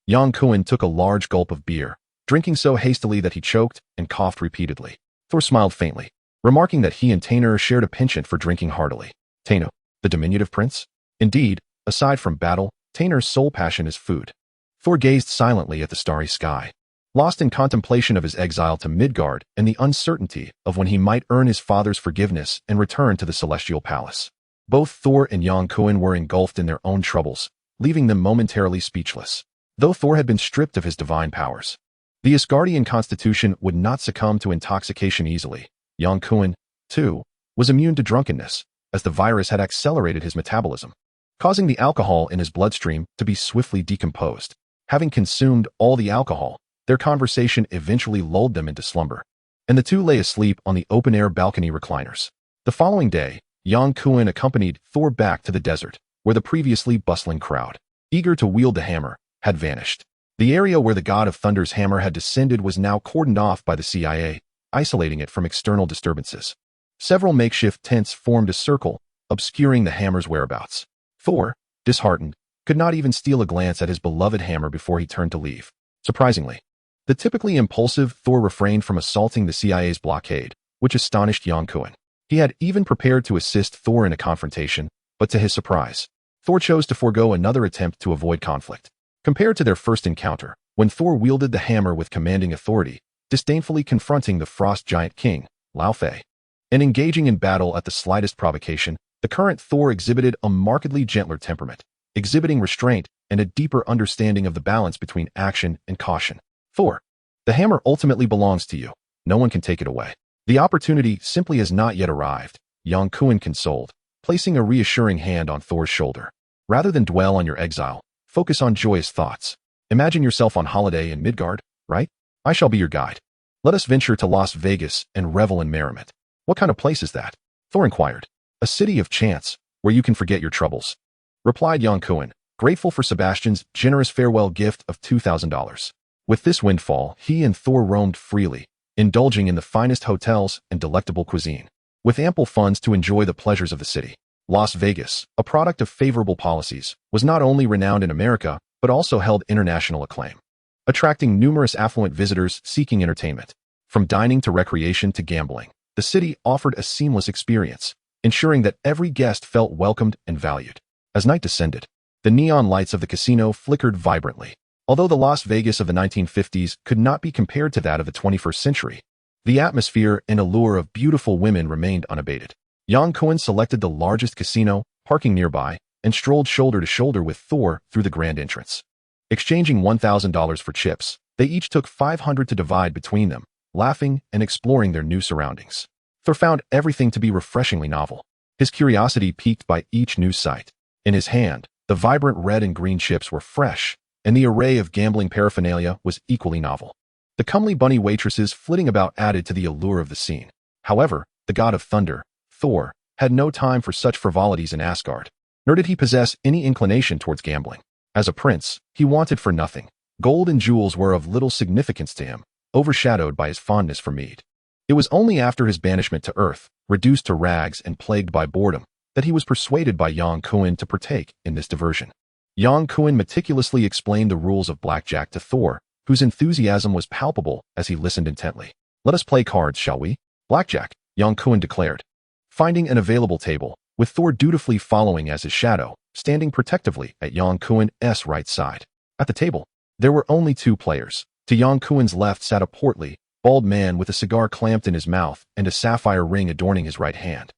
Kuin took a large gulp of beer, drinking so hastily that he choked and coughed repeatedly. Thor smiled faintly, remarking that he and Tainur shared a penchant for drinking heartily. Tainur, the diminutive prince? Indeed, aside from battle, Tainur's sole passion is food. Thor gazed silently at the starry sky, lost in contemplation of his exile to Midgard and the uncertainty of when he might earn his father's forgiveness and return to the celestial palace. Both Thor and Kuin were engulfed in their own troubles, leaving them momentarily speechless. Though Thor had been stripped of his divine powers, the Asgardian constitution would not succumb to intoxication easily. Kuin, too, was immune to drunkenness, as the virus had accelerated his metabolism, causing the alcohol in his bloodstream to be swiftly decomposed. Having consumed all the alcohol, their conversation eventually lulled them into slumber, and the two lay asleep on the open-air balcony recliners. The following day, Kuin accompanied Thor back to the desert, where the previously bustling crowd, eager to wield the hammer, had vanished. The area where the god of thunder's hammer had descended was now cordoned off by the CIA, isolating it from external disturbances. Several makeshift tents formed a circle, obscuring the hammer's whereabouts. Thor, disheartened, could not even steal a glance at his beloved hammer before he turned to leave. Surprisingly, the typically impulsive Thor refrained from assaulting the CIA's blockade, which astonished Yang Kuan. He had even prepared to assist Thor in a confrontation, but to his surprise, Thor chose to forego another attempt to avoid conflict. Compared to their first encounter, when Thor wielded the hammer with commanding authority, disdainfully confronting the frost giant king, Lao Fei, and engaging in battle at the slightest provocation, the current Thor exhibited a markedly gentler temperament, exhibiting restraint and a deeper understanding of the balance between action and caution. Thor, the hammer ultimately belongs to you. No one can take it away. The opportunity simply has not yet arrived, Yang Kuan consoled, placing a reassuring hand on Thor's shoulder. Rather than dwell on your exile, focus on joyous thoughts. Imagine yourself on holiday in Midgard, right? I shall be your guide. Let us venture to Las Vegas and revel in merriment. What kind of place is that? Thor inquired. A city of chance, where you can forget your troubles, replied Yang Kuan, grateful for Sebastian's generous farewell gift of $2,000. With this windfall, he and Thor roamed freely, indulging in the finest hotels and delectable cuisine. With ample funds to enjoy the pleasures of the city, Las Vegas, a product of favorable policies, was not only renowned in America, but also held international acclaim, attracting numerous affluent visitors seeking entertainment. From dining to recreation to gambling, the city offered a seamless experience, ensuring that every guest felt welcomed and valued. As night descended, the neon lights of the casino flickered vibrantly. Although the Las Vegas of the 1950s could not be compared to that of the 21st century, the atmosphere and allure of beautiful women remained unabated. Yang Kuan selected the largest casino, parking nearby, and strolled shoulder to shoulder with Thor through the grand entrance. Exchanging $1,000 for chips, they each took $500 to divide between them, laughing and exploring their new surroundings. Thor found everything to be refreshingly novel, his curiosity piqued by each new sight. In his hand, the vibrant red and green chips were fresh, and the array of gambling paraphernalia was equally novel. The comely bunny waitresses flitting about added to the allure of the scene. However, the god of thunder, Thor, had no time for such frivolities in Asgard, nor did he possess any inclination towards gambling. As a prince, he wanted for nothing. Gold and jewels were of little significance to him, overshadowed by his fondness for mead. It was only after his banishment to Earth, reduced to rags and plagued by boredom, that he was persuaded by Yang Kuan to partake in this diversion. Yang Kuan meticulously explained the rules of blackjack to Thor, whose enthusiasm was palpable as he listened intently. Let us play cards, shall we? Blackjack, Yang Kuan declared, finding an available table, with Thor dutifully following as his shadow, standing protectively at Yang Kuan's right side. At the table, there were only two players. To Yang Kuan's left sat a portly, bald man with a cigar clamped in his mouth and a sapphire ring adorning his right hand.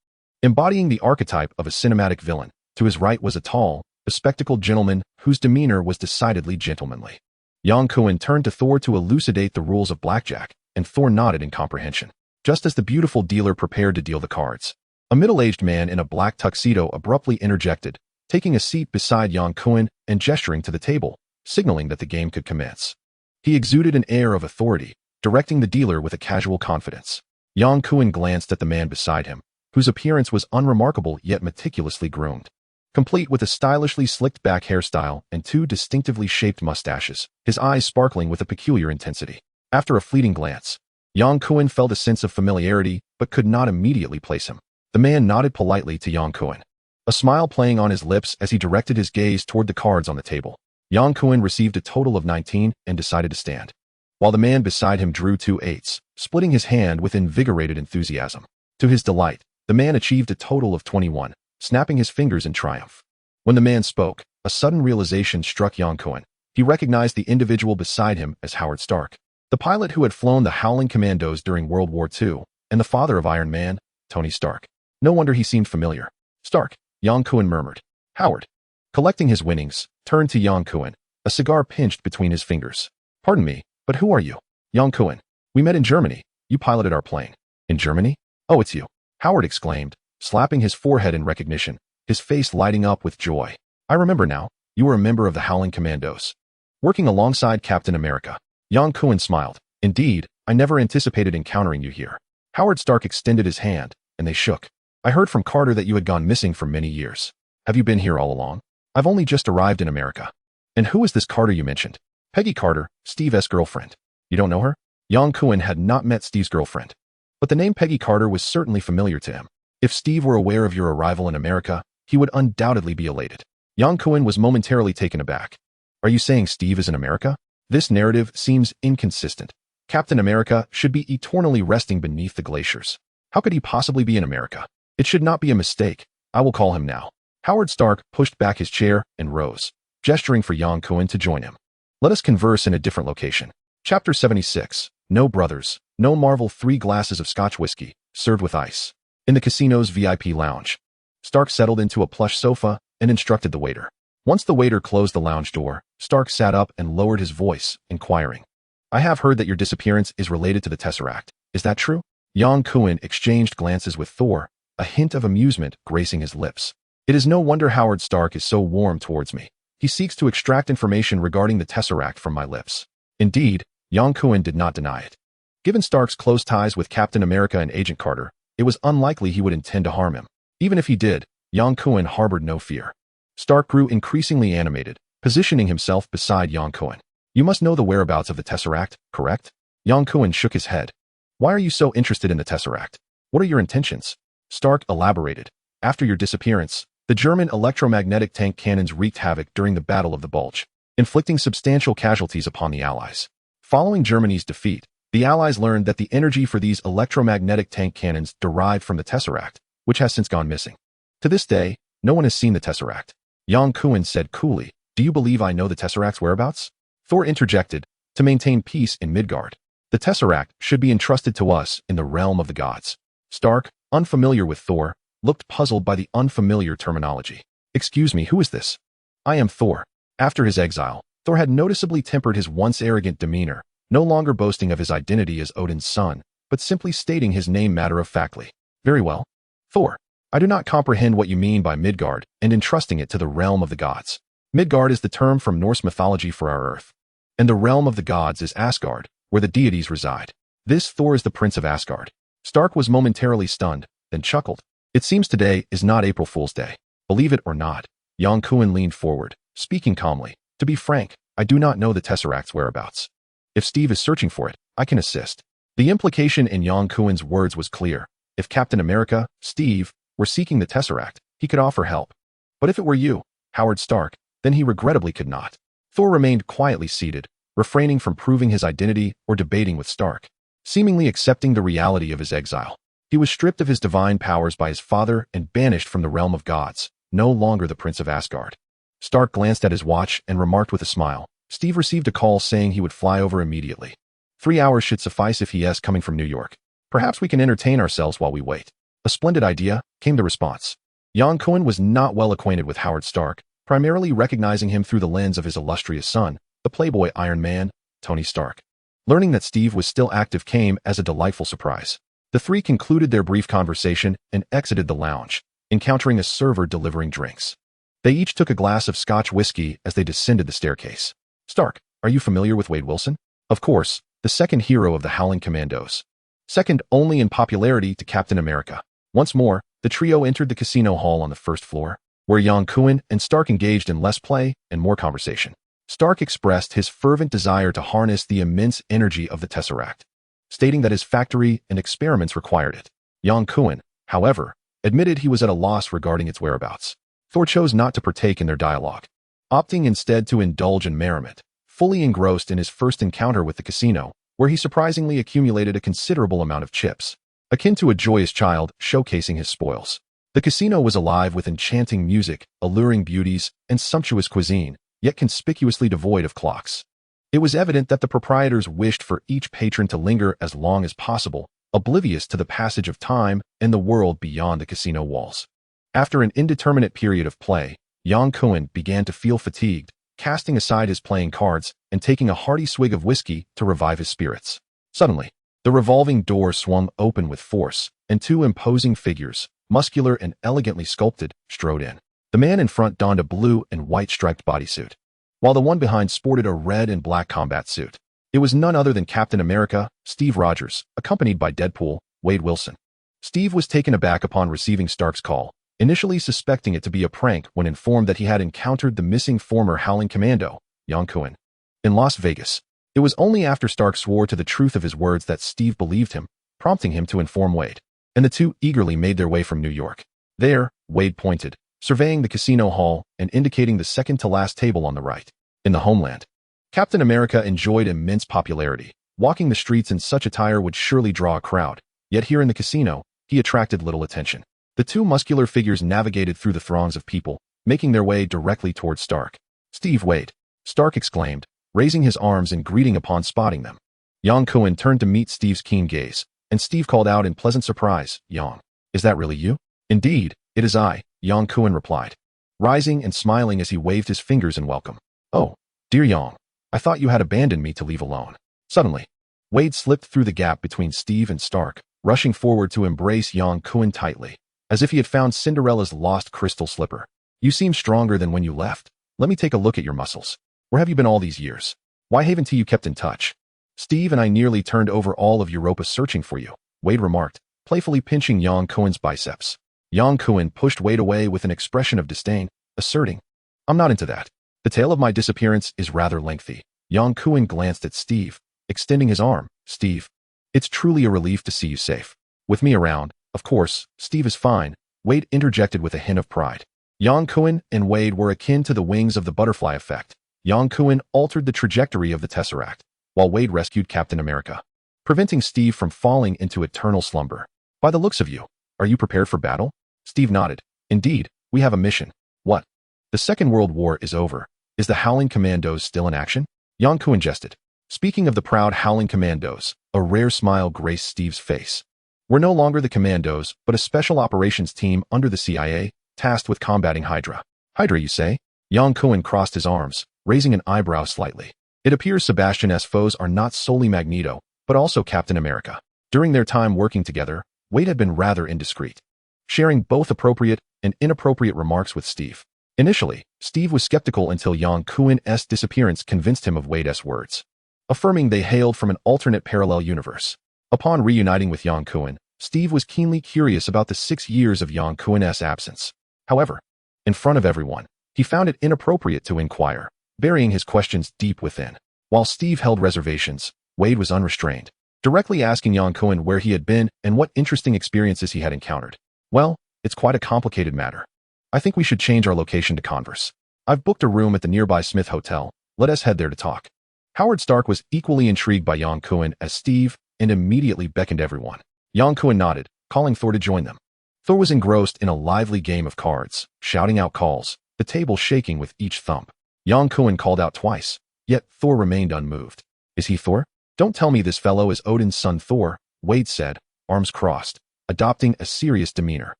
Embodying the archetype of a cinematic villain, to his right was a tall, bespectacled gentleman whose demeanor was decidedly gentlemanly. Yang Kuan turned to Thor to elucidate the rules of blackjack, and Thor nodded in comprehension. Just as the beautiful dealer prepared to deal the cards, a middle-aged man in a black tuxedo abruptly interjected, taking a seat beside Yang Kuan and gesturing to the table, signaling that the game could commence. He exuded an air of authority, directing the dealer with a casual confidence. Yang Kuan glanced at the man beside him, whose appearance was unremarkable yet meticulously groomed. Complete with a stylishly slicked-back hairstyle and two distinctively shaped mustaches, his eyes sparkling with a peculiar intensity. After a fleeting glance, Yang Kuan felt a sense of familiarity but could not immediately place him. The man nodded politely to Yang Kuan, a smile playing on his lips as he directed his gaze toward the cards on the table. Yang Kuan received a total of 19 and decided to stand, while the man beside him drew 2 8s, splitting his hand with invigorated enthusiasm. To his delight, the man achieved a total of 21, snapping his fingers in triumph. When the man spoke, a sudden realization struck Yang Kuan. He recognized the individual beside him as Howard Stark, the pilot who had flown the Howling Commandos during World War II, and the father of Iron Man, Tony Stark. No wonder he seemed familiar. Stark, Yang Kuan murmured. Howard, collecting his winnings, turned to Yang Kuan, a cigar pinched between his fingers. Pardon me, but who are you? Yang Kuan. We met in Germany. You piloted our plane. In Germany? Oh, it's you. Howard exclaimed, slapping his forehead in recognition, his face lighting up with joy. I remember now. You were a member of the Howling Commandos, working alongside Captain America. Yang Kuan smiled. Indeed, I never anticipated encountering you here. Howard Stark extended his hand, and they shook. I heard from Carter that you had gone missing for many years. Have you been here all along? I've only just arrived in America. And who is this Carter you mentioned? Peggy Carter, Steve's girlfriend. You don't know her? Yang Kuan had not met Steve's girlfriend. but the name Peggy Carter was certainly familiar to him. If Steve were aware of your arrival in America, he would undoubtedly be elated. Yang Kuan was momentarily taken aback. Are you saying Steve is in America? This narrative seems inconsistent. Captain America should be eternally resting beneath the glaciers. How could he possibly be in America? It should not be a mistake. I will call him now. Howard Stark pushed back his chair and rose, gesturing for Yang Kuan to join him. Let us converse in a different location. Chapter 76. No brothers. No Marvel. 3 glasses of Scotch whiskey, served with ice. In the casino's VIP lounge, Stark settled into a plush sofa and instructed the waiter. Once the waiter closed the lounge door, Stark sat up and lowered his voice, inquiring. I have heard that your disappearance is related to the Tesseract. Is that true? Yang Kuan exchanged glances with Thor, a hint of amusement gracing his lips. It is no wonder Howard Stark is so warm towards me. He seeks to extract information regarding the Tesseract from my lips. Indeed, Yang Kuan did not deny it. Given Stark's close ties with Captain America and Agent Carter, it was unlikely he would intend to harm him. Even if he did, Yang Kuan harbored no fear. Stark grew increasingly animated, positioning himself beside Yang Kuan. You must know the whereabouts of the Tesseract, correct? Yang Kuan shook his head. Why are you so interested in the Tesseract? What are your intentions? Stark elaborated. After your disappearance, the German electromagnetic tank cannons wreaked havoc during the Battle of the Bulge, inflicting substantial casualties upon the Allies. Following Germany's defeat, the Allies learned that the energy for these electromagnetic tank cannons derived from the Tesseract, which has since gone missing. To this day, no one has seen the Tesseract. Yang Kuan said coolly, Do you believe I know the Tesseract's whereabouts? Thor interjected, to maintain peace in Midgard. The Tesseract should be entrusted to us in the realm of the gods. Stark, unfamiliar with Thor, looked puzzled by the unfamiliar terminology. Excuse me, who is this? I am Thor. After his exile, Thor had noticeably tempered his once arrogant demeanor, no longer boasting of his identity as Odin's son, but simply stating his name matter-of-factly. Very well. Thor, I do not comprehend what you mean by Midgard and entrusting it to the realm of the gods. Midgard is the term from Norse mythology for our Earth, and the realm of the gods is Asgard, where the deities reside. This Thor is the Prince of Asgard. Stark was momentarily stunned, then chuckled. It seems today is not April Fool's Day. Believe it or not, Yang Kuan leaned forward, speaking calmly. To be frank, I do not know the Tesseract's whereabouts. If Steve is searching for it, I can assist. The implication in Yang Kuan's words was clear. If Captain America, Steve, were seeking the Tesseract, he could offer help. But if it were you, Howard Stark, then he regrettably could not. Thor remained quietly seated, refraining from proving his identity or debating with Stark, seemingly accepting the reality of his exile. He was stripped of his divine powers by his father and banished from the realm of gods, no longer the Prince of Asgard. Stark glanced at his watch and remarked with a smile. Steve received a call saying he would fly over immediately. 3 hours should suffice if he is coming from New York. Perhaps we can entertain ourselves while we wait. A splendid idea, came the response. Yang Kuan was not well acquainted with Howard Stark, primarily recognizing him through the lens of his illustrious son, the playboy Iron Man, Tony Stark. Learning that Steve was still active came as a delightful surprise. The three concluded their brief conversation and exited the lounge, encountering a server delivering drinks. They each took a glass of Scotch whiskey as they descended the staircase. Stark, are you familiar with Wade Wilson? Of course, the second hero of the Howling Commandos. Second only in popularity to Captain America. Once more, the trio entered the casino hall on the first floor, where Yang Kuan and Stark engaged in less play and more conversation. Stark expressed his fervent desire to harness the immense energy of the Tesseract, stating that his factory and experiments required it. Yang Kuan, however, admitted he was at a loss regarding its whereabouts. Thor chose not to partake in their dialogue, opting instead to indulge in merriment, fully engrossed in his first encounter with the casino, where he surprisingly accumulated a considerable amount of chips, akin to a joyous child showcasing his spoils. The casino was alive with enchanting music, alluring beauties, and sumptuous cuisine, yet conspicuously devoid of clocks. It was evident that the proprietors wished for each patron to linger as long as possible, oblivious to the passage of time and the world beyond the casino walls. After an indeterminate period of play, Yang Kuan began to feel fatigued, casting aside his playing cards and taking a hearty swig of whiskey to revive his spirits. Suddenly, the revolving door swung open with force, and 2 imposing figures, muscular and elegantly sculpted, strode in. The man in front donned a blue and white striped bodysuit, while the one behind sported a red and black combat suit. It was none other than Captain America, Steve Rogers, accompanied by Deadpool, Wade Wilson. Steve was taken aback upon receiving Stark's call, initially suspecting it to be a prank when informed that he had encountered the missing former Howling Commando, Yang Kuan, in Las Vegas. It was only after Stark swore to the truth of his words that Steve believed him, prompting him to inform Wade. And the two eagerly made their way from New York. There, Wade pointed, surveying the casino hall and indicating the second-to-last table on the right. In the homeland, Captain America enjoyed immense popularity. Walking the streets in such attire would surely draw a crowd, yet here in the casino, he attracted little attention. The two muscular figures navigated through the throngs of people, making their way directly towards Stark. "Steve, Wade," Stark exclaimed, raising his arms in greeting upon spotting them. Yang Kuan turned to meet Steve's keen gaze, and Steve called out in pleasant surprise, "Yang, is that really you?" "Indeed, it is I," Yang Kuan replied, rising and smiling as he waved his fingers in welcome. "Oh, dear Yang, I thought you had abandoned me to leave alone." Suddenly, Wade slipped through the gap between Steve and Stark, rushing forward to embrace Yang Kuan tightly, as if he had found Cinderella's lost crystal slipper. "You seem stronger than when you left. Let me take a look at your muscles. Where have you been all these years? Why haven't you kept in touch? Steve and I nearly turned over all of Europa searching for you," Wade remarked, playfully pinching Yang Kuan's biceps. Yang Kuan pushed Wade away with an expression of disdain, asserting, "I'm not into that. The tale of my disappearance is rather lengthy." Yang Kuan glanced at Steve, extending his arm. "Steve, it's truly a relief to see you safe. With me around, of course, Steve is fine," Wade interjected with a hint of pride. Yang Kuan and Wade were akin to the wings of the butterfly effect. Yang Kuan altered the trajectory of the Tesseract, while Wade rescued Captain America, preventing Steve from falling into eternal slumber. "By the looks of you, are you prepared for battle?" Steve nodded. "Indeed, we have a mission." "What?" "The Second World War is over. Is the Howling Commandos still in action?" Yang Kuan jested. Speaking of the proud Howling Commandos, a rare smile graced Steve's face. "We're no longer the Commandos, but a special operations team under the CIA, tasked with combating Hydra." "Hydra, you say?" Yang Kuan crossed his arms, raising an eyebrow slightly. "It appears Sebastian's foes are not solely Magneto, but also Captain America." During their time working together, Wade had been rather indiscreet, sharing both appropriate and inappropriate remarks with Steve. Initially, Steve was skeptical until Yang Kuan's disappearance convinced him of Wade's words, affirming they hailed from an alternate parallel universe. Upon reuniting with Yang Kuan, Steve was keenly curious about the 6 years of Yang Kuan's absence. However, in front of everyone, he found it inappropriate to inquire, burying his questions deep within. While Steve held reservations, Wade was unrestrained, directly asking Yang Kuan where he had been and what interesting experiences he had encountered. "Well, it's quite a complicated matter. I think we should change our location to converse. I've booked a room at the nearby Smith Hotel. Let us head there to talk." Howard Stark was equally intrigued by Yang Kuan as Steve and immediately beckoned everyone. Yang Kuan nodded, calling Thor to join them. Thor was engrossed in a lively game of cards, shouting out calls, the table shaking with each thump. Yang Kuan called out twice, yet Thor remained unmoved. "Is he Thor? Don't tell me this fellow is Odin's son Thor," Wade said, arms crossed, adopting a serious demeanor.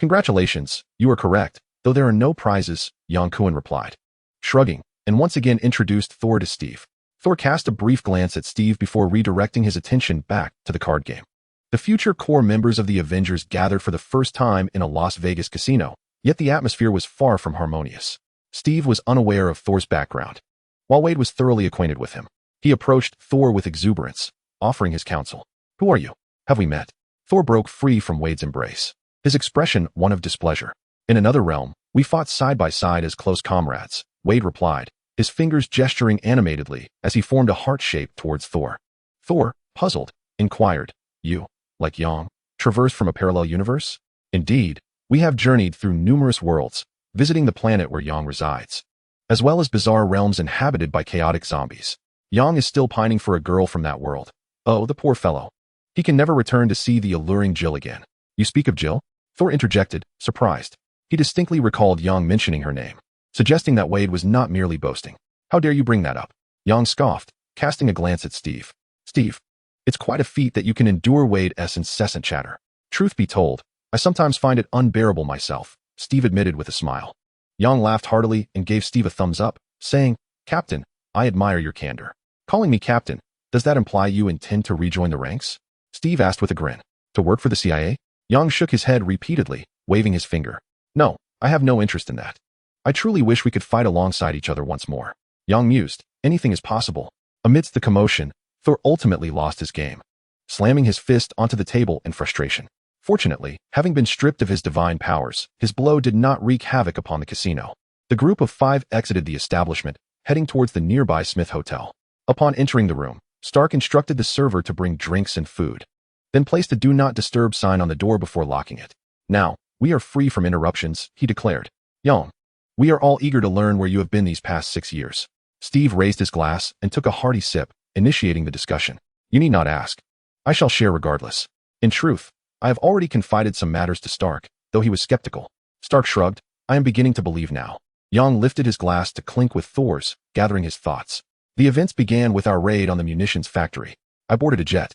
"Congratulations, you are correct, though there are no prizes," Yang Kuan replied, shrugging, and once again introduced Thor to Steve. Thor cast a brief glance at Steve before redirecting his attention back to the card game. The future core members of the Avengers gathered for the first time in a Las Vegas casino, yet the atmosphere was far from harmonious. Steve was unaware of Thor's background, while Wade was thoroughly acquainted with him. He approached Thor with exuberance, offering his counsel. "Who are you? Have we met?" Thor broke free from Wade's embrace, his expression one of displeasure. "In another realm, we fought side by side as close comrades," Wade replied, his fingers gesturing animatedly as he formed a heart shape towards Thor. Thor, puzzled, inquired, "You, like Yang, traverse from a parallel universe?" "Indeed, we have journeyed through numerous worlds, visiting the planet where Yang resides, as well as bizarre realms inhabited by chaotic zombies. Yang is still pining for a girl from that world. Oh, the poor fellow. He can never return to see the alluring Jill again." "You speak of Jill?" Thor interjected, surprised. He distinctly recalled Yang mentioning her name, suggesting that Wade was not merely boasting. "How dare you bring that up?" Yang scoffed, casting a glance at Steve. "Steve, it's quite a feat that you can endure Wade's incessant chatter." "Truth be told, I sometimes find it unbearable myself," Steve admitted with a smile. Yang laughed heartily and gave Steve a thumbs up, saying, "Captain, I admire your candor." "Calling me Captain, does that imply you intend to rejoin the ranks?" Steve asked with a grin. "To work for the CIA?" Yang shook his head repeatedly, waving his finger. "No, I have no interest in that. I truly wish we could fight alongside each other once more." Yang mused, "Anything is possible." Amidst the commotion, Thor ultimately lost his game, slamming his fist onto the table in frustration. Fortunately, having been stripped of his divine powers, his blow did not wreak havoc upon the casino. The group of 5 exited the establishment, heading towards the nearby Smith Hotel. Upon entering the room, Stark instructed the server to bring drinks and food. then placed a do not disturb sign on the door before locking it. Now, we are free from interruptions, he declared. Yang, we are all eager to learn where you have been these past 6 years. Steve raised his glass and took a hearty sip, initiating the discussion. You need not ask. I shall share regardless. In truth, I have already confided some matters to Stark, though he was skeptical. Stark shrugged. I am beginning to believe now. Yang lifted his glass to clink with Thor's, gathering his thoughts. The events began with our raid on the munitions factory. I boarded a jet,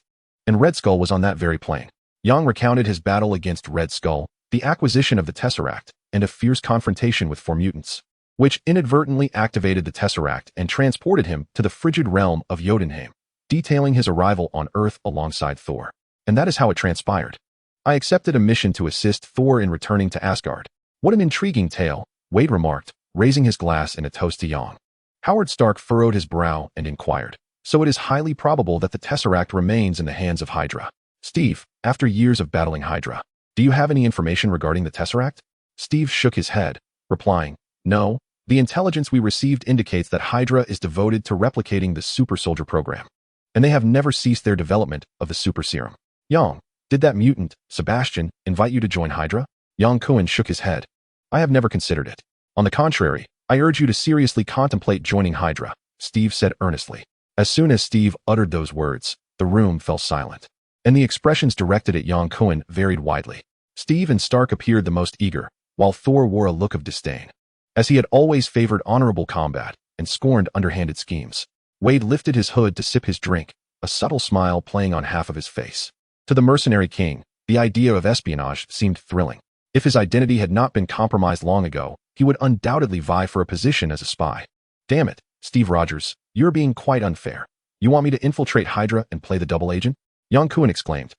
and Red Skull was on that very plane. Yang recounted his battle against Red Skull, the acquisition of the Tesseract, and a fierce confrontation with 4 mutants, which inadvertently activated the Tesseract and transported him to the frigid realm of Jotunheim, detailing his arrival on Earth alongside Thor. And that is how it transpired. I accepted a mission to assist Thor in returning to Asgard. What an intriguing tale, Wade remarked, raising his glass in a toast to Yang. Howard Stark furrowed his brow and inquired, so it is highly probable that the Tesseract remains in the hands of Hydra. Steve, after years of battling Hydra, do you have any information regarding the Tesseract? Steve shook his head, replying, no, the intelligence we received indicates that Hydra is devoted to replicating the Super Soldier program, and they have never ceased their development of the Super Serum. Yang, did that mutant, Sebastian, invite you to join Hydra? Yang Kuan shook his head. I have never considered it. On the contrary, I urge you to seriously contemplate joining Hydra, Steve said earnestly. As soon as Steve uttered those words, the room fell silent, and the expressions directed at Yang Kuan varied widely. Steve and Stark appeared the most eager, while Thor wore a look of disdain, as he had always favored honorable combat and scorned underhanded schemes. Wade lifted his hood to sip his drink, a subtle smile playing on half of his face. To the mercenary king, the idea of espionage seemed thrilling. If his identity had not been compromised long ago, he would undoubtedly vie for a position as a spy. Damn it, Steve Rogers, you're being quite unfair. You want me to infiltrate Hydra and play the double agent? Yang Kuan exclaimed.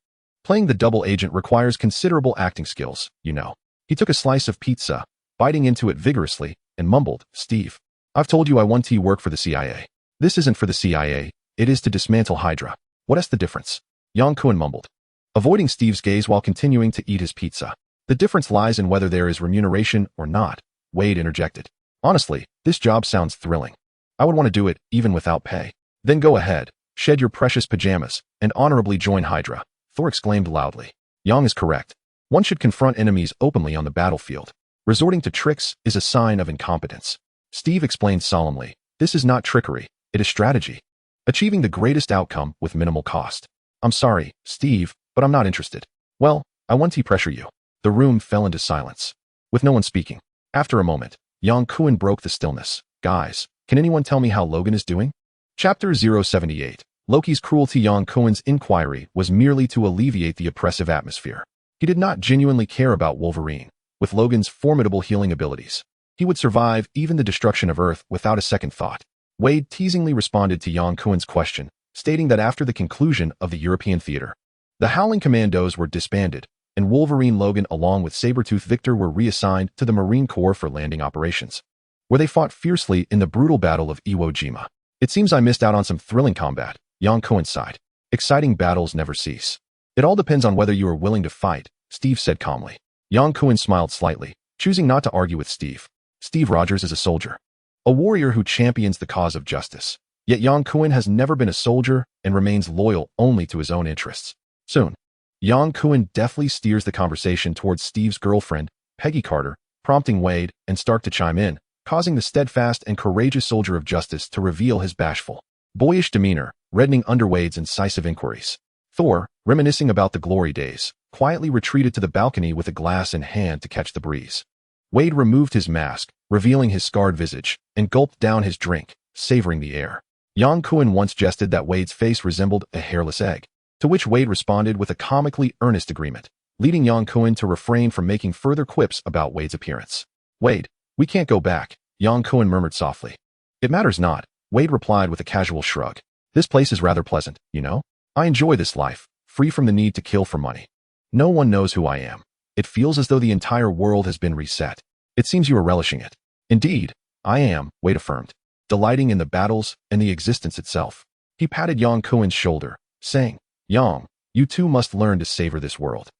Playing the double agent requires considerable acting skills, you know. He took a slice of pizza, biting into it vigorously, and mumbled, Steve, I've told you I want to work for the CIA. This isn't for the CIA, it is to dismantle Hydra. What's the difference? Yang Kuan mumbled, avoiding Steve's gaze while continuing to eat his pizza. The difference lies in whether there is remuneration or not, Wade interjected. Honestly, this job sounds thrilling. I would want to do it even without pay. Then go ahead, shed your precious pajamas, and honorably join Hydra, Thor exclaimed loudly. Yang is correct. One should confront enemies openly on the battlefield. Resorting to tricks is a sign of incompetence. Steve explained solemnly, this is not trickery, it is strategy. Achieving the greatest outcome with minimal cost. I'm sorry, Steve, but I'm not interested. Well, I want to pressure you. The room fell into silence, with no one speaking. After a moment, Yang Kuan broke the stillness. Guys, can anyone tell me how Logan is doing? Chapter 078. Loki's cruelty. Yang Kuan's inquiry was merely to alleviate the oppressive atmosphere. He did not genuinely care about Wolverine. With Logan's formidable healing abilities, he would survive even the destruction of Earth without a second thought. Wade teasingly responded to Yang Kuan's question, stating that after the conclusion of the European theater, the Howling Commandos were disbanded, and Wolverine Logan along with Sabretooth Victor were reassigned to the Marine Corps for landing operations, where they fought fiercely in the brutal Battle of Iwo Jima. It seems I missed out on some thrilling combat, Yang Kuan sighed. Exciting battles never cease. It all depends on whether you are willing to fight, Steve said calmly. Yang Kuan smiled slightly, choosing not to argue with Steve. Steve Rogers is a soldier, a warrior who champions the cause of justice. Yet Yang Kuan has never been a soldier and remains loyal only to his own interests. Soon, Yang Kuan deftly steers the conversation towards Steve's girlfriend, Peggy Carter, prompting Wade and Stark to chime in, causing the steadfast and courageous soldier of justice to reveal his bashful, boyish demeanor, reddening under Wade's incisive inquiries. Thor, reminiscing about the glory days, quietly retreated to the balcony with a glass in hand to catch the breeze. Wade removed his mask, revealing his scarred visage, and gulped down his drink, savoring the air. Yang Kuan once jested that Wade's face resembled a hairless egg, to which Wade responded with a comically earnest agreement, leading Yang Kuan to refrain from making further quips about Wade's appearance. Wade, we can't go back, Yang Kuan murmured softly. It matters not, Wade replied with a casual shrug. This place is rather pleasant, you know? I enjoy this life, free from the need to kill for money. No one knows who I am. It feels as though the entire world has been reset. It seems you are relishing it. Indeed, I am, Wade affirmed, delighting in the battles and the existence itself. He patted Yang Kuan's shoulder, saying, Yang, you too must learn to savor this world.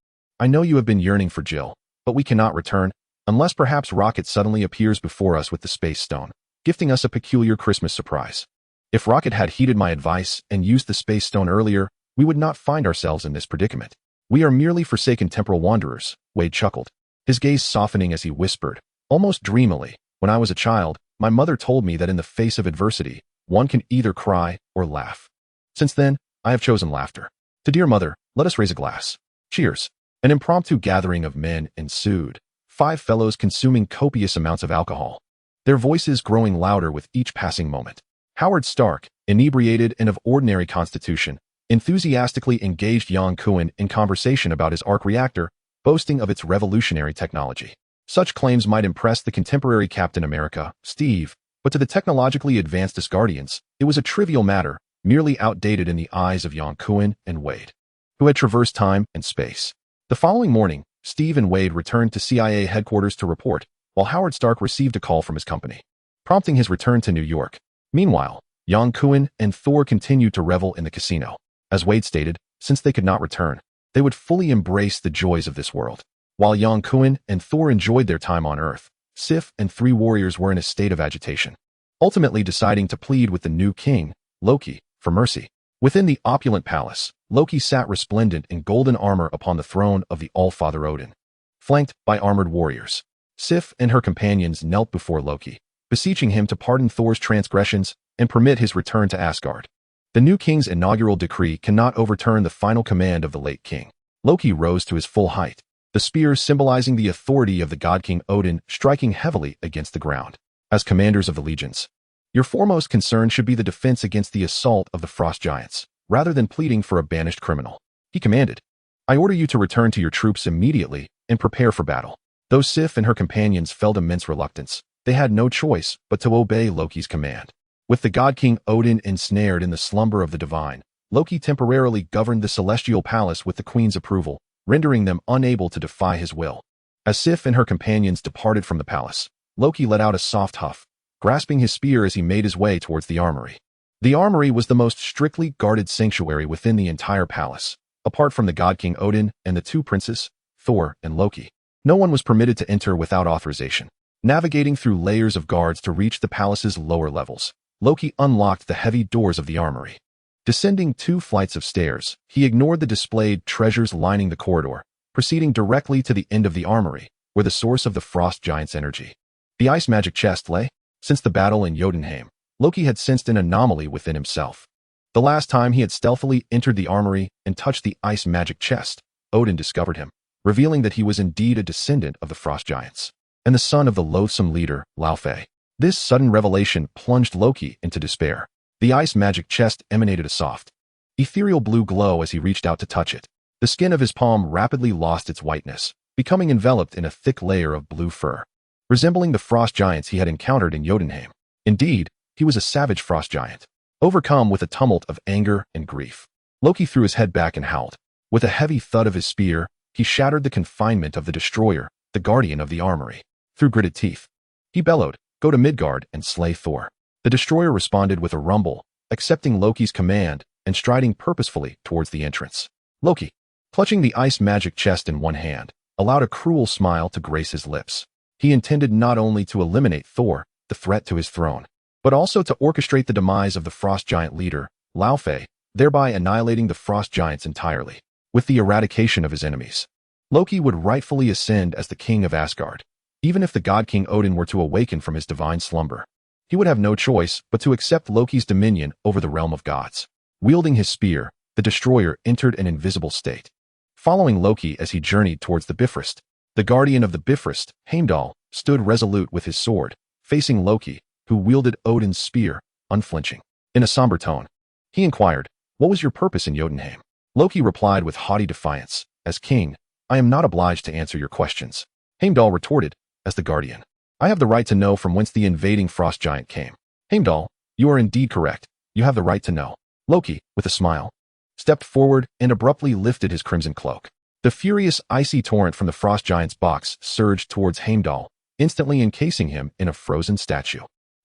I know you have been yearning for Jill, but we cannot return, unless perhaps Rocket suddenly appears before us with the Space Stone, gifting us a peculiar Christmas surprise. If Rocket had heeded my advice and used the Space Stone earlier, we would not find ourselves in this predicament. We are merely forsaken temporal wanderers, Wade chuckled, his gaze softening as he whispered, almost dreamily, when I was a child, my mother told me that in the face of adversity, one can either cry or laugh. Since then, I have chosen laughter. To dear mother, let us raise a glass. Cheers. An impromptu gathering of men ensued, 5 fellows consuming copious amounts of alcohol, their voices growing louder with each passing moment. Howard Stark, inebriated and of ordinary constitution, enthusiastically engaged Yang Kuan in conversation about his arc reactor, boasting of its revolutionary technology. Such claims might impress the contemporary Captain America, Steve, but to the technologically advanced Asgardians, it was a trivial matter, merely outdated in the eyes of Yang Kuan and Wade, who had traversed time and space. The following morning, Steve and Wade returned to CIA headquarters to report, while Howard Stark received a call from his company, prompting his return to New York. Meanwhile, Yang Kuan and Thor continued to revel in the casino. As Wade stated, since they could not return, they would fully embrace the joys of this world. While Yang Kuan and Thor enjoyed their time on Earth, Sif and 3 warriors were in a state of agitation, ultimately deciding to plead with the new king, Loki, for mercy. Within the opulent palace, Loki sat resplendent in golden armor upon the throne of the All-Father Odin, flanked by armored warriors. Sif and her companions knelt before Loki, beseeching him to pardon Thor's transgressions and permit his return to Asgard. The new king's inaugural decree cannot overturn the final command of the late king. Loki rose to his full height, the spear symbolizing the authority of the god King Odin striking heavily against the ground. As commanders of the legions, your foremost concern should be the defense against the assault of the frost giants, rather than pleading for a banished criminal. He commanded, I order you to return to your troops immediately and prepare for battle. Though Sif and her companions felt immense reluctance, they had no choice but to obey Loki's command. With the god King Odin ensnared in the slumber of the divine, Loki temporarily governed the celestial palace with the queen's approval, rendering them unable to defy his will. As Sif and her companions departed from the palace, Loki let out a soft huff, grasping his spear as he made his way towards the armory. The armory was the most strictly guarded sanctuary within the entire palace. Apart from the god King Odin and the 2 princes, Thor and Loki, no one was permitted to enter without authorization. Navigating through layers of guards to reach the palace's lower levels, Loki unlocked the heavy doors of the armory. Descending 2 flights of stairs, he ignored the displayed treasures lining the corridor, proceeding directly to the end of the armory, where the source of the frost giant's energy, the ice magic chest, lay. Since the battle in Jotunheim, Loki had sensed an anomaly within himself. The last time he had stealthily entered the armory and touched the ice magic chest, Odin discovered him, revealing that he was indeed a descendant of the frost giants, and the son of the loathsome leader, Laufey. This sudden revelation plunged Loki into despair. The ice magic chest emanated a soft, ethereal blue glow as he reached out to touch it. The skin of his palm rapidly lost its whiteness, becoming enveloped in a thick layer of blue fur, resembling the frost giants he had encountered in Jotunheim. Indeed, he was a savage frost giant, overcome with a tumult of anger and grief. Loki threw his head back and howled. With a heavy thud of his spear, he shattered the confinement of the destroyer, the guardian of the armory. Through gritted teeth, he bellowed, go to Midgard and slay Thor. The destroyer responded with a rumble, accepting Loki's command and striding purposefully towards the entrance. Loki, clutching the ice magic chest in one hand, allowed a cruel smile to grace his lips. He intended not only to eliminate Thor, the threat to his throne, but also to orchestrate the demise of the frost giant leader, Laufey, thereby annihilating the frost giants entirely. With the eradication of his enemies, Loki would rightfully ascend as the king of Asgard. Even if the god King Odin were to awaken from his divine slumber, he would have no choice but to accept Loki's dominion over the realm of gods. Wielding his spear, the destroyer entered an invisible state. Following Loki as he journeyed towards the Bifrost, the guardian of the Bifrost, Heimdall, stood resolute with his sword, facing Loki, who wielded Odin's spear, unflinching. In a somber tone, he inquired, what was your purpose in Jotunheim? Loki replied with haughty defiance, as king, I am not obliged to answer your questions. Heimdall retorted, as the guardian, I have the right to know from whence the invading frost giant came. Heimdall, you are indeed correct. You have the right to know. Loki, with a smile, stepped forward and abruptly lifted his crimson cloak. The furious icy torrent from the frost giant's box surged towards Heimdall, instantly encasing him in a frozen statue.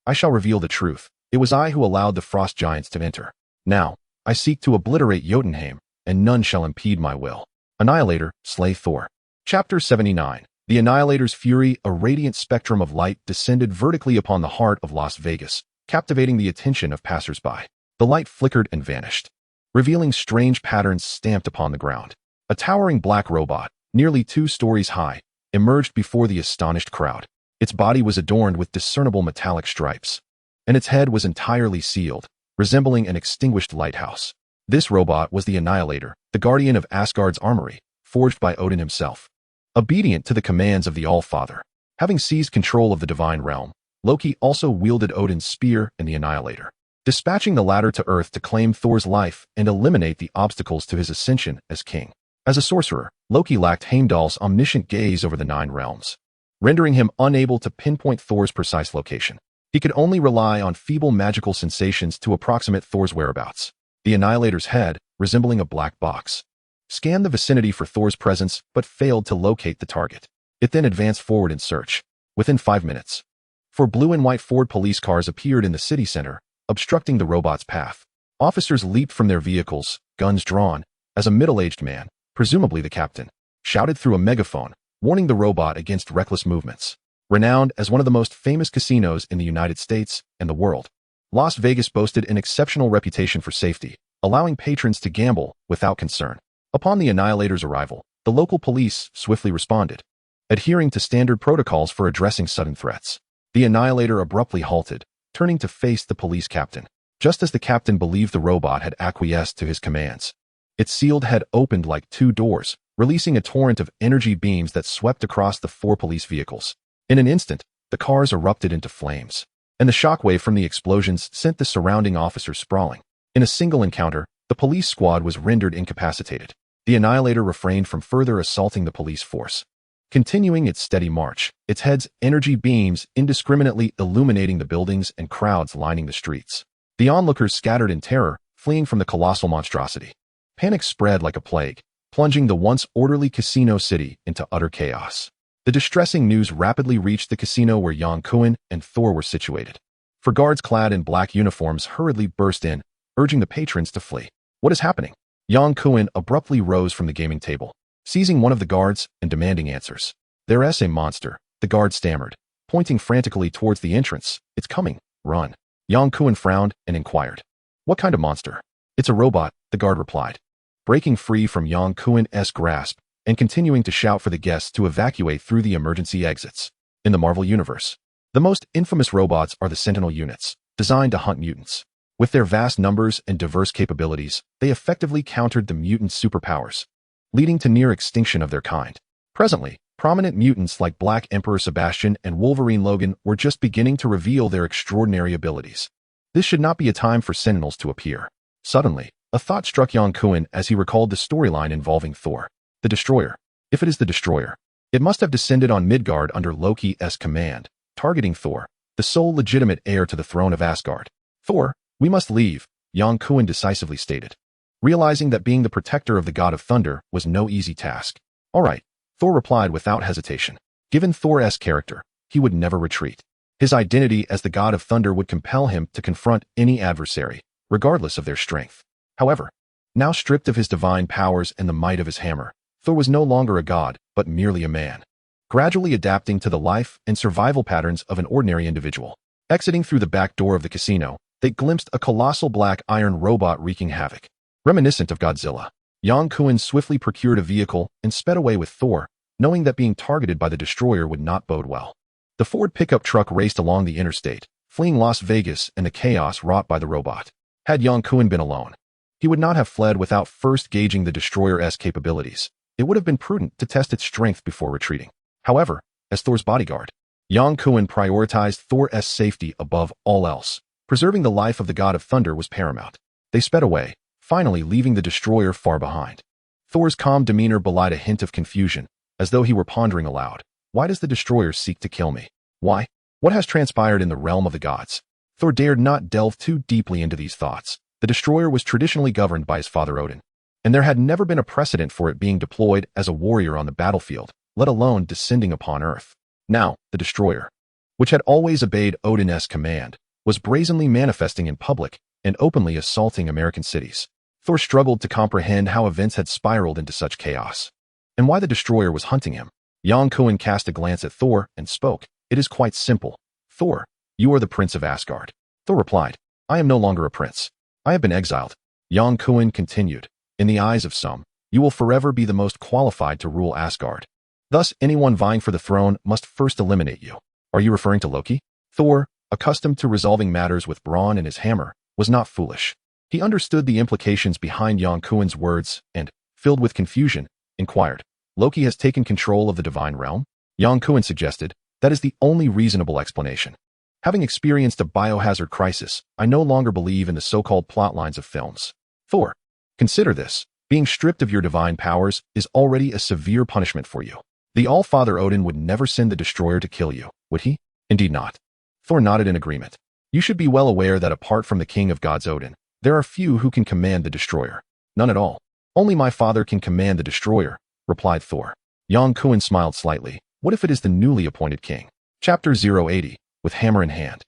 I shall reveal the truth. It was I who allowed the frost giants to enter. Now, I seek to obliterate Jotunheim, and none shall impede my will. Annihilator, slay Thor. Chapter 79. The Annihilator's fury, a radiant spectrum of light, descended vertically upon the heart of Las Vegas, captivating the attention of passers-by. The light flickered and vanished, revealing strange patterns stamped upon the ground. A towering black robot, nearly 2 stories high, emerged before the astonished crowd. Its body was adorned with discernible metallic stripes, and its head was entirely sealed, resembling an extinguished lighthouse. This robot was the Annihilator, the guardian of Asgard's armory, forged by Odin himself. Obedient to the commands of the All-Father, having seized control of the divine realm, Loki also wielded Odin's spear and the Annihilator, dispatching the latter to Earth to claim Thor's life and eliminate the obstacles to his ascension as king. As a sorcerer, Loki lacked Heimdall's omniscient gaze over the 9 realms, rendering him unable to pinpoint Thor's precise location. He could only rely on feeble magical sensations to approximate Thor's whereabouts. The Annihilator's head, resembling a black box, scanned the vicinity for Thor's presence but failed to locate the target. It then advanced forward in search. Within 5 minutes, 4 blue and white Ford police cars appeared in the city center, obstructing the robot's path. Officers leaped from their vehicles, guns drawn, as a middle-aged man, presumably the captain, shouted through a megaphone, warning the robot against reckless movements. Renowned as one of the most famous casinos in the United States and the world, Las Vegas boasted an exceptional reputation for safety, allowing patrons to gamble without concern. Upon the Annihilator's arrival, the local police swiftly responded, adhering to standard protocols for addressing sudden threats. The Annihilator abruptly halted, turning to face the police captain. Just as the captain believed the robot had acquiesced to his commands, its sealed head opened like 2 doors, releasing a torrent of energy beams that swept across the 4 police vehicles. In an instant, the cars erupted into flames, and the shockwave from the explosions sent the surrounding officers sprawling. In a single encounter, the police squad was rendered incapacitated. The Annihilator refrained from further assaulting the police force, continuing its steady march, its head's energy beams indiscriminately illuminating the buildings and crowds lining the streets. The onlookers scattered in terror, fleeing from the colossal monstrosity. Panic spread like a plague, plunging the once orderly casino city into utter chaos. The distressing news rapidly reached the casino where Jan Kuin and Thor were situated. 4 guards clad in black uniforms hurriedly burst in, urging the patrons to flee. What is happening? Jan Kuin abruptly rose from the gaming table, seizing one of the guards and demanding answers. There's a monster, the guard stammered, pointing frantically towards the entrance. It's coming, run. Jan Kuin frowned and inquired, what kind of monster? It's a robot, the guard replied, breaking free from Jan Kuin's grasp and continuing to shout for the guests to evacuate through the emergency exits. In the Marvel Universe, the most infamous robots are the Sentinel units, designed to hunt mutants. With their vast numbers and diverse capabilities, they effectively countered the mutant superpowers, leading to near extinction of their kind. Presently, prominent mutants like Black Emperor Sebastian and Wolverine Logan were just beginning to reveal their extraordinary abilities. This should not be a time for Sentinels to appear. Suddenly, a thought struck Jan Kuin as he recalled the storyline involving Thor. The Destroyer. If it is the Destroyer, it must have descended on Midgard under Loki's command, targeting Thor, the sole legitimate heir to the throne of Asgard. Thor, we must leave, Jan Kuin decisively stated, realizing that being the protector of the god of thunder was no easy task. All right, Thor replied without hesitation. Given Thor's character, he would never retreat. His identity as the god of thunder would compel him to confront any adversary, regardless of their strength. However, now stripped of his divine powers and the might of his hammer, Thor was no longer a god, but merely a man, gradually adapting to the life and survival patterns of an ordinary individual. Exiting through the back door of the casino, they glimpsed a colossal black iron robot wreaking havoc. Reminiscent of Godzilla, Jan Kuin swiftly procured a vehicle and sped away with Thor, knowing that being targeted by the Destroyer would not bode well. The Ford pickup truck raced along the interstate, fleeing Las Vegas and the chaos wrought by the robot. Had Jan Kuin been alone, he would not have fled without first gauging the Destroyer's capabilities. It would have been prudent to test its strength before retreating. However, as Thor's bodyguard, Jan Kuin prioritized Thor's safety above all else. Preserving the life of the god of thunder was paramount. They sped away, finally leaving the Destroyer far behind. Thor's calm demeanor belied a hint of confusion, as though he were pondering aloud. Why does the Destroyer seek to kill me? Why? What has transpired in the realm of the gods? Thor dared not delve too deeply into these thoughts. The Destroyer was traditionally governed by his father Odin, and there had never been a precedent for it being deployed as a warrior on the battlefield, let alone descending upon Earth. Now, the Destroyer, which had always obeyed Odin's command, was brazenly manifesting in public and openly assaulting American cities. Thor struggled to comprehend how events had spiraled into such chaos, and why the Destroyer was hunting him. Jan Kuin cast a glance at Thor and spoke. It is quite simple. Thor, you are the prince of Asgard. Thor replied, I am no longer a prince. I have been exiled. Yang Kuan continued. In the eyes of some, you will forever be the most qualified to rule Asgard. Thus, anyone vying for the throne must first eliminate you. Are you referring to Loki? Thor, accustomed to resolving matters with brawn and his hammer, was not foolish. He understood the implications behind Yang Kuan's words and, filled with confusion, inquired, Loki has taken control of the divine realm? Yang Kuan suggested, that is the only reasonable explanation. Having experienced a biohazard crisis, I no longer believe in the so-called plotlines of films. Thor, consider this. Being stripped of your divine powers is already a severe punishment for you. The All-Father Odin would never send the destroyer to kill you, would he? Indeed not. Thor nodded in agreement. You should be well aware that apart from the king of gods Odin, there are few who can command the destroyer. None at all. Only my father can command the destroyer, replied Thor. Yang Kuan smiled slightly. What if it is the newly appointed king? Chapter 080, with hammer in hand.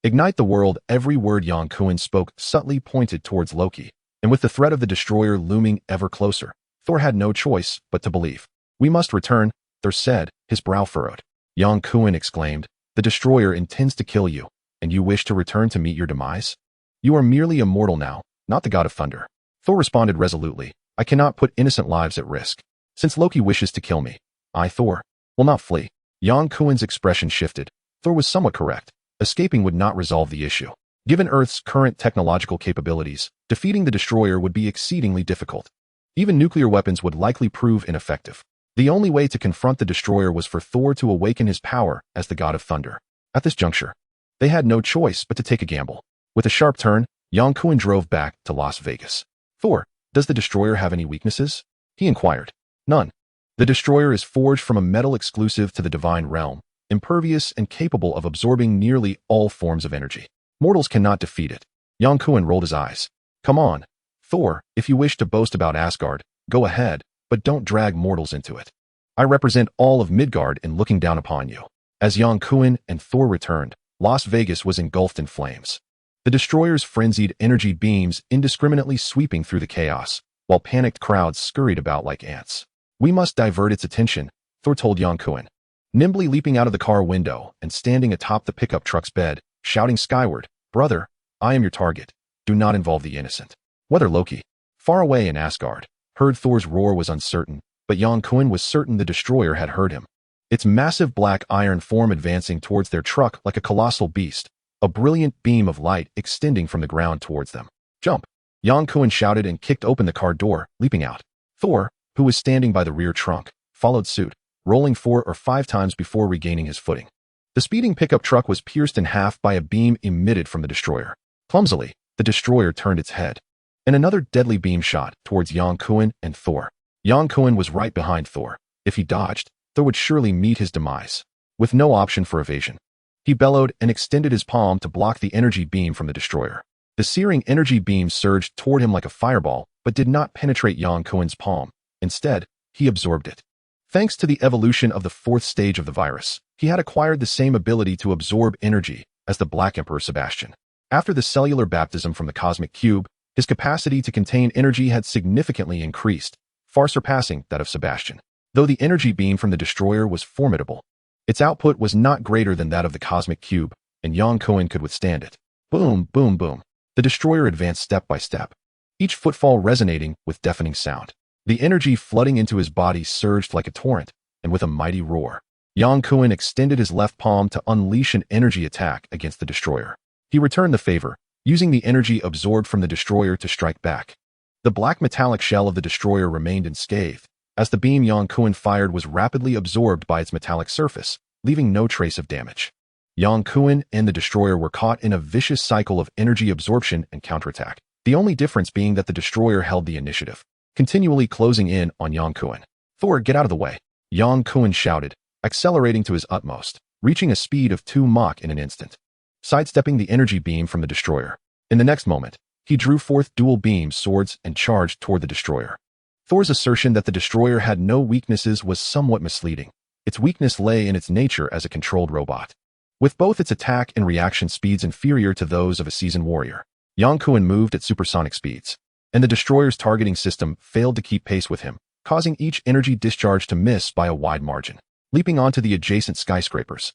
Ignite the world. Every word Yang Kuan spoke subtly pointed towards Loki, and with the threat of the destroyer looming ever closer, Thor had no choice but to believe. We must return, Thor said, his brow furrowed. Yang Kuan exclaimed, the destroyer intends to kill you, and you wish to return to meet your demise? You are merely a mortal now, not the god of thunder. Thor responded resolutely, I cannot put innocent lives at risk. Since Loki wishes to kill me, I, Thor, will not flee. Yang Kuan's expression shifted. Thor was somewhat correct. Escaping would not resolve the issue. Given Earth's current technological capabilities, defeating the destroyer would be exceedingly difficult. Even nuclear weapons would likely prove ineffective. The only way to confront the destroyer was for Thor to awaken his power as the god of thunder. At this juncture, they had no choice but to take a gamble. With a sharp turn, Yang Kuan drove back to Las Vegas. Thor, does the destroyer have any weaknesses? He inquired. None. The destroyer is forged from a metal exclusive to the divine realm, impervious and capable of absorbing nearly all forms of energy. Mortals cannot defeat it. Yang Kuan rolled his eyes. Come on, Thor, if you wish to boast about Asgard, go ahead, but don't drag mortals into it. I represent all of Midgard in looking down upon you. As Yang Kuan and Thor returned, Las Vegas was engulfed in flames. The destroyer's frenzied energy beams indiscriminately sweeping through the chaos, while panicked crowds scurried about like ants. We must divert its attention, Thor told Yang Kuan. Nimbly leaping out of the car window and standing atop the pickup truck's bed, shouting skyward, Brother, I am your target. Do not involve the innocent. Whether Loki, far away in Asgard, heard Thor's roar was uncertain, but Yang Kuan was certain the destroyer had heard him. Its massive black iron form advancing towards their truck like a colossal beast, a brilliant beam of light extending from the ground towards them. Jump! Yang Kuan shouted and kicked open the car door, leaping out. Thor, who was standing by the rear trunk, followed suit, rolling 4 or 5 times before regaining his footing. The speeding pickup truck was pierced in half by a beam emitted from the destroyer. Clumsily, the destroyer turned its head, and another deadly beam shot towards Yang Kuan and Thor. Yang Kuan was right behind Thor. If he dodged, Thor would surely meet his demise. With no option for evasion, he bellowed and extended his palm to block the energy beam from the destroyer. The searing energy beam surged toward him like a fireball, but did not penetrate Yang Kuan's palm. Instead, he absorbed it. Thanks to the evolution of the 4th stage of the virus, he had acquired the same ability to absorb energy as the Black Emperor Sebastian. After the cellular baptism from the cosmic cube, his capacity to contain energy had significantly increased, far surpassing that of Sebastian. Though the energy beam from the destroyer was formidable, its output was not greater than that of the cosmic cube, and Yang Kuan could withstand it. Boom, boom, boom. The destroyer advanced step by step, each footfall resonating with deafening sound. The energy flooding into his body surged like a torrent, and with a mighty roar, Yang Kuan extended his left palm to unleash an energy attack against the destroyer. He returned the favor, using the energy absorbed from the destroyer to strike back. The black metallic shell of the destroyer remained unscathed, as the beam Yang Kuan fired was rapidly absorbed by its metallic surface, leaving no trace of damage. Yang Kuan and the destroyer were caught in a vicious cycle of energy absorption and counterattack, the only difference being that the destroyer held the initiative, continually closing in on Yang Kuan. Thor, get out of the way! Yang Kuan shouted, accelerating to his utmost, reaching a speed of 2 Mach in an instant, sidestepping the energy beam from the destroyer. In the next moment, he drew forth dual beam swords and charged toward the destroyer. Thor's assertion that the destroyer had no weaknesses was somewhat misleading. Its weakness lay in its nature as a controlled robot. With both its attack and reaction speeds inferior to those of a seasoned warrior, Yang Kuan moved at supersonic speeds, and the destroyer's targeting system failed to keep pace with him, causing each energy discharge to miss by a wide margin. Leaping onto the adjacent skyscrapers,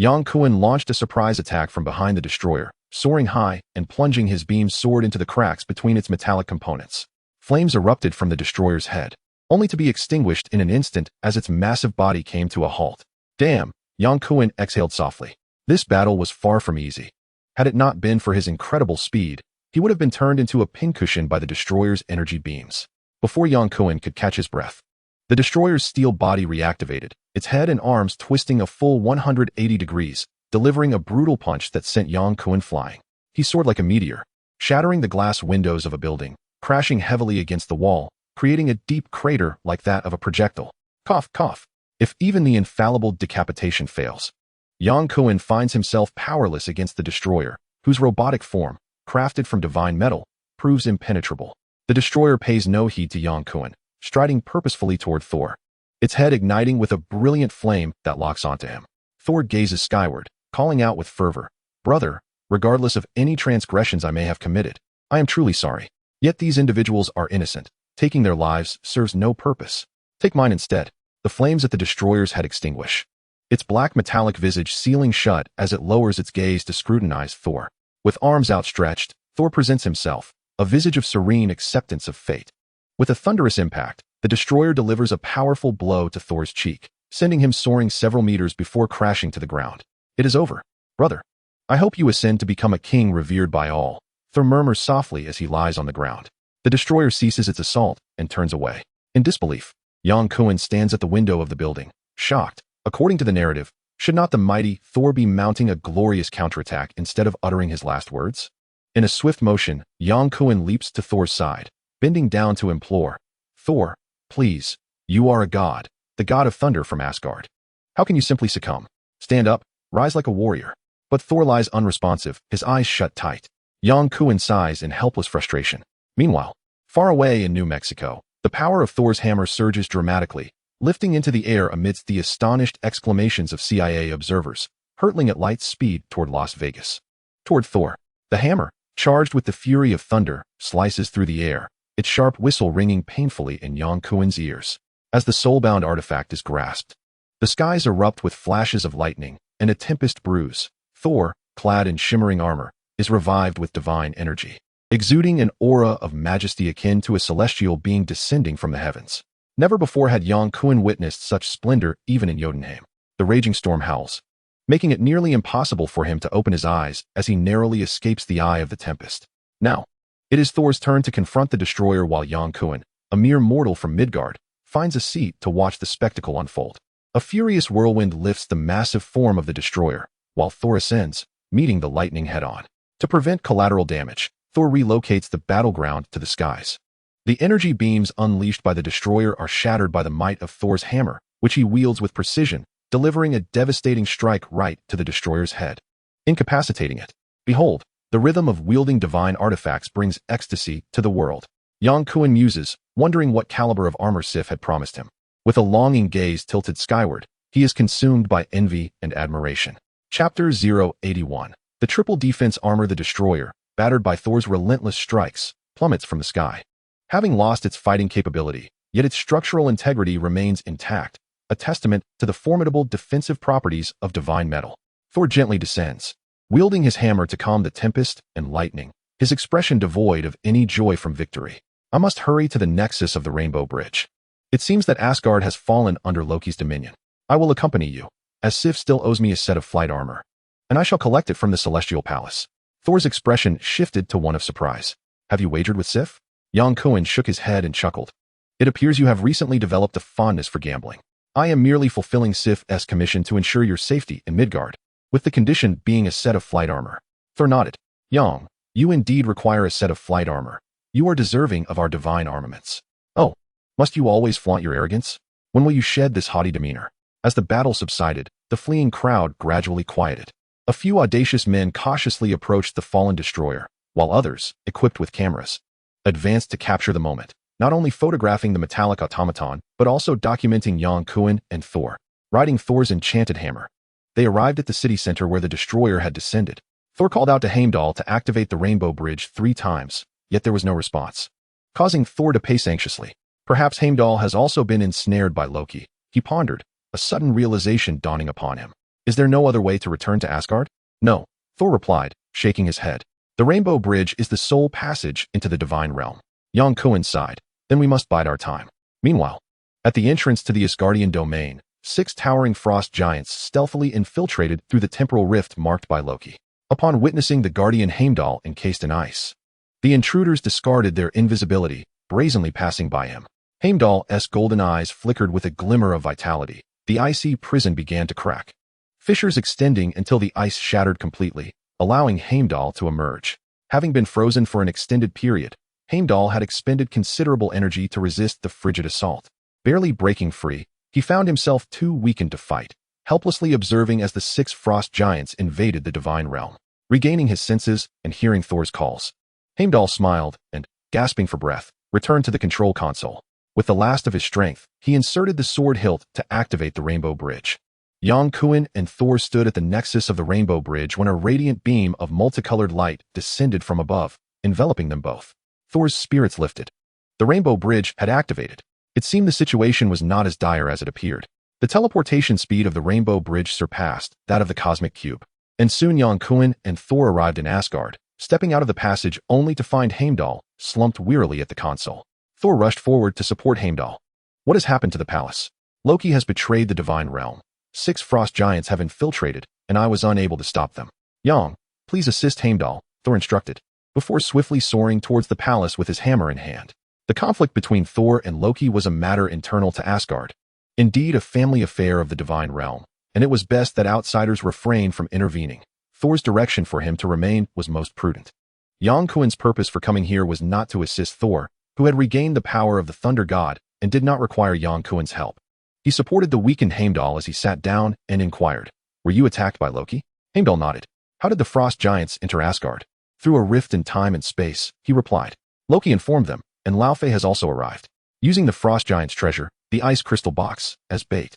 Yang Kuan launched a surprise attack from behind the destroyer, soaring high and plunging his beam sword into the cracks between its metallic components. Flames erupted from the destroyer's head, only to be extinguished in an instant as its massive body came to a halt. Damn, Yang Kuan exhaled softly. This battle was far from easy. Had it not been for his incredible speed, he would have been turned into a pincushion by the destroyer's energy beams. Before Yang Kuan could catch his breath, the destroyer's steel body reactivated, its head and arms twisting a full 180 degrees, delivering a brutal punch that sent Yang Kuan flying. He soared like a meteor, shattering the glass windows of a building, crashing heavily against the wall, creating a deep crater like that of a projectile. Cough, cough. If even the infallible decapitation fails, Yang Kuan finds himself powerless against the destroyer, whose robotic form, crafted from divine metal, proves impenetrable. The destroyer pays no heed to Yang Kuan, striding purposefully toward Thor, its head igniting with a brilliant flame that locks onto him. Thor gazes skyward, calling out with fervor, "Brother, regardless of any transgressions I may have committed, I am truly sorry. Yet these individuals are innocent. Taking their lives serves no purpose. Take mine instead." The flames at the destroyer's head extinguish, its black metallic visage sealing shut as it lowers its gaze to scrutinize Thor. With arms outstretched, Thor presents himself, a visage of serene acceptance of fate. With a thunderous impact, the destroyer delivers a powerful blow to Thor's cheek, sending him soaring several meters before crashing to the ground. "It is over, brother. I hope you ascend to become a king revered by all," Thor murmurs softly as he lies on the ground. The destroyer ceases its assault and turns away. In disbelief, Yang Kuan stands at the window of the building, shocked. According to the narrative, should not the mighty Thor be mounting a glorious counterattack instead of uttering his last words? In a swift motion, Yang Kuan leaps to Thor's side, bending down to implore, "Thor, please, you are a god, the god of thunder from Asgard. How can you simply succumb? Stand up, rise like a warrior." But Thor lies unresponsive, his eyes shut tight. Yang Kuan sighs in helpless frustration. Meanwhile, far away in New Mexico, the power of Thor's hammer surges dramatically, lifting into the air amidst the astonished exclamations of CIA observers, hurtling at light speed toward Las Vegas. Toward Thor, the hammer, charged with the fury of thunder, slices through the air, its sharp whistle ringing painfully in Yang Kuan's ears. As the soul-bound artifact is grasped, the skies erupt with flashes of lightning, and a tempest brews. Thor, clad in shimmering armor, is revived with divine energy, exuding an aura of majesty akin to a celestial being descending from the heavens. Never before had Yang Kuan witnessed such splendor even in Jotunheim. The raging storm howls, making it nearly impossible for him to open his eyes as he narrowly escapes the eye of the tempest. Now, it is Thor's turn to confront the destroyer while Yang Kuan, a mere mortal from Midgard, finds a seat to watch the spectacle unfold. A furious whirlwind lifts the massive form of the destroyer, while Thor ascends, meeting the lightning head-on. To prevent collateral damage, Thor relocates the battleground to the skies. The energy beams unleashed by the destroyer are shattered by the might of Thor's hammer, which he wields with precision, delivering a devastating strike right to the destroyer's head, incapacitating it. Behold, the rhythm of wielding divine artifacts brings ecstasy to the world. Yang Kuan muses, wondering what caliber of armor Sif had promised him. With a longing gaze tilted skyward, he is consumed by envy and admiration. Chapter 081. The triple defense armor. The destroyer, battered by Thor's relentless strikes, plummets from the sky. Having lost its fighting capability, yet its structural integrity remains intact, a testament to the formidable defensive properties of divine metal. Thor gently descends, wielding his hammer to calm the tempest and lightning, his expression devoid of any joy from victory. "I must hurry to the nexus of the Rainbow Bridge. It seems that Asgard has fallen under Loki's dominion. I will accompany you, as Sif still owes me a set of flight armor, and I shall collect it from the Celestial Palace." Thor's expression shifted to one of surprise. "Have you wagered with Sif?" Yang Kuan shook his head and chuckled. "It appears you have recently developed a fondness for gambling. I am merely fulfilling Sif's commission to ensure your safety in Midgard, with the condition being a set of flight armor." Thor nodded. "Yang, you indeed require a set of flight armor. You are deserving of our divine armaments. Oh, must you always flaunt your arrogance? When will you shed this haughty demeanor?" As the battle subsided, the fleeing crowd gradually quieted. A few audacious men cautiously approached the fallen destroyer, while others, equipped with cameras, advanced to capture the moment, not only photographing the metallic automaton, but also documenting Yang Kuan and Thor, riding Thor's enchanted hammer. They arrived at the city center where the destroyer had descended. Thor called out to Heimdall to activate the Rainbow Bridge 3 times, yet there was no response, causing Thor to pace anxiously. Perhaps Heimdall has also been ensnared by Loki, he pondered, a sudden realization dawning upon him. Is there no other way to return to Asgard? No, Thor replied, shaking his head. The Rainbow Bridge is the sole passage into the divine realm. Yang Kuan sighed. Then we must bide our time. Meanwhile, at the entrance to the Asgardian domain, 6 towering frost giants stealthily infiltrated through the temporal rift marked by Loki. Upon witnessing the guardian Heimdall encased in ice, the intruders discarded their invisibility, brazenly passing by him. Heimdall's golden eyes flickered with a glimmer of vitality. The icy prison began to crack, fissures extending until the ice shattered completely, allowing Heimdall to emerge. Having been frozen for an extended period, Heimdall had expended considerable energy to resist the frigid assault. Barely breaking free, he found himself too weakened to fight, helplessly observing as the 6 frost giants invaded the divine realm. Regaining his senses and hearing Thor's calls, Heimdall smiled and, gasping for breath, returned to the control console. With the last of his strength, he inserted the sword hilt to activate the Rainbow Bridge. Yang Kuan and Thor stood at the nexus of the Rainbow Bridge when a radiant beam of multicolored light descended from above, enveloping them both. Thor's spirits lifted. The Rainbow Bridge had activated. It seemed the situation was not as dire as it appeared. The teleportation speed of the Rainbow Bridge surpassed that of the Cosmic Cube, and soon Yang Kuan and Thor arrived in Asgard, stepping out of the passage only to find Heimdall slumped wearily at the console. Thor rushed forward to support Heimdall. What has happened to the palace? Loki has betrayed the divine realm. 6 frost giants have infiltrated, and I was unable to stop them. Yang, please assist Heimdall, Thor instructed, before swiftly soaring towards the palace with his hammer in hand. The conflict between Thor and Loki was a matter internal to Asgard, indeed a family affair of the divine realm, and it was best that outsiders refrain from intervening. Thor's direction for him to remain was most prudent. Yang Kuan's purpose for coming here was not to assist Thor, who had regained the power of the thunder god and did not require Yang Kuan's help. He supported the weakened Heimdall as he sat down and inquired, "Were you attacked by Loki?" Heimdall nodded. "How did the frost giants enter Asgard?" "Through a rift in time and space," he replied. "Loki informed them, and Laufey has also arrived, using the frost giant's treasure, the ice crystal box, as bait."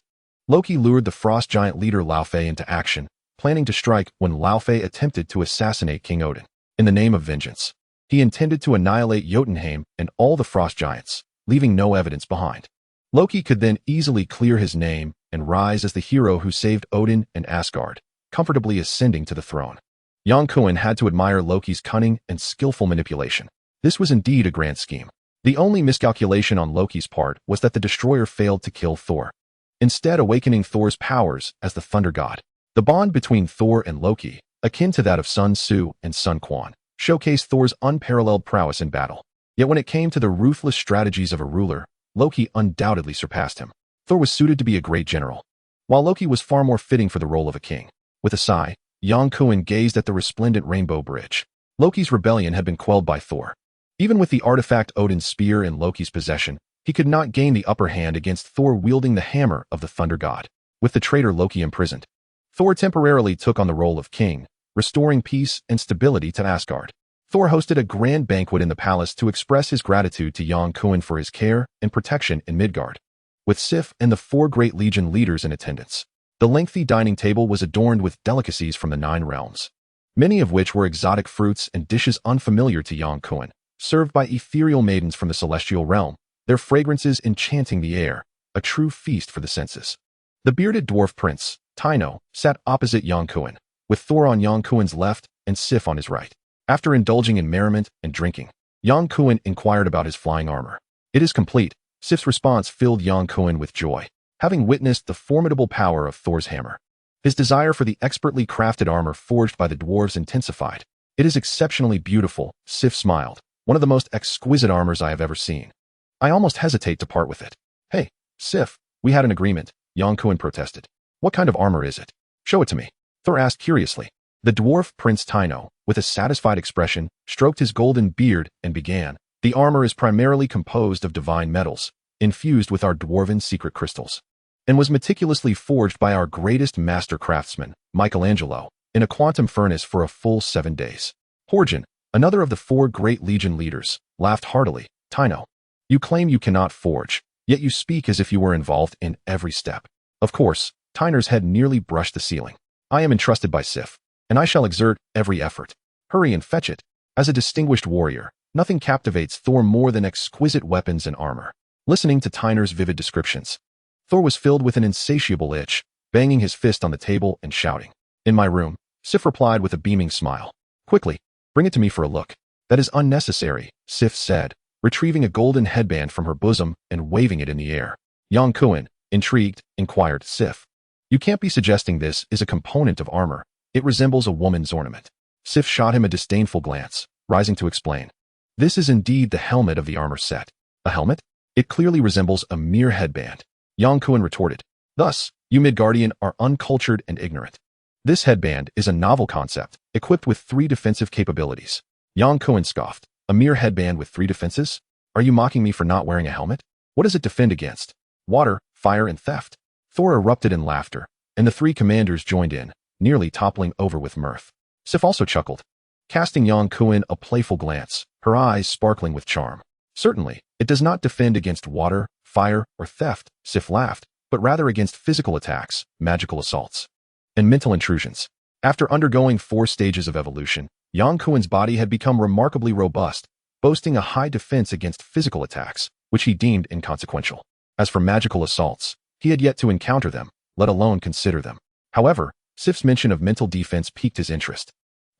Loki lured the frost giant leader Laufey into action, planning to strike when Laufey attempted to assassinate King Odin. In the name of vengeance, he intended to annihilate Jotunheim and all the frost giants, leaving no evidence behind. Loki could then easily clear his name and rise as the hero who saved Odin and Asgard, comfortably ascending to the throne. Yang Kuan had to admire Loki's cunning and skillful manipulation. This was indeed a grand scheme. The only miscalculation on Loki's part was that the destroyer failed to kill Thor, instead awakening Thor's powers as the thunder god. The bond between Thor and Loki, akin to that of Sun Tzu and Sun Quan, showcased Thor's unparalleled prowess in battle. Yet when it came to the ruthless strategies of a ruler, Loki undoubtedly surpassed him. Thor was suited to be a great general, while Loki was far more fitting for the role of a king. With a sigh, Yang Kuan gazed at the resplendent Rainbow Bridge. Loki's rebellion had been quelled by Thor. Even with the artifact Odin's spear in Loki's possession, he could not gain the upper hand against Thor wielding the hammer of the thunder god. With the traitor Loki imprisoned, Thor temporarily took on the role of king, restoring peace and stability to Asgard. Thor hosted a grand banquet in the palace to express his gratitude to Yang Kuan for his care and protection in Midgard. With Sif and the 4 great legion leaders in attendance, the lengthy dining table was adorned with delicacies from the 9 realms, many of which were exotic fruits and dishes unfamiliar to Yang Kuan, served by ethereal maidens from the celestial realm, their fragrances enchanting the air, a true feast for the senses. The bearded dwarf prince, Tyno, sat opposite Yang Kuan, with Thor on Yang Kuan's left and Sif on his right. After indulging in merriment and drinking, Yang Kuan inquired about his flying armor. "It is complete." Sif's response filled Yang Kuan with joy, having witnessed the formidable power of Thor's hammer. His desire for the expertly crafted armor forged by the dwarves intensified. "It is exceptionally beautiful," Sif smiled. "One of the most exquisite armors I have ever seen. I almost hesitate to part with it." "Hey, Sif, we had an agreement," Yang Kuan protested. "What kind of armor is it? Show it to me," Thor asked curiously. The dwarf Prince Tyno, with a satisfied expression, stroked his golden beard and began. "The armor is primarily composed of divine metals, infused with our dwarven secret crystals, and was meticulously forged by our greatest master craftsman, Michelangelo, in a quantum furnace for a full 7 days." Horgen, another of the 4 great legion leaders, laughed heartily. "Tyno, you claim you cannot forge, yet you speak as if you were involved in every step." Of course, Tyner's head nearly brushed the ceiling. "I am entrusted by Sif, and I shall exert every effort. Hurry and fetch it." As a distinguished warrior, nothing captivates Thor more than exquisite weapons and armor. Listening to Tyner's vivid descriptions, Thor was filled with an insatiable itch. banging his fist on the table and shouting. "In my room," Sif replied with a beaming smile. "Quickly, bring it to me for a look." "That is unnecessary," Sif said, retrieving a golden headband from her bosom and waving it in the air. Yang Kuan, intrigued, inquired, "Sif, you can't be suggesting this is a component of armor. It resembles a woman's ornament." Sif shot him a disdainful glance, rising to explain. "This is indeed the helmet of the armor set." "A helmet? It clearly resembles a mere headband," Yang Kuan retorted. "Thus, you Midgardian are uncultured and ignorant. This headband is a novel concept, equipped with 3 defensive capabilities." Yang Kuan scoffed. "A mere headband with 3 defenses? Are you mocking me for not wearing a helmet? What does it defend against? Water, fire, and theft?" Thor erupted in laughter, and the 3 commanders joined in, nearly toppling over with mirth. Sif also chuckled, casting Yang Kuan a playful glance, her eyes sparkling with charm. "Certainly, it does not defend against water, fire, or theft," Sif laughed, "but rather against physical attacks, magical assaults, and mental intrusions." After undergoing 4 stages of evolution, Yang Kuan's body had become remarkably robust, boasting a high defense against physical attacks, which he deemed inconsequential. As for magical assaults, he had yet to encounter them, let alone consider them. However, Sif's mention of mental defense piqued his interest.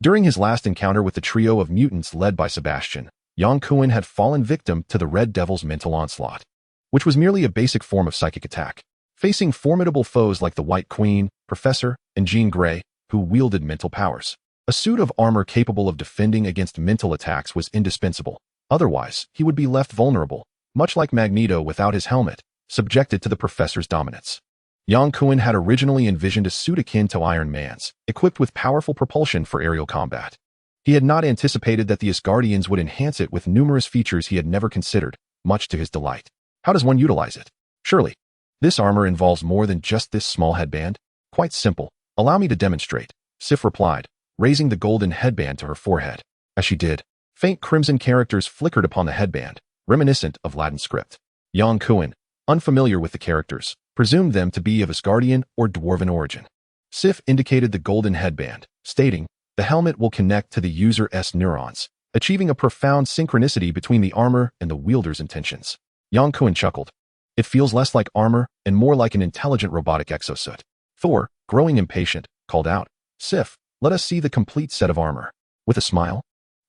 During his last encounter with the trio of mutants led by Sebastian, Yang Kuan had fallen victim to the Red Devil's mental onslaught, which was merely a basic form of psychic attack. Facing formidable foes like the White Queen, Professor, and Jean Grey, who wielded mental powers, a suit of armor capable of defending against mental attacks was indispensable. Otherwise, he would be left vulnerable, much like Magneto without his helmet, subjected to the Professor's dominance. Yang Kuan had originally envisioned a suit akin to Iron Man's, equipped with powerful propulsion for aerial combat. He had not anticipated that the Asgardians would enhance it with numerous features he had never considered, much to his delight. How does one utilize it? Surely, this armor involves more than just this small headband? Quite simple. Allow me to demonstrate, Sif replied, raising the golden headband to her forehead. As she did, faint crimson characters flickered upon the headband, reminiscent of Latin script. Yang Kuan, unfamiliar with the characters, presumed them to be of Asgardian or Dwarven origin. Sif indicated the golden headband, stating, "The helmet will connect to the user's neurons, achieving a profound synchronicity between the armor and the wielder's intentions." Yang Kuan chuckled. "It feels less like armor and more like an intelligent robotic exosuit." Thor, growing impatient, called out, "Sif, let us see the complete set of armor." With a smile,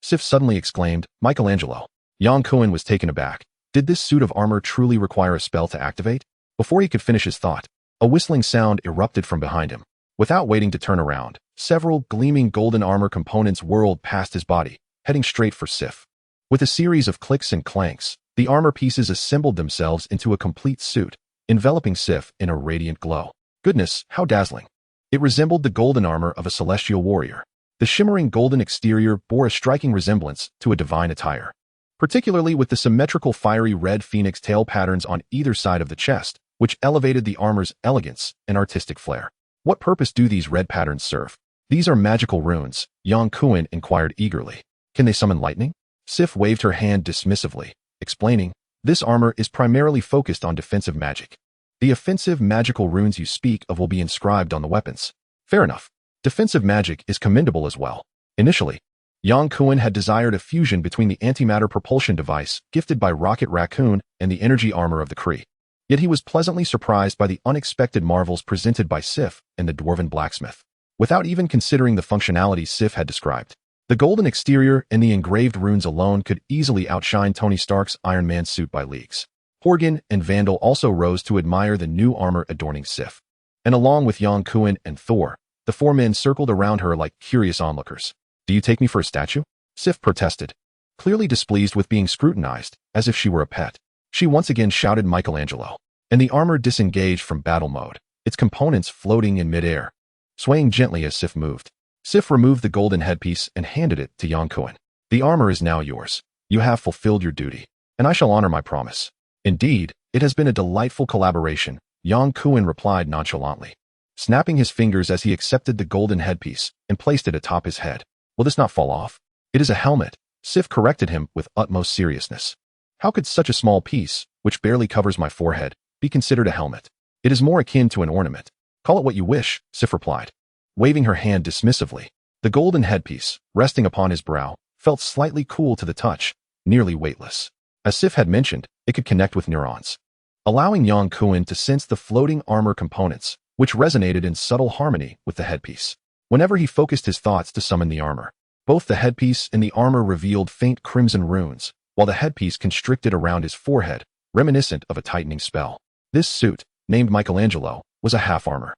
Sif suddenly exclaimed, "Michelangelo." Yang Kuan was taken aback. Did this suit of armor truly require a spell to activate? Before he could finish his thought, a whistling sound erupted from behind him. Without waiting to turn around, several gleaming golden armor components whirled past his body, heading straight for Sif. With a series of clicks and clanks, the armor pieces assembled themselves into a complete suit, enveloping Sif in a radiant glow. Goodness, how dazzling! It resembled the golden armor of a celestial warrior. The shimmering golden exterior bore a striking resemblance to a divine attire, particularly with the symmetrical fiery red phoenix tail patterns on either side of the chest, which elevated the armor's elegance and artistic flair. What purpose do these red patterns serve? These are magical runes, Yang Kuan inquired eagerly. Can they summon lightning? Sif waved her hand dismissively, explaining, "This armor is primarily focused on defensive magic. The offensive magical runes you speak of will be inscribed on the weapons." Fair enough. Defensive magic is commendable as well. Initially, Yang Kuan had desired a fusion between the antimatter propulsion device gifted by Rocket Raccoon and the energy armor of the Kree. Yet he was pleasantly surprised by the unexpected marvels presented by Sif and the Dwarven blacksmith. Without even considering the functionality Sif had described, the golden exterior and the engraved runes alone could easily outshine Tony Stark's Iron Man suit by leagues. Horgan and Vandal also rose to admire the new armor adorning Sif. And along with Yang Kuan and Thor, the 4 men circled around her like curious onlookers. "Do you take me for a statue?" Sif protested, clearly displeased with being scrutinized, as if she were a pet. She once again shouted Michelangelo, and the armor disengaged from battle mode, its components floating in midair, swaying gently as Sif moved. Sif removed the golden headpiece and handed it to Yang Kuan. "The armor is now yours. You have fulfilled your duty, and I shall honor my promise." "Indeed, it has been a delightful collaboration," Yang Kuan replied nonchalantly, snapping his fingers as he accepted the golden headpiece and placed it atop his head. "Will this not fall off?" "It is a helmet," Sif corrected him with utmost seriousness. "How could such a small piece, which barely covers my forehead, be considered a helmet? It is more akin to an ornament." "Call it what you wish," Sif replied, waving her hand dismissively. The golden headpiece, resting upon his brow, felt slightly cool to the touch, nearly weightless. As Sif had mentioned, it could connect with neurons, allowing Yang Kuan to sense the floating armor components, which resonated in subtle harmony with the headpiece. Whenever he focused his thoughts to summon the armor, both the headpiece and the armor revealed faint crimson runes, while the headpiece constricted around his forehead, reminiscent of a tightening spell. This suit, named Michelangelo, was a half-armor,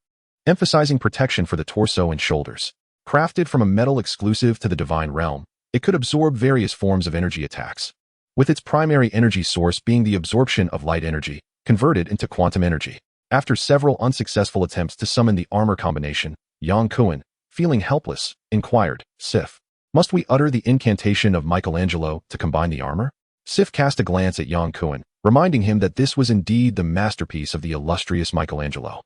emphasizing protection for the torso and shoulders. Crafted from a metal exclusive to the divine realm, it could absorb various forms of energy attacks, with its primary energy source being the absorption of light energy, converted into quantum energy. After several unsuccessful attempts to summon the armor combination, Yang Kuan, feeling helpless, inquired, Sif, must we utter the incantation of Michelangelo to combine the armor? Sif cast a glance at Yang Kuan, reminding him that this was indeed the masterpiece of the illustrious Michelangelo,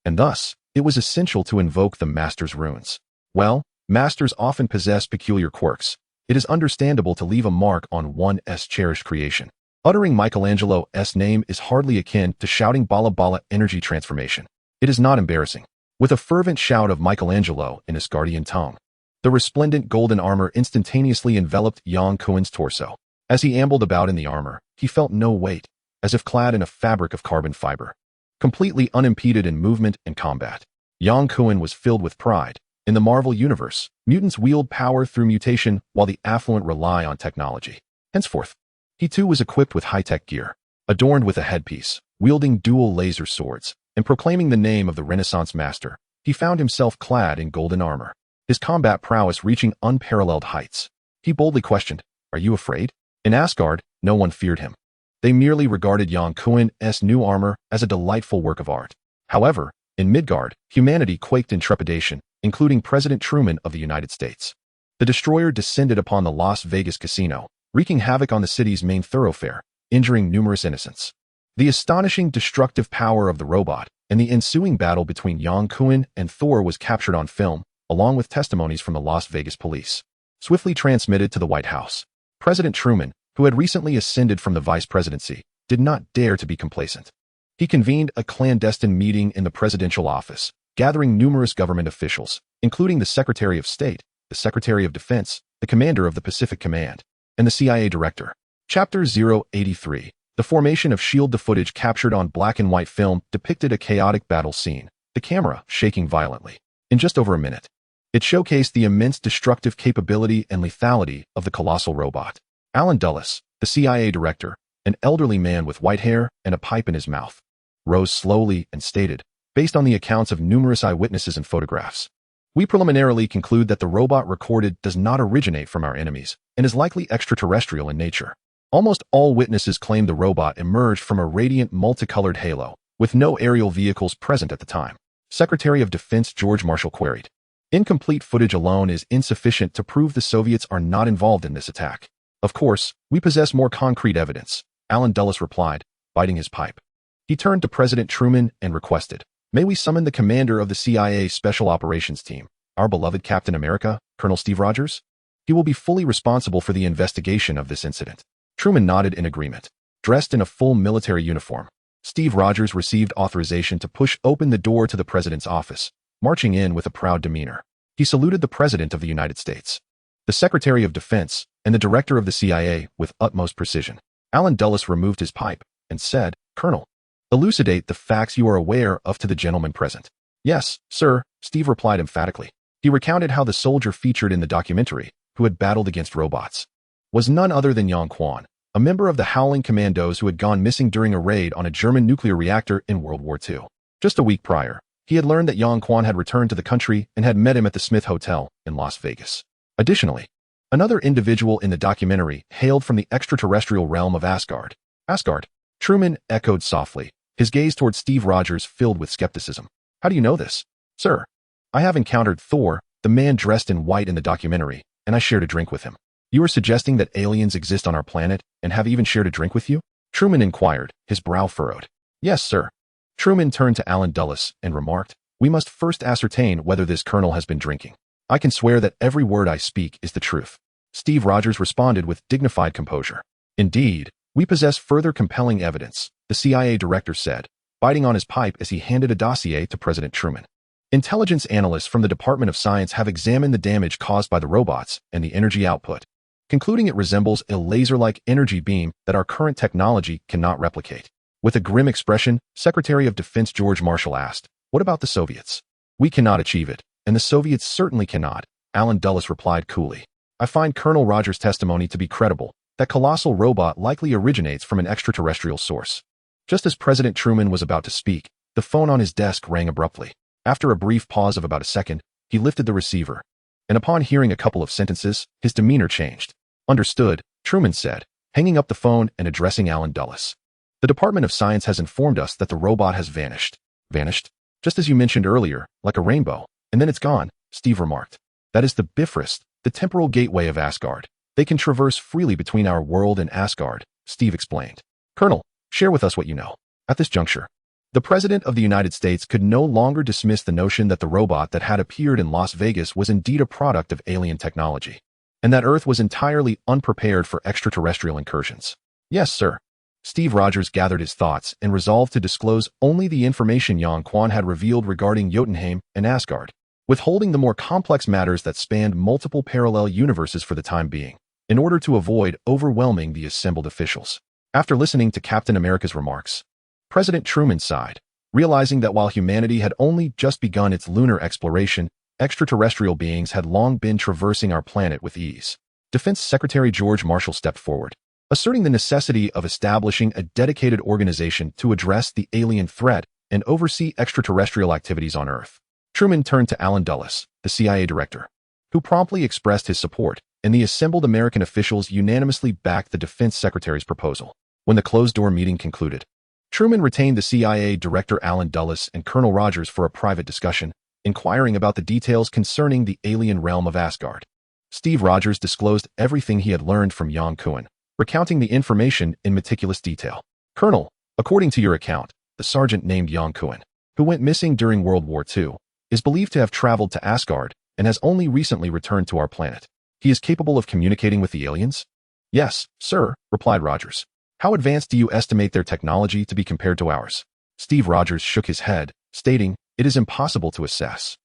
and thus, it was essential to invoke the master's runes. Well, masters often possess peculiar quirks. It is understandable to leave a mark on one's cherished creation. Uttering Michelangelo's name is hardly akin to shouting Bala Bala energy transformation. It is not embarrassing. With a fervent shout of Michelangelo in Asgardian tongue, the resplendent golden armor instantaneously enveloped Yang Kuan's torso. As he ambled about in the armor, he felt no weight, as if clad in a fabric of carbon fiber. Completely unimpeded in movement and combat, Yang Kuan was filled with pride. In the Marvel Universe, mutants wield power through mutation while the affluent rely on technology. Henceforth, he too was equipped with high-tech gear, adorned with a headpiece, wielding dual laser swords, and proclaiming the name of the Renaissance master. He found himself clad in golden armor, his combat prowess reaching unparalleled heights. He boldly questioned, "Are you afraid?" In Asgard, no one feared him. They merely regarded Yang Kuan's new armor as a delightful work of art. However, in Midgard, humanity quaked in trepidation, including President Truman of the United States. The destroyer descended upon the Las Vegas casino, wreaking havoc on the city's main thoroughfare, injuring numerous innocents. The astonishing destructive power of the robot and the ensuing battle between Yang Kuan and Thor was captured on film, along with testimonies from the Las Vegas police, swiftly transmitted to the White House. President Truman, who had recently ascended from the vice presidency, did not dare to be complacent. He convened a clandestine meeting in the presidential office, gathering numerous government officials, including the Secretary of State, the Secretary of Defense, the Commander of the Pacific Command, and the CIA Director. Chapter 083. The formation of S.H.I.E.L.D. The footage captured on black and white film depicted a chaotic battle scene, the camera shaking violently. In just over a minute, it showcased the immense destructive capability and lethality of the colossal robot. Alan Dulles, the CIA Director, an elderly man with white hair and a pipe in his mouth, rose slowly and stated, based on the accounts of numerous eyewitnesses and photographs, we preliminarily conclude that the robot recorded does not originate from our enemies and is likely extraterrestrial in nature. Almost all witnesses claim the robot emerged from a radiant multicolored halo, with no aerial vehicles present at the time. Secretary of Defense George Marshall queried. Incomplete footage alone is insufficient to prove the Soviets are not involved in this attack. Of course, we possess more concrete evidence, Alan Dulles replied, biting his pipe. He turned to President Truman and requested, may we summon the commander of the CIA Special Operations Team, our beloved Captain America, Colonel Steve Rogers? He will be fully responsible for the investigation of this incident. Truman nodded in agreement. Dressed in a full military uniform, Steve Rogers received authorization to push open the door to the president's office, marching in with a proud demeanor. He saluted the President of the United States, the Secretary of Defense, and the Director of the CIA with utmost precision. Alan Dulles removed his pipe and said, Colonel, elucidate the facts you are aware of to the gentleman present. Yes, sir, Steve replied emphatically. He recounted how the soldier featured in the documentary, who had battled against robots, was none other than Yang Kuan, a member of the Howling Commandos who had gone missing during a raid on a German nuclear reactor in World War II. Just a week prior, he had learned that Yang Kuan had returned to the country and had met him at the Smith Hotel in Las Vegas. Additionally, another individual in the documentary hailed from the extraterrestrial realm of Asgard. Asgard? Truman echoed softly, his gaze toward Steve Rogers filled with skepticism. How do you know this? Sir, I have encountered Thor, the man dressed in white in the documentary, and I shared a drink with him. You are suggesting that aliens exist on our planet and have even shared a drink with you? Truman inquired, his brow furrowed. Yes, sir. Truman turned to Alan Dulles and remarked, we must first ascertain whether this colonel has been drinking. I can swear that every word I speak is the truth. Steve Rogers responded with dignified composure. Indeed, we possess further compelling evidence, the CIA director said, biting on his pipe as he handed a dossier to President Truman. Intelligence analysts from the Department of Science have examined the damage caused by the robots and the energy output, concluding it resembles a laser-like energy beam that our current technology cannot replicate. With a grim expression, Secretary of Defense George Marshall asked, What about the Soviets? We cannot achieve it, and the Soviets certainly cannot, Alan Dulles replied coolly. I find Colonel Rogers' testimony to be credible. That colossal robot likely originates from an extraterrestrial source. Just as President Truman was about to speak, the phone on his desk rang abruptly. After a brief pause of about a second, he lifted the receiver, and upon hearing a couple of sentences, his demeanor changed. Understood, Truman said, hanging up the phone and addressing Alan Dulles. The Department of Science has informed us that the robot has vanished. Vanished? Just as you mentioned earlier, like a rainbow, and then it's gone, Steve remarked. That is the Bifrost, the temporal gateway of Asgard. They can traverse freely between our world and Asgard, Steve explained. Colonel, share with us what you know. At this juncture, the President of the United States could no longer dismiss the notion that the robot that had appeared in Las Vegas was indeed a product of alien technology, and that Earth was entirely unprepared for extraterrestrial incursions. Yes, sir. Steve Rogers gathered his thoughts and resolved to disclose only the information Yang Quan had revealed regarding Jotunheim and Asgard, withholding the more complex matters that spanned multiple parallel universes for the time being, in order to avoid overwhelming the assembled officials. After listening to Captain America's remarks, President Truman sighed, realizing that while humanity had only just begun its lunar exploration, extraterrestrial beings had long been traversing our planet with ease. Defense Secretary George Marshall stepped forward, asserting the necessity of establishing a dedicated organization to address the alien threat and oversee extraterrestrial activities on Earth. Truman turned to Alan Dulles, the CIA director, who promptly expressed his support, and the assembled American officials unanimously backed the defense secretary's proposal. When the closed-door meeting concluded, Truman retained the CIA director Alan Dulles and Colonel Rogers for a private discussion, inquiring about the details concerning the alien realm of Asgard. Steve Rogers disclosed everything he had learned from Yang Kuan, recounting the information in meticulous detail. Colonel, according to your account, the sergeant named Yang Kuan, who went missing during World War II, is believed to have traveled to Asgard and has only recently returned to our planet. He is capable of communicating with the aliens? Yes, sir, replied Rogers. How advanced do you estimate their technology to be compared to ours? Steve Rogers shook his head, stating, it is impossible to assess.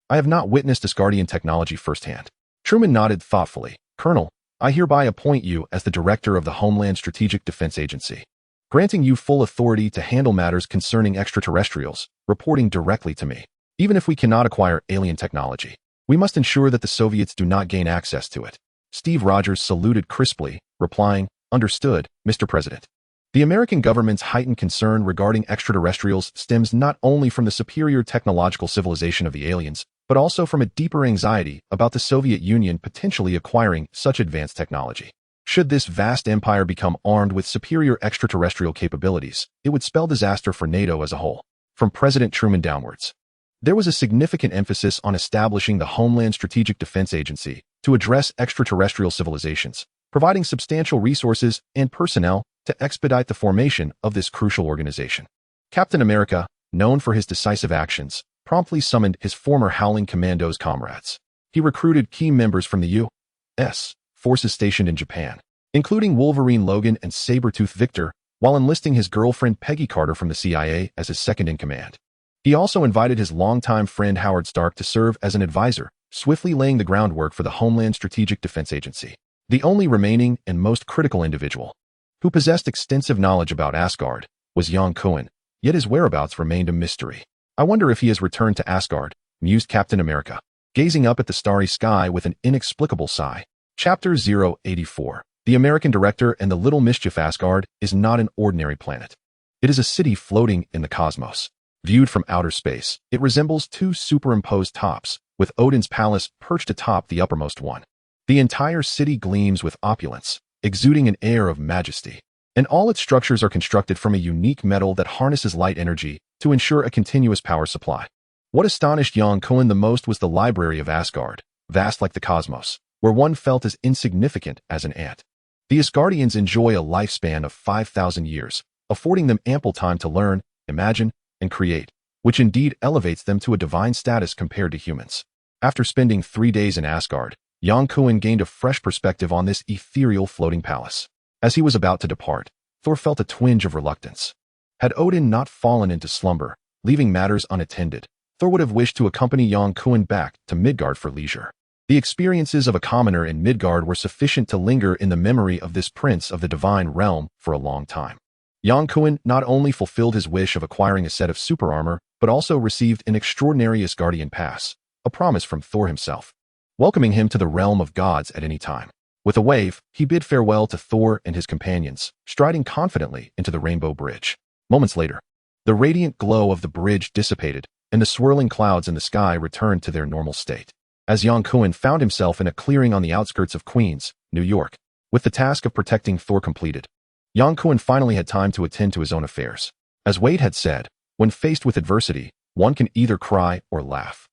I have not witnessed Asgardian technology firsthand. Truman nodded thoughtfully. Colonel, I hereby appoint you as the director of the Homeland Strategic Defense Agency, granting you full authority to handle matters concerning extraterrestrials, reporting directly to me. Even if we cannot acquire alien technology, we must ensure that the Soviets do not gain access to it. Steve Rogers saluted crisply, replying, Understood, Mr. President. The American government's heightened concern regarding extraterrestrials stems not only from the superior technological civilization of the aliens, but also from a deeper anxiety about the Soviet Union potentially acquiring such advanced technology. Should this vast empire become armed with superior extraterrestrial capabilities, it would spell disaster for NATO as a whole. From President Truman downwards, there was a significant emphasis on establishing the Homeland Strategic Defense Agency to address extraterrestrial civilizations, providing substantial resources and personnel to expedite the formation of this crucial organization. Captain America, known for his decisive actions, promptly summoned his former Howling Commandos comrades. He recruited key members from the U.S. forces stationed in Japan, including Wolverine Logan and Sabretooth Victor, while enlisting his girlfriend Peggy Carter from the CIA as his second-in-command. He also invited his longtime friend Howard Stark to serve as an advisor, swiftly laying the groundwork for the Homeland Strategic Defense Agency. The only remaining and most critical individual who possessed extensive knowledge about Asgard was Yang Kuan, yet his whereabouts remained a mystery. I wonder if he has returned to Asgard, mused Captain America, gazing up at the starry sky with an inexplicable sigh. Chapter 084. The American Director and the Little Mischief. Asgard is not an ordinary planet. It is a city floating in the cosmos. Viewed from outer space, it resembles two superimposed tops, with Odin's palace perched atop the uppermost one. The entire city gleams with opulence, exuding an air of majesty, and all its structures are constructed from a unique metal that harnesses light energy to ensure a continuous power supply. What astonished Yang Kuan the most was the library of Asgard, vast like the cosmos, where one felt as insignificant as an ant. The Asgardians enjoy a lifespan of 5,000 years, affording them ample time to learn, imagine, and create, which indeed elevates them to a divine status compared to humans. After spending 3 days in Asgard, Yang Kuan gained a fresh perspective on this ethereal floating palace. As he was about to depart, Thor felt a twinge of reluctance. Had Odin not fallen into slumber, leaving matters unattended, Thor would have wished to accompany Yang Kuan back to Midgard for leisure. The experiences of a commoner in Midgard were sufficient to linger in the memory of this prince of the divine realm for a long time. Yang Kuan not only fulfilled his wish of acquiring a set of super armor, but also received an extraordinary Asgardian pass, a promise from Thor himself, welcoming him to the realm of gods at any time. With a wave, he bid farewell to Thor and his companions, striding confidently into the Rainbow Bridge. Moments later, the radiant glow of the bridge dissipated, and the swirling clouds in the sky returned to their normal state. As Yang Kuan found himself in a clearing on the outskirts of Queens, New York, with the task of protecting Thor completed, Yang Kuan finally had time to attend to his own affairs. As Wade had said, when faced with adversity, one can either cry or laugh.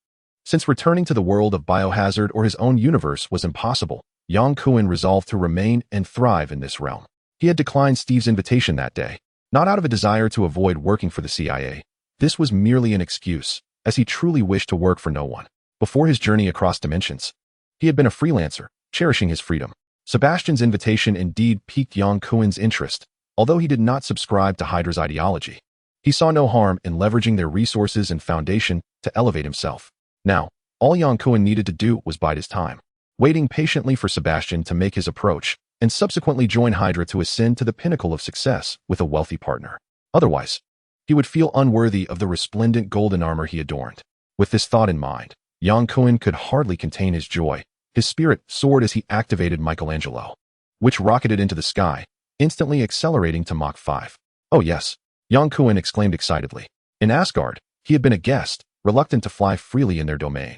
Since returning to the world of Biohazard or his own universe was impossible, Yang Kuan resolved to remain and thrive in this realm. He had declined Steve's invitation that day, not out of a desire to avoid working for the CIA. This was merely an excuse, as he truly wished to work for no one. Before his journey across dimensions, he had been a freelancer, cherishing his freedom. Sebastian's invitation indeed piqued Yang Kuan's interest, although he did not subscribe to Hydra's ideology. He saw no harm in leveraging their resources and foundation to elevate himself. Now, all Yang Kuan needed to do was bide his time, waiting patiently for Sebastian to make his approach, and subsequently join Hydra to ascend to the pinnacle of success with a wealthy partner. Otherwise, he would feel unworthy of the resplendent golden armor he adorned. With this thought in mind, Yang Kuan could hardly contain his joy. His spirit soared as he activated Michelangelo, which rocketed into the sky, instantly accelerating to Mach 5. Oh yes, Yang Kuan exclaimed excitedly. In Asgard, he had been a guest, reluctant to fly freely in their domain.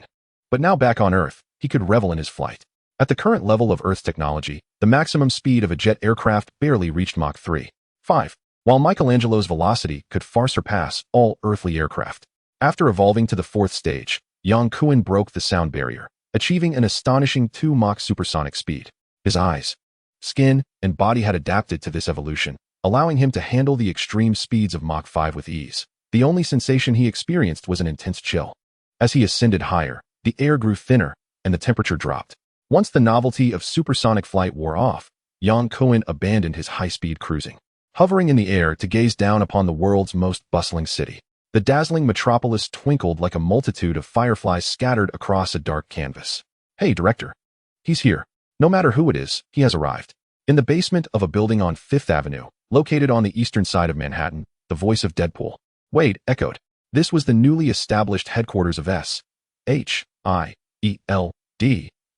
But now back on Earth, he could revel in his flight. At the current level of Earth's technology, the maximum speed of a jet aircraft barely reached Mach 3.5, while Michelangelo's velocity could far surpass all earthly aircraft. After evolving to the fourth stage, Yang Kuan broke the sound barrier, achieving an astonishing 2 Mach supersonic speed. His eyes, skin, and body had adapted to this evolution, allowing him to handle the extreme speeds of Mach 5 with ease. The only sensation he experienced was an intense chill. As he ascended higher, the air grew thinner, and the temperature dropped. Once the novelty of supersonic flight wore off, Yang Kuan abandoned his high-speed cruising, hovering in the air to gaze down upon the world's most bustling city. The dazzling metropolis twinkled like a multitude of fireflies scattered across a dark canvas. Hey, director. He's here. No matter who it is, he has arrived. In the basement of a building on Fifth Avenue, located on the eastern side of Manhattan, the voice of Deadpool, Wade, echoed. This was the newly established headquarters of S.H.I.E.L.D.,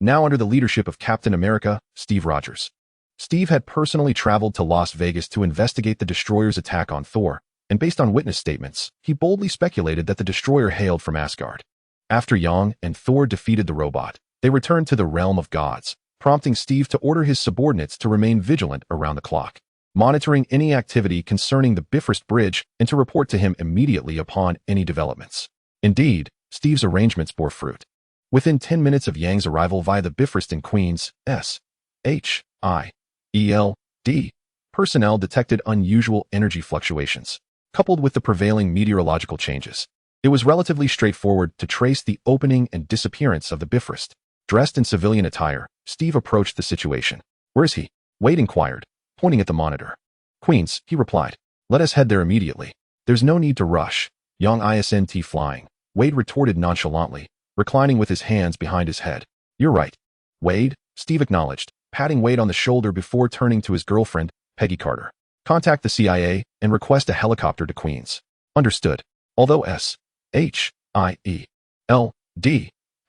now under the leadership of Captain America, Steve Rogers. Steve had personally traveled to Las Vegas to investigate the destroyer's attack on Thor, and based on witness statements, he boldly speculated that the destroyer hailed from Asgard. After Yang and Thor defeated the robot, they returned to the realm of gods, prompting Steve to order his subordinates to remain vigilant around the clock, monitoring any activity concerning the Bifrost Bridge and to report to him immediately upon any developments. Indeed, Steve's arrangements bore fruit. Within 10 minutes of Yang's arrival via the Bifrost in Queens, S.H.I.E.L.D., personnel detected unusual energy fluctuations, coupled with the prevailing meteorological changes. It was relatively straightforward to trace the opening and disappearance of the Bifrost. Dressed in civilian attire, Steve approached the situation. Where is he? Wade inquired, pointing at the monitor. Queens, he replied. Let us head there immediately. There's no need to rush. Young isn't flying, Wade retorted nonchalantly, reclining with his hands behind his head. You're right. Wade, Steve acknowledged, patting Wade on the shoulder before turning to his girlfriend, Peggy Carter. Contact the CIA and request a helicopter to Queens. Understood. Although S.H.I.E.L.D.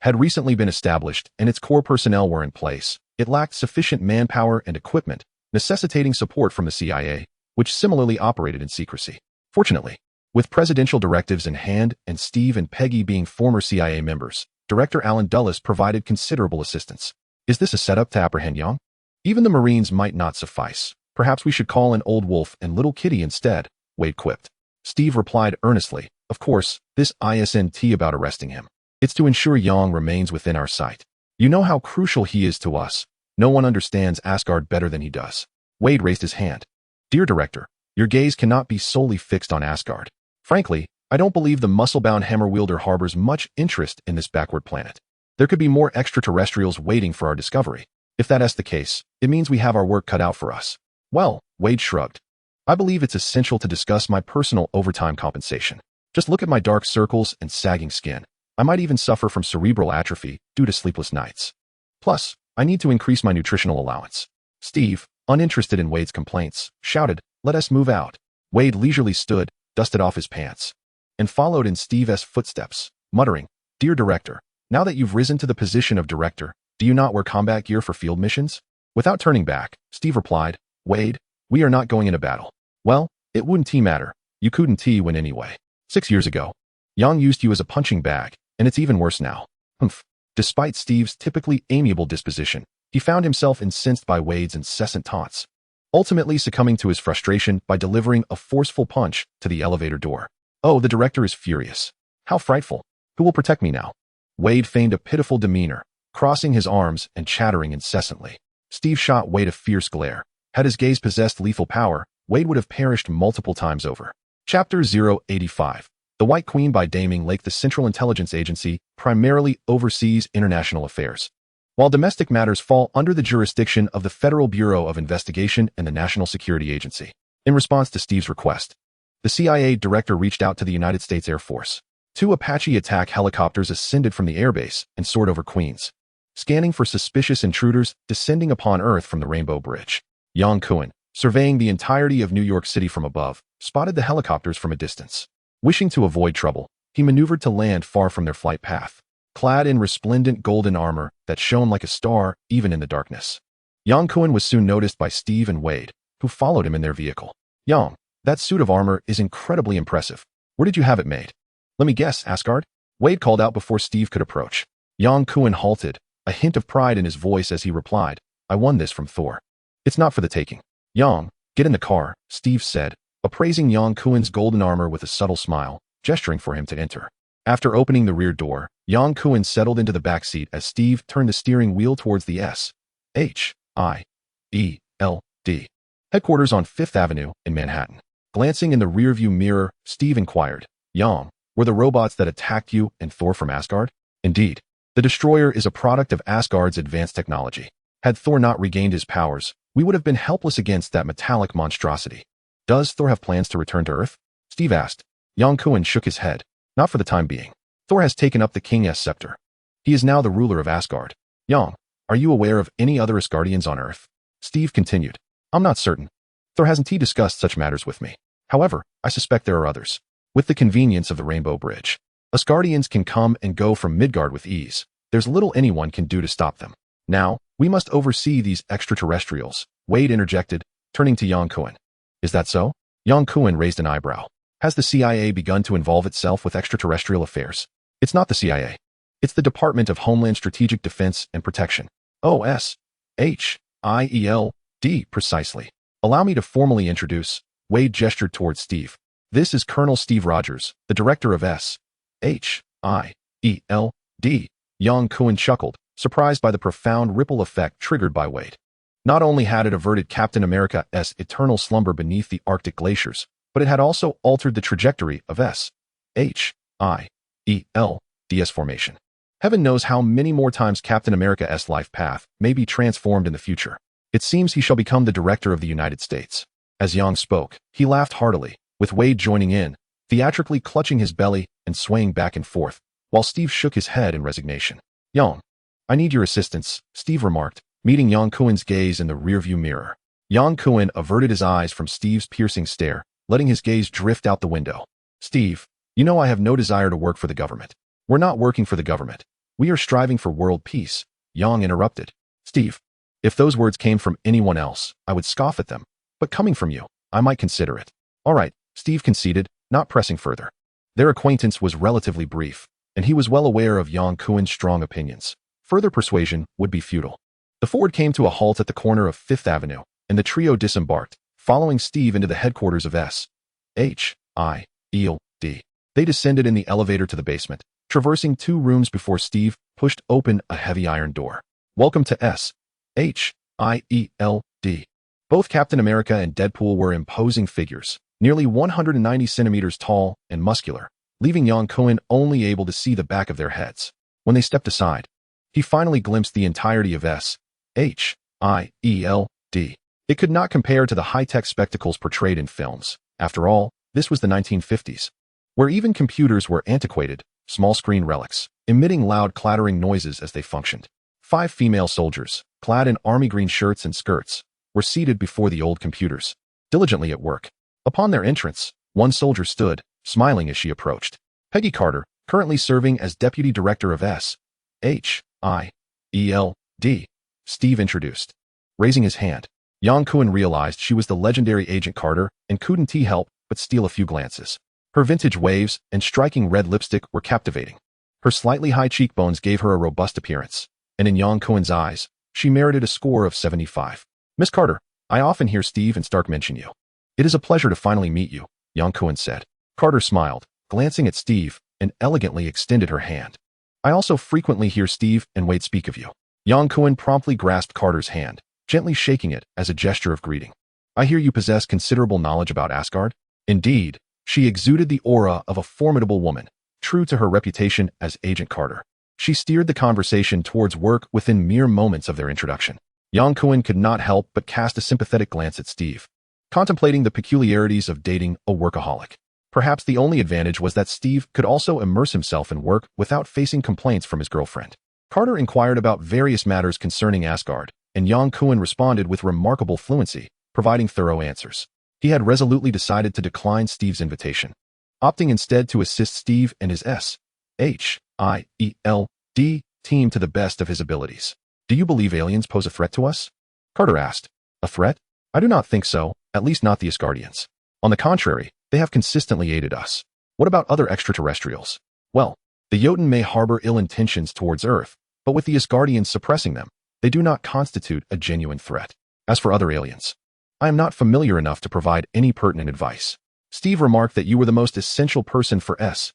had recently been established and its core personnel were in place, it lacked sufficient manpower and equipment, necessitating support from the CIA, which similarly operated in secrecy. Fortunately, with presidential directives in hand and Steve and Peggy being former CIA members, Director Alan Dulles provided considerable assistance. Is this a setup to apprehend Yang? Even the Marines might not suffice. Perhaps we should call in Old Wolf and Little Kitty instead, Wade quipped. Steve replied earnestly, of course, this isn't about arresting him. It's to ensure Yang remains within our sight. You know how crucial he is to us. No one understands Asgard better than he does. Wade raised his hand. Dear Director, your gaze cannot be solely fixed on Asgard. Frankly, I don't believe the muscle-bound hammer wielder harbors much interest in this backward planet. There could be more extraterrestrials waiting for our discovery. If that is the case, it means we have our work cut out for us. Well, Wade shrugged. I believe it's essential to discuss my personal overtime compensation. Just look at my dark circles and sagging skin. I might even suffer from cerebral atrophy due to sleepless nights. Plus, I need to increase my nutritional allowance. Steve, uninterested in Wade's complaints, shouted, let us move out. Wade leisurely stood, dusted off his pants. and followed in Steve's footsteps, muttering, "Dear Director, now that you've risen to the position of Director, do you not wear combat gear for field missions?" Without turning back, Steve replied, "Wade, we are not going into battle." "Well, it wouldn't matter. You couldn't win anyway. 6 years ago, Yang used you as a punching bag, and it's even worse now." Humph. Despite Steve's typically amiable disposition, he found himself incensed by Wade's incessant taunts, ultimately succumbing to his frustration by delivering a forceful punch to the elevator door. "Oh, the Director is furious. How frightful. Who will protect me now?" Wade feigned a pitiful demeanor, crossing his arms and chattering incessantly. Steve shot Wade a fierce glare. Had his gaze possessed lethal power, Wade would have perished multiple times over. Chapter 085. The White Queen by Daming Lake. The Central Intelligence Agency primarily oversees international affairs, while domestic matters fall under the jurisdiction of the Federal Bureau of Investigation and the National Security Agency. In response to Steve's request, the CIA director reached out to the United States Air Force. 2 Apache attack helicopters ascended from the airbase and soared over Queens, scanning for suspicious intruders descending upon Earth from the Rainbow Bridge. Yang Kuan, surveying the entirety of New York City from above, spotted the helicopters from a distance. Wishing to avoid trouble, he maneuvered to land far from their flight path, clad in resplendent golden armor that shone like a star even in the darkness. Yang Kuan was soon noticed by Steve and Wade, who followed him in their vehicle. "Yang, that suit of armor is incredibly impressive. Where did you have it made?" "Let me guess, Asgard?" Wade called out before Steve could approach. Yang Kuan halted, a hint of pride in his voice as he replied, "I won this from Thor." "It's not for the taking." "Yang, get in the car," Steve said, appraising Yang Kuan's golden armor with a subtle smile, gesturing for him to enter. After opening the rear door, Yang Kuan settled into the back seat as Steve turned the steering wheel towards the S.H.I.E.L.D. headquarters on Fifth Avenue in Manhattan. Glancing in the rearview mirror, Steve inquired, "Yang, were the robots that attacked you and Thor from Asgard?" "Indeed. The destroyer is a product of Asgard's advanced technology. Had Thor not regained his powers, we would have been helpless against that metallic monstrosity." "Does Thor have plans to return to Earth?" Steve asked. Yang Kuan shook his head. "Not for the time being. Thor has taken up the King's scepter. He is now the ruler of Asgard." "Yang, are you aware of any other Asgardians on Earth?" Steve continued. "I'm not certain. Thor hasn't discussed such matters with me. However, I suspect there are others. With the convenience of the Rainbow Bridge, Asgardians can come and go from Midgard with ease. There's little anyone can do to stop them. Now, we must oversee these extraterrestrials," Wade interjected, turning to Yang Kuan. "Is that so?" Yang Kuan raised an eyebrow. "Has the CIA begun to involve itself with extraterrestrial affairs?" "It's not the CIA. It's the Department of Homeland Strategic Defense and Protection." "Oh, S.H.I.E.L.D. Precisely. Allow me to formally introduce." Wade gestured towards Steve. "This is Colonel Steve Rogers, the director of S.H.I.E.L.D. Yang Kuan chuckled, surprised by the profound ripple effect triggered by Wade. Not only had it averted Captain America's eternal slumber beneath the Arctic glaciers, but it had also altered the trajectory of S.H.I.E.L.D.'s formation. Heaven knows how many more times Captain America's life path may be transformed in the future. It seems he shall become the director of the United States. As Yang spoke, he laughed heartily, with Wade joining in, theatrically clutching his belly and swaying back and forth, while Steve shook his head in resignation. "Yang, I need your assistance," Steve remarked, meeting Yang Kuan's gaze in the rearview mirror. Yang Kuan averted his eyes from Steve's piercing stare, letting his gaze drift out the window. "Steve, you know I have no desire to work for the government." "We're not working for the government. We are striving for world peace," Yang interrupted. "Steve, if those words came from anyone else, I would scoff at them. But coming from you, I might consider it." "All right," Steve conceded, not pressing further. Their acquaintance was relatively brief, and he was well aware of Yang Kuan's strong opinions. Further persuasion would be futile. The Ford came to a halt at the corner of Fifth Avenue, and the trio disembarked, following Steve into the headquarters of S.H.I.E.L.D. They descended in the elevator to the basement, traversing 2 rooms before Steve pushed open a heavy iron door. "Welcome to S.H.I.E.L.D. Both Captain America and Deadpool were imposing figures, nearly 190 centimeters tall and muscular, leaving Yang Kuan only able to see the back of their heads. When they stepped aside, he finally glimpsed the entirety of S.H.I.E.L.D. It could not compare to the high-tech spectacles portrayed in films. After all, this was the 1950s, where even computers were antiquated, small-screen relics, emitting loud clattering noises as they functioned. 5 female soldiers, clad in army green shirts and skirts, were seated before the old computers, diligently at work. Upon their entrance, one soldier stood, smiling as she approached. Peggy Carter, currently serving as Deputy Director of S.H.I.E.L.D., Steve introduced. Raising his hand, Yang Kuan realized she was the legendary Agent Carter and couldn't help but steal a few glances. Her vintage waves and striking red lipstick were captivating. Her slightly high cheekbones gave her a robust appearance, and in Yang Kuan's eyes, she merited a score of 75. Miss Carter, I often hear Steve and Stark mention you. It is a pleasure to finally meet you, Yang Kuan said. Carter smiled, glancing at Steve, and elegantly extended her hand. I also frequently hear Steve and Wade speak of you. Yang Kuan promptly grasped Carter's hand, gently shaking it as a gesture of greeting. I hear you possess considerable knowledge about Asgard. Indeed, she exuded the aura of a formidable woman, true to her reputation as Agent Carter. She steered the conversation towards work within mere moments of their introduction. Yang Kuan could not help but cast a sympathetic glance at Steve, contemplating the peculiarities of dating a workaholic. Perhaps the only advantage was that Steve could also immerse himself in work without facing complaints from his girlfriend. Carter inquired about various matters concerning Asgard, and Yang Kuan responded with remarkable fluency, providing thorough answers. He had resolutely decided to decline Steve's invitation, opting instead to assist Steve and his S.H.I.E.L.D. team to the best of his abilities. Do you believe aliens pose a threat to us? Carter asked. A threat? I do not think so, at least not the Asgardians. On the contrary, they have consistently aided us. What about other extraterrestrials? Well, the Jotun may harbor ill intentions towards Earth, but with the Asgardians suppressing them, they do not constitute a genuine threat. As for other aliens, I am not familiar enough to provide any pertinent advice. Steve remarked that you were the most essential person for S.H.I.E.L.D.,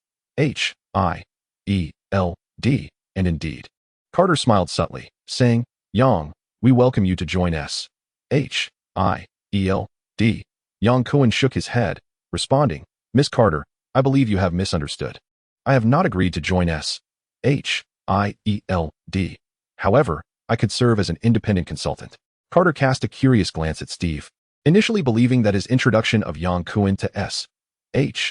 and indeed. Carter smiled subtly, saying, Yang, we welcome you to join S.H.I.E.L.D. Yang Kuan shook his head, responding, Miss Carter, I believe you have misunderstood. I have not agreed to join S.H.I.E.L.D. However, I could serve as an independent consultant. Carter cast a curious glance at Steve, initially believing that his introduction of Yang Kuan to S.H.I.E.L.D.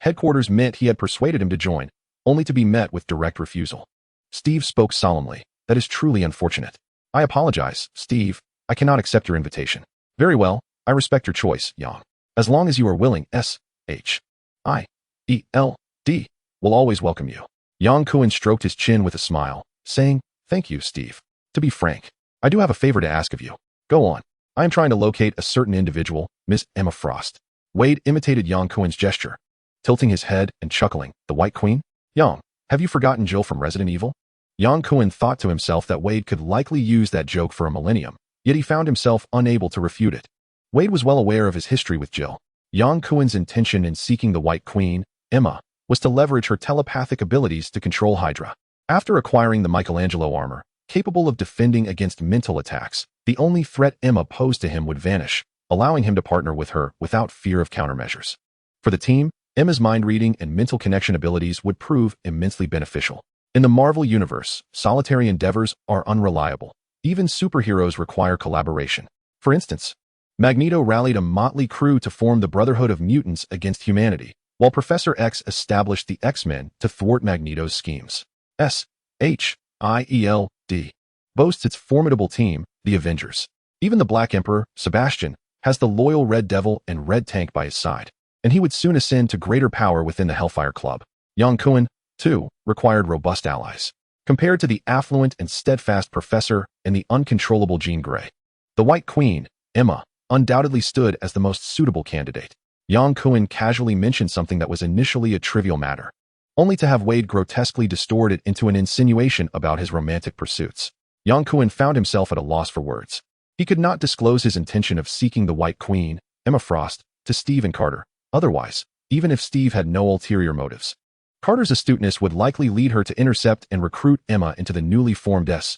headquarters meant he had persuaded him to join, only to be met with direct refusal. Steve spoke solemnly. That is truly unfortunate. I apologize, Steve. I cannot accept your invitation. Very well, I respect your choice, Yang. As long as you are willing, S.H.I.E.L.D. will always welcome you. Yang Kuan stroked his chin with a smile, saying, Thank you, Steve. To be frank, I do have a favor to ask of you. Go on. I am trying to locate a certain individual, Miss Emma Frost. Wade imitated Yang Kuan's gesture, tilting his head and chuckling. The White Queen? Yang, have you forgotten Jill from Resident Evil? Yang Kuan thought to himself that Wade could likely use that joke for a millennium, yet he found himself unable to refute it. Wade was well aware of his history with Jill. Yang Kuan's intention in seeking the White Queen, Emma, was to leverage her telepathic abilities to control Hydra. After acquiring the Michelangelo armor, capable of defending against mental attacks, the only threat Emma posed to him would vanish, allowing him to partner with her without fear of countermeasures. For the team, Emma's mind-reading and mental connection abilities would prove immensely beneficial. In the Marvel Universe, solitary endeavors are unreliable. Even superheroes require collaboration. For instance, Magneto rallied a motley crew to form the Brotherhood of Mutants against humanity, while Professor X established the X-Men to thwart Magneto's schemes. S.H.I.E.L.D. boasts its formidable team, the Avengers. Even the Black Emperor, Sebastian, has the loyal Red Devil and Red Tank by his side, and he would soon ascend to greater power within the Hellfire Club. Yang Kuan, too, required robust allies, compared to the affluent and steadfast Professor and the uncontrollable Jean Grey. The White Queen, Emma, undoubtedly stood as the most suitable candidate. Yang Kuan casually mentioned something that was initially a trivial matter, only to have Wade grotesquely distort it into an insinuation about his romantic pursuits. Yang Kuan found himself at a loss for words. He could not disclose his intention of seeking the White Queen, Emma Frost, to Steve and Carter. Otherwise, even if Steve had no ulterior motives, Carter's astuteness would likely lead her to intercept and recruit Emma into the newly formed S.H.I.E.L.D.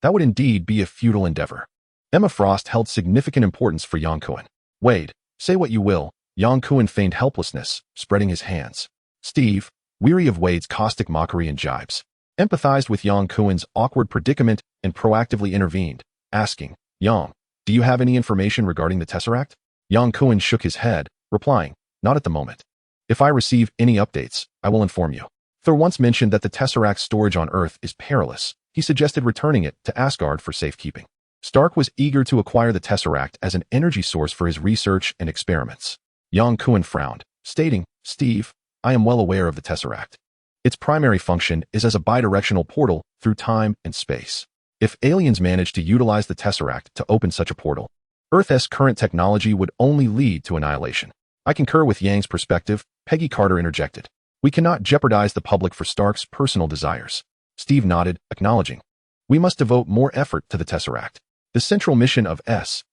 That would indeed be a futile endeavor. Emma Frost held significant importance for Yang Kuan. Wade, say what you will. Yang Kuan feigned helplessness, spreading his hands. Steve, weary of Wade's caustic mockery and jibes, empathized with Yang Kuan's awkward predicament and proactively intervened, asking, Yang, do you have any information regarding the Tesseract? Yang Kuan shook his head, replying, Not at the moment. If I receive any updates, I will inform you. Thor once mentioned that the Tesseract's storage on Earth is perilous. He suggested returning it to Asgard for safekeeping. Stark was eager to acquire the Tesseract as an energy source for his research and experiments. Yang Kuan frowned, stating, "Steve, I am well aware of the Tesseract. Its primary function is as a bidirectional portal through time and space. If aliens manage to utilize the Tesseract to open such a portal, Earth's current technology would only lead to annihilation." "I concur with Yang's perspective," Peggy Carter interjected. "We cannot jeopardize the public for Stark's personal desires." Steve nodded, acknowledging. "We must devote more effort to the Tesseract. The central mission of SHIELD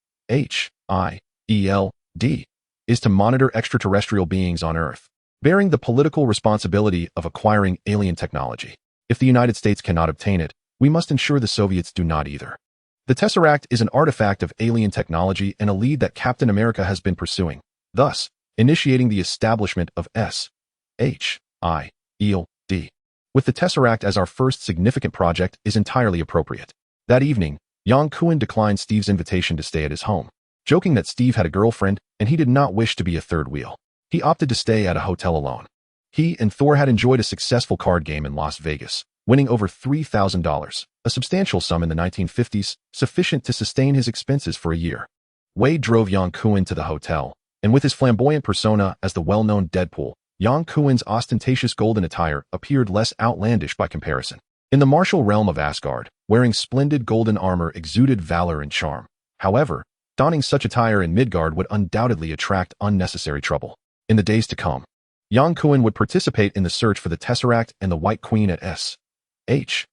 is to monitor extraterrestrial beings on Earth, bearing the political responsibility of acquiring alien technology. If the United States cannot obtain it, we must ensure the Soviets do not either. The Tesseract is an artifact of alien technology and a lead that Captain America has been pursuing, thus initiating the establishment of SHIELD. With the Tesseract as our first significant project is entirely appropriate." That evening, Yang Kuan declined Steve's invitation to stay at his home, joking that Steve had a girlfriend and he did not wish to be a third wheel. He opted to stay at a hotel alone. He and Thor had enjoyed a successful card game in Las Vegas, winning over $3,000, a substantial sum in the 1950s, sufficient to sustain his expenses for a year. Wade drove Yang Kuan to the hotel, and with his flamboyant persona as the well-known Deadpool, Yang Kuan's ostentatious golden attire appeared less outlandish by comparison. In the martial realm of Asgard, wearing splendid golden armor exuded valor and charm. However, donning such attire in Midgard would undoubtedly attract unnecessary trouble. In the days to come, Yang Kuan would participate in the search for the Tesseract and the White Queen at SHIELD's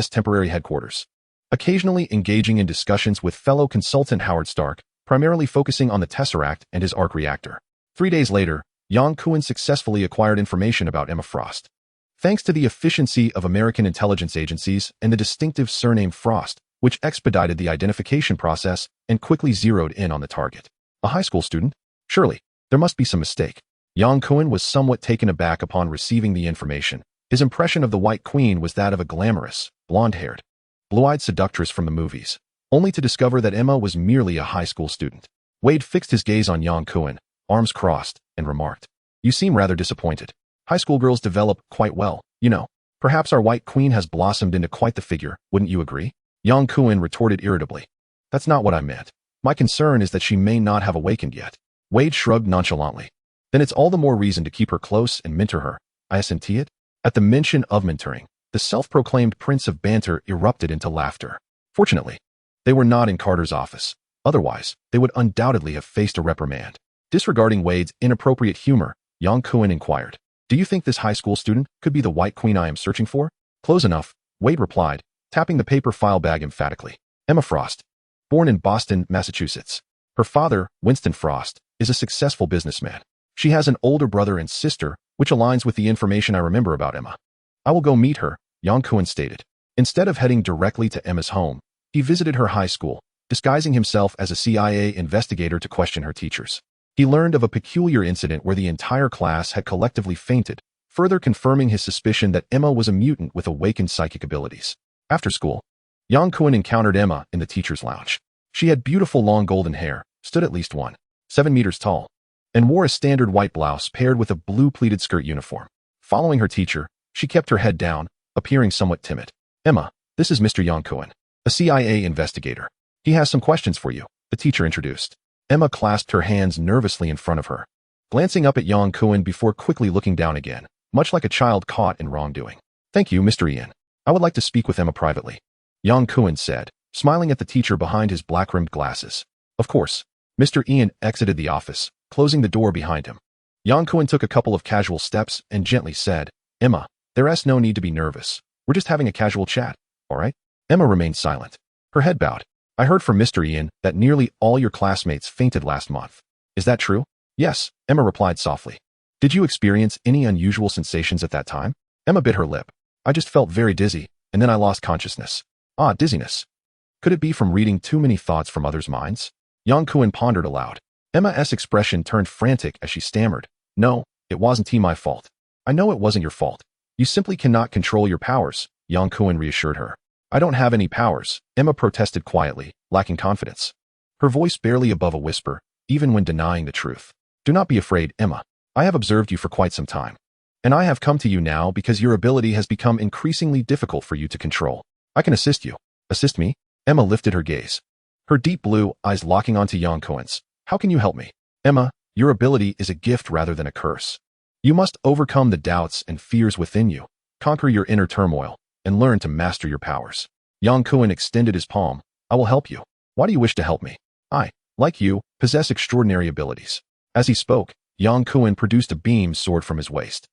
temporary headquarters, occasionally engaging in discussions with fellow consultant Howard Stark, primarily focusing on the Tesseract and his arc reactor. 3 days later, Yang Kuan successfully acquired information about Emma Frost. Thanks to the efficiency of American intelligence agencies and the distinctive surname Frost, which expedited the identification process and quickly zeroed in on the target. A high school student? Surely, there must be some mistake. Yang Kuan was somewhat taken aback upon receiving the information. His impression of the White Queen was that of a glamorous, blonde-haired, blue-eyed seductress from the movies, only to discover that Emma was merely a high school student. Wade fixed his gaze on Yang Kuan, arms crossed, and remarked, "You seem rather disappointed. High school girls develop quite well, you know. Perhaps our White Queen has blossomed into quite the figure, wouldn't you agree?" Yang Kuan retorted irritably. "That's not what I meant. My concern is that she may not have awakened yet." Wade shrugged nonchalantly. "Then it's all the more reason to keep her close and mentor her. I assent it." At the mention of mentoring, the self-proclaimed prince of banter erupted into laughter. Fortunately, they were not in Carter's office. Otherwise, they would undoubtedly have faced a reprimand. Disregarding Wade's inappropriate humor, Yang Kuan inquired, "Do you think this high school student could be the White Queen I am searching for?" "Close enough," Wade replied, tapping the paper file bag emphatically. "Emma Frost, born in Boston, Massachusetts. Her father, Winston Frost, is a successful businessman. She has an older brother and sister, which aligns with the information I remember about Emma." "I will go meet her," Yang Kuan stated. Instead of heading directly to Emma's home, he visited her high school, disguising himself as a CIA investigator to question her teachers. He learned of a peculiar incident where the entire class had collectively fainted, further confirming his suspicion that Emma was a mutant with awakened psychic abilities. After school, Yang Kuan encountered Emma in the teacher's lounge. She had beautiful long golden hair, stood at least 1.7 meters tall, and wore a standard white blouse paired with a blue pleated skirt uniform. Following her teacher, she kept her head down, appearing somewhat timid. "Emma, this is Mr. Yang Kuan, a CIA investigator. He has some questions for you," the teacher introduced. Emma clasped her hands nervously in front of her, glancing up at Yang Kuan before quickly looking down again, much like a child caught in wrongdoing. "Thank you, Mr. Ian. I would like to speak with Emma privately," Yang Kuan said, smiling at the teacher behind his black-rimmed glasses. "Of course." Mr. Ian exited the office, closing the door behind him. Yang Kuan took a couple of casual steps and gently said, "Emma, there's no need to be nervous. We're just having a casual chat, all right?" Emma remained silent, her head bowed. "I heard from Mr. Ian that nearly all your classmates fainted last month. Is that true?" "Yes," Emma replied softly. "Did you experience any unusual sensations at that time?" Emma bit her lip. "I just felt very dizzy, and then I lost consciousness." "Ah, dizziness. Could it be from reading too many thoughts from others' minds?" Yang Kuan pondered aloud. Emma's expression turned frantic as she stammered, "No, it wasn't my fault." "I know it wasn't your fault. You simply cannot control your powers," Yang Kuan reassured her. "I don't have any powers," Emma protested quietly, lacking confidence. Her voice barely above a whisper, even when denying the truth. "Do not be afraid, Emma. I have observed you for quite some time. And I have come to you now because your ability has become increasingly difficult for you to control. I can assist you." "Assist me?" Emma lifted her gaze, her deep blue eyes locking onto Yang Kuen's. How can you help me? Emma, your ability is a gift rather than a curse. You must overcome the doubts and fears within you, conquer your inner turmoil, and learn to master your powers. Yang Kuen extended his palm. I will help you. Why do you wish to help me? I, like you, possess extraordinary abilities. As he spoke, Yang Kuen produced a beam sword from his waist.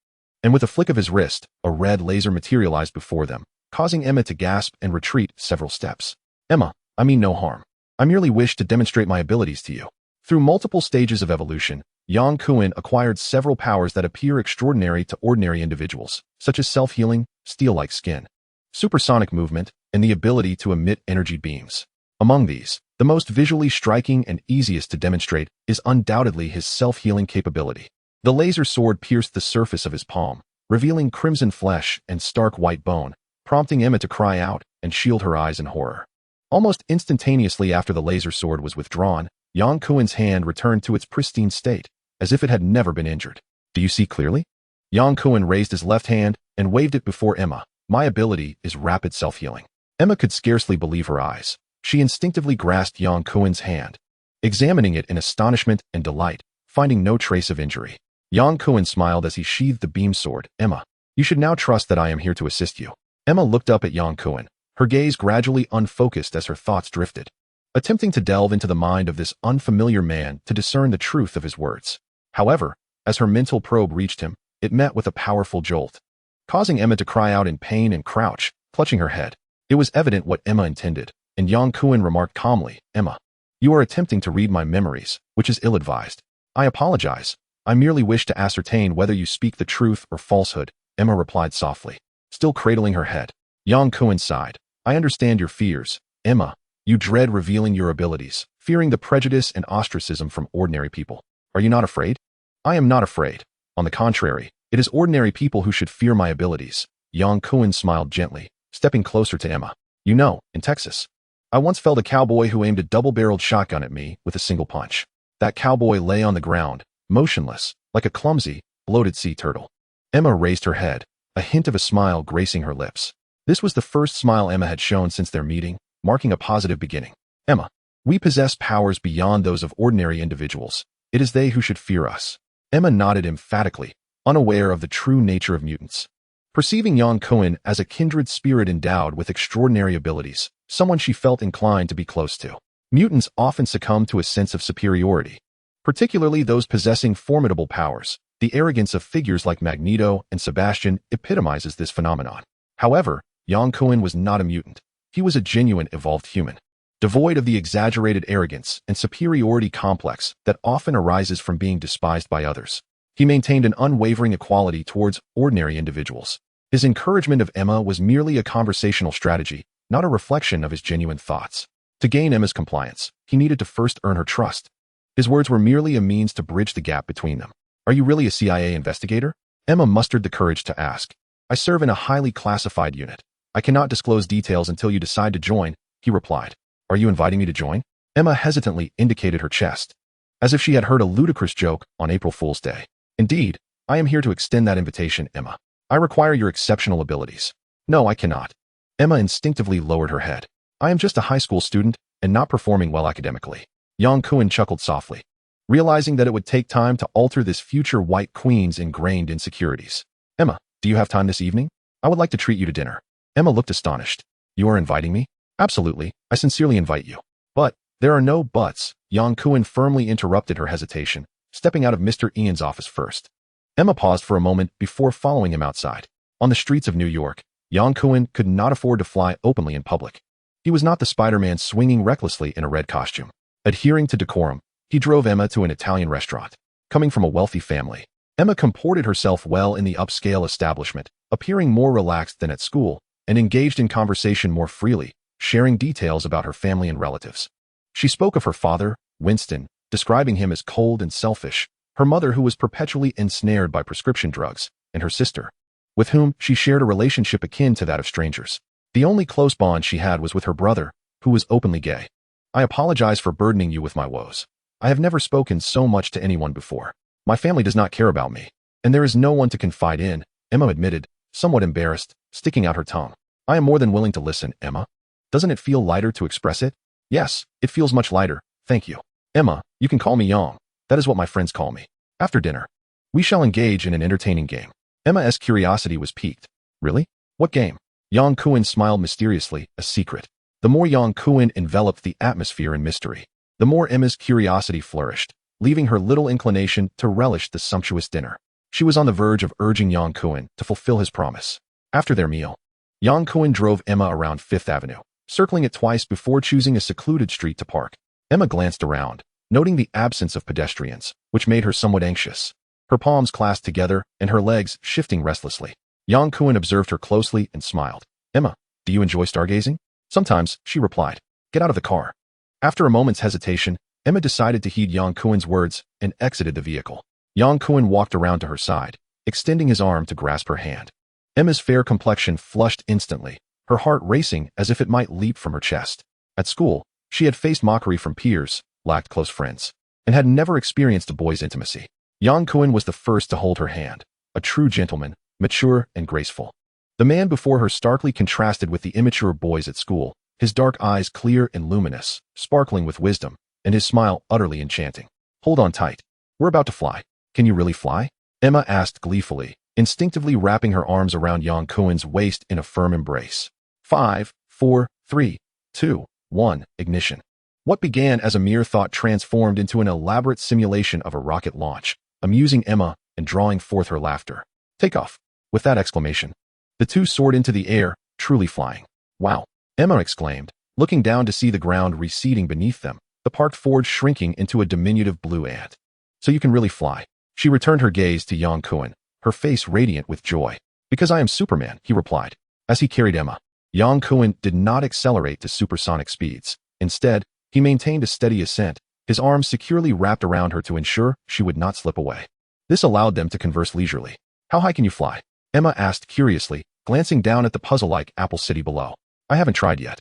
And with a flick of his wrist, a red laser materialized before them, causing Emma to gasp and retreat several steps. Emma, I mean no harm. I merely wish to demonstrate my abilities to you. Through multiple stages of evolution, Yang Kuen acquired several powers that appear extraordinary to ordinary individuals, such as self-healing, steel-like skin, supersonic movement, and the ability to emit energy beams. Among these, the most visually striking and easiest to demonstrate is undoubtedly his self-healing capability. The laser sword pierced the surface of his palm, revealing crimson flesh and stark white bone, prompting Emma to cry out and shield her eyes in horror. Almost instantaneously after the laser sword was withdrawn, Yang Kuen's hand returned to its pristine state, as if it had never been injured. Do you see clearly? Yang Kuen raised his left hand and waved it before Emma. My ability is rapid self-healing. Emma could scarcely believe her eyes. She instinctively grasped Yang Kuen's hand, examining it in astonishment and delight, finding no trace of injury. Yang Kuen smiled as he sheathed the beam sword. Emma, you should now trust that I am here to assist you. Emma looked up at Yang Kuen, her gaze gradually unfocused as her thoughts drifted, attempting to delve into the mind of this unfamiliar man to discern the truth of his words. However, as her mental probe reached him, it met with a powerful jolt, causing Emma to cry out in pain and crouch, clutching her head. It was evident what Emma intended, and Yang Kuen remarked calmly, Emma, you are attempting to read my memories, which is ill-advised. I apologize. I merely wish to ascertain whether you speak the truth or falsehood, Emma replied softly, still cradling her head. Yang Kuen sighed. I understand your fears, Emma. You dread revealing your abilities, fearing the prejudice and ostracism from ordinary people. Are you not afraid? I am not afraid. On the contrary, it is ordinary people who should fear my abilities. Yang Kuen smiled gently, stepping closer to Emma. You know, in Texas, I once felled a cowboy who aimed a double-barreled shotgun at me with a single punch. That cowboy lay on the ground, motionless, like a clumsy, bloated sea turtle. Emma raised her head, a hint of a smile gracing her lips. This was the first smile Emma had shown since their meeting, marking a positive beginning. Emma, we possess powers beyond those of ordinary individuals. It is they who should fear us. Emma nodded emphatically, unaware of the true nature of mutants. Perceiving Yang Kuen as a kindred spirit endowed with extraordinary abilities, someone she felt inclined to be close to. Mutants often succumb to a sense of superiority, particularly those possessing formidable powers. The arrogance of figures like Magneto and Sebastian epitomizes this phenomenon. However, Yang Kuen was not a mutant. He was a genuine evolved human, devoid of the exaggerated arrogance and superiority complex that often arises from being despised by others. He maintained an unwavering equality towards ordinary individuals. His encouragement of Emma was merely a conversational strategy, not a reflection of his genuine thoughts. To gain Emma's compliance, he needed to first earn her trust. His words were merely a means to bridge the gap between them. Are you really a CIA investigator? Emma mustered the courage to ask. I serve in a highly classified unit. I cannot disclose details until you decide to join, he replied. Are you inviting me to join? Emma hesitantly indicated her chest, as if she had heard a ludicrous joke on April Fool's Day. Indeed, I am here to extend that invitation, Emma. I require your exceptional abilities. No, I cannot. Emma instinctively lowered her head. I am just a high school student and not performing well academically. Yang Kuen chuckled softly, realizing that it would take time to alter this future White Queen's ingrained insecurities. Emma, do you have time this evening? I would like to treat you to dinner. Emma looked astonished. You are inviting me? Absolutely, I sincerely invite you. But, there are no buts. Yang Kuen firmly interrupted her hesitation, stepping out of Mr. Ian's office first. Emma paused for a moment before following him outside. On the streets of New York, Yang Kuen could not afford to fly openly in public. He was not the Spider-Man swinging recklessly in a red costume. Adhering to decorum, he drove Emma to an Italian restaurant. Coming from a wealthy family, Emma comported herself well in the upscale establishment, appearing more relaxed than at school, and engaged in conversation more freely, sharing details about her family and relatives. She spoke of her father, Winston, describing him as cold and selfish, her mother who was perpetually ensnared by prescription drugs, and her sister, with whom she shared a relationship akin to that of strangers. The only close bond she had was with her brother, who was openly gay. I apologize for burdening you with my woes. I have never spoken so much to anyone before. My family does not care about me, and there is no one to confide in, Emma admitted, somewhat embarrassed, sticking out her tongue. I am more than willing to listen, Emma. Doesn't it feel lighter to express it? Yes, it feels much lighter, thank you. Emma, you can call me Yang. That is what my friends call me. After dinner, we shall engage in an entertaining game. Emma's curiosity was piqued. Really? What game? Yang Kuan smiled mysteriously, a secret. The more Yang Kuan enveloped the atmosphere in mystery, the more Emma's curiosity flourished, leaving her little inclination to relish the sumptuous dinner. She was on the verge of urging Yang Kuan to fulfill his promise. After their meal, Yang Kuan drove Emma around Fifth Avenue, circling it twice before choosing a secluded street to park. Emma glanced around, noting the absence of pedestrians, which made her somewhat anxious. Her palms clasped together and her legs shifting restlessly. Yang Kuan observed her closely and smiled. Emma, do you enjoy stargazing? Sometimes, she replied. Get out of the car. After a moment's hesitation, Emma decided to heed Yang Kuan's words and exited the vehicle. Yang Kuan walked around to her side, extending his arm to grasp her hand. Emma's fair complexion flushed instantly, her heart racing as if it might leap from her chest. At school, she had faced mockery from peers, lacked close friends, and had never experienced a boy's intimacy. Yang Kuan was the first to hold her hand, a true gentleman, mature and graceful. The man before her starkly contrasted with the immature boys at school, his dark eyes clear and luminous, sparkling with wisdom, and his smile utterly enchanting. Hold on tight. We're about to fly. Can you really fly? Emma asked gleefully, instinctively wrapping her arms around Yang Kuan's waist in a firm embrace. 5, 4, 3, 2, 1, ignition. What began as a mere thought transformed into an elaborate simulation of a rocket launch, amusing Emma and drawing forth her laughter. Take off. With that exclamation, the two soared into the air, truly flying. Wow, Emma exclaimed, looking down to see the ground receding beneath them, the parked Ford shrinking into a diminutive blue ant. So you can really fly. She returned her gaze to Yang Kuan, her face radiant with joy. Because I am Superman, he replied. As he carried Emma, Yang Kuan did not accelerate to supersonic speeds. Instead, he maintained a steady ascent, his arms securely wrapped around her to ensure she would not slip away. This allowed them to converse leisurely. How high can you fly? Emma asked curiously, glancing down at the puzzle-like Apple City below. I haven't tried yet.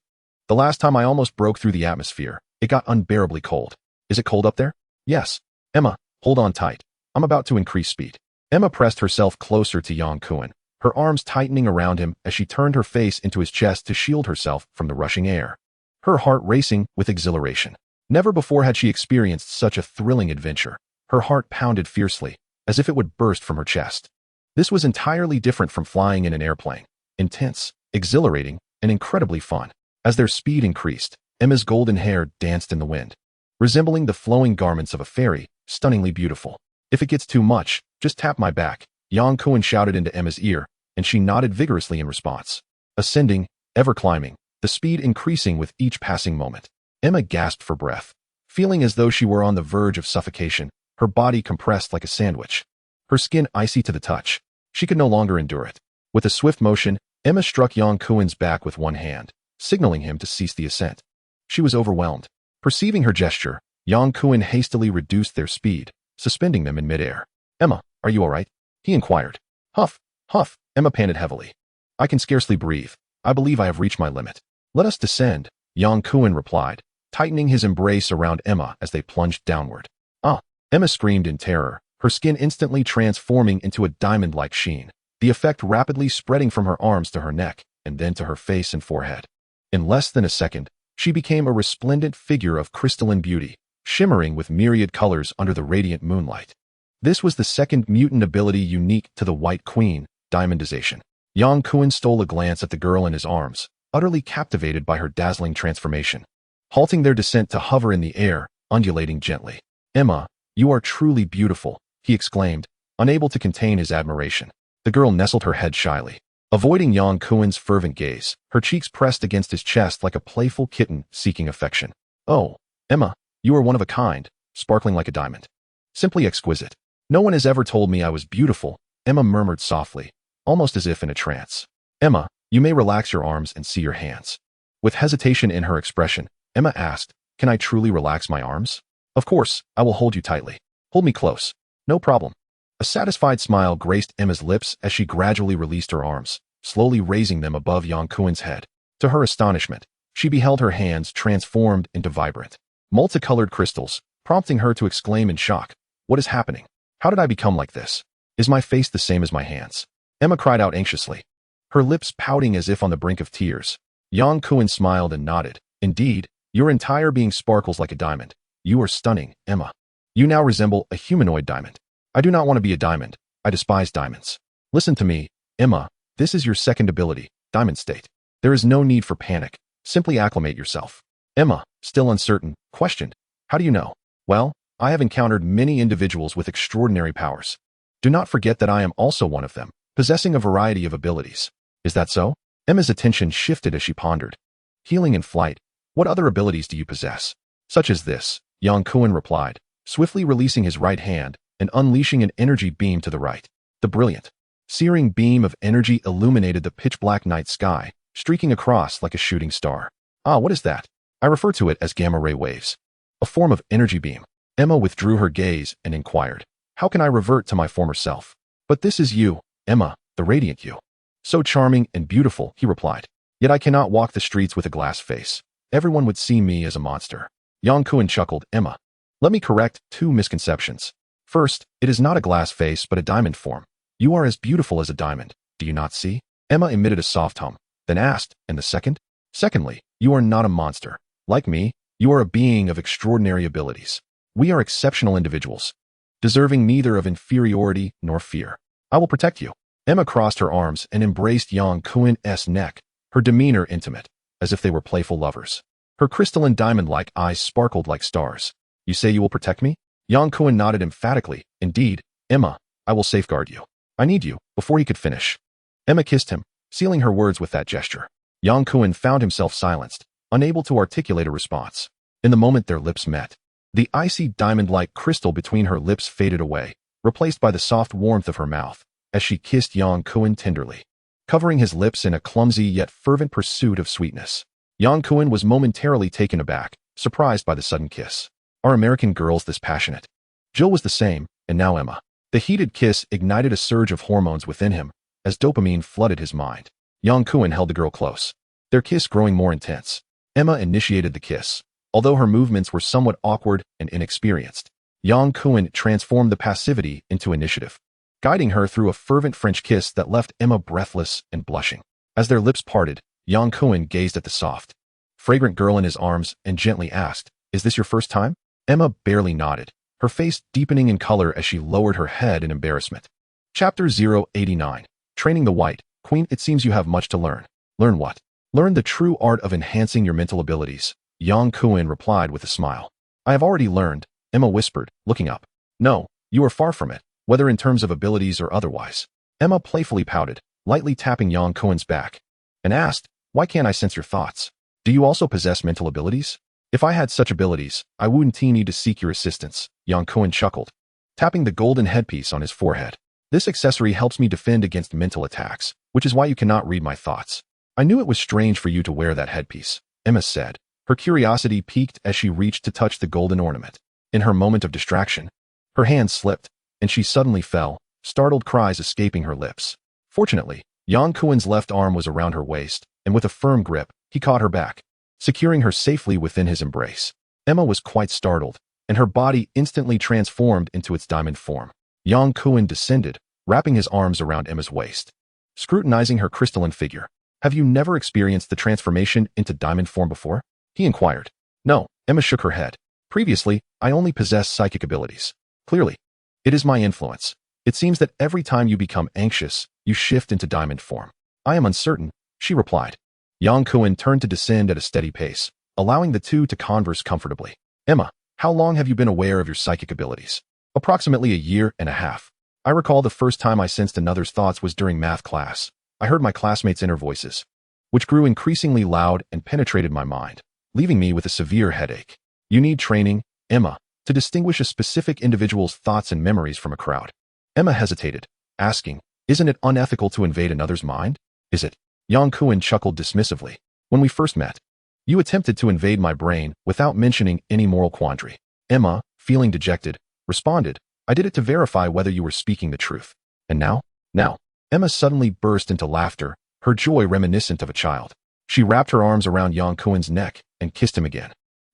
The last time I almost broke through the atmosphere, it got unbearably cold. Is it cold up there? Yes. Emma, hold on tight. I'm about to increase speed. Emma pressed herself closer to Yang Kuan, her arms tightening around him as she turned her face into his chest to shield herself from the rushing air. Her heart racing with exhilaration. Never before had she experienced such a thrilling adventure. Her heart pounded fiercely, as if it would burst from her chest. This was entirely different from flying in an airplane. Intense, exhilarating, and incredibly fun. As their speed increased, Emma's golden hair danced in the wind, resembling the flowing garments of a fairy, stunningly beautiful. If it gets too much, just tap my back, Yang Kuan shouted into Emma's ear, and she nodded vigorously in response. Ascending, ever climbing, the speed increasing with each passing moment. Emma gasped for breath, feeling as though she were on the verge of suffocation, her body compressed like a sandwich, her skin icy to the touch. She could no longer endure it. With a swift motion, Emma struck Yang Kuan's back with one hand, signaling him to cease the ascent. She was overwhelmed. Perceiving her gesture, Yang Kuan hastily reduced their speed, suspending them in midair. Emma, are you all right? He inquired. Huff, huff, Emma panted heavily. I can scarcely breathe. I believe I have reached my limit. Let us descend, Yang Kuan replied, tightening his embrace around Emma as they plunged downward. Ah! Emma screamed in terror, her skin instantly transforming into a diamond-like sheen, the effect rapidly spreading from her arms to her neck, and then to her face and forehead. In less than a second, she became a resplendent figure of crystalline beauty, shimmering with myriad colors under the radiant moonlight. This was the second mutant ability unique to the White Queen, diamondization. Yang Kuan stole a glance at the girl in his arms, utterly captivated by her dazzling transformation. Halting their descent to hover in the air, undulating gently. Emma, you are truly beautiful, he exclaimed, unable to contain his admiration. The girl nestled her head shyly, avoiding Yang Kuan's fervent gaze, her cheeks pressed against his chest like a playful kitten seeking affection. Oh, Emma, you are one of a kind, sparkling like a diamond. Simply exquisite. No one has ever told me I was beautiful, Emma murmured softly, almost as if in a trance. Emma, you may relax your arms and see your hands. With hesitation in her expression, Emma asked, can I truly relax my arms? Of course, I will hold you tightly. Hold me close. No problem. A satisfied smile graced Emma's lips as she gradually released her arms, slowly raising them above Yang Kuan's head. To her astonishment, she beheld her hands transformed into vibrant, multicolored crystals, prompting her to exclaim in shock, what is happening? How did I become like this? Is my face the same as my hands? Emma cried out anxiously, her lips pouting as if on the brink of tears. Yang Kuan smiled and nodded. Indeed, your entire being sparkles like a diamond. You are stunning, Emma. You now resemble a humanoid diamond. I do not want to be a diamond. I despise diamonds. Listen to me, Emma. This is your second ability, diamond state. There is no need for panic. Simply acclimate yourself. Emma, still uncertain, questioned. How do you know? Well, I have encountered many individuals with extraordinary powers. Do not forget that I am also one of them, possessing a variety of abilities. Is that so? Emma's attention shifted as she pondered. Healing and flight. What other abilities do you possess? Such as this, Yang Kuan replied, swiftly releasing his right hand and unleashing an energy beam to the right. The brilliant, searing beam of energy illuminated the pitch-black night sky, streaking across like a shooting star. Ah, what is that? I refer to it as gamma-ray waves. A form of energy beam. Emma withdrew her gaze and inquired, how can I revert to my former self? But this is you, Emma, the radiant you. So charming and beautiful, he replied. Yet I cannot walk the streets with a glass face. Everyone would see me as a monster. Yang Kuan chuckled. Emma, let me correct 2 misconceptions. First, it is not a glass face but a diamond form. You are as beautiful as a diamond, do you not see? Emma emitted a soft hum, then asked, and the second? Secondly, you are not a monster. Like me, you are a being of extraordinary abilities. We are exceptional individuals, deserving neither of inferiority nor fear. I will protect you. Emma crossed her arms and embraced Yang Kuan's neck, her demeanor intimate, as if they were playful lovers. Her crystalline diamond-like eyes sparkled like stars. You say you will protect me? Yang Kuan nodded emphatically. Indeed, Emma, I will safeguard you. I need you. Before he could finish, Emma kissed him, sealing her words with that gesture. Yang Kuan found himself silenced, unable to articulate a response. In the moment their lips met, the icy diamond-like crystal between her lips faded away, replaced by the soft warmth of her mouth, as she kissed Yang Kuan tenderly, covering his lips in a clumsy yet fervent pursuit of sweetness. Yang Kuan was momentarily taken aback, surprised by the sudden kiss. Are American girls this passionate? Jill was the same, and now Emma. The heated kiss ignited a surge of hormones within him, as dopamine flooded his mind. Yang Kuan held the girl close, their kiss growing more intense. Emma initiated the kiss. Although her movements were somewhat awkward and inexperienced, Yang Kuan transformed the passivity into initiative, guiding her through a fervent French kiss that left Emma breathless and blushing. As their lips parted, Yang Kuan gazed at the soft, fragrant girl in his arms and gently asked, is this your first time? Emma barely nodded, her face deepening in color as she lowered her head in embarrassment. Chapter 089. Training the White Queen. It seems you have much to learn. Learn what? Learn the true art of enhancing your mental abilities, Yang Kuan replied with a smile. I have already learned, Emma whispered, looking up. No, you are far from it, whether in terms of abilities or otherwise. Emma playfully pouted, lightly tapping Yang Kuan's back, and asked, why can't I sense your thoughts? Do you also possess mental abilities? If I had such abilities, I wouldn't need to seek your assistance, Yang Kuan chuckled, tapping the golden headpiece on his forehead. This accessory helps me defend against mental attacks, which is why you cannot read my thoughts. I knew it was strange for you to wear that headpiece, Emma said. Her curiosity piqued as she reached to touch the golden ornament. In her moment of distraction, her hand slipped, and she suddenly fell, startled cries escaping her lips. Fortunately, Yang Kuan's left arm was around her waist, and with a firm grip, he caught her back, securing her safely within his embrace. Emma was quite startled, and her body instantly transformed into its diamond form. Yang Kuan descended, wrapping his arms around Emma's waist, scrutinizing her crystalline figure. Have you never experienced the transformation into diamond form before? He inquired. No, Emma shook her head. Previously, I only possessed psychic abilities. Clearly, it is my influence. It seems that every time you become anxious, you shift into diamond form. I am uncertain, she replied. Yang Kuan turned to descend at a steady pace, allowing the two to converse comfortably. Emma, how long have you been aware of your psychic abilities? Approximately a year and a half. I recall the first time I sensed another's thoughts was during math class. I heard my classmates' inner voices, which grew increasingly loud and penetrated my mind, leaving me with a severe headache. You need training, Emma, to distinguish a specific individual's thoughts and memories from a crowd. Emma hesitated, asking, isn't it unethical to invade another's mind? Is it? Yang Kuan chuckled dismissively. When we first met, you attempted to invade my brain without mentioning any moral quandary. Emma, feeling dejected, responded, I did it to verify whether you were speaking the truth. And now? Now. Emma suddenly burst into laughter, her joy reminiscent of a child. She wrapped her arms around Yang Kuan's neck and kissed him again,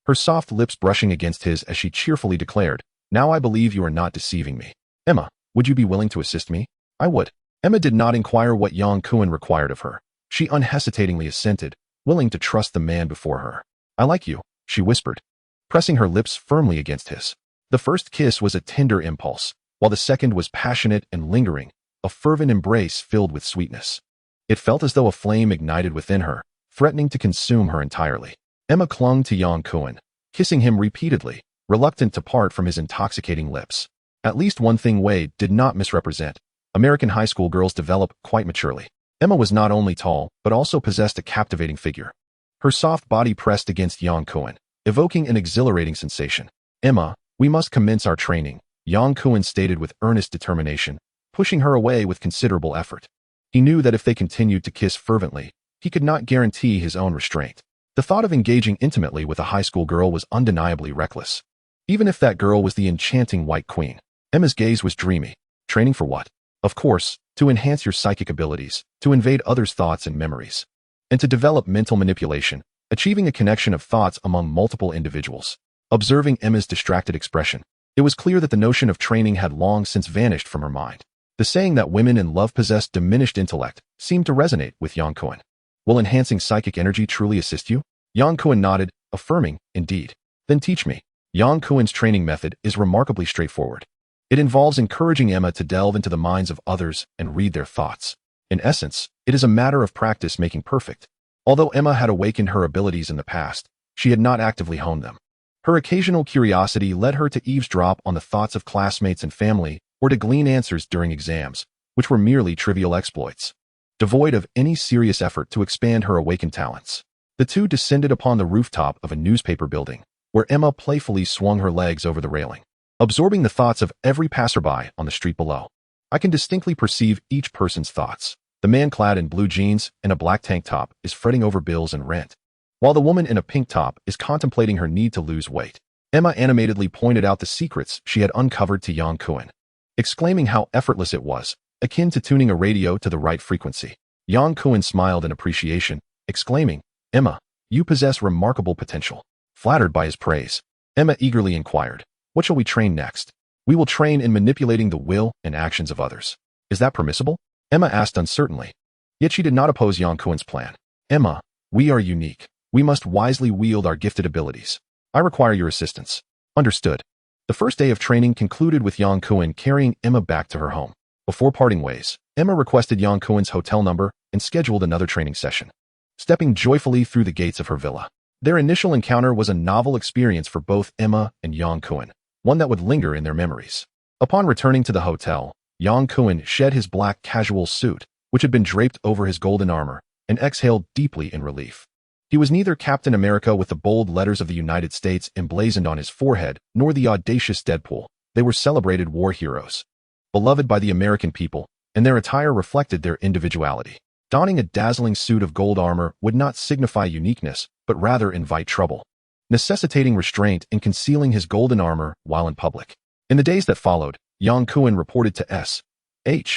her soft lips brushing against his as she cheerfully declared, now I believe you are not deceiving me. Emma, would you be willing to assist me? I would. Emma did not inquire what Yang Kuan required of her. She unhesitatingly assented, willing to trust the man before her. "I like you," she whispered, pressing her lips firmly against his. The first kiss was a tender impulse, while the second was passionate and lingering, a fervent embrace filled with sweetness. It felt as though a flame ignited within her, threatening to consume her entirely. Emma clung to Yang Kuan, kissing him repeatedly, reluctant to part from his intoxicating lips. At least one thing Wade did not misrepresent. American high school girls develop quite maturely. Emma was not only tall, but also possessed a captivating figure. Her soft body pressed against Yang Kuan, evoking an exhilarating sensation. "Emma, we must commence our training," Yang Kuan stated with earnest determination, pushing her away with considerable effort. He knew that if they continued to kiss fervently, he could not guarantee his own restraint. The thought of engaging intimately with a high school girl was undeniably reckless. Even if that girl was the enchanting White Queen. Emma's gaze was dreamy. Training for what? Of course, to enhance your psychic abilities, to invade others' thoughts and memories, and to develop mental manipulation, achieving a connection of thoughts among multiple individuals. Observing Emma's distracted expression, it was clear that the notion of training had long since vanished from her mind. The saying that women in love possess diminished intellect seemed to resonate with Yang Kuan. "Will enhancing psychic energy truly assist you?" Yang Kuan nodded, affirming, "Indeed." "Then teach me." Yang Kuan's training method is remarkably straightforward. It involves encouraging Emma to delve into the minds of others and read their thoughts. In essence, it is a matter of practice making perfect. Although Emma had awakened her abilities in the past, she had not actively honed them. Her occasional curiosity led her to eavesdrop on the thoughts of classmates and family, or to glean answers during exams, which were merely trivial exploits. Devoid of any serious effort to expand her awakened talents, the two descended upon the rooftop of a newspaper building, where Emma playfully swung her legs over the railing, absorbing the thoughts of every passerby on the street below. "I can distinctly perceive each person's thoughts. The man clad in blue jeans and a black tank top is fretting over bills and rent, while the woman in a pink top is contemplating her need to lose weight." Emma animatedly pointed out the secrets she had uncovered to Yang Kuan, exclaiming how effortless it was, akin to tuning a radio to the right frequency. Yang Kuan smiled in appreciation, exclaiming, "Emma, you possess remarkable potential." Flattered by his praise, Emma eagerly inquired, "What shall we train next?" "We will train in manipulating the will and actions of others." "Is that permissible?" Emma asked uncertainly. Yet she did not oppose Yang Kuan's plan. "Emma, we are unique. We must wisely wield our gifted abilities. I require your assistance." "Understood." The first day of training concluded with Yang Kuan carrying Emma back to her home. Before parting ways, Emma requested Yang Kuan's hotel number and scheduled another training session. Stepping joyfully through the gates of her villa, their initial encounter was a novel experience for both Emma and Yang Kuan, one that would linger in their memories. Upon returning to the hotel, Yang Kuan shed his black casual suit, which had been draped over his golden armor, and exhaled deeply in relief. He was neither Captain America with the bold letters of the United States emblazoned on his forehead, nor the audacious Deadpool. They were celebrated war heroes, beloved by the American people, and their attire reflected their individuality. Donning a dazzling suit of gold armor would not signify uniqueness, but rather invite trouble, necessitating restraint in concealing his golden armor while in public. In the days that followed, Yang Kuan reported to S.H.I.E.L.D.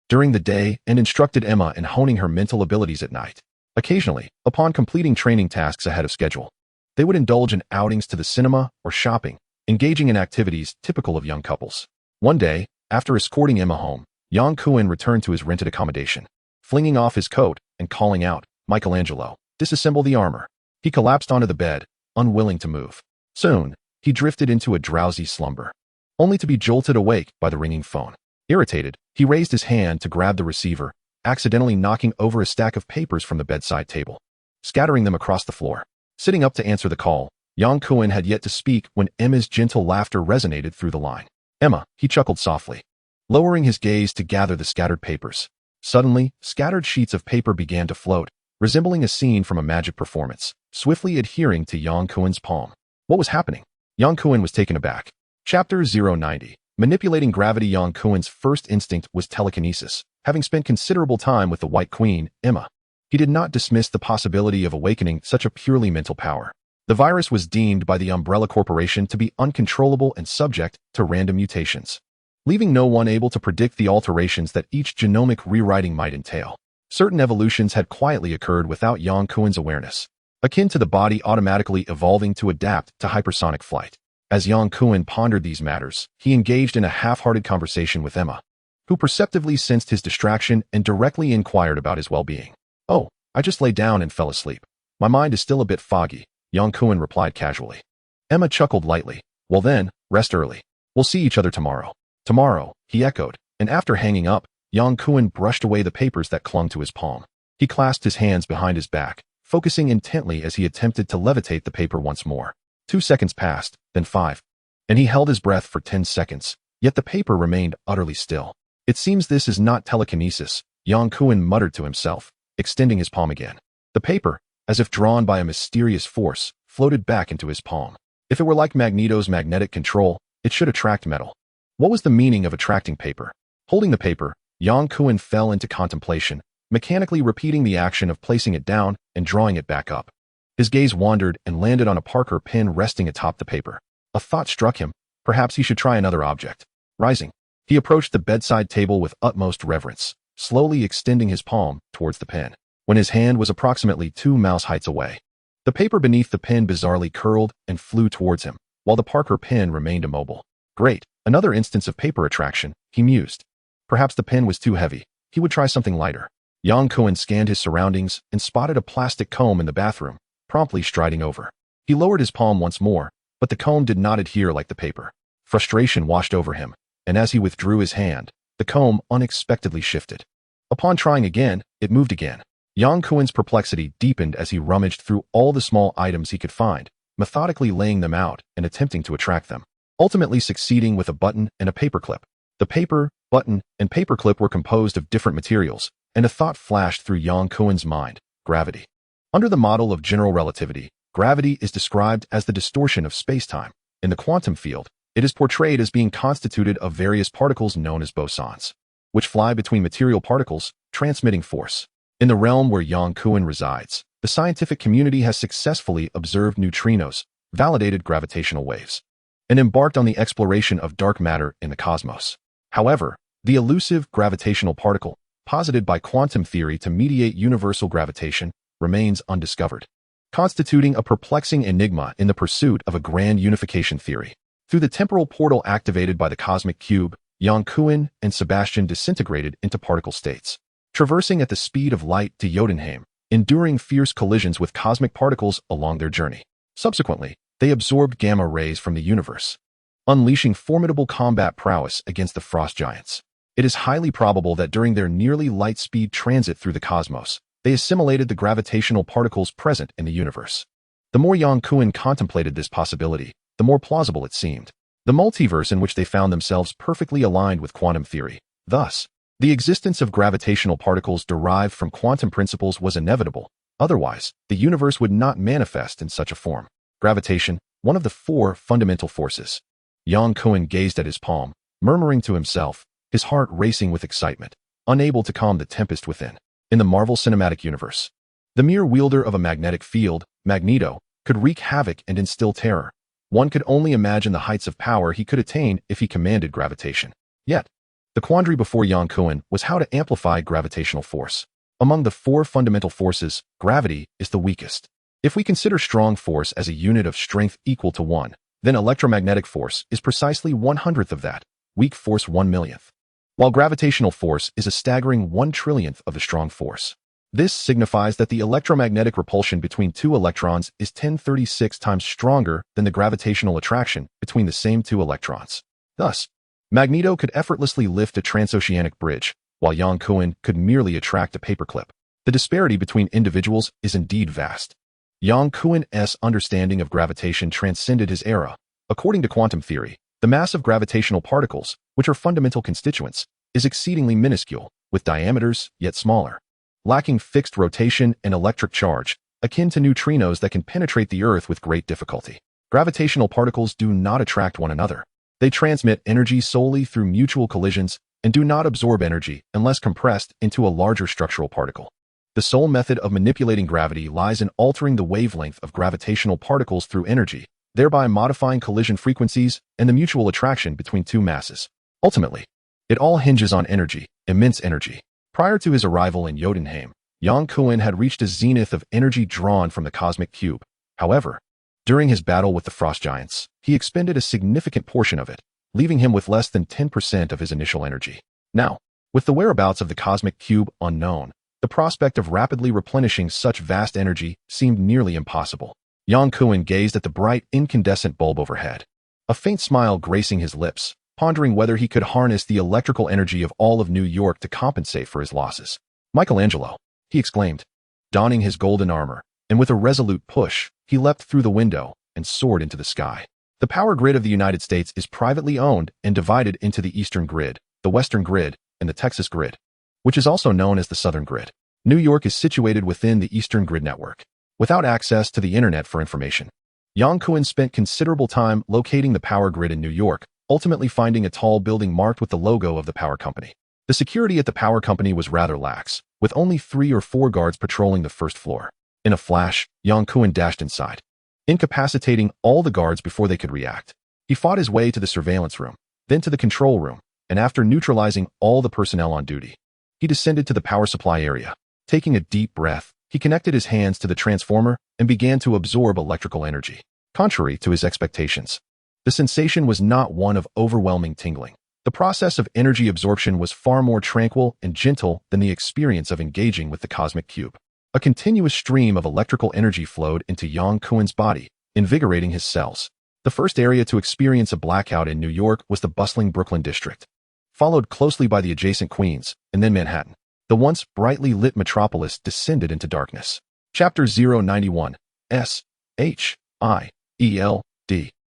during the day and instructed Emma in honing her mental abilities at night. Occasionally, upon completing training tasks ahead of schedule, they would indulge in outings to the cinema or shopping, engaging in activities typical of young couples. One day, after escorting Emma home, Yang Kuan returned to his rented accommodation, flinging off his coat and calling out, "Michelangelo, disassemble the armor." He collapsed onto the bed, unwilling to move. Soon, he drifted into a drowsy slumber, only to be jolted awake by the ringing phone. Irritated, he raised his hand to grab the receiver, accidentally knocking over a stack of papers from the bedside table, scattering them across the floor. Sitting up to answer the call, Yang Kuan had yet to speak when Emma's gentle laughter resonated through the line. "Emma," he chuckled softly, lowering his gaze to gather the scattered papers. Suddenly, scattered sheets of paper began to float, resembling a scene from a magic performance, swiftly adhering to Yang Kuan's palm. What was happening? Yang Kuan was taken aback. Chapter 090. Manipulating gravity. Yang Kuan's first instinct was telekinesis. Having spent considerable time with the White Queen, Emma, he did not dismiss the possibility of awakening such a purely mental power. The virus was deemed by the Umbrella Corporation to be uncontrollable and subject to random mutations, leaving no one able to predict the alterations that each genomic rewriting might entail. Certain evolutions had quietly occurred without Yang Kuan's awareness, akin to the body automatically evolving to adapt to hypersonic flight. As Yang Kuan pondered these matters, he engaged in a half-hearted conversation with Emma, who perceptively sensed his distraction and directly inquired about his well-being. "Oh, I just lay down and fell asleep. My mind is still a bit foggy, Yang Kuan replied casually. Emma chuckled lightly. Well then, rest early. We'll see each other tomorrow. Tomorrow, he echoed, and after hanging up, Yang Kuan brushed away the papers that clung to his palm. He clasped his hands behind his back, focusing intently as he attempted to levitate the paper once more. 2 seconds passed, then 5. And he held his breath for 10 seconds, yet the paper remained utterly still. It seems this is not telekinesis, Yang Kuan muttered to himself, extending his palm again. The paper, as if drawn by a mysterious force, floated back into his palm. If it were like Magneto's magnetic control, it should attract metal. What was the meaning of attracting paper? Holding the paper, Yang Kuan fell into contemplation, mechanically repeating the action of placing it down and drawing it back up. His gaze wandered and landed on a Parker pen resting atop the paper. A thought struck him. Perhaps he should try another object. Rising, he approached the bedside table with utmost reverence, slowly extending his palm towards the pen, when his hand was approximately 2 mouse heights away. The paper beneath the pen bizarrely curled and flew towards him, while the Parker pen remained immobile. Great, another instance of paper attraction, he mused. Perhaps the pen was too heavy. He would try something lighter. Yang Kuan scanned his surroundings and spotted a plastic comb in the bathroom, promptly striding over. He lowered his palm once more, but the comb did not adhere like the paper. Frustration washed over him, and as he withdrew his hand, the comb unexpectedly shifted. Upon trying again, it moved again. Yang Kuan's perplexity deepened as he rummaged through all the small items he could find, methodically laying them out and attempting to attract them, ultimately succeeding with a button and a paperclip. The paper, button, and paperclip were composed of different materials, and a thought flashed through Yang Kuan's mind: gravity. Under the model of general relativity, gravity is described as the distortion of spacetime. In the quantum field, it is portrayed as being constituted of various particles known as bosons, which fly between material particles, transmitting force. In the realm where Yang Kuan resides, the scientific community has successfully observed neutrinos, validated gravitational waves, and embarked on the exploration of dark matter in the cosmos. However, the elusive gravitational particle, posited by quantum theory to mediate universal gravitation, remains undiscovered, constituting a perplexing enigma in the pursuit of a grand unification theory. Through the temporal portal activated by the cosmic cube, Yang Kuan and Sebastian disintegrated into particle states, traversing at the speed of light to Jotunheim, enduring fierce collisions with cosmic particles along their journey. Subsequently, they absorbed gamma rays from the universe, unleashing formidable combat prowess against the frost giants. It is highly probable that during their nearly light-speed transit through the cosmos, they assimilated the gravitational particles present in the universe. The more Yang Kuan contemplated this possibility, the more plausible it seemed. The multiverse in which they found themselves perfectly aligned with quantum theory. Thus, the existence of gravitational particles derived from quantum principles was inevitable. Otherwise, the universe would not manifest in such a form. Gravitation, one of the 4 fundamental forces. Yang Kuan gazed at his palm, murmuring to himself, his heart racing with excitement, unable to calm the tempest within. In the Marvel Cinematic Universe, the mere wielder of a magnetic field, Magneto, could wreak havoc and instill terror. One could only imagine the heights of power he could attain if he commanded gravitation. Yet, the quandary before Yang Kuan was how to amplify gravitational force. Among the 4 fundamental forces, gravity is the weakest. If we consider strong force as a unit of strength equal to 1, then electromagnetic force is precisely 1/100th of that, weak force 1/1,000,000th, while gravitational force is a staggering 1/1,000,000th of the strong force. This signifies that the electromagnetic repulsion between 2 electrons is 1036 times stronger than the gravitational attraction between the same 2 electrons. Thus, Magneto could effortlessly lift a transoceanic bridge, while Yang Kuan could merely attract a paperclip. The disparity between individuals is indeed vast. Yang Kuan's understanding of gravitation transcended his era. According to quantum theory, the mass of gravitational particles, which are fundamental constituents, is exceedingly minuscule, with diameters yet smaller, lacking fixed rotation and electric charge, akin to neutrinos that can penetrate the Earth with great difficulty. Gravitational particles do not attract one another. They transmit energy solely through mutual collisions and do not absorb energy unless compressed into a larger structural particle. The sole method of manipulating gravity lies in altering the wavelength of gravitational particles through energy, thereby modifying collision frequencies and the mutual attraction between 2 masses. Ultimately, it all hinges on energy, immense energy. Prior to his arrival in Jotunheim, Yang Kuan had reached a zenith of energy drawn from the cosmic cube. However, during his battle with the frost giants, he expended a significant portion of it, leaving him with less than 10% of his initial energy. Now, with the whereabouts of the cosmic cube unknown, The prospect of rapidly replenishing such vast energy seemed nearly impossible. Yang Kuan gazed at the bright, incandescent bulb overhead, a faint smile gracing his lips, pondering whether he could harness the electrical energy of all of New York to compensate for his losses. "Michelangelo!" he exclaimed, donning his golden armor, and with a resolute push, he leapt through the window and soared into the sky. The power grid of the United States is privately owned and divided into the Eastern Grid, the Western Grid, and the Texas Grid, which is also known as the Southern Grid. New York is situated within the Eastern Grid network, without access to the internet for information. Yang Kuan spent considerable time locating the power grid in New York, ultimately finding a tall building marked with the logo of the power company. The security at the power company was rather lax, with only 3 or 4 guards patrolling the first floor. In a flash, Yang Kuan dashed inside, incapacitating all the guards before they could react. He fought his way to the surveillance room, then to the control room, and after neutralizing all the personnel on duty, he descended to the power supply area. Taking a deep breath, he connected his hands to the transformer and began to absorb electrical energy. Contrary to his expectations, the sensation was not one of overwhelming tingling. The process of energy absorption was far more tranquil and gentle than the experience of engaging with the cosmic cube. A continuous stream of electrical energy flowed into Yang Kuan's body, invigorating his cells. The first area to experience a blackout in New York was the bustling Brooklyn district, followed closely by the adjacent Queens, and then Manhattan. The once brightly lit metropolis descended into darkness. Chapter 091, S-H-I-E-L-D.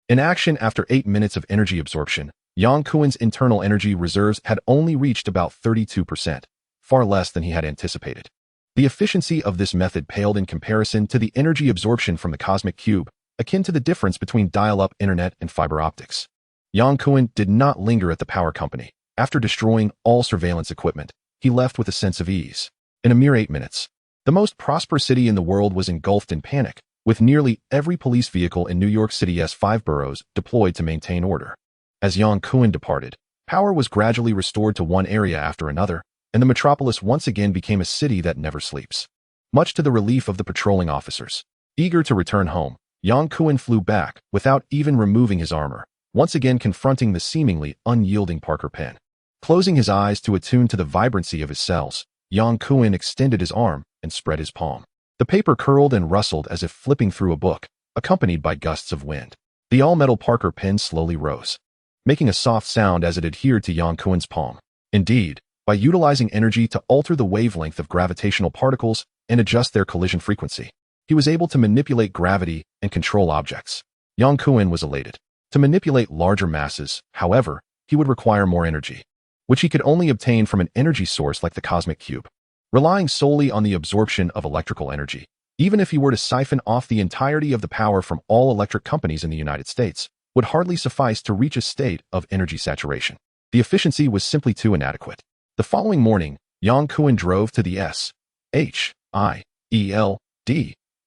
In action after 8 minutes of energy absorption, Yang Kuan's internal energy reserves had only reached about 32%, far less than he had anticipated. The efficiency of this method paled in comparison to the energy absorption from the cosmic cube, akin to the difference between dial-up internet and fiber optics. Yang Kuan did not linger at the power company. After destroying all surveillance equipment, he left with a sense of ease. In a mere 8 minutes, the most prosperous city in the world was engulfed in panic, with nearly every police vehicle in New York City's 5 boroughs deployed to maintain order. As Yang Kuan departed, power was gradually restored to one area after another, and the metropolis once again became a city that never sleeps. Much to the relief of the patrolling officers, eager to return home, Yang Kuan flew back without even removing his armor, once again confronting the seemingly unyielding Parker pen. Closing his eyes to attune to the vibrancy of his cells, Yang Kuan extended his arm and spread his palm. The paper curled and rustled as if flipping through a book, accompanied by gusts of wind. The all-metal Parker pen slowly rose, making a soft sound as it adhered to Yang Kuan's palm. Indeed, by utilizing energy to alter the wavelength of gravitational particles and adjust their collision frequency, he was able to manipulate gravity and control objects. Yang Kuan was elated. To manipulate larger masses, however, he would require more energy, which he could only obtain from an energy source like the cosmic cube. Relying solely on the absorption of electrical energy, even if he were to siphon off the entirety of the power from all electric companies in the United States, would hardly suffice to reach a state of energy saturation. The efficiency was simply too inadequate. The following morning, Yang Kuan drove to the S-H-I-E-L-D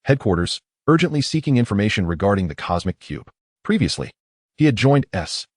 headquarters, urgently seeking information regarding the cosmic cube. Previously, he had joined S-H-I-E-L-D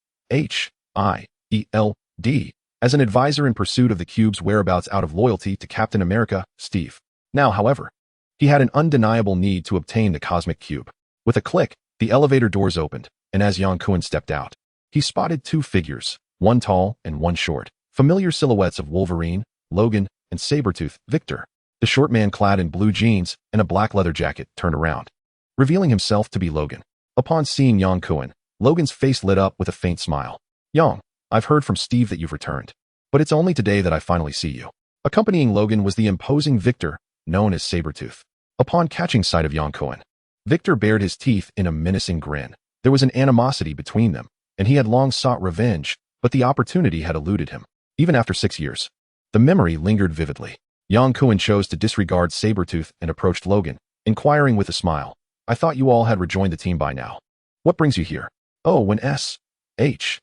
as an advisor in pursuit of the cube's whereabouts out of loyalty to Captain America, Steve. Now, however, he had an undeniable need to obtain the cosmic cube. With a click, the elevator doors opened, and as Yang Kuan stepped out, he spotted 2 figures, one tall and one short, familiar silhouettes of Wolverine, Logan, and Sabretooth, Victor. The short man clad in blue jeans and a black leather jacket turned around, revealing himself to be Logan. Upon seeing Yang Kuan, Logan's face lit up with a faint smile. "Yang, I've heard from Steve that you've returned, but it's only today that I finally see you." Accompanying Logan was the imposing Victor, known as Sabretooth. Upon catching sight of Yang Kuan, Victor bared his teeth in a menacing grin. There was an animosity between them, and he had long sought revenge, but the opportunity had eluded him. Even after 6 years, the memory lingered vividly. Yang Kuan chose to disregard Sabretooth and approached Logan, inquiring with a smile, "I thought you all had rejoined the team by now. What brings you here?" "Oh, when S-H-I-E-L-D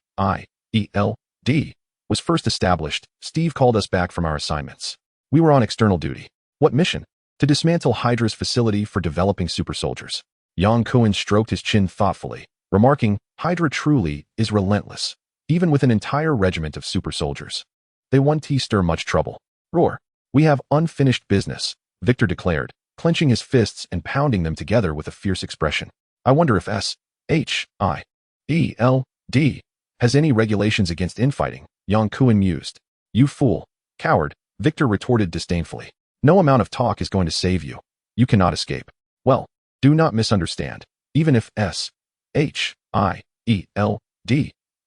was first established, Steve called us back from our assignments. We were on external duty." "What mission?" "To dismantle Hydra's facility for developing super soldiers." Yang Kuan stroked his chin thoughtfully, remarking, "Hydra truly is relentless, even with an entire regiment of super soldiers. They won't stir much trouble." "Roar. We have unfinished business," Victor declared, clenching his fists and pounding them together with a fierce expression. "I wonder if S-H-I-E-L-D has any regulations against infighting," Yang Kuan mused. "You fool, coward," Victor retorted disdainfully. No amount of talk is going to save you. You cannot escape. Well, do not misunderstand. Even if S-H-I-E-L-D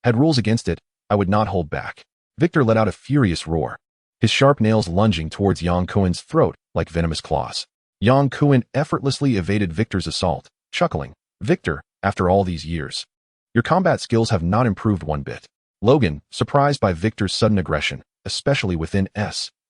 had rules against it, I would not hold back. Victor let out a furious roar, his sharp nails lunging towards Yang Kuen's throat like venomous claws. Yang Kuen effortlessly evaded Victor's assault, chuckling, "Victor, after all these years, your combat skills have not improved one bit." Logan, surprised by Victor's sudden aggression, especially within S-H-I-E-L-D's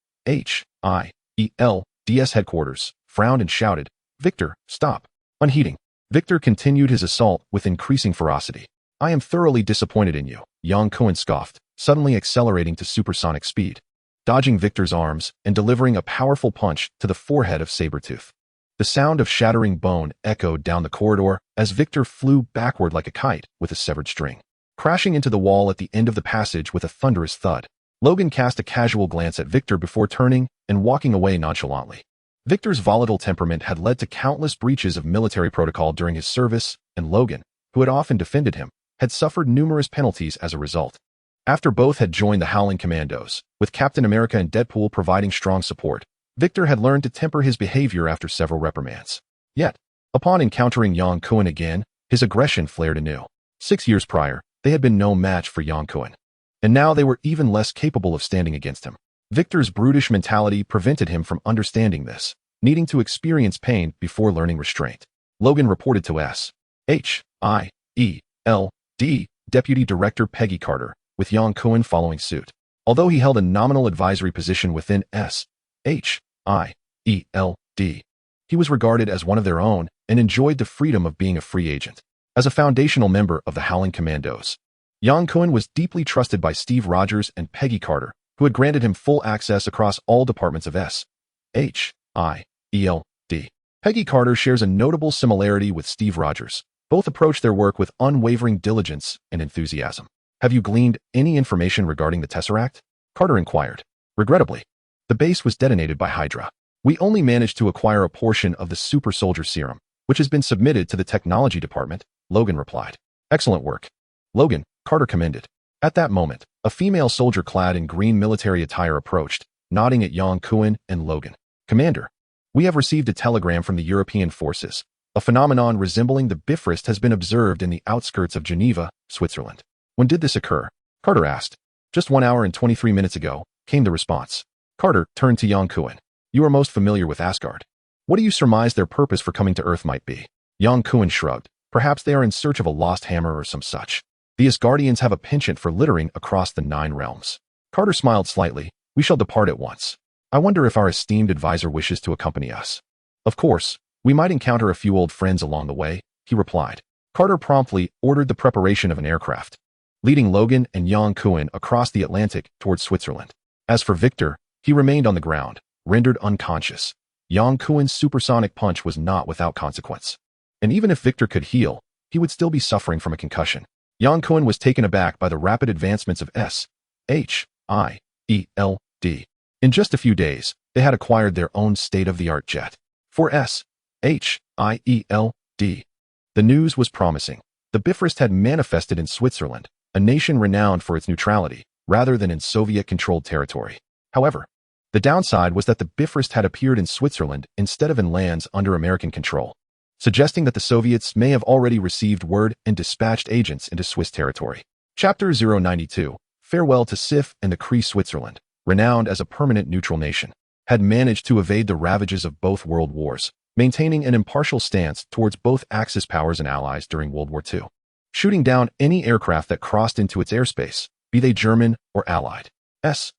headquarters, frowned and shouted, "Victor, stop." Unheeding, Victor continued his assault with increasing ferocity. "I am thoroughly disappointed in you," Yang Kuen scoffed, suddenly accelerating to supersonic speed, dodging Victor's arms and delivering a powerful punch to the forehead of Sabretooth. The sound of shattering bone echoed down the corridor as Victor flew backward like a kite with a severed string, crashing into the wall at the end of the passage with a thunderous thud. Logan cast a casual glance at Victor before turning and walking away nonchalantly. Victor's volatile temperament had led to countless breaches of military protocol during his service, and Logan, who had often defended him, had suffered numerous penalties as a result. After both had joined the Howling Commandos, with Captain America and Deadpool providing strong support, Victor had learned to temper his behavior after several reprimands. Yet, upon encountering Yang Kuen again, his aggression flared anew. 6 years prior, they had been no match for Yang Kuen, and now they were even less capable of standing against him. Victor's brutish mentality prevented him from understanding this, needing to experience pain before learning restraint. Logan reported to S-H-I-E-L-D Deputy Director Peggy Carter, with Yang Kuen following suit. Although he held a nominal advisory position within S-H-I-E-L-D, he was regarded as one of their own and enjoyed the freedom of being a free agent. As a foundational member of the Howling Commandos, Yang Kuen was deeply trusted by Steve Rogers and Peggy Carter, who had granted him full access across all departments of S-H-I-E-L-D. Peggy Carter shares a notable similarity with Steve Rogers. Both approach their work with unwavering diligence and enthusiasm. "Have you gleaned any information regarding the Tesseract?" Carter inquired. "Regrettably, the base was detonated by Hydra. We only managed to acquire a portion of the super soldier serum, which has been submitted to the technology department," Logan replied. "Excellent work, Logan," Carter commended. At that moment, a female soldier clad in green military attire approached, nodding at Yang Kuen and Logan. "Commander, we have received a telegram from the European forces. A phenomenon resembling the Bifrost has been observed in the outskirts of Geneva, Switzerland." "When did this occur?" Carter asked. "Just 1 hour and 23 minutes ago," came the response. Carter turned to Yang Kuen. "You are most familiar with Asgard. What do you surmise their purpose for coming to Earth might be?" Yang Kuen shrugged. "Perhaps they are in search of a lost hammer or some such. The Asgardians have a penchant for littering across the 9 realms." Carter smiled slightly. "We shall depart at once. I wonder if our esteemed advisor wishes to accompany us." "Of course, we might encounter a few old friends along the way," he replied. Carter promptly ordered the preparation of an aircraft, leading Logan and Yang Kuen across the Atlantic towards Switzerland. As for Victor, he remained on the ground, rendered unconscious. Yang Kuen's supersonic punch was not without consequence. And even if Victor could heal, he would still be suffering from a concussion. Yang Kuen was taken aback by the rapid advancements of S-H-I-E-L-D. In just a few days, they had acquired their own state-of-the-art jet. For S-H-I-E-L-D, the news was promising. The Bifrost had manifested in Switzerland, a nation renowned for its neutrality, rather than in Soviet-controlled territory. However, the downside was that the Bifrost had appeared in Switzerland instead of in lands under American control, suggesting that the Soviets may have already received word and dispatched agents into Swiss territory. Chapter 092, Farewell to Sif and the Cree. Switzerland, renowned as a permanent neutral nation, had managed to evade the ravages of both world wars, maintaining an impartial stance towards both Axis powers and allies during World War II, shooting down any aircraft that crossed into its airspace, be they German or Allied. S-H-I-E-L-D's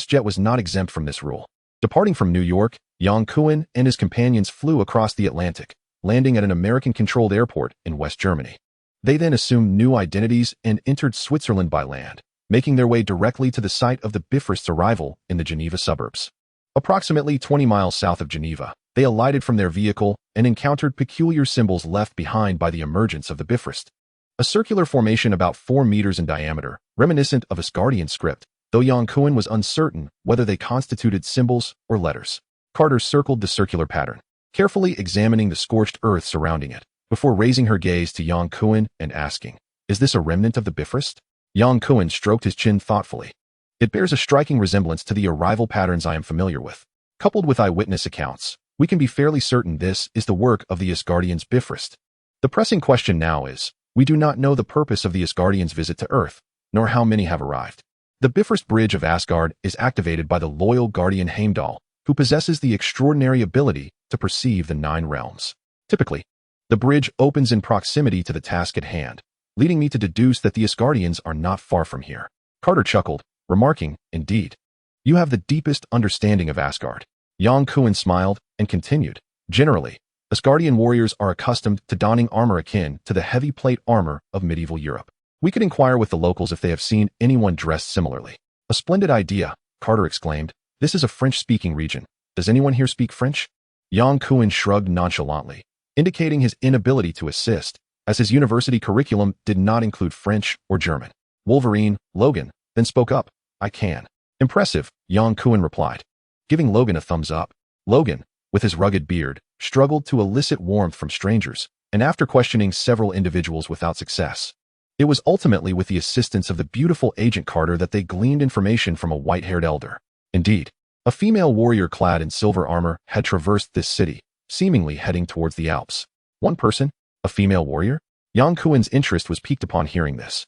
jet was not exempt from this rule. Departing from New York, Yang Kuen and his companions flew across the Atlantic, landing at an American-controlled airport in West Germany. They then assumed new identities and entered Switzerland by land, making their way directly to the site of the Bifrost's arrival in the Geneva suburbs. Approximately 20 miles south of Geneva, they alighted from their vehicle and encountered peculiar symbols left behind by the emergence of the Bifrost. A circular formation about 4 meters in diameter, reminiscent of Asgardian script, though Yang Kuen was uncertain whether they constituted symbols or letters. Carter circled the circular pattern, carefully examining the scorched earth surrounding it, before raising her gaze to Yang Kuen and asking, "Is this a remnant of the Bifrost?" Yang Kuen stroked his chin thoughtfully. It bears a striking resemblance to the arrival patterns I am familiar with. Coupled with eyewitness accounts, we can be fairly certain this is the work of the Asgardians Bifrost. The pressing question now is, we do not know the purpose of the Asgardians' visit to Earth, nor how many have arrived. The Bifrost Bridge of Asgard is activated by the loyal guardian Heimdall, who possesses the extraordinary ability to perceive the 9 realms. Typically, the bridge opens in proximity to the task at hand, leading me to deduce that the Asgardians are not far from here. Carter chuckled, remarking, "Indeed. You have the deepest understanding of Asgard." Yang Kuan smiled and continued, "Generally, Asgardian warriors are accustomed to donning armor akin to the heavy plate armor of medieval Europe. We could inquire with the locals if they have seen anyone dressed similarly." "A splendid idea," Carter exclaimed. "This is a French-speaking region. Does anyone here speak French?" Yang Kuan shrugged nonchalantly, indicating his inability to assist, as his university curriculum did not include French or German. Logan, then spoke up. "I can." "Impressive," Yang Kuan replied, giving Logan a thumbs up. Logan, with his rugged beard, struggled to elicit warmth from strangers, and after questioning several individuals without success, it was ultimately with the assistance of the beautiful Agent Carter that they gleaned information from a white-haired elder. Indeed, a female warrior clad in silver armor had traversed this city, seemingly heading towards the Alps. One person? A female warrior? Yang Kuan's interest was piqued upon hearing this,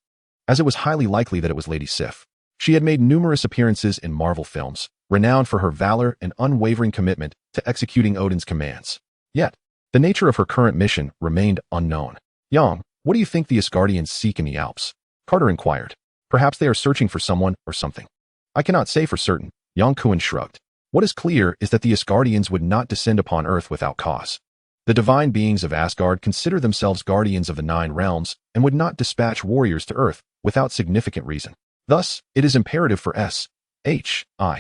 as it was highly likely that it was Lady Sif. She had made numerous appearances in Marvel films, renowned for her valor and unwavering commitment to executing Odin's commands. Yet, the nature of her current mission remained unknown. "Yang, what do you think the Asgardians seek in the Alps?" Carter inquired. "Perhaps they are searching for someone or something." "I cannot say for certain," Yang Kuan shrugged. "What is clear is that the Asgardians would not descend upon Earth without cause. The divine beings of Asgard consider themselves guardians of the 9 realms and would not dispatch warriors to Earth without significant reason. Thus, it is imperative for S.H.I.E.L.D.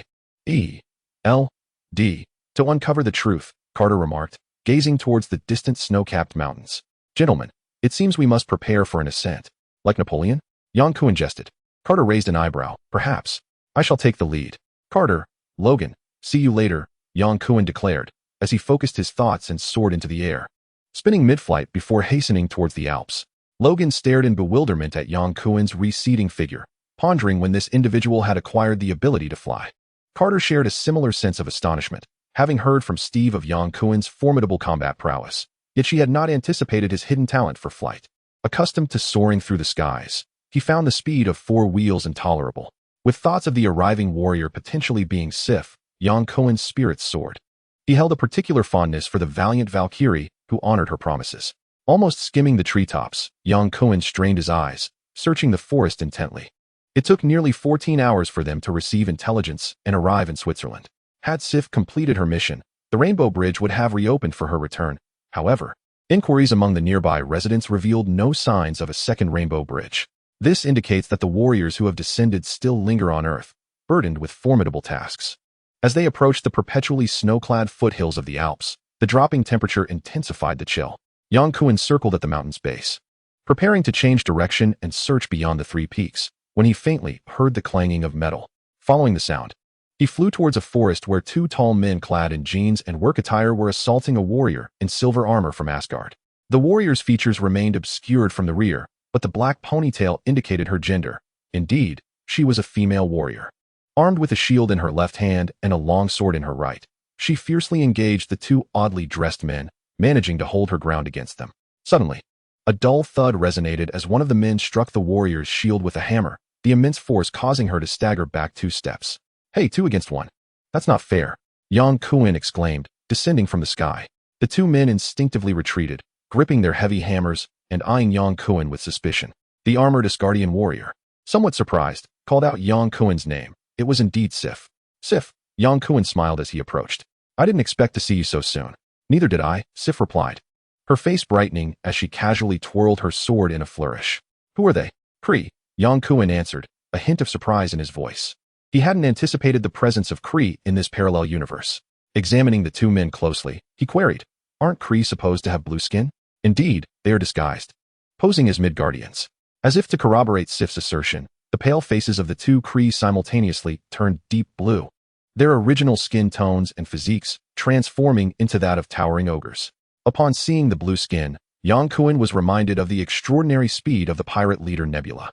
to uncover the truth," Carter remarked, gazing towards the distant snow-capped mountains. "Gentlemen, it seems we must prepare for an ascent." "Like Napoleon?" Yang Kuan jested. Carter raised an eyebrow. "Perhaps. I shall take the lead." "Carter, Logan, see you later," Yang Kuan declared, as he focused his thoughts and soared into the air, spinning mid-flight before hastening towards the Alps. Logan stared in bewilderment at Yang Kuan's receding figure, pondering when this individual had acquired the ability to fly. Carter shared a similar sense of astonishment, having heard from Steve of Yang Kuan's formidable combat prowess, yet she had not anticipated his hidden talent for flight. Accustomed to soaring through the skies, he found the speed of 4 wheels intolerable. With thoughts of the arriving warrior potentially being Sif, Yang Kuan's spirits soared. He held a particular fondness for the valiant Valkyrie who honored her promises. Almost skimming the treetops, Yang Kuan strained his eyes, searching the forest intently. It took nearly 14 hours for them to receive intelligence and arrive in Switzerland. Had Sif completed her mission, the Rainbow Bridge would have reopened for her return. However, inquiries among the nearby residents revealed no signs of a second Rainbow Bridge. This indicates that the warriors who have descended still linger on Earth, burdened with formidable tasks. As they approached the perpetually snow-clad foothills of the Alps, the dropping temperature intensified the chill. Yang Kuan circled at the mountain's base, preparing to change direction and search beyond the 3 peaks, when he faintly heard the clanging of metal. Following the sound, he flew towards a forest where 2 tall men clad in jeans and work attire were assaulting a warrior in silver armor from Asgard. The warrior's features remained obscured from the rear, but the black ponytail indicated her gender. Indeed, she was a female warrior. Armed with a shield in her left hand and a long sword in her right, she fiercely engaged the 2 oddly dressed men, managing to hold her ground against them. Suddenly, a dull thud resonated as one of the men struck the warrior's shield with a hammer, the immense force causing her to stagger back 2 steps. "Hey, 2 against 1. That's not fair," Yang Kuan exclaimed, descending from the sky. The 2 men instinctively retreated, gripping their heavy hammers and eyeing Yang Kuan with suspicion. The armored Asgardian warrior, somewhat surprised, called out Yang Kuan's name. It was indeed Sif. "Sif," Yang Kuan smiled as he approached. "I didn't expect to see you so soon." "Neither did I," Sif replied, her face brightening as she casually twirled her sword in a flourish. "Who are they?" "Kree," Yang Kuan answered, a hint of surprise in his voice. He hadn't anticipated the presence of Kree in this parallel universe. Examining the 2 men closely, he queried, "Aren't Kree supposed to have blue skin?" "Indeed, they are disguised, posing as Midgardians." As if to corroborate Sif's assertion, the pale faces of the 2 Kree simultaneously turned deep blue, their original skin tones and physiques transforming into that of towering ogres. Upon seeing the blue skin, Yang Kuan was reminded of the extraordinary speed of the pirate leader Nebula.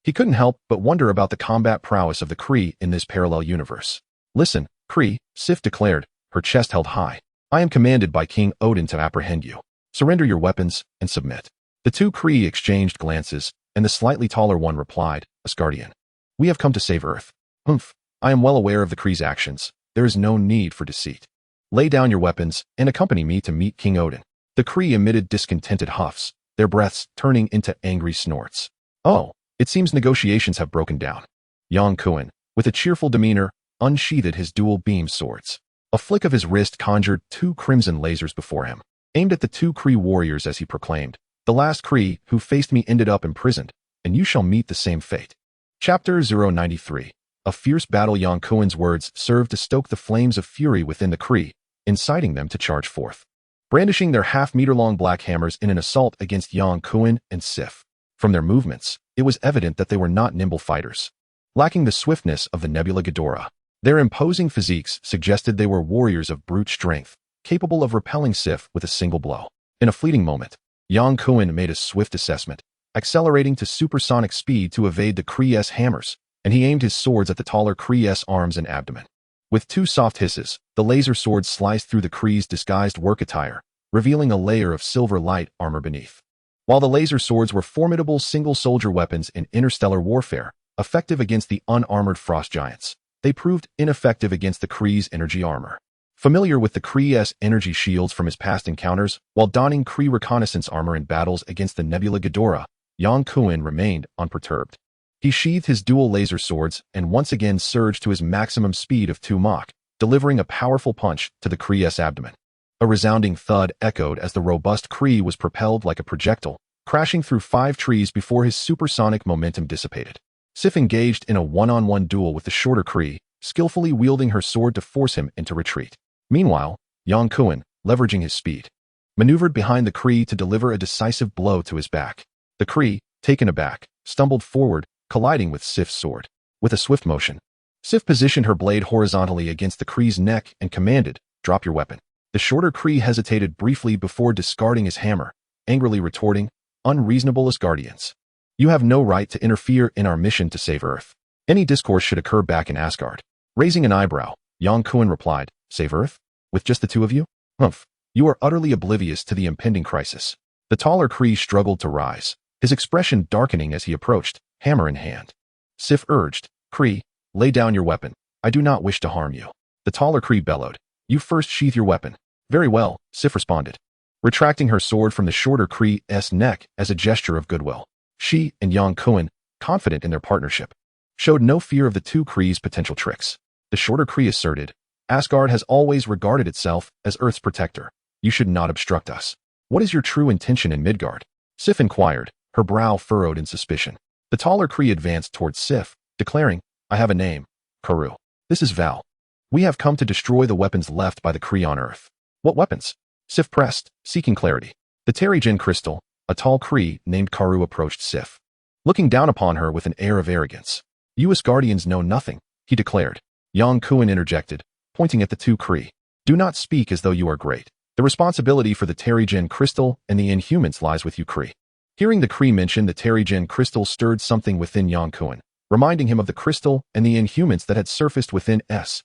He couldn't help but wonder about the combat prowess of the Kree in this parallel universe. Listen, Kree, Sif declared, her chest held high. I am commanded by King Odin to apprehend you. Surrender your weapons and submit. The two Kree exchanged glances, and the slightly taller one replied, Asgardian. We have come to save Earth. Humph, I am well aware of the Kree's actions. There is no need for deceit. Lay down your weapons and accompany me to meet King Odin. The Kree emitted discontented huffs, their breaths turning into angry snorts. Oh, it seems negotiations have broken down. Yang Kuan, with a cheerful demeanor, unsheathed his dual beam swords. A flick of his wrist conjured two crimson lasers before him, aimed at the two Kree warriors as he proclaimed, the last Kree who faced me ended up imprisoned, and you shall meet the same fate. Chapter 093. A fierce battle. Yang Kuan's words served to stoke the flames of fury within the Kree, inciting them to charge forth, brandishing their half-meter-long black hammers in an assault against Yang Kuan and Sif. From their movements, it was evident that they were not nimble fighters. Lacking the swiftness of the Nebula Ghidorah, their imposing physiques suggested they were warriors of brute strength, capable of repelling Sif with a single blow. In a fleeting moment, Yang Kuan made a swift assessment, accelerating to supersonic speed to evade the Kree's hammers, and he aimed his swords at the taller Kree's arms and abdomen. With two soft hisses, the laser swords sliced through the Kree's disguised work attire, revealing a layer of silver light armor beneath. While the laser swords were formidable single-soldier weapons in interstellar warfare, effective against the unarmored frost giants, they proved ineffective against the Kree's energy armor. Familiar with the Kree's energy shields from his past encounters, while donning Kree reconnaissance armor in battles against the Nebula Ghidorah, Yang Kuan remained unperturbed. He sheathed his dual laser swords and once again surged to his maximum speed of 2 Mach, delivering a powerful punch to the Kree's abdomen. A resounding thud echoed as the robust Kree was propelled like a projectile, crashing through 5 trees before his supersonic momentum dissipated. Sif engaged in a one-on-one duel with the shorter Kree, skillfully wielding her sword to force him into retreat. Meanwhile, Yang Kuan, leveraging his speed, maneuvered behind the Kree to deliver a decisive blow to his back. The Kree, taken aback, stumbled forward, colliding with Sif's sword. With a swift motion, Sif positioned her blade horizontally against the Kree's neck and commanded, drop your weapon. The shorter Kree hesitated briefly before discarding his hammer, angrily retorting, unreasonable Asgardians. You have no right to interfere in our mission to save Earth. Any discourse should occur back in Asgard. Raising an eyebrow, Yang Kuan replied, save Earth? With just the two of you? Humph, you are utterly oblivious to the impending crisis. The taller Kree struggled to rise, his expression darkening as he approached, hammer in hand. Sif urged, Kree, lay down your weapon. I do not wish to harm you. The taller Kree bellowed, you first sheath your weapon. Very well, Sif responded, retracting her sword from the shorter Kree's neck as a gesture of goodwill. She and Yang Kuan, confident in their partnership, showed no fear of the two Kree's potential tricks. The shorter Kree asserted, Asgard has always regarded itself as Earth's protector. You should not obstruct us. What is your true intention in Midgard? Sif inquired, her brow furrowed in suspicion. The taller Kree advanced towards Sif, declaring, I have a name, Karu. This is Val. We have come to destroy the weapons left by the Kree on Earth. What weapons? Sif pressed, seeking clarity. The Terrigen crystal, a tall Kree named Karu approached Sif, looking down upon her with an air of arrogance. You Asgardians know nothing, he declared. Yang Kuan interjected, pointing at the two Kree. Do not speak as though you are great. The responsibility for the Terrigen crystal and the Inhumans lies with you Kree. Hearing the Kree mention the Terrigen crystal stirred something within Yang Kuan, reminding him of the crystal and the Inhumans that had surfaced within S-H-I-E-L-D,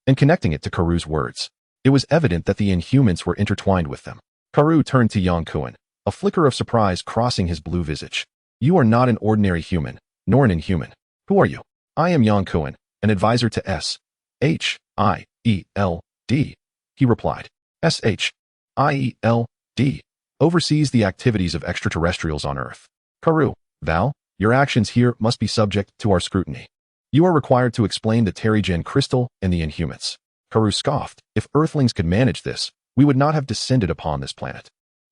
and connecting it to Karu's words. It was evident that the Inhumans were intertwined with them. Karu turned to Yang Kuan, a flicker of surprise crossing his blue visage. You are not an ordinary human, nor an Inhuman. Who are you? I am Yang Kuan, an advisor to S-H-I-E-L-D, he replied. S-H-I-E-L-D oversees the activities of extraterrestrials on Earth. Karu, Val, your actions here must be subject to our scrutiny. You are required to explain the Terrigen crystal and the Inhumans. Karu scoffed, if Earthlings could manage this, we would not have descended upon this planet.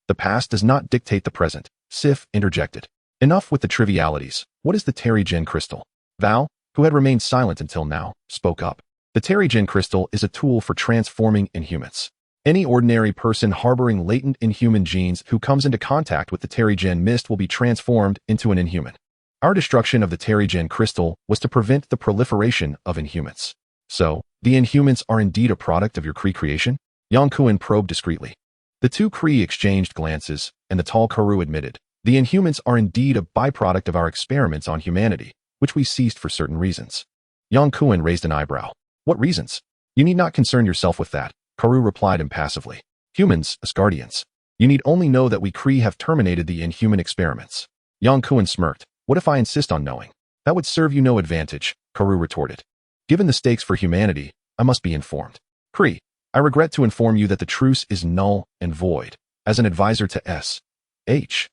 The past does not dictate the present, Sif interjected. Enough with the trivialities. What is the Terrigen crystal? Val, who had remained silent until now, spoke up. The Terrigen crystal is a tool for transforming Inhumans. Any ordinary person harboring latent Inhuman genes who comes into contact with the Terrigen mist will be transformed into an Inhuman. Our destruction of the Terrigen crystal was to prevent the proliferation of Inhumans. So, the Inhumans are indeed a product of your Kree creation? Yang Kuan probed discreetly. The two Kree exchanged glances, and the tall Karu admitted, The Inhumans are indeed a byproduct of our experiments on humanity, which we ceased for certain reasons. Yang Kuan raised an eyebrow. What reasons? You need not concern yourself with that, Karu replied impassively. Humans, Asgardians. You need only know that we Kree have terminated the Inhuman experiments. Yang Kuan smirked. What if I insist on knowing? That would serve you no advantage, Karu retorted. Given the stakes for humanity, I must be informed. Kree, I regret to inform you that the truce is null and void. As an advisor to S.H.I.E.L.D.,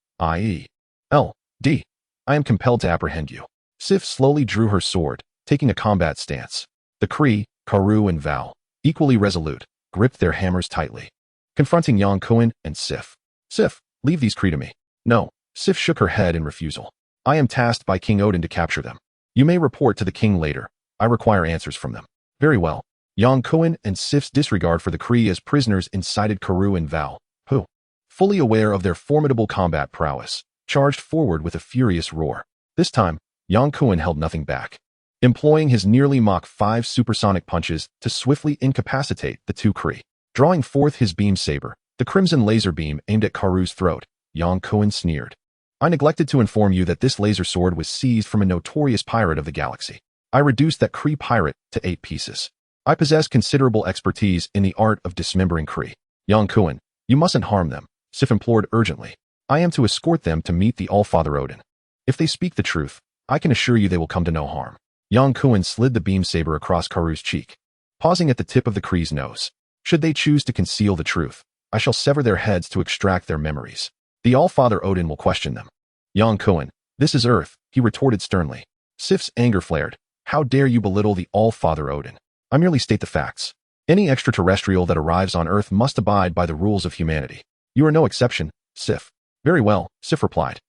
I am compelled to apprehend you. Sif slowly drew her sword, taking a combat stance. The Kree, Karu and Val, equally resolute, gripped their hammers tightly, confronting Yang Kuan and Sif. Sif, leave these Kree to me. No, Sif shook her head in refusal. I am tasked by King Odin to capture them. You may report to the king later. I require answers from them. Very well. Yang Kuan and Sif's disregard for the Kree as prisoners incited Karu and Val, who, fully aware of their formidable combat prowess, charged forward with a furious roar. This time, Yang Kuan held nothing back, employing his nearly Mach 5 supersonic punches to swiftly incapacitate the two Kree. Drawing forth his beam saber, the crimson laser beam aimed at Karu's throat, Yang Kuan sneered. I neglected to inform you that this laser sword was seized from a notorious pirate of the galaxy. I reduced that Kree pirate to 8 pieces. I possess considerable expertise in the art of dismembering Kree. Yang Kuan, you mustn't harm them, Sif implored urgently. I am to escort them to meet the All-Father Odin. If they speak the truth, I can assure you they will come to no harm. Yang Kuan slid the beam saber across Karu's cheek, pausing at the tip of the Kree's nose. Should they choose to conceal the truth, I shall sever their heads to extract their memories. The All-Father Odin will question them. Yang Kuan, this is Earth, he retorted sternly. Sif's anger flared. How dare you belittle the All-Father Odin? I merely state the facts. Any extraterrestrial that arrives on Earth must abide by the rules of humanity. You are no exception, Sif. Very well, Sif replied,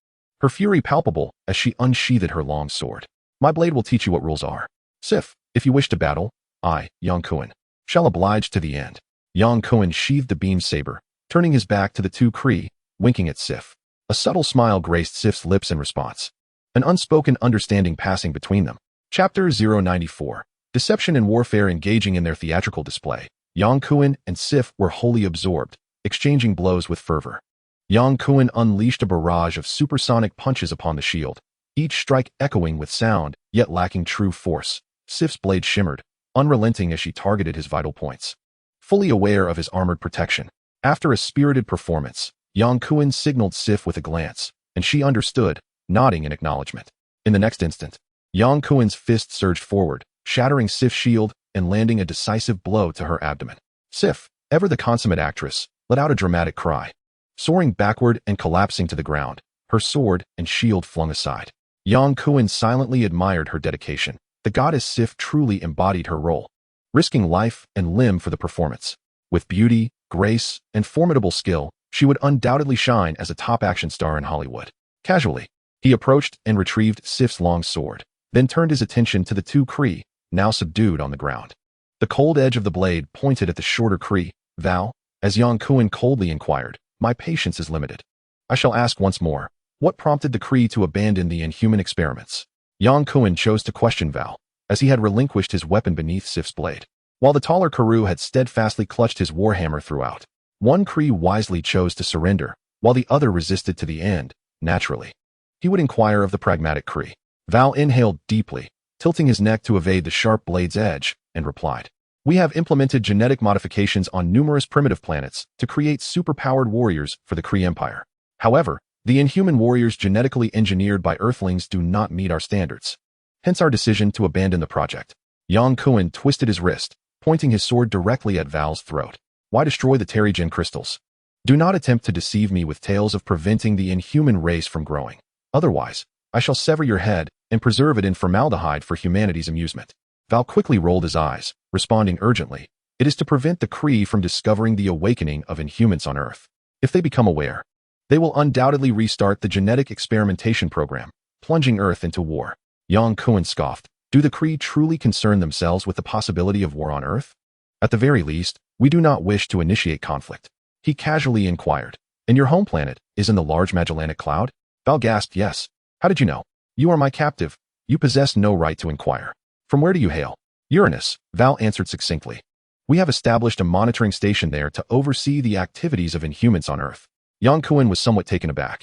her fury palpable as she unsheathed her long sword. My blade will teach you what rules are. Sif, if you wish to battle, I, Yang Kuan, shall oblige to the end. Yang Kuan sheathed the beam saber, turning his back to the two Kree, winking at Sif. A subtle smile graced Sif's lips in response, an unspoken understanding passing between them. Chapter 094. Deception and warfare engaging in their theatrical display. Yang Kuan and Sif were wholly absorbed, exchanging blows with fervor. Yang Kuan unleashed a barrage of supersonic punches upon the shield, each strike echoing with sound, yet lacking true force. Sif's blade shimmered, unrelenting as she targeted his vital points. Fully aware of his armored protection, after a spirited performance, Yang Kuan signaled Sif with a glance, and she understood, nodding in acknowledgement. In the next instant, Yang Kuan's fist surged forward, shattering Sif's shield and landing a decisive blow to her abdomen. Sif, ever the consummate actress, let out a dramatic cry. Soaring backward and collapsing to the ground, her sword and shield flung aside. Yang Kuan silently admired her dedication. The goddess Sif truly embodied her role, risking life and limb for the performance. With beauty, grace, and formidable skill, she would undoubtedly shine as a top action star in Hollywood. Casually, he approached and retrieved Sif's long sword, then turned his attention to the two Kree, now subdued on the ground. The cold edge of the blade pointed at the shorter Kree, Val, as Yang Kuan coldly inquired, my patience is limited. I shall ask once more, what prompted the Kree to abandon the Inhuman experiments? Yang Kuan chose to question Val, as he had relinquished his weapon beneath Sif's blade, while the taller Karu had steadfastly clutched his warhammer throughout. One Kree wisely chose to surrender, while the other resisted to the end, naturally. He would inquire of the pragmatic Kree. Val inhaled deeply, tilting his neck to evade the sharp blade's edge, and replied, we have implemented genetic modifications on numerous primitive planets to create superpowered warriors for the Kree Empire. However, the Inhuman warriors genetically engineered by Earthlings do not meet our standards. Hence our decision to abandon the project. Yang Kuan twisted his wrist, pointing his sword directly at Val's throat. Why destroy the Terrigen crystals? Do not attempt to deceive me with tales of preventing the Inhuman race from growing. Otherwise, I shall sever your head and preserve it in formaldehyde for humanity's amusement. Val quickly rolled his eyes, responding urgently. It is to prevent the Kree from discovering the awakening of Inhumans on Earth. If they become aware, they will undoubtedly restart the genetic experimentation program, plunging Earth into war. Yang Kuan scoffed. Do the Kree truly concern themselves with the possibility of war on Earth? At the very least, we do not wish to initiate conflict. He casually inquired. And your home planet is in the large Magellanic Cloud? Val gasped, yes. How did you know? You are my captive. You possess no right to inquire. From where do you hail? Uranus, Val answered succinctly. We have established a monitoring station there to oversee the activities of Inhumans on Earth. Yang Kuan was somewhat taken aback.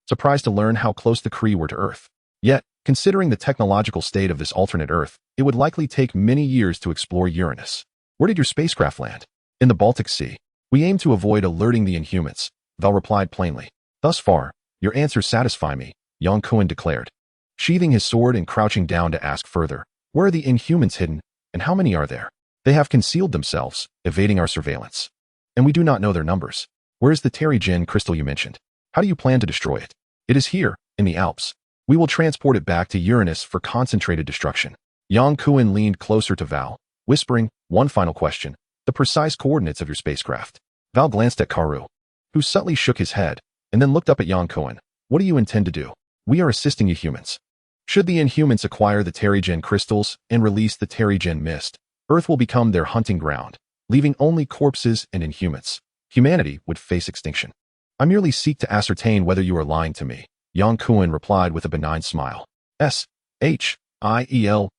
surprised to learn how close the Kree were to Earth. Yet, considering the technological state of this alternate Earth, it would likely take many years to explore Uranus. Where did your spacecraft land? In the Baltic Sea. We aim to avoid alerting the Inhumans, Val replied plainly. Thus far, your answers satisfy me, Yang Kuan declared, sheathing his sword and crouching down to ask further. Where are the Inhumans hidden, and how many are there? They have concealed themselves, evading our surveillance. And we do not know their numbers. Where is the Terrigen crystal you mentioned? How do you plan to destroy it? It is here, in the Alps. We will transport it back to Uranus for concentrated destruction. Yang Kuan leaned closer to Val, whispering, one final question, the precise coordinates of your spacecraft. Val glanced at Karu, who subtly shook his head, and then looked up at Yang Kuan. What do you intend to do? We are assisting you humans. Should the Inhumans acquire the Terrigen crystals and release the Terrigen mist, Earth will become their hunting ground, leaving only corpses and Inhumans. Humanity would face extinction. I merely seek to ascertain whether you are lying to me, Yang Kuan replied with a benign smile. SHIELD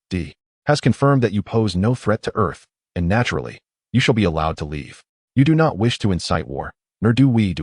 has confirmed that you pose no threat to Earth, and naturally, you shall be allowed to leave. You do not wish to incite war, nor do we?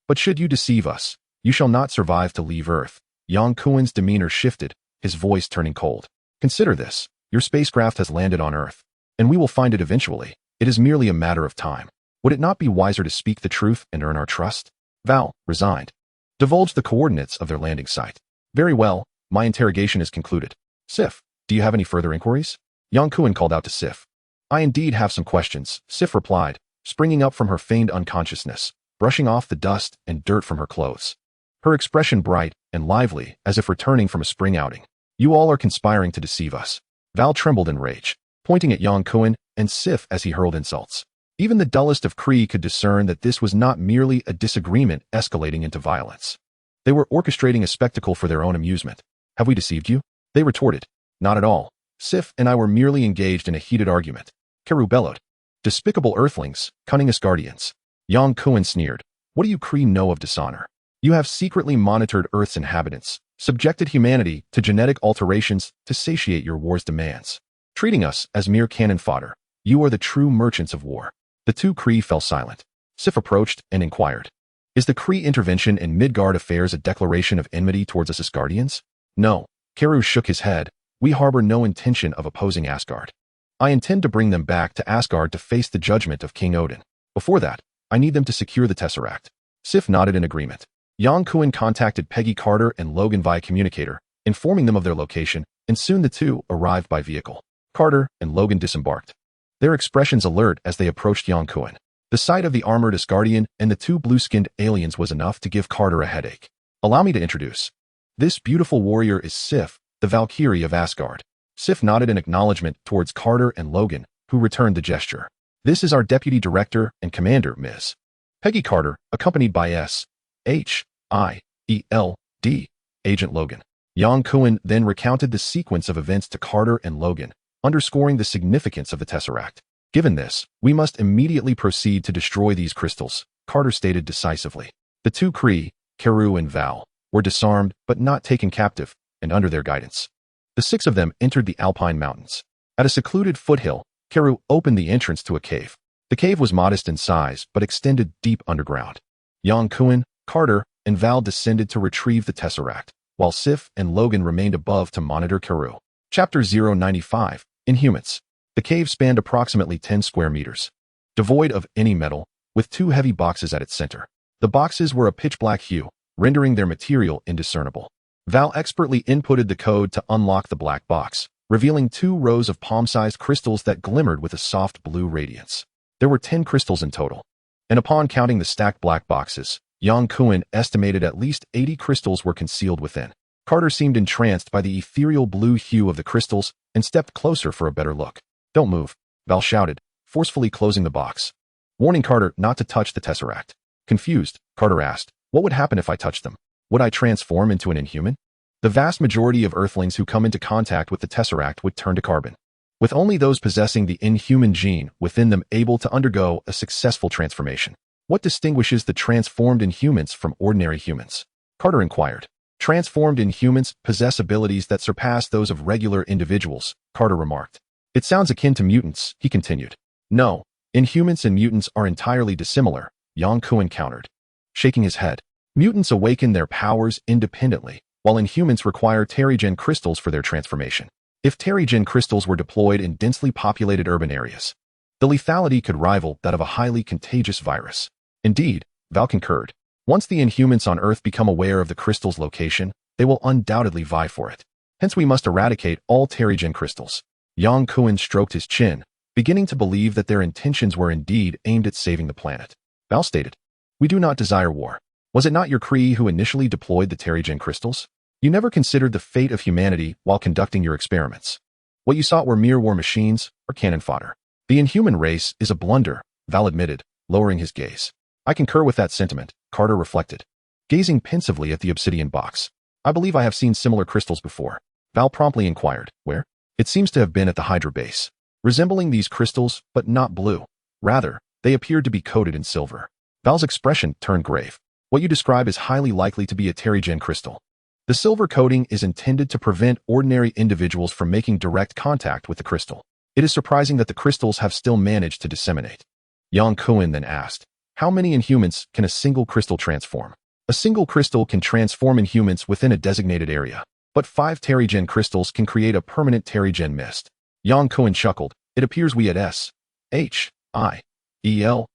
But should you deceive us, you shall not survive to leave Earth. Yang Kuan's demeanor shifted, his voice turning cold. Consider this, your spacecraft has landed on Earth, and we will find it eventually. It is merely a matter of time. Would it not be wiser to speak the truth and earn our trust? Val, resigned, divulged the coordinates of their landing site. Very well, my interrogation is concluded. Sif, do you have any further inquiries? Yang Kuan called out to Sif. I indeed have some questions, Sif replied, springing up from her feigned unconsciousness, brushing off the dust and dirt from her clothes. Her expression bright and lively, as if returning from a spring outing. You all are conspiring to deceive us. Val trembled in rage, pointing at Yang Kuan and Sif as he hurled insults. Even the dullest of Kree could discern that this was not merely a disagreement escalating into violence. They were orchestrating a spectacle for their own amusement. Have we deceived you? They retorted. Not at all. Sif and I were merely engaged in a heated argument. Karu bellowed. Despicable Earthlings, cunning Asgardians. Yang Kuan sneered. What do you Kree know of dishonor? You have secretly monitored Earth's inhabitants, subjected humanity to genetic alterations to satiate your war's demands. Treating us as mere cannon fodder, you are the true merchants of war. The two Kree fell silent. Sif approached and inquired. Is the Kree intervention in Midgard affairs a declaration of enmity towards us Asgardians? No. Karu shook his head. We harbor no intention of opposing Asgard. I intend to bring them back to Asgard to face the judgment of King Odin. Before that, I need them to secure the Tesseract. Sif nodded in agreement. Yang Kuan contacted Peggy Carter and Logan via communicator, informing them of their location, and soon the two arrived by vehicle. Carter and Logan disembarked, their expressions alert as they approached Yang Kuan. The sight of the armored Asgardian and the two blue-skinned aliens was enough to give Carter a headache. Allow me to introduce. This beautiful warrior is Sif, the Valkyrie of Asgard. Sif nodded in acknowledgement towards Carter and Logan, who returned the gesture. This is our Deputy Director and Commander, Ms. Peggy Carter, accompanied by SHIELD, Agent Logan. Yang Kuan then recounted the sequence of events to Carter and Logan, underscoring the significance of the Tesseract. Given this, we must immediately proceed to destroy these crystals, Carter stated decisively. The two Kree, Karu and Val, were disarmed but not taken captive, and under their guidance. The six of them entered the Alpine Mountains. At a secluded foothill, Karu opened the entrance to a cave. The cave was modest in size but extended deep underground. Yang Kuan, Carter, and Val descended to retrieve the Tesseract, while Sif and Logan remained above to monitor Karu. Chapter 095, Inhumans. The cave spanned approximately 10 square meters, devoid of any metal, with two heavy boxes at its center. The boxes were a pitch-black hue, rendering their material indiscernible. Val expertly inputted the code to unlock the black box, revealing 2 rows of palm-sized crystals that glimmered with a soft blue radiance. There were 10 crystals in total, and upon counting the stacked black boxes, Yang Kuan estimated at least 80 crystals were concealed within. Carter seemed entranced by the ethereal blue hue of the crystals and stepped closer for a better look. Don't move, Val shouted, forcefully closing the box, warning Carter not to touch the Tesseract. Confused, Carter asked, what would happen if I touched them? Would I transform into an Inhuman? The vast majority of Earthlings who come into contact with the Tesseract would turn to carbon, with only those possessing the Inhuman gene within them able to undergo a successful transformation. What distinguishes the transformed Inhumans from ordinary humans? Carter inquired. Transformed Inhumans possess abilities that surpass those of regular individuals, Carter remarked. It sounds akin to mutants, he continued. No, Inhumans and mutants are entirely dissimilar, Yang Kuan countered, shaking his head. Mutants awaken their powers independently, while inhumans require terrigen crystals for their transformation. If terrigen crystals were deployed in densely populated urban areas, the lethality could rival that of a highly contagious virus. Indeed, Val concurred. Once the inhumans on Earth become aware of the crystal's location, they will undoubtedly vie for it. Hence we must eradicate all terrigen crystals. Yang Kuan stroked his chin, beginning to believe that their intentions were indeed aimed at saving the planet. Val stated, "We do not desire war. Was it not your Kree who initially deployed the terrigen crystals? You never considered the fate of humanity while conducting your experiments. What you sought were mere war machines or cannon fodder. The inhuman race is a blunder," Val admitted, lowering his gaze. "I concur with that sentiment," Carter reflected, gazing pensively at the obsidian box. "I believe I have seen similar crystals before." Val promptly inquired, "Where?" "It seems to have been at the Hydra base, resembling these crystals, but not blue. Rather, they appeared to be coated in silver." Val's expression turned grave. "What you describe is highly likely to be a terrigen crystal. The silver coating is intended to prevent ordinary individuals from making direct contact with the crystal. It is surprising that the crystals have still managed to disseminate." Yang Kuan then asked, "How many inhumans can a single crystal transform?" "A single crystal can transform inhumans within a designated area, but 5 terrigen crystals can create a permanent terrigen mist." Yang Kuan chuckled. "It appears we at SHIELD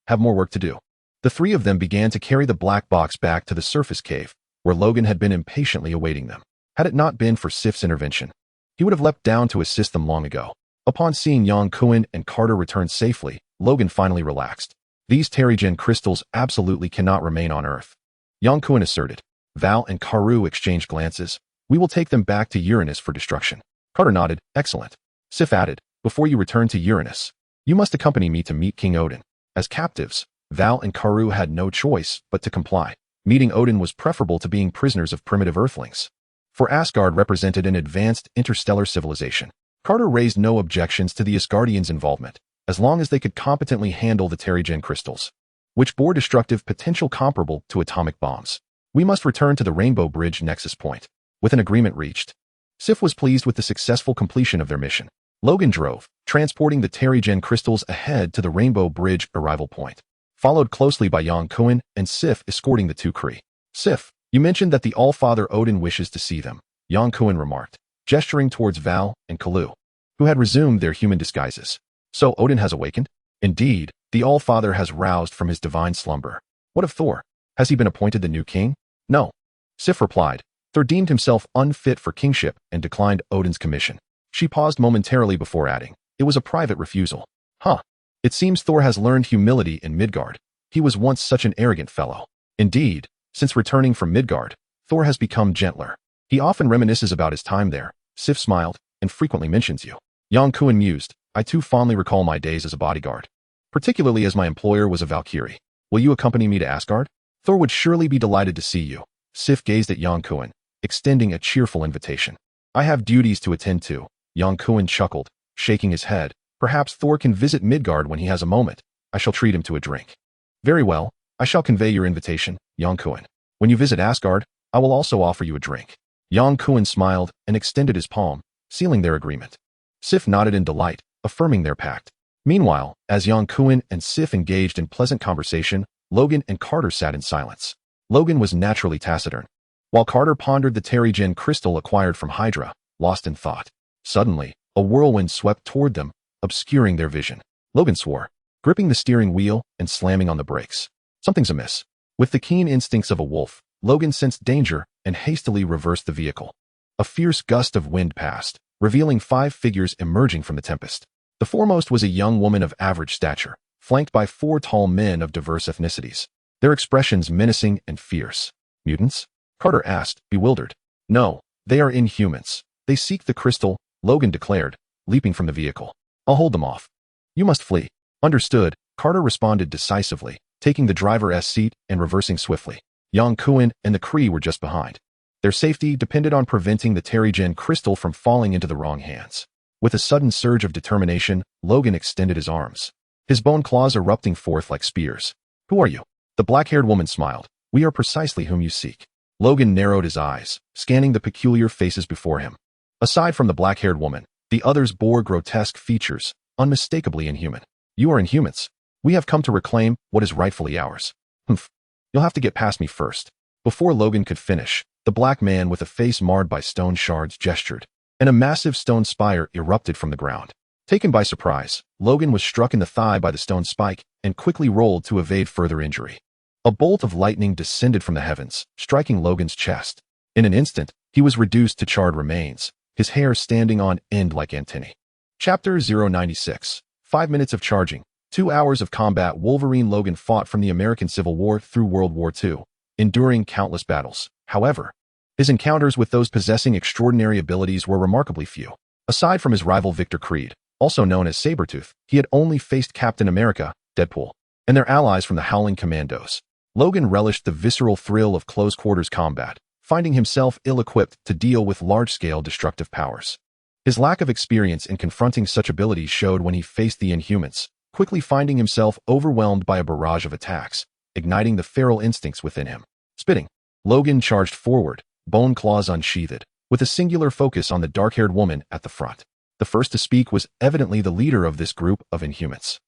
have more work to do." The three of them began to carry the black box back to the surface cave, where Logan had been impatiently awaiting them. Had it not been for Sif's intervention, he would have leapt down to assist them long ago. Upon seeing Yang Kuan and Carter return safely, Logan finally relaxed. "These terrigen crystals absolutely cannot remain on Earth," Yang Kuan asserted. Val and Karu exchanged glances. "We will take them back to Uranus for destruction." Carter nodded. "Excellent." Sif added, "Before you return to Uranus, you must accompany me to meet King Odin." As captives, Val and Karu had no choice but to comply. Meeting Odin was preferable to being prisoners of primitive Earthlings, for Asgard represented an advanced interstellar civilization. Carter raised no objections to the Asgardians' involvement, as long as they could competently handle the terrigen crystals, which bore destructive potential comparable to atomic bombs. "We must return to the Rainbow Bridge nexus point." With an agreement reached, Sif was pleased with the successful completion of their mission. Logan drove, transporting the terrigen crystals ahead to the Rainbow Bridge arrival point, followed closely by Yang Kuan and Sif escorting the two Kree. "Sif, you mentioned that the All-Father Odin wishes to see them," Yang Kuan remarked, gesturing towards Val and Kalu, who had resumed their human disguises. "So Odin has awakened?" "Indeed, the All-Father has roused from his divine slumber." "What of Thor? Has he been appointed the new king?" "No," Sif replied. "Thor deemed himself unfit for kingship and declined Odin's commission." She paused momentarily before adding, "It was a private refusal." "Huh. It seems Thor has learned humility in Midgard. He was once such an arrogant fellow." "Indeed, since returning from Midgard, Thor has become gentler. He often reminisces about his time there," Sif smiled, "and frequently mentions you." Yang Kuan mused, "I too fondly recall my days as a bodyguard, particularly as my employer was a Valkyrie. Will you accompany me to Asgard? Thor would surely be delighted to see you." Sif gazed at Yang Kuan, extending a cheerful invitation. "I have duties to attend to." Yang Kuan chuckled, shaking his head. "Perhaps Thor can visit Midgard when he has a moment. I shall treat him to a drink." "Very well, I shall convey your invitation, Yang Kuan. When you visit Asgard, I will also offer you a drink." Yang Kuan smiled and extended his palm, sealing their agreement. Sif nodded in delight, affirming their pact. Meanwhile, as Yang Kuan and Sif engaged in pleasant conversation, Logan and Carter sat in silence. Logan was naturally taciturn, while Carter pondered the terrigen crystal acquired from Hydra, lost in thought. Suddenly, a whirlwind swept toward them, obscuring their vision. Logan swore, gripping the steering wheel and slamming on the brakes. Something's amiss. With the keen instincts of a wolf, Logan sensed danger and hastily reversed the vehicle. A fierce gust of wind passed, revealing 5 figures emerging from the tempest. The foremost was a young woman of average stature, flanked by 4 tall men of diverse ethnicities, their expressions menacing and fierce. "Mutants?" Carter asked, bewildered. "No, they are inhumans. They seek the crystal," Logan declared, leaping from the vehicle. "I'll hold them off. You must flee." "Understood," Carter responded decisively, taking the driver's seat and reversing swiftly. Yang Kuan and the Kree were just behind. Their safety depended on preventing the terrigen crystal from falling into the wrong hands. With a sudden surge of determination, Logan extended his arms, his bone claws erupting forth like spears. "Who are you?" The black-haired woman smiled. "We are precisely whom you seek." Logan narrowed his eyes, scanning the peculiar faces before him. Aside from the black-haired woman, the others bore grotesque features, unmistakably inhuman. "You are inhumans. We have come to reclaim what is rightfully ours." "Humph. You'll have to get past me first. Before Logan could finish, the black man with a face marred by stone shards gestured, and a massive stone spire erupted from the ground. Taken by surprise, Logan was struck in the thigh by the stone spike and quickly rolled to evade further injury. A bolt of lightning descended from the heavens, striking Logan's chest. In an instant, he was reduced to charred remains, his hair standing on end like antennae. Chapter 096. 5 minutes of charging. 2 hours of combat. Wolverine Logan fought from the American Civil War through World War II, enduring countless battles. However, his encounters with those possessing extraordinary abilities were remarkably few. Aside from his rival Victor Creed, also known as Sabretooth, he had only faced Captain America, Deadpool, and their allies from the Howling Commandos. Logan relished the visceral thrill of close-quarters combat, finding himself ill-equipped to deal with large-scale destructive powers. His lack of experience in confronting such abilities showed when he faced the Inhumans, quickly finding himself overwhelmed by a barrage of attacks, igniting the feral instincts within him. Spitting, Logan charged forward, bone claws unsheathed, with a singular focus on the dark-haired woman at the front. The first to speak was evidently the leader of this group of Inhumans.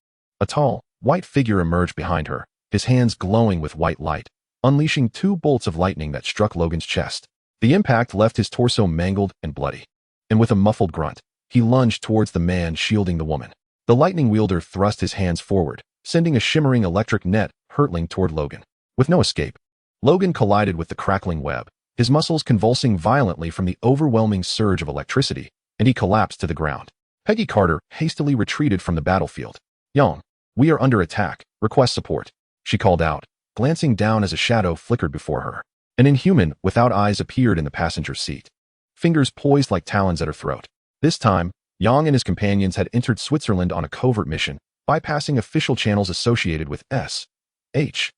A tall, white figure emerged behind her, his hands glowing with white light, unleashing 2 bolts of lightning that struck Logan's chest. The impact left his torso mangled and bloody, and with a muffled grunt, he lunged towards the man shielding the woman. The lightning wielder thrust his hands forward, sending a shimmering electric net hurtling toward Logan. With no escape, Logan collided with the crackling web, his muscles convulsing violently from the overwhelming surge of electricity, and he collapsed to the ground. Peggy Carter hastily retreated from the battlefield. "Young, we are under attack. Request support," she called out, glancing down as a shadow flickered before her. An Inhuman without eyes appeared in the passenger seat, fingers poised like talons at her throat. This time, Yang and his companions had entered Switzerland on a covert mission, bypassing official channels associated with S.H.I.E.L.D.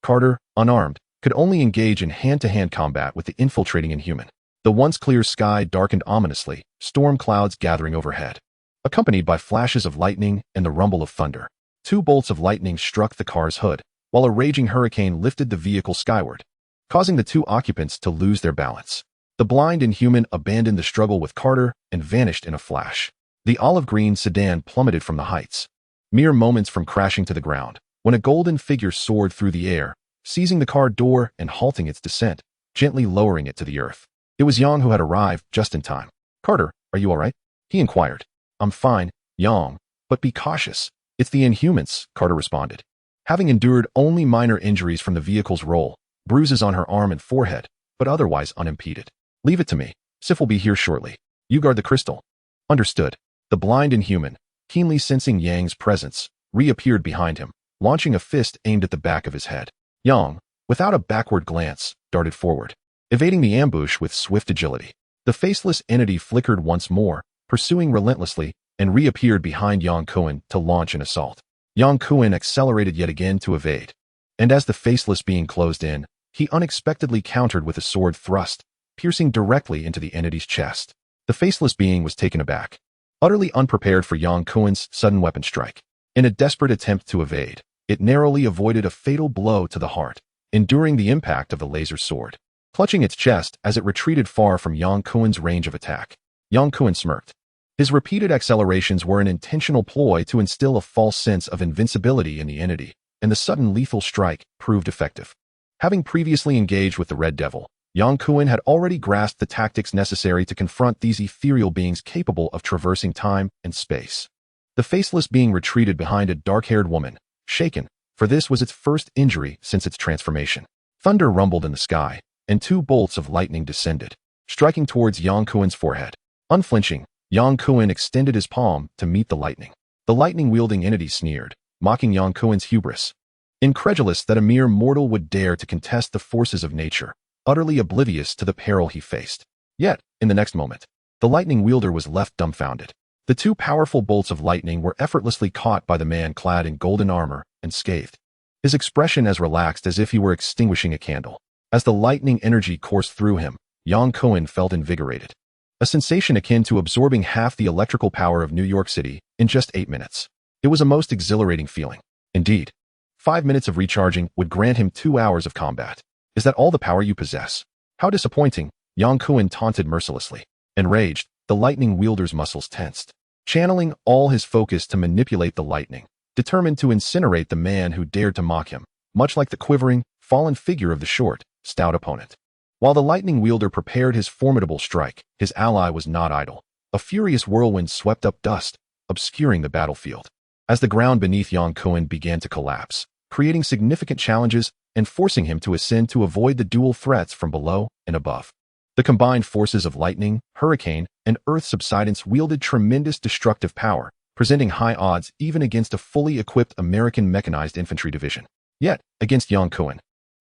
Carter, unarmed, could only engage in hand-to-hand combat with the infiltrating Inhuman. The once clear sky darkened ominously, storm clouds gathering overhead, accompanied by flashes of lightning and the rumble of thunder. 2 bolts of lightning struck the car's hood, while a raging hurricane lifted the vehicle skyward, causing the 2 occupants to lose their balance. The blind Inhuman abandoned the struggle with Carter and vanished in a flash. The olive-green sedan plummeted from the heights, mere moments from crashing to the ground, when a golden figure soared through the air, seizing the car door and halting its descent, gently lowering it to the earth. It was Yang who had arrived just in time. "Carter, are you all right?" he inquired. "I'm fine, Yang, but be cautious. It's the Inhumans," Carter responded. Having endured only minor injuries from the vehicle's roll, bruises on her arm and forehead, but otherwise unimpeded. "Leave it to me. Sif will be here shortly. You guard the crystal." "Understood." The blind Inhuman, keenly sensing Yang's presence, reappeared behind him, launching a fist aimed at the back of his head. Yang, without a backward glance, darted forward, evading the ambush with swift agility. The faceless entity flickered once more, pursuing relentlessly, and reappeared behind Yang Kuan to launch an assault. Yang Kuan accelerated yet again to evade, and as the faceless being closed in, he unexpectedly countered with a sword thrust, piercing directly into the entity's chest. The faceless being was taken aback, utterly unprepared for Yang Kuan's sudden weapon strike. In a desperate attempt to evade, it narrowly avoided a fatal blow to the heart, enduring the impact of the laser sword, clutching its chest as it retreated far from Yang Kuan's range of attack. Yang Kuan smirked. His repeated accelerations were an intentional ploy to instill a false sense of invincibility in the entity, and the sudden lethal strike proved effective. Having previously engaged with the Red Devil, Yang Kuan had already grasped the tactics necessary to confront these ethereal beings capable of traversing time and space. The faceless being retreated behind a dark-haired woman, shaken, for this was its first injury since its transformation. Thunder rumbled in the sky, and 2 bolts of lightning descended, striking towards Yang Kuan's forehead. Unflinching, Yang Kuan extended his palm to meet the lightning. The lightning-wielding entity sneered, mocking Yang Kuan's hubris. Incredulous that a mere mortal would dare to contest the forces of nature, utterly oblivious to the peril he faced. Yet, in the next moment, the lightning wielder was left dumbfounded. The 2 powerful bolts of lightning were effortlessly caught by the man clad in golden armor and scathed, his expression as relaxed as if he were extinguishing a candle. As the lightning energy coursed through him, Yang Kuan felt invigorated, a sensation akin to absorbing half the electrical power of New York City in just 8 minutes. It was a most exhilarating feeling. Indeed, 5 minutes of recharging would grant him 2 hours of combat. "Is that all the power you possess? How disappointing," Yang Kuan taunted mercilessly. Enraged, the lightning wielder's muscles tensed, channeling all his focus to manipulate the lightning, determined to incinerate the man who dared to mock him. much like the quivering, fallen figure of the short, stout opponent. While the lightning wielder prepared his formidable strike, his ally was not idle. A furious whirlwind swept up dust, obscuring the battlefield. As the ground beneath Yang Kuan began to collapse, creating significant challenges and forcing him to ascend to avoid the dual threats from below and above. The combined forces of lightning, hurricane, and earth subsidence wielded tremendous destructive power, presenting high odds even against a fully equipped American mechanized infantry division. Yet, against Yang Kuan,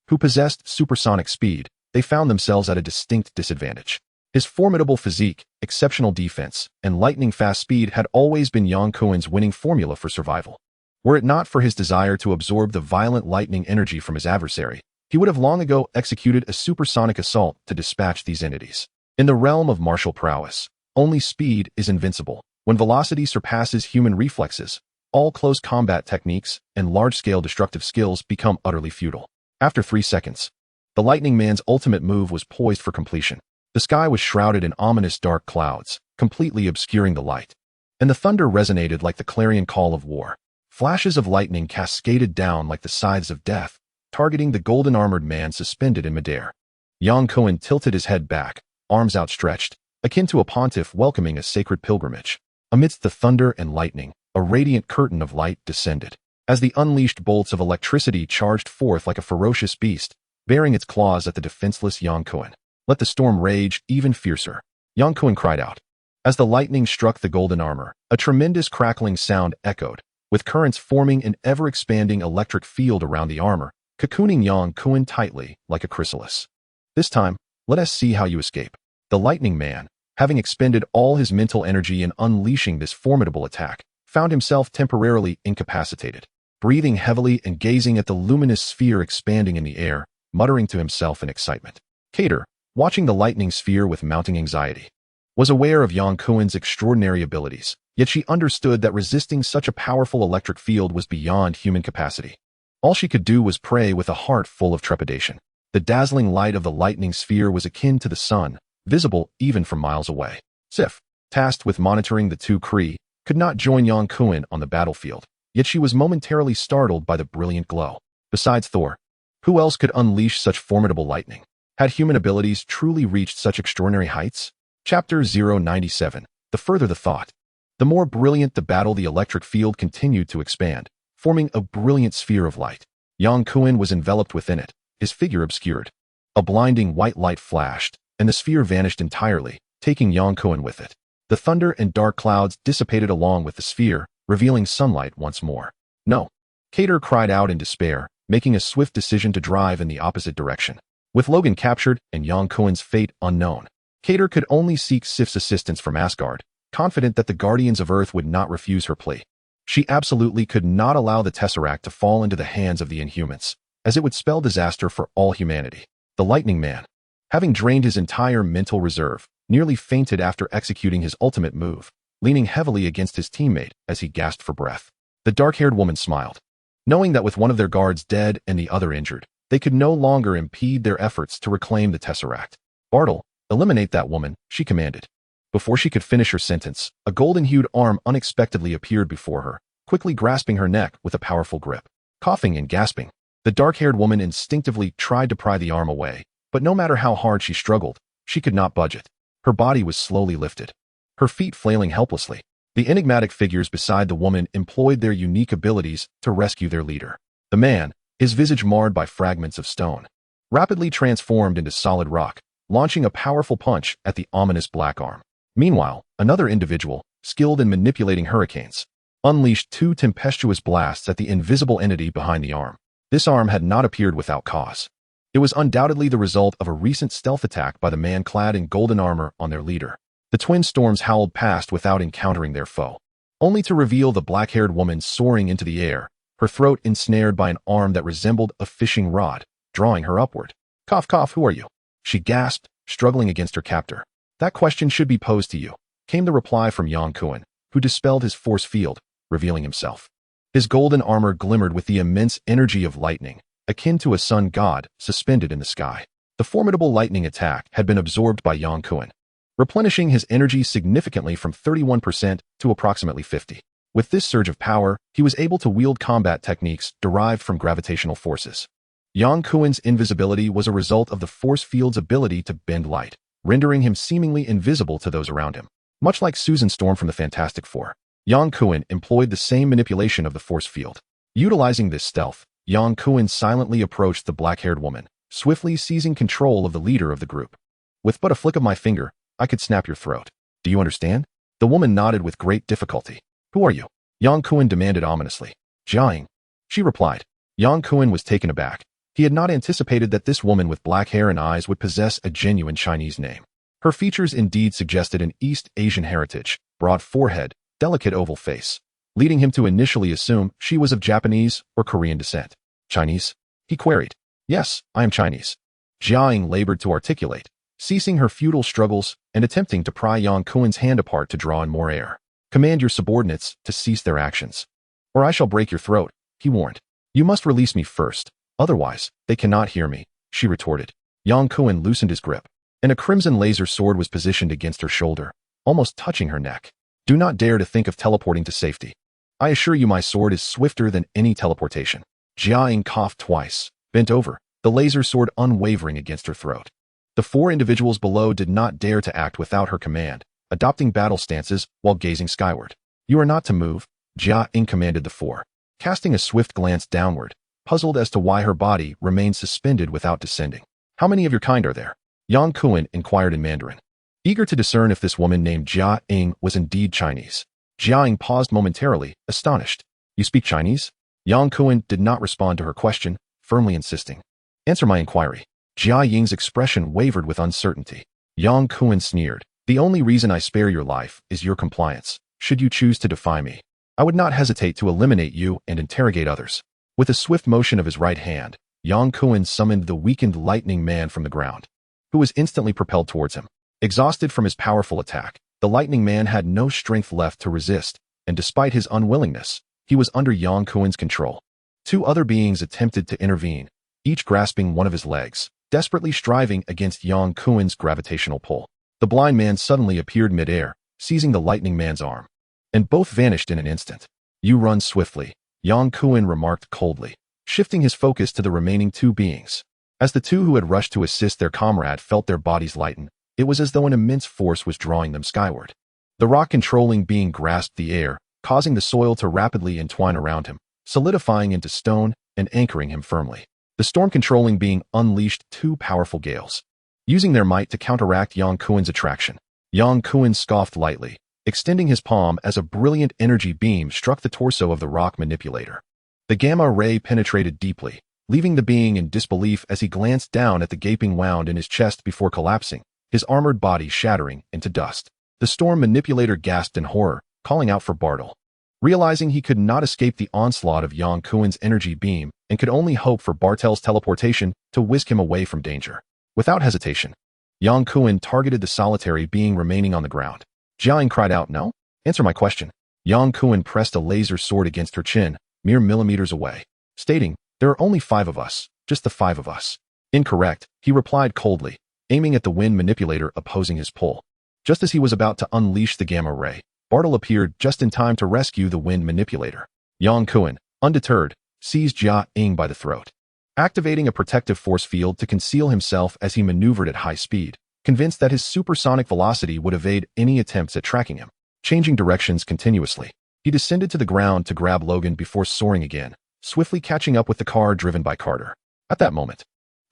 who possessed supersonic speed, they found themselves at a distinct disadvantage. His formidable physique, exceptional defense, and lightning-fast speed had always been Yang Kuan's winning formula for survival. Were it not for his desire to absorb the violent lightning energy from his adversary, he would have long ago executed a supersonic assault to dispatch these entities. In the realm of martial prowess, only speed is invincible. When velocity surpasses human reflexes, all close combat techniques and large-scale destructive skills become utterly futile. After 3 seconds, the Lightning Man's ultimate move was poised for completion. The sky was shrouded in ominous dark clouds, completely obscuring the light, and the thunder resonated like the clarion call of war. Flashes of lightning cascaded down like the scythes of death, targeting the golden-armored man suspended in midair. Yang Kuan tilted his head back, arms outstretched, akin to a pontiff welcoming a sacred pilgrimage. Amidst the thunder and lightning, a radiant curtain of light descended. As the unleashed bolts of electricity charged forth like a ferocious beast, bearing its claws at the defenseless Yang Kuan. Let the storm rage even fiercer, Yang Kuan cried out. As the lightning struck the golden armor, a tremendous crackling sound echoed, with currents forming an ever-expanding electric field around the armor, cocooning Yang Kuan tightly like a chrysalis. This time, let us see how you escape. The Lightning Man, having expended all his mental energy in unleashing this formidable attack, found himself temporarily incapacitated. Breathing heavily and gazing at the luminous sphere expanding in the air, muttering to himself in excitement. Cater, watching the lightning sphere with mounting anxiety, was aware of Yang Kuan's extraordinary abilities, yet she understood that resisting such a powerful electric field was beyond human capacity. All she could do was pray with a heart full of trepidation. The dazzling light of the lightning sphere was akin to the sun, visible even from miles away. Sif, tasked with monitoring the two Kree, could not join Yang Kuan on the battlefield, yet she was momentarily startled by the brilliant glow. Besides Thor, who else could unleash such formidable lightning? Had human abilities truly reached such extraordinary heights? Chapter 097. The further the thought, the more brilliant the battle. The electric field continued to expand, forming a brilliant sphere of light. Yang Kuan was enveloped within it, his figure obscured. A blinding white light flashed, and the sphere vanished entirely, taking Yang Kuan with it. The thunder and dark clouds dissipated along with the sphere, revealing sunlight once more. No. Cater cried out in despair, making a swift decision to drive in the opposite direction. With Logan captured and Yang Kuan's fate unknown, Cater could only seek Sif's assistance from Asgard, confident that the Guardians of Earth would not refuse her plea. She absolutely could not allow the Tesseract to fall into the hands of the Inhumans, as it would spell disaster for all humanity. The Lightning Man, having drained his entire mental reserve, nearly fainted after executing his ultimate move, leaning heavily against his teammate as he gasped for breath. The dark-haired woman smiled. Knowing that with one of their guards dead and the other injured, they could no longer impede their efforts to reclaim the Tesseract. Bartle, eliminate that woman, she commanded. Before she could finish her sentence, a golden-hued arm unexpectedly appeared before her, quickly grasping her neck with a powerful grip. Coughing and gasping, the dark-haired woman instinctively tried to pry the arm away, but no matter how hard she struggled, she could not budge it. Her body was slowly lifted, her feet flailing helplessly. The enigmatic figures beside the woman employed their unique abilities to rescue their leader. The man, his visage marred by fragments of stone, rapidly transformed into solid rock, launching a powerful punch at the ominous black arm. Meanwhile, another individual, skilled in manipulating hurricanes, unleashed 2 tempestuous blasts at the invisible entity behind the arm. This arm had not appeared without cause. It was undoubtedly the result of a recent stealth attack by the man clad in golden armor on their leader. The twin storms howled past without encountering their foe, only to reveal the black-haired woman soaring into the air, her throat ensnared by an arm that resembled a fishing rod, drawing her upward. Cough, cough, who are you? She gasped, struggling against her captor. That question should be posed to you, came the reply from Yang Kuan, who dispelled his force field, revealing himself. His golden armor glimmered with the immense energy of lightning, akin to a sun god suspended in the sky. The formidable lightning attack had been absorbed by Yang Kuan, replenishing his energy significantly from 31% to approximately 50%. With this surge of power, he was able to wield combat techniques derived from gravitational forces. Yang Kuen's invisibility was a result of the force field's ability to bend light, rendering him seemingly invisible to those around him. Much like Susan Storm from the Fantastic Four, Yang Kuen employed the same manipulation of the force field. Utilizing this stealth, Yang Kuen silently approached the black-haired woman, swiftly seizing control of the leader of the group. With but a flick of my finger, I could snap your throat. Do you understand? The woman nodded with great difficulty. Who are you? Yang Kuen demanded ominously. Jiang. She replied. Yang Kuen was taken aback. He had not anticipated that this woman with black hair and eyes would possess a genuine Chinese name. Her features indeed suggested an East Asian heritage, broad forehead, delicate oval face, leading him to initially assume she was of Japanese or Korean descent. Chinese? He queried. Yes, I am Chinese. Jiang labored to articulate, ceasing her futile struggles and attempting to pry Yang Kuen's hand apart to draw in more air. Command your subordinates to cease their actions, or I shall break your throat, he warned. You must release me first. Otherwise, they cannot hear me, she retorted. Yang Kuen loosened his grip, and a crimson laser sword was positioned against her shoulder, almost touching her neck. Do not dare to think of teleporting to safety. I assure you my sword is swifter than any teleportation. Jiang coughed twice, bent over, the laser sword unwavering against her throat. The four individuals below did not dare to act without her command, adopting battle stances while gazing skyward. You are not to move, Jiang commanded the four, casting a swift glance downward, puzzled as to why her body remained suspended without descending. How many of your kind are there? Yang Kuen inquired in Mandarin, eager to discern if this woman named Jia was indeed Chinese. Jiang paused momentarily, astonished. You speak Chinese? Yang Kuen did not respond to her question, firmly insisting. Answer my inquiry. Jia Ying's expression wavered with uncertainty. Yang Kuen sneered. The only reason I spare your life is your compliance. Should you choose to defy me, I would not hesitate to eliminate you and interrogate others. With a swift motion of his right hand, Yang Kuen summoned the weakened lightning man from the ground, who was instantly propelled towards him. Exhausted from his powerful attack, the lightning man had no strength left to resist, and despite his unwillingness, he was under Yang Kuen's control. Two other beings attempted to intervene, each grasping one of his legs, desperately striving against Yang Kuen's gravitational pull. The blind man suddenly appeared mid-air, seizing the lightning man's arm, and both vanished in an instant. You run swiftly, Yang Kuen remarked coldly, shifting his focus to the remaining two beings. As the two who had rushed to assist their comrade felt their bodies lighten, it was as though an immense force was drawing them skyward. The rock-controlling being grasped the air, causing the soil to rapidly entwine around him, solidifying into stone and anchoring him firmly. The storm-controlling being unleashed two powerful gales, using their might to counteract Yang Kuen's attraction. Yang Kuen scoffed lightly, extending his palm as a brilliant energy beam struck the torso of the rock manipulator. The gamma ray penetrated deeply, leaving the being in disbelief as he glanced down at the gaping wound in his chest before collapsing, his armored body shattering into dust. The storm manipulator gasped in horror, calling out for Bartle. Realizing he could not escape the onslaught of Yang Kuen's energy beam and could only hope for Bartel's teleportation to whisk him away from danger. Without hesitation, Yang Kuen targeted the solitary being remaining on the ground. Jiang cried out, No? Answer my question. Yang Kuen pressed a laser sword against her chin, mere millimeters away, stating, There are only 5 of us, just the 5 of us. Incorrect, he replied coldly, aiming at the wind manipulator opposing his pull. Just as he was about to unleash the gamma ray, Bartle appeared just in time to rescue the wind manipulator. Yang Kuen, undeterred, seized Jia Ying by the throat, activating a protective force field to conceal himself as he maneuvered at high speed, convinced that his supersonic velocity would evade any attempts at tracking him. Changing directions continuously, he descended to the ground to grab Logan before soaring again, swiftly catching up with the car driven by Carter. At that moment,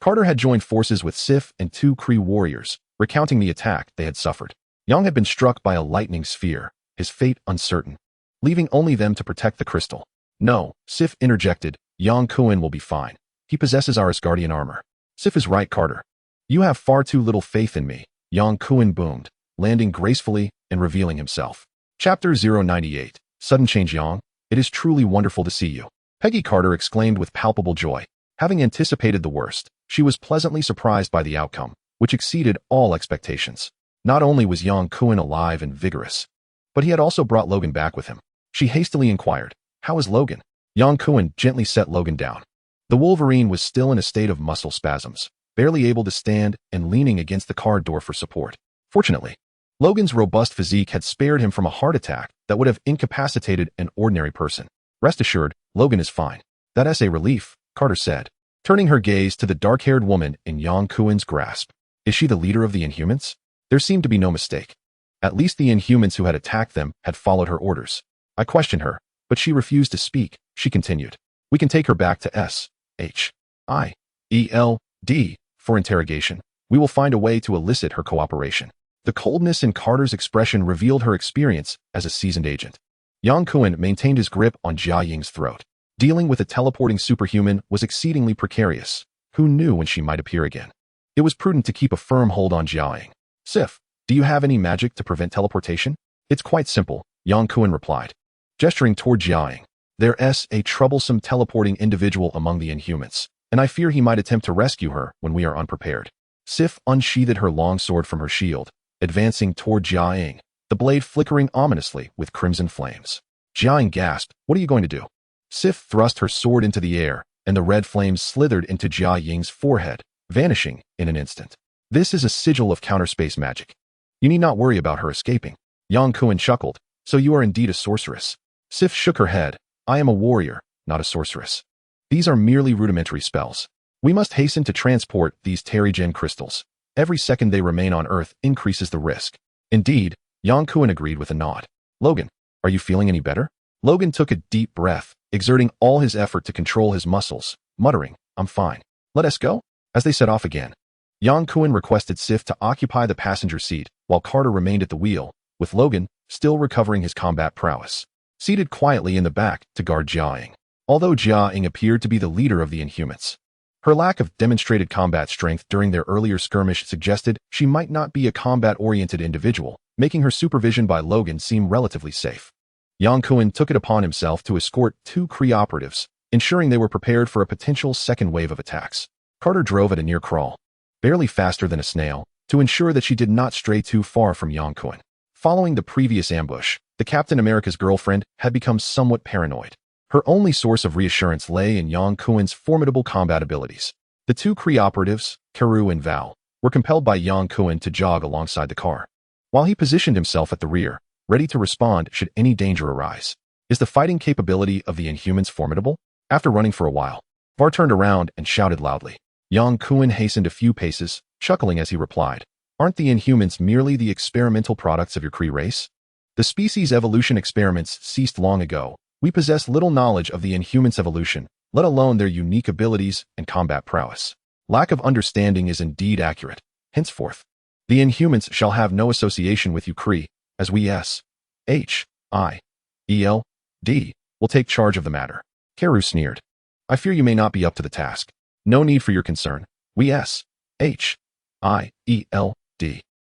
Carter had joined forces with Sif and 2 Kree warriors, recounting the attack they had suffered. Yang had been struck by a lightning sphere, his fate uncertain, leaving only them to protect the crystal. No, Sif interjected, Yang Kuen will be fine. He possesses our Asgardian armor. Sif is right, Carter. You have far too little faith in me, Yang Kuen boomed, landing gracefully and revealing himself. Chapter 098, Sudden Change. Yang, it is truly wonderful to see you. Peggy Carter exclaimed with palpable joy. Having anticipated the worst, she was pleasantly surprised by the outcome, which exceeded all expectations. Not only was Yang Kuen alive and vigorous, but he had also brought Logan back with him. She hastily inquired, How is Logan? Yang Kuen gently set Logan down. The Wolverine was still in a state of muscle spasms, barely able to stand and leaning against the car door for support. Fortunately, Logan's robust physique had spared him from a heart attack that would have incapacitated an ordinary person. Rest assured, Logan is fine. That's a relief, Carter said, turning her gaze to the dark-haired woman in Yang Kuen's grasp. Is she the leader of the Inhumans? There seemed to be no mistake. At least the Inhumans who had attacked them had followed her orders. I questioned her, but she refused to speak. She continued. We can take her back to S.H.I.E.L.D. for interrogation. We will find a way to elicit her cooperation. The coldness in Carter's expression revealed her experience as a seasoned agent. Yang Kuen maintained his grip on Jia Ying's throat. Dealing with a teleporting superhuman was exceedingly precarious. Who knew when she might appear again? It was prudent to keep a firm hold on Jia Ying. Sif, do you have any magic to prevent teleportation? It's quite simple, Yang Kuen replied, gesturing toward Jia Ying. There's a troublesome teleporting individual among the Inhumans, and I fear he might attempt to rescue her when we are unprepared. Sif unsheathed her long sword from her shield, advancing toward Jia Ying, the blade flickering ominously with crimson flames. Jia Ying gasped, what are you going to do? Sif thrust her sword into the air, and the red flames slithered into Jia Ying's forehead, vanishing in an instant. This is a sigil of counterspace magic. You need not worry about her escaping. Yang Kuen chuckled, so you are indeed a sorceress. Sif shook her head. I am a warrior, not a sorceress. These are merely rudimentary spells. We must hasten to transport these Terrigen crystals. Every second they remain on Earth increases the risk. Indeed, Yang Kuen agreed with a nod. Logan, are you feeling any better? Logan took a deep breath, exerting all his effort to control his muscles, muttering, I'm fine. Let us go? As they set off again, Yang Kuen requested Sif to occupy the passenger seat, while Carter remained at the wheel, with Logan still recovering his combat prowess, seated quietly in the back to guard Jia Ying. Although Jia Ying appeared to be the leader of the Inhumans, her lack of demonstrated combat strength during their earlier skirmish suggested she might not be a combat-oriented individual, making her supervision by Logan seem relatively safe. Yang Kuen took it upon himself to escort 2 Kree operatives, ensuring they were prepared for a potential second wave of attacks. Carter drove at a near crawl, barely faster than a snail, to ensure that she did not stray too far from Yang Kuen. Following the previous ambush, the Captain America's girlfriend had become somewhat paranoid. Her only source of reassurance lay in Yang Kuen's formidable combat abilities. The 2 Kree operatives, Karu and Val, were compelled by Yang Kuen to jog alongside the car, while he positioned himself at the rear, ready to respond should any danger arise. Is the fighting capability of the Inhumans formidable? After running for a while, Var turned around and shouted loudly. Yang Kuen hastened a few paces, chuckling as he replied, Aren't the Inhumans merely the experimental products of your Kree race? The species evolution experiments ceased long ago. We possess little knowledge of the Inhumans' evolution, let alone their unique abilities and combat prowess. Lack of understanding is indeed accurate. Henceforth, the Inhumans shall have no association with you Kree, as we S.H.I.E.L.D. will take charge of the matter. Karu sneered. I fear you may not be up to the task. No need for your concern. We S.H.I.E.L.D.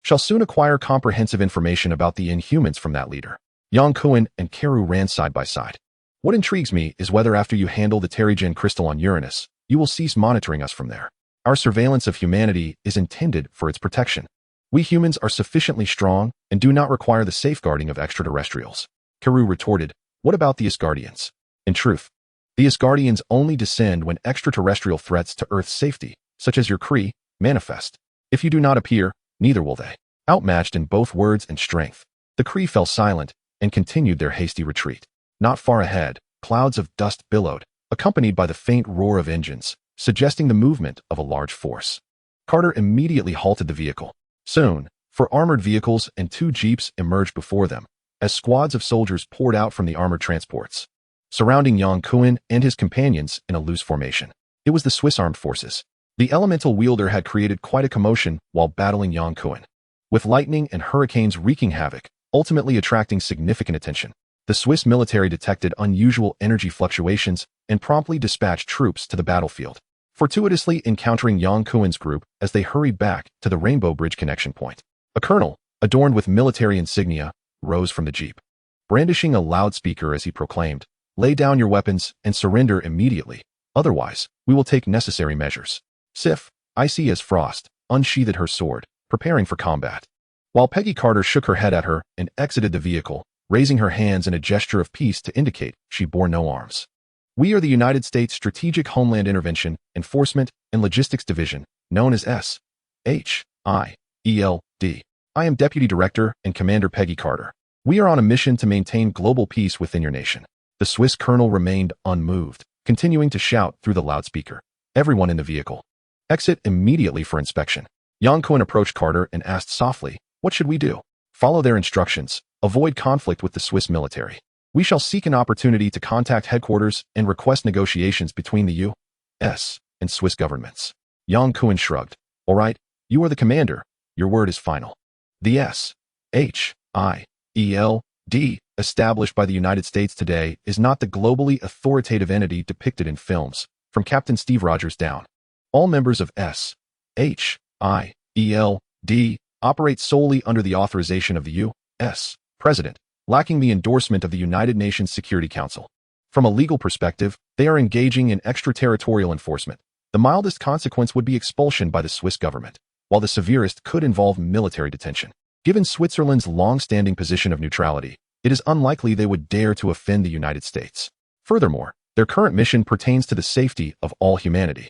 shall soon acquire comprehensive information about the Inhumans from that leader. Yang Kuen and Karu ran side by side. What intrigues me is whether after you handle the Terrigen crystal on Uranus, you will cease monitoring us from there. Our surveillance of humanity is intended for its protection. We humans are sufficiently strong and do not require the safeguarding of extraterrestrials. Karu retorted, what about the Asgardians? In truth, the Asgardians only descend when extraterrestrial threats to Earth's safety, such as your Kree, manifest. If you do not appear, neither will they. Outmatched in both words and strength, the Kree fell silent and continued their hasty retreat. Not far ahead, clouds of dust billowed, accompanied by the faint roar of engines, suggesting the movement of a large force. Carter immediately halted the vehicle. Soon, 4 armored vehicles and 2 jeeps emerged before them, as squads of soldiers poured out from the armored transports, surrounding Yang Kuen and his companions in a loose formation. It was the Swiss armed forces. The elemental wielder had created quite a commotion while battling Yang Kuen, with lightning and hurricanes wreaking havoc, ultimately attracting significant attention. The Swiss military detected unusual energy fluctuations and promptly dispatched troops to the battlefield, fortuitously encountering Yang Kuen's group as they hurried back to the Rainbow Bridge connection point. A colonel, adorned with military insignia, rose from the jeep, brandishing a loudspeaker as he proclaimed, Lay down your weapons and surrender immediately, otherwise, we will take necessary measures. Sif, icy as frost, unsheathed her sword, preparing for combat, while Peggy Carter shook her head at her and exited the vehicle, raising her hands in a gesture of peace to indicate she bore no arms. We are the United States Strategic Homeland Intervention, Enforcement, and Logistics Division, known as S.H.I.E.L.D. I am Deputy Director and Commander Peggy Carter. We are on a mission to maintain global peace within your nation. The Swiss colonel remained unmoved, continuing to shout through the loudspeaker. Everyone in the vehicle. Exit immediately for inspection. Yang Kun approached Carter and asked softly, "What should we do?" "Follow their instructions. Avoid conflict with the Swiss military. We shall seek an opportunity to contact headquarters and request negotiations between the U.S. and Swiss governments." Yang Kun shrugged. "All right, you are the commander. Your word is final." The S.H.I.E.L.D. established by the United States today is not the globally authoritative entity depicted in films, from Captain Steve Rogers down. All members of S.H.I.E.L.D. operate solely under the authorization of the U.S. President, lacking the endorsement of the United Nations Security Council. From a legal perspective, they are engaging in extraterritorial enforcement. The mildest consequence would be expulsion by the Swiss government, while the severest could involve military detention. Given Switzerland's long-standing position of neutrality, it is unlikely they would dare to offend the United States. Furthermore, their current mission pertains to the safety of all humanity,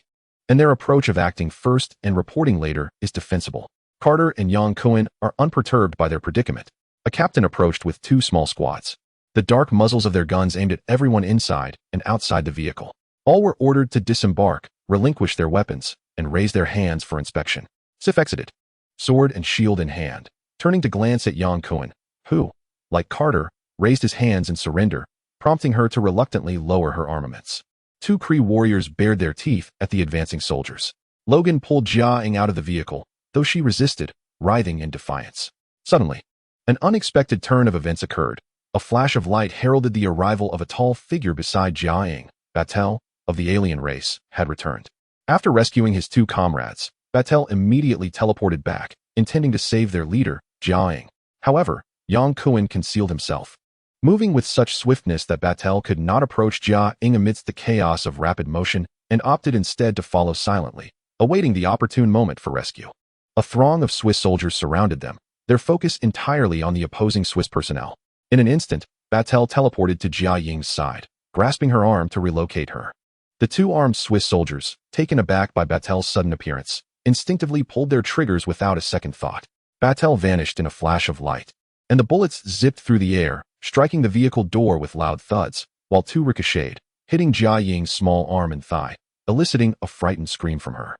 and their approach of acting first and reporting later is defensible. Carter and Yang Kun are unperturbed by their predicament. A captain approached with 2 small squads. The dark muzzles of their guns aimed at everyone inside and outside the vehicle. All were ordered to disembark, relinquish their weapons, and raise their hands for inspection. Sif exited, sword and shield in hand, turning to glance at Yang Kun, who, like Carter, raised his hands in surrender, prompting her to reluctantly lower her armaments. 2 Cree warriors bared their teeth at the advancing soldiers. Logan pulled Jia Ying out of the vehicle, though she resisted, writhing in defiance. Suddenly, an unexpected turn of events occurred. A flash of light heralded the arrival of a tall figure beside Jia Ying. Batel, of the alien race, had returned. After rescuing his 2 comrades, Batel immediately teleported back, intending to save their leader, Jia Ying. However, Yang Kun concealed himself, moving with such swiftness that Batel could not approach Jia Ying amidst the chaos of rapid motion, and opted instead to follow silently, awaiting the opportune moment for rescue. A throng of Swiss soldiers surrounded them, their focus entirely on the opposing Swiss personnel. In an instant, Batel teleported to Jia Ying's side, grasping her arm to relocate her. The 2 armed Swiss soldiers, taken aback by Batel's sudden appearance, instinctively pulled their triggers without a second thought. Batel vanished in a flash of light, and the bullets zipped through the air, striking the vehicle door with loud thuds, while 2 ricocheted, hitting Jia Ying's small arm and thigh, eliciting a frightened scream from her.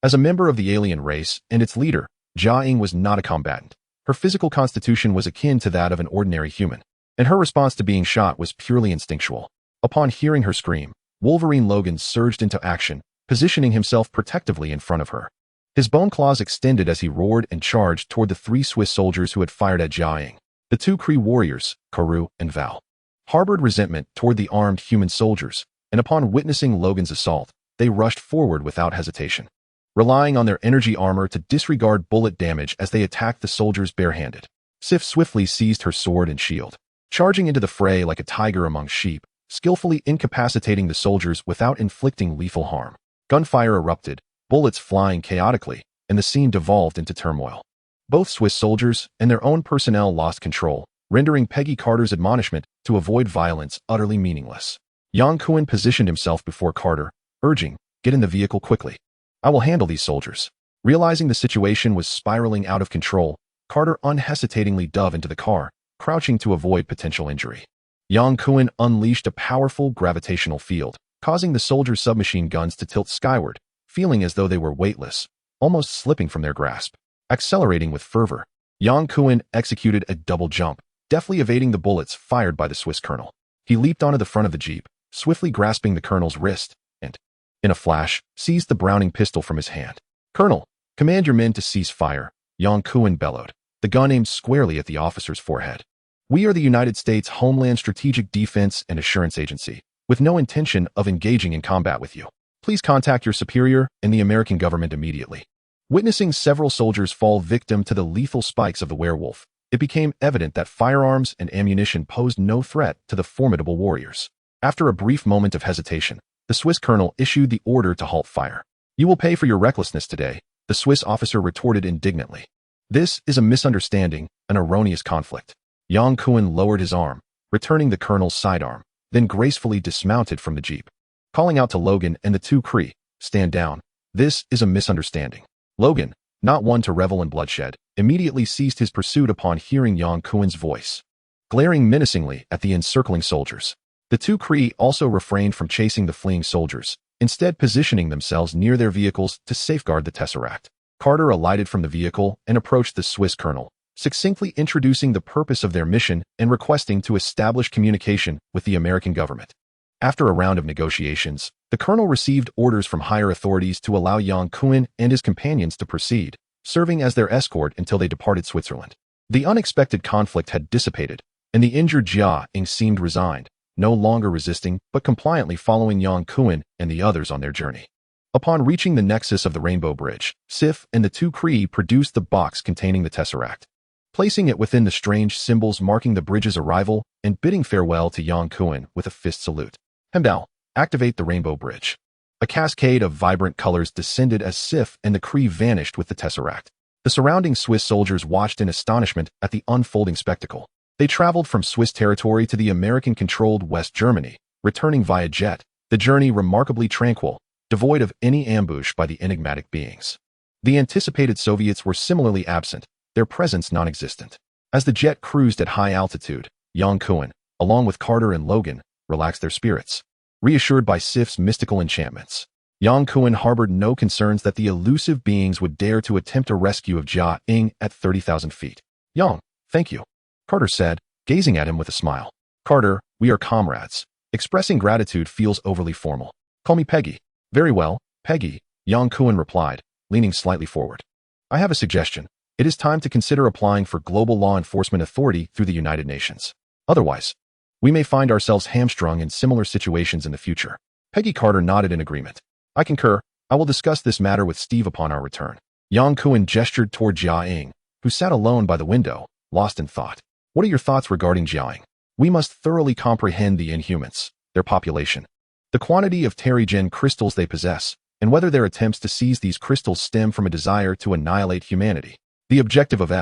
As a member of the alien race and its leader, Jia Ying was not a combatant. Her physical constitution was akin to that of an ordinary human, and her response to being shot was purely instinctual. Upon hearing her scream, Wolverine Logan surged into action, positioning himself protectively in front of her. His bone claws extended as he roared and charged toward the 3 Swiss soldiers who had fired at Jia Ying. The 2 Cree warriors, Karu and Val, harbored resentment toward the armed human soldiers, and upon witnessing Logan's assault, they rushed forward without hesitation, relying on their energy armor to disregard bullet damage as they attacked the soldiers barehanded. Sif swiftly seized her sword and shield, charging into the fray like a tiger among sheep, skillfully incapacitating the soldiers without inflicting lethal harm. Gunfire erupted, bullets flying chaotically, and the scene devolved into turmoil. Both Swiss soldiers and their own personnel lost control, rendering Peggy Carter's admonishment to avoid violence utterly meaningless. Yang Kun positioned himself before Carter, urging, "Get in the vehicle quickly. I will handle these soldiers." Realizing the situation was spiraling out of control, Carter unhesitatingly dove into the car, crouching to avoid potential injury. Yang Kun unleashed a powerful gravitational field, causing the soldiers' submachine guns to tilt skyward, feeling as though they were weightless, almost slipping from their grasp. Accelerating with fervor, Yang Kun executed a double jump, deftly evading the bullets fired by the Swiss colonel. He leaped onto the front of the jeep, swiftly grasping the colonel's wrist, and, in a flash, seized the Browning pistol from his hand. "Colonel, command your men to cease fire," Yang Kun bellowed, the gun aimed squarely at the officer's forehead. "We are the United States Homeland Strategic Defense and Assurance Agency, with no intention of engaging in combat with you. Please contact your superior and the American government immediately." Witnessing several soldiers fall victim to the lethal spikes of the werewolf, it became evident that firearms and ammunition posed no threat to the formidable warriors. After a brief moment of hesitation, the Swiss colonel issued the order to halt fire. "You will pay for your recklessness today," the Swiss officer retorted indignantly. "This is a misunderstanding, an erroneous conflict." Yang Kun lowered his arm, returning the colonel's sidearm, then gracefully dismounted from the jeep. Calling out to Logan and the 2 Cree, "Stand down. This is a misunderstanding." Logan, not one to revel in bloodshed, immediately ceased his pursuit upon hearing Yang Kun's voice. glaring menacingly at the encircling soldiers. The two Kree also refrained from chasing the fleeing soldiers, instead positioning themselves near their vehicles to safeguard the Tesseract. Carter alighted from the vehicle and approached the Swiss colonel, succinctly introducing the purpose of their mission and requesting to establish communication with the American government. After a round of negotiations, the colonel received orders from higher authorities to allow Yang Kuan and his companions to proceed, serving as their escort until they departed Switzerland. The unexpected conflict had dissipated, and the injured Jia Ying seemed resigned, no longer resisting but compliantly following Yang Kuan and the others on their journey. Upon reaching the nexus of the Rainbow Bridge, Sif and the two Kree produced the box containing the Tesseract, placing it within the strange symbols marking the bridge's arrival and bidding farewell to Yang Kuan with a fist salute. Hemdal, activate the Rainbow Bridge. A cascade of vibrant colors descended as Sif and the Kree vanished with the Tesseract. The surrounding Swiss soldiers watched in astonishment at the unfolding spectacle. They traveled from Swiss territory to the American-controlled West Germany, returning via jet, the journey remarkably tranquil, devoid of any ambush by the enigmatic beings. The anticipated Soviets were similarly absent, their presence non-existent. As the jet cruised at high altitude, Yang Kuan, along with Carter and Logan, relaxed their spirits. Reassured by Sif's mystical enchantments, Yang Kuan harbored no concerns that the elusive beings would dare to attempt a rescue of Jia Ying at 30,000 feet. Yang, thank you, Carter said, gazing at him with a smile. Carter, we are comrades. Expressing gratitude feels overly formal. Call me Peggy. Very well, Peggy, Yang Kuan replied, leaning slightly forward. I have a suggestion. It is time to consider applying for global law enforcement authority through the United Nations. Otherwise, we may find ourselves hamstrung in similar situations in the future. Peggy Carter nodded in agreement. I concur. I will discuss this matter with Steve upon our return. Yang Kuan gestured toward Jia Ying, who sat alone by the window, lost in thought. What are your thoughts regarding Jia Ying? We must thoroughly comprehend the Inhumans, their population, the quantity of Terrigen crystals they possess, and whether their attempts to seize these crystals stem from a desire to annihilate humanity. The objective of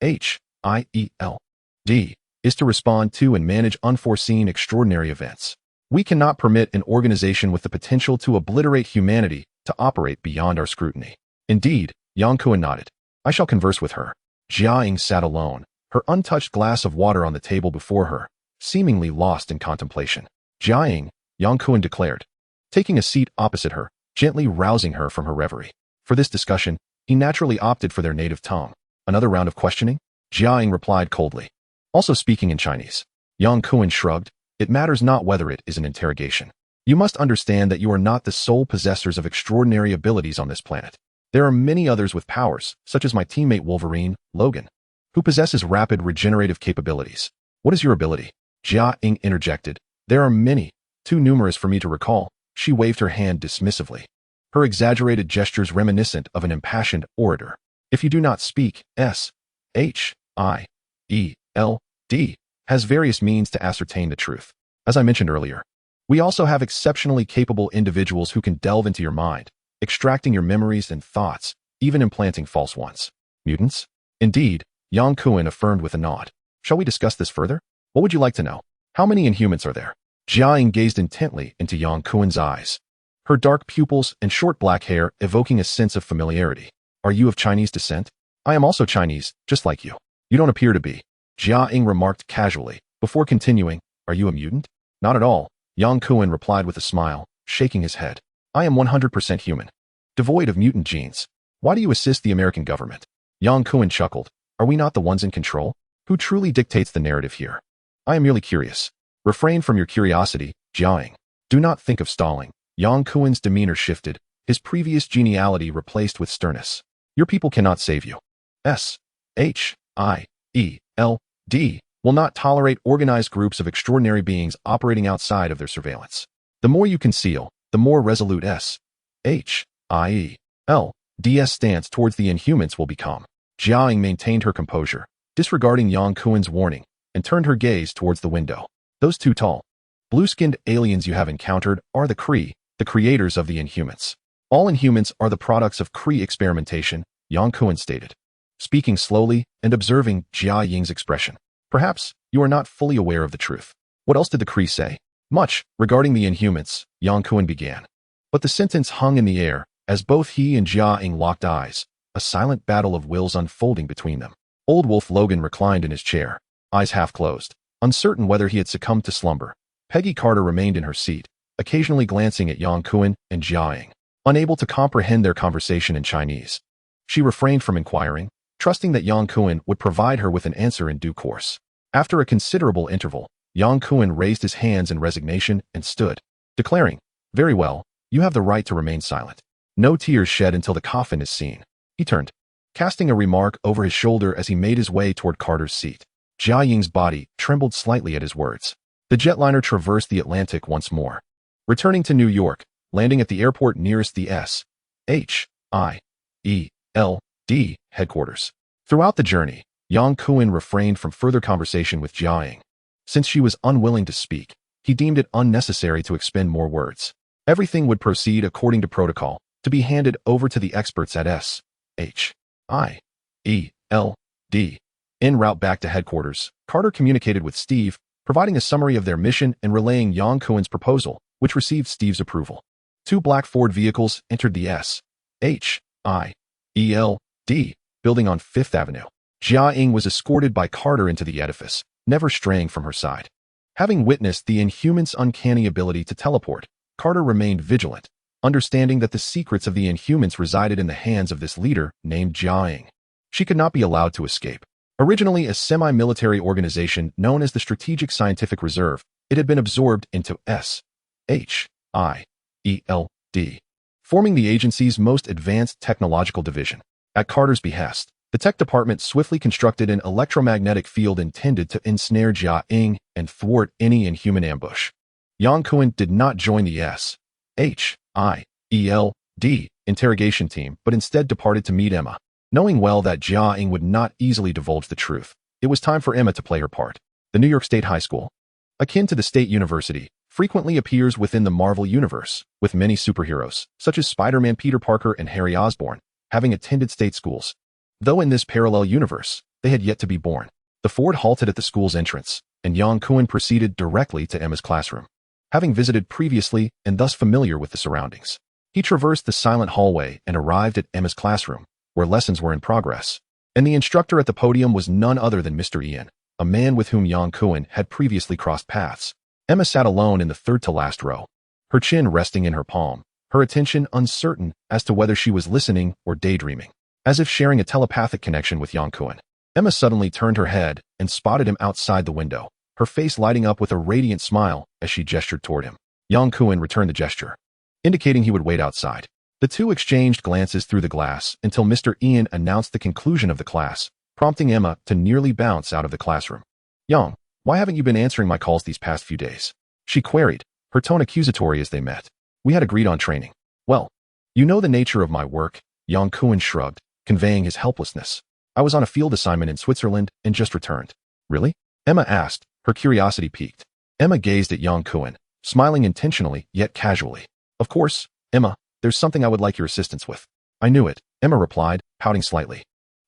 SHIELD is to respond to and manage unforeseen extraordinary events. We cannot permit an organization with the potential to obliterate humanity to operate beyond our scrutiny. Indeed, Yang Kuan nodded. I shall converse with her. Jia Ying sat alone, her untouched glass of water on the table before her, seemingly lost in contemplation. Jia Ying, Yang Kuan declared, taking a seat opposite her, gently rousing her from her reverie. For this discussion, he naturally opted for their native tongue. Another round of questioning? Jia Ying replied coldly, also speaking in Chinese. Yang Kuan shrugged. It matters not whether it is an interrogation. You must understand that you are not the sole possessors of extraordinary abilities on this planet. There are many others with powers, such as my teammate Wolverine, Logan, who possesses rapid regenerative capabilities. What is your ability? Jia Ying interjected. There are many, too numerous for me to recall. She waved her hand dismissively, her exaggerated gestures reminiscent of an impassioned orator. If you do not speak, SHIELD has various means to ascertain the truth. As I mentioned earlier, we also have exceptionally capable individuals who can delve into your mind, extracting your memories and thoughts, even implanting false ones. Mutants? Indeed, Yang Kuan affirmed with a nod. Shall we discuss this further? What would you like to know? How many Inhumans are there? Jia Ying gazed intently into Yang Kuan's eyes, her dark pupils and short black hair evoking a sense of familiarity. Are you of Chinese descent? I am also Chinese, just like you. You don't appear to be. Jia Ying remarked casually, before continuing, are you a mutant? Not at all, Yang Kuan replied with a smile, shaking his head. I am 100% human, devoid of mutant genes. Why do you assist the American government? Yang Kuan chuckled. Are we not the ones in control? Who truly dictates the narrative here? I am merely curious. Refrain from your curiosity, Jia Ying. Do not think of stalling. Yang Kuan's demeanor shifted, his previous geniality replaced with sternness. Your people cannot save you. SHIELD will not tolerate organized groups of extraordinary beings operating outside of their surveillance. The more you conceal, the more resolute SHIELD's stance towards the Inhumans will become. Jia Ying maintained her composure, disregarding Yang Kuan's warning, and turned her gaze towards the window. Those two tall, blue-skinned aliens you have encountered are the Kree, the creators of the Inhumans. All Inhumans are the products of Kree experimentation, Yang Kuan stated, speaking slowly and observing Jia Ying's expression. Perhaps you are not fully aware of the truth. What else did the Kree say? Much regarding the Inhumans, Yang Kuan began. But the sentence hung in the air as both he and Jia Ying locked eyes, a silent battle of wills unfolding between them. Old Wolf Logan reclined in his chair, eyes half closed. Uncertain whether he had succumbed to slumber, Peggy Carter remained in her seat, occasionally glancing at Yang Kuan and Jia Ying, unable to comprehend their conversation in Chinese. She refrained from inquiring, trusting that Yang Kuan would provide her with an answer in due course. After a considerable interval, Yang Kuan raised his hands in resignation and stood, declaring, "Very well, you have the right to remain silent. No tears shed until the coffin is seen." He turned, casting a remark over his shoulder as he made his way toward Carter's seat. Jia Ying's body trembled slightly at his words. The jetliner traversed the Atlantic once more, returning to New York, landing at the airport nearest the S.H.I.E.L.D. headquarters. Throughout the journey, Yang Kuan refrained from further conversation with Jia Ying. Since she was unwilling to speak, he deemed it unnecessary to expend more words. Everything would proceed according to protocol, to be handed over to the experts at S.H.I.E.L.D. En route back to headquarters, Carter communicated with Steve, providing a summary of their mission and relaying Yang Kuan's proposal, which received Steve's approval. 2 black Ford vehicles entered the S.H.I.E.L.D. building on 5th Avenue. Jia Ying was escorted by Carter into the edifice, never straying from her side. Having witnessed the Inhuman's uncanny ability to teleport, Carter remained vigilant, understanding that the secrets of the Inhumans resided in the hands of this leader named Jia Ying. She could not be allowed to escape. Originally a semi-military organization known as the Strategic Scientific Reserve, it had been absorbed into S.H.I.E.L.D., forming the agency's most advanced technological division. At Carter's behest, the tech department swiftly constructed an electromagnetic field intended to ensnare Jia Ying and thwart any Inhuman ambush. Yang Kuan did not join the S.H.I.E.L.D. interrogation team, but instead departed to meet Emma. Knowing well that Jia Ying would not easily divulge the truth, it was time for Emma to play her part. The New York State High School, akin to the State University, frequently appears within the Marvel Universe, with many superheroes, such as Spider-Man Peter Parker and Harry Osborn, having attended state schools. Though in this parallel universe, they had yet to be born. The Ford halted at the school's entrance, and Yang Kuan proceeded directly to Emma's classroom. Having visited previously and thus familiar with the surroundings, he traversed the silent hallway and arrived at Emma's classroom, where lessons were in progress. And the instructor at the podium was none other than Mr. Ian, a man with whom Yang Kuan had previously crossed paths. Emma sat alone in the third-to-last row, her chin resting in her palm, her attention uncertain as to whether she was listening or daydreaming. As if sharing a telepathic connection with Yang Kuan, Emma suddenly turned her head and spotted him outside the window, her face lighting up with a radiant smile as she gestured toward him. Yang Kuan returned the gesture, indicating he would wait outside. The two exchanged glances through the glass until Mr. Ian announced the conclusion of the class, prompting Emma to nearly bounce out of the classroom. "Yang, why haven't you been answering my calls these past few days?" she queried, her tone accusatory as they met. "We had agreed on training." "Well, you know the nature of my work," Yang Kuan shrugged, conveying his helplessness. "I was on a field assignment in Switzerland and just returned." "Really?" Emma asked, her curiosity piqued. Emma gazed at Yang Kuan, smiling intentionally yet casually. "Of course, Emma, there's something I would like your assistance with." "I knew it," Emma replied, pouting slightly.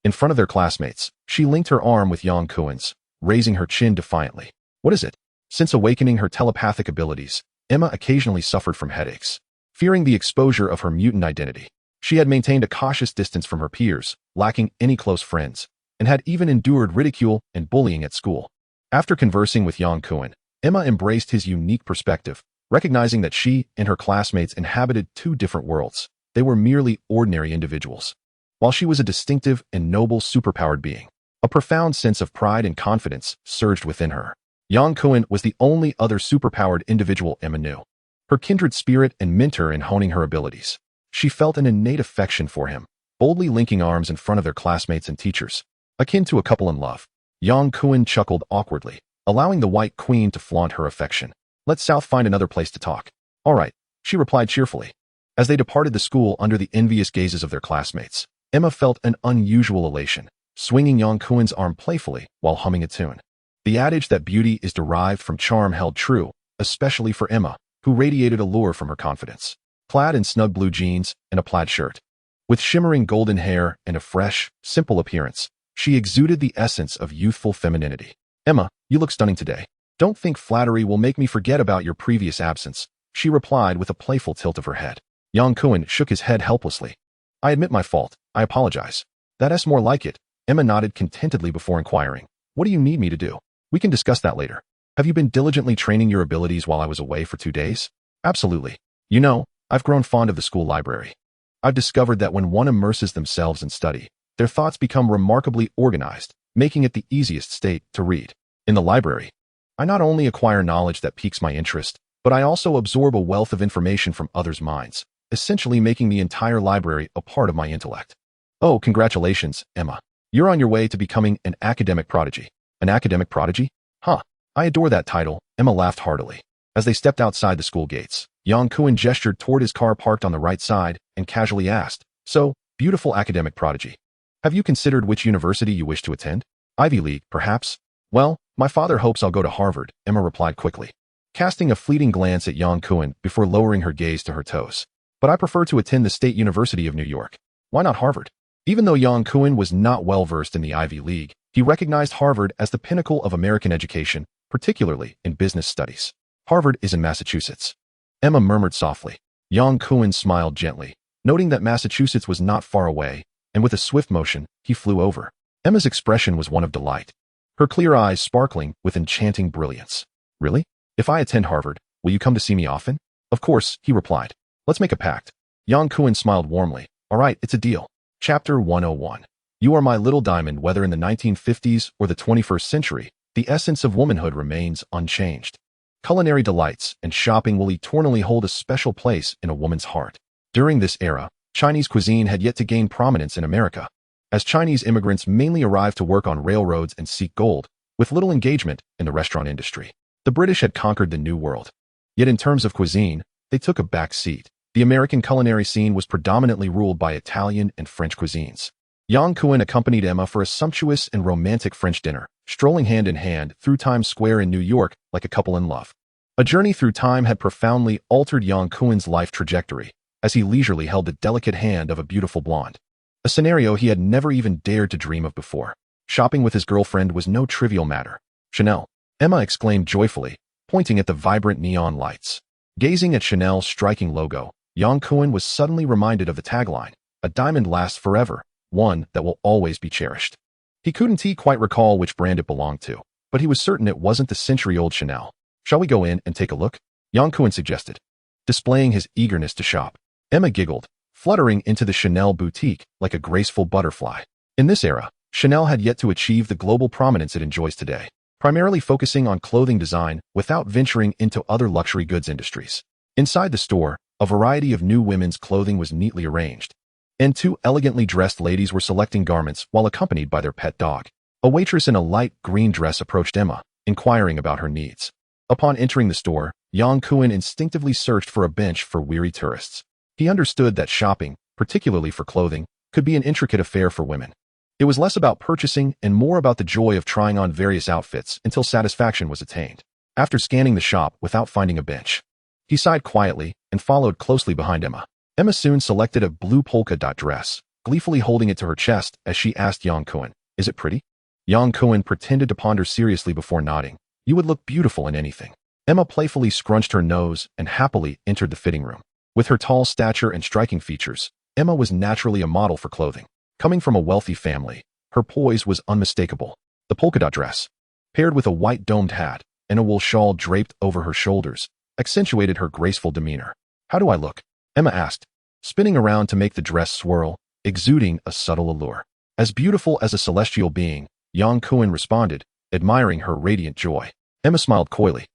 In front of their classmates, she linked her arm with Yang Kuan's, raising her chin defiantly. "What is it?" Since awakening her telepathic abilities, Emma occasionally suffered from headaches. Fearing the exposure of her mutant identity, she had maintained a cautious distance from her peers, lacking any close friends, and had even endured ridicule and bullying at school. After conversing with Yang Kuan, Emma embraced his unique perspective, recognizing that she and her classmates inhabited 2 different worlds. They were merely ordinary individuals, while she was a distinctive and noble superpowered being. A profound sense of pride and confidence surged within her. Yang Kuan was the only other superpowered individual Emma knew, her kindred spirit and mentor in honing her abilities. She felt an innate affection for him, boldly linking arms in front of their classmates and teachers, akin to a couple in love. Yang Kuan chuckled awkwardly, allowing the White Queen to flaunt her affection. "Let South find another place to talk." "All right," she replied cheerfully. As they departed the school under the envious gazes of their classmates, Emma felt an unusual elation, swinging Yang Kuan's arm playfully while humming a tune. The adage that beauty is derived from charm held true, especially for Emma, who radiated allure from her confidence. Clad in snug blue jeans and a plaid shirt, with shimmering golden hair and a fresh, simple appearance, she exuded the essence of youthful femininity. "Emma, you look stunning today. Don't think flattery will make me forget about your previous absence," she replied with a playful tilt of her head. Yang Kuan shook his head helplessly. "I admit my fault. I apologize." "That's more like it." Emma nodded contentedly before inquiring, "What do you need me to do?" We can discuss that later. Have you been diligently training your abilities while I was away for 2 days? Absolutely. You know, I've grown fond of the school library. I've discovered that when one immerses themselves in study, their thoughts become remarkably organized, making it the easiest state to read. In the library, I not only acquire knowledge that piques my interest, but I also absorb a wealth of information from others' minds, essentially making the entire library a part of my intellect. Oh, congratulations, Emma. You're on your way to becoming an academic prodigy. An academic prodigy? Huh. I adore that title, Emma laughed heartily. As they stepped outside the school gates, Yang Kuan gestured toward his car parked on the right side and casually asked, "So, beautiful academic prodigy, have you considered which university you wish to attend? Ivy League, perhaps?" "Well, my father hopes I'll go to Harvard," Emma replied quickly, casting a fleeting glance at Yang Kuan before lowering her gaze to her toes. "But I prefer to attend the State University of New York. Why not Harvard?" Even though Yang Kuan was not well versed in the Ivy League, he recognized Harvard as the pinnacle of American education, particularly in business studies. "Harvard is in Massachusetts," Emma murmured softly. Yang Kuan smiled gently, noting that Massachusetts was not far away, and with a swift motion, he flew over. Emma's expression was one of delight, her clear eyes sparkling with enchanting brilliance. "Really? If I attend Harvard, will you come to see me often?" "Of course," he replied. "Let's make a pact." Yang Kuan smiled warmly. "All right, it's a deal." Chapter 101. You are my little diamond. Whether in the 1950s or the 21st century, the essence of womanhood remains unchanged. Culinary delights and shopping will eternally hold a special place in a woman's heart. During this era, Chinese cuisine had yet to gain prominence in America, as Chinese immigrants mainly arrived to work on railroads and seek gold, with little engagement in the restaurant industry. The British had conquered the New World. Yet in terms of cuisine, they took a back seat. The American culinary scene was predominantly ruled by Italian and French cuisines. Yang Kuan accompanied Emma for a sumptuous and romantic French dinner, strolling hand in hand through Times Square in New York like a couple in love. A journey through time had profoundly altered Yang Kuan's life trajectory, as he leisurely held the delicate hand of a beautiful blonde. A scenario he had never even dared to dream of before. Shopping with his girlfriend was no trivial matter. "Chanel," Emma exclaimed joyfully, pointing at the vibrant neon lights. Gazing at Chanel's striking logo, Yang Kuan was suddenly reminded of the tagline, "A diamond lasts forever, one that will always be cherished." He couldn't quite recall which brand it belonged to, but he was certain it wasn't the century-old Chanel. "Shall we go in and take a look?" Yang Kuan suggested, displaying his eagerness to shop. Emma giggled, fluttering into the Chanel boutique like a graceful butterfly. In this era, Chanel had yet to achieve the global prominence it enjoys today, primarily focusing on clothing design without venturing into other luxury goods industries. Inside the store, a variety of new women's clothing was neatly arranged, and two elegantly dressed ladies were selecting garments while accompanied by their pet dog. A waitress in a light green dress approached Emma, inquiring about her needs. Upon entering the store, Yang Kuan instinctively searched for a bench for weary tourists. He understood that shopping, particularly for clothing, could be an intricate affair for women. It was less about purchasing and more about the joy of trying on various outfits until satisfaction was attained. After scanning the shop without finding a bench, he sighed quietly and followed closely behind Emma. Emma soon selected a blue polka dot dress, gleefully holding it to her chest as she asked Yang Kuan, "Is it pretty?" Yang Kuan pretended to ponder seriously before nodding. "You would look beautiful in anything." Emma playfully scrunched her nose and happily entered the fitting room. With her tall stature and striking features, Emma was naturally a model for clothing. Coming from a wealthy family, her poise was unmistakable. The polka dot dress, paired with a white domed hat and a wool shawl draped over her shoulders, accentuated her graceful demeanor. "How do I look?" Emma asked, spinning around to make the dress swirl, exuding a subtle allure. "As beautiful as a celestial being," Yang Kuan responded, admiring her radiant joy. Emma smiled coyly,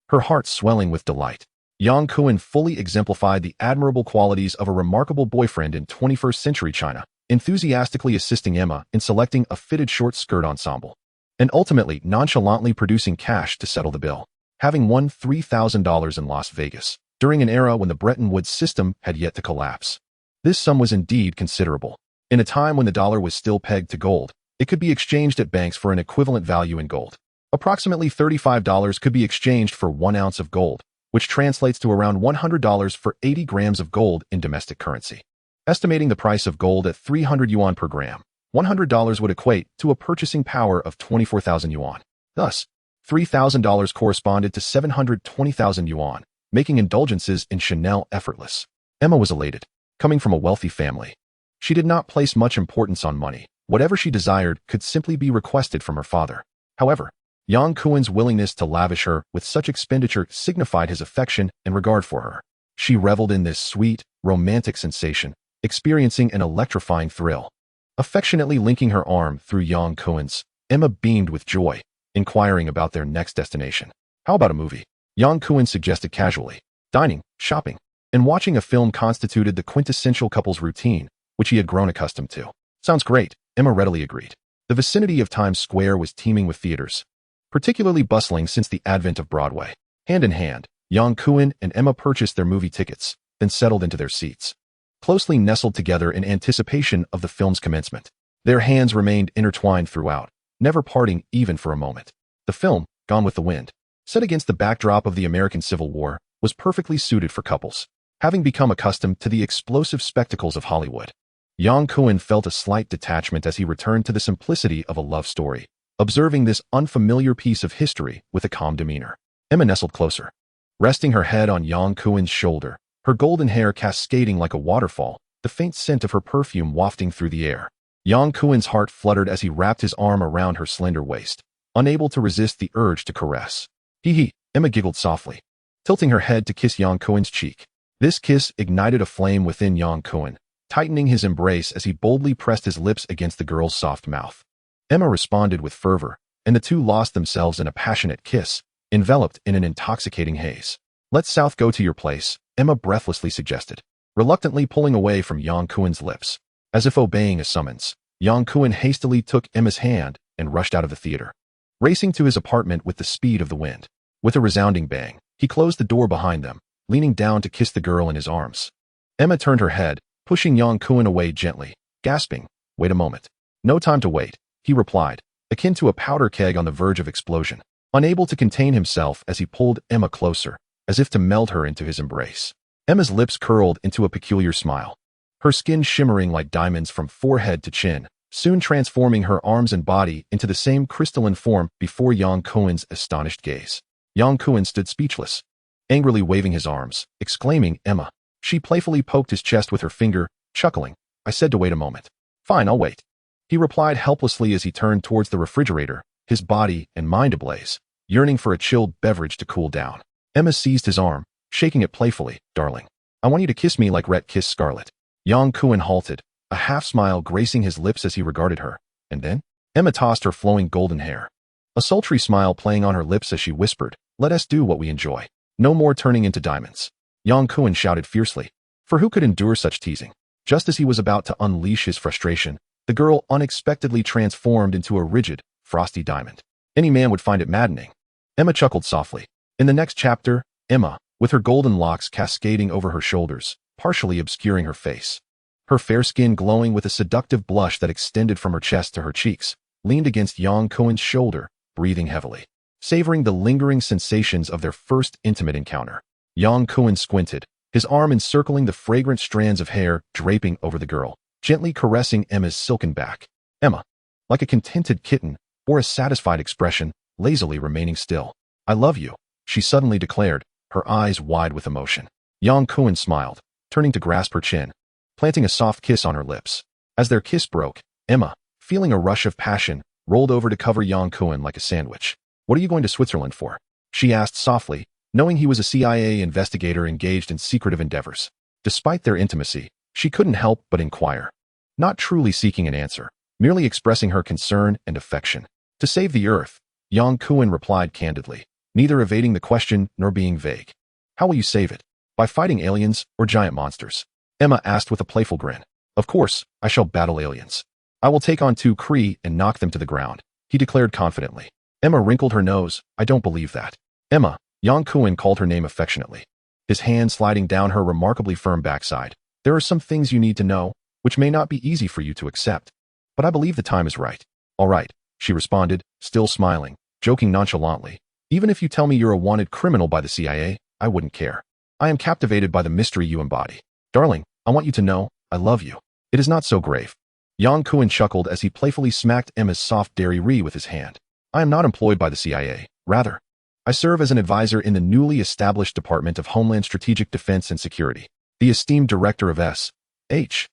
her heart swelling with delight. Yang Kuan fully exemplified the admirable qualities of a remarkable boyfriend in 21st century China, enthusiastically assisting Emma in selecting a fitted short skirt ensemble, and ultimately nonchalantly producing cash to settle the bill, having won $3,000 in Las Vegas, during an era when the Bretton Woods system had yet to collapse. This sum was indeed considerable. In a time when the dollar was still pegged to gold, it could be exchanged at banks for an equivalent value in gold. Approximately $35 could be exchanged for 1 ounce of gold, which translates to around $100 for 80 grams of gold in domestic currency. Estimating the price of gold at 300 yuan per gram, $100 would equate to a purchasing power of 24,000 yuan. Thus, $3,000 corresponded to 720,000 yuan, making indulgences in Chanel effortless. Emma was elated. Coming from a wealthy family, she did not place much importance on money. Whatever she desired could simply be requested from her father. However, Yang Kuen's willingness to lavish her with such expenditure signified his affection and regard for her. She reveled in this sweet, romantic sensation, experiencing an electrifying thrill. Affectionately linking her arm through Yang Kuen's, Emma beamed with joy, inquiring about their next destination. How about a movie? Yang Kuen suggested casually. Dining, shopping, and watching a film constituted the quintessential couple's routine, which he had grown accustomed to. Sounds great, Emma readily agreed. The vicinity of Times Square was teeming with theaters, particularly bustling since the advent of Broadway. Hand in hand, Yang Kuen and Emma purchased their movie tickets, then settled into their seats, closely nestled together in anticipation of the film's commencement. Their hands remained intertwined throughout, never parting even for a moment. The film, Gone with the Wind, set against the backdrop of the American Civil War, was perfectly suited for couples, having become accustomed to the explosive spectacles of Hollywood. Yang Kuen felt a slight detachment as he returned to the simplicity of a love story, observing this unfamiliar piece of history with a calm demeanor. Emma nestled closer, resting her head on Yang Kuen's shoulder, her golden hair cascading like a waterfall, the faint scent of her perfume wafting through the air. Yang Kuen's heart fluttered as he wrapped his arm around her slender waist, unable to resist the urge to caress. Hee, Emma giggled softly, tilting her head to kiss Yang Kuen's cheek. This kiss ignited a flame within Yang Kuen, tightening his embrace as he boldly pressed his lips against the girl's soft mouth. Emma responded with fervor, and the two lost themselves in a passionate kiss, enveloped in an intoxicating haze. Let's south go to your place, Emma breathlessly suggested, reluctantly pulling away from Yang Kuen's lips. As if obeying a summons, Yang Kuen hastily took Emma's hand and rushed out of the theater, racing to his apartment with the speed of the wind. With a resounding bang, he closed the door behind them, leaning down to kiss the girl in his arms. Emma turned her head, pushing Yang Kuen away gently, gasping, "Wait a moment." "No time to wait," he replied, akin to a powder keg on the verge of explosion, unable to contain himself as he pulled Emma closer, as if to meld her into his embrace. Emma's lips curled into a peculiar smile, her skin shimmering like diamonds from forehead to chin, soon transforming her arms and body into the same crystalline form before Yang Kuen's astonished gaze. Yang Kuen stood speechless, angrily waving his arms, exclaiming, "Emma." She playfully poked his chest with her finger, chuckling. "I said to wait a moment." "Fine, I'll wait," he replied helplessly as he turned towards the refrigerator, his body and mind ablaze, yearning for a chilled beverage to cool down. Emma seized his arm, shaking it playfully. "Darling, I want you to kiss me like Rhett kissed Scarlet." Yang Kuen halted, a half-smile gracing his lips as he regarded her. And then, Emma tossed her flowing golden hair, a sultry smile playing on her lips as she whispered, "Let us do what we enjoy. No more turning into diamonds." Yang Kuen shouted fiercely, for who could endure such teasing? Just as he was about to unleash his frustration, the girl unexpectedly transformed into a rigid, frosty diamond. Any man would find it maddening. Emma chuckled softly. In the next chapter, Emma, with her golden locks cascading over her shoulders, partially obscuring her face, her fair skin glowing with a seductive blush that extended from her chest to her cheeks, leaned against Yang Kuen's shoulder, breathing heavily, savoring the lingering sensations of their first intimate encounter. Yang Kuen squinted, his arm encircling the fragrant strands of hair draping over the girl, gently caressing Emma's silken back. Emma, like a contented kitten, bore a satisfied expression, lazily remaining still. "I love you," she suddenly declared, her eyes wide with emotion. Yang Kuen smiled, turning to grasp her chin, planting a soft kiss on her lips. As their kiss broke, Emma, feeling a rush of passion, rolled over to cover Yang Kuen like a sandwich. "What are you going to Switzerland for?" she asked softly, knowing he was a CIA investigator engaged in secretive endeavors. Despite their intimacy, she couldn't help but inquire, not truly seeking an answer, merely expressing her concern and affection. "To save the Earth," Yang Kuen replied candidly, neither evading the question nor being vague. "How will you save it? By fighting aliens or giant monsters?" Emma asked with a playful grin. "Of course, I shall battle aliens. I will take on 2 Kree and knock them to the ground," he declared confidently. Emma wrinkled her nose. "I don't believe that." "Emma," Yang Kuen called her name affectionately, his hand sliding down her remarkably firm backside. "There are some things you need to know, which may not be easy for you to accept, but I believe the time is right." "All right," she responded, still smiling, joking nonchalantly. "Even if you tell me you're a wanted criminal by the CIA, I wouldn't care. I am captivated by the mystery you embody. Darling, I want you to know, I love you. It is not so grave." Yang Kuen chuckled as he playfully smacked Emma's soft dairy with his hand. "I am not employed by the CIA. Rather, I serve as an advisor in the newly established Department of Homeland Strategic Defense and Security. The esteemed director of S.H.I.E.L.D.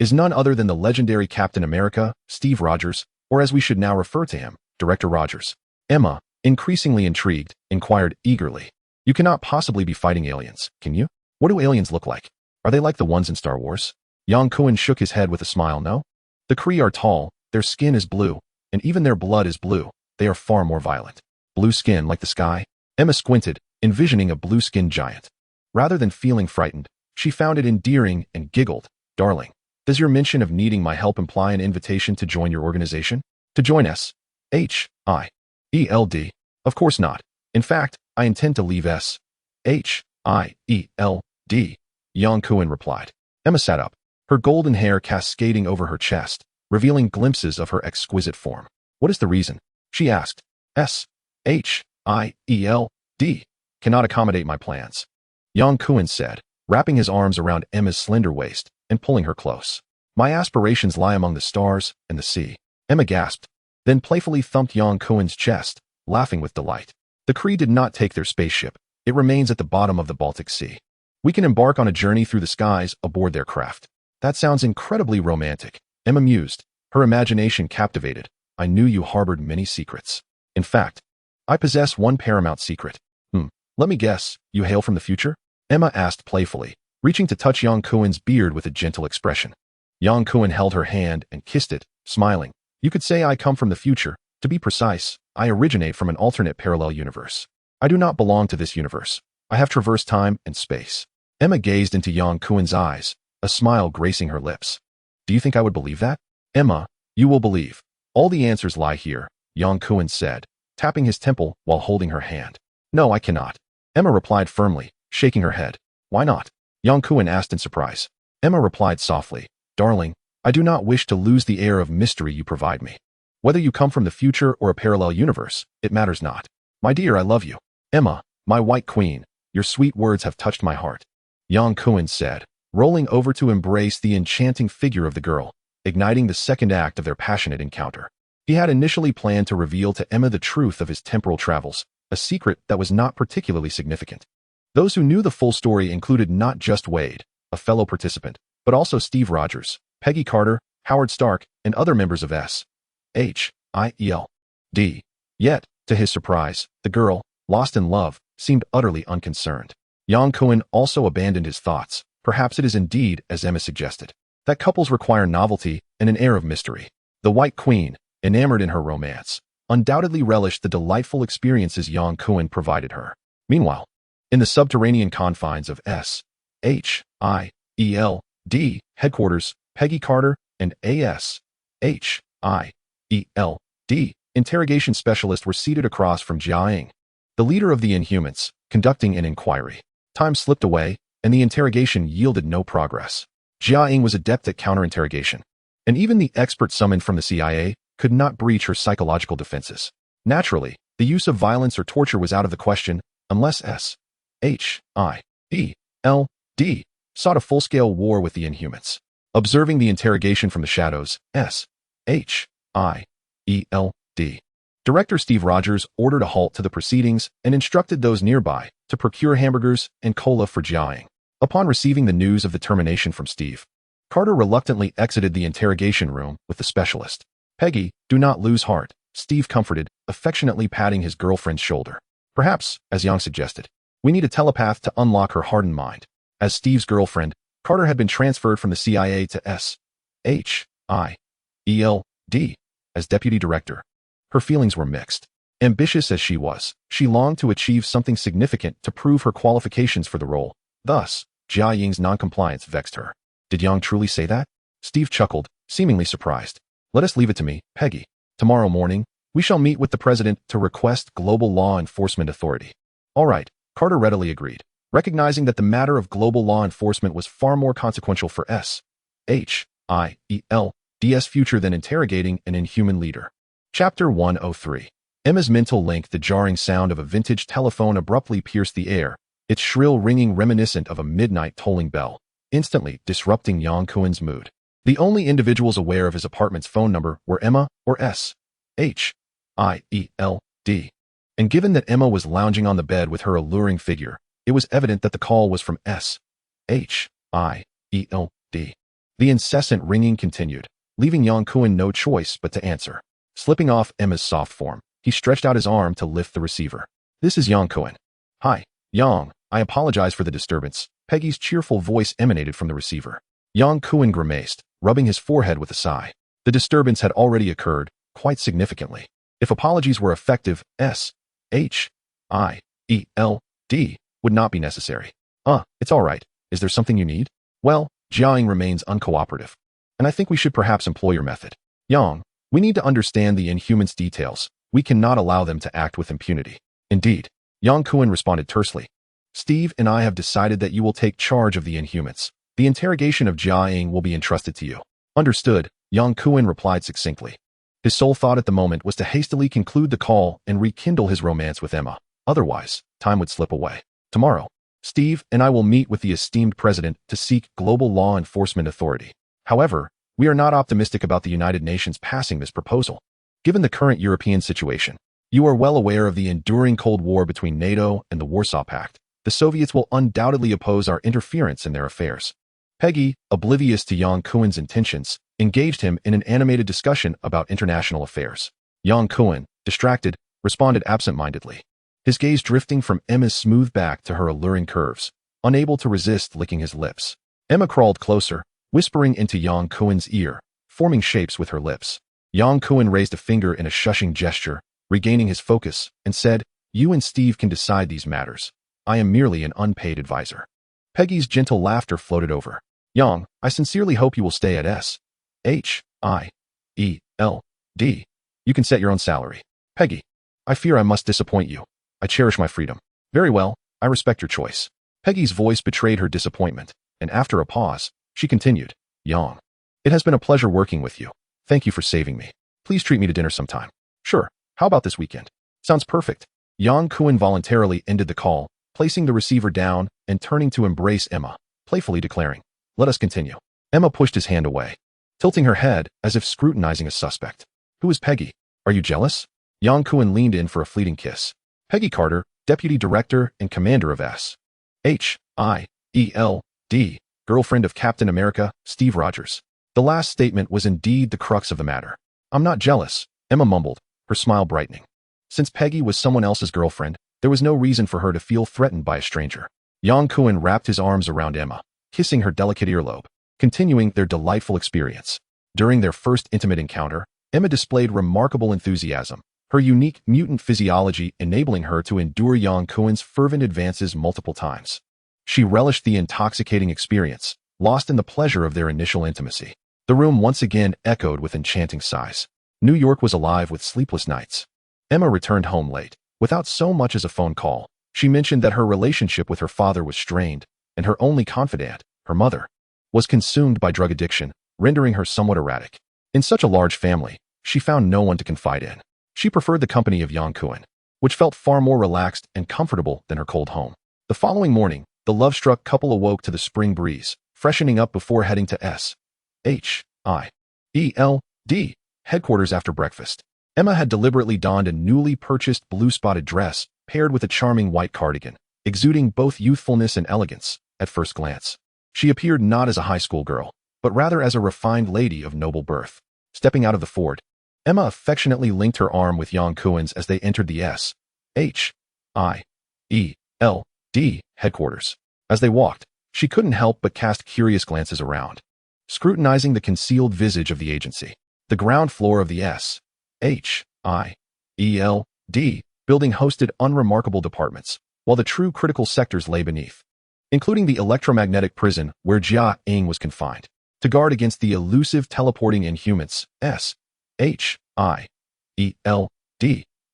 is none other than the legendary Captain America, Steve Rogers, or as we should now refer to him, Director Rogers. Emma, increasingly intrigued, inquired eagerly. You cannot possibly be fighting aliens, can you? What do aliens look like? Are they like the ones in Star Wars? Yang Kuan shook his head with a smile. No. The Kree are tall, their skin is blue, and even their blood is blue. They are far more violent. Blue skin like the sky? Emma squinted, envisioning a blue-skinned giant. Rather than feeling frightened, she found it endearing and giggled. Darling, does your mention of needing my help imply an invitation to join your organization? To join S-H-I-E-L-D? Of course not. In fact, I intend to leave S-H-I-E-L-D, Yang Kuan replied. Emma sat up, her golden hair cascading over her chest, revealing glimpses of her exquisite form. What is the reason? She asked. S-H-I-E-L-D cannot accommodate my plans, Yang Kuan said, wrapping his arms around Emma's slender waist and pulling her close. My aspirations lie among the stars and the sea. Emma gasped, then playfully thumped Yang Kuan's chest, laughing with delight. The Kree did not take their spaceship. It remains at the bottom of the Baltic Sea. We can embark on a journey through the skies aboard their craft. That sounds incredibly romantic, Emma mused, her imagination captivated. I knew you harbored many secrets. In fact, I possess one paramount secret. Let me guess, you hail from the future? Emma asked playfully, reaching to touch Yang Kuan's beard with a gentle expression. Yang Kuan held her hand and kissed it, smiling. You could say I come from the future. To be precise, I originate from an alternate parallel universe. I do not belong to this universe. I have traversed time and space. Emma gazed into Yang Kuan's eyes, a smile gracing her lips. Do you think I would believe that? Emma, you will believe. All the answers lie here, Yang Kuan said, tapping his temple while holding her hand. No, I cannot. Emma replied firmly, shaking her head. Why not? Yang Kuan asked in surprise. Emma replied softly, Darling, I do not wish to lose the air of mystery you provide me. Whether you come from the future or a parallel universe, it matters not. My dear, I love you. Emma, my white queen, your sweet words have touched my heart, Yang Kuan said, rolling over to embrace the enchanting figure of the girl, igniting the second act of their passionate encounter. He had initially planned to reveal to Emma the truth of his temporal travels, a secret that was not particularly significant. Those who knew the full story included not just Wade, a fellow participant, but also Steve Rogers, Peggy Carter, Howard Stark, and other members of S.H.I.E.L.D. Yet, to his surprise, the girl, lost in love, seemed utterly unconcerned. Yang Kuan also abandoned his thoughts. Perhaps it is indeed, as Emma suggested, that couples require novelty and an air of mystery. The White Queen, enamored in her romance, undoubtedly relished the delightful experiences Yang Kuan provided her. Meanwhile, in the subterranean confines of S.H.I.E.L.D. headquarters, Peggy Carter and A.S.H.I.E.L.D. interrogation specialist were seated across from Jiaying, the leader of the Inhumans, conducting an inquiry. Time slipped away, and the interrogation yielded no progress. Jiaying was adept at counterinterrogation, and even the expert summoned from the CIA could not breach her psychological defenses. Naturally, the use of violence or torture was out of the question, unless S.H.I.E.L.D. sought a full-scale war with the Inhumans. Observing the interrogation from the shadows, S.H.I.E.L.D. Director Steve Rogers ordered a halt to the proceedings and instructed those nearby to procure hamburgers and cola for Jiaying. Upon receiving the news of the termination from Steve, Carter reluctantly exited the interrogation room with the specialist. Peggy, do not lose heart, Steve comforted, affectionately patting his girlfriend's shoulder. Perhaps, as Yang suggested, we need a telepath to unlock her hardened mind. As Steve's girlfriend, Carter had been transferred from the CIA to S.H.I.E.L.D. as deputy director. Her feelings were mixed. Ambitious as she was, she longed to achieve something significant to prove her qualifications for the role. Thus, Jia Ying's noncompliance vexed her. Did Yang truly say that? Steve chuckled, seemingly surprised. Let us leave it to me, Peggy. Tomorrow morning, we shall meet with the president to request global law enforcement authority. All right, Carter readily agreed, recognizing that the matter of global law enforcement was far more consequential for S.H.I.E.L.D.'s future than interrogating an inhuman leader. Chapter 103. Emma's mental link. The jarring sound of a vintage telephone abruptly pierced the air, its shrill ringing reminiscent of a midnight tolling bell, instantly disrupting Yang Kuan's mood. The only individuals aware of his apartment's phone number were Emma or S.H.I.E.L.D. And given that Emma was lounging on the bed with her alluring figure, it was evident that the call was from S.H.I.E.L.D. The incessant ringing continued, leaving Yang Kuan no choice but to answer. Slipping off Emma's soft form, he stretched out his arm to lift the receiver. This is Yang Kuan. Hi, Yang. I apologize for the disturbance. Peggy's cheerful voice emanated from the receiver. Yang Kuan grimaced, rubbing his forehead with a sigh. The disturbance had already occurred, quite significantly. If apologies were effective, S-H-I-E-L-D would not be necessary. It's all right. Is there something you need? Well, Jiaing remains uncooperative, and I think we should perhaps employ your method. Yang, we need to understand the Inhumans' details. We cannot allow them to act with impunity. Indeed, Yang Kuan responded tersely. Steve and I have decided that you will take charge of the Inhumans. The interrogation of Jiaing will be entrusted to you. Understood, Yang Kuan replied succinctly. His sole thought at the moment was to hastily conclude the call and rekindle his romance with Emma. Otherwise, time would slip away. Tomorrow, Steve and I will meet with the esteemed president to seek global law enforcement authority. However, we are not optimistic about the United Nations passing this proposal. Given the current European situation, you are well aware of the enduring Cold War between NATO and the Warsaw Pact. The Soviets will undoubtedly oppose our interference in their affairs. Peggy, oblivious to Yang Kuan's intentions, engaged him in an animated discussion about international affairs. Yang Kuan, distracted, responded absent-mindedly, his gaze drifting from Emma's smooth back to her alluring curves, unable to resist licking his lips. Emma crawled closer, whispering into Yang Kuan's ear, forming shapes with her lips. Yang Kuan raised a finger in a shushing gesture, regaining his focus, and said, "You and Steve can decide these matters. I am merely an unpaid advisor." Peggy's gentle laughter floated over. "Yang, I sincerely hope you will stay at S-H-I-E-L-D. You can set your own salary." "Peggy, I fear I must disappoint you. I cherish my freedom." "Very well, I respect your choice." Peggy's voice betrayed her disappointment, and after a pause, she continued, "Yang, it has been a pleasure working with you. Thank you for saving me. Please treat me to dinner sometime." "Sure, how about this weekend?" "Sounds perfect." Yang Kuan voluntarily ended the call, placing the receiver down and turning to embrace Emma, playfully declaring, "Let us continue." Emma pushed his hand away, tilting her head as if scrutinizing a suspect. "Who is Peggy? Are you jealous?" Yang Kuan leaned in for a fleeting kiss. "Peggy Carter, Deputy Director and Commander of S.H.I.E.L.D., girlfriend of Captain America, Steve Rogers." The last statement was indeed the crux of the matter. "I'm not jealous," Emma mumbled, her smile brightening. Since Peggy was someone else's girlfriend, there was no reason for her to feel threatened by a stranger. Yang Kuan wrapped his arms around Emma, kissing her delicate earlobe, continuing their delightful experience. During their first intimate encounter, Emma displayed remarkable enthusiasm, her unique mutant physiology enabling her to endure Yang Kuan's fervent advances multiple times. She relished the intoxicating experience, lost in the pleasure of their initial intimacy. The room once again echoed with enchanting sighs. New York was alive with sleepless nights. Emma returned home late. Without so much as a phone call, she mentioned that her relationship with her father was strained, and her only confidant, her mother, was consumed by drug addiction, rendering her somewhat erratic. In such a large family, she found no one to confide in. She preferred the company of Yang Kuan, which felt far more relaxed and comfortable than her cold home. The following morning, the love-struck couple awoke to the spring breeze, freshening up before heading to S.H.I.E.L.D. headquarters after breakfast. Emma had deliberately donned a newly purchased blue-spotted dress paired with a charming white cardigan, exuding both youthfulness and elegance at first glance. She appeared not as a high school girl, but rather as a refined lady of noble birth. Stepping out of the Ford, Emma affectionately linked her arm with Yang Kuan's as they entered the S.H.I.E.L.D. headquarters. As they walked, she couldn't help but cast curious glances around, scrutinizing the concealed visage of the agency. The ground floor of the S.H.I.E.L.D. building hosted unremarkable departments, while the true critical sectors lay beneath, including the electromagnetic prison where Jia-Ing was confined. To guard against the elusive teleporting Inhumans, S.H.I.E.L.D.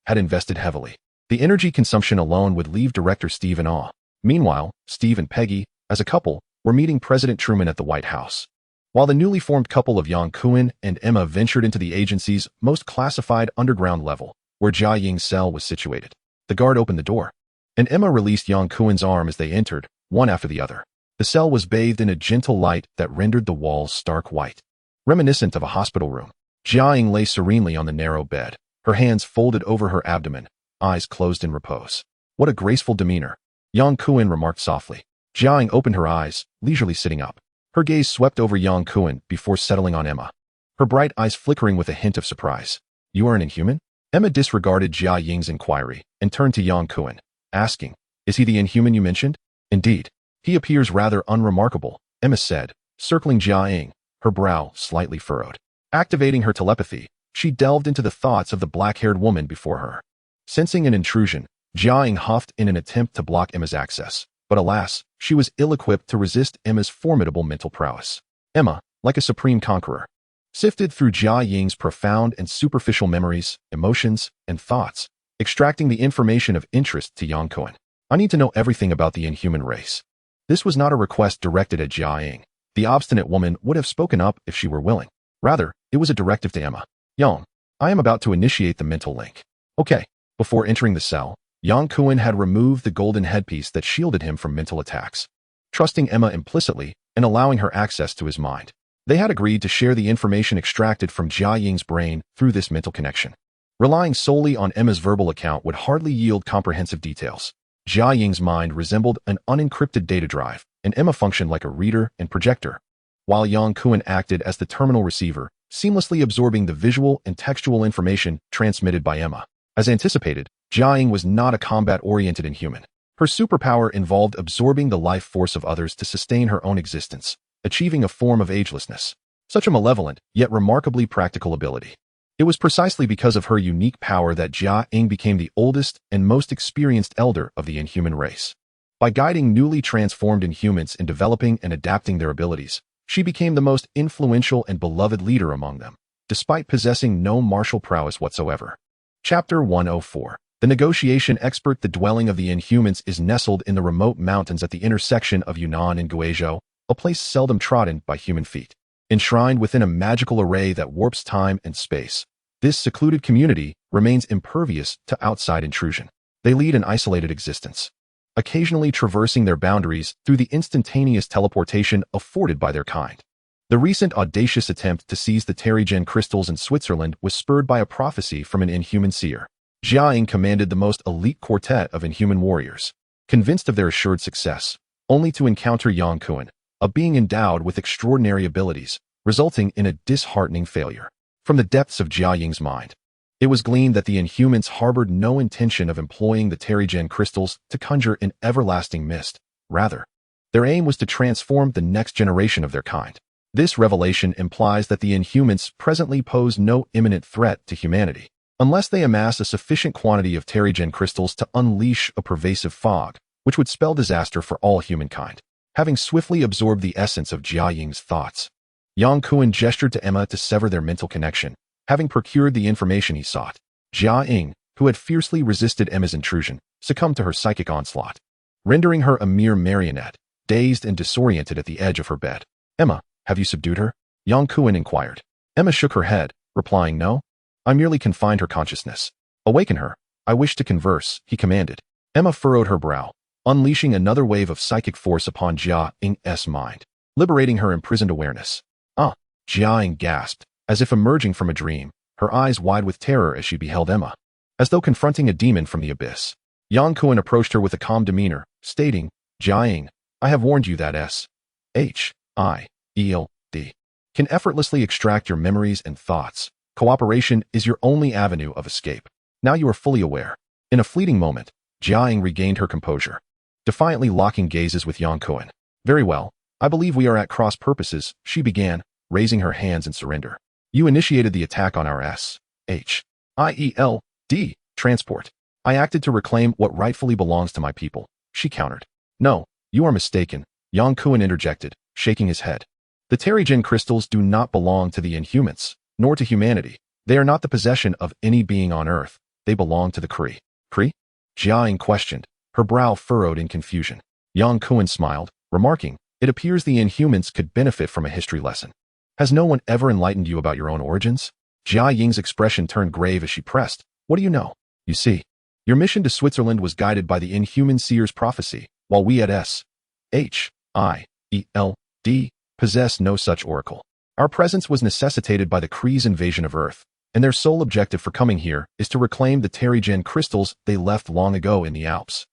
had invested heavily. The energy consumption alone would leave Director Steve in awe. Meanwhile, Steve and Peggy, as a couple, were meeting President Truman at the White House. While the newly formed couple of Yang Kuan and Emma ventured into the agency's most classified underground level, where Jia-Ying's cell was situated, the guard opened the door, and Emma released Yang Kuan's arm as they entered, one after the other. The cell was bathed in a gentle light that rendered the walls stark white, reminiscent of a hospital room. Jia-Ying lay serenely on the narrow bed, her hands folded over her abdomen, eyes closed in repose. "What a graceful demeanor," Yang Kuan remarked softly. Jia-Ying opened her eyes, leisurely sitting up. Her gaze swept over Yang Kuan before settling on Emma, her bright eyes flickering with a hint of surprise. You are an inhuman? Emma disregarded Jia Ying's inquiry and turned to Yang Kuan, asking, is he the inhuman you mentioned? Indeed. He appears rather unremarkable, Emma said, circling Jia Ying, her brow slightly furrowed. Activating her telepathy, she delved into the thoughts of the black-haired woman before her. Sensing an intrusion, Jia Ying huffed in an attempt to block Emma's access, but alas, she was ill-equipped to resist Emma's formidable mental prowess. Emma, like a supreme conqueror, sifted through Jia Ying's profound and superficial memories, emotions, and thoughts, extracting the information of interest to Yang Kuan. I need to know everything about the inhuman race. This was not a request directed at Jia Ying. The obstinate woman would have spoken up if she were willing. Rather, it was a directive to Emma. Yang, I am about to initiate the mental link. Okay. Before entering the cell, Yang Kuan had removed the golden headpiece that shielded him from mental attacks. Trusting Emma implicitly and allowing her access to his mind, they had agreed to share the information extracted from Jia Ying's brain through this mental connection. Relying solely on Emma's verbal account would hardly yield comprehensive details. Jia Ying's mind resembled an unencrypted data drive, and Emma functioned like a reader and projector, while Yang Kuan acted as the terminal receiver, seamlessly absorbing the visual and textual information transmitted by Emma. As anticipated, Jia Ying was not a combat-oriented inhuman. Her superpower involved absorbing the life force of others to sustain her own existence, achieving a form of agelessness. Such a malevolent, yet remarkably practical ability. It was precisely because of her unique power that Jia Ying became the oldest and most experienced elder of the inhuman race. By guiding newly transformed inhumans in developing and adapting their abilities, she became the most influential and beloved leader among them, despite possessing no martial prowess whatsoever. Chapter 104. The negotiation expert. The dwelling of the Inhumans is nestled in the remote mountains at the intersection of Yunnan and Guizhou, a place seldom trodden by human feet. Enshrined within a magical array that warps time and space, this secluded community remains impervious to outside intrusion. They lead an isolated existence, occasionally traversing their boundaries through the instantaneous teleportation afforded by their kind. The recent audacious attempt to seize the Terrigen crystals in Switzerland was spurred by a prophecy from an inhuman seer. Jia Ying commanded the most elite quartet of inhuman warriors, convinced of their assured success, only to encounter Yang Kuan, a being endowed with extraordinary abilities, resulting in a disheartening failure. From the depths of Jia Ying's mind, it was gleaned that the Inhumans harbored no intention of employing the Terrigen crystals to conjure an everlasting mist. Rather, their aim was to transform the next generation of their kind. This revelation implies that the Inhumans presently pose no imminent threat to humanity, unless they amass a sufficient quantity of Terrigen crystals to unleash a pervasive fog, which would spell disaster for all humankind. Having swiftly absorbed the essence of Jia Ying's thoughts, Yang Kuan gestured to Emma to sever their mental connection, having procured the information he sought. Jia Ying, who had fiercely resisted Emma's intrusion, succumbed to her psychic onslaught, rendering her a mere marionette, dazed and disoriented at the edge of her bed. Emma, have you subdued her? Yang Kuan inquired. Emma shook her head, replying no. I merely confined her consciousness. Awaken her. I wish to converse, he commanded. Emma furrowed her brow, unleashing another wave of psychic force upon Jia Ying's mind, liberating her imprisoned awareness. Jia Ying gasped, as if emerging from a dream, her eyes wide with terror as she beheld Emma. As though confronting a demon from the abyss, Yang Kuan approached her with a calm demeanor, stating, Jia Ying, I have warned you that S.H.I.E.L.D. can effortlessly extract your memories and thoughts. Cooperation is your only avenue of escape. Now you are fully aware. In a fleeting moment, Jia Ying regained her composure, defiantly locking gazes with Yang Kuan. Very well, I believe we are at cross purposes, she began, raising her hands in surrender. You initiated the attack on our S.H.I.E.L.D. transport. I acted to reclaim what rightfully belongs to my people, she countered. No, you are mistaken, Yang Kuan interjected, shaking his head. The Terrigen crystals do not belong to the Inhumans, nor to humanity. They are not the possession of any being on Earth. They belong to the Kree. Kree? Jia Ying questioned, her brow furrowed in confusion. Yang Kuan smiled, remarking, it appears the Inhumans could benefit from a history lesson. Has no one ever enlightened you about your own origins? Jia Ying's expression turned grave as she pressed. What do you know? You see, your mission to Switzerland was guided by the Inhuman Seer's prophecy, while we at S.H.I.E.L.D. possess no such oracle. Our presence was necessitated by the Kree's invasion of Earth, and their sole objective for coming here is to reclaim the Terrigen crystals they left long ago in the Alps.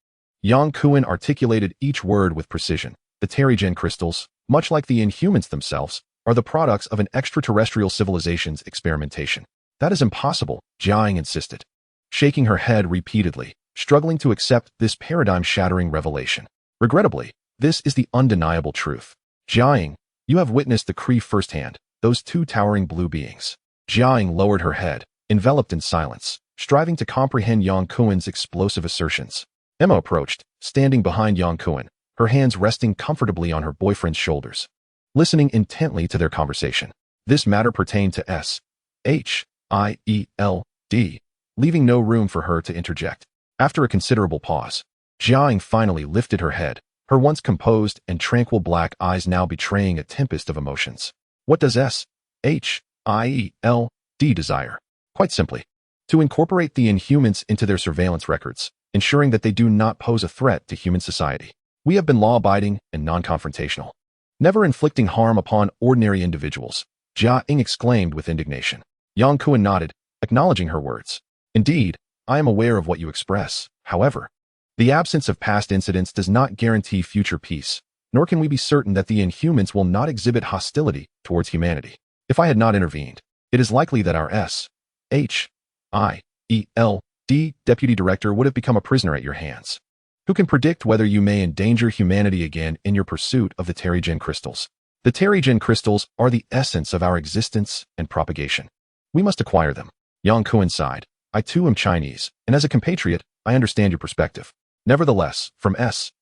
Yang Kuan articulated each word with precision. The Terrigen crystals, much like the Inhumans themselves, are the products of an extraterrestrial civilization's experimentation. That is impossible, Jiang insisted, shaking her head repeatedly, struggling to accept this paradigm-shattering revelation. Regrettably, this is the undeniable truth. Jiang, you have witnessed the Kree firsthand, those two towering blue beings. Jiang lowered her head, enveloped in silence, striving to comprehend Yang Kuen's explosive assertions. Emma approached, standing behind Yang Kuen, her hands resting comfortably on her boyfriend's shoulders, listening intently to their conversation. This matter pertained to S.H.I.E.L.D., leaving no room for her to interject. After a considerable pause, Jiang finally lifted her head, her once composed and tranquil black eyes now betraying a tempest of emotions. What does S.H.I.E.L.D. desire? Quite simply, to incorporate the Inhumans into their surveillance records, ensuring that they do not pose a threat to human society. We have been law-abiding and non-confrontational, never inflicting harm upon ordinary individuals, Jia Ying exclaimed with indignation. Yang Kuen nodded, acknowledging her words. Indeed, I am aware of what you express. However, the absence of past incidents does not guarantee future peace, nor can we be certain that the Inhumans will not exhibit hostility towards humanity. If I had not intervened, it is likely that our S.H.I.E.L.D. deputy director would have become a prisoner at your hands. Who can predict whether you may endanger humanity again in your pursuit of the Terrigen crystals? The Terrigen crystals are the essence of our existence and propagation. We must acquire them. Yang Kuen sighed. I too am Chinese, and as a compatriot, I understand your perspective. Nevertheless, from S.H.I.E.L.D.'s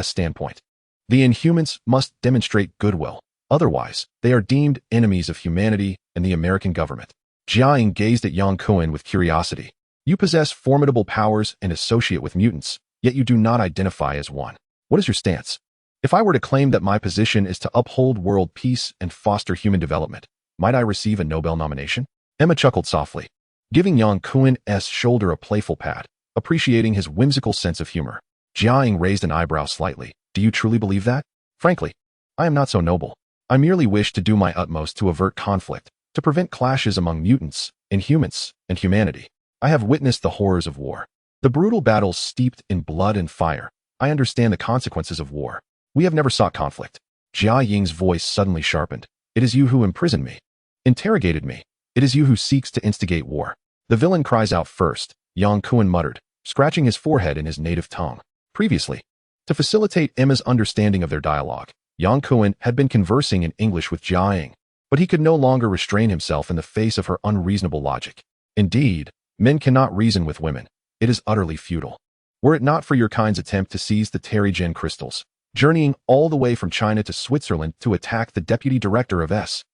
standpoint, the Inhumans must demonstrate goodwill. Otherwise, they are deemed enemies of humanity and the American government. Jia Ying gazed at Yang Kuen with curiosity. You possess formidable powers and associate with mutants, yet you do not identify as one. What is your stance? If I were to claim that my position is to uphold world peace and foster human development, might I receive a Nobel nomination? Emma chuckled softly, giving Yang Kuen's shoulder a playful pat, appreciating his whimsical sense of humor. Jia Ying raised an eyebrow slightly. Do you truly believe that? Frankly, I am not so noble. I merely wish to do my utmost to avert conflict, to prevent clashes among mutants, Inhumans, and humanity. I have witnessed the horrors of war, the brutal battles steeped in blood and fire. I understand the consequences of war. We have never sought conflict. Jia Ying's voice suddenly sharpened. It is you who imprisoned me, interrogated me. It is you who seeks to instigate war. The villain cries out first, Yang Kuen muttered, scratching his forehead in his native tongue. Previously, to facilitate Emma's understanding of their dialogue, Yang Kuen had been conversing in English with Jia Ying, but he could no longer restrain himself in the face of her unreasonable logic. Indeed, men cannot reason with women. It is utterly futile. Were it not for your kind's attempt to seize the Terrigen crystals, journeying all the way from China to Switzerland to attack the deputy director of S.H.I.E.L.D.,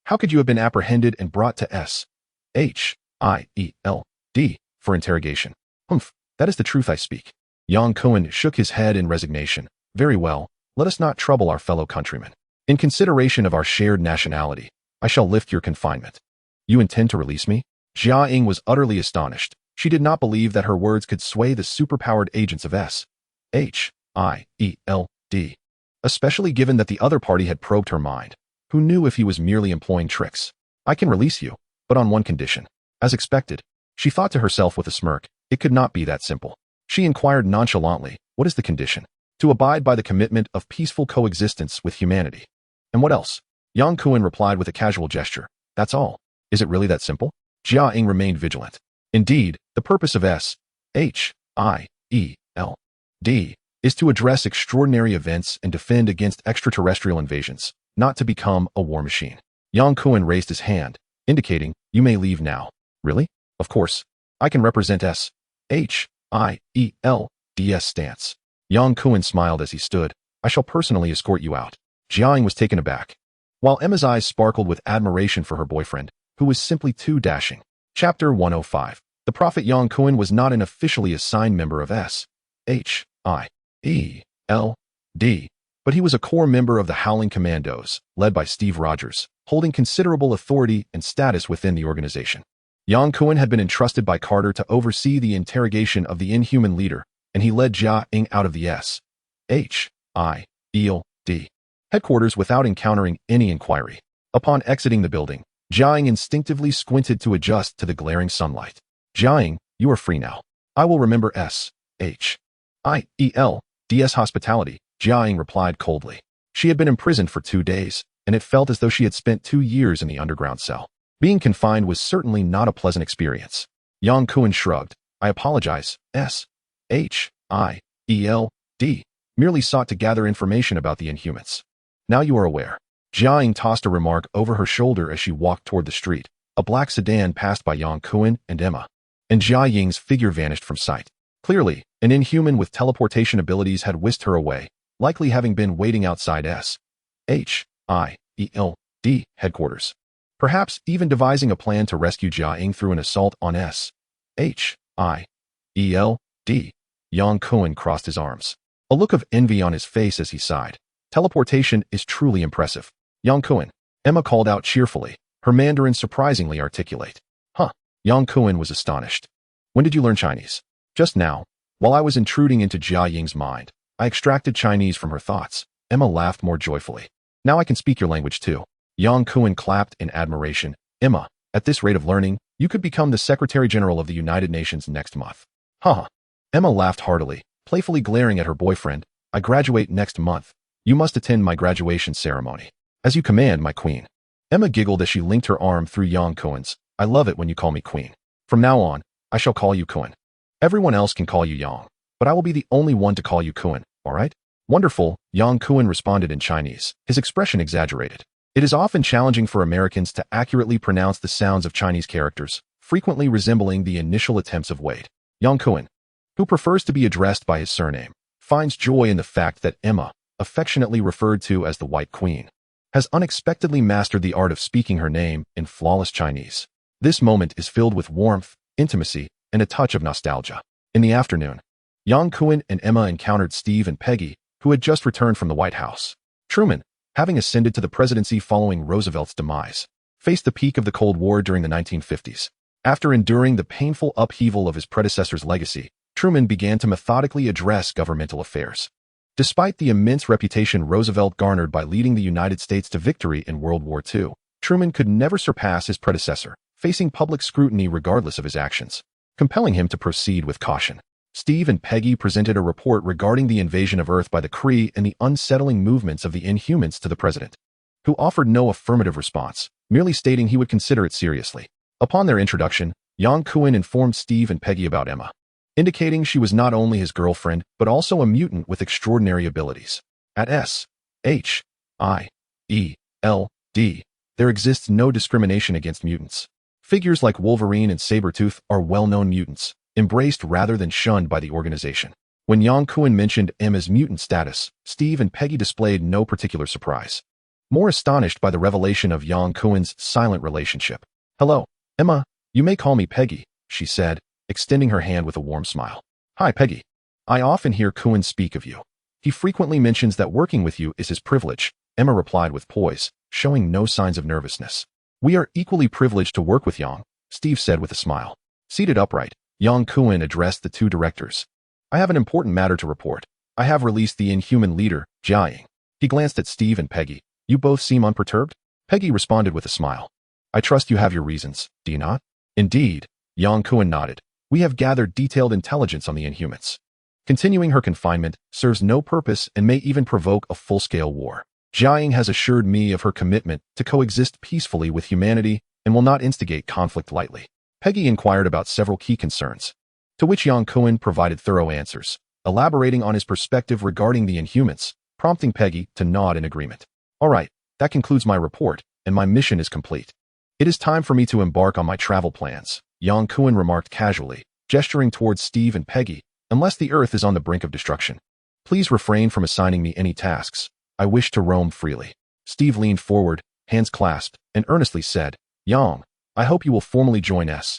how could you have been apprehended and brought to S.H.I.E.L.D. for interrogation? Humph, that is the truth I speak. Yang Kuen shook his head in resignation. Very well, let us not trouble our fellow countrymen. In consideration of our shared nationality, I shall lift your confinement. You intend to release me? Jia Ying was utterly astonished. She did not believe that her words could sway the superpowered agents of S.H.I.E.L.D., especially given that the other party had probed her mind. Who knew if he was merely employing tricks? I can release you, but on one condition. As expected, she thought to herself with a smirk, it could not be that simple. She inquired nonchalantly, what is the condition? To abide by the commitment of peaceful coexistence with humanity. And what else? Yang Kuen replied with a casual gesture. That's all. Is it really that simple? Jia Ying remained vigilant. Indeed, the purpose of S.H.I.E.L.D. is to address extraordinary events and defend against extraterrestrial invasions, not to become a war machine. Yang Kuen raised his hand, indicating, you may leave now. Really? Of course. I can represent S.H.I.E.L.D.'s stance. Yang Kuen smiled as he stood. I shall personally escort you out. Jia Ying was taken aback, while Emma's eyes sparkled with admiration for her boyfriend, who was simply too dashing. Chapter 105. The prophet Yang Kuen was not an officially assigned member of S.H.I.E.L.D., but he was a core member of the Howling Commandos, led by Steve Rogers, holding considerable authority and status within the organization. Yang Kuen had been entrusted by Carter to oversee the interrogation of the Inhuman leader, and he led Jia Ying out of the S.H.I.E.L.D. headquarters without encountering any inquiry. Upon exiting the building, Jia Ying instinctively squinted to adjust to the glaring sunlight. Jia Ying, you are free now. I will remember S.H.I.E.L.D.'s hospitality, Jia Ying replied coldly. She had been imprisoned for 2 days, and it felt as though she had spent 2 years in the underground cell. Being confined was certainly not a pleasant experience. Yang Kuan shrugged. I apologize. S-H-I-E-L-D. Merely sought to gather information about the Inhumans. Now you are aware. Jia Ying tossed a remark over her shoulder as she walked toward the street. A black sedan passed by Yang Kuan and Emma, and Jia Ying's figure vanished from sight. Clearly, an Inhuman with teleportation abilities had whisked her away, likely having been waiting outside S-H-I-E-L-D headquarters. Perhaps even devising a plan to rescue Jia Ying through an assault on S-H-I-E-L-D. Yang Kuan crossed his arms, a look of envy on his face as he sighed. Teleportation is truly impressive. Yang Kuan, Emma called out cheerfully, her Mandarin surprisingly articulate. Huh. Yang Kuan was astonished. When did you learn Chinese? Just now. While I was intruding into Jia Ying's mind, I extracted Chinese from her thoughts. Emma laughed more joyfully. Now I can speak your language too. Yang Kuan clapped in admiration. Emma, at this rate of learning, you could become the Secretary General of the United Nations next month. Haha. Emma laughed heartily, playfully glaring at her boyfriend. I graduate next month. You must attend my graduation ceremony. As you command, my queen. Emma giggled as she linked her arm through Yang Kuan's. I love it when you call me queen. From now on, I shall call you Kuan. Everyone else can call you Yang, but I will be the only one to call you Kuan, all right? Wonderful, Yang Kuan responded in Chinese, his expression exaggerated. It is often challenging for Americans to accurately pronounce the sounds of Chinese characters, frequently resembling the initial attempts of Wade. Yang Kuan, who prefers to be addressed by his surname, finds joy in the fact that Emma, affectionately referred to as the White Queen, has unexpectedly mastered the art of speaking her name in flawless Chinese. This moment is filled with warmth, intimacy, and a touch of nostalgia. In the afternoon, Yang Kuan and Emma encountered Steve and Peggy, who had just returned from the White House. Truman, having ascended to the presidency following Roosevelt's demise, faced the peak of the Cold War during the 1950s. After enduring the painful upheaval of his predecessor's legacy, Truman began to methodically address governmental affairs. Despite the immense reputation Roosevelt garnered by leading the United States to victory in World War II, Truman could never surpass his predecessor, facing public scrutiny regardless of his actions, compelling him to proceed with caution. Steve and Peggy presented a report regarding the invasion of Earth by the Kree and the unsettling movements of the Inhumans to the president, who offered no affirmative response, merely stating he would consider it seriously. Upon their introduction, Yang Kuan informed Steve and Peggy about Emma, indicating she was not only his girlfriend, but also a mutant with extraordinary abilities. At S-H-I-E-L-D, there exists no discrimination against mutants. Figures like Wolverine and Sabretooth are well-known mutants, embraced rather than shunned by the organization. When Yang Kuan mentioned Emma's mutant status, Steve and Peggy displayed no particular surprise, more astonished by the revelation of Yang Kuan's silent relationship. Hello, Emma, you may call me Peggy, she said, extending her hand with a warm smile. Hi, Peggy. I often hear Kuan speak of you. He frequently mentions that working with you is his privilege, Emma replied with poise, showing no signs of nervousness. We are equally privileged to work with Yang, Steve said with a smile. Seated upright, Yang Kuan addressed the two directors. I have an important matter to report. I have released the Inhuman leader, Jia Ying. He glanced at Steve and Peggy. You both seem unperturbed? Peggy responded with a smile. I trust you have your reasons, do you not? Indeed, Yang Kuan nodded. We have gathered detailed intelligence on the Inhumans. Continuing her confinement serves no purpose and may even provoke a full-scale war. Jia Ying has assured me of her commitment to coexist peacefully with humanity and will not instigate conflict lightly. Peggy inquired about several key concerns, to which Yang Kuan provided thorough answers, elaborating on his perspective regarding the Inhumans, prompting Peggy to nod in agreement. All right, that concludes my report, and my mission is complete. It is time for me to embark on my travel plans, Yang Kuan remarked casually, gesturing towards Steve and Peggy. Unless the Earth is on the brink of destruction, please refrain from assigning me any tasks. I wish to roam freely. Steve leaned forward, hands clasped, and earnestly said, Yang, I hope you will formally join S-H-I-E-L-D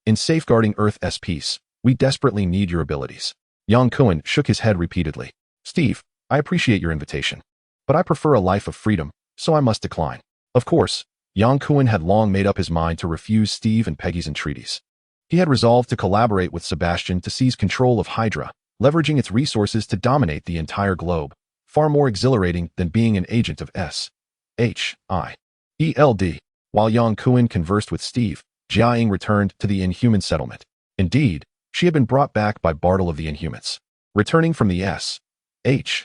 in safeguarding Earth's peace. We desperately need your abilities. Yang Kuan shook his head repeatedly. Steve, I appreciate your invitation, but I prefer a life of freedom, so I must decline. Of course, Yang Kuan had long made up his mind to refuse Steve and Peggy's entreaties. He had resolved to collaborate with Sebastian to seize control of Hydra, leveraging its resources to dominate the entire globe, far more exhilarating than being an agent of S-H-I-E-L-D. While Yang Kuan conversed with Steve, Jia Ying returned to the Inhuman settlement. Indeed, she had been brought back by Bartle of the Inhumans. Returning from the S-H-I-E-L-D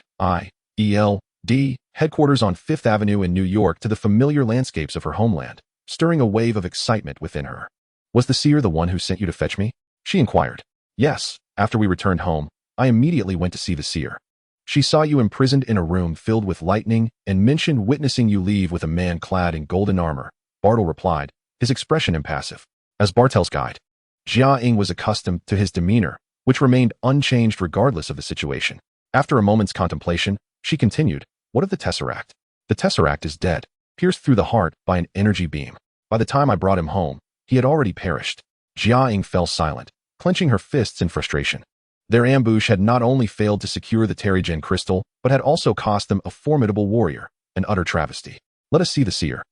Headquarters on Fifth Avenue in New York to the familiar landscapes of her homeland, stirring a wave of excitement within her. Was the seer the one who sent you to fetch me? She inquired. Yes, after we returned home, I immediately went to see the seer. She saw you imprisoned in a room filled with lightning and mentioned witnessing you leave with a man clad in golden armor, Bartle replied, his expression impassive. As Bartel's guide, Jia Ying was accustomed to his demeanor, which remained unchanged regardless of the situation. After a moment's contemplation, she continued, what of the Tesseract? The Tesseract is dead, pierced through the heart by an energy beam. By the time I brought him home, he had already perished. Jia Ying fell silent, clenching her fists in frustration. Their ambush had not only failed to secure the Terrigen crystal, but had also cost them a formidable warrior, an utter travesty. Let us see the seer.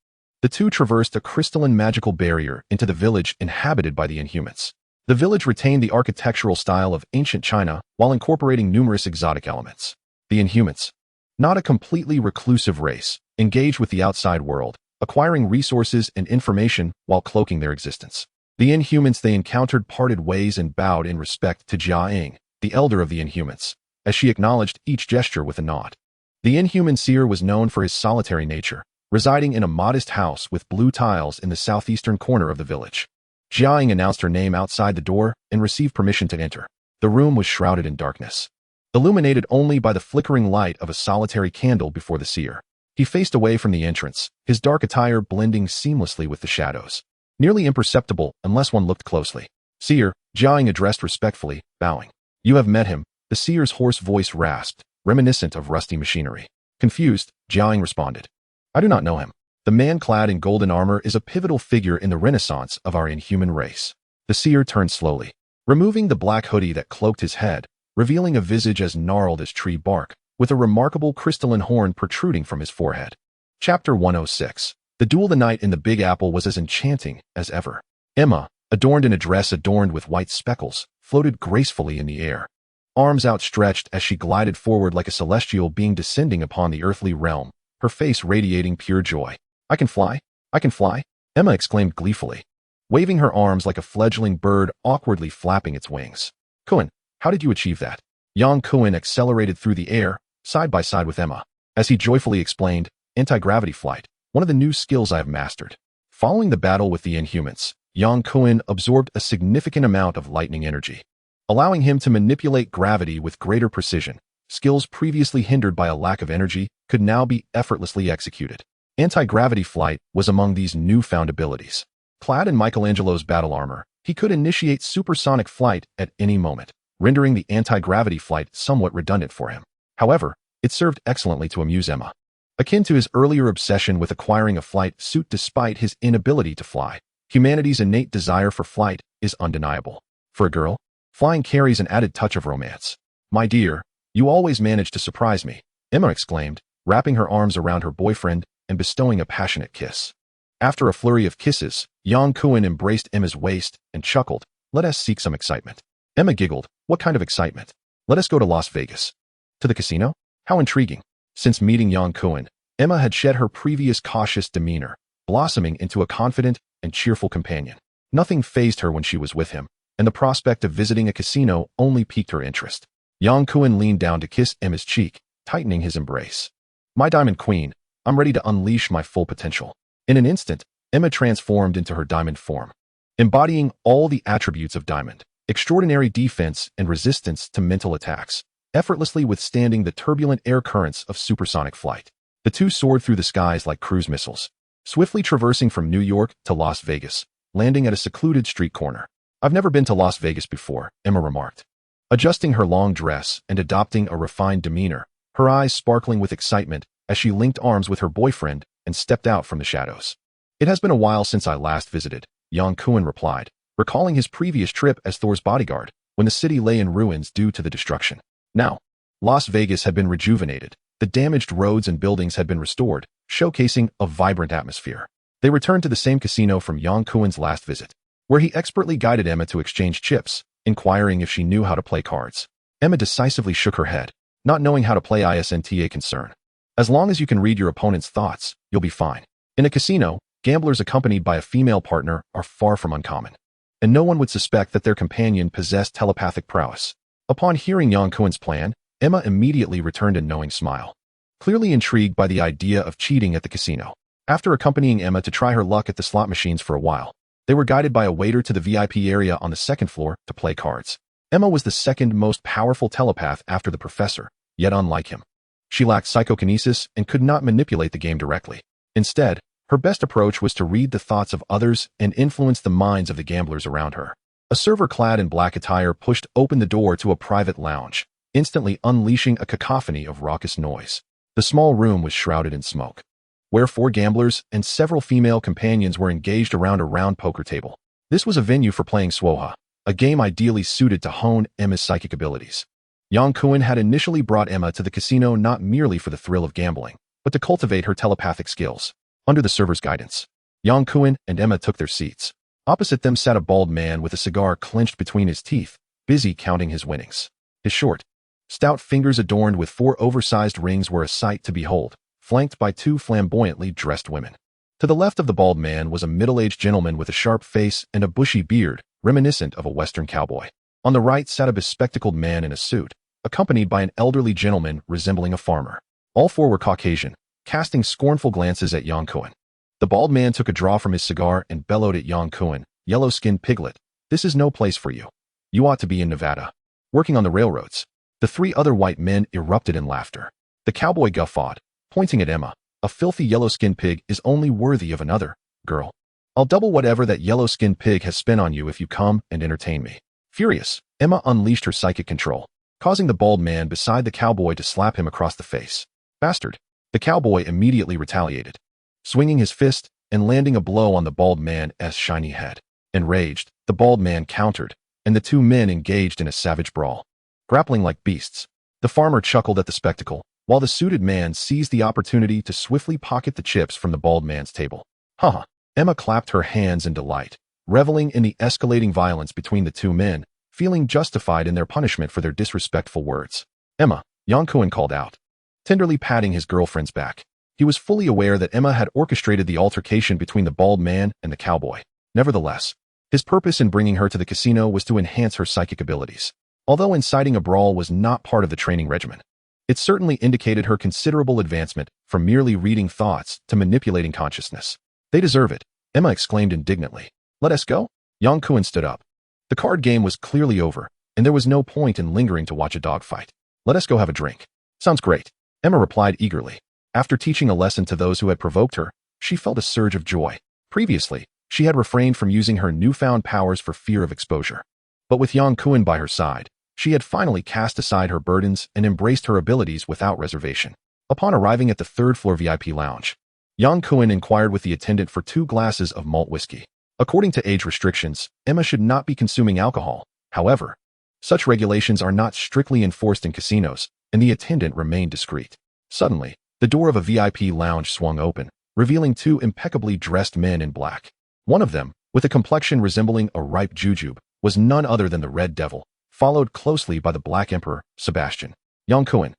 The two traversed a crystalline magical barrier into the village inhabited by the Inhumans. The village retained the architectural style of ancient China while incorporating numerous exotic elements. The Inhumans, not a completely reclusive race, engaged with the outside world, acquiring resources and information while cloaking their existence. The Inhumans they encountered parted ways and bowed in respect to Jia Ying, the elder of the Inhumans, as she acknowledged each gesture with a nod. The Inhuman seer was known for his solitary nature, residing in a modest house with blue tiles in the southeastern corner of the village. Jia Ying announced her name outside the door and received permission to enter. The room was shrouded in darkness, illuminated only by the flickering light of a solitary candle before the seer. He faced away from the entrance, his dark attire blending seamlessly with the shadows, nearly imperceptible unless one looked closely. Seer, Jia Ying addressed respectfully, bowing. You have met him, the seer's hoarse voice rasped, reminiscent of rusty machinery. Confused, Jia Ying responded. I do not know him. The man clad in golden armor is a pivotal figure in the renaissance of our inhuman race. The seer turned slowly, removing the black hoodie that cloaked his head, revealing a visage as gnarled as tree bark, with a remarkable crystalline horn protruding from his forehead. Chapter 106. The duel the night in the Big Apple was as enchanting as ever. Emma, adorned in a dress adorned with white speckles, floated gracefully in the air, arms outstretched as she glided forward like a celestial being descending upon the earthly realm, her face radiating pure joy. I can fly! I can fly! Emma exclaimed gleefully, waving her arms like a fledgling bird awkwardly flapping its wings. Kuan, how did you achieve that? Yang Kuan accelerated through the air, side by side with Emma, as he joyfully explained, anti-gravity flight, one of the new skills I have mastered. Following the battle with the Inhumans, Yang Kuan absorbed a significant amount of lightning energy, allowing him to manipulate gravity with greater precision. Skills previously hindered by a lack of energy could now be effortlessly executed. Anti-gravity flight was among these newfound abilities. Clad in Michelangelo's battle armor, he could initiate supersonic flight at any moment, rendering the anti-gravity flight somewhat redundant for him. However, it served excellently to amuse Emma. Akin to his earlier obsession with acquiring a flight suit despite his inability to fly, humanity's innate desire for flight is undeniable. For a girl, flying carries an added touch of romance. My dear, you always manage to surprise me, Emma exclaimed, wrapping her arms around her boyfriend and bestowing a passionate kiss. After a flurry of kisses, Yang Kuan embraced Emma's waist and chuckled, let us seek some excitement. Emma giggled, what kind of excitement? Let us go to Las Vegas. To the casino? How intriguing. Since meeting Yang Kuan, Emma had shed her previous cautious demeanor, blossoming into a confident and cheerful companion. Nothing fazed her when she was with him, and the prospect of visiting a casino only piqued her interest. Yang Kuan leaned down to kiss Emma's cheek, tightening his embrace. My diamond queen, I'm ready to unleash my full potential. In an instant, Emma transformed into her diamond form, embodying all the attributes of diamond, extraordinary defense and resistance to mental attacks, effortlessly withstanding the turbulent air currents of supersonic flight. The two soared through the skies like cruise missiles, swiftly traversing from New York to Las Vegas, landing at a secluded street corner. I've never been to Las Vegas before, Emma remarked, adjusting her long dress and adopting a refined demeanor, her eyes sparkling with excitement as she linked arms with her boyfriend and stepped out from the shadows. It has been a while since I last visited, Yang Kuan replied, recalling his previous trip as Thor's bodyguard, when the city lay in ruins due to the destruction. Now, Las Vegas had been rejuvenated, the damaged roads and buildings had been restored, showcasing a vibrant atmosphere. They returned to the same casino from Yang Kuan's last visit, where he expertly guided Emma to exchange chips, inquiring if she knew how to play cards. Emma decisively shook her head, not knowing how to play isn't a concern. As long as you can read your opponent's thoughts, you'll be fine. In a casino, gamblers accompanied by a female partner are far from uncommon, and no one would suspect that their companion possessed telepathic prowess. Upon hearing Yang Kuan's plan, Emma immediately returned a knowing smile. clearly intrigued by the idea of cheating at the casino. After accompanying Emma to try her luck at the slot machines for a while, they were guided by a waiter to the VIP area on the second floor to play cards. Emma was the second most powerful telepath after the professor, yet unlike him. She lacked psychokinesis and could not manipulate the game directly. Instead, her best approach was to read the thoughts of others and influence the minds of the gamblers around her. A server clad in black attire pushed open the door to a private lounge, instantly unleashing a cacophony of raucous noise. The small room was shrouded in smoke, where 4 gamblers and several female companions were engaged around a round poker table. This was a venue for playing Swoha, a game ideally suited to hone Emma's psychic abilities. Yang Kuan had initially brought Emma to the casino not merely for the thrill of gambling, but to cultivate her telepathic skills. Under the server's guidance, Yang Kuan and Emma took their seats. Opposite them sat a bald man with a cigar clenched between his teeth, busy counting his winnings. His short, stout fingers adorned with 4 oversized rings were a sight to behold, flanked by 2 flamboyantly dressed women. To the left of the bald man was a middle-aged gentleman with a sharp face and a bushy beard, reminiscent of a Western cowboy. On the right sat a bespectacled man in a suit, accompanied by an elderly gentleman resembling a farmer. All 4 were Caucasian, casting scornful glances at Yang Kuan. The bald man took a draw from his cigar and bellowed at Yang Kuan, "Yellow-skinned piglet, this is no place for you. You ought to be in Nevada, working on the railroads." The 3 other white men erupted in laughter. The cowboy guffawed, pointing at Emma. "A filthy yellow-skinned pig is only worthy of another, girl. I'll double whatever that yellow-skinned pig has spent on you if you come and entertain me." Furious, Emma unleashed her psychic control, causing the bald man beside the cowboy to slap him across the face. "Bastard!" The cowboy immediately retaliated, swinging his fist and landing a blow on the bald man's shiny head. Enraged, the bald man countered, and the 2 men engaged in a savage brawl, grappling like beasts. The farmer chuckled at the spectacle, while the suited man seized the opportunity to swiftly pocket the chips from the bald man's table. "Haha!" Emma clapped her hands in delight, reveling in the escalating violence between the 2 men, feeling justified in their punishment for their disrespectful words. "Emma," Yang Kuan called out, tenderly patting his girlfriend's back. He was fully aware that Emma had orchestrated the altercation between the bald man and the cowboy. Nevertheless, his purpose in bringing her to the casino was to enhance her psychic abilities. Although inciting a brawl was not part of the training regimen, it certainly indicated her considerable advancement from merely reading thoughts to manipulating consciousness. "They deserve it," Emma exclaimed indignantly. "Let us go?" Yang Kuan stood up. The card game was clearly over, and there was no point in lingering to watch a dogfight. "Let us go have a drink." "Sounds great," Emma replied eagerly. After teaching a lesson to those who had provoked her, she felt a surge of joy. Previously, she had refrained from using her newfound powers for fear of exposure. But with Yang Kuan by her side, she had finally cast aside her burdens and embraced her abilities without reservation. Upon arriving at the 3rd floor VIP lounge, Yang Kuan inquired with the attendant for 2 glasses of malt whiskey. According to age restrictions, Emma should not be consuming alcohol. However, such regulations are not strictly enforced in casinos, and the attendant remained discreet. Suddenly, the door of a VIP lounge swung open, revealing 2 impeccably dressed men in black. One of them, with a complexion resembling a ripe jujube, was none other than the Red Devil, followed closely by the Black Emperor, Sebastian. Yang Kuan,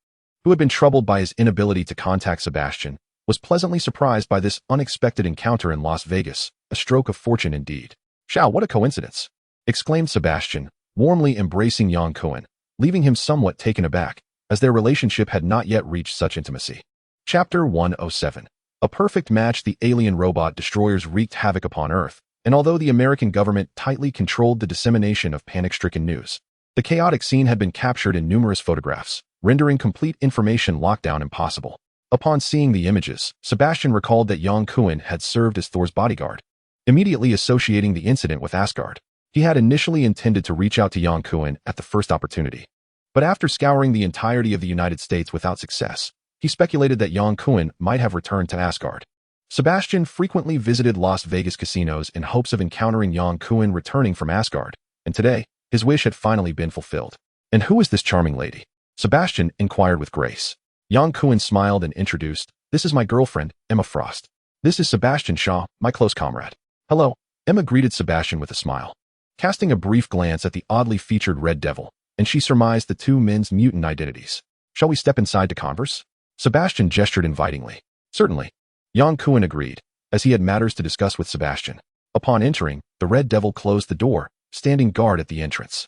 who had been troubled by his inability to contact Sebastian, was pleasantly surprised by this unexpected encounter in Las Vegas, a stroke of fortune indeed. "Shao, what a coincidence!" exclaimed Sebastian, warmly embracing Yang Kuan, leaving him somewhat taken aback, as their relationship had not yet reached such intimacy. Chapter 107. A perfect match. The alien robot destroyers wreaked havoc upon Earth, and although the American government tightly controlled the dissemination of panic-stricken news, the chaotic scene had been captured in numerous photographs, rendering complete information lockdown impossible. Upon seeing the images, Sebastian recalled that Yang Kuan had served as Thor's bodyguard. Immediately associating the incident with Asgard, he had initially intended to reach out to Yang Kuan at the first opportunity. But after scouring the entirety of the United States without success, he speculated that Yang Kuan might have returned to Asgard. Sebastian frequently visited Las Vegas casinos in hopes of encountering Yang Kuan returning from Asgard, and today, his wish had finally been fulfilled. "And who is this charming lady?" Sebastian inquired with grace. Yang Kuan smiled and introduced, "This is my girlfriend, Emma Frost. This is Sebastian Shaw, my close comrade." "Hello," Emma greeted Sebastian with a smile. Casting a brief glance at the oddly featured Red Devil, and she surmised the 2 men's mutant identities. "Shall we step inside to converse?" Sebastian gestured invitingly. "Certainly." Yang Kuan agreed, as he had matters to discuss with Sebastian. Upon entering, the Red Devil closed the door, standing guard at the entrance.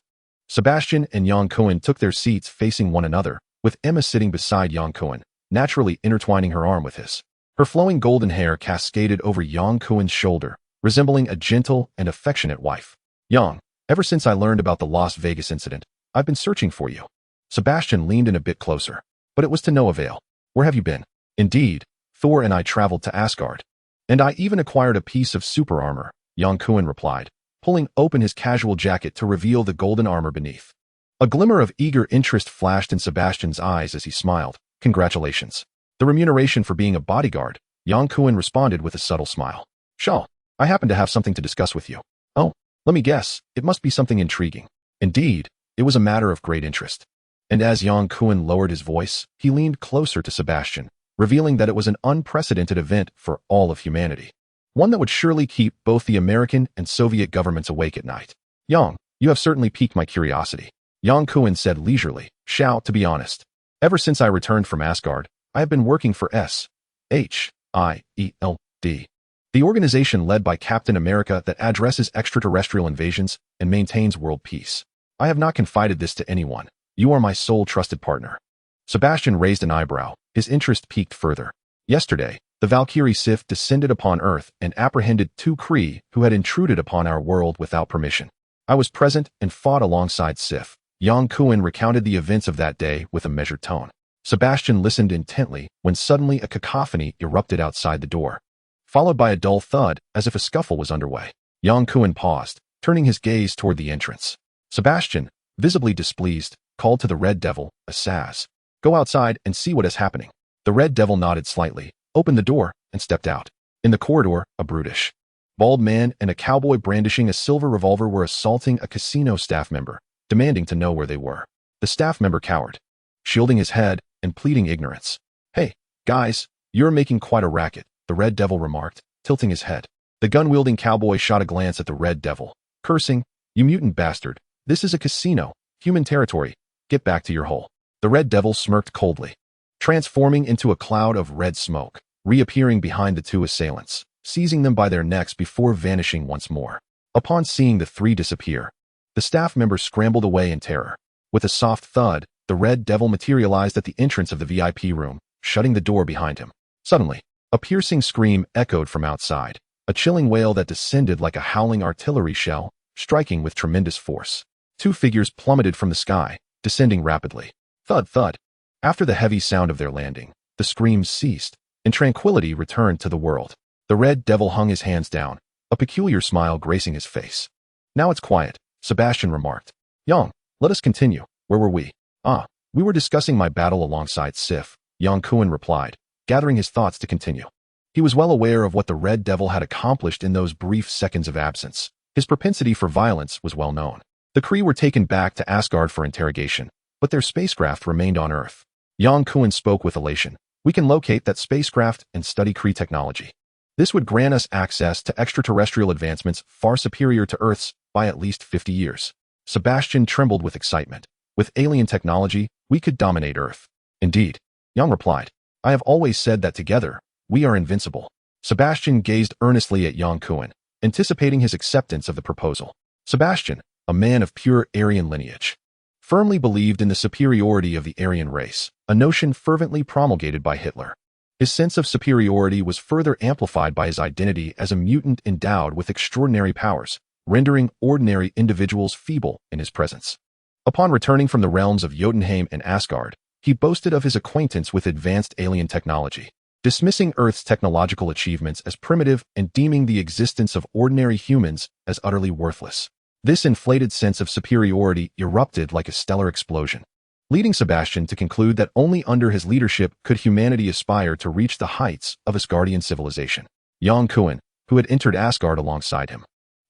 Sebastian and Yang Kuan took their seats facing one another, with Emma sitting beside Yang Kuan, naturally intertwining her arm with his. Her flowing golden hair cascaded over Yang Kuen's shoulder, resembling a gentle and affectionate wife. Yang, ever since I learned about the Las Vegas incident, I've been searching for you. Sebastian leaned in a bit closer, but it was to no avail. Where have you been? Indeed, Thor and I traveled to Asgard. And I even acquired a piece of super armor, Yang Kuen replied, pulling open his casual jacket to reveal the golden armor beneath. A glimmer of eager interest flashed in Sebastian's eyes as he smiled. Congratulations. The remuneration for being a bodyguard, Yang Kuen responded with a subtle smile. Shaw, I happen to have something to discuss with you. Oh, let me guess, it must be something intriguing. Indeed, it was a matter of great interest. And as Yang Kuen lowered his voice, he leaned closer to Sebastian, revealing that it was an unprecedented event for all of humanity. One that would surely keep both the American and Soviet governments awake at night. Yang, you have certainly piqued my curiosity. Yang Kuen said leisurely. Shao, to be honest. Ever since I returned from Asgard, I have been working for SHIELD, the organization led by Captain America that addresses extraterrestrial invasions and maintains world peace. I have not confided this to anyone. You are my sole trusted partner. Sebastian raised an eyebrow, his interest piqued further. Yesterday, the Valkyrie Sith descended upon Earth and apprehended 2 Kree who had intruded upon our world without permission. I was present and fought alongside Sith. Yang Kuen recounted the events of that day with a measured tone. Sebastian listened intently when suddenly a cacophony erupted outside the door, followed by a dull thud as if a scuffle was underway. Yang Kuen paused, turning his gaze toward the entrance. Sebastian, visibly displeased, called to the Red Devil, Assaz. Go outside and see what is happening. The Red Devil nodded slightly, opened the door, and stepped out. In the corridor, a brutish, bald man and a cowboy brandishing a silver revolver were assaulting a casino staff member, demanding to know where they were. The staff member cowered, shielding his head and pleading ignorance. Hey, guys, you're making quite a racket, the Red Devil remarked, tilting his head. The gun-wielding cowboy shot a glance at the Red Devil, cursing, You mutant bastard, this is a casino, human territory, get back to your hole. The Red Devil smirked coldly, transforming into a cloud of red smoke, reappearing behind the 2 assailants, seizing them by their necks before vanishing once more. Upon seeing the 3 disappear, the staff member scrambled away in terror. With a soft thud, the Red Devil materialized at the entrance of the VIP room, shutting the door behind him. Suddenly, a piercing scream echoed from outside, a chilling wail that descended like a howling artillery shell, striking with tremendous force. 2 figures plummeted from the sky, descending rapidly. Thud, thud. After the heavy sound of their landing, the screams ceased, and tranquility returned to the world. The Red Devil hung his hands down, a peculiar smile gracing his face. Now it's quiet, Sebastian remarked. Yang, let us continue. Where were we? We were discussing my battle alongside Sif, Yang Kuen replied, gathering his thoughts to continue. He was well aware of what the Red Devil had accomplished in those brief seconds of absence. His propensity for violence was well known. The Kree were taken back to Asgard for interrogation, but their spacecraft remained on Earth. Yang Kuen spoke with elation. We can locate that spacecraft and study Kree technology. This would grant us access to extraterrestrial advancements far superior to Earth's by at least 50 years. Sebastian trembled with excitement. With alien technology, we could dominate Earth. Indeed, Yang replied. I have always said that together, we are invincible. Sebastian gazed earnestly at Yang Kuen, anticipating his acceptance of the proposal. Sebastian, a man of pure Aryan lineage, firmly believed in the superiority of the Aryan race, a notion fervently promulgated by Hitler. His sense of superiority was further amplified by his identity as a mutant endowed with extraordinary powers, rendering ordinary individuals feeble in his presence. Upon returning from the realms of Jotunheim and Asgard, he boasted of his acquaintance with advanced alien technology, dismissing Earth's technological achievements as primitive and deeming the existence of ordinary humans as utterly worthless. This inflated sense of superiority erupted like a stellar explosion, leading Sebastian to conclude that only under his leadership could humanity aspire to reach the heights of Asgardian civilization. Yang Kuen, who had entered Asgard alongside him,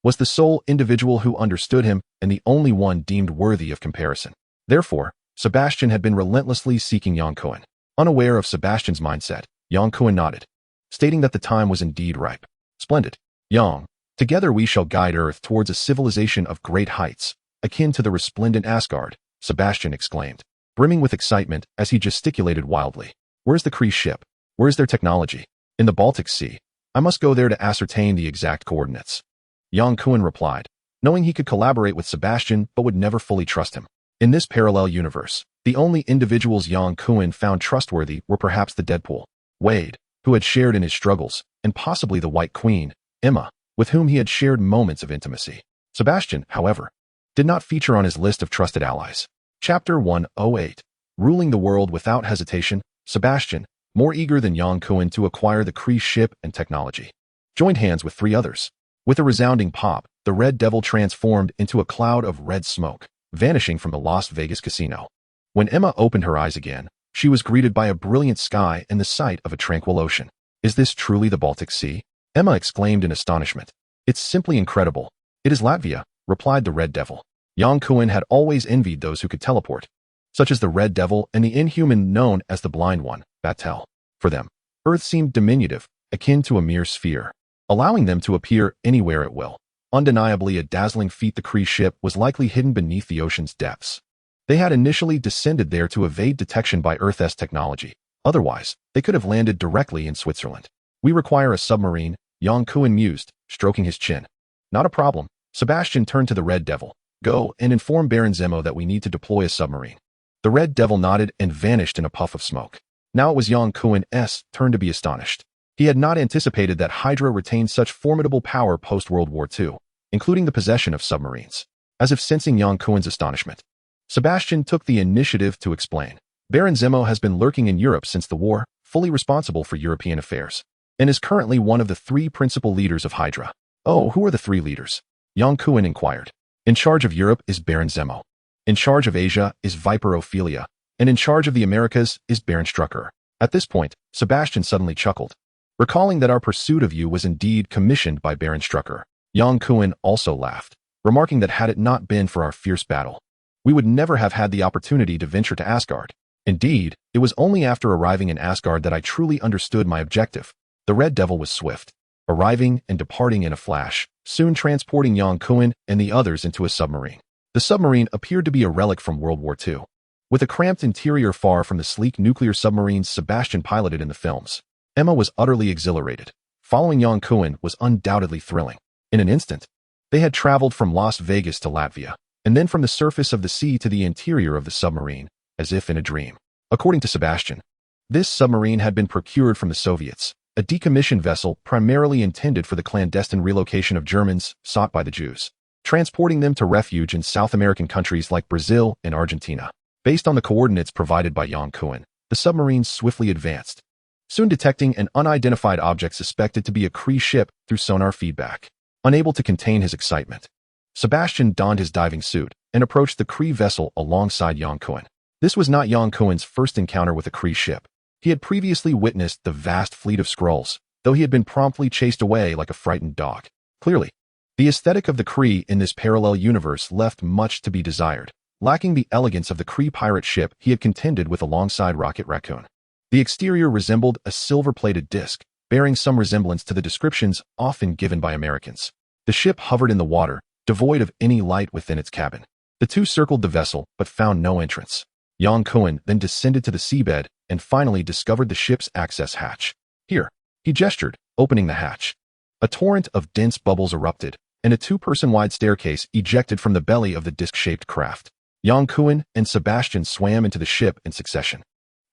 was the sole individual who understood him and the only one deemed worthy of comparison. Therefore, Sebastian had been relentlessly seeking Yang Kuen. Unaware of Sebastian's mindset, Yang Kuen nodded, stating that the time was indeed ripe. Splendid. Yang, together we shall guide Earth towards a civilization of great heights, akin to the resplendent Asgard, Sebastian exclaimed, brimming with excitement as he gesticulated wildly. Where's the Kree ship? Where's their technology? In the Baltic Sea. I must go there to ascertain the exact coordinates. Yang Kuen replied, knowing he could collaborate with Sebastian but would never fully trust him. In this parallel universe, The only individuals Yang Kuan found trustworthy were perhaps the Deadpool, Wade, who had shared in his struggles, and possibly the White Queen, Emma, with whom he had shared moments of intimacy. Sebastian, however, did not feature on his list of trusted allies. Chapter 108. Ruling the world without hesitation, Sebastian, more eager than Yang Kuan to acquire the Kree ship and technology, joined hands with 3 others. With a resounding pop, the Red Devil transformed into a cloud of red smoke, vanishing from the Las Vegas casino. When Emma opened her eyes again, she was greeted by a brilliant sky and the sight of a tranquil ocean. "Is this truly the Baltic Sea?" Emma exclaimed in astonishment. "It's simply incredible." "It is Latvia," replied the Red Devil. Yang Kuan had always envied those who could teleport, such as the Red Devil and the inhuman known as the Blind One, Batel. For them, Earth seemed diminutive, akin to a mere sphere, allowing them to appear anywhere at will. Undeniably a dazzling feat, the Kree ship was likely hidden beneath the ocean's depths. They had initially descended there to evade detection by Earth's technology. Otherwise, they could have landed directly in Switzerland. "We require a submarine," Yang Kuan mused, stroking his chin. "Not a problem." Sebastian turned to the Red Devil. "Go and inform Baron Zemo that we need to deploy a submarine." The Red Devil nodded and vanished in a puff of smoke. Now it was Yang Kuan's turn to be astonished. He had not anticipated that Hydra retained such formidable power post-World War II, including the possession of submarines. As if sensing Yang Kuan's astonishment, Sebastian took the initiative to explain. "Baron Zemo has been lurking in Europe since the war, fully responsible for European affairs, and is currently one of the 3 principal leaders of Hydra." "Oh, who are the 3 leaders?" Yang Kuan inquired. "In charge of Europe is Baron Zemo. In charge of Asia is Viper Ophelia, and in charge of the Americas is Baron Strucker." At this point, Sebastian suddenly chuckled, recalling that our pursuit of you was indeed commissioned by Baron Strucker. Yang Kuan also laughed, remarking that had it not been for our fierce battle, we would never have had the opportunity to venture to Asgard. Indeed, it was only after arriving in Asgard that I truly understood my objective. The Red Devil was swift, arriving and departing in a flash, soon transporting Yang Kuan and the others into a submarine. The submarine appeared to be a relic from World War II, with a cramped interior far from the sleek nuclear submarines Sebastian piloted in the films. Emma was utterly exhilarated. Following Yang Kuan was undoubtedly thrilling. In an instant, they had traveled from Las Vegas to Latvia, and then from the surface of the sea to the interior of the submarine, as if in a dream. According to Sebastian, this submarine had been procured from the Soviets, a decommissioned vessel primarily intended for the clandestine relocation of Germans sought by the Jews, transporting them to refuge in South American countries like Brazil and Argentina. Based on the coordinates provided by Yang Kuan, the submarine swiftly advanced, soon detecting an unidentified object suspected to be a Kree ship through sonar feedback. Unable to contain his excitement, Sebastian donned his diving suit and approached the Kree vessel alongside Yang Kuan. This was not Yang Kuan's first encounter with a Kree ship. He had previously witnessed the vast fleet of Skrulls, though he had been promptly chased away like a frightened dog. Clearly, the aesthetic of the Kree in this parallel universe left much to be desired, lacking the elegance of the Kree pirate ship he had contended with alongside Rocket Raccoon. The exterior resembled a silver-plated disc, bearing some resemblance to the descriptions often given by Americans. The ship hovered in the water, devoid of any light within its cabin. The 2 circled the vessel, but found no entrance. Yang Kuan then descended to the seabed and finally discovered the ship's access hatch. "Here," he gestured, opening the hatch. A torrent of dense bubbles erupted, and a 2-person-wide staircase ejected from the belly of the disc-shaped craft. Yang Kuan and Sebastian swam into the ship in succession.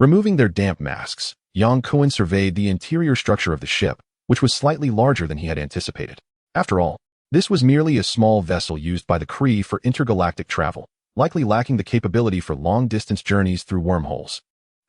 Removing their damp masks, Yang Kuan surveyed the interior structure of the ship, which was slightly larger than he had anticipated. After all, this was merely a small vessel used by the Kree for intergalactic travel, likely lacking the capability for long-distance journeys through wormholes.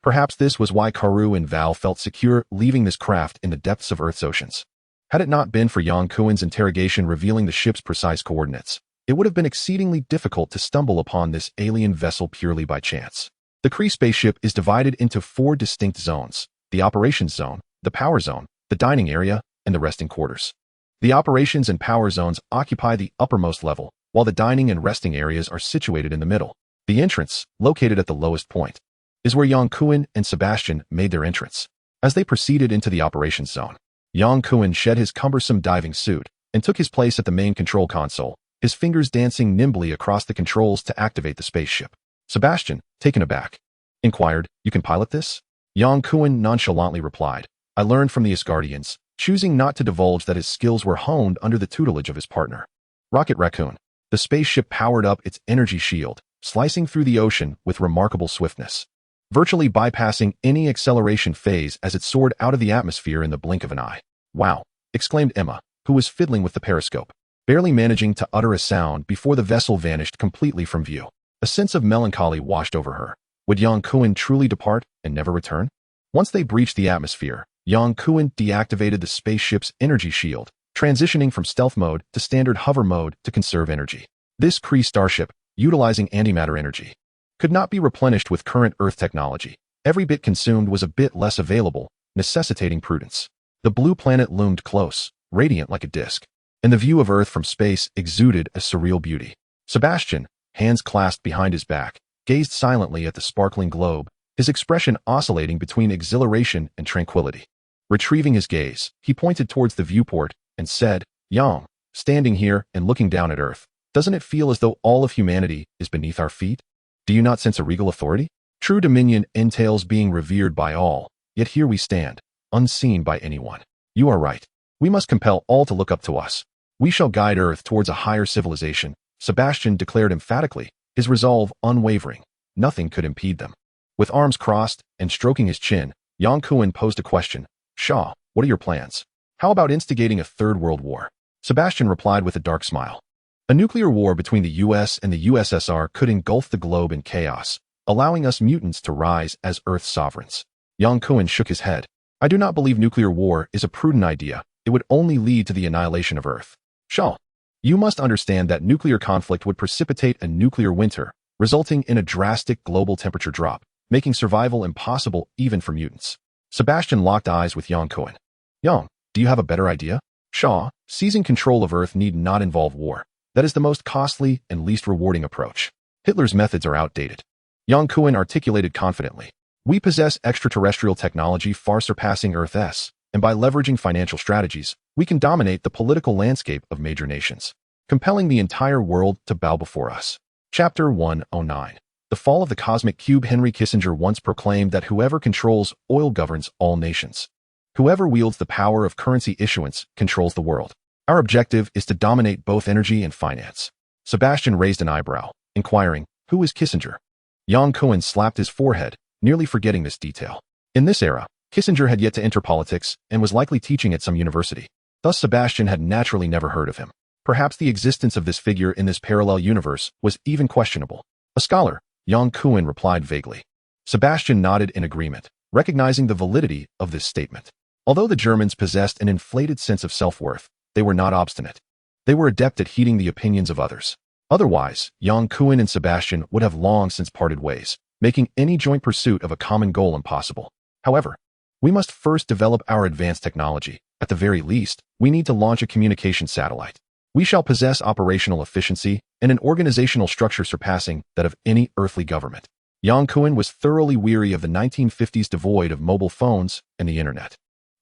Perhaps this was why Karu and Val felt secure leaving this craft in the depths of Earth's oceans. Had it not been for Yang Kuan's interrogation revealing the ship's precise coordinates, it would have been exceedingly difficult to stumble upon this alien vessel purely by chance. The Kree spaceship is divided into 4 distinct zones: the operations zone, the power zone, the dining area, and the resting quarters. The operations and power zones occupy the uppermost level, while the dining and resting areas are situated in the middle. The entrance, located at the lowest point, is where Yang Kuan and Sebastian made their entrance. As they proceeded into the operations zone, Yang Kuan shed his cumbersome diving suit and took his place at the main control console, his fingers dancing nimbly across the controls to activate the spaceship. Sebastian, taken aback, inquired, "You can pilot this?" Yang Kuan nonchalantly replied, "I learned from the Asgardians," choosing not to divulge that his skills were honed under the tutelage of his partner. Rocket Raccoon. The spaceship powered up its energy shield, slicing through the ocean with remarkable swiftness, virtually bypassing any acceleration phase as it soared out of the atmosphere in the blink of an eye. "Wow!" exclaimed Emma, who was fiddling with the periscope, barely managing to utter a sound before the vessel vanished completely from view. A sense of melancholy washed over her. Would Yang Kuan truly depart and never return? Once they breached the atmosphere, Yang Kuan deactivated the spaceship's energy shield, transitioning from stealth mode to standard hover mode to conserve energy. This Kree starship, utilizing antimatter energy, could not be replenished with current Earth technology. Every bit consumed was a bit less available, necessitating prudence. The blue planet loomed close, radiant like a disk, and the view of Earth from space exuded a surreal beauty. Sebastian, hands clasped behind his back, gazed silently at the sparkling globe, his expression oscillating between exhilaration and tranquility. Retrieving his gaze, he pointed towards the viewport and said, "Yang, standing here and looking down at Earth, doesn't it feel as though all of humanity is beneath our feet? Do you not sense a regal authority? True dominion entails being revered by all, yet here we stand, unseen by anyone. You are right. We must compel all to look up to us. We shall guide Earth towards a higher civilization," Sebastian declared emphatically, his resolve unwavering. Nothing could impede them. With arms crossed and stroking his chin, Yang Kuan posed a question. "Shaw, what are your plans? How about instigating a third world war?" Sebastian replied with a dark smile. A nuclear war between the US and the USSR could engulf the globe in chaos, allowing us mutants to rise as Earth's sovereigns. Yang Kuan shook his head. "I do not believe nuclear war is a prudent idea. It would only lead to the annihilation of Earth. Shaw, you must understand that nuclear conflict would precipitate a nuclear winter, resulting in a drastic global temperature drop, making survival impossible even for mutants." Sebastian locked eyes with Yang Kuan. "Yang, do you have a better idea?" "Shaw, seizing control of Earth need not involve war. That is the most costly and least rewarding approach. Hitler's methods are outdated." Yang Kuan articulated confidently. "We possess extraterrestrial technology far surpassing Earth's, and by leveraging financial strategies, we can dominate the political landscape of major nations, compelling the entire world to bow before us." Chapter 109. The Fall of the Cosmic Cube. Henry Kissinger once proclaimed that whoever controls oil governs all nations. Whoever wields the power of currency issuance controls the world. Our objective is to dominate both energy and finance. Sebastian raised an eyebrow, inquiring, "Who is Kissinger?" Yang Kuan slapped his forehead, nearly forgetting this detail. In this era, Kissinger had yet to enter politics and was likely teaching at some university. Thus Sebastian had naturally never heard of him. Perhaps the existence of this figure in this parallel universe was even questionable. "A scholar," Yang Kuan replied vaguely. Sebastian nodded in agreement, recognizing the validity of this statement. Although the Germans possessed an inflated sense of self-worth, they were not obstinate. They were adept at heeding the opinions of others. Otherwise, Yang Kuan and Sebastian would have long since parted ways, making any joint pursuit of a common goal impossible. However, we must first develop our advanced technology. At the very least, we need to launch a communication satellite. We shall possess operational efficiency and an organizational structure surpassing that of any earthly government. Yang Kuan was thoroughly weary of the 1950s devoid of mobile phones and the internet.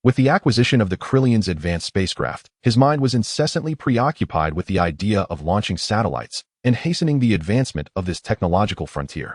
With the acquisition of the Krillian's advanced spacecraft, his mind was incessantly preoccupied with the idea of launching satellites and hastening the advancement of this technological frontier.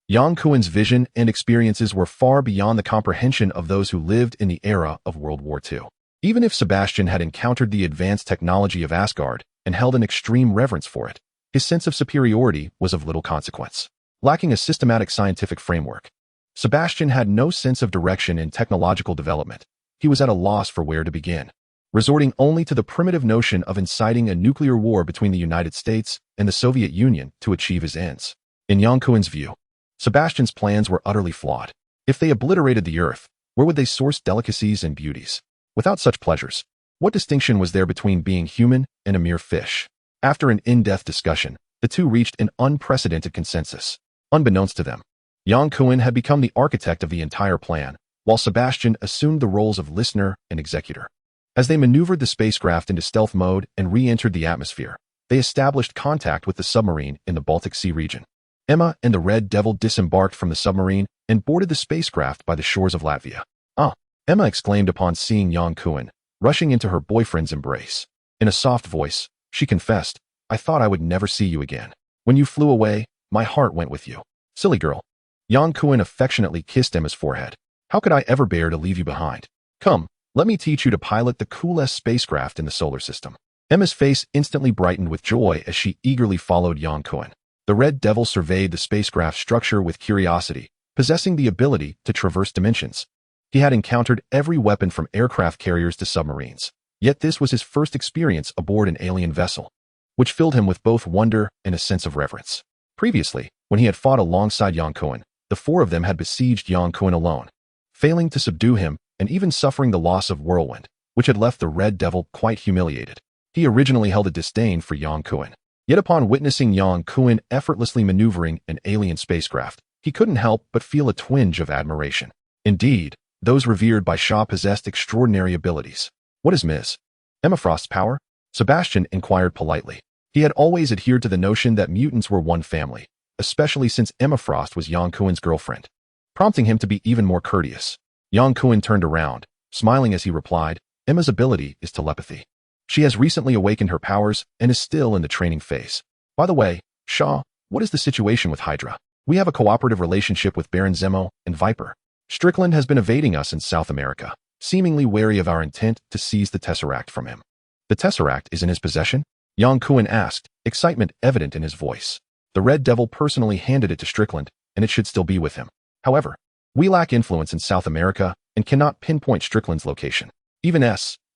Yang Kuan's vision and experiences were far beyond the comprehension of those who lived in the era of World War II. Even if Sebastian had encountered the advanced technology of Asgard and held an extreme reverence for it, his sense of superiority was of little consequence. Lacking a systematic scientific framework, Sebastian had no sense of direction in technological development. He was at a loss for where to begin, resorting only to the primitive notion of inciting a nuclear war between the United States and the Soviet Union to achieve his ends. In Yang Kuan's view, Sebastian's plans were utterly flawed. If they obliterated the Earth, where would they source delicacies and beauties? Without such pleasures, what distinction was there between being human and a mere fish? After an in-depth discussion, the two reached an unprecedented consensus. Unbeknownst to them, Yang Kuan had become the architect of the entire plan, while Sebastian assumed the roles of listener and executor. As they maneuvered the spacecraft into stealth mode and re-entered the atmosphere, they established contact with the submarine in the Baltic Sea region. Emma and the Red Devil disembarked from the submarine and boarded the spacecraft by the shores of Latvia. "Ah!" Emma exclaimed upon seeing Yang Kuan, rushing into her boyfriend's embrace. In a soft voice, she confessed, "I thought I would never see you again. When you flew away, my heart went with you." "Silly girl." Yang Kuan affectionately kissed Emma's forehead. "How could I ever bear to leave you behind? Come, let me teach you to pilot the coolest spacecraft in the solar system." Emma's face instantly brightened with joy as she eagerly followed Yang Kuan. The Red Devil surveyed the spacecraft's structure with curiosity, possessing the ability to traverse dimensions. He had encountered every weapon from aircraft carriers to submarines, yet this was his first experience aboard an alien vessel, which filled him with both wonder and a sense of reverence. Previously, when he had fought alongside Yang Kuan, the four of them had besieged Yang Kuan alone, failing to subdue him and even suffering the loss of Whirlwind, which had left the Red Devil quite humiliated. He originally held a disdain for Yang Kuan, yet upon witnessing Yang Kuan effortlessly maneuvering an alien spacecraft, he couldn't help but feel a twinge of admiration. Indeed, those revered by Shaw possessed extraordinary abilities. What is Ms. Emma Frost's power? Sebastian inquired politely. He had always adhered to the notion that mutants were one family, especially since Emma Frost was Yang Kuan's girlfriend, prompting him to be even more courteous. Yang Kuan turned around, smiling as he replied, Emma's ability is telepathy. She has recently awakened her powers and is still in the training phase. By the way, Shaw, what is the situation with Hydra? We have a cooperative relationship with Baron Zemo and Viper. Strickland has been evading us in South America, seemingly wary of our intent to seize the Tesseract from him. The Tesseract is in his possession? Yang Kuan asked, excitement evident in his voice. The Red Devil personally handed it to Strickland, and it should still be with him. However, we lack influence in South America and cannot pinpoint Strickland's location. Even SHIELD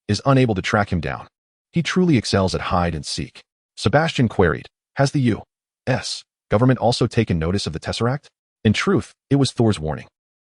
is unable to track him down. He truly excels at hide and seek. Sebastian queried, has the U.S. government also taken notice of the Tesseract? In truth, it was Thor's warning.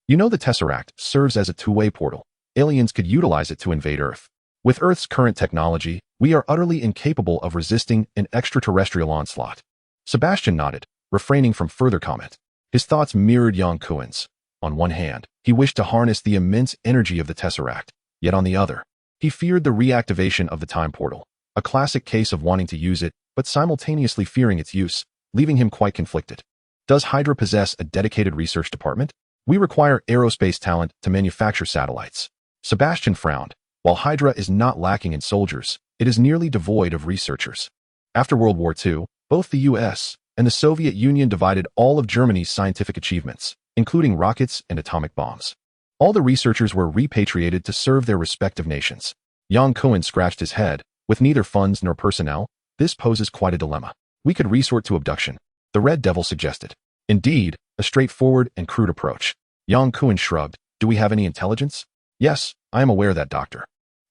You know the Tesseract serves as a two-way portal. Aliens could utilize it to invade Earth. With Earth's current technology, we are utterly incapable of resisting an extraterrestrial onslaught. Sebastian nodded, refraining from further comment. His thoughts mirrored Yang Kuan's. On one hand, he wished to harness the immense energy of the Tesseract, yet on the other, he feared the reactivation of the time portal, a classic case of wanting to use it, but simultaneously fearing its use, leaving him quite conflicted. Does Hydra possess a dedicated research department? We require aerospace talent to manufacture satellites. Sebastian frowned. While Hydra is not lacking in soldiers, it is nearly devoid of researchers. After World War II, both the US and the Soviet Union divided all of Germany's scientific achievements, including rockets and atomic bombs. All the researchers were repatriated to serve their respective nations. Yang Kuan scratched his head. With neither funds nor personnel, this poses quite a dilemma. We could resort to abduction, the Red Devil suggested. Indeed, a straightforward and crude approach. Yang Kuan shrugged. Do we have any intelligence? Yes, I am aware that Dr.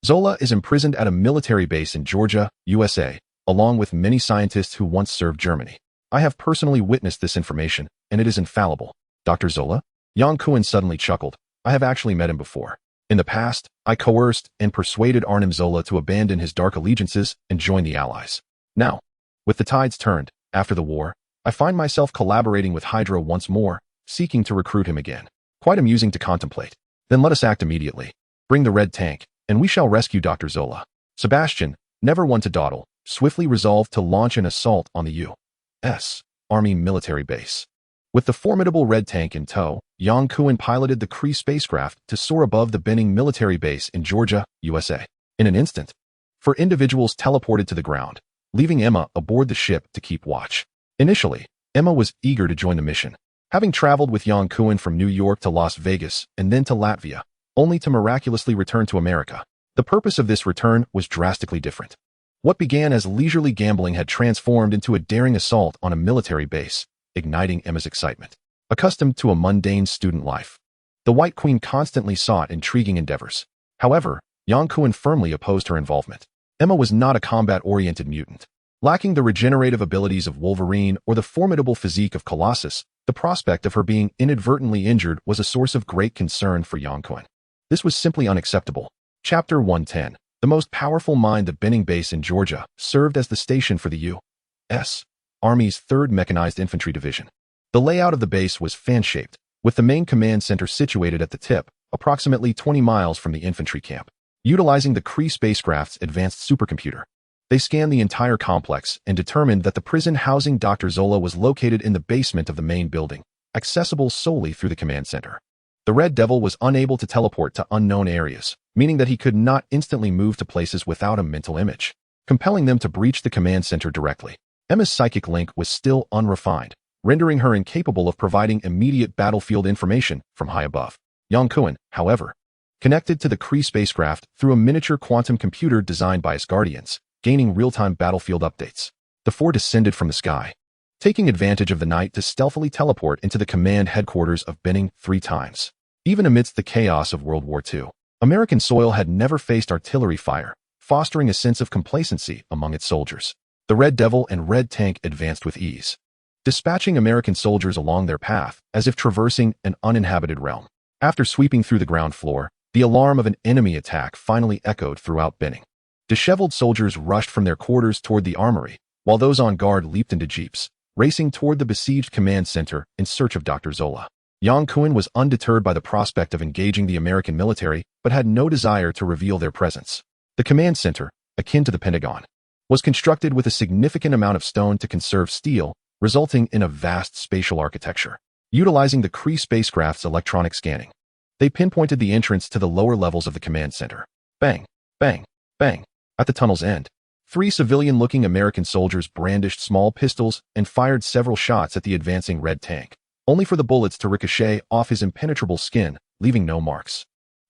Zola is imprisoned at a military base in Georgia, USA, along with many scientists who once served Germany. I have personally witnessed this information, and it is infallible. Dr. Zola? Yang Kuan suddenly chuckled. I have actually met him before. In the past, I coerced and persuaded Arnim Zola to abandon his dark allegiances and join the Allies. Now, with the tides turned, after the war, I find myself collaborating with Hydra once more, seeking to recruit him again. Quite amusing to contemplate. Then let us act immediately. Bring the red tank, and we shall rescue Dr. Zola. Sebastian, never one to dawdle, swiftly resolved to launch an assault on the U.S. Army military base. With the formidable red tank in tow, Yang Kuan piloted the Kree spacecraft to soar above the Benning military base in Georgia, USA. In an instant, 4 individuals teleported to the ground, leaving Emma aboard the ship to keep watch. Initially, Emma was eager to join the mission, having traveled with Yang Kuan from New York to Las Vegas and then to Latvia, only to miraculously return to America. The purpose of this return was drastically different. What began as leisurely gambling had transformed into a daring assault on a military base, igniting Emma's excitement. Accustomed to a mundane student life, the White Queen constantly sought intriguing endeavors. However, Yang Kuan firmly opposed her involvement. Emma was not a combat-oriented mutant. Lacking the regenerative abilities of Wolverine or the formidable physique of Colossus, the prospect of her being inadvertently injured was a source of great concern for Yang Kuan. This was simply unacceptable. Chapter 110. The most powerful mine, the Benning Base in Georgia, served as the station for the U.S. Army's 3rd Mechanized Infantry Division. The layout of the base was fan-shaped, with the main command center situated at the tip, approximately 20 miles from the infantry camp. Utilizing the Kree spacecraft's advanced supercomputer, they scanned the entire complex and determined that the prison housing Dr. Zola was located in the basement of the main building, accessible solely through the command center. The Red Devil was unable to teleport to unknown areas, meaning that he could not instantly move to places without a mental image, compelling them to breach the command center directly. Emma's psychic link was still unrefined, rendering her incapable of providing immediate battlefield information from high above. Yang Kuan, however, connected to the Kree spacecraft through a miniature quantum computer designed by Asgardians, gaining real-time battlefield updates. The four descended from the sky, taking advantage of the night to stealthily teleport into the command headquarters of Benning 3 times. Even amidst the chaos of World War II, American soil had never faced artillery fire, fostering a sense of complacency among its soldiers. The Red Devil and Red Tank advanced with ease, dispatching American soldiers along their path as if traversing an uninhabited realm. After sweeping through the ground floor, the alarm of an enemy attack finally echoed throughout Benning. Disheveled soldiers rushed from their quarters toward the armory, while those on guard leaped into jeeps, racing toward the besieged command center in search of Dr. Zola. Yang Kuan was undeterred by the prospect of engaging the American military, but had no desire to reveal their presence. The command center, akin to the Pentagon, was constructed with a significant amount of stone to conserve steel, resulting in a vast spatial architecture. Utilizing the Kree spacecraft's electronic scanning, they pinpointed the entrance to the lower levels of the command center. Bang, bang, bang. At the tunnel's end, 3 civilian-looking American soldiers brandished small pistols and fired several shots at the advancing Red Tank, only for the bullets to ricochet off his impenetrable skin, leaving no marks.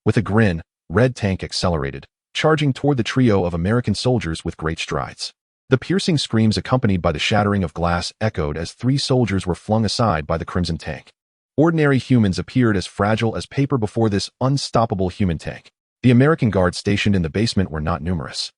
With a grin, Red Tank accelerated, charging toward the trio of American soldiers with great strides. The piercing screams accompanied by the shattering of glass echoed as 3 soldiers were flung aside by the Crimson Tank. Ordinary humans appeared as fragile as paper before this unstoppable human tank. The American guards stationed in the basement were not numerous.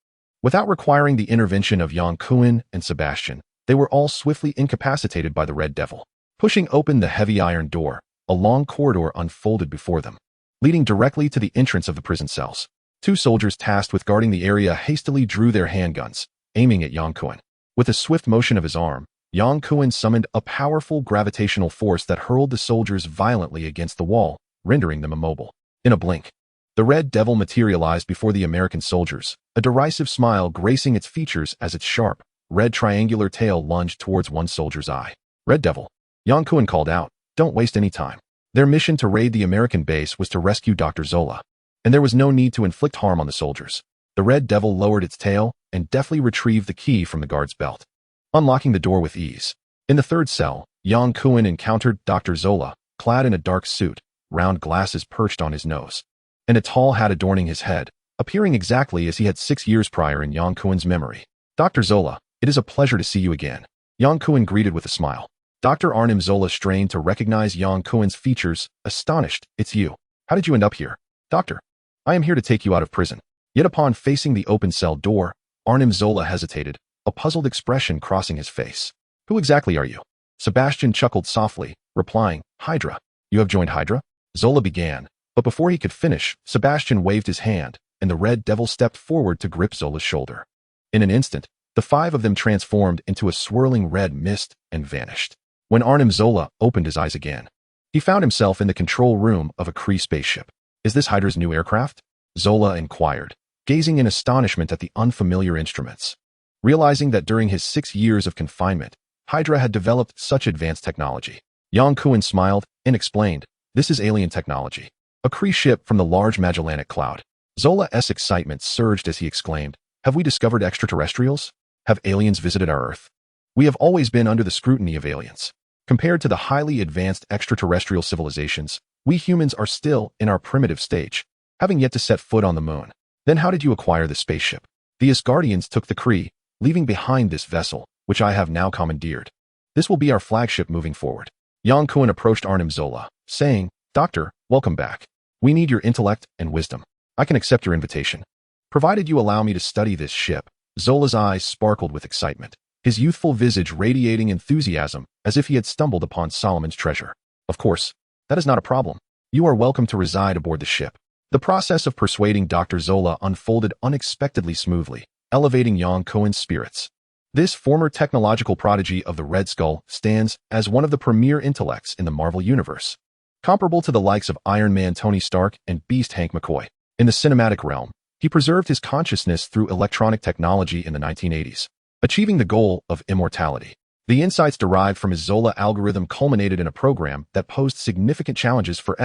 Without requiring the intervention of Yang Kuan and Sebastian, they were all swiftly incapacitated by the Red Devil. Pushing open the heavy iron door, a long corridor unfolded before them, leading directly to the entrance of the prison cells. 2 soldiers tasked with guarding the area hastily drew their handguns, aiming at Yang Kuan. With a swift motion of his arm, Yang Kuan summoned a powerful gravitational force that hurled the soldiers violently against the wall, rendering them immobile. In a blink, the Red Devil materialized before the American soldiers, a derisive smile gracing its features as its sharp, red triangular tail lunged towards one soldier's eye. Red Devil, Yang Kuan called out, don't waste any time. Their mission to raid the American base was to rescue Dr. Zola, and there was no need to inflict harm on the soldiers. The Red Devil lowered its tail and deftly retrieved the key from the guard's belt, unlocking the door with ease. In the 3rd cell, Yang Kuan encountered Dr. Zola, clad in a dark suit, round glasses perched on his nose, and a tall hat adorning his head, appearing exactly as he had 6 years prior in Yang Kuan's memory. Dr. Zola, it is a pleasure to see you again. Yang Kuan greeted with a smile. Dr. Arnim Zola strained to recognize Yang Kuan's features, astonished. It's you. How did you end up here? Doctor, I am here to take you out of prison. Yet upon facing the open cell door, Arnim Zola hesitated, a puzzled expression crossing his face. Who exactly are you? Sebastian chuckled softly, replying, Hydra. You have joined Hydra? Zola began, but before he could finish, Sebastian waved his hand, and the Red Devil stepped forward to grip Zola's shoulder. In an instant, the 5 of them transformed into a swirling red mist and vanished. When Arnim Zola opened his eyes again, he found himself in the control room of a Kree spaceship. Is this Hydra's new aircraft? Zola inquired, gazing in astonishment at the unfamiliar instruments. Realizing that during his 6 years of confinement, Hydra had developed such advanced technology. Yang Kuan smiled and explained, this is alien technology, a Kree ship from the large Magellanic Cloud. Zola's excitement surged as he exclaimed, have we discovered extraterrestrials? Have aliens visited our Earth? We have always been under the scrutiny of aliens. Compared to the highly advanced extraterrestrial civilizations, we humans are still in our primitive stage, having yet to set foot on the moon. Then how did you acquire the spaceship? The Asgardians took the Kree, leaving behind this vessel, which I have now commandeered. This will be our flagship moving forward. Yang Kuan approached Arnim Zola, saying, Doctor, welcome back. We need your intellect and wisdom. I can accept your invitation, provided you allow me to study this ship. Zola's eyes sparkled with excitement, his youthful visage radiating enthusiasm as if he had stumbled upon Solomon's treasure. Of course, that is not a problem. You are welcome to reside aboard the ship. The process of persuading Dr. Zola unfolded unexpectedly smoothly, elevating Yang Kuan's spirits. This former technological prodigy of the Red Skull stands as one of the premier intellects in the Marvel Universe, comparable to the likes of Iron Man Tony Stark and Beast Hank McCoy. In the cinematic realm, he preserved his consciousness through electronic technology in the 1980s, achieving the goal of immortality. The insights derived from his Zola algorithm culminated in a program that posed significant challenges for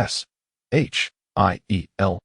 SHIELD,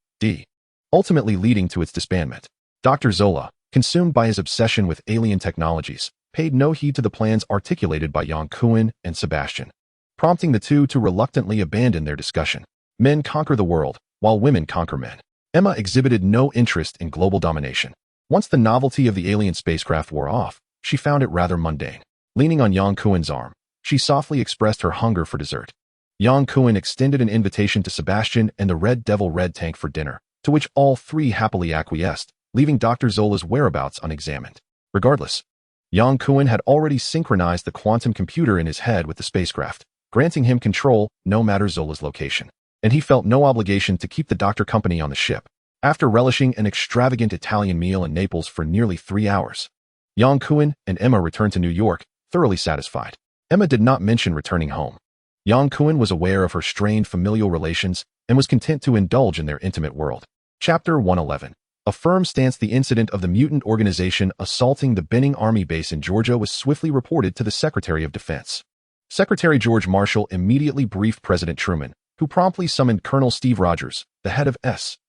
ultimately leading to its disbandment. Dr. Zola, consumed by his obsession with alien technologies, paid no heed to the plans articulated by Yang Kuan and Sebastian, prompting the two to reluctantly abandon their discussion. Men conquer the world, while women conquer men. Emma exhibited no interest in global domination. Once the novelty of the alien spacecraft wore off, she found it rather mundane. Leaning on Yang Kuen's arm, she softly expressed her hunger for dessert. Yang Kuen extended an invitation to Sebastian and the Red Devil Red Tank for dinner, to which all three happily acquiesced, leaving Dr. Zola's whereabouts unexamined. Regardless, Yang Kuen had already synchronized the quantum computer in his head with the spacecraft, granting him control no matter Zola's location, and he felt no obligation to keep the doctor company on the ship. After relishing an extravagant Italian meal in Naples for nearly 3 hours, Yang Kuen and Emma returned to New York, thoroughly satisfied. Emma did not mention returning home. Yang Kuen was aware of her strained familial relations and was content to indulge in their intimate world. Chapter 111. A firm stance. The incident of the mutant organization assaulting the Benning Army base in Georgia was swiftly reported to the Secretary of Defense. Secretary George Marshall immediately briefed President Truman, who promptly summoned Colonel Steve Rogers, the head of S.H.I.E.L.D.,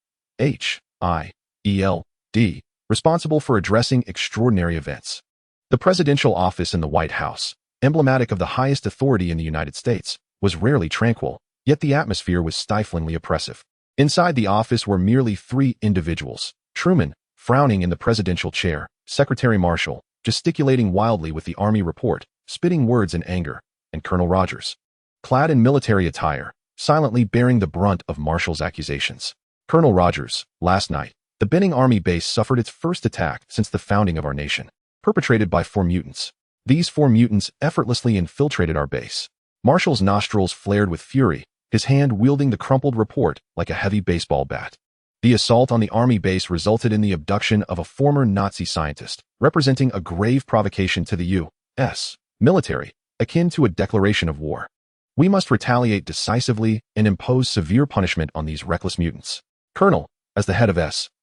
responsible for addressing extraordinary events. The presidential office in the White House, emblematic of the highest authority in the United States, was rarely tranquil, yet the atmosphere was stiflingly oppressive. Inside the office were merely 3 individuals: Truman, frowning in the presidential chair, Secretary Marshall, gesticulating wildly with the Army report, spitting words in anger, and Colonel Rogers, clad in military attire, silently bearing the brunt of Marshall's accusations. Colonel Rogers, last night, the Benning Army base suffered its first attack since the founding of our nation, perpetrated by 4 mutants. These 4 mutants effortlessly infiltrated our base. Marshall's nostrils flared with fury, his hand wielding the crumpled report like a heavy baseball bat. The assault on the Army base resulted in the abduction of a former Nazi scientist, representing a grave provocation to the U.S. military, akin to a declaration of war. We must retaliate decisively and impose severe punishment on these reckless mutants. Colonel, as the head of S.H.I.E.L.D.,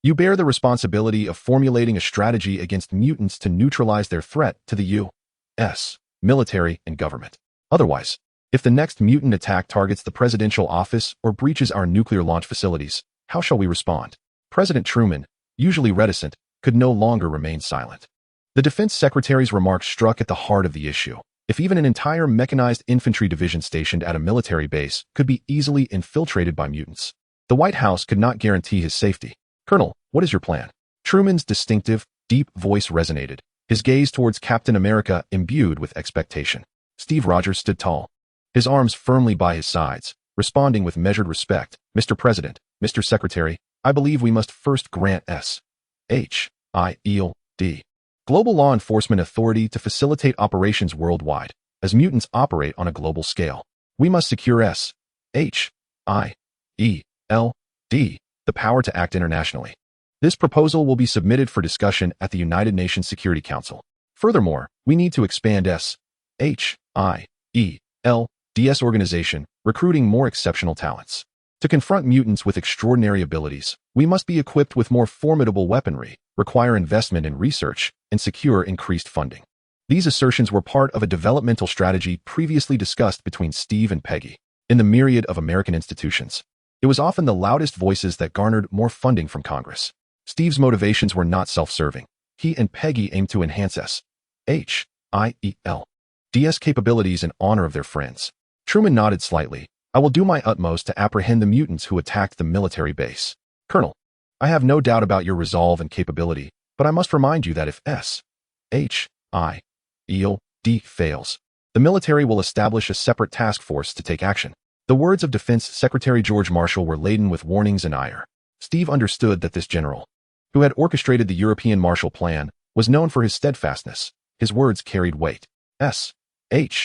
you bear the responsibility of formulating a strategy against mutants to neutralize their threat to the U.S. military and government. Otherwise, if the next mutant attack targets the presidential office or breaches our nuclear launch facilities, how shall we respond? President Truman, usually reticent, could no longer remain silent. The defense secretary's remarks struck at the heart of the issue. If even an entire mechanized infantry division stationed at a military base could be easily infiltrated by mutants, the White House could not guarantee his safety. Colonel, what is your plan? Truman's distinctive, deep voice resonated, his gaze towards Captain America imbued with expectation. Steve Rogers stood tall, his arms firmly by his sides, responding with measured respect. Mr. President, Mr. Secretary, I believe we must first grant S.H.I.E.L.D. global law enforcement authority to facilitate operations worldwide, as mutants operate on a global scale. We must secure S.H.I.E.L.D. the power to act internationally. This proposal will be submitted for discussion at the United Nations Security Council. Furthermore, we need to expand S.H.I.E.L.D's organization, recruiting more exceptional talents. To confront mutants with extraordinary abilities, we must be equipped with more formidable weaponry, require investment in research, and secure increased funding. These assertions were part of a developmental strategy previously discussed between Steve and Peggy. In the myriad of American institutions, it was often the loudest voices that garnered more funding from Congress. Steve's motivations were not self-serving. He and Peggy aimed to enhance S.H.I.E.L.D's capabilities in honor of their friends. Truman nodded slightly. I will do my utmost to apprehend the mutants who attacked the military base. Colonel, I have no doubt about your resolve and capability, but I must remind you that if S.H.I.E.L.D. fails, the military will establish a separate task force to take action. The words of Defense Secretary George Marshall were laden with warnings and ire. Steve understood that this general, who had orchestrated the European Marshall Plan, was known for his steadfastness. His words carried weight. S.H.I.E.L.D.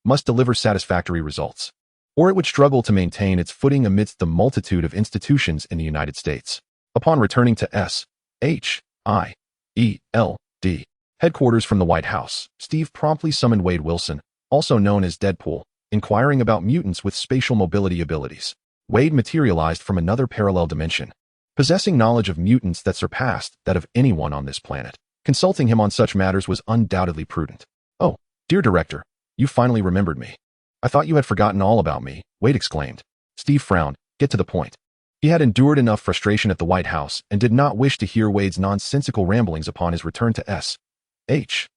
must deliver satisfactory results, or it would struggle to maintain its footing amidst the multitude of institutions in the United States. Upon returning to S.H.I.E.L.D. headquarters from the White House, Steve promptly summoned Wade Wilson, also known as Deadpool, inquiring about mutants with spatial mobility abilities. Wade materialized from another parallel dimension, possessing knowledge of mutants that surpassed that of anyone on this planet. Consulting him on such matters was undoubtedly prudent. Oh, dear director, you finally remembered me. I thought you had forgotten all about me, Wade exclaimed. Steve frowned. Get to the point. He had endured enough frustration at the White House and did not wish to hear Wade's nonsensical ramblings upon his return to S.H.I.E.L.D.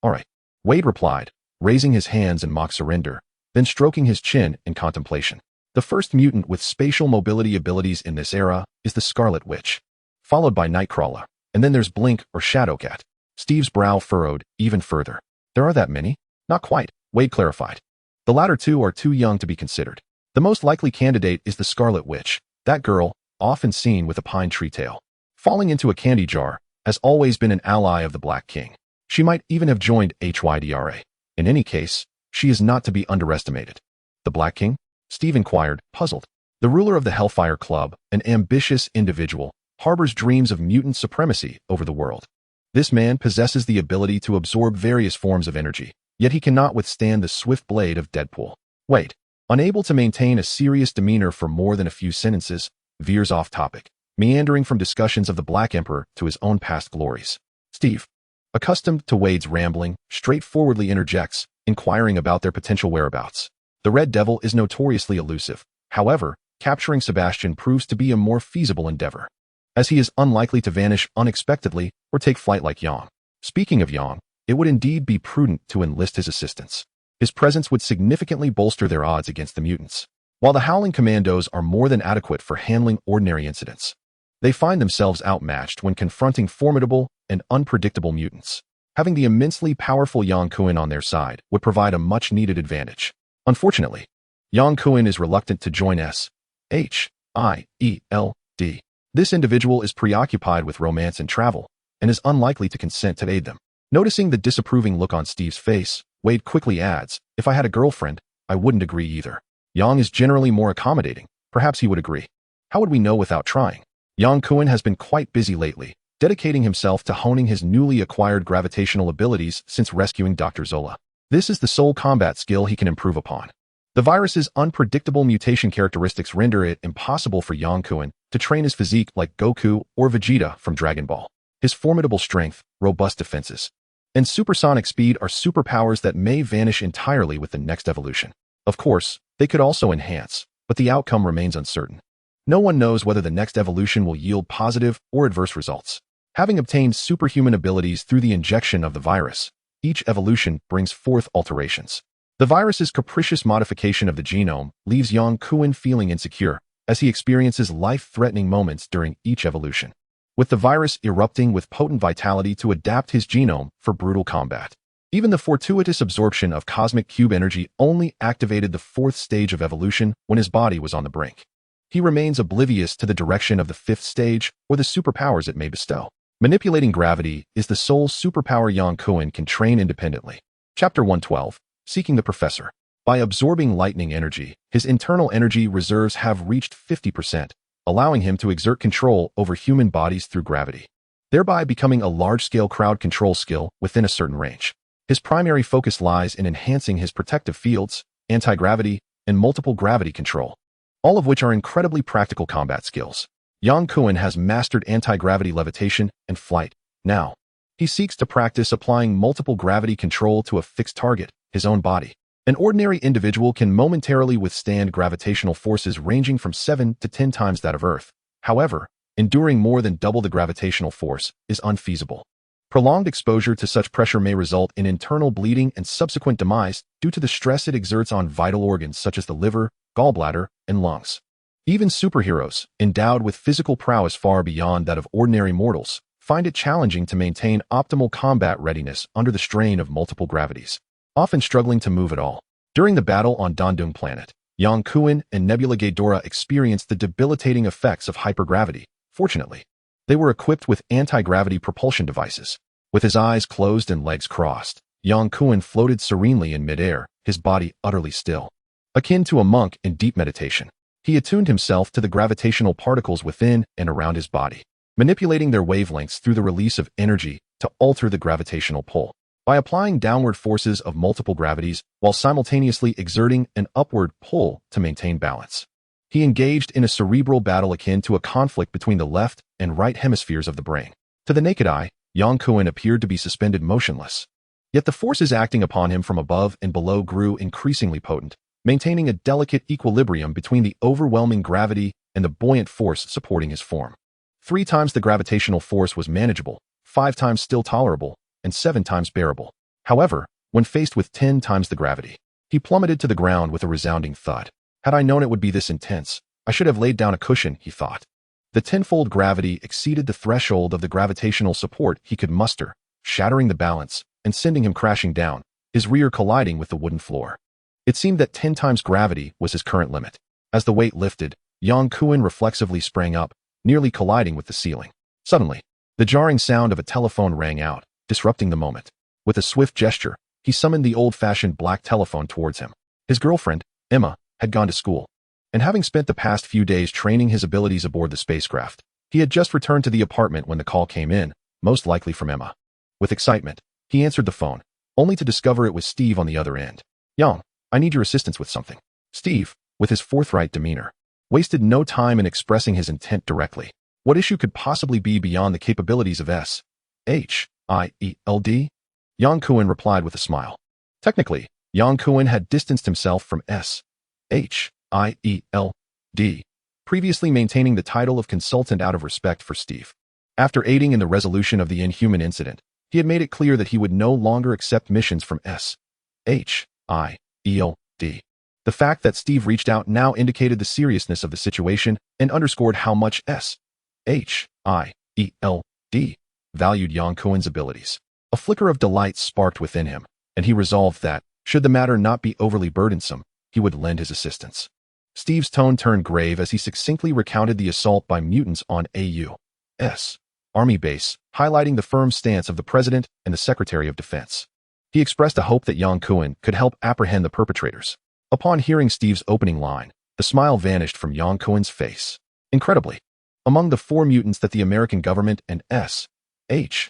All right, Wade replied, raising his hands in mock surrender, then stroking his chin in contemplation. The first mutant with spatial mobility abilities in this era is the Scarlet Witch, followed by Nightcrawler, and then there's Blink or Shadowcat. Steve's brow furrowed even further. There are that many? Not quite, Wade clarified. The latter two are too young to be considered. The most likely candidate is the Scarlet Witch, that girl, often seen with a pine tree tail, falling into a candy jar, has always been an ally of the Black King. She might even have joined HYDRA. In any case, she is not to be underestimated. The Black King? Steve inquired, puzzled. The ruler of the Hellfire Club, an ambitious individual, harbors dreams of mutant supremacy over the world. This man possesses the ability to absorb various forms of energy, yet he cannot withstand the swift blade of Deadpool. Wait, unable to maintain a serious demeanor for more than a few sentences, veers off topic, meandering from discussions of the Black Emperor to his own past glories. Steve, accustomed to Wade's rambling, straightforwardly interjects, inquiring about their potential whereabouts. The Red Devil is notoriously elusive. However, capturing Sebastian proves to be a more feasible endeavor, as he is unlikely to vanish unexpectedly or take flight like Yang. Speaking of Yang, it would indeed be prudent to enlist his assistance. His presence would significantly bolster their odds against the mutants. While the Howling Commandos are more than adequate for handling ordinary incidents, they find themselves outmatched when confronting formidable and unpredictable mutants. Having the immensely powerful Yang Kuan on their side would provide a much-needed advantage. Unfortunately, Yang Kuan is reluctant to join SHIELD. This individual is preoccupied with romance and travel, and is unlikely to consent to aid them. Noticing the disapproving look on Steve's face, Wade quickly adds, if I had a girlfriend, I wouldn't agree either. Yang is generally more accommodating. Perhaps he would agree. How would we know without trying? Yang Kuan has been quite busy lately, dedicating himself to honing his newly acquired gravitational abilities since rescuing Dr. Zola. This is the sole combat skill he can improve upon. The virus's unpredictable mutation characteristics render it impossible for Yang Kuan to train his physique like Goku or Vegeta from Dragon Ball. His formidable strength, robust defenses, and supersonic speed are superpowers that may vanish entirely with the next evolution. Of course, they could also enhance, but the outcome remains uncertain. No one knows whether the next evolution will yield positive or adverse results. Having obtained superhuman abilities through the injection of the virus, each evolution brings forth alterations. The virus's capricious modification of the genome leaves Yang Kuan feeling insecure as he experiences life-threatening moments during each evolution, with the virus erupting with potent vitality to adapt his genome for brutal combat. Even the fortuitous absorption of cosmic cube energy only activated the fourth stage of evolution when his body was on the brink. He remains oblivious to the direction of the fifth stage or the superpowers it may bestow. Manipulating gravity is the sole superpower Yang Kuan can train independently. Chapter 112, Seeking the Professor. By absorbing lightning energy, his internal energy reserves have reached 50%, allowing him to exert control over human bodies through gravity, thereby becoming a large-scale crowd control skill within a certain range. His primary focus lies in enhancing his protective fields, anti-gravity, and multiple gravity control, all of which are incredibly practical combat skills. Yang Kuan has mastered anti-gravity levitation and flight. Now, he seeks to practice applying multiple gravity control to a fixed target, his own body. An ordinary individual can momentarily withstand gravitational forces ranging from 7 to 10 times that of Earth. However, enduring more than double the gravitational force is unfeasible. Prolonged exposure to such pressure may result in internal bleeding and subsequent demise due to the stress it exerts on vital organs such as the liver, gallbladder, and lungs. Even superheroes, endowed with physical prowess far beyond that of ordinary mortals, find it challenging to maintain optimal combat readiness under the strain of multiple gravities, often struggling to move at all. During the battle on Dondung Planet, Yang Kuan and Nebula Ghidorah experienced the debilitating effects of hypergravity. Fortunately, they were equipped with anti-gravity propulsion devices. With his eyes closed and legs crossed, Yang Kuan floated serenely in midair, his body utterly still. Akin to a monk in deep meditation, he attuned himself to the gravitational particles within and around his body, manipulating their wavelengths through the release of energy to alter the gravitational pull. By applying downward forces of multiple gravities while simultaneously exerting an upward pull to maintain balance, he engaged in a cerebral battle akin to a conflict between the left and right hemispheres of the brain. To the naked eye, Yang Kuan appeared to be suspended motionless. Yet the forces acting upon him from above and below grew increasingly potent, maintaining a delicate equilibrium between the overwhelming gravity and the buoyant force supporting his form. 3 times the gravitational force was manageable, 5 times still tolerable, and 7 times bearable. However, when faced with 10 times the gravity, he plummeted to the ground with a resounding thud. Had I known it would be this intense, I should have laid down a cushion, he thought. The tenfold gravity exceeded the threshold of the gravitational support he could muster, shattering the balance and sending him crashing down, his rear colliding with the wooden floor. It seemed that 10 times gravity was his current limit. As the weight lifted, Yang Kuan reflexively sprang up, nearly colliding with the ceiling. Suddenly, the jarring sound of a telephone rang out, disrupting the moment. With a swift gesture, he summoned the old-fashioned black telephone towards him. His girlfriend, Emma, had gone to school, and having spent the past few days training his abilities aboard the spacecraft, he had just returned to the apartment when the call came in, most likely from Emma. With excitement, he answered the phone, only to discover it was Steve on the other end. "Yang, I need your assistance with something." Steve, with his forthright demeanor, wasted no time in expressing his intent directly. What issue could possibly be beyond the capabilities of S-H-I-E-L-D? Yang Kuan replied with a smile. Technically, Yang Kuan had distanced himself from S-H-I-E-L-D, previously maintaining the title of consultant out of respect for Steve. After aiding in the resolution of the inhuman incident, he had made it clear that he would no longer accept missions from S-H-I-E-L-D. The fact that Steve reached out now indicated the seriousness of the situation and underscored how much S-H-I-E-L-D valued Yang Kuan's abilities. A flicker of delight sparked within him, and he resolved that, should the matter not be overly burdensome, he would lend his assistance. Steve's tone turned grave as he succinctly recounted the assault by mutants on A.U.S. Army base, highlighting the firm stance of the President and the Secretary of Defense. He expressed a hope that Yang Kuan could help apprehend the perpetrators. Upon hearing Steve's opening line, the smile vanished from Yang Kuan's face. Incredibly, among the 4 mutants that the American government and S-H-I-E-L-D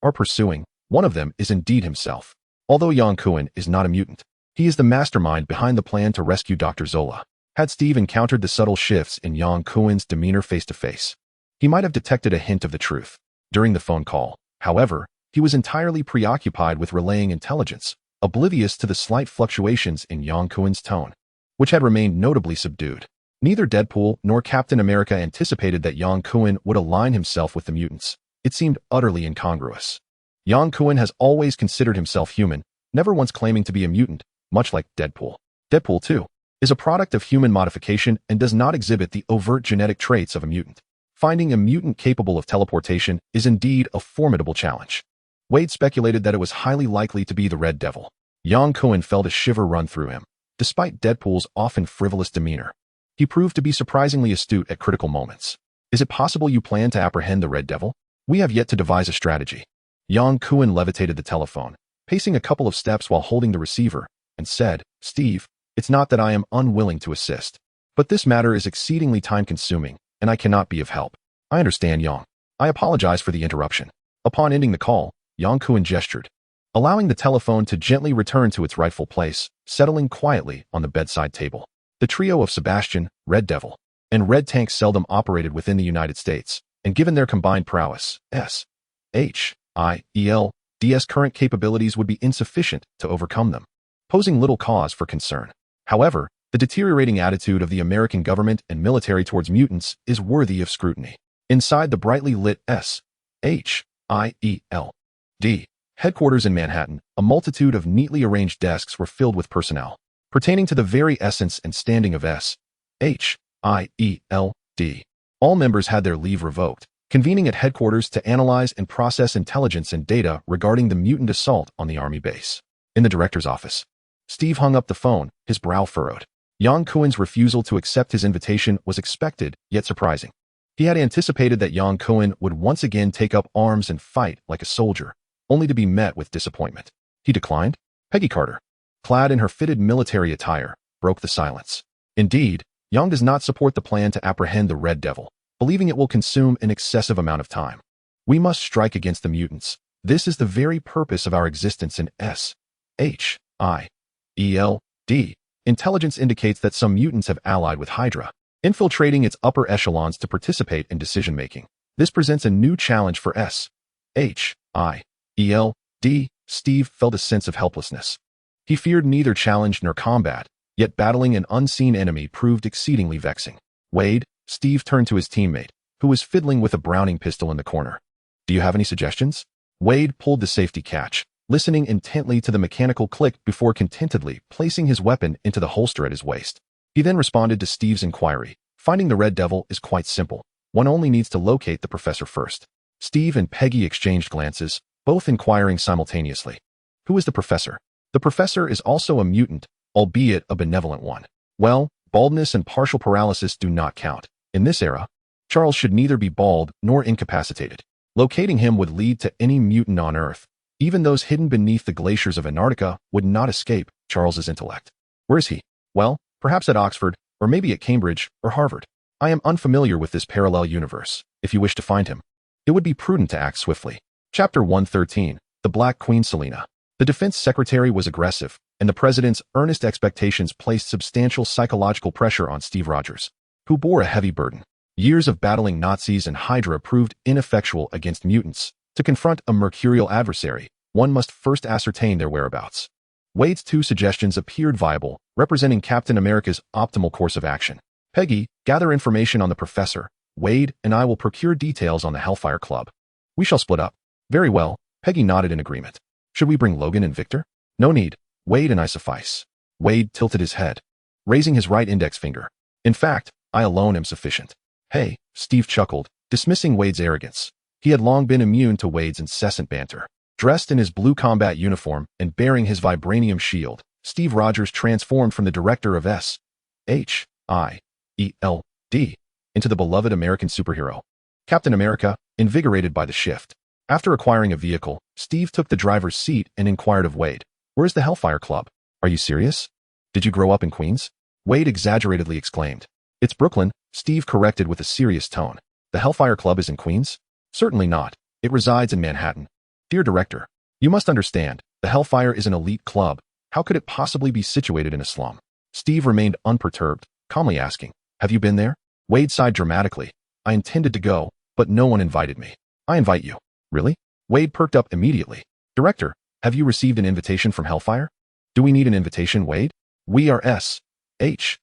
are pursuing, one of them is indeed himself. Although Yang Kuan is not a mutant, he is the mastermind behind the plan to rescue Dr. Zola. Had Steve encountered the subtle shifts in Yang Kuan's demeanor face-to-face, he might have detected a hint of the truth. During the phone call, however, he was entirely preoccupied with relaying intelligence, oblivious to the slight fluctuations in Yang Kuan's tone, which had remained notably subdued. Neither Deadpool nor Captain America anticipated that Yang Kuan would align himself with the mutants. It seemed utterly incongruous. Yang Kuan has always considered himself human, never once claiming to be a mutant, much like Deadpool. Deadpool, too, is a product of human modification and does not exhibit the overt genetic traits of a mutant. Finding a mutant capable of teleportation is indeed a formidable challenge. Wade speculated that it was highly likely to be the Red Devil. Yang Kuan felt a shiver run through him. Despite Deadpool's often frivolous demeanor, he proved to be surprisingly astute at critical moments. "Is it possible you plan to apprehend the Red Devil? We have yet to devise a strategy." Yang Kuan levitated the telephone, pacing a couple of steps while holding the receiver, and said, "Steve, it's not that I am unwilling to assist, but this matter is exceedingly time-consuming, and I cannot be of help." "I understand, Yang. I apologize for the interruption." Upon ending the call, Yang Kuan gestured, allowing the telephone to gently return to its rightful place, settling quietly on the bedside table. The trio of Sebastian, Red Devil, and Red Tank seldom operated within the United States, and given their combined prowess, S-H-I-E-L-D's current capabilities would be insufficient to overcome them, posing little cause for concern. However, the deteriorating attitude of the American government and military towards mutants is worthy of scrutiny. Inside the brightly lit S-H-I-E-L-D headquarters in Manhattan, a multitude of neatly arranged desks were filled with personnel pertaining to the very essence and standing of S-H-I-E-L-D. All members had their leave revoked, convening at headquarters to analyze and process intelligence and data regarding the mutant assault on the Army base. In the director's office, Steve hung up the phone, his brow furrowed. Yang Kuan's refusal to accept his invitation was expected, yet surprising. He had anticipated that Yang Kuan would once again take up arms and fight like a soldier, only to be met with disappointment. He declined. Peggy Carter, clad in her fitted military attire, broke the silence. Indeed, Yang does not support the plan to apprehend the Red Devil, believing it will consume an excessive amount of time. "We must strike against the mutants. This is the very purpose of our existence in S-H-I-E-L-D. Intelligence indicates that some mutants have allied with Hydra, infiltrating its upper echelons to participate in decision-making. This presents a new challenge for S-H-I-E-L-D. Steve felt a sense of helplessness. He feared neither challenge nor combat, yet battling an unseen enemy proved exceedingly vexing. "Wade," Steve turned to his teammate, who was fiddling with a Browning pistol in the corner. "Do you have any suggestions?" Wade pulled the safety catch, listening intently to the mechanical click before contentedly placing his weapon into the holster at his waist. He then responded to Steve's inquiry. Finding the Red Devil is quite simple. One only needs to locate the professor first. Steve and Peggy exchanged glances, both inquiring simultaneously. Who is the professor? The professor is also a mutant, albeit a benevolent one. Well, baldness and partial paralysis do not count. In this era, Charles should neither be bald nor incapacitated. Locating him would lead to any mutant on Earth. Even those hidden beneath the glaciers of Antarctica would not escape Charles's intellect. Where is he? Well, perhaps at Oxford, or maybe at Cambridge or Harvard. I am unfamiliar with this parallel universe. If you wish to find him, it would be prudent to act swiftly. Chapter 113. The Black Queen Selena. The defense secretary was aggressive, and the president's earnest expectations placed substantial psychological pressure on Steve Rogers, who bore a heavy burden. Years of battling Nazis and Hydra proved ineffectual against mutants. To confront a mercurial adversary, one must first ascertain their whereabouts. Wade's two suggestions appeared viable, representing Captain America's optimal course of action. Peggy, gather information on the professor. Wade and I will procure details on the Hellfire Club. We shall split up. Very well, Peggy nodded in agreement. Should we bring Logan and Victor? No need. Wade and I suffice. Wade tilted his head, raising his right index finger. In fact, I alone am sufficient. Hey, Steve chuckled, dismissing Wade's arrogance. He had long been immune to Wade's incessant banter. Dressed in his blue combat uniform and bearing his vibranium shield, Steve Rogers transformed from the director of S.H.I.E.L.D. into the beloved American superhero. Captain America, invigorated by the shift. After acquiring a vehicle, Steve took the driver's seat and inquired of Wade, "Where's the Hellfire Club? Are you serious? Did you grow up in Queens?" Wade exaggeratedly exclaimed. "It's Brooklyn," Steve corrected with a serious tone. "The Hellfire Club is in Queens?" "Certainly not. It resides in Manhattan." "Dear Director, you must understand, the Hellfire is an elite club. How could it possibly be situated in a slum?" Steve remained unperturbed, calmly asking, "Have you been there?" Wade sighed dramatically. "I intended to go, but no one invited me." "I invite you." "Really?" Wade perked up immediately. "Director, have you received an invitation from Hellfire?" "Do we need an invitation, Wade? We are S.H.I.E.L.D.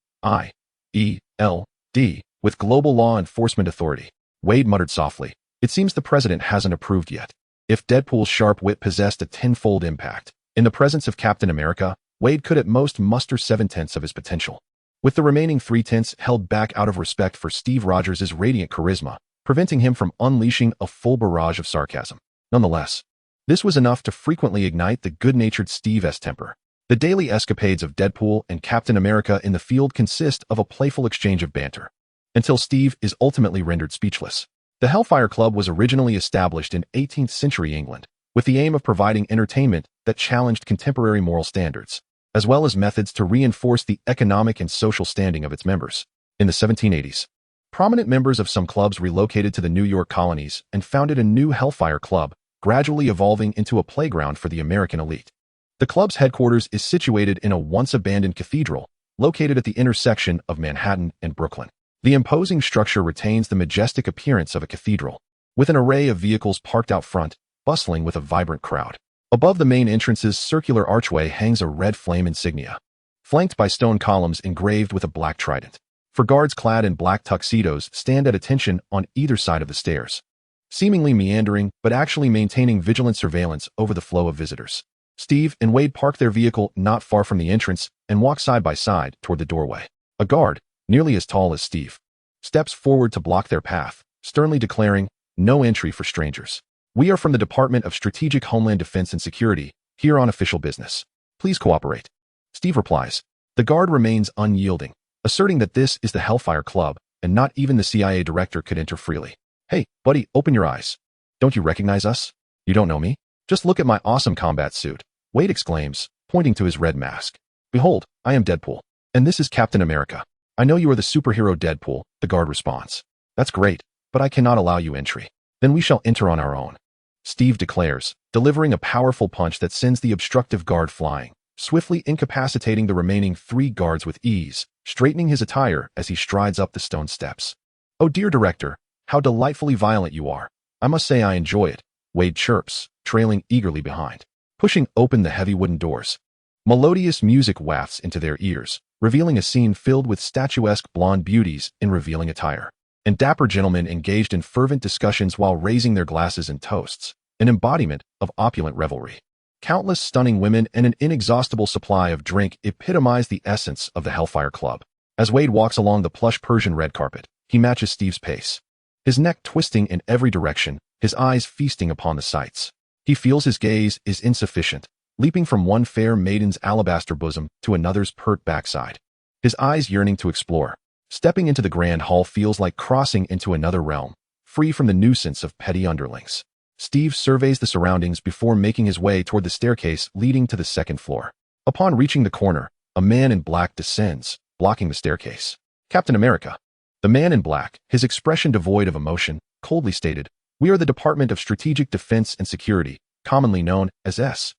with global law enforcement authority." Wade muttered softly. "It seems the president hasn't approved yet." If Deadpool's sharp wit possessed a tenfold impact, in the presence of Captain America, Wade could at most muster 7/10 of his potential, with the remaining 3/10 held back out of respect for Steve Rogers' radiant charisma, preventing him from unleashing a full barrage of sarcasm. Nonetheless, this was enough to frequently ignite the good-natured Steve's temper. The daily escapades of Deadpool and Captain America in the field consist of a playful exchange of banter, until Steve is ultimately rendered speechless. The Hellfire Club was originally established in 18th century England, with the aim of providing entertainment that challenged contemporary moral standards, as well as methods to reinforce the economic and social standing of its members. In the 1780s, prominent members of some clubs relocated to the New York colonies and founded a new Hellfire Club, gradually evolving into a playground for the American elite. The club's headquarters is situated in a once-abandoned cathedral, located at the intersection of Manhattan and Brooklyn. The imposing structure retains the majestic appearance of a cathedral, with an array of vehicles parked out front, bustling with a vibrant crowd. Above the main entrance's circular archway hangs a red flame insignia, flanked by stone columns engraved with a black trident. For guards clad in black tuxedos stand at attention on either side of the stairs, seemingly meandering but actually maintaining vigilant surveillance over the flow of visitors. Steve and Wade park their vehicle not far from the entrance and walk side by side toward the doorway. A guard, nearly as tall as Steve, steps forward to block their path, sternly declaring, "No entry for strangers. We are from the Department of Strategic Homeland Defense and Security, here on official business. Please cooperate." Steve replies. The guard remains unyielding, asserting that this is the Hellfire Club, and not even the CIA director could enter freely. "Hey, buddy, open your eyes. Don't you recognize us? You don't know me? Just look at my awesome combat suit," Wade exclaims, pointing to his red mask. "Behold, I am Deadpool, and this is Captain America." "I know you are the superhero Deadpool," the guard responds. "That's great, but I cannot allow you entry." "Then we shall enter on our own," Steve declares, delivering a powerful punch that sends the obstructive guard flying, swiftly incapacitating the remaining 3 guards with ease, straightening his attire as he strides up the stone steps. "Oh dear Director, how delightfully violent you are. I must say I enjoy it," Wade chirps, trailing eagerly behind. Pushing open the heavy wooden doors, melodious music wafts into their ears, revealing a scene filled with statuesque blonde beauties in revealing attire, and dapper gentlemen engaged in fervent discussions while raising their glasses and toasts, an embodiment of opulent revelry. Countless stunning women and an inexhaustible supply of drink epitomize the essence of the Hellfire Club. As Wade walks along the plush Persian red carpet, he matches Steve's pace. His neck twisting in every direction, his eyes feasting upon the sights. He feels his gaze is insufficient, leaping from one fair maiden's alabaster bosom to another's pert backside. His eyes yearning to explore. Stepping into the grand hall feels like crossing into another realm, free from the nuisance of petty underlings. Steve surveys the surroundings before making his way toward the staircase leading to the second floor. Upon reaching the corner, a man in black descends, blocking the staircase. Captain America. The man in black, his expression devoid of emotion, coldly stated, "We are the Department of Strategic Defense and Security, commonly known as S.H.I.E.L.D.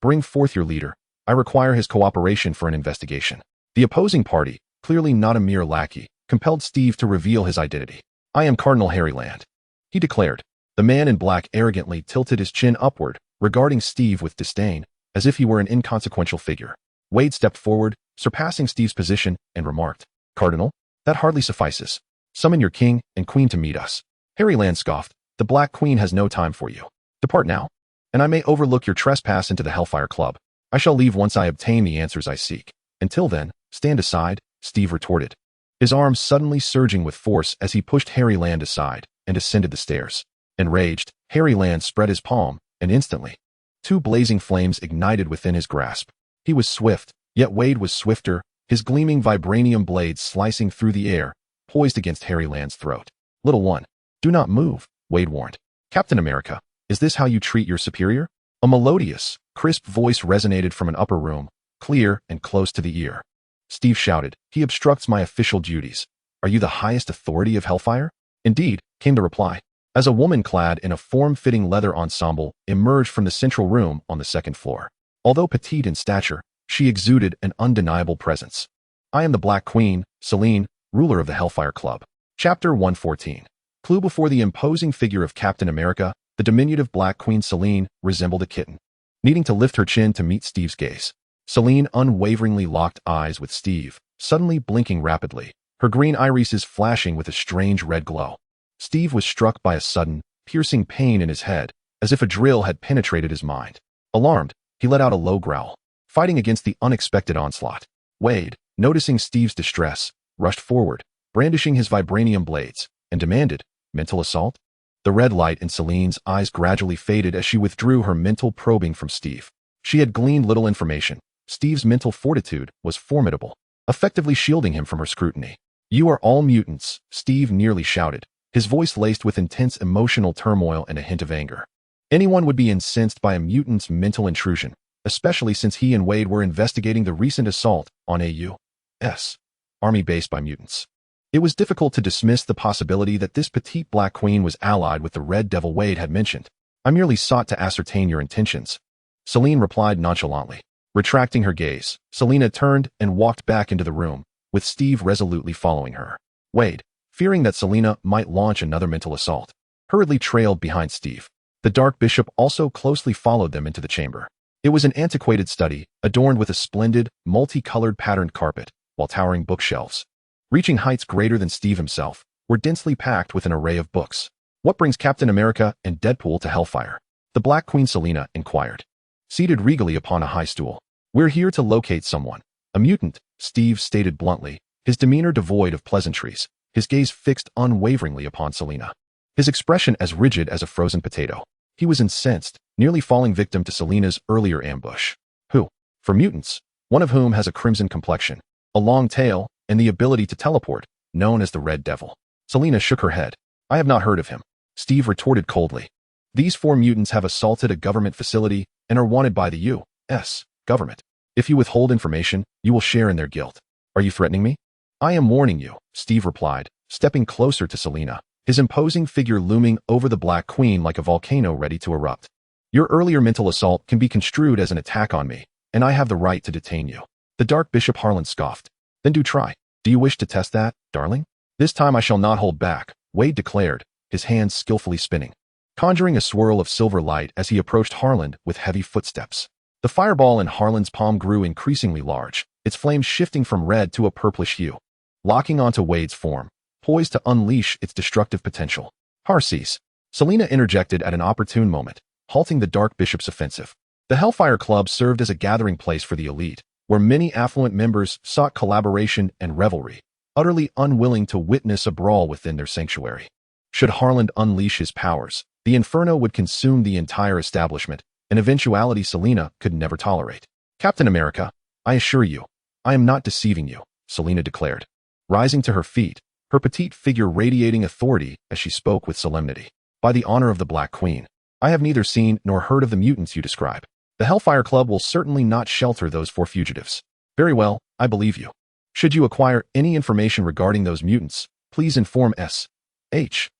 Bring forth your leader. I require his cooperation for an investigation." The opposing party, clearly not a mere lackey, compelled Steve to reveal his identity. "I am Cardinal Harry Land," he declared. The man in black arrogantly tilted his chin upward, regarding Steve with disdain, as if he were an inconsequential figure. Wade stepped forward, surpassing Steve's position, and remarked, "Cardinal, that hardly suffices. Summon your king and queen to meet us." Harry Land scoffed, "The Black Queen has no time for you. Depart now, and I may overlook your trespass into the Hellfire Club. I shall leave once I obtain the answers I seek. Until then, stand aside," Steve retorted, his arms suddenly surging with force as he pushed Harry Land aside and ascended the stairs. Enraged, Harry Land spread his palm, and instantly, two blazing flames ignited within his grasp. He was swift, yet Wade was swifter, his gleaming vibranium blades slicing through the air, poised against Harry Land's throat. "Little one, do not move," Wade warned. "Captain America, is this how you treat your superior?" A melodious, crisp voice resonated from an upper room, clear and close to the ear. Steve shouted, "He obstructs my official duties. Are you the highest authority of Hellfire?" "Indeed," came the reply, as a woman clad in a form-fitting leather ensemble emerged from the central room on the second floor. Although petite in stature, she exuded an undeniable presence. "I am the Black Queen, Selene, ruler of the Hellfire Club." Chapter 114. Clue. Before the imposing figure of Captain America, the diminutive Black Queen Selene resembled a kitten. Needing to lift her chin to meet Steve's gaze, Selene unwaveringly locked eyes with Steve, suddenly blinking rapidly, her green irises flashing with a strange red glow. Steve was struck by a sudden, piercing pain in his head, as if a drill had penetrated his mind. Alarmed, he let out a low growl, fighting against the unexpected onslaught. Wade, noticing Steve's distress, rushed forward, brandishing his vibranium blades, and demanded, "Mental assault?" The red light in Selene's eyes gradually faded as she withdrew her mental probing from Steve. She had gleaned little information. Steve's mental fortitude was formidable, effectively shielding him from her scrutiny. "You are all mutants," Steve nearly shouted, his voice laced with intense emotional turmoil and a hint of anger. Anyone would be incensed by a mutant's mental intrusion, especially since he and Wade were investigating the recent assault on a U.S. Army base by mutants. It was difficult to dismiss the possibility that this petite Black Queen was allied with the Red Devil Wade had mentioned. "I merely sought to ascertain your intentions," Selene replied nonchalantly. Retracting her gaze, Selena turned and walked back into the room, with Steve resolutely following her. Wade, fearing that Selena might launch another mental assault, hurriedly trailed behind Steve. The Dark Bishop also closely followed them into the chamber. It was an antiquated study, adorned with a splendid, multicolored patterned carpet, while towering bookshelves, reaching heights greater than Steve himself, were densely packed with an array of books. "What brings Captain America and Deadpool to Hellfire?" the Black Queen Selena inquired, seated regally upon a high stool. "We're here to locate someone. A mutant," Steve stated bluntly, his demeanor devoid of pleasantries, his gaze fixed unwaveringly upon Selena, his expression as rigid as a frozen potato. He was incensed, nearly falling victim to Selena's earlier ambush. "Who?" "For mutants, one of whom has a crimson complexion, a long tail, and the ability to teleport, known as the Red Devil." Selena shook her head. "I have not heard of him," Steve retorted coldly. "These 4 mutants have assaulted a government facility and are wanted by the U.S. government. If you withhold information, you will share in their guilt. Are you threatening me?" "I am warning you," Steve replied, stepping closer to Selena, his imposing figure looming over the Black Queen like a volcano ready to erupt. "Your earlier mental assault can be construed as an attack on me, and I have the right to detain you." The Dark Bishop Harlan scoffed. "Then do try. Do you wish to test that, darling?" "This time I shall not hold back," Wade declared, his hands skillfully spinning, conjuring a swirl of silver light as he approached Harlan with heavy footsteps. The fireball in Harlan's palm grew increasingly large, its flames shifting from red to a purplish hue, locking onto Wade's form, poised to unleash its destructive potential. "Harcease," Selena interjected at an opportune moment, halting the Dark Bishop's offensive. The Hellfire Club served as a gathering place for the elite, where many affluent members sought collaboration and revelry, utterly unwilling to witness a brawl within their sanctuary. Should Harland unleash his powers, the inferno would consume the entire establishment, an eventuality Selena could never tolerate. Captain America, I assure you, I am not deceiving you, Selena declared, rising to her feet, her petite figure radiating authority as she spoke with solemnity. By the honor of the Black Queen, I have neither seen nor heard of the mutants you describe. The Hellfire Club will certainly not shelter those four fugitives. Very well, I believe you. Should you acquire any information regarding those mutants, please inform S.H.I.E.L.D.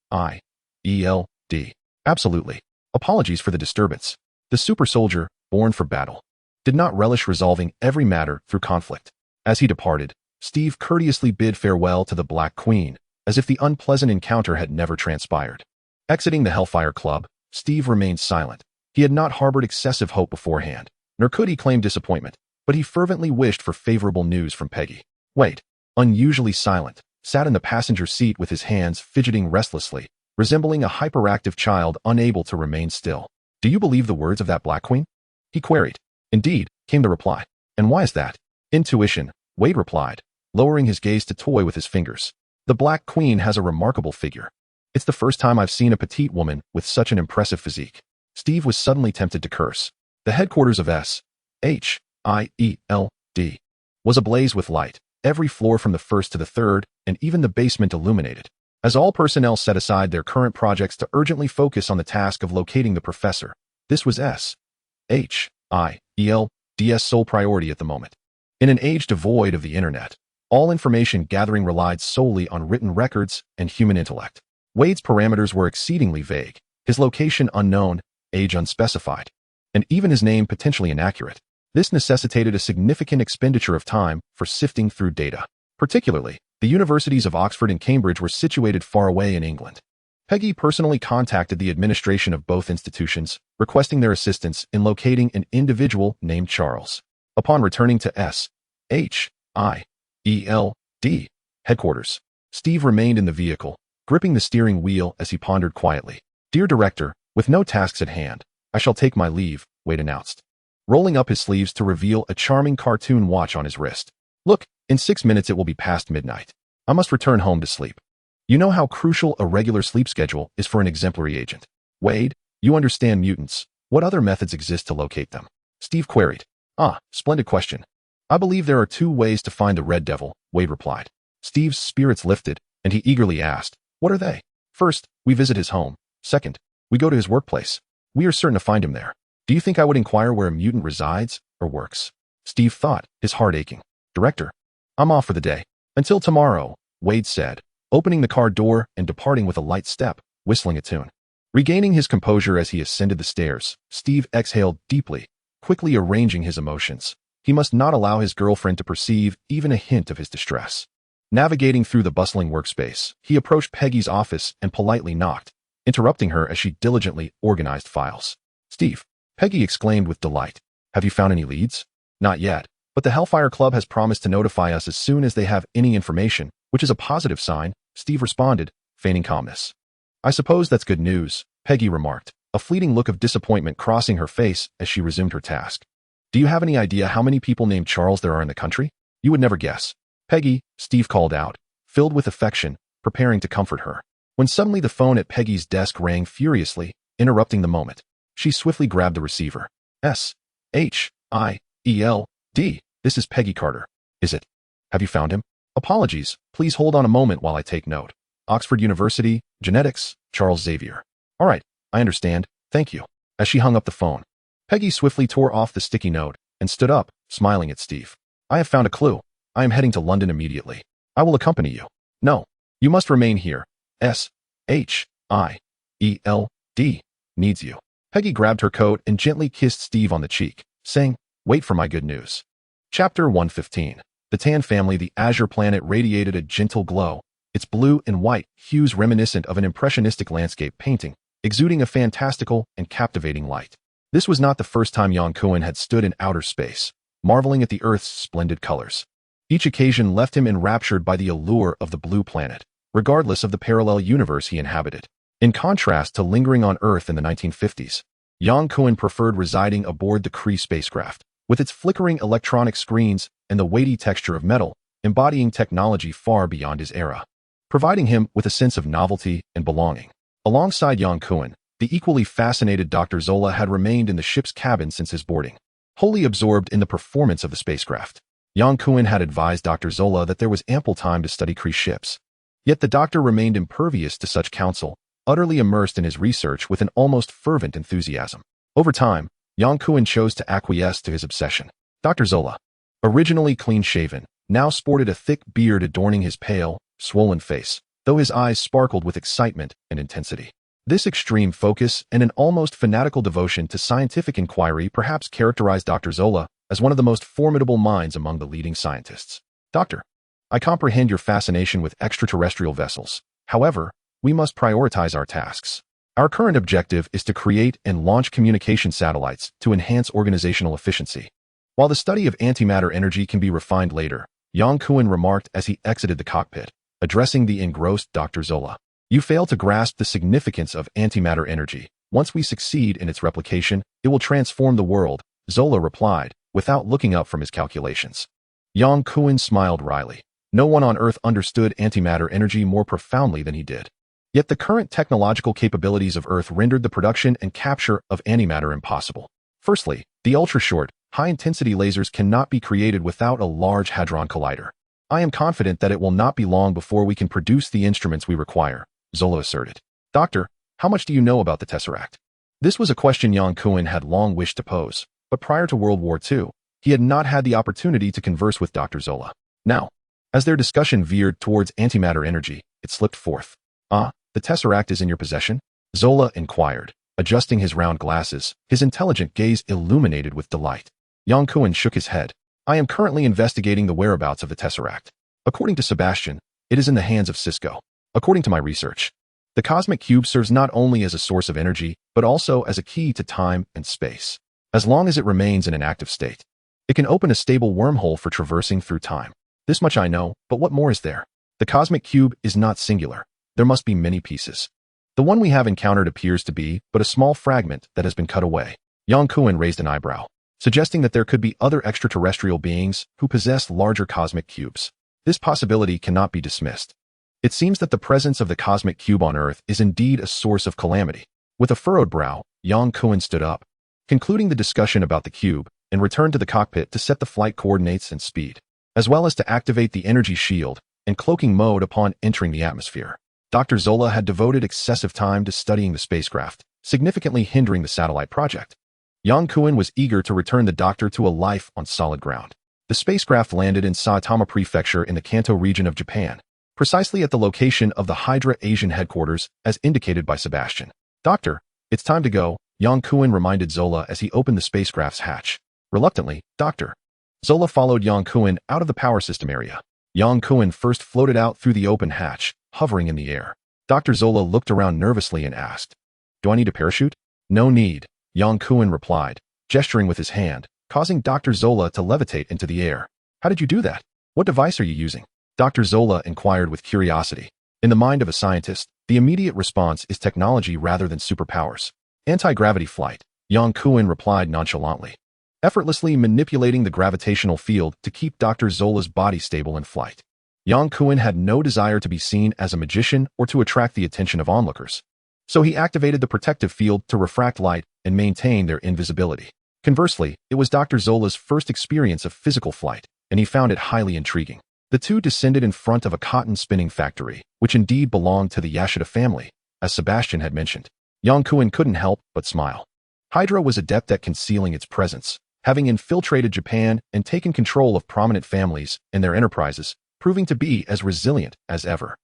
Absolutely. Apologies for the disturbance. The super soldier, born for battle, did not relish resolving every matter through conflict. As he departed, Steve courteously bid farewell to the Black Queen, as if the unpleasant encounter had never transpired. Exiting the Hellfire Club, Steve remained silent. He had not harbored excessive hope beforehand, nor could he claim disappointment, but he fervently wished for favorable news from Peggy. Wade, unusually silent, sat in the passenger seat with his hands fidgeting restlessly, resembling a hyperactive child unable to remain still. Do you believe the words of that Black Queen? He queried. Indeed, came the reply. And why is that? Intuition, Wade replied, lowering his gaze to toy with his fingers. The Black Queen has a remarkable figure. It's the first time I've seen a petite woman with such an impressive physique. Steve was suddenly tempted to curse. The headquarters of S.H.I.E.L.D. was ablaze with light, every floor from the first to the third, and even the basement illuminated. As all personnel set aside their current projects to urgently focus on the task of locating the professor, this was S.H.I.E.L.D.'s sole priority at the moment. In an age devoid of the internet, all information gathering relied solely on written records and human intellect. Wade's parameters were exceedingly vague, his location unknown, age unspecified, and even his name potentially inaccurate. This necessitated a significant expenditure of time for sifting through data. Particularly, the universities of Oxford and Cambridge were situated far away in England. Peggy personally contacted the administration of both institutions, requesting their assistance in locating an individual named Charles. Upon returning to S.H.I.E.L.D. headquarters, Steve remained in the vehicle, gripping the steering wheel as he pondered quietly. Dear Director, with no tasks at hand, I shall take my leave, Wade announced, rolling up his sleeves to reveal a charming cartoon watch on his wrist. Look, in 6 minutes it will be past midnight. I must return home to sleep. You know how crucial a regular sleep schedule is for an exemplary agent. Wade, you understand mutants. What other methods exist to locate them? Steve queried. Splendid question. I believe there are 2 ways to find the Red Devil, Wade replied. Steve's spirits lifted, and he eagerly asked, what are they? First, we visit his home. Second, we go to his workplace. We are certain to find him there. Do you think I would inquire where a mutant resides or works? Steve thought, his heart aching. Director, I'm off for the day. Until tomorrow, Wade said, opening the car door and departing with a light step, whistling a tune. Regaining his composure as he ascended the stairs, Steve exhaled deeply, quickly arranging his emotions. He must not allow his girlfriend to perceive even a hint of his distress. Navigating through the bustling workspace, he approached Peggy's office and politely knocked, interrupting her as she diligently organized files. Steve, Peggy exclaimed with delight. Have you found any leads? Not yet, but the Hellfire Club has promised to notify us as soon as they have any information, which is a positive sign, Steve responded, feigning calmness. I suppose that's good news, Peggy remarked, a fleeting look of disappointment crossing her face as she resumed her task. Do you have any idea how many people named Charles there are in the country? You would never guess. Peggy, Steve called out, filled with affection, preparing to comfort her. When suddenly the phone at Peggy's desk rang furiously, interrupting the moment. She swiftly grabbed the receiver. S.H.I.E.L.D. This is Peggy Carter. Is it? Have you found him? Apologies, please hold on a moment while I take note. Oxford University, Genetics, Charles Xavier. All right, I understand, thank you. As she hung up the phone, Peggy swiftly tore off the sticky note and stood up, smiling at Steve. I have found a clue. I am heading to London immediately. I will accompany you. No, you must remain here. S.H.I.E.L.D. needs you. Peggy grabbed her coat and gently kissed Steve on the cheek, saying, wait for my good news. Chapter 115. The Tan family. The azure planet radiated a gentle glow, its blue and white hues reminiscent of an impressionistic landscape painting, exuding a fantastical and captivating light. This was not the first time Yang Kuan had stood in outer space, marveling at the Earth's splendid colors. Each occasion left him enraptured by the allure of the blue planet, regardless of the parallel universe he inhabited. In contrast to lingering on Earth in the 1950s, Yang Kuan preferred residing aboard the Kree spacecraft, with its flickering electronic screens and the weighty texture of metal, embodying technology far beyond his era, providing him with a sense of novelty and belonging. Alongside Yang Kuan, the equally fascinated Dr. Zola had remained in the ship's cabin since his boarding, wholly absorbed in the performance of the spacecraft. Yang Kuan had advised Dr. Zola that there was ample time to study Kree ships. Yet the doctor remained impervious to such counsel, utterly immersed in his research with an almost fervent enthusiasm. Over time, Yang Kuan chose to acquiesce to his obsession. Dr. Zola, originally clean-shaven, now sported a thick beard adorning his pale, swollen face, though his eyes sparkled with excitement and intensity. This extreme focus and an almost fanatical devotion to scientific inquiry perhaps characterized Dr. Zola as one of the most formidable minds among the leading scientists. Doctor, I comprehend your fascination with extraterrestrial vessels. However, we must prioritize our tasks. Our current objective is to create and launch communication satellites to enhance organizational efficiency. While the study of antimatter energy can be refined later, Yang Kuan remarked as he exited the cockpit, addressing the engrossed Dr. Zola. You fail to grasp the significance of antimatter energy. Once we succeed in its replication, it will transform the world, Zola replied, without looking up from his calculations. Yang Kuan smiled wryly. No one on Earth understood antimatter energy more profoundly than he did. Yet the current technological capabilities of Earth rendered the production and capture of antimatter impossible. Firstly, the ultra-short, high-intensity lasers cannot be created without a Large Hadron Collider. I am confident that it will not be long before we can produce the instruments we require, Zola asserted. Doctor, how much do you know about the Tesseract? This was a question Yang Kuan had long wished to pose, but prior to World War II, he had not had the opportunity to converse with Dr. Zola. Now, as their discussion veered towards antimatter energy, it slipped forth. The Tesseract is in your possession? Zola inquired, adjusting his round glasses, his intelligent gaze illuminated with delight. Yang Kuan shook his head. I am currently investigating the whereabouts of the Tesseract. According to Sebastian, it is in the hands of Cisco. According to my research, the cosmic cube serves not only as a source of energy, but also as a key to time and space. As long as it remains in an active state, it can open a stable wormhole for traversing through time. This much I know, but what more is there? The cosmic cube is not singular. There must be many pieces. The one we have encountered appears to be but a small fragment that has been cut away. Yang Kuan raised an eyebrow, suggesting that there could be other extraterrestrial beings who possess larger cosmic cubes. This possibility cannot be dismissed. It seems that the presence of the cosmic cube on Earth is indeed a source of calamity. With a furrowed brow, Yang Kuan stood up, concluding the discussion about the cube, and returned to the cockpit to set the flight coordinates and speed, as well as to activate the energy shield and cloaking mode upon entering the atmosphere. Dr. Zola had devoted excessive time to studying the spacecraft, significantly hindering the satellite project. Yang Kuan was eager to return the doctor to a life on solid ground. The spacecraft landed in Saitama Prefecture in the Kanto region of Japan, precisely at the location of the Hydra Asian headquarters as indicated by Sebastian. Doctor, it's time to go, Yang Kuan reminded Zola as he opened the spacecraft's hatch. Reluctantly, Doctor. Zola followed Yang Kuan out of the power system area. Yang Kuan first floated out through the open hatch, hovering in the air. Dr. Zola looked around nervously and asked, Do I need a parachute? No need, Yang Kuan replied, gesturing with his hand, causing Dr. Zola to levitate into the air. How did you do that? What device are you using? Dr. Zola inquired with curiosity. In the mind of a scientist, the immediate response is technology rather than superpowers. Anti-gravity flight, Yang Kuan replied nonchalantly, effortlessly manipulating the gravitational field to keep Dr. Zola's body stable in flight. Yang Kuan had no desire to be seen as a magician or to attract the attention of onlookers, so he activated the protective field to refract light and maintain their invisibility. Conversely, it was Dr. Zola's first experience of physical flight, and he found it highly intriguing. The two descended in front of a cotton spinning factory, which indeed belonged to the Yashida family, as Sebastian had mentioned. Yang Kuan couldn't help but smile. Hydra was adept at concealing its presence, having infiltrated Japan and taken control of prominent families and their enterprises, proving to be as resilient as ever.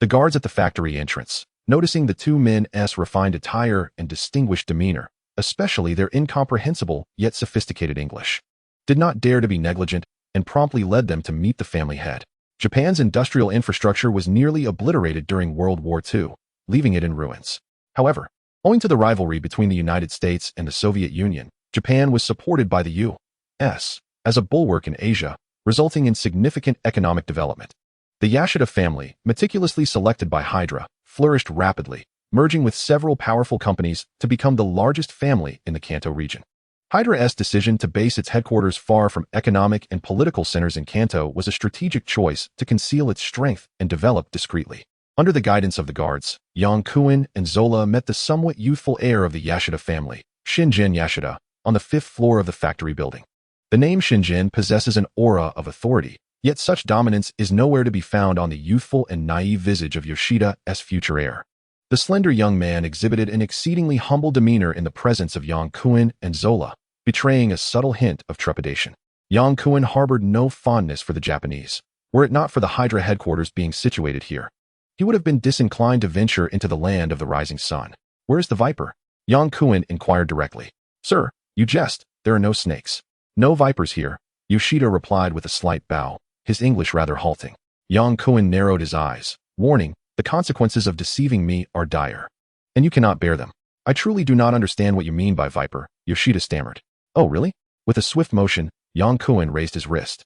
The guards at the factory entrance, noticing the two men's refined attire and distinguished demeanor, especially their incomprehensible yet sophisticated English, did not dare to be negligent and promptly led them to meet the family head. Japan's industrial infrastructure was nearly obliterated during World War II, leaving it in ruins. However, owing to the rivalry between the United States and the Soviet Union, Japan was supported by the U.S. as a bulwark in Asia, resulting in significant economic development. The Yashida family, meticulously selected by Hydra, flourished rapidly, merging with several powerful companies to become the largest family in the Kanto region. Hydra's decision to base its headquarters far from economic and political centers in Kanto was a strategic choice to conceal its strength and develop discreetly. Under the guidance of the guards, Yang Kuin and Zola met the somewhat youthful heir of the Yashida family, Shinjin Yashida, on the 5th floor of the factory building. The name Shinjin possesses an aura of authority, yet such dominance is nowhere to be found on the youthful and naive visage of Yoshida's future heir. The slender young man exhibited an exceedingly humble demeanor in the presence of Yang Kuin and Zola, betraying a subtle hint of trepidation. Yang Kuin harbored no fondness for the Japanese. Were it not for the Hydra headquarters being situated here, he would have been disinclined to venture into the land of the rising sun. Where is the viper? Yang Kuin inquired directly. Sir, you jest. There are no snakes. No vipers here, Yoshida replied with a slight bow, his English rather halting. Yang Kuin narrowed his eyes, warning, the consequences of deceiving me are dire. And you cannot bear them. I truly do not understand what you mean by viper, Yoshida stammered. Oh, really? With a swift motion, Yang Kuin raised his wrist,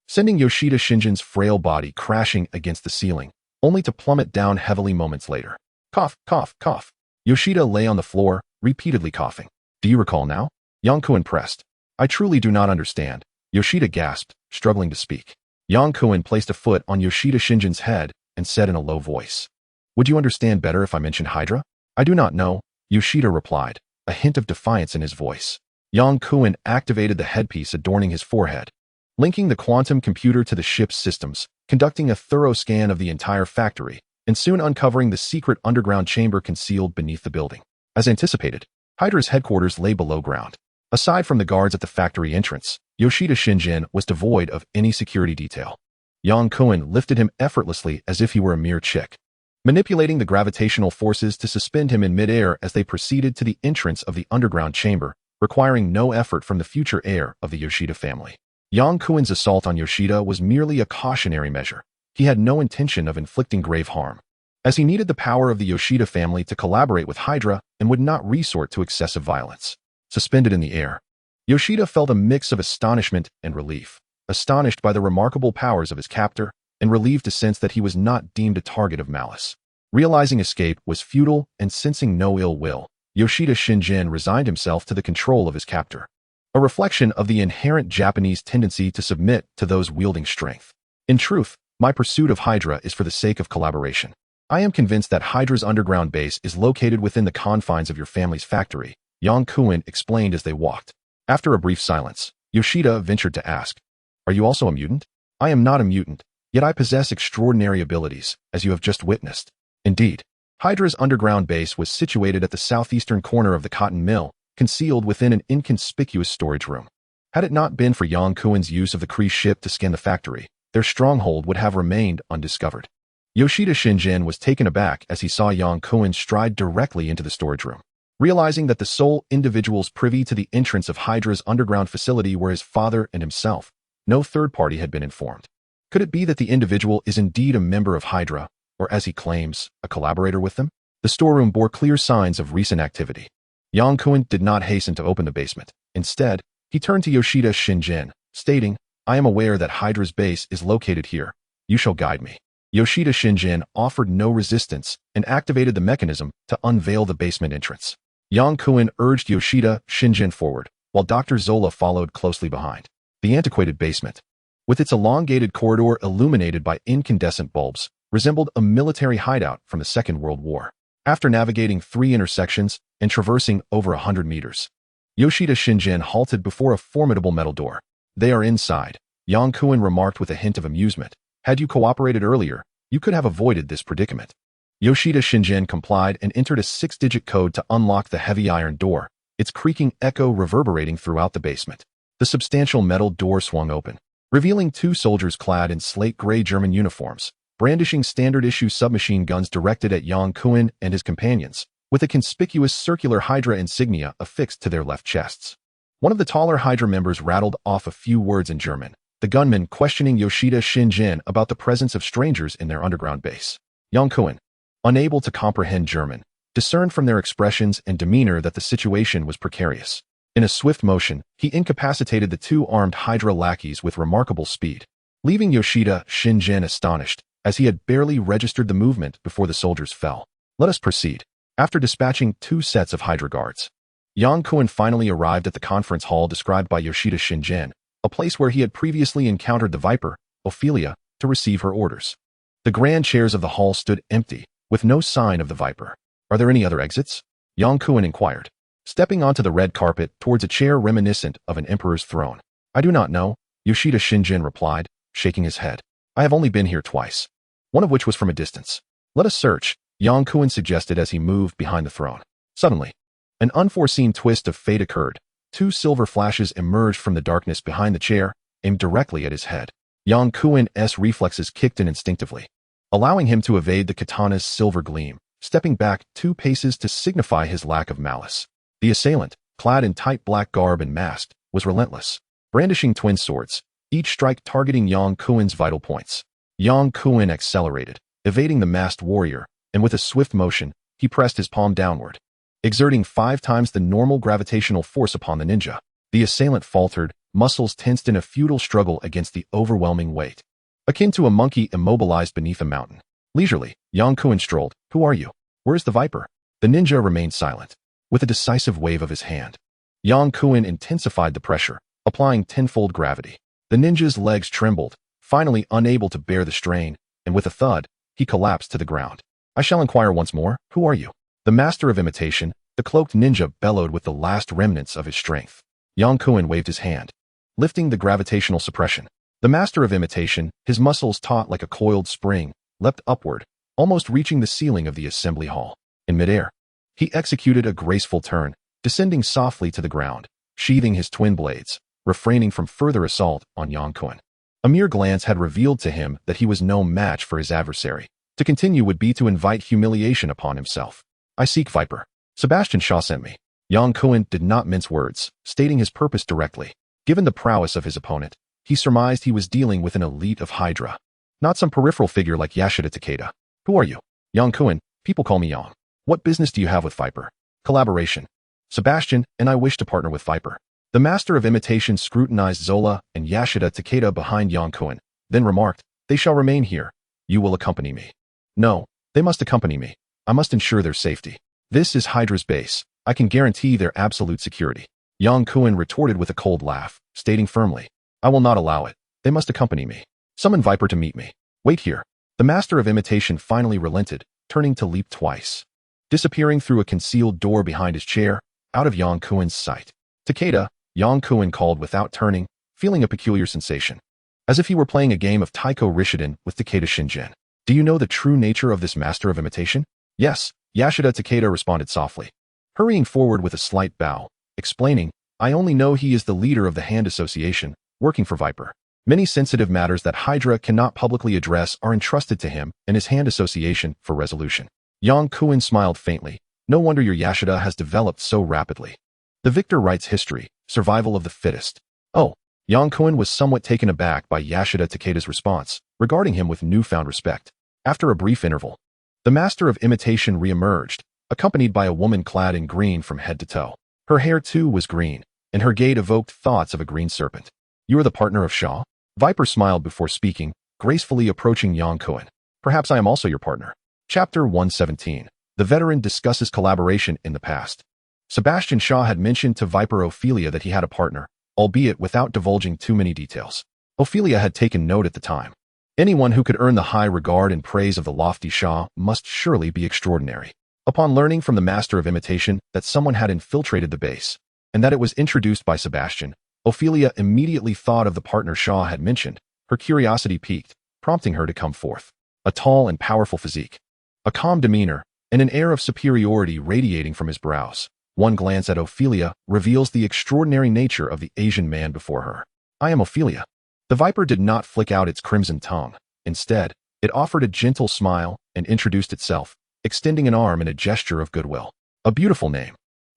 sending Yoshida Shinjin's frail body crashing against the ceiling, only to plummet down heavily moments later. Cough, cough, cough. Yoshida lay on the floor, repeatedly coughing. Do you recall now? Yang Kuin pressed. I truly do not understand, Yoshida gasped, struggling to speak. Yang Kuin placed a foot on Yoshida Shinjin's head and said in a low voice. Would you understand better if I mentioned Hydra? I do not know, Yoshida replied, a hint of defiance in his voice. Yang Kuin activated the headpiece adorning his forehead, linking the quantum computer to the ship's systems, conducting a thorough scan of the entire factory, and soon uncovering the secret underground chamber concealed beneath the building. As anticipated, Hydra's headquarters lay below ground. Aside from the guards at the factory entrance, Yoshida Shinjin was devoid of any security detail. Yang Kuin lifted him effortlessly as if he were a mere chick, manipulating the gravitational forces to suspend him in midair as they proceeded to the entrance of the underground chamber, requiring no effort from the future heir of the Yoshida family. Yang Kuin's assault on Yoshida was merely a cautionary measure. He had no intention of inflicting grave harm, as he needed the power of the Yoshida family to collaborate with Hydra and would not resort to excessive violence. Suspended in the air, Yoshida felt a mix of astonishment and relief, astonished by the remarkable powers of his captor, and relieved to sense that he was not deemed a target of malice. Realizing escape was futile and sensing no ill will, Yoshida Shinjin resigned himself to the control of his captor, a reflection of the inherent Japanese tendency to submit to those wielding strength. In truth, my pursuit of Hydra is for the sake of collaboration. I am convinced that Hydra's underground base is located within the confines of your family's factory, Yang Kuin explained as they walked. After a brief silence, Yoshida ventured to ask, Are you also a mutant? I am not a mutant, yet I possess extraordinary abilities, as you have just witnessed. Indeed, Hydra's underground base was situated at the southeastern corner of the cotton mill, concealed within an inconspicuous storage room. Had it not been for Yang Kuin's use of the Kree ship to scan the factory, their stronghold would have remained undiscovered. Yoshida Shinjin was taken aback as he saw Yang Kuin stride directly into the storage room. Realizing that the sole individuals privy to the entrance of Hydra's underground facility were his father and himself, no third party had been informed. Could it be that the individual is indeed a member of Hydra, or as he claims, a collaborator with them? The storeroom bore clear signs of recent activity. Yang Kuin did not hasten to open the basement. Instead, he turned to Yoshida Shinjin, stating, I am aware that Hydra's base is located here. You shall guide me. Yoshida Shinjin offered no resistance and activated the mechanism to unveil the basement entrance. Yang Kuin urged Yoshida Shinjin forward, while Dr. Zola followed closely behind. The antiquated basement, with its elongated corridor illuminated by incandescent bulbs, resembled a military hideout from the Second World War. After navigating 3 intersections and traversing over 100 meters, Yoshida Shinjin halted before a formidable metal door. They are inside, Yang Kuin remarked with a hint of amusement. Had you cooperated earlier, you could have avoided this predicament. Yoshida Shinjin complied and entered a 6-digit code to unlock the heavy iron door, its creaking echo reverberating throughout the basement. The substantial metal door swung open, revealing 2 soldiers clad in slate-gray German uniforms, brandishing standard-issue submachine guns directed at Yang Kuin and his companions, with a conspicuous circular Hydra insignia affixed to their left chests. One of the taller Hydra members rattled off a few words in German, the gunman questioning Yoshida Shinjin about the presence of strangers in their underground base. Yang Kuin, unable to comprehend German, discerned from their expressions and demeanor that the situation was precarious. In a swift motion, he incapacitated the 2 armed Hydra lackeys with remarkable speed, leaving Yoshida Shinjin astonished, as he had barely registered the movement before the soldiers fell. Let us proceed. After dispatching 2 sets of Hydra guards, Yang Kuan finally arrived at the conference hall described by Yoshida Shinjin, a place where he had previously encountered the Viper, Ophelia, to receive her orders. The grand chairs of the hall stood empty, with no sign of the Viper. Are there any other exits? Yang Kuan inquired, stepping onto the red carpet towards a chair reminiscent of an emperor's throne. I do not know, Yoshida Shinjin replied, shaking his head. I have only been here twice, one of which was from a distance. Let us search, Yang Kuan suggested as he moved behind the throne. Suddenly, an unforeseen twist of fate occurred. 2 silver flashes emerged from the darkness behind the chair, aimed directly at his head. Yang Kuan's reflexes kicked in instinctively, allowing him to evade the katana's silver gleam, stepping back 2 paces to signify his lack of malice. The assailant, clad in tight black garb and masked, was relentless, brandishing twin swords, each strike targeting Yang Kuan's vital points. Yang Kuan accelerated, evading the masked warrior, and with a swift motion, he pressed his palm downward, exerting 5 times the normal gravitational force upon the ninja. The assailant faltered, muscles tensed in a futile struggle against the overwhelming weight, akin to a monkey immobilized beneath a mountain. Leisurely, Yang Kuan strolled. Who are you? Where is the Viper? The ninja remained silent, with a decisive wave of his hand. Yang Kuan intensified the pressure, applying tenfold gravity. The ninja's legs trembled, finally unable to bear the strain, and with a thud, he collapsed to the ground. I shall inquire once more, who are you? The master of imitation, the cloaked ninja bellowed with the last remnants of his strength. Yang Kuan waved his hand, lifting the gravitational suppression. The master of imitation, his muscles taut like a coiled spring, leapt upward, almost reaching the ceiling of the assembly hall. In midair, he executed a graceful turn, descending softly to the ground, sheathing his twin blades, refraining from further assault on Yang Kuan. A mere glance had revealed to him that he was no match for his adversary. To continue would be to invite humiliation upon himself. I seek Viper. Sebastian Shaw sent me. Yang Kuan did not mince words, stating his purpose directly. Given the prowess of his opponent, he surmised he was dealing with an elite of Hydra, not some peripheral figure like Yasuda Takeda. Who are you? Yang Kuan, people call me Yang. What business do you have with Viper? Collaboration. Sebastian and I wish to partner with Viper. The master of imitation scrutinized Zola and Yasuda Takeda behind Yang Kuan, then remarked, they shall remain here. You will accompany me. No, they must accompany me. I must ensure their safety. This is Hydra's base. I can guarantee their absolute security. Yang Kuan retorted with a cold laugh, stating firmly, I will not allow it. They must accompany me. Summon Viper to meet me. Wait here. The master of imitation finally relented, turning to leap twice, disappearing through a concealed door behind his chair, out of Yang Kuan's sight. Takeda, Yang Kuan called without turning, feeling a peculiar sensation, as if he were playing a game of Taiko Rishiden with Takeda Shinjin. Do you know the true nature of this master of imitation? Yes, Yasuda Takeda responded softly, hurrying forward with a slight bow, explaining, I only know he is the leader of the Hand Association, working for Viper. Many sensitive matters that Hydra cannot publicly address are entrusted to him and his Hand Association for resolution. Yang Kuan smiled faintly. No wonder your Yasuda has developed so rapidly. The victor writes history, survival of the fittest. Oh, Yang Kuan was somewhat taken aback by Yasuda Takeda's response, regarding him with newfound respect. After a brief interval, the master of imitation re-emerged, accompanied by a woman clad in green from head to toe. Her hair too was green, and her gait evoked thoughts of a green serpent. You are the partner of Shaw? Viper smiled before speaking, gracefully approaching Yang Kuan. Perhaps I am also your partner. Chapter 117. The veteran discusses collaboration in the past. Sebastian Shaw had mentioned to Viper Ophelia that he had a partner, albeit without divulging too many details. Ophelia had taken note at the time. Anyone who could earn the high regard and praise of the lofty Shaw must surely be extraordinary. Upon learning from the master of imitation that someone had infiltrated the base, and that it was introduced by Sebastian, Ophelia immediately thought of the partner Shaw had mentioned. Her curiosity piqued, prompting her to come forth. A tall and powerful physique, a calm demeanor, and an air of superiority radiating from his brows. One glance at Ophelia reveals the extraordinary nature of the Asian man before her. I am Ophelia. The Viper did not flick out its crimson tongue. Instead, it offered a gentle smile and introduced itself, extending an arm in a gesture of goodwill. A beautiful name.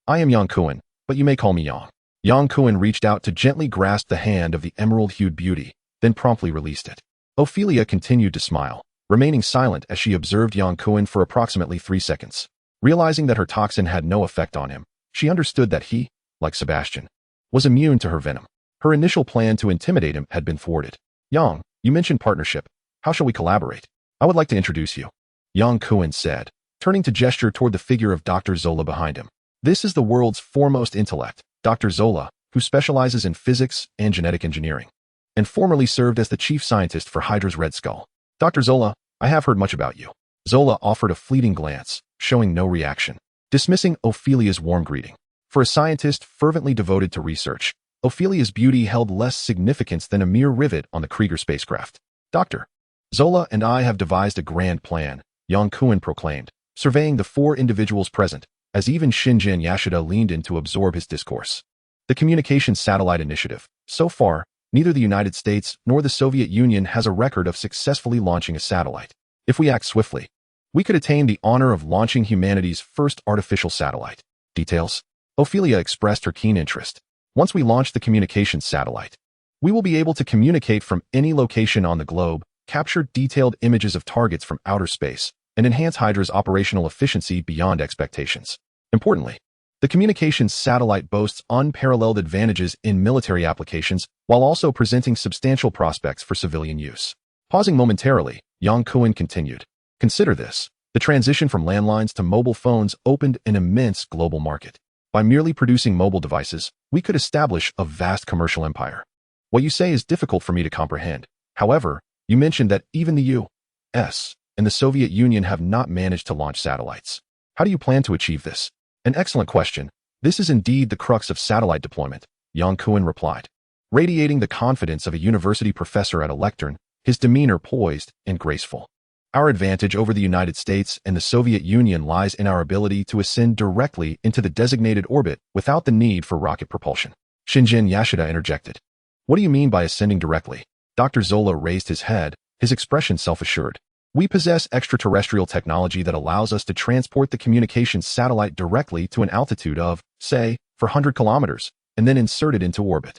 I am Yang Kuan, but you may call me Yang. Yang Kuan reached out to gently grasp the hand of the emerald-hued beauty, then promptly released it. Ophelia continued to smile, remaining silent as she observed Yang Kuan for approximately 3 seconds. Realizing that her toxin had no effect on him, she understood that he, like Sebastian, was immune to her venom. Her initial plan to intimidate him had been thwarted. Yang, you mentioned partnership. How shall we collaborate? I would like to introduce you. Yang Kuan said, turning to gesture toward the figure of Dr. Zola behind him. This is the world's foremost intellect, Dr. Zola, who specializes in physics and genetic engineering, and formerly served as the chief scientist for Hydra's Red Skull. Dr. Zola, I have heard much about you. Zola offered a fleeting glance, showing no reaction, dismissing Ophelia's warm greeting. For a scientist fervently devoted to research, Ophelia's beauty held less significance than a mere rivet on the Krieger spacecraft. Dr. Zola and I have devised a grand plan, Yang Kuan proclaimed, surveying the four individuals present, as even Shinjin Yashida leaned in to absorb his discourse. The Communications Satellite Initiative. So far, neither the United States nor the Soviet Union has a record of successfully launching a satellite. If we act swiftly, we could attain the honor of launching humanity's first artificial satellite. Details? Ophelia expressed her keen interest. Once we launch the communications satellite, we will be able to communicate from any location on the globe, capture detailed images of targets from outer space, and enhance Hydra's operational efficiency beyond expectations. Importantly, the communications satellite boasts unparalleled advantages in military applications while also presenting substantial prospects for civilian use. Pausing momentarily, Yang Kuan continued. Consider this. The transition from landlines to mobile phones opened an immense global market. By merely producing mobile devices, we could establish a vast commercial empire. What you say is difficult for me to comprehend. However, you mentioned that even the U.S. and the Soviet Union have not managed to launch satellites. How do you plan to achieve this? An excellent question. This is indeed the crux of satellite deployment, Yang Kuan replied. Radiating the confidence of a university professor at a lectern, his demeanor poised and graceful. Our advantage over the United States and the Soviet Union lies in our ability to ascend directly into the designated orbit without the need for rocket propulsion. Shinjin Yashida interjected. What do you mean by ascending directly? Dr. Zola raised his head, his expression self-assured. We possess extraterrestrial technology that allows us to transport the communications satellite directly to an altitude of, say, 400 kilometers, and then insert it into orbit.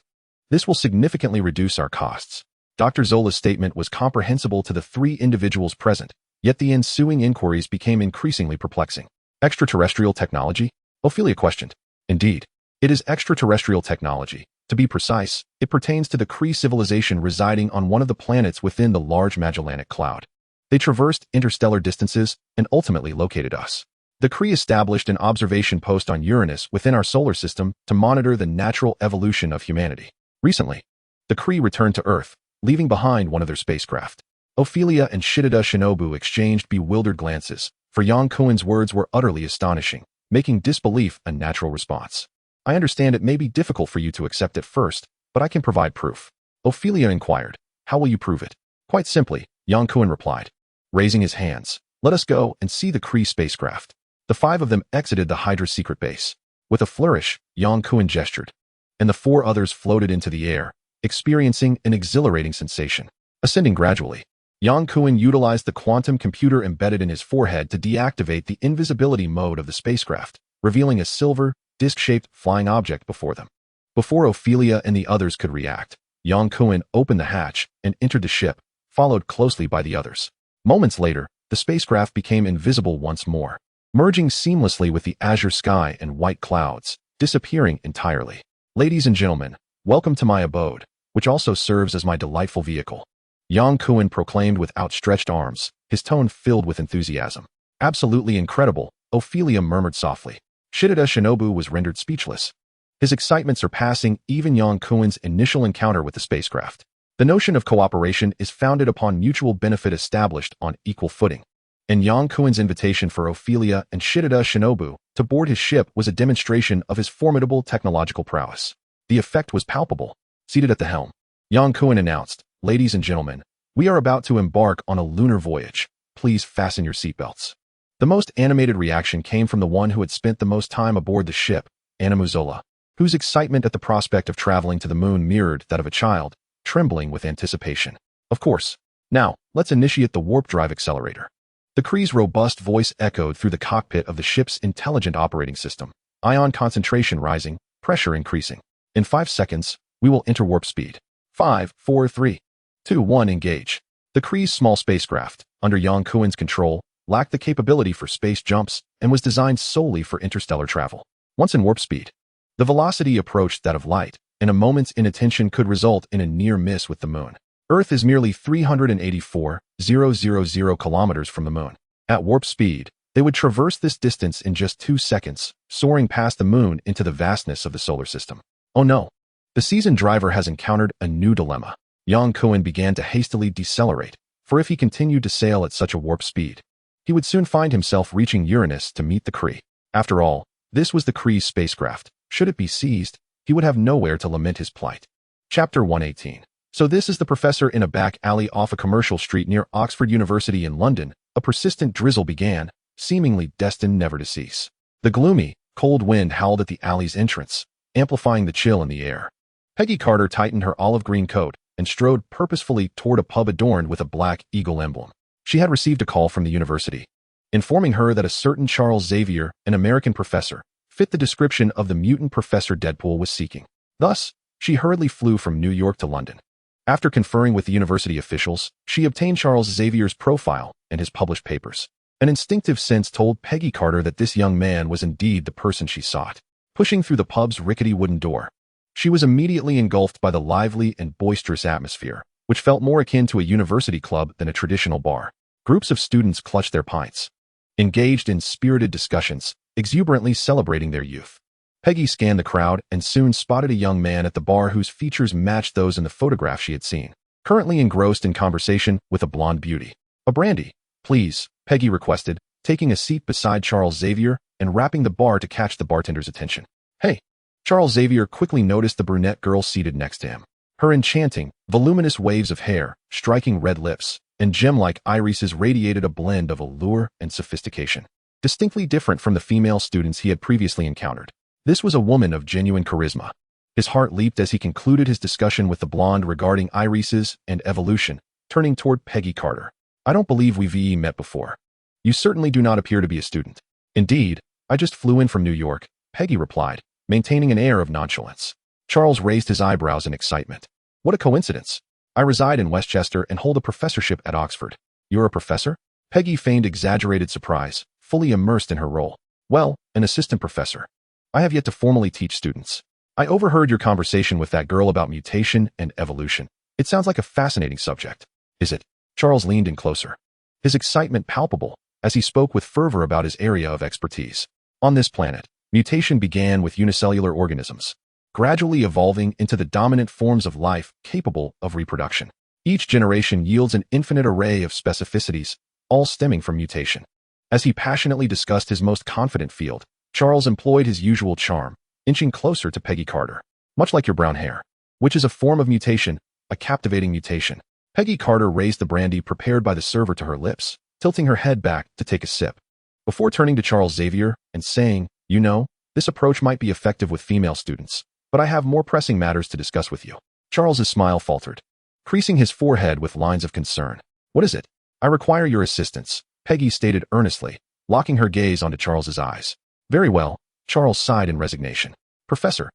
This will significantly reduce our costs. Dr. Zola's statement was comprehensible to the three individuals present, yet the ensuing inquiries became increasingly perplexing. Extraterrestrial technology? Ophelia questioned. Indeed, it is extraterrestrial technology. To be precise, it pertains to the Kree civilization residing on one of the planets within the Large Magellanic Cloud. They traversed interstellar distances and ultimately located us. The Kree established an observation post on Uranus within our solar system to monitor the natural evolution of humanity. Recently, the Kree returned to Earth, leaving behind one of their spacecraft. Ophelia and Shidada Shinobu exchanged bewildered glances, for Yang Kuan's words were utterly astonishing, making disbelief a natural response. I understand it may be difficult for you to accept at first, but I can provide proof. Ophelia inquired. How will you prove it? Quite simply, Yang Kuan replied. Raising his hands, let us go and see the Kree spacecraft. The five of them exited the Hydra secret base. With a flourish, Yang Kuan gestured, and the four others floated into the air, experiencing an exhilarating sensation. Ascending gradually, Yang Kuan utilized the quantum computer embedded in his forehead to deactivate the invisibility mode of the spacecraft, revealing a silver, disc-shaped flying object before them. Before Ophelia and the others could react, Yang Kuan opened the hatch and entered the ship, followed closely by the others. Moments later, the spacecraft became invisible once more, merging seamlessly with the azure sky and white clouds, disappearing entirely. Ladies and gentlemen, welcome to my abode, which also serves as my delightful vehicle. Yang Kuan proclaimed with outstretched arms, his tone filled with enthusiasm. Absolutely incredible, Ophelia murmured softly. Shidada Shinobu was rendered speechless, his excitement surpassing even Yang Kuan's initial encounter with the spacecraft. The notion of cooperation is founded upon mutual benefit established on equal footing, and Yang Kuan's invitation for Ophelia and Shidada Shinobu to board his ship was a demonstration of his formidable technological prowess. The effect was palpable. Seated at the helm, Yang Kuan announced, Ladies and gentlemen, we are about to embark on a lunar voyage. Please fasten your seatbelts. The most animated reaction came from the one who had spent the most time aboard the ship, Animu Zola, whose excitement at the prospect of traveling to the moon mirrored that of a child, trembling with anticipation. Of course. Now, let's initiate the warp drive accelerator. The Kree's robust voice echoed through the cockpit of the ship's intelligent operating system, ion concentration rising, pressure increasing. In 5 seconds, we will enter warp speed. 5, 4, 3, 2, 1, engage. The Kree's small spacecraft, under Yang Kuan's control, lacked the capability for space jumps and was designed solely for interstellar travel. Once in warp speed, the velocity approached that of light, and a moment's inattention could result in a near miss with the moon. Earth is merely 384,000 kilometers from the moon. At warp speed, They would traverse this distance in just 2 seconds, soaring past the moon into the vastness of the solar system. Oh no! The seasoned driver has encountered a new dilemma. Yang Kuan began to hastily decelerate, for if he continued to sail at such a warp speed, he would soon find himself reaching Uranus to meet the Kree. After all, this was the Kree's spacecraft. Should it be seized, he would have nowhere to lament his plight. Chapter 118. So this is the professor in a back alley off a commercial street near Oxford University in London. A persistent drizzle began, seemingly destined never to cease. The gloomy, cold wind howled at the alley's entrance, amplifying the chill in the air. Peggy Carter tightened her olive green coat and strode purposefully toward a pub adorned with a black eagle emblem. She had received a call from the university, informing her that a certain Charles Xavier, an American professor, fit the description of the mutant Professor Deadpool was seeking. Thus, she hurriedly flew from New York to London. After conferring with the university officials, she obtained Charles Xavier's profile and his published papers. An instinctive sense told Peggy Carter that this young man was indeed the person she sought. Pushing through the pub's rickety wooden door, she was immediately engulfed by the lively and boisterous atmosphere, which felt more akin to a university club than a traditional bar. Groups of students clutched their pints, engaged in spirited discussions, exuberantly celebrating their youth. Peggy scanned the crowd and soon spotted a young man at the bar whose features matched those in the photograph she had seen, currently engrossed in conversation with a blonde beauty. "A brandy, please," Peggy requested, taking a seat beside Charles Xavier and rapping the bar to catch the bartender's attention. "Hey!" Charles Xavier quickly noticed the brunette girl seated next to him. Her enchanting, voluminous waves of hair, striking red lips, and gem-like irises radiated a blend of allure and sophistication, distinctly different from the female students he had previously encountered. This was a woman of genuine charisma. His heart leaped as he concluded his discussion with the blonde regarding irises and evolution, turning toward Peggy Carter. "I don't believe we've met before. You certainly do not appear to be a student." "Indeed, I just flew in from New York," Peggy replied, maintaining an air of nonchalance. Charles raised his eyebrows in excitement. "What a coincidence. I reside in Westchester and hold a professorship at Oxford." "You're a professor?" Peggy feigned exaggerated surprise, fully immersed in her role. "Well, an assistant professor. I have yet to formally teach students. I overheard your conversation with that girl about mutation and evolution. It sounds like a fascinating subject." "Is it?" Charles leaned in closer, his excitement palpable as he spoke with fervor about his area of expertise. On this planet, mutation began with unicellular organisms, gradually evolving into the dominant forms of life capable of reproduction. Each generation yields an infinite array of specificities, all stemming from mutation. As he passionately discussed his most confident field, Charles employed his usual charm, inching closer to Peggy Carter. "Much like your brown hair, which is a form of mutation, a captivating mutation." Peggy Carter raised the brandy prepared by the server to her lips, tilting her head back to take a sip, before turning to Charles Xavier and saying, "You know, this approach might be effective with female students, but I have more pressing matters to discuss with you." Charles's smile faltered, creasing his forehead with lines of concern. "What is it?" "I require your assistance," Peggy stated earnestly, locking her gaze onto Charles's eyes. "Very well," Charles sighed in resignation. "Professor,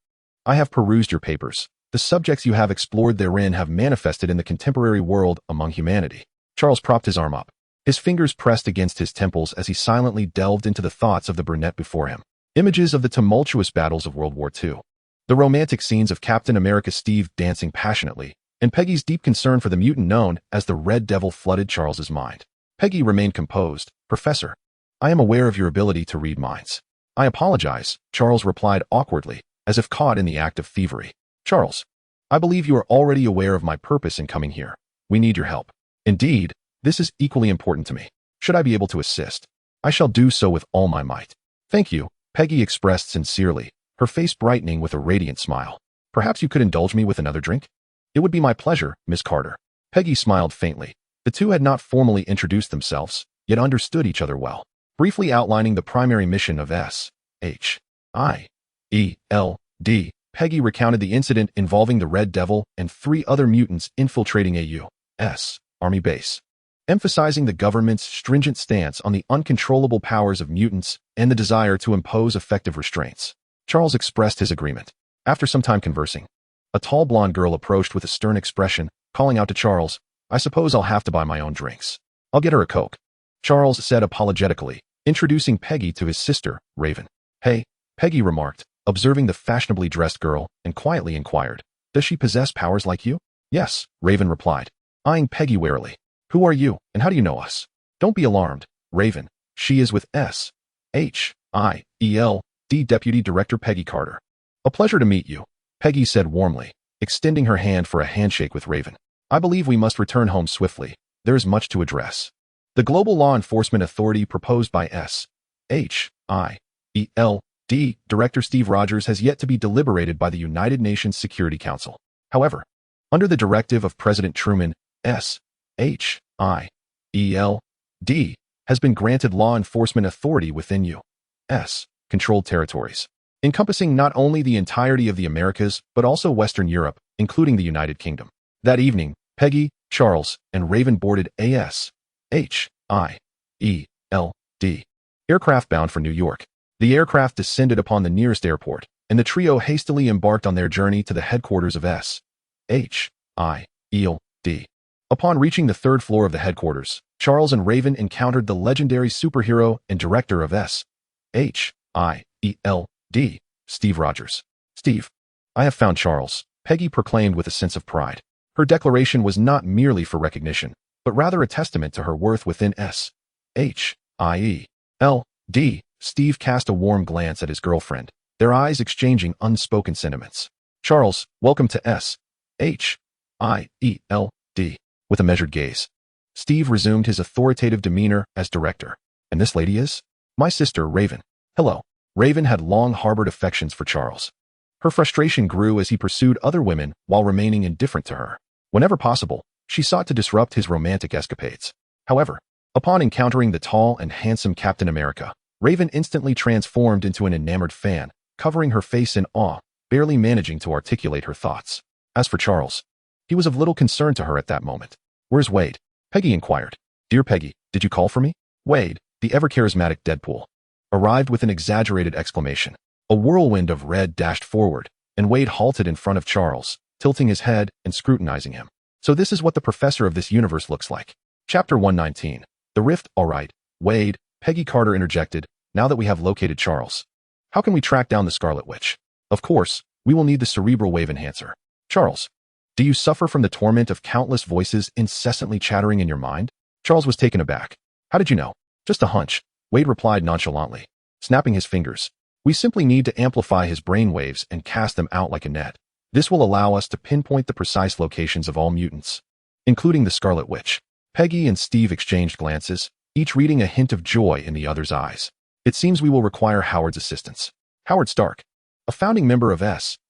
I have perused your papers. The subjects you have explored therein have manifested in the contemporary world among humanity." Charles propped his arm up, his fingers pressed against his temples as he silently delved into the thoughts of the brunette before him. Images of the tumultuous battles of World War II, the romantic scenes of Captain America Steve dancing passionately, and Peggy's deep concern for the mutant known as the Red Devil flooded Charles's mind. Peggy remained composed. "Professor, I am aware of your ability to read minds." "I apologize," Charles replied awkwardly, as if caught in the act of thievery. "Charles, I believe you are already aware of my purpose in coming here. We need your help. Indeed, this is equally important to me. Should I be able to assist, I shall do so with all my might." "Thank you," Peggy expressed sincerely, her face brightening with a radiant smile. "Perhaps you could indulge me with another drink?" "It would be my pleasure, Miss Carter." Peggy smiled faintly. The two had not formally introduced themselves, yet understood each other well. Briefly outlining the primary mission of S.H.I.E.L.D., Peggy recounted the incident involving the Red Devil and 3 other mutants infiltrating a U.S. Army base, emphasizing the government's stringent stance on the uncontrollable powers of mutants and the desire to impose effective restraints. Charles expressed his agreement. After some time conversing, a tall blonde girl approached with a stern expression, calling out to Charles, "I suppose I'll have to buy my own drinks." "I'll get her a Coke," Charles said apologetically, introducing Peggy to his sister, Raven. "Hey," Peggy remarked, observing the fashionably dressed girl, and quietly inquired, "Does she possess powers like you?" "Yes," Raven replied, eyeing Peggy warily. "Who are you, and how do you know us?" "Don't be alarmed, Raven," She is with S.H.I.E.L.D. Deputy Director Peggy Carter. A pleasure to meet you, Peggy said warmly, extending her hand for a handshake with Raven. I believe we must return home swiftly. There is much to address. The Global Law Enforcement Authority proposed by S.H.I.E.L.D. Director Steve Rogers has yet to be deliberated by the United Nations Security Council. However, under the directive of President Truman, S.H.I.E.L.D. has been granted law enforcement authority within U.S. controlled territories, encompassing not only the entirety of the Americas but also Western Europe, including the United Kingdom. That evening, Peggy, Charles, and Raven boarded A.S.H.I.E.L.D. aircraft bound for New York. The aircraft descended upon the nearest airport, and the trio hastily embarked on their journey to the headquarters of S.H.I.E.L.D. Upon reaching the third floor of the headquarters, Charles and Raven encountered the legendary superhero and director of S.H.I.E.L.D., Steve Rogers. Steve, I have found Charles, Peggy proclaimed with a sense of pride. Her declaration was not merely for recognition, but rather a testament to her worth within S.H.I.E.L.D. Steve cast a warm glance at his girlfriend, their eyes exchanging unspoken sentiments. Charles, welcome to S.H.I.E.L.D. With a measured gaze, Steve resumed his authoritative demeanor as director. And this lady is? My sister, Raven. Hello. Raven had long harbored affections for Charles. Her frustration grew as he pursued other women while remaining indifferent to her. Whenever possible, she sought to disrupt his romantic escapades. However, upon encountering the tall and handsome Captain America, Raven instantly transformed into an enamored fan, covering her face in awe, barely managing to articulate her thoughts. As for Charles, he was of little concern to her at that moment. Where's Wade? Peggy inquired. Dear Peggy, did you call for me? Wade, the ever-charismatic Deadpool, arrived with an exaggerated exclamation. A whirlwind of red dashed forward, and Wade halted in front of Charles, tilting his head and scrutinizing him. So this is what the professor of this universe looks like. Chapter 119. The Rift. All right, Wade, Peggy Carter interjected, now that we have located Charles, how can we track down the Scarlet Witch? Of course, we will need the cerebral wave enhancer. Charles, do you suffer from the torment of countless voices incessantly chattering in your mind? Charles was taken aback. How did you know? Just a hunch, Wade replied nonchalantly, snapping his fingers. We simply need to amplify his brain waves and cast them out like a net. This will allow us to pinpoint the precise locations of all mutants, including the Scarlet Witch. Peggy and Steve exchanged glances, each reading a hint of joy in the other's eyes. It seems we will require Howard's assistance. Howard Stark, a founding member of S.H.I.E.L.D.,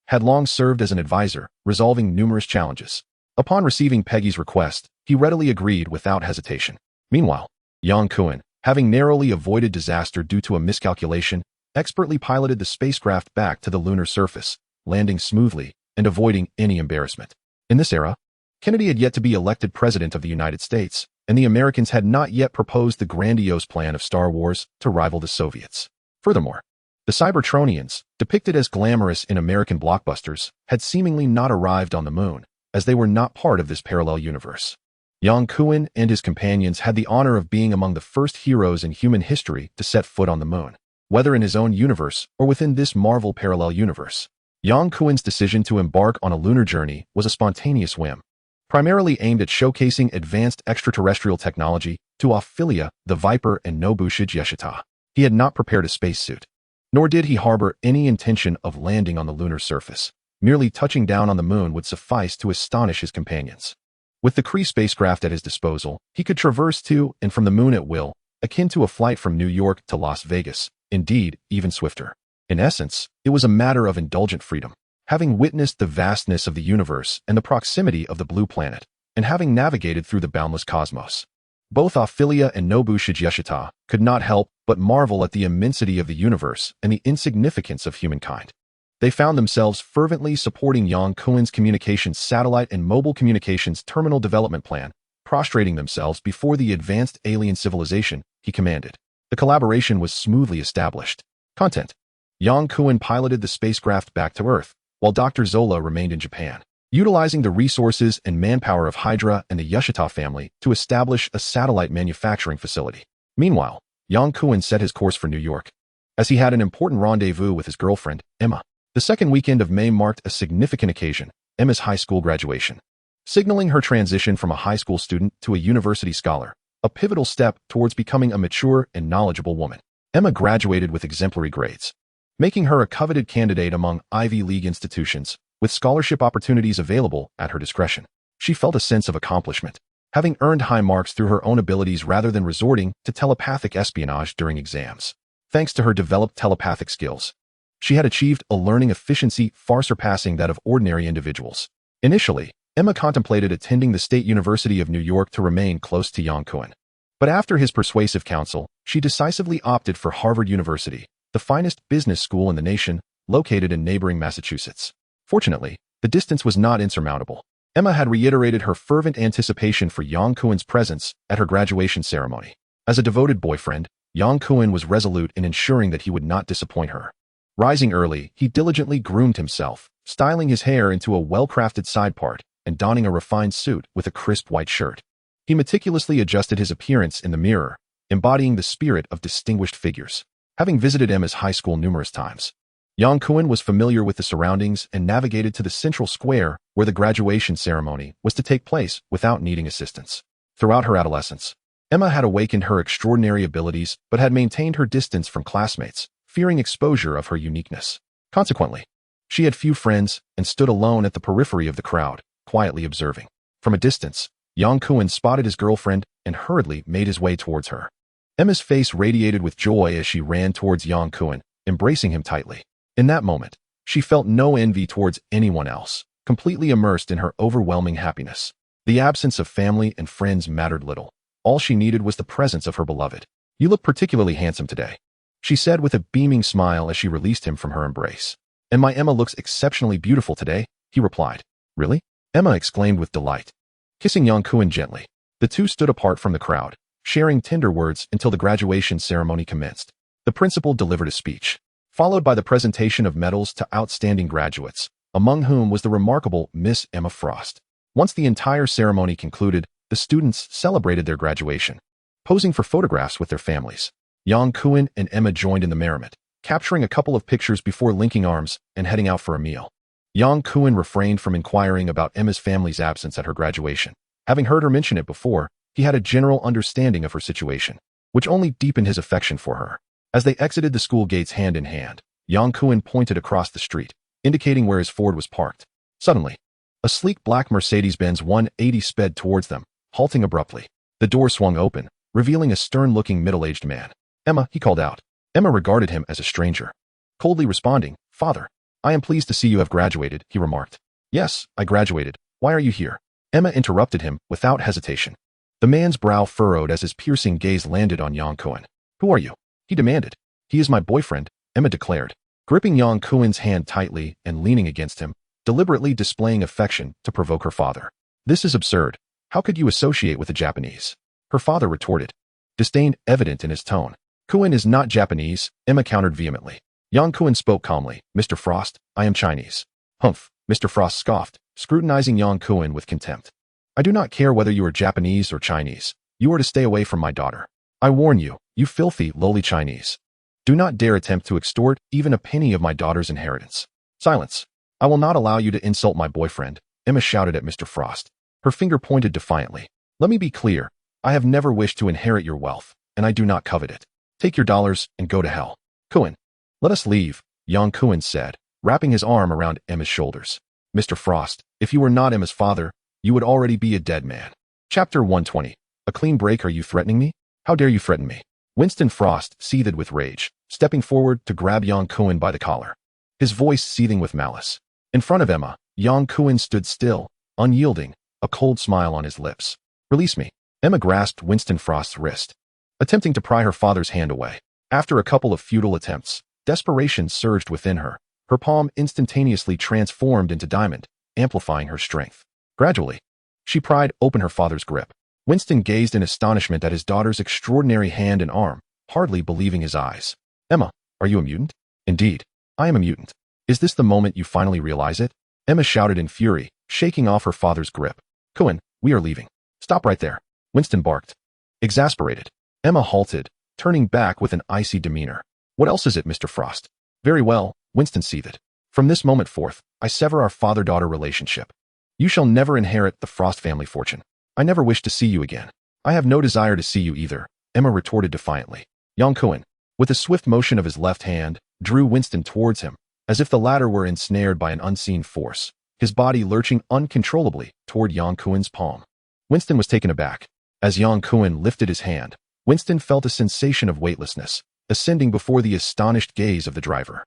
had long served as an advisor, resolving numerous challenges. Upon receiving Peggy's request, he readily agreed without hesitation. Meanwhile, Yang Kuan, having narrowly avoided disaster due to a miscalculation, expertly piloted the spacecraft back to the lunar surface, landing smoothly and avoiding any embarrassment. In this era, Kennedy had yet to be elected president of the United States, and the Americans had not yet proposed the grandiose plan of Star Wars to rival the Soviets. Furthermore, the Cybertronians, depicted as glamorous in American blockbusters, had seemingly not arrived on the moon, as they were not part of this parallel universe. Yang Kuan and his companions had the honor of being among the first heroes in human history to set foot on the moon, whether in his own universe or within this Marvel parallel universe. Yang Kuan's decision to embark on a lunar journey was a spontaneous whim, primarily aimed at showcasing advanced extraterrestrial technology to Ophelia, the Viper, and Nobushi Yeshita. He had not prepared a spacesuit, nor did he harbor any intention of landing on the lunar surface. Merely touching down on the moon would suffice to astonish his companions. With the Kree spacecraft at his disposal, he could traverse to and from the moon at will, akin to a flight from New York to Las Vegas, indeed, even swifter. In essence, it was a matter of indulgent freedom. Having witnessed the vastness of the universe and the proximity of the blue planet, and having navigated through the boundless cosmos, both Ophelia and Nobushi Yeshita could not help but marvel at the immensity of the universe and the insignificance of humankind. They found themselves fervently supporting Yang Kuan's communications satellite and mobile communications terminal development plan, prostrating themselves before the advanced alien civilization he commanded. The collaboration was smoothly established. Content. Yang Kuan piloted the spacecraft back to Earth, while Dr. Zola remained in Japan, utilizing the resources and manpower of Hydra and the Yeshita family to establish a satellite manufacturing facility. Meanwhile, Yang Kuan set his course for New York, as he had an important rendezvous with his girlfriend, Emma. The second weekend of May marked a significant occasion, Emma's high school graduation. Signaling her transition from a high school student to a university scholar, a pivotal step towards becoming a mature and knowledgeable woman. Emma graduated with exemplary grades, making her a coveted candidate among Ivy League institutions, with scholarship opportunities available at her discretion. She felt a sense of accomplishment, having earned high marks through her own abilities rather than resorting to telepathic espionage during exams. Thanks to her developed telepathic skills, she had achieved a learning efficiency far surpassing that of ordinary individuals. Initially, Emma contemplated attending the State University of New York to remain close to Yang Kuan. But after his persuasive counsel, she decisively opted for Harvard University, the finest business school in the nation, located in neighboring Massachusetts. Fortunately, the distance was not insurmountable. Emma had reiterated her fervent anticipation for Yang Kuan's presence at her graduation ceremony. As a devoted boyfriend, Yang Kuan was resolute in ensuring that he would not disappoint her. Rising early, he diligently groomed himself, styling his hair into a well-crafted side part and donning a refined suit with a crisp white shirt. He meticulously adjusted his appearance in the mirror, embodying the spirit of distinguished figures. Having visited Emma's high school numerous times, Yang Kuan was familiar with the surroundings and navigated to the central square where the graduation ceremony was to take place without needing assistance. Throughout her adolescence, Emma had awakened her extraordinary abilities but had maintained her distance from classmates, fearing exposure of her uniqueness. Consequently, she had few friends and stood alone at the periphery of the crowd, quietly observing. From a distance, Yang Kuan spotted his girlfriend and hurriedly made his way towards her. Emma's face radiated with joy as she ran towards Yang Kuan, embracing him tightly. In that moment, she felt no envy towards anyone else, completely immersed in her overwhelming happiness. The absence of family and friends mattered little. All she needed was the presence of her beloved. "You look particularly handsome today," she said with a beaming smile as she released him from her embrace. "And my Emma looks exceptionally beautiful today," he replied. "Really?" Emma exclaimed with delight. Kissing Yang Kuan gently, the two stood apart from the crowd, sharing tender words until the graduation ceremony commenced. The principal delivered a speech, followed by the presentation of medals to outstanding graduates, among whom was the remarkable Miss Emma Frost. Once the entire ceremony concluded, the students celebrated their graduation, posing for photographs with their families. Yang Kuan and Emma joined in the merriment, capturing a couple of pictures before linking arms and heading out for a meal. Yang Kuan refrained from inquiring about Emma's family's absence at her graduation. Having heard her mention it before, he had a general understanding of her situation, which only deepened his affection for her. As they exited the school gates hand in hand, Yang Kuan pointed across the street, indicating where his Ford was parked. Suddenly, a sleek black Mercedes-Benz 180 sped towards them, halting abruptly. The door swung open, revealing a stern-looking middle-aged man. "Emma," he called out. Emma regarded him as a stranger. Coldly responding, "Father, I am pleased to see you have graduated," he remarked. "Yes, I graduated. Why are you here?" Emma interrupted him without hesitation. The man's brow furrowed as his piercing gaze landed on Yang Kuan. "Who are you?" he demanded. "He is my boyfriend," Emma declared, gripping Yang Kuan's hand tightly and leaning against him, deliberately displaying affection to provoke her father. "This is absurd. How could you associate with a Japanese?" her father retorted, disdain evident in his tone. "Kuan is not Japanese," Emma countered vehemently. Yang Kuan spoke calmly. "Mr. Frost, I am Chinese." "Humph," Mr. Frost scoffed, scrutinizing Yang Kuan with contempt. "I do not care whether you are Japanese or Chinese. You are to stay away from my daughter. I warn you, you filthy, lowly Chinese. Do not dare attempt to extort even a penny of my daughter's inheritance." "Silence. I will not allow you to insult my boyfriend," Emma shouted at Mr. Frost, her finger pointed defiantly. "Let me be clear. I have never wished to inherit your wealth, and I do not covet it. Take your dollars and go to hell." "Kuan, let us leave," Yang Kuan said, wrapping his arm around Emma's shoulders. "Mr. Frost, if you were not Emma's father, you would already be a dead man." Chapter 120. A clean break. "Are you threatening me? How dare you threaten me?" Winston Frost seethed with rage, stepping forward to grab Yang Kuan by the collar, his voice seething with malice. In front of Emma, Yang Kuan stood still, unyielding, a cold smile on his lips. "Release me." Emma grasped Winston Frost's wrist, attempting to pry her father's hand away. After a couple of futile attempts, desperation surged within her. Her palm instantaneously transformed into diamond, amplifying her strength. Gradually, she pried open her father's grip. Winston gazed in astonishment at his daughter's extraordinary hand and arm, hardly believing his eyes. "Emma, are you a mutant?" "Indeed, I am a mutant." "Is this the moment you finally realize it?" Emma shouted in fury, shaking off her father's grip. "Kuan, we are leaving." "Stop right there," Winston barked. Exasperated, Emma halted, turning back with an icy demeanor. "What else is it, Mr. Frost?" "Very well," Winston seethed. "From this moment forth, I sever our father-daughter relationship. You shall never inherit the Frost family fortune. I never wish to see you again." I have no desire to see you either, Emma retorted defiantly. Yang Kuan, with a swift motion of his left hand, drew Winston towards him, as if the latter were ensnared by an unseen force, his body lurching uncontrollably toward Yang Kuan's palm. Winston was taken aback. As Yang Kuan lifted his hand, Winston felt a sensation of weightlessness, ascending before the astonished gaze of the driver.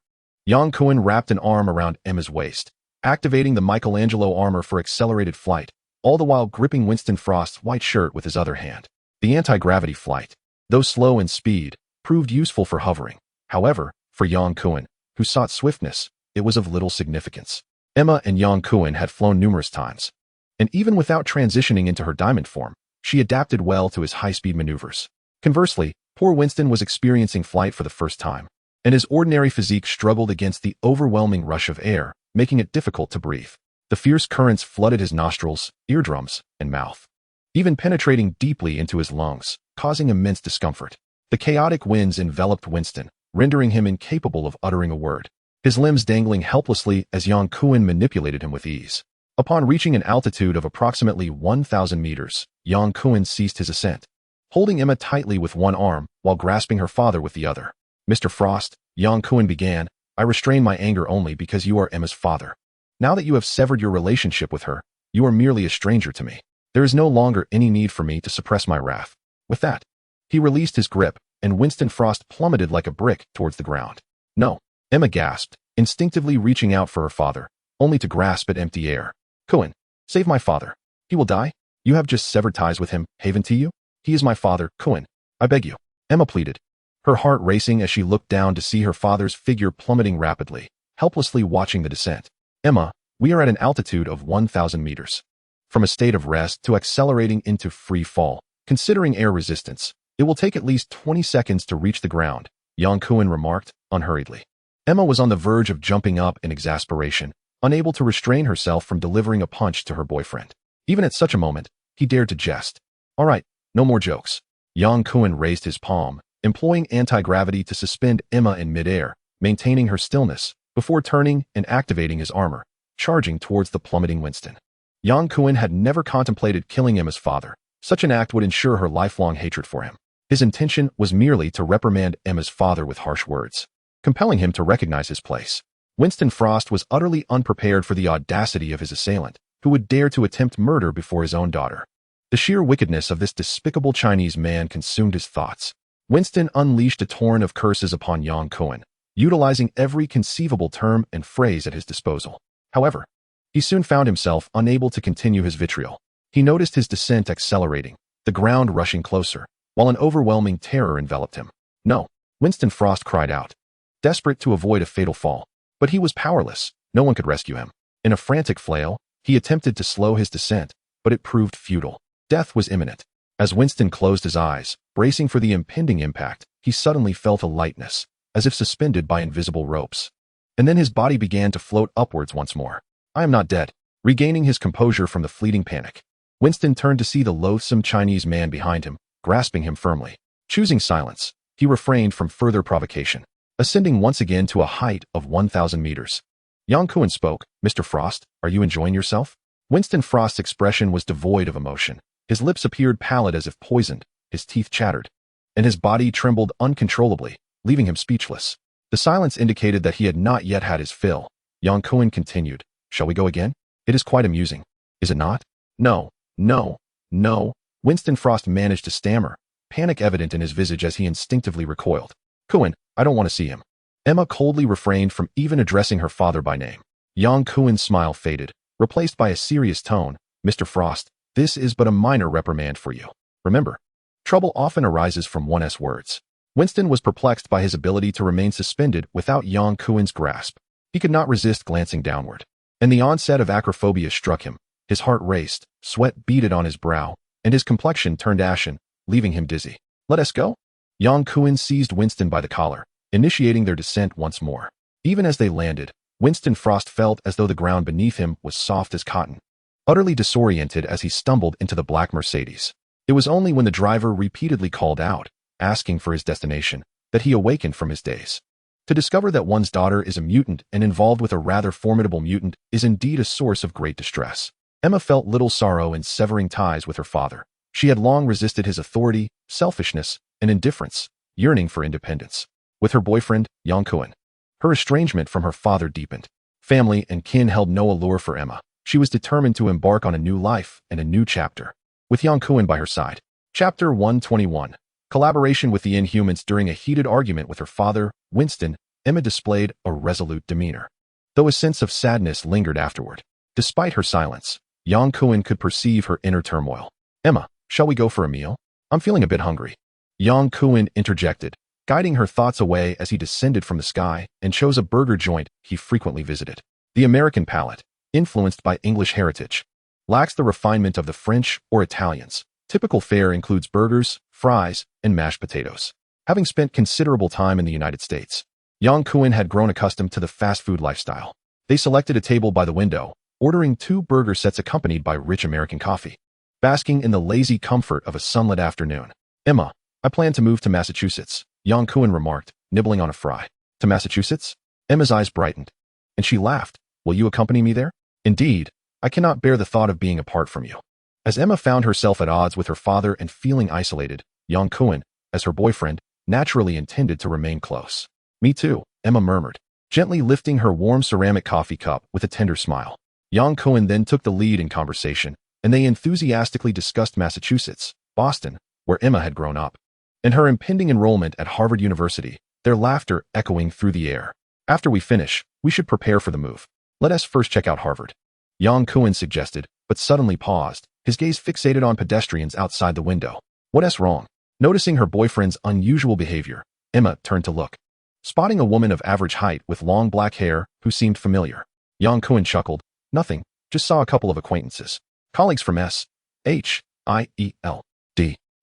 Yang Kuan wrapped an arm around Emma's waist, activating the Michelangelo armor for accelerated flight, all the while gripping Winston Frost's white shirt with his other hand. The anti-gravity flight, though slow in speed, proved useful for hovering. However, for Yang Kuan, who sought swiftness, it was of little significance. Emma and Yang Kuan had flown numerous times, and even without transitioning into her diamond form, she adapted well to his high-speed maneuvers. Conversely, poor Winston was experiencing flight for the first time, and his ordinary physique struggled against the overwhelming rush of air, making it difficult to breathe. The fierce currents flooded his nostrils, eardrums, and mouth, even penetrating deeply into his lungs, causing immense discomfort. The chaotic winds enveloped Winston, rendering him incapable of uttering a word, his limbs dangling helplessly as Yang Kuan manipulated him with ease. Upon reaching an altitude of approximately 1,000 meters, Yang Kuan ceased his ascent, holding Emma tightly with one arm while grasping her father with the other. Mr. Frost, Yang Kuan began, I restrain my anger only because you are Emma's father. Now that you have severed your relationship with her, you are merely a stranger to me. There is no longer any need for me to suppress my wrath. With that, he released his grip, and Winston Frost plummeted like a brick towards the ground. No, Emma gasped, instinctively reaching out for her father, only to grasp at empty air. Kuan, save my father. He will die. You have just severed ties with him, haven't you? He is my father, Kuan. I beg you. Emma pleaded, her heart racing as she looked down to see her father's figure plummeting rapidly, helplessly watching the descent. Emma, we are at an altitude of 1,000 meters. From a state of rest to accelerating into free fall, considering air resistance, it will take at least 20 seconds to reach the ground, Yang Kuan remarked, unhurriedly. Emma was on the verge of jumping up in exasperation, unable to restrain herself from delivering a punch to her boyfriend. Even at such a moment, he dared to jest. All right, no more jokes. Yang Kuan raised his palm, employing anti-gravity to suspend Emma in midair, maintaining her stillness, before turning and activating his armor, charging towards the plummeting Winston. Yang Kuan had never contemplated killing Emma's father. Such an act would ensure her lifelong hatred for him. His intention was merely to reprimand Emma's father with harsh words, compelling him to recognize his place. Winston Frost was utterly unprepared for the audacity of his assailant, who would dare to attempt murder before his own daughter. The sheer wickedness of this despicable Chinese man consumed his thoughts. Winston unleashed a torrent of curses upon Yang Kuan, utilizing every conceivable term and phrase at his disposal. However, he soon found himself unable to continue his vitriol. He noticed his descent accelerating, the ground rushing closer, while an overwhelming terror enveloped him. No, Winston Frost cried out, desperate to avoid a fatal fall. But he was powerless. No one could rescue him. In a frantic flail, he attempted to slow his descent, but it proved futile. Death was imminent. As Winston closed his eyes, bracing for the impending impact, he suddenly felt a lightness, as if suspended by invisible ropes. And then his body began to float upwards once more. I am not dead. Regaining his composure from the fleeting panic, Winston turned to see the loathsome Chinese man behind him, grasping him firmly. Choosing silence, he refrained from further provocation, ascending once again to a height of 1,000 meters. Yang Kuan spoke, Mr. Frost, are you enjoying yourself? Winston Frost's expression was devoid of emotion. His lips appeared pallid as if poisoned, his teeth chattered, and his body trembled uncontrollably, leaving him speechless. The silence indicated that he had not yet had his fill. Yang Kuan continued, shall we go again? It is quite amusing. Is it not? No, no, no. Winston Frost managed to stammer, panic evident in his visage as he instinctively recoiled. Kuan, I don't want to see him. Emma coldly refrained from even addressing her father by name. Yang Kuan's smile faded, replaced by a serious tone. Mr. Frost, this is but a minor reprimand for you. Remember, trouble often arises from one's words. Winston was perplexed by his ability to remain suspended without Yang Kuan's grasp. He could not resist glancing downward, and the onset of acrophobia struck him. His heart raced, sweat beaded on his brow, and his complexion turned ashen, leaving him dizzy. Let us go? Yang Kuan seized Winston by the collar, initiating their descent once more. Even as they landed, Winston Frost felt as though the ground beneath him was soft as cotton. Utterly disoriented as he stumbled into the black Mercedes. It was only when the driver repeatedly called out, asking for his destination, that he awakened from his daze. To discover that one's daughter is a mutant and involved with a rather formidable mutant is indeed a source of great distress. Emma felt little sorrow in severing ties with her father. She had long resisted his authority, selfishness, and indifference, yearning for independence. With her boyfriend, Yang Kuan, her estrangement from her father deepened. Family and kin held no allure for Emma. She was determined to embark on a new life and a new chapter, with Yang Kuan by her side. Chapter 121. Collaboration with the Inhumans. During a heated argument with her father, Winston, Emma displayed a resolute demeanor, though a sense of sadness lingered afterward. Despite her silence, Yang Kuan could perceive her inner turmoil. "Emma, shall we go for a meal? I'm feeling a bit hungry." Yang Kuan interjected, guiding her thoughts away as he descended from the sky and chose a burger joint he frequently visited. The American palate, influenced by English heritage, lacks the refinement of the French or Italians. Typical fare includes burgers, fries, and mashed potatoes. Having spent considerable time in the United States, Yang Kuan had grown accustomed to the fast food lifestyle. They selected a table by the window, ordering 2 burger sets accompanied by rich American coffee. Basking in the lazy comfort of a sunlit afternoon. "Emma, I plan to move to Massachusetts," Yang Kuan remarked, nibbling on a fry. "To Massachusetts?" Emma's eyes brightened, and she laughed. "Will you accompany me there?" "Indeed, I cannot bear the thought of being apart from you." As Emma found herself at odds with her father and feeling isolated, Yang Kuan, as her boyfriend, naturally intended to remain close. "Me too," Emma murmured, gently lifting her warm ceramic coffee cup with a tender smile. Yang Kuan then took the lead in conversation, and they enthusiastically discussed Massachusetts, Boston, where Emma had grown up, and her impending enrollment at Harvard University, their laughter echoing through the air. "After we finish, we should prepare for the move. Let us first check out Harvard," Yang Kuan suggested, but suddenly paused, his gaze fixated on pedestrians outside the window. "What's wrong?" Noticing her boyfriend's unusual behavior, Emma turned to look, spotting a woman of average height with long black hair who seemed familiar. Yang Kuan chuckled. "Nothing, just saw a couple of acquaintances. Colleagues from S.H.I.E.L.D.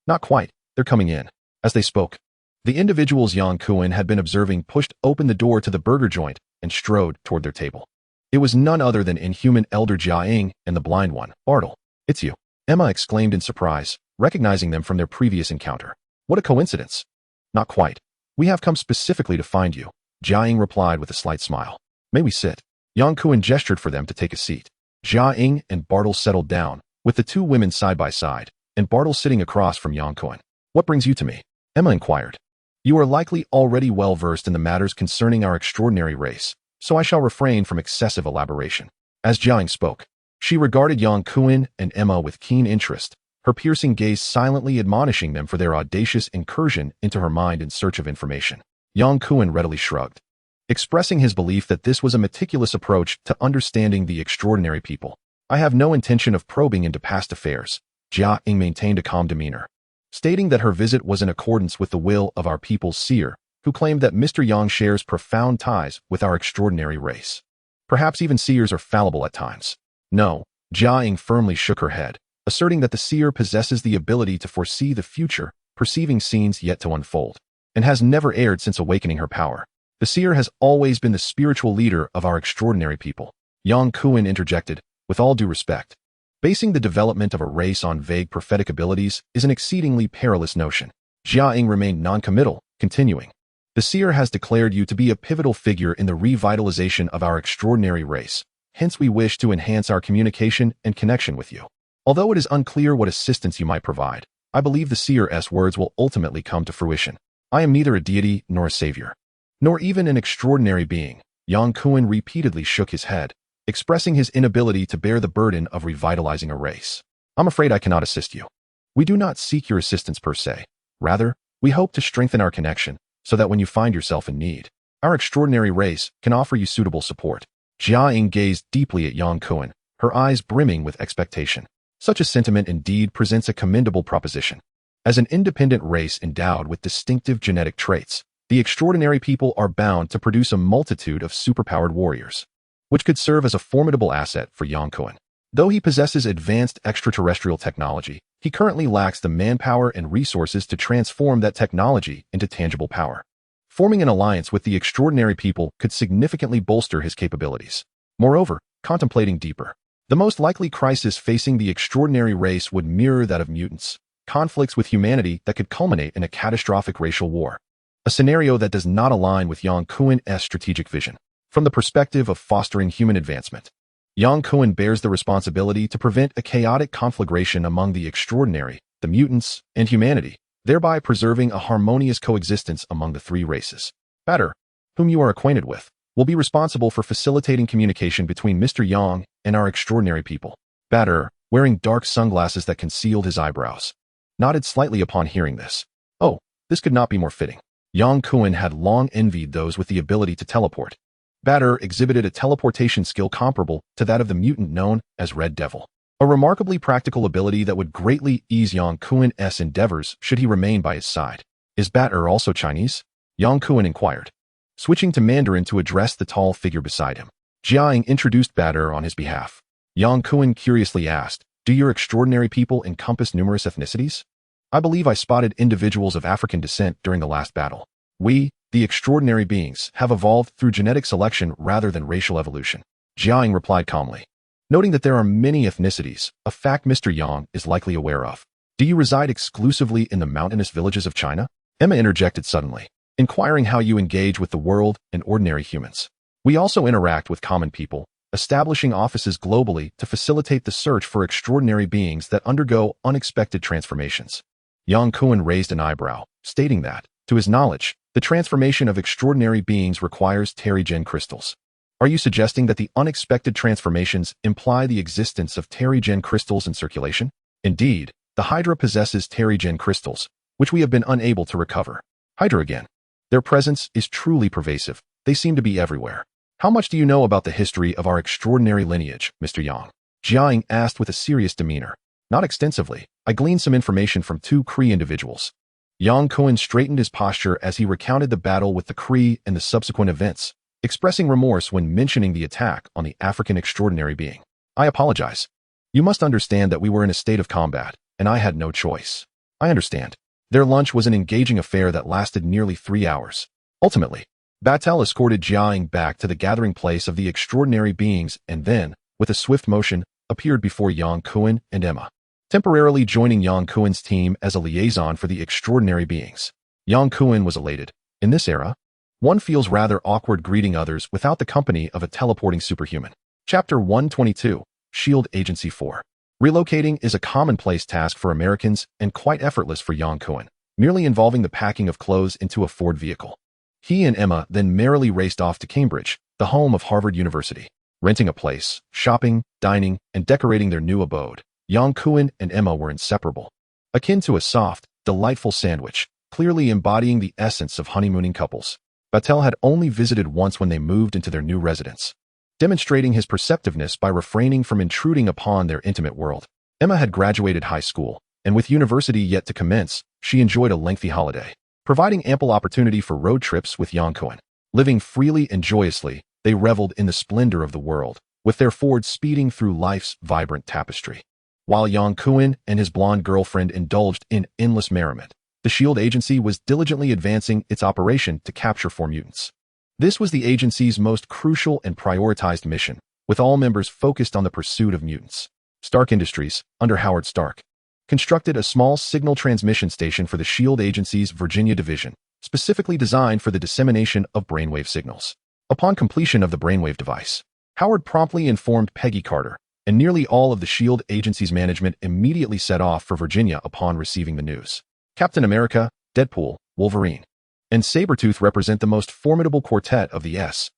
Not quite, they're coming in." As they spoke, the individuals Yang Kuan had been observing pushed open the door to the burger joint and strode toward their table. It was none other than Inhuman Elder Jia and the blind one, Bartle. "It's you," Emma exclaimed in surprise, recognizing them from their previous encounter. "What a coincidence." "Not quite. We have come specifically to find you," Jia replied with a slight smile. "May we sit?" Yang Kuan gestured for them to take a seat. Jia and Bartle settled down, with the 2 women side by side, and Bartle sitting across from Yang Kuan. "What brings you to me?" Emma inquired. "You are likely already well versed in the matters concerning our extraordinary race, so I shall refrain from excessive elaboration." As Jia spoke, she regarded Yang Kuan and Emma with keen interest, her piercing gaze silently admonishing them for their audacious incursion into her mind in search of information. Yang Kuan readily shrugged, expressing his belief that this was a meticulous approach to understanding the extraordinary people. "I have no intention of probing into past affairs." Jia maintained a calm demeanor, stating that her visit was in accordance with the will of our people's seer, who claimed that Mr. Yang shares profound ties with our extraordinary race. Perhaps even seers are fallible at times. "No," Jia firmly shook her head, asserting that the seer possesses the ability to foresee the future, perceiving scenes yet to unfold, and has never erred since awakening her power. "The seer has always been the spiritual leader of our extraordinary people," Yang Kuan interjected, "with all due respect. Basing the development of a race on vague prophetic abilities is an exceedingly perilous notion." Jia remained non-committal, continuing, "The seer has declared you to be a pivotal figure in the revitalization of our extraordinary race. Hence we wish to enhance our communication and connection with you. Although it is unclear what assistance you might provide, I believe the seer's words will ultimately come to fruition. I am neither a deity nor a savior, nor even an extraordinary being." Yang Kuan repeatedly shook his head, expressing his inability to bear the burden of revitalizing a race. "I'm afraid I cannot assist you. We do not seek your assistance per se. Rather, we hope to strengthen our connection so that when you find yourself in need, our extraordinary race can offer you suitable support." Jia gazed deeply at Yang Kuan, her eyes brimming with expectation. Such a sentiment indeed presents a commendable proposition. As an independent race endowed with distinctive genetic traits, the extraordinary people are bound to produce a multitude of superpowered warriors, which could serve as a formidable asset for Yang Kuan. Though he possesses advanced extraterrestrial technology, he currently lacks the manpower and resources to transform that technology into tangible power. Forming an alliance with the extraordinary people could significantly bolster his capabilities. Moreover, contemplating deeper, the most likely crisis facing the extraordinary race would mirror that of mutants, conflicts with humanity that could culminate in a catastrophic racial war. A scenario that does not align with Yang Kuan's strategic vision. From the perspective of fostering human advancement, Yang Kuan bears the responsibility to prevent a chaotic conflagration among the extraordinary the mutants, and humanity, thereby preserving a harmonious coexistence among the three races. Batter, whom you are acquainted with, will be responsible for facilitating communication between Mr. Yang and our extraordinary people. Batter, wearing dark sunglasses that concealed his eyebrows, nodded slightly upon hearing this. Oh, this could not be more fitting. Yang Kuan had long envied those with the ability to teleport. Batter exhibited a teleportation skill comparable to that of the mutant known as Red Devil, a remarkably practical ability that would greatly ease Yang Kuan's endeavors should he remain by his side. Is Batter also Chinese? Yang Kuan inquired, switching to Mandarin to address the tall figure beside him. Jiang introduced Batter on his behalf. Yang Kuan curiously asked, do your extraordinary people encompass numerous ethnicities? I believe I spotted individuals of African descent during the last battle. We, the extraordinary beings, have evolved through genetic selection rather than racial evolution. Jiang replied calmly, noting that there are many ethnicities, a fact Mr. Yang is likely aware of. Do you reside exclusively in the mountainous villages of China? Emma interjected suddenly, inquiring how you engage with the world and ordinary humans. We also interact with common people, establishing offices globally to facilitate the search for extraordinary beings that undergo unexpected transformations. Yang Kuan raised an eyebrow, stating that, to his knowledge, the transformation of extraordinary beings requires Terrigen crystals. Are you suggesting that the unexpected transformations imply the existence of Terrigen crystals in circulation? Indeed, the Hydra possesses Terrigen crystals, which we have been unable to recover. Hydra again. Their presence is truly pervasive. They seem to be everywhere. How much do you know about the history of our extraordinary lineage, Mr. Yang? Jiang asked with a serious demeanor. Not extensively. I gleaned some information from two Kree individuals. Yang Kuan straightened his posture as he recounted the battle with the Kree and the subsequent events, expressing remorse when mentioning the attack on the African extraordinary being. I apologize. You must understand that we were in a state of combat, and I had no choice. I understand. Their lunch was an engaging affair that lasted nearly 3 hours. Ultimately, Batel escorted Jiang back to the gathering place of the extraordinary beings and then, with a swift motion, appeared before Yang Kuan and Emma, temporarily joining Yang Kuan's team as a liaison for the extraordinary beings. Yang Kuan was elated. In this era, one feels rather awkward greeting others without the company of a teleporting superhuman. Chapter 122, Shield Agency 4. Relocating is a commonplace task for Americans and quite effortless for Yang Kuan, merely involving the packing of clothes into a Ford vehicle. He and Emma then merrily raced off to Cambridge, the home of Harvard University, renting a place, shopping, dining, and decorating their new abode. Yang Kuan and Emma were inseparable, akin to a soft, delightful sandwich, clearly embodying the essence of honeymooning couples. Batel had only visited once when they moved into their new residence, demonstrating his perceptiveness by refraining from intruding upon their intimate world. Emma had graduated high school, and with university yet to commence, she enjoyed a lengthy holiday, providing ample opportunity for road trips with Yang Kuan. Living freely and joyously, they reveled in the splendor of the world, with their Ford speeding through life's vibrant tapestry. While Yang Kuan and his blonde girlfriend indulged in endless merriment, the SHIELD agency was diligently advancing its operation to capture 4 mutants. This was the agency's most crucial and prioritized mission, with all members focused on the pursuit of mutants. Stark Industries, under Howard Stark, constructed a small signal transmission station for the SHIELD agency's Virginia division, specifically designed for the dissemination of brainwave signals. Upon completion of the brainwave device, Howard promptly informed Peggy Carter, and nearly all of the SHIELD agency's management immediately set off for Virginia upon receiving the news. Captain America, Deadpool, Wolverine, and Sabretooth represent the most formidable quartet of the S.H.I.E.L.D.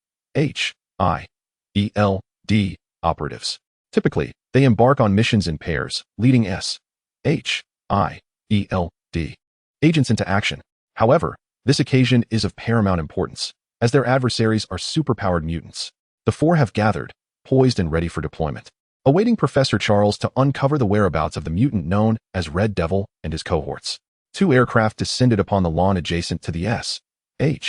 operatives. Typically, they embark on missions in pairs, leading S.H.I.E.L.D. agents into action. However, this occasion is of paramount importance, as their adversaries are superpowered mutants. The 4 have gathered, poised and ready for deployment, awaiting Professor Charles to uncover the whereabouts of the mutant known as Red Devil and his cohorts. 2 aircraft descended upon the lawn adjacent to the S.H.I.E.L.D.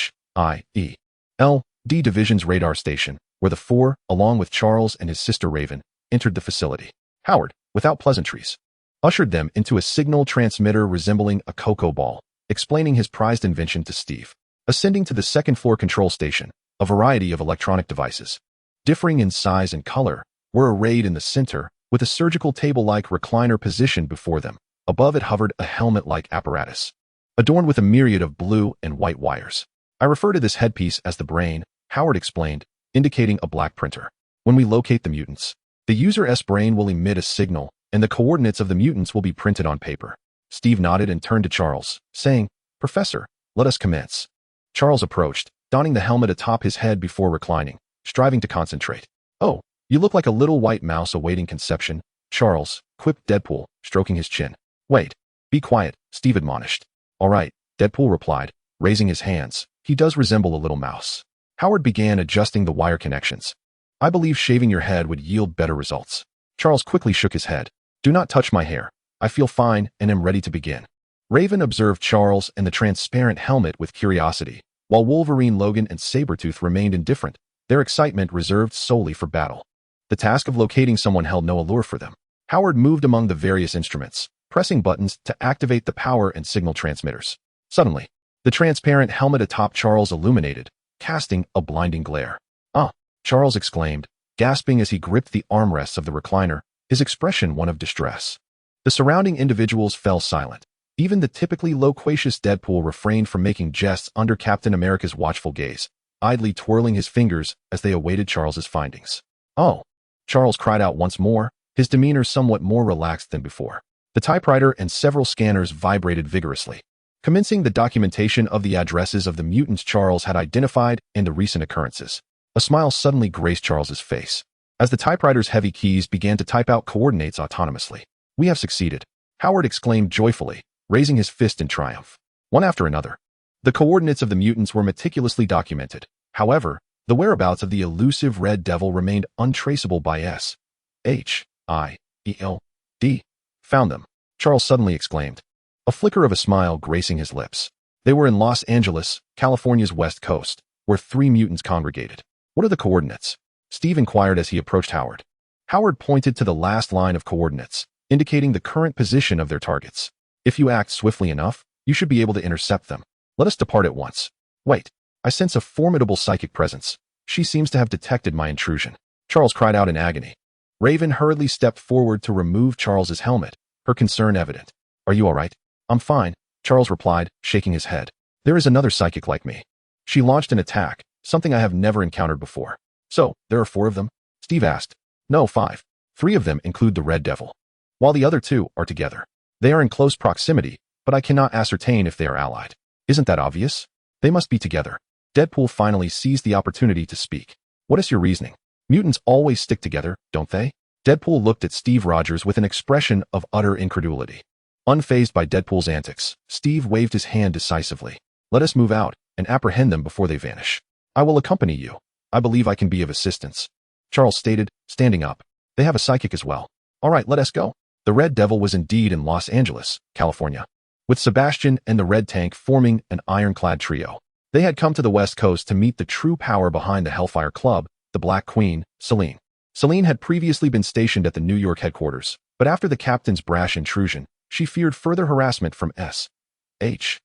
division's radar station, where the 4, along with Charles and his sister Raven, entered the facility. Howard, without pleasantries, ushered them into a signal transmitter resembling a cocoa ball, explaining his prized invention to Steve. Ascending to the second-floor control station, a variety of electronic devices, differing in size and color, were arrayed in the center, with a surgical table-like recliner positioned before them. Above it hovered a helmet-like apparatus, adorned with a myriad of blue and white wires. I refer to this headpiece as the brain, Howard explained, indicating a black printer. When we locate the mutants, the user's brain will emit a signal, and the coordinates of the mutants will be printed on paper. Steve nodded and turned to Charles, saying, "Professor, let us commence." Charles approached, donning the helmet atop his head before reclining, striving to concentrate. "Oh, you look like a little white mouse awaiting conception, Charles," quipped Deadpool, stroking his chin. "Wait, be quiet," Steve admonished. "All right," Deadpool replied, raising his hands. "He does resemble a little mouse." Howard began adjusting the wire connections. "I believe shaving your head would yield better results." Charles quickly shook his head. "Do not touch my hair. I feel fine and am ready to begin." Raven observed Charles and the transparent helmet with curiosity, while Wolverine, Logan, and Sabretooth remained indifferent, their excitement reserved solely for battle. The task of locating someone held no allure for them. Howard moved among the various instruments, pressing buttons to activate the power and signal transmitters. Suddenly, the transparent helmet atop Charles illuminated, casting a blinding glare. "Ah!" Charles exclaimed, gasping as he gripped the armrests of the recliner, his expression one of distress. The surrounding individuals fell silent. Even the typically loquacious Deadpool refrained from making jests under Captain America's watchful gaze, idly twirling his fingers as they awaited Charles's findings. "Oh!" Charles cried out once more, his demeanor somewhat more relaxed than before. The typewriter and several scanners vibrated vigorously, commencing the documentation of the addresses of the mutants Charles had identified and the recent occurrences. A smile suddenly graced Charles's face, as the typewriter's heavy keys began to type out coordinates autonomously. "We have succeeded," Howard exclaimed joyfully, raising his fist in triumph. One after another, the coordinates of the mutants were meticulously documented. However, the whereabouts of the elusive Red Devil remained untraceable by S.H.I.E.L.D. "Found them," Charles suddenly exclaimed, a flicker of a smile gracing his lips. They were in Los Angeles, California's west coast, where 3 mutants congregated. "What are the coordinates?" Steve inquired as he approached Howard. Howard pointed to the last line of coordinates, indicating the current position of their targets. "If you act swiftly enough, you should be able to intercept them. Let us depart at once." "Wait, I sense a formidable psychic presence. She seems to have detected my intrusion," Charles cried out in agony. Raven hurriedly stepped forward to remove Charles's helmet, her concern evident. "Are you all right?" "I'm fine," Charles replied, shaking his head. "There is another psychic like me. She launched an attack, something I have never encountered before." "So, there are 4 of them?" Steve asked. "No, 5. 3 of them include the Red Devil, while the other 2 are together. They are in close proximity, but I cannot ascertain if they are allied." "Isn't that obvious? They must be together." Deadpool finally seized the opportunity to speak. "What is your reasoning? Mutants always stick together, don't they?" Deadpool looked at Steve Rogers with an expression of utter incredulity. Unfazed by Deadpool's antics, Steve waved his hand decisively. "Let us move out and apprehend them before they vanish. I will accompany you. I believe I can be of assistance," Charles stated, standing up. "They have a psychic as well." "All right, let us go." The Red Devil was indeed in Los Angeles, California, with Sebastian and the Red Tank forming an ironclad trio. They had come to the West Coast to meet the true power behind the Hellfire Club, the Black Queen, Selene. Selene had previously been stationed at the New York headquarters, but after the captain's brash intrusion, she feared further harassment from S.H.I.E.L.D.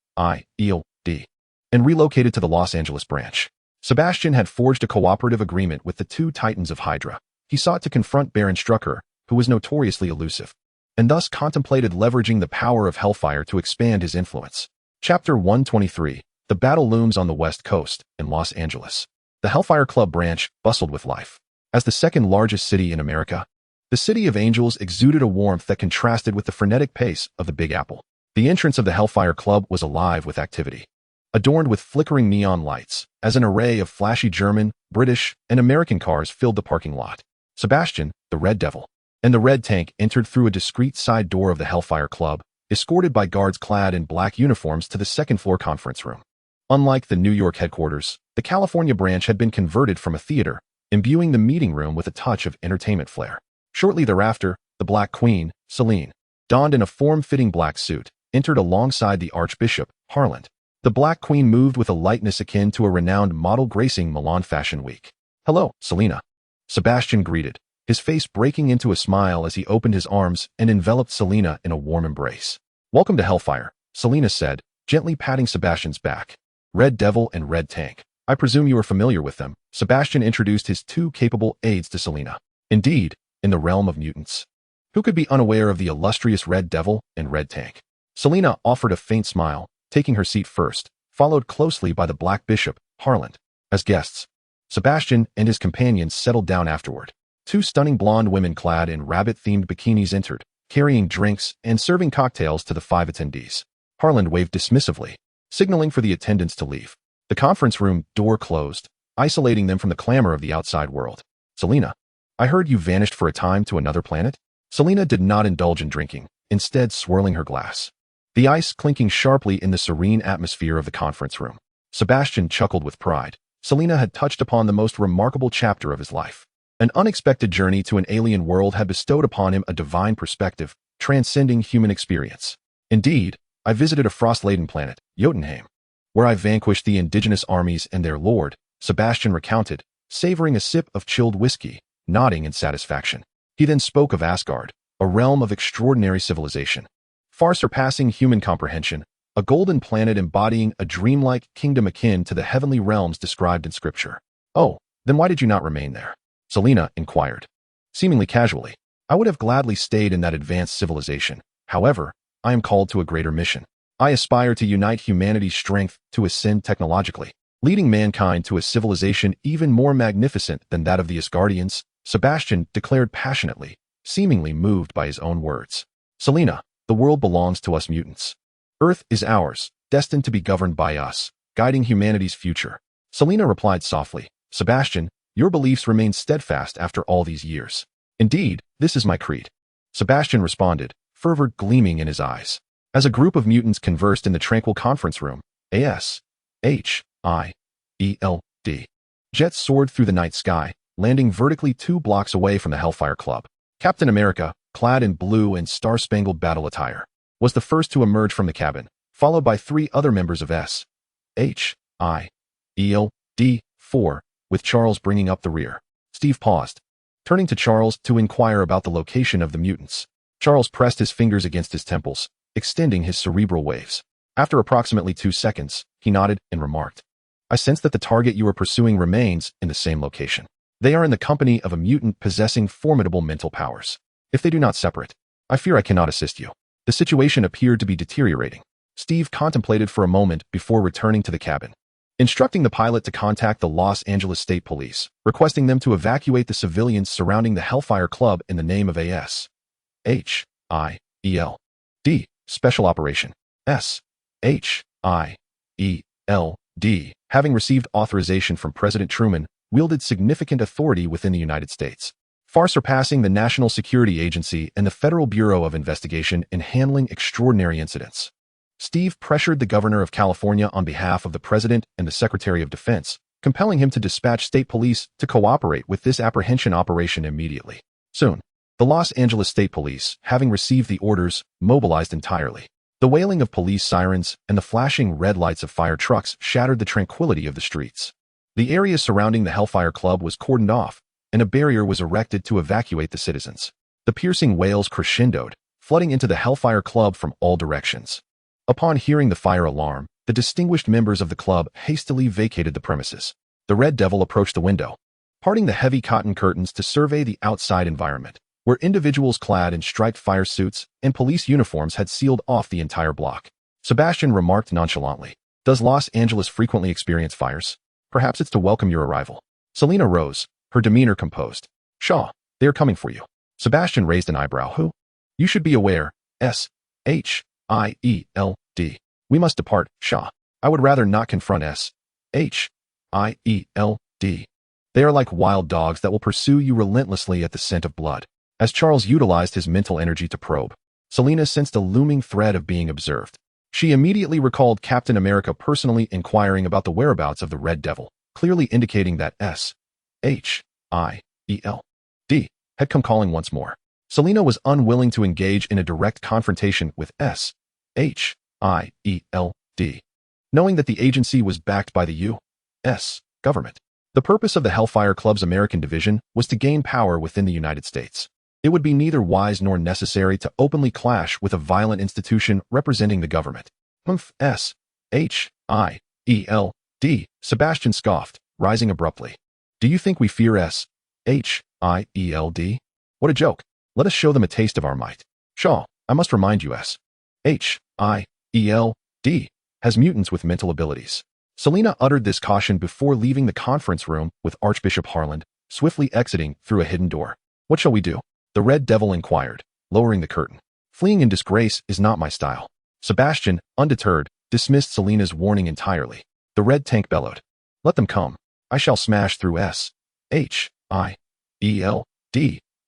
and relocated to the Los Angeles branch. Sebastian had forged a cooperative agreement with the 2 titans of Hydra. He sought to confront Baron Strucker, who was notoriously elusive, and thus contemplated leveraging the power of Hellfire to expand his influence. Chapter 123. The battle looms on the West Coast, in Los Angeles. The Hellfire Club branch bustled with life. As the second largest city in America, the City of Angels exuded a warmth that contrasted with the frenetic pace of the Big Apple. The entrance of the Hellfire Club was alive with activity, adorned with flickering neon lights, as an array of flashy German, British, and American cars filled the parking lot. Sebastian, the Red Devil, and the Red Tank entered through a discreet side door of the Hellfire Club, escorted by guards clad in black uniforms to the second-floor conference room. Unlike the New York headquarters, the California branch had been converted from a theater, imbuing the meeting room with a touch of entertainment flair. Shortly thereafter, the Black Queen, Selene, donned in a form-fitting black suit, entered alongside the Archbishop, Harland. The Black Queen moved with a lightness akin to a renowned model gracing Milan Fashion Week. "Hello, Selena," Sebastian greeted, his face breaking into a smile as he opened his arms and enveloped Selena in a warm embrace. "Welcome to Hellfire," Selena said, gently patting Sebastian's back. "Red Devil and Red Tank. I presume you are familiar with them." Sebastian introduced his 2 capable aides to Selena. "Indeed, in the realm of mutants. Who could be unaware of the illustrious Red Devil and Red Tank?" Selena offered a faint smile, taking her seat first, followed closely by the Black Bishop, Harland, as guests. Sebastian and his companions settled down afterward. 2 stunning blonde women clad in rabbit-themed bikinis entered, carrying drinks and serving cocktails to the 5 attendees. Harland waved dismissively, signaling for the attendants to leave. The conference room door closed, isolating them from the clamor of the outside world. Selena, I heard you vanished for a time to another planet? Selena did not indulge in drinking, instead swirling her glass. The ice clinking sharply in the serene atmosphere of the conference room. Sebastian chuckled with pride. Selena had touched upon the most remarkable chapter of his life. An unexpected journey to an alien world had bestowed upon him a divine perspective, transcending human experience. Indeed, I visited a frost-laden planet, Jotunheim, where I vanquished the indigenous armies and their lord, Sebastian recounted, savoring a sip of chilled whiskey, nodding in satisfaction. He then spoke of Asgard, a realm of extraordinary civilization, far surpassing human comprehension, a golden planet embodying a dreamlike kingdom akin to the heavenly realms described in Scripture. Oh, then why did you not remain there? Selena inquired. Seemingly casually, I would have gladly stayed in that advanced civilization. However, I am called to a greater mission. I aspire to unite humanity's strength to ascend technologically, leading mankind to a civilization even more magnificent than that of the Asgardians, Sebastian declared passionately, seemingly moved by his own words. Selena, the world belongs to us mutants. Earth is ours, destined to be governed by us, guiding humanity's future. Selena replied softly, Sebastian, your beliefs remain steadfast after all these years. Indeed, this is my creed. Sebastian responded, fervor gleaming in his eyes. As a group of mutants conversed in the tranquil conference room, A-S-H-I-E-L-D. Jets soared through the night sky, landing vertically 2 blocks away from the Hellfire Club. Captain America, clad in blue and star-spangled battle attire, was the first to emerge from the cabin, followed by 3 other members of S-H-I-E-L-D-4, with Charles bringing up the rear. Steve paused, turning to Charles to inquire about the location of the mutants. Charles pressed his fingers against his temples, extending his cerebral waves. After approximately 2 seconds, he nodded and remarked, I sense that the target you are pursuing remains in the same location. They are in the company of a mutant possessing formidable mental powers. If they do not separate, I fear I cannot assist you. The situation appeared to be deteriorating. Steve contemplated for a moment before returning to the cabin, instructing the pilot to contact the Los Angeles State Police, requesting them to evacuate the civilians surrounding the Hellfire Club in the name of S-H-I-E-L-D. Special Operation S-H-I-E-L-D, having received authorization from President Truman, wielded significant authority within the United States, far surpassing the National Security Agency and the Federal Bureau of Investigation in handling extraordinary incidents. Steve pressured the governor of California on behalf of the president and the Secretary of Defense, compelling him to dispatch state police to cooperate with this apprehension operation immediately. Soon, the Los Angeles State Police, having received the orders, mobilized entirely. The wailing of police sirens and the flashing red lights of fire trucks shattered the tranquility of the streets. The area surrounding the Hellfire Club was cordoned off, and a barrier was erected to evacuate the citizens. The piercing wails crescendoed, flooding into the Hellfire Club from all directions. Upon hearing the fire alarm, the distinguished members of the club hastily vacated the premises. The Red Devil approached the window, parting the heavy cotton curtains to survey the outside environment, where individuals clad in striped fire suits and police uniforms had sealed off the entire block. Sebastian remarked nonchalantly, Does Los Angeles frequently experience fires? Perhaps it's to welcome your arrival. Selena rose, her demeanor composed. Shaw, they are coming for you. Sebastian raised an eyebrow. Who? You should be aware. S-H-I-E-L-D. We must depart, Shaw. I would rather not confront S-H-I-E-L-D. They are like wild dogs that will pursue you relentlessly at the scent of blood. As Charles utilized his mental energy to probe, Selena sensed a looming threat of being observed. She immediately recalled Captain America personally inquiring about the whereabouts of the Red Devil, clearly indicating that S-H-I-E-L-D had come calling once more. Selena was unwilling to engage in a direct confrontation with S-H-I-E-L-D, knowing that the agency was backed by the U.S. government. The purpose of the Hellfire Club's American division was to gain power within the United States. It would be neither wise nor necessary to openly clash with a violent institution representing the government. S-H-I-E-L-D, Sebastian scoffed, rising abruptly. Do you think we fear S-H-I-E-L-D? What a joke. Let us show them a taste of our might. Shaw, I must remind you S-H-I-E-L-D has mutants with mental abilities. Selena uttered this caution before leaving the conference room with Archbishop Harland, swiftly exiting through a hidden door. What shall we do? The Red Devil inquired, lowering the curtain. Fleeing in disgrace is not my style. Sebastian, undeterred, dismissed Selena's warning entirely. The red tank bellowed. Let them come. I shall smash through S-H-I-E-L-D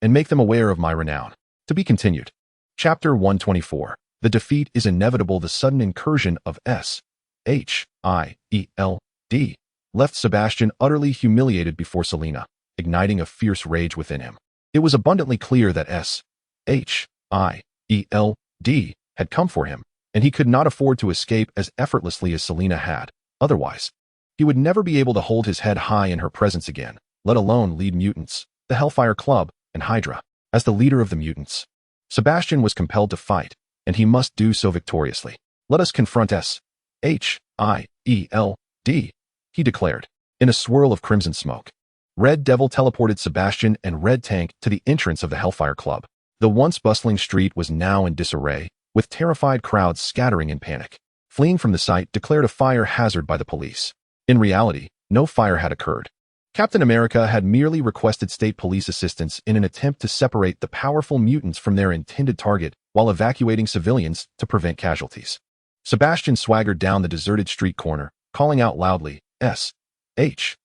and make them aware of my renown. To be continued. Chapter 124. The defeat is inevitable. The sudden incursion of S-H-I-E-L-D left Sebastian utterly humiliated before Selena, igniting a fierce rage within him. It was abundantly clear that S-H-I-E-L-D had come for him, and he could not afford to escape as effortlessly as Selena had. Otherwise, he would never be able to hold his head high in her presence again, let alone lead mutants, the Hellfire Club, and Hydra. As the leader of the mutants, Sebastian was compelled to fight, and he must do so victoriously. Let us confront S-H-I-E-L-D, he declared. In a swirl of crimson smoke, Red Devil teleported Sebastian and Red Tank to the entrance of the Hellfire Club. The once bustling street was now in disarray, with terrified crowds scattering in panic. Fleeing from the site declared a fire hazard by the police. In reality, no fire had occurred. Captain America had merely requested state police assistance in an attempt to separate the powerful mutants from their intended target while evacuating civilians to prevent casualties. Sebastian swaggered down the deserted street corner, calling out loudly, S-H-I-E-L-D.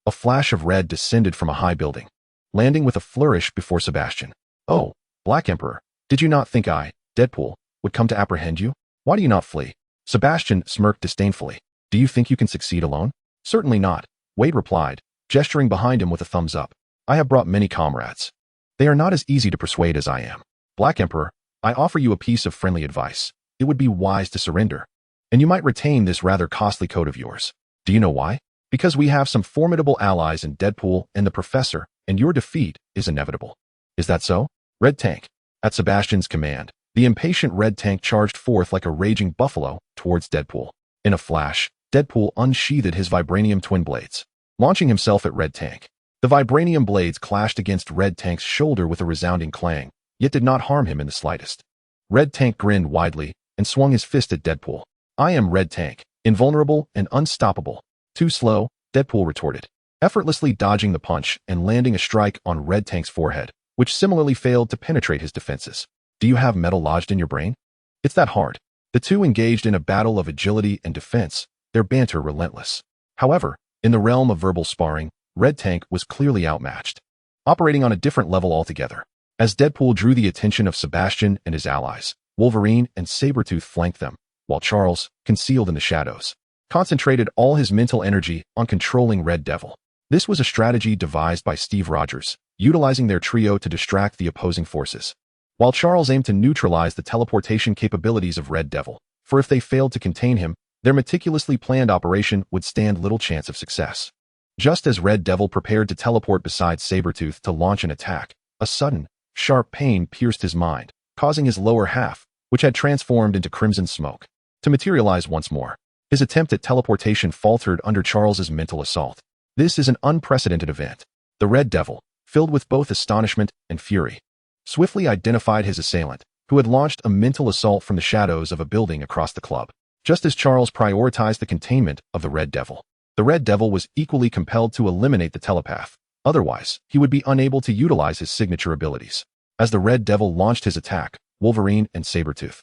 A flash of red descended from a high building, landing with a flourish before Sebastian. Oh, Black Emperor, did you not think I, Deadpool, would come to apprehend you? Why do you not flee? Sebastian smirked disdainfully. Do you think you can succeed alone? Certainly not, Wade replied, gesturing behind him with a thumbs up. I have brought many comrades. They are not as easy to persuade as I am. Black Emperor, I offer you a piece of friendly advice. It would be wise to surrender, and you might retain this rather costly coat of yours. Do you know why? Because we have some formidable allies in Deadpool and the Professor, and your defeat is inevitable. Is that so? Red Tank. At Sebastian's command, the impatient Red Tank charged forth like a raging buffalo towards Deadpool. In a flash, Deadpool unsheathed his vibranium twin blades, launching himself at Red Tank. The vibranium blades clashed against Red Tank's shoulder with a resounding clang, yet did not harm him in the slightest. Red Tank grinned widely and swung his fist at Deadpool. I am Red Tank, invulnerable and unstoppable. Too slow, Deadpool retorted, effortlessly dodging the punch and landing a strike on Red Tank's forehead, which similarly failed to penetrate his defenses. Do you have metal lodged in your brain? It's that hard. The two engaged in a battle of agility and defense, their banter relentless. However, in the realm of verbal sparring, Red Tank was clearly outmatched, operating on a different level altogether. As Deadpool drew the attention of Sebastian and his allies, Wolverine and Sabretooth flanked them, while Charles, concealed in the shadows, concentrated all his mental energy on controlling Red Devil. This was a strategy devised by Steve Rogers, utilizing their trio to distract the opposing forces, while Charles aimed to neutralize the teleportation capabilities of Red Devil, for if they failed to contain him, their meticulously planned operation would stand little chance of success. Just as Red Devil prepared to teleport beside Sabretooth to launch an attack, a sudden, sharp pain pierced his mind, causing his lower half, which had transformed into crimson smoke, to materialize once more. His attempt at teleportation faltered under Charles's mental assault. This is an unprecedented event. The Red Devil, filled with both astonishment and fury, swiftly identified his assailant, who had launched a mental assault from the shadows of a building across the club. Just as Charles prioritized the containment of the Red Devil, the Red Devil was equally compelled to eliminate the telepath. Otherwise, he would be unable to utilize his signature abilities. As the Red Devil launched his attack, Wolverine and Sabretooth,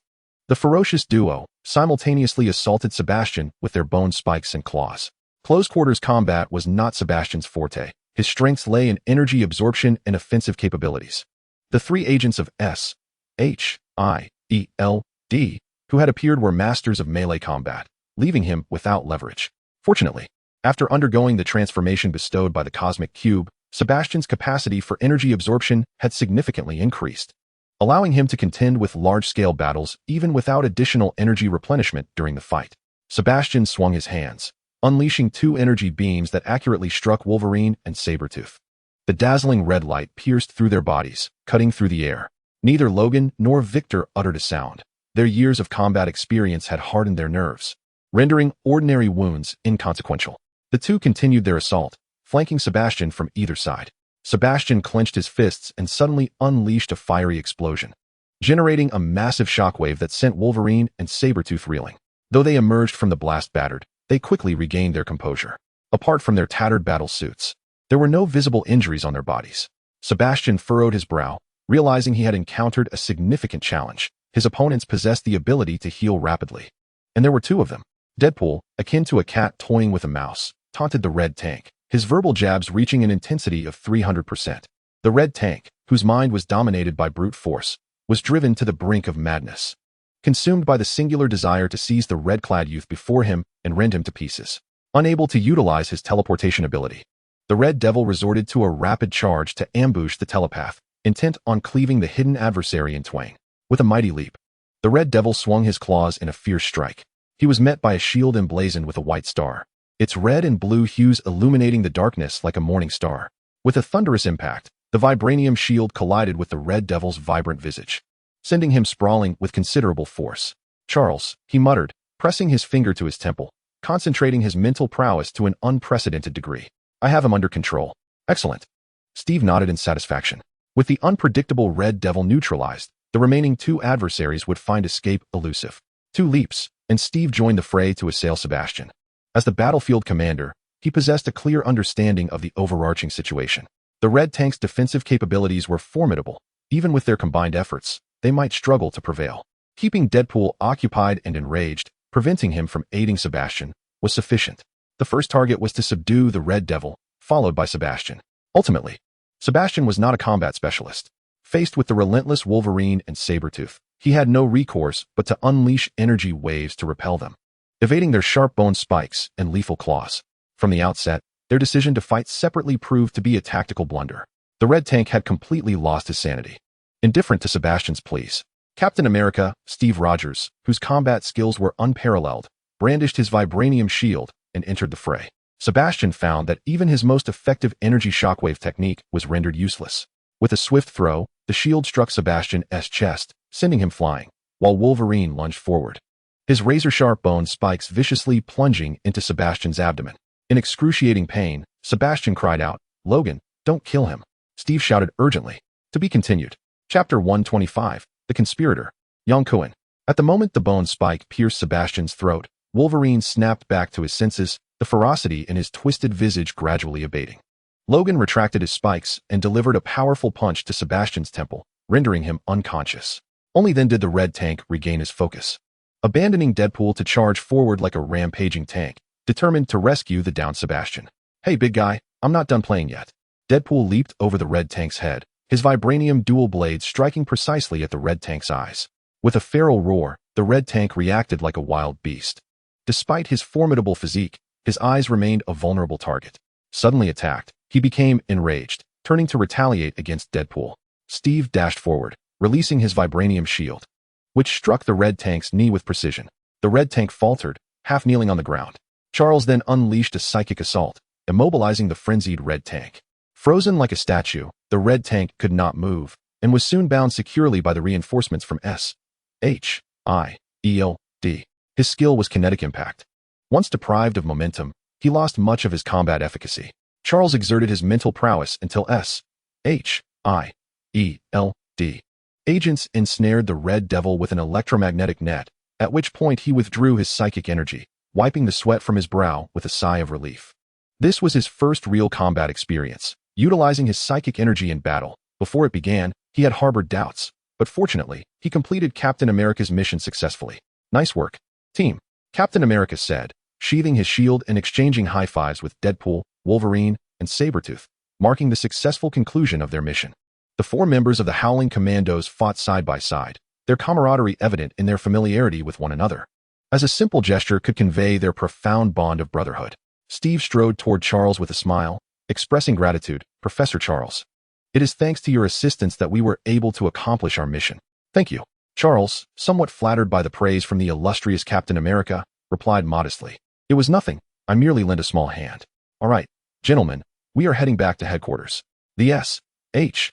the ferocious duo, simultaneously assaulted Sebastian with their bone spikes and claws. Close-quarters combat was not Sebastian's forte. His strengths lay in energy absorption and offensive capabilities. The three agents of S-H-I-E-L-D who had appeared were masters of melee combat, leaving him without leverage. Fortunately, after undergoing the transformation bestowed by the Cosmic Cube, Sebastian's capacity for energy absorption had significantly increased, allowing him to contend with large-scale battles even without additional energy replenishment during the fight. Sebastian swung his hands, unleashing two energy beams that accurately struck Wolverine and Sabretooth. The dazzling red light pierced through their bodies, cutting through the air. Neither Logan nor Victor uttered a sound. Their years of combat experience had hardened their nerves, rendering ordinary wounds inconsequential. The two continued their assault, flanking Sebastian from either side. Sebastian clenched his fists and suddenly unleashed a fiery explosion, generating a massive shockwave that sent Wolverine and Sabretooth reeling. Though they emerged from the blast battered, they quickly regained their composure. Apart from their tattered battle suits, there were no visible injuries on their bodies. Sebastian furrowed his brow, Realizing he had encountered a significant challenge, his opponents possessed the ability to heal rapidly. And there were two of them. Deadpool, akin to a cat toying with a mouse, taunted the Red Tank, his verbal jabs reaching an intensity of 300%. The Red Tank, whose mind was dominated by brute force, was driven to the brink of madness, consumed by the singular desire to seize the red-clad youth before him and rend him to pieces. Unable to utilize his teleportation ability, the Red Devil resorted to a rapid charge to ambush the telepath, intent on cleaving the hidden adversary in twain. With a mighty leap, the Red Devil swung his claws in a fierce strike. He was met by a shield emblazoned with a white star, its red and blue hues illuminating the darkness like a morning star. With a thunderous impact, the vibranium shield collided with the Red Devil's vibrant visage, sending him sprawling with considerable force. "Charles," he muttered, pressing his finger to his temple, concentrating his mental prowess to an unprecedented degree. "I have him under control." "Excellent." Steve nodded in satisfaction. With the unpredictable Red Devil neutralized, the remaining two adversaries would find escape elusive. 2 leaps, and Steve joined the fray to assail Sebastian. As the battlefield commander, he possessed a clear understanding of the overarching situation. The Red Tank's defensive capabilities were formidable. Even with their combined efforts, they might struggle to prevail. Keeping Deadpool occupied and enraged, preventing him from aiding Sebastian, was sufficient. The first target was to subdue the Red Devil, followed by Sebastian. Ultimately, Sebastian was not a combat specialist. Faced with the relentless Wolverine and Sabretooth, he had no recourse but to unleash energy waves to repel them, evading their sharp-boned spikes and lethal claws. From the outset, their decision to fight separately proved to be a tactical blunder. The Red Tank had completely lost his sanity. Indifferent to Sebastian's pleas, Captain America, Steve Rogers, whose combat skills were unparalleled, brandished his vibranium shield and entered the fray. Sebastian found that even his most effective energy shockwave technique was rendered useless. With a swift throw, the shield struck Sebastian's chest, sending him flying, while Wolverine lunged forward, his razor-sharp bone spikes viciously plunging into Sebastian's abdomen. In excruciating pain, Sebastian cried out, "Logan, don't kill him." Steve shouted urgently. To be continued. Chapter 125, The Conspirator. Young Cohen. At the moment the bone spike pierced Sebastian's throat, Wolverine snapped back to his senses, the ferocity in his twisted visage gradually abating. Logan retracted his spikes and delivered a powerful punch to Sebastian's temple, rendering him unconscious. Only then did the Red Tank regain his focus, abandoning Deadpool to charge forward like a rampaging tank, determined to rescue the downed Sebastian. "Hey, big guy, I'm not done playing yet." Deadpool leaped over the Red Tank's head, his vibranium dual blades striking precisely at the Red Tank's eyes. With a feral roar, the Red Tank reacted like a wild beast. Despite his formidable physique, his eyes remained a vulnerable target. Suddenly attacked, he became enraged, turning to retaliate against Deadpool. Steve dashed forward, releasing his vibranium shield, which struck the Red Tank's knee with precision. The Red Tank faltered, half kneeling on the ground. Charles then unleashed a psychic assault, immobilizing the frenzied Red Tank. Frozen like a statue, the Red Tank could not move, and was soon bound securely by the reinforcements from S.H.I.E.L.D. His skill was kinetic impact. Once deprived of momentum, he lost much of his combat efficacy. Charles exerted his mental prowess until S.H.I.E.L.D. agents ensnared the Red Devil with an electromagnetic net, at which point he withdrew his psychic energy, wiping the sweat from his brow with a sigh of relief. This was his first real combat experience, utilizing his psychic energy in battle. Before it began, he had harbored doubts, but fortunately, he completed Captain America's mission successfully. "Nice work, team," Captain America said, sheathing his shield and exchanging high-fives with Deadpool, Wolverine, and Sabretooth, marking the successful conclusion of their mission. The 4 members of the Howling Commandos fought side by side, their camaraderie evident in their familiarity with one another, as a simple gesture could convey their profound bond of brotherhood. Steve strode toward Charles with a smile, expressing gratitude. "Professor Charles, it is thanks to your assistance that we were able to accomplish our mission." "Thank you." Charles, somewhat flattered by the praise from the illustrious Captain America, replied modestly, "It was nothing. I merely lent a small hand." "All right, gentlemen, we are heading back to headquarters." The S.H.I.E.L.D.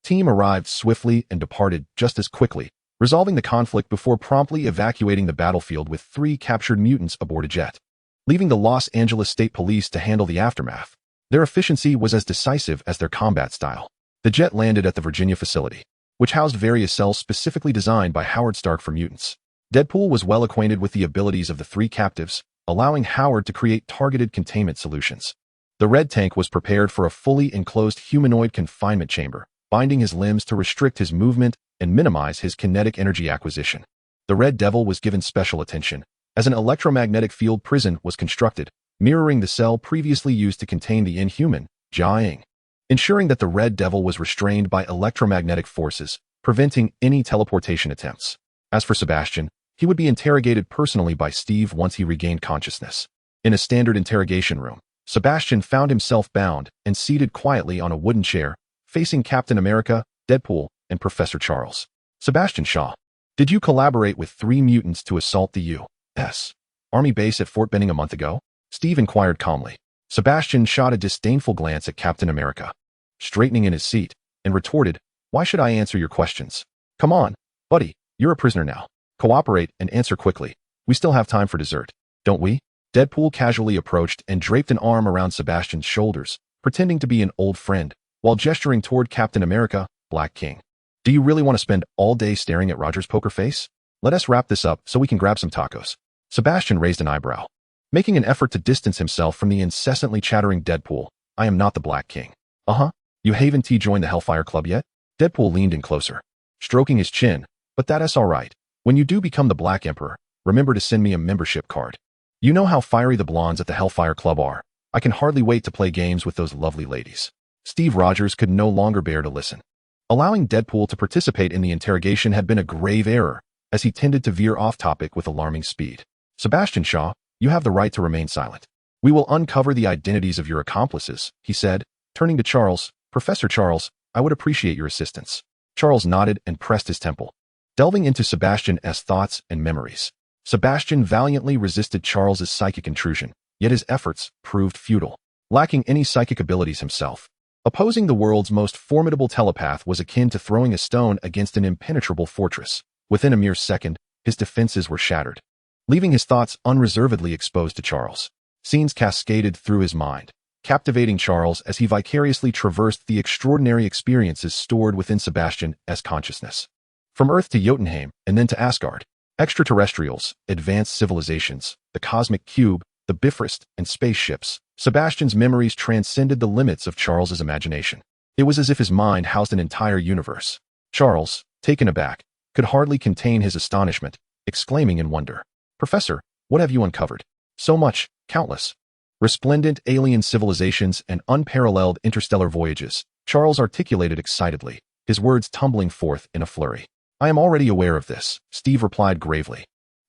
team arrived swiftly and departed just as quickly, resolving the conflict before promptly evacuating the battlefield with 3 captured mutants aboard a jet, leaving the Los Angeles State Police to handle the aftermath. Their efficiency was as decisive as their combat style. The jet landed at the Virginia facility, which housed various cells specifically designed by Howard Stark for mutants. Deadpool was well acquainted with the abilities of the 3 captives, allowing Howard to create targeted containment solutions. The red tank was prepared for a fully enclosed humanoid confinement chamber, binding his limbs to restrict his movement and minimize his kinetic energy acquisition. The Red Devil was given special attention, as an electromagnetic field prison was constructed, mirroring the cell previously used to contain the inhuman, Jia, ensuring that the Red Devil was restrained by electromagnetic forces, preventing any teleportation attempts. As for Sebastian, he would be interrogated personally by Steve once he regained consciousness. In a standard interrogation room, Sebastian found himself bound and seated quietly on a wooden chair, facing Captain America, Deadpool, and Professor Charles. Sebastian Shaw, did you collaborate with 3 mutants to assault the U.S. Army base at Fort Benning a month ago? Steve inquired calmly. Sebastian shot a disdainful glance at Captain America, straightening in his seat, and retorted, "Why should I answer your questions? Come on, buddy, you're a prisoner now. Cooperate and answer quickly. We still have time for dessert, don't we?" Deadpool casually approached and draped an arm around Sebastian's shoulders, pretending to be an old friend, while gesturing toward Captain America, Black King. "Do you really want to spend all day staring at Roger's poker face? Let us wrap this up so we can grab some tacos." Sebastian raised an eyebrow, making an effort to distance himself from the incessantly chattering Deadpool. "I am not the Black King." "Uh-huh. You haven't joined the Hellfire Club yet?" Deadpool leaned in closer, stroking his chin. "But that's all right. When you do become the Black Emperor, remember to send me a membership card. You know how fiery the blondes at the Hellfire Club are. I can hardly wait to play games with those lovely ladies." Steve Rogers could no longer bear to listen. Allowing Deadpool to participate in the interrogation had been a grave error, as he tended to veer off topic with alarming speed. "Sebastian Shaw, you have the right to remain silent. We will uncover the identities of your accomplices," he said, turning to Charles. "Professor Charles, I would appreciate your assistance." Charles nodded and pressed his temple, delving into Sebastian's thoughts and memories. Sebastian valiantly resisted Charles's psychic intrusion, yet his efforts proved futile. Lacking any psychic abilities himself, opposing the world's most formidable telepath was akin to throwing a stone against an impenetrable fortress. Within a mere second, his defenses were shattered, leaving his thoughts unreservedly exposed to Charles. Scenes cascaded through his mind, captivating Charles as he vicariously traversed the extraordinary experiences stored within Sebastian's consciousness. From Earth to Jotunheim, and then to Asgard, extraterrestrials, advanced civilizations, the cosmic cube, the Bifrost, and spaceships, Sebastian's memories transcended the limits of Charles's imagination. It was as if his mind housed an entire universe. Charles, taken aback, could hardly contain his astonishment, exclaiming in wonder, "Professor, what have you uncovered?" "So much, countless. Resplendent alien civilizations and unparalleled interstellar voyages," Charles articulated excitedly, his words tumbling forth in a flurry. "I am already aware of this," Steve replied gravely.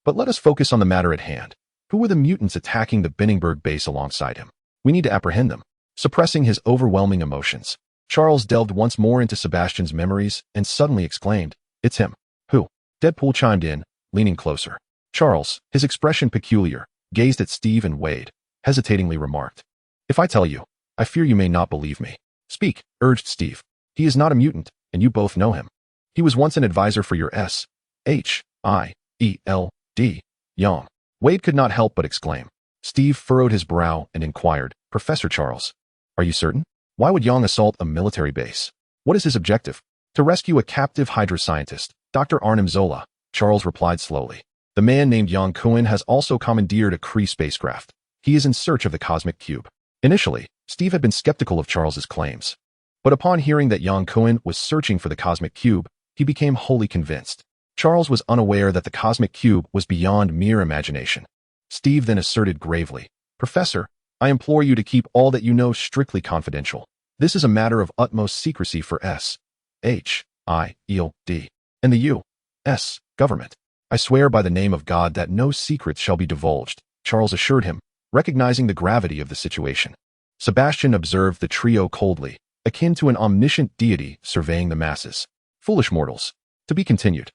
"But let us focus on the matter at hand. Who were the mutants attacking the Benningberg base alongside him? We need to apprehend them." Suppressing his overwhelming emotions, Charles delved once more into Sebastian's memories and suddenly exclaimed, "It's him." "Who?" Deadpool chimed in, leaning closer. Charles, his expression peculiar, gazed at Steve and Wade, hesitatingly remarked, "If I tell you, I fear you may not believe me." "Speak," urged Steve. "He is not a mutant, and you both know him. He was once an advisor for your S.H.I.E.L.D. Young." Wade could not help but exclaim. Steve furrowed his brow and inquired, "Professor Charles, are you certain? Why would Young assault a military base? What is his objective?" "To rescue a captive Hydra scientist, Dr. Arnim Zola," Charles replied slowly. "The man named Yang Kuan has also commandeered a Kree spacecraft. He is in search of the cosmic cube." Initially, Steve had been skeptical of Charles's claims, but upon hearing that Yang Kuan was searching for the cosmic cube, he became wholly convinced. Charles was unaware that the cosmic cube was beyond mere imagination. Steve then asserted gravely, "Professor, I implore you to keep all that you know strictly confidential. This is a matter of utmost secrecy for S.H.I.E.L.D. and the U.S. government. I swear by the name of God that no secrets shall be divulged," Charles assured him, recognizing the gravity of the situation. Sebastian observed the trio coldly, akin to an omniscient deity surveying the masses. "Foolish mortals." To be continued.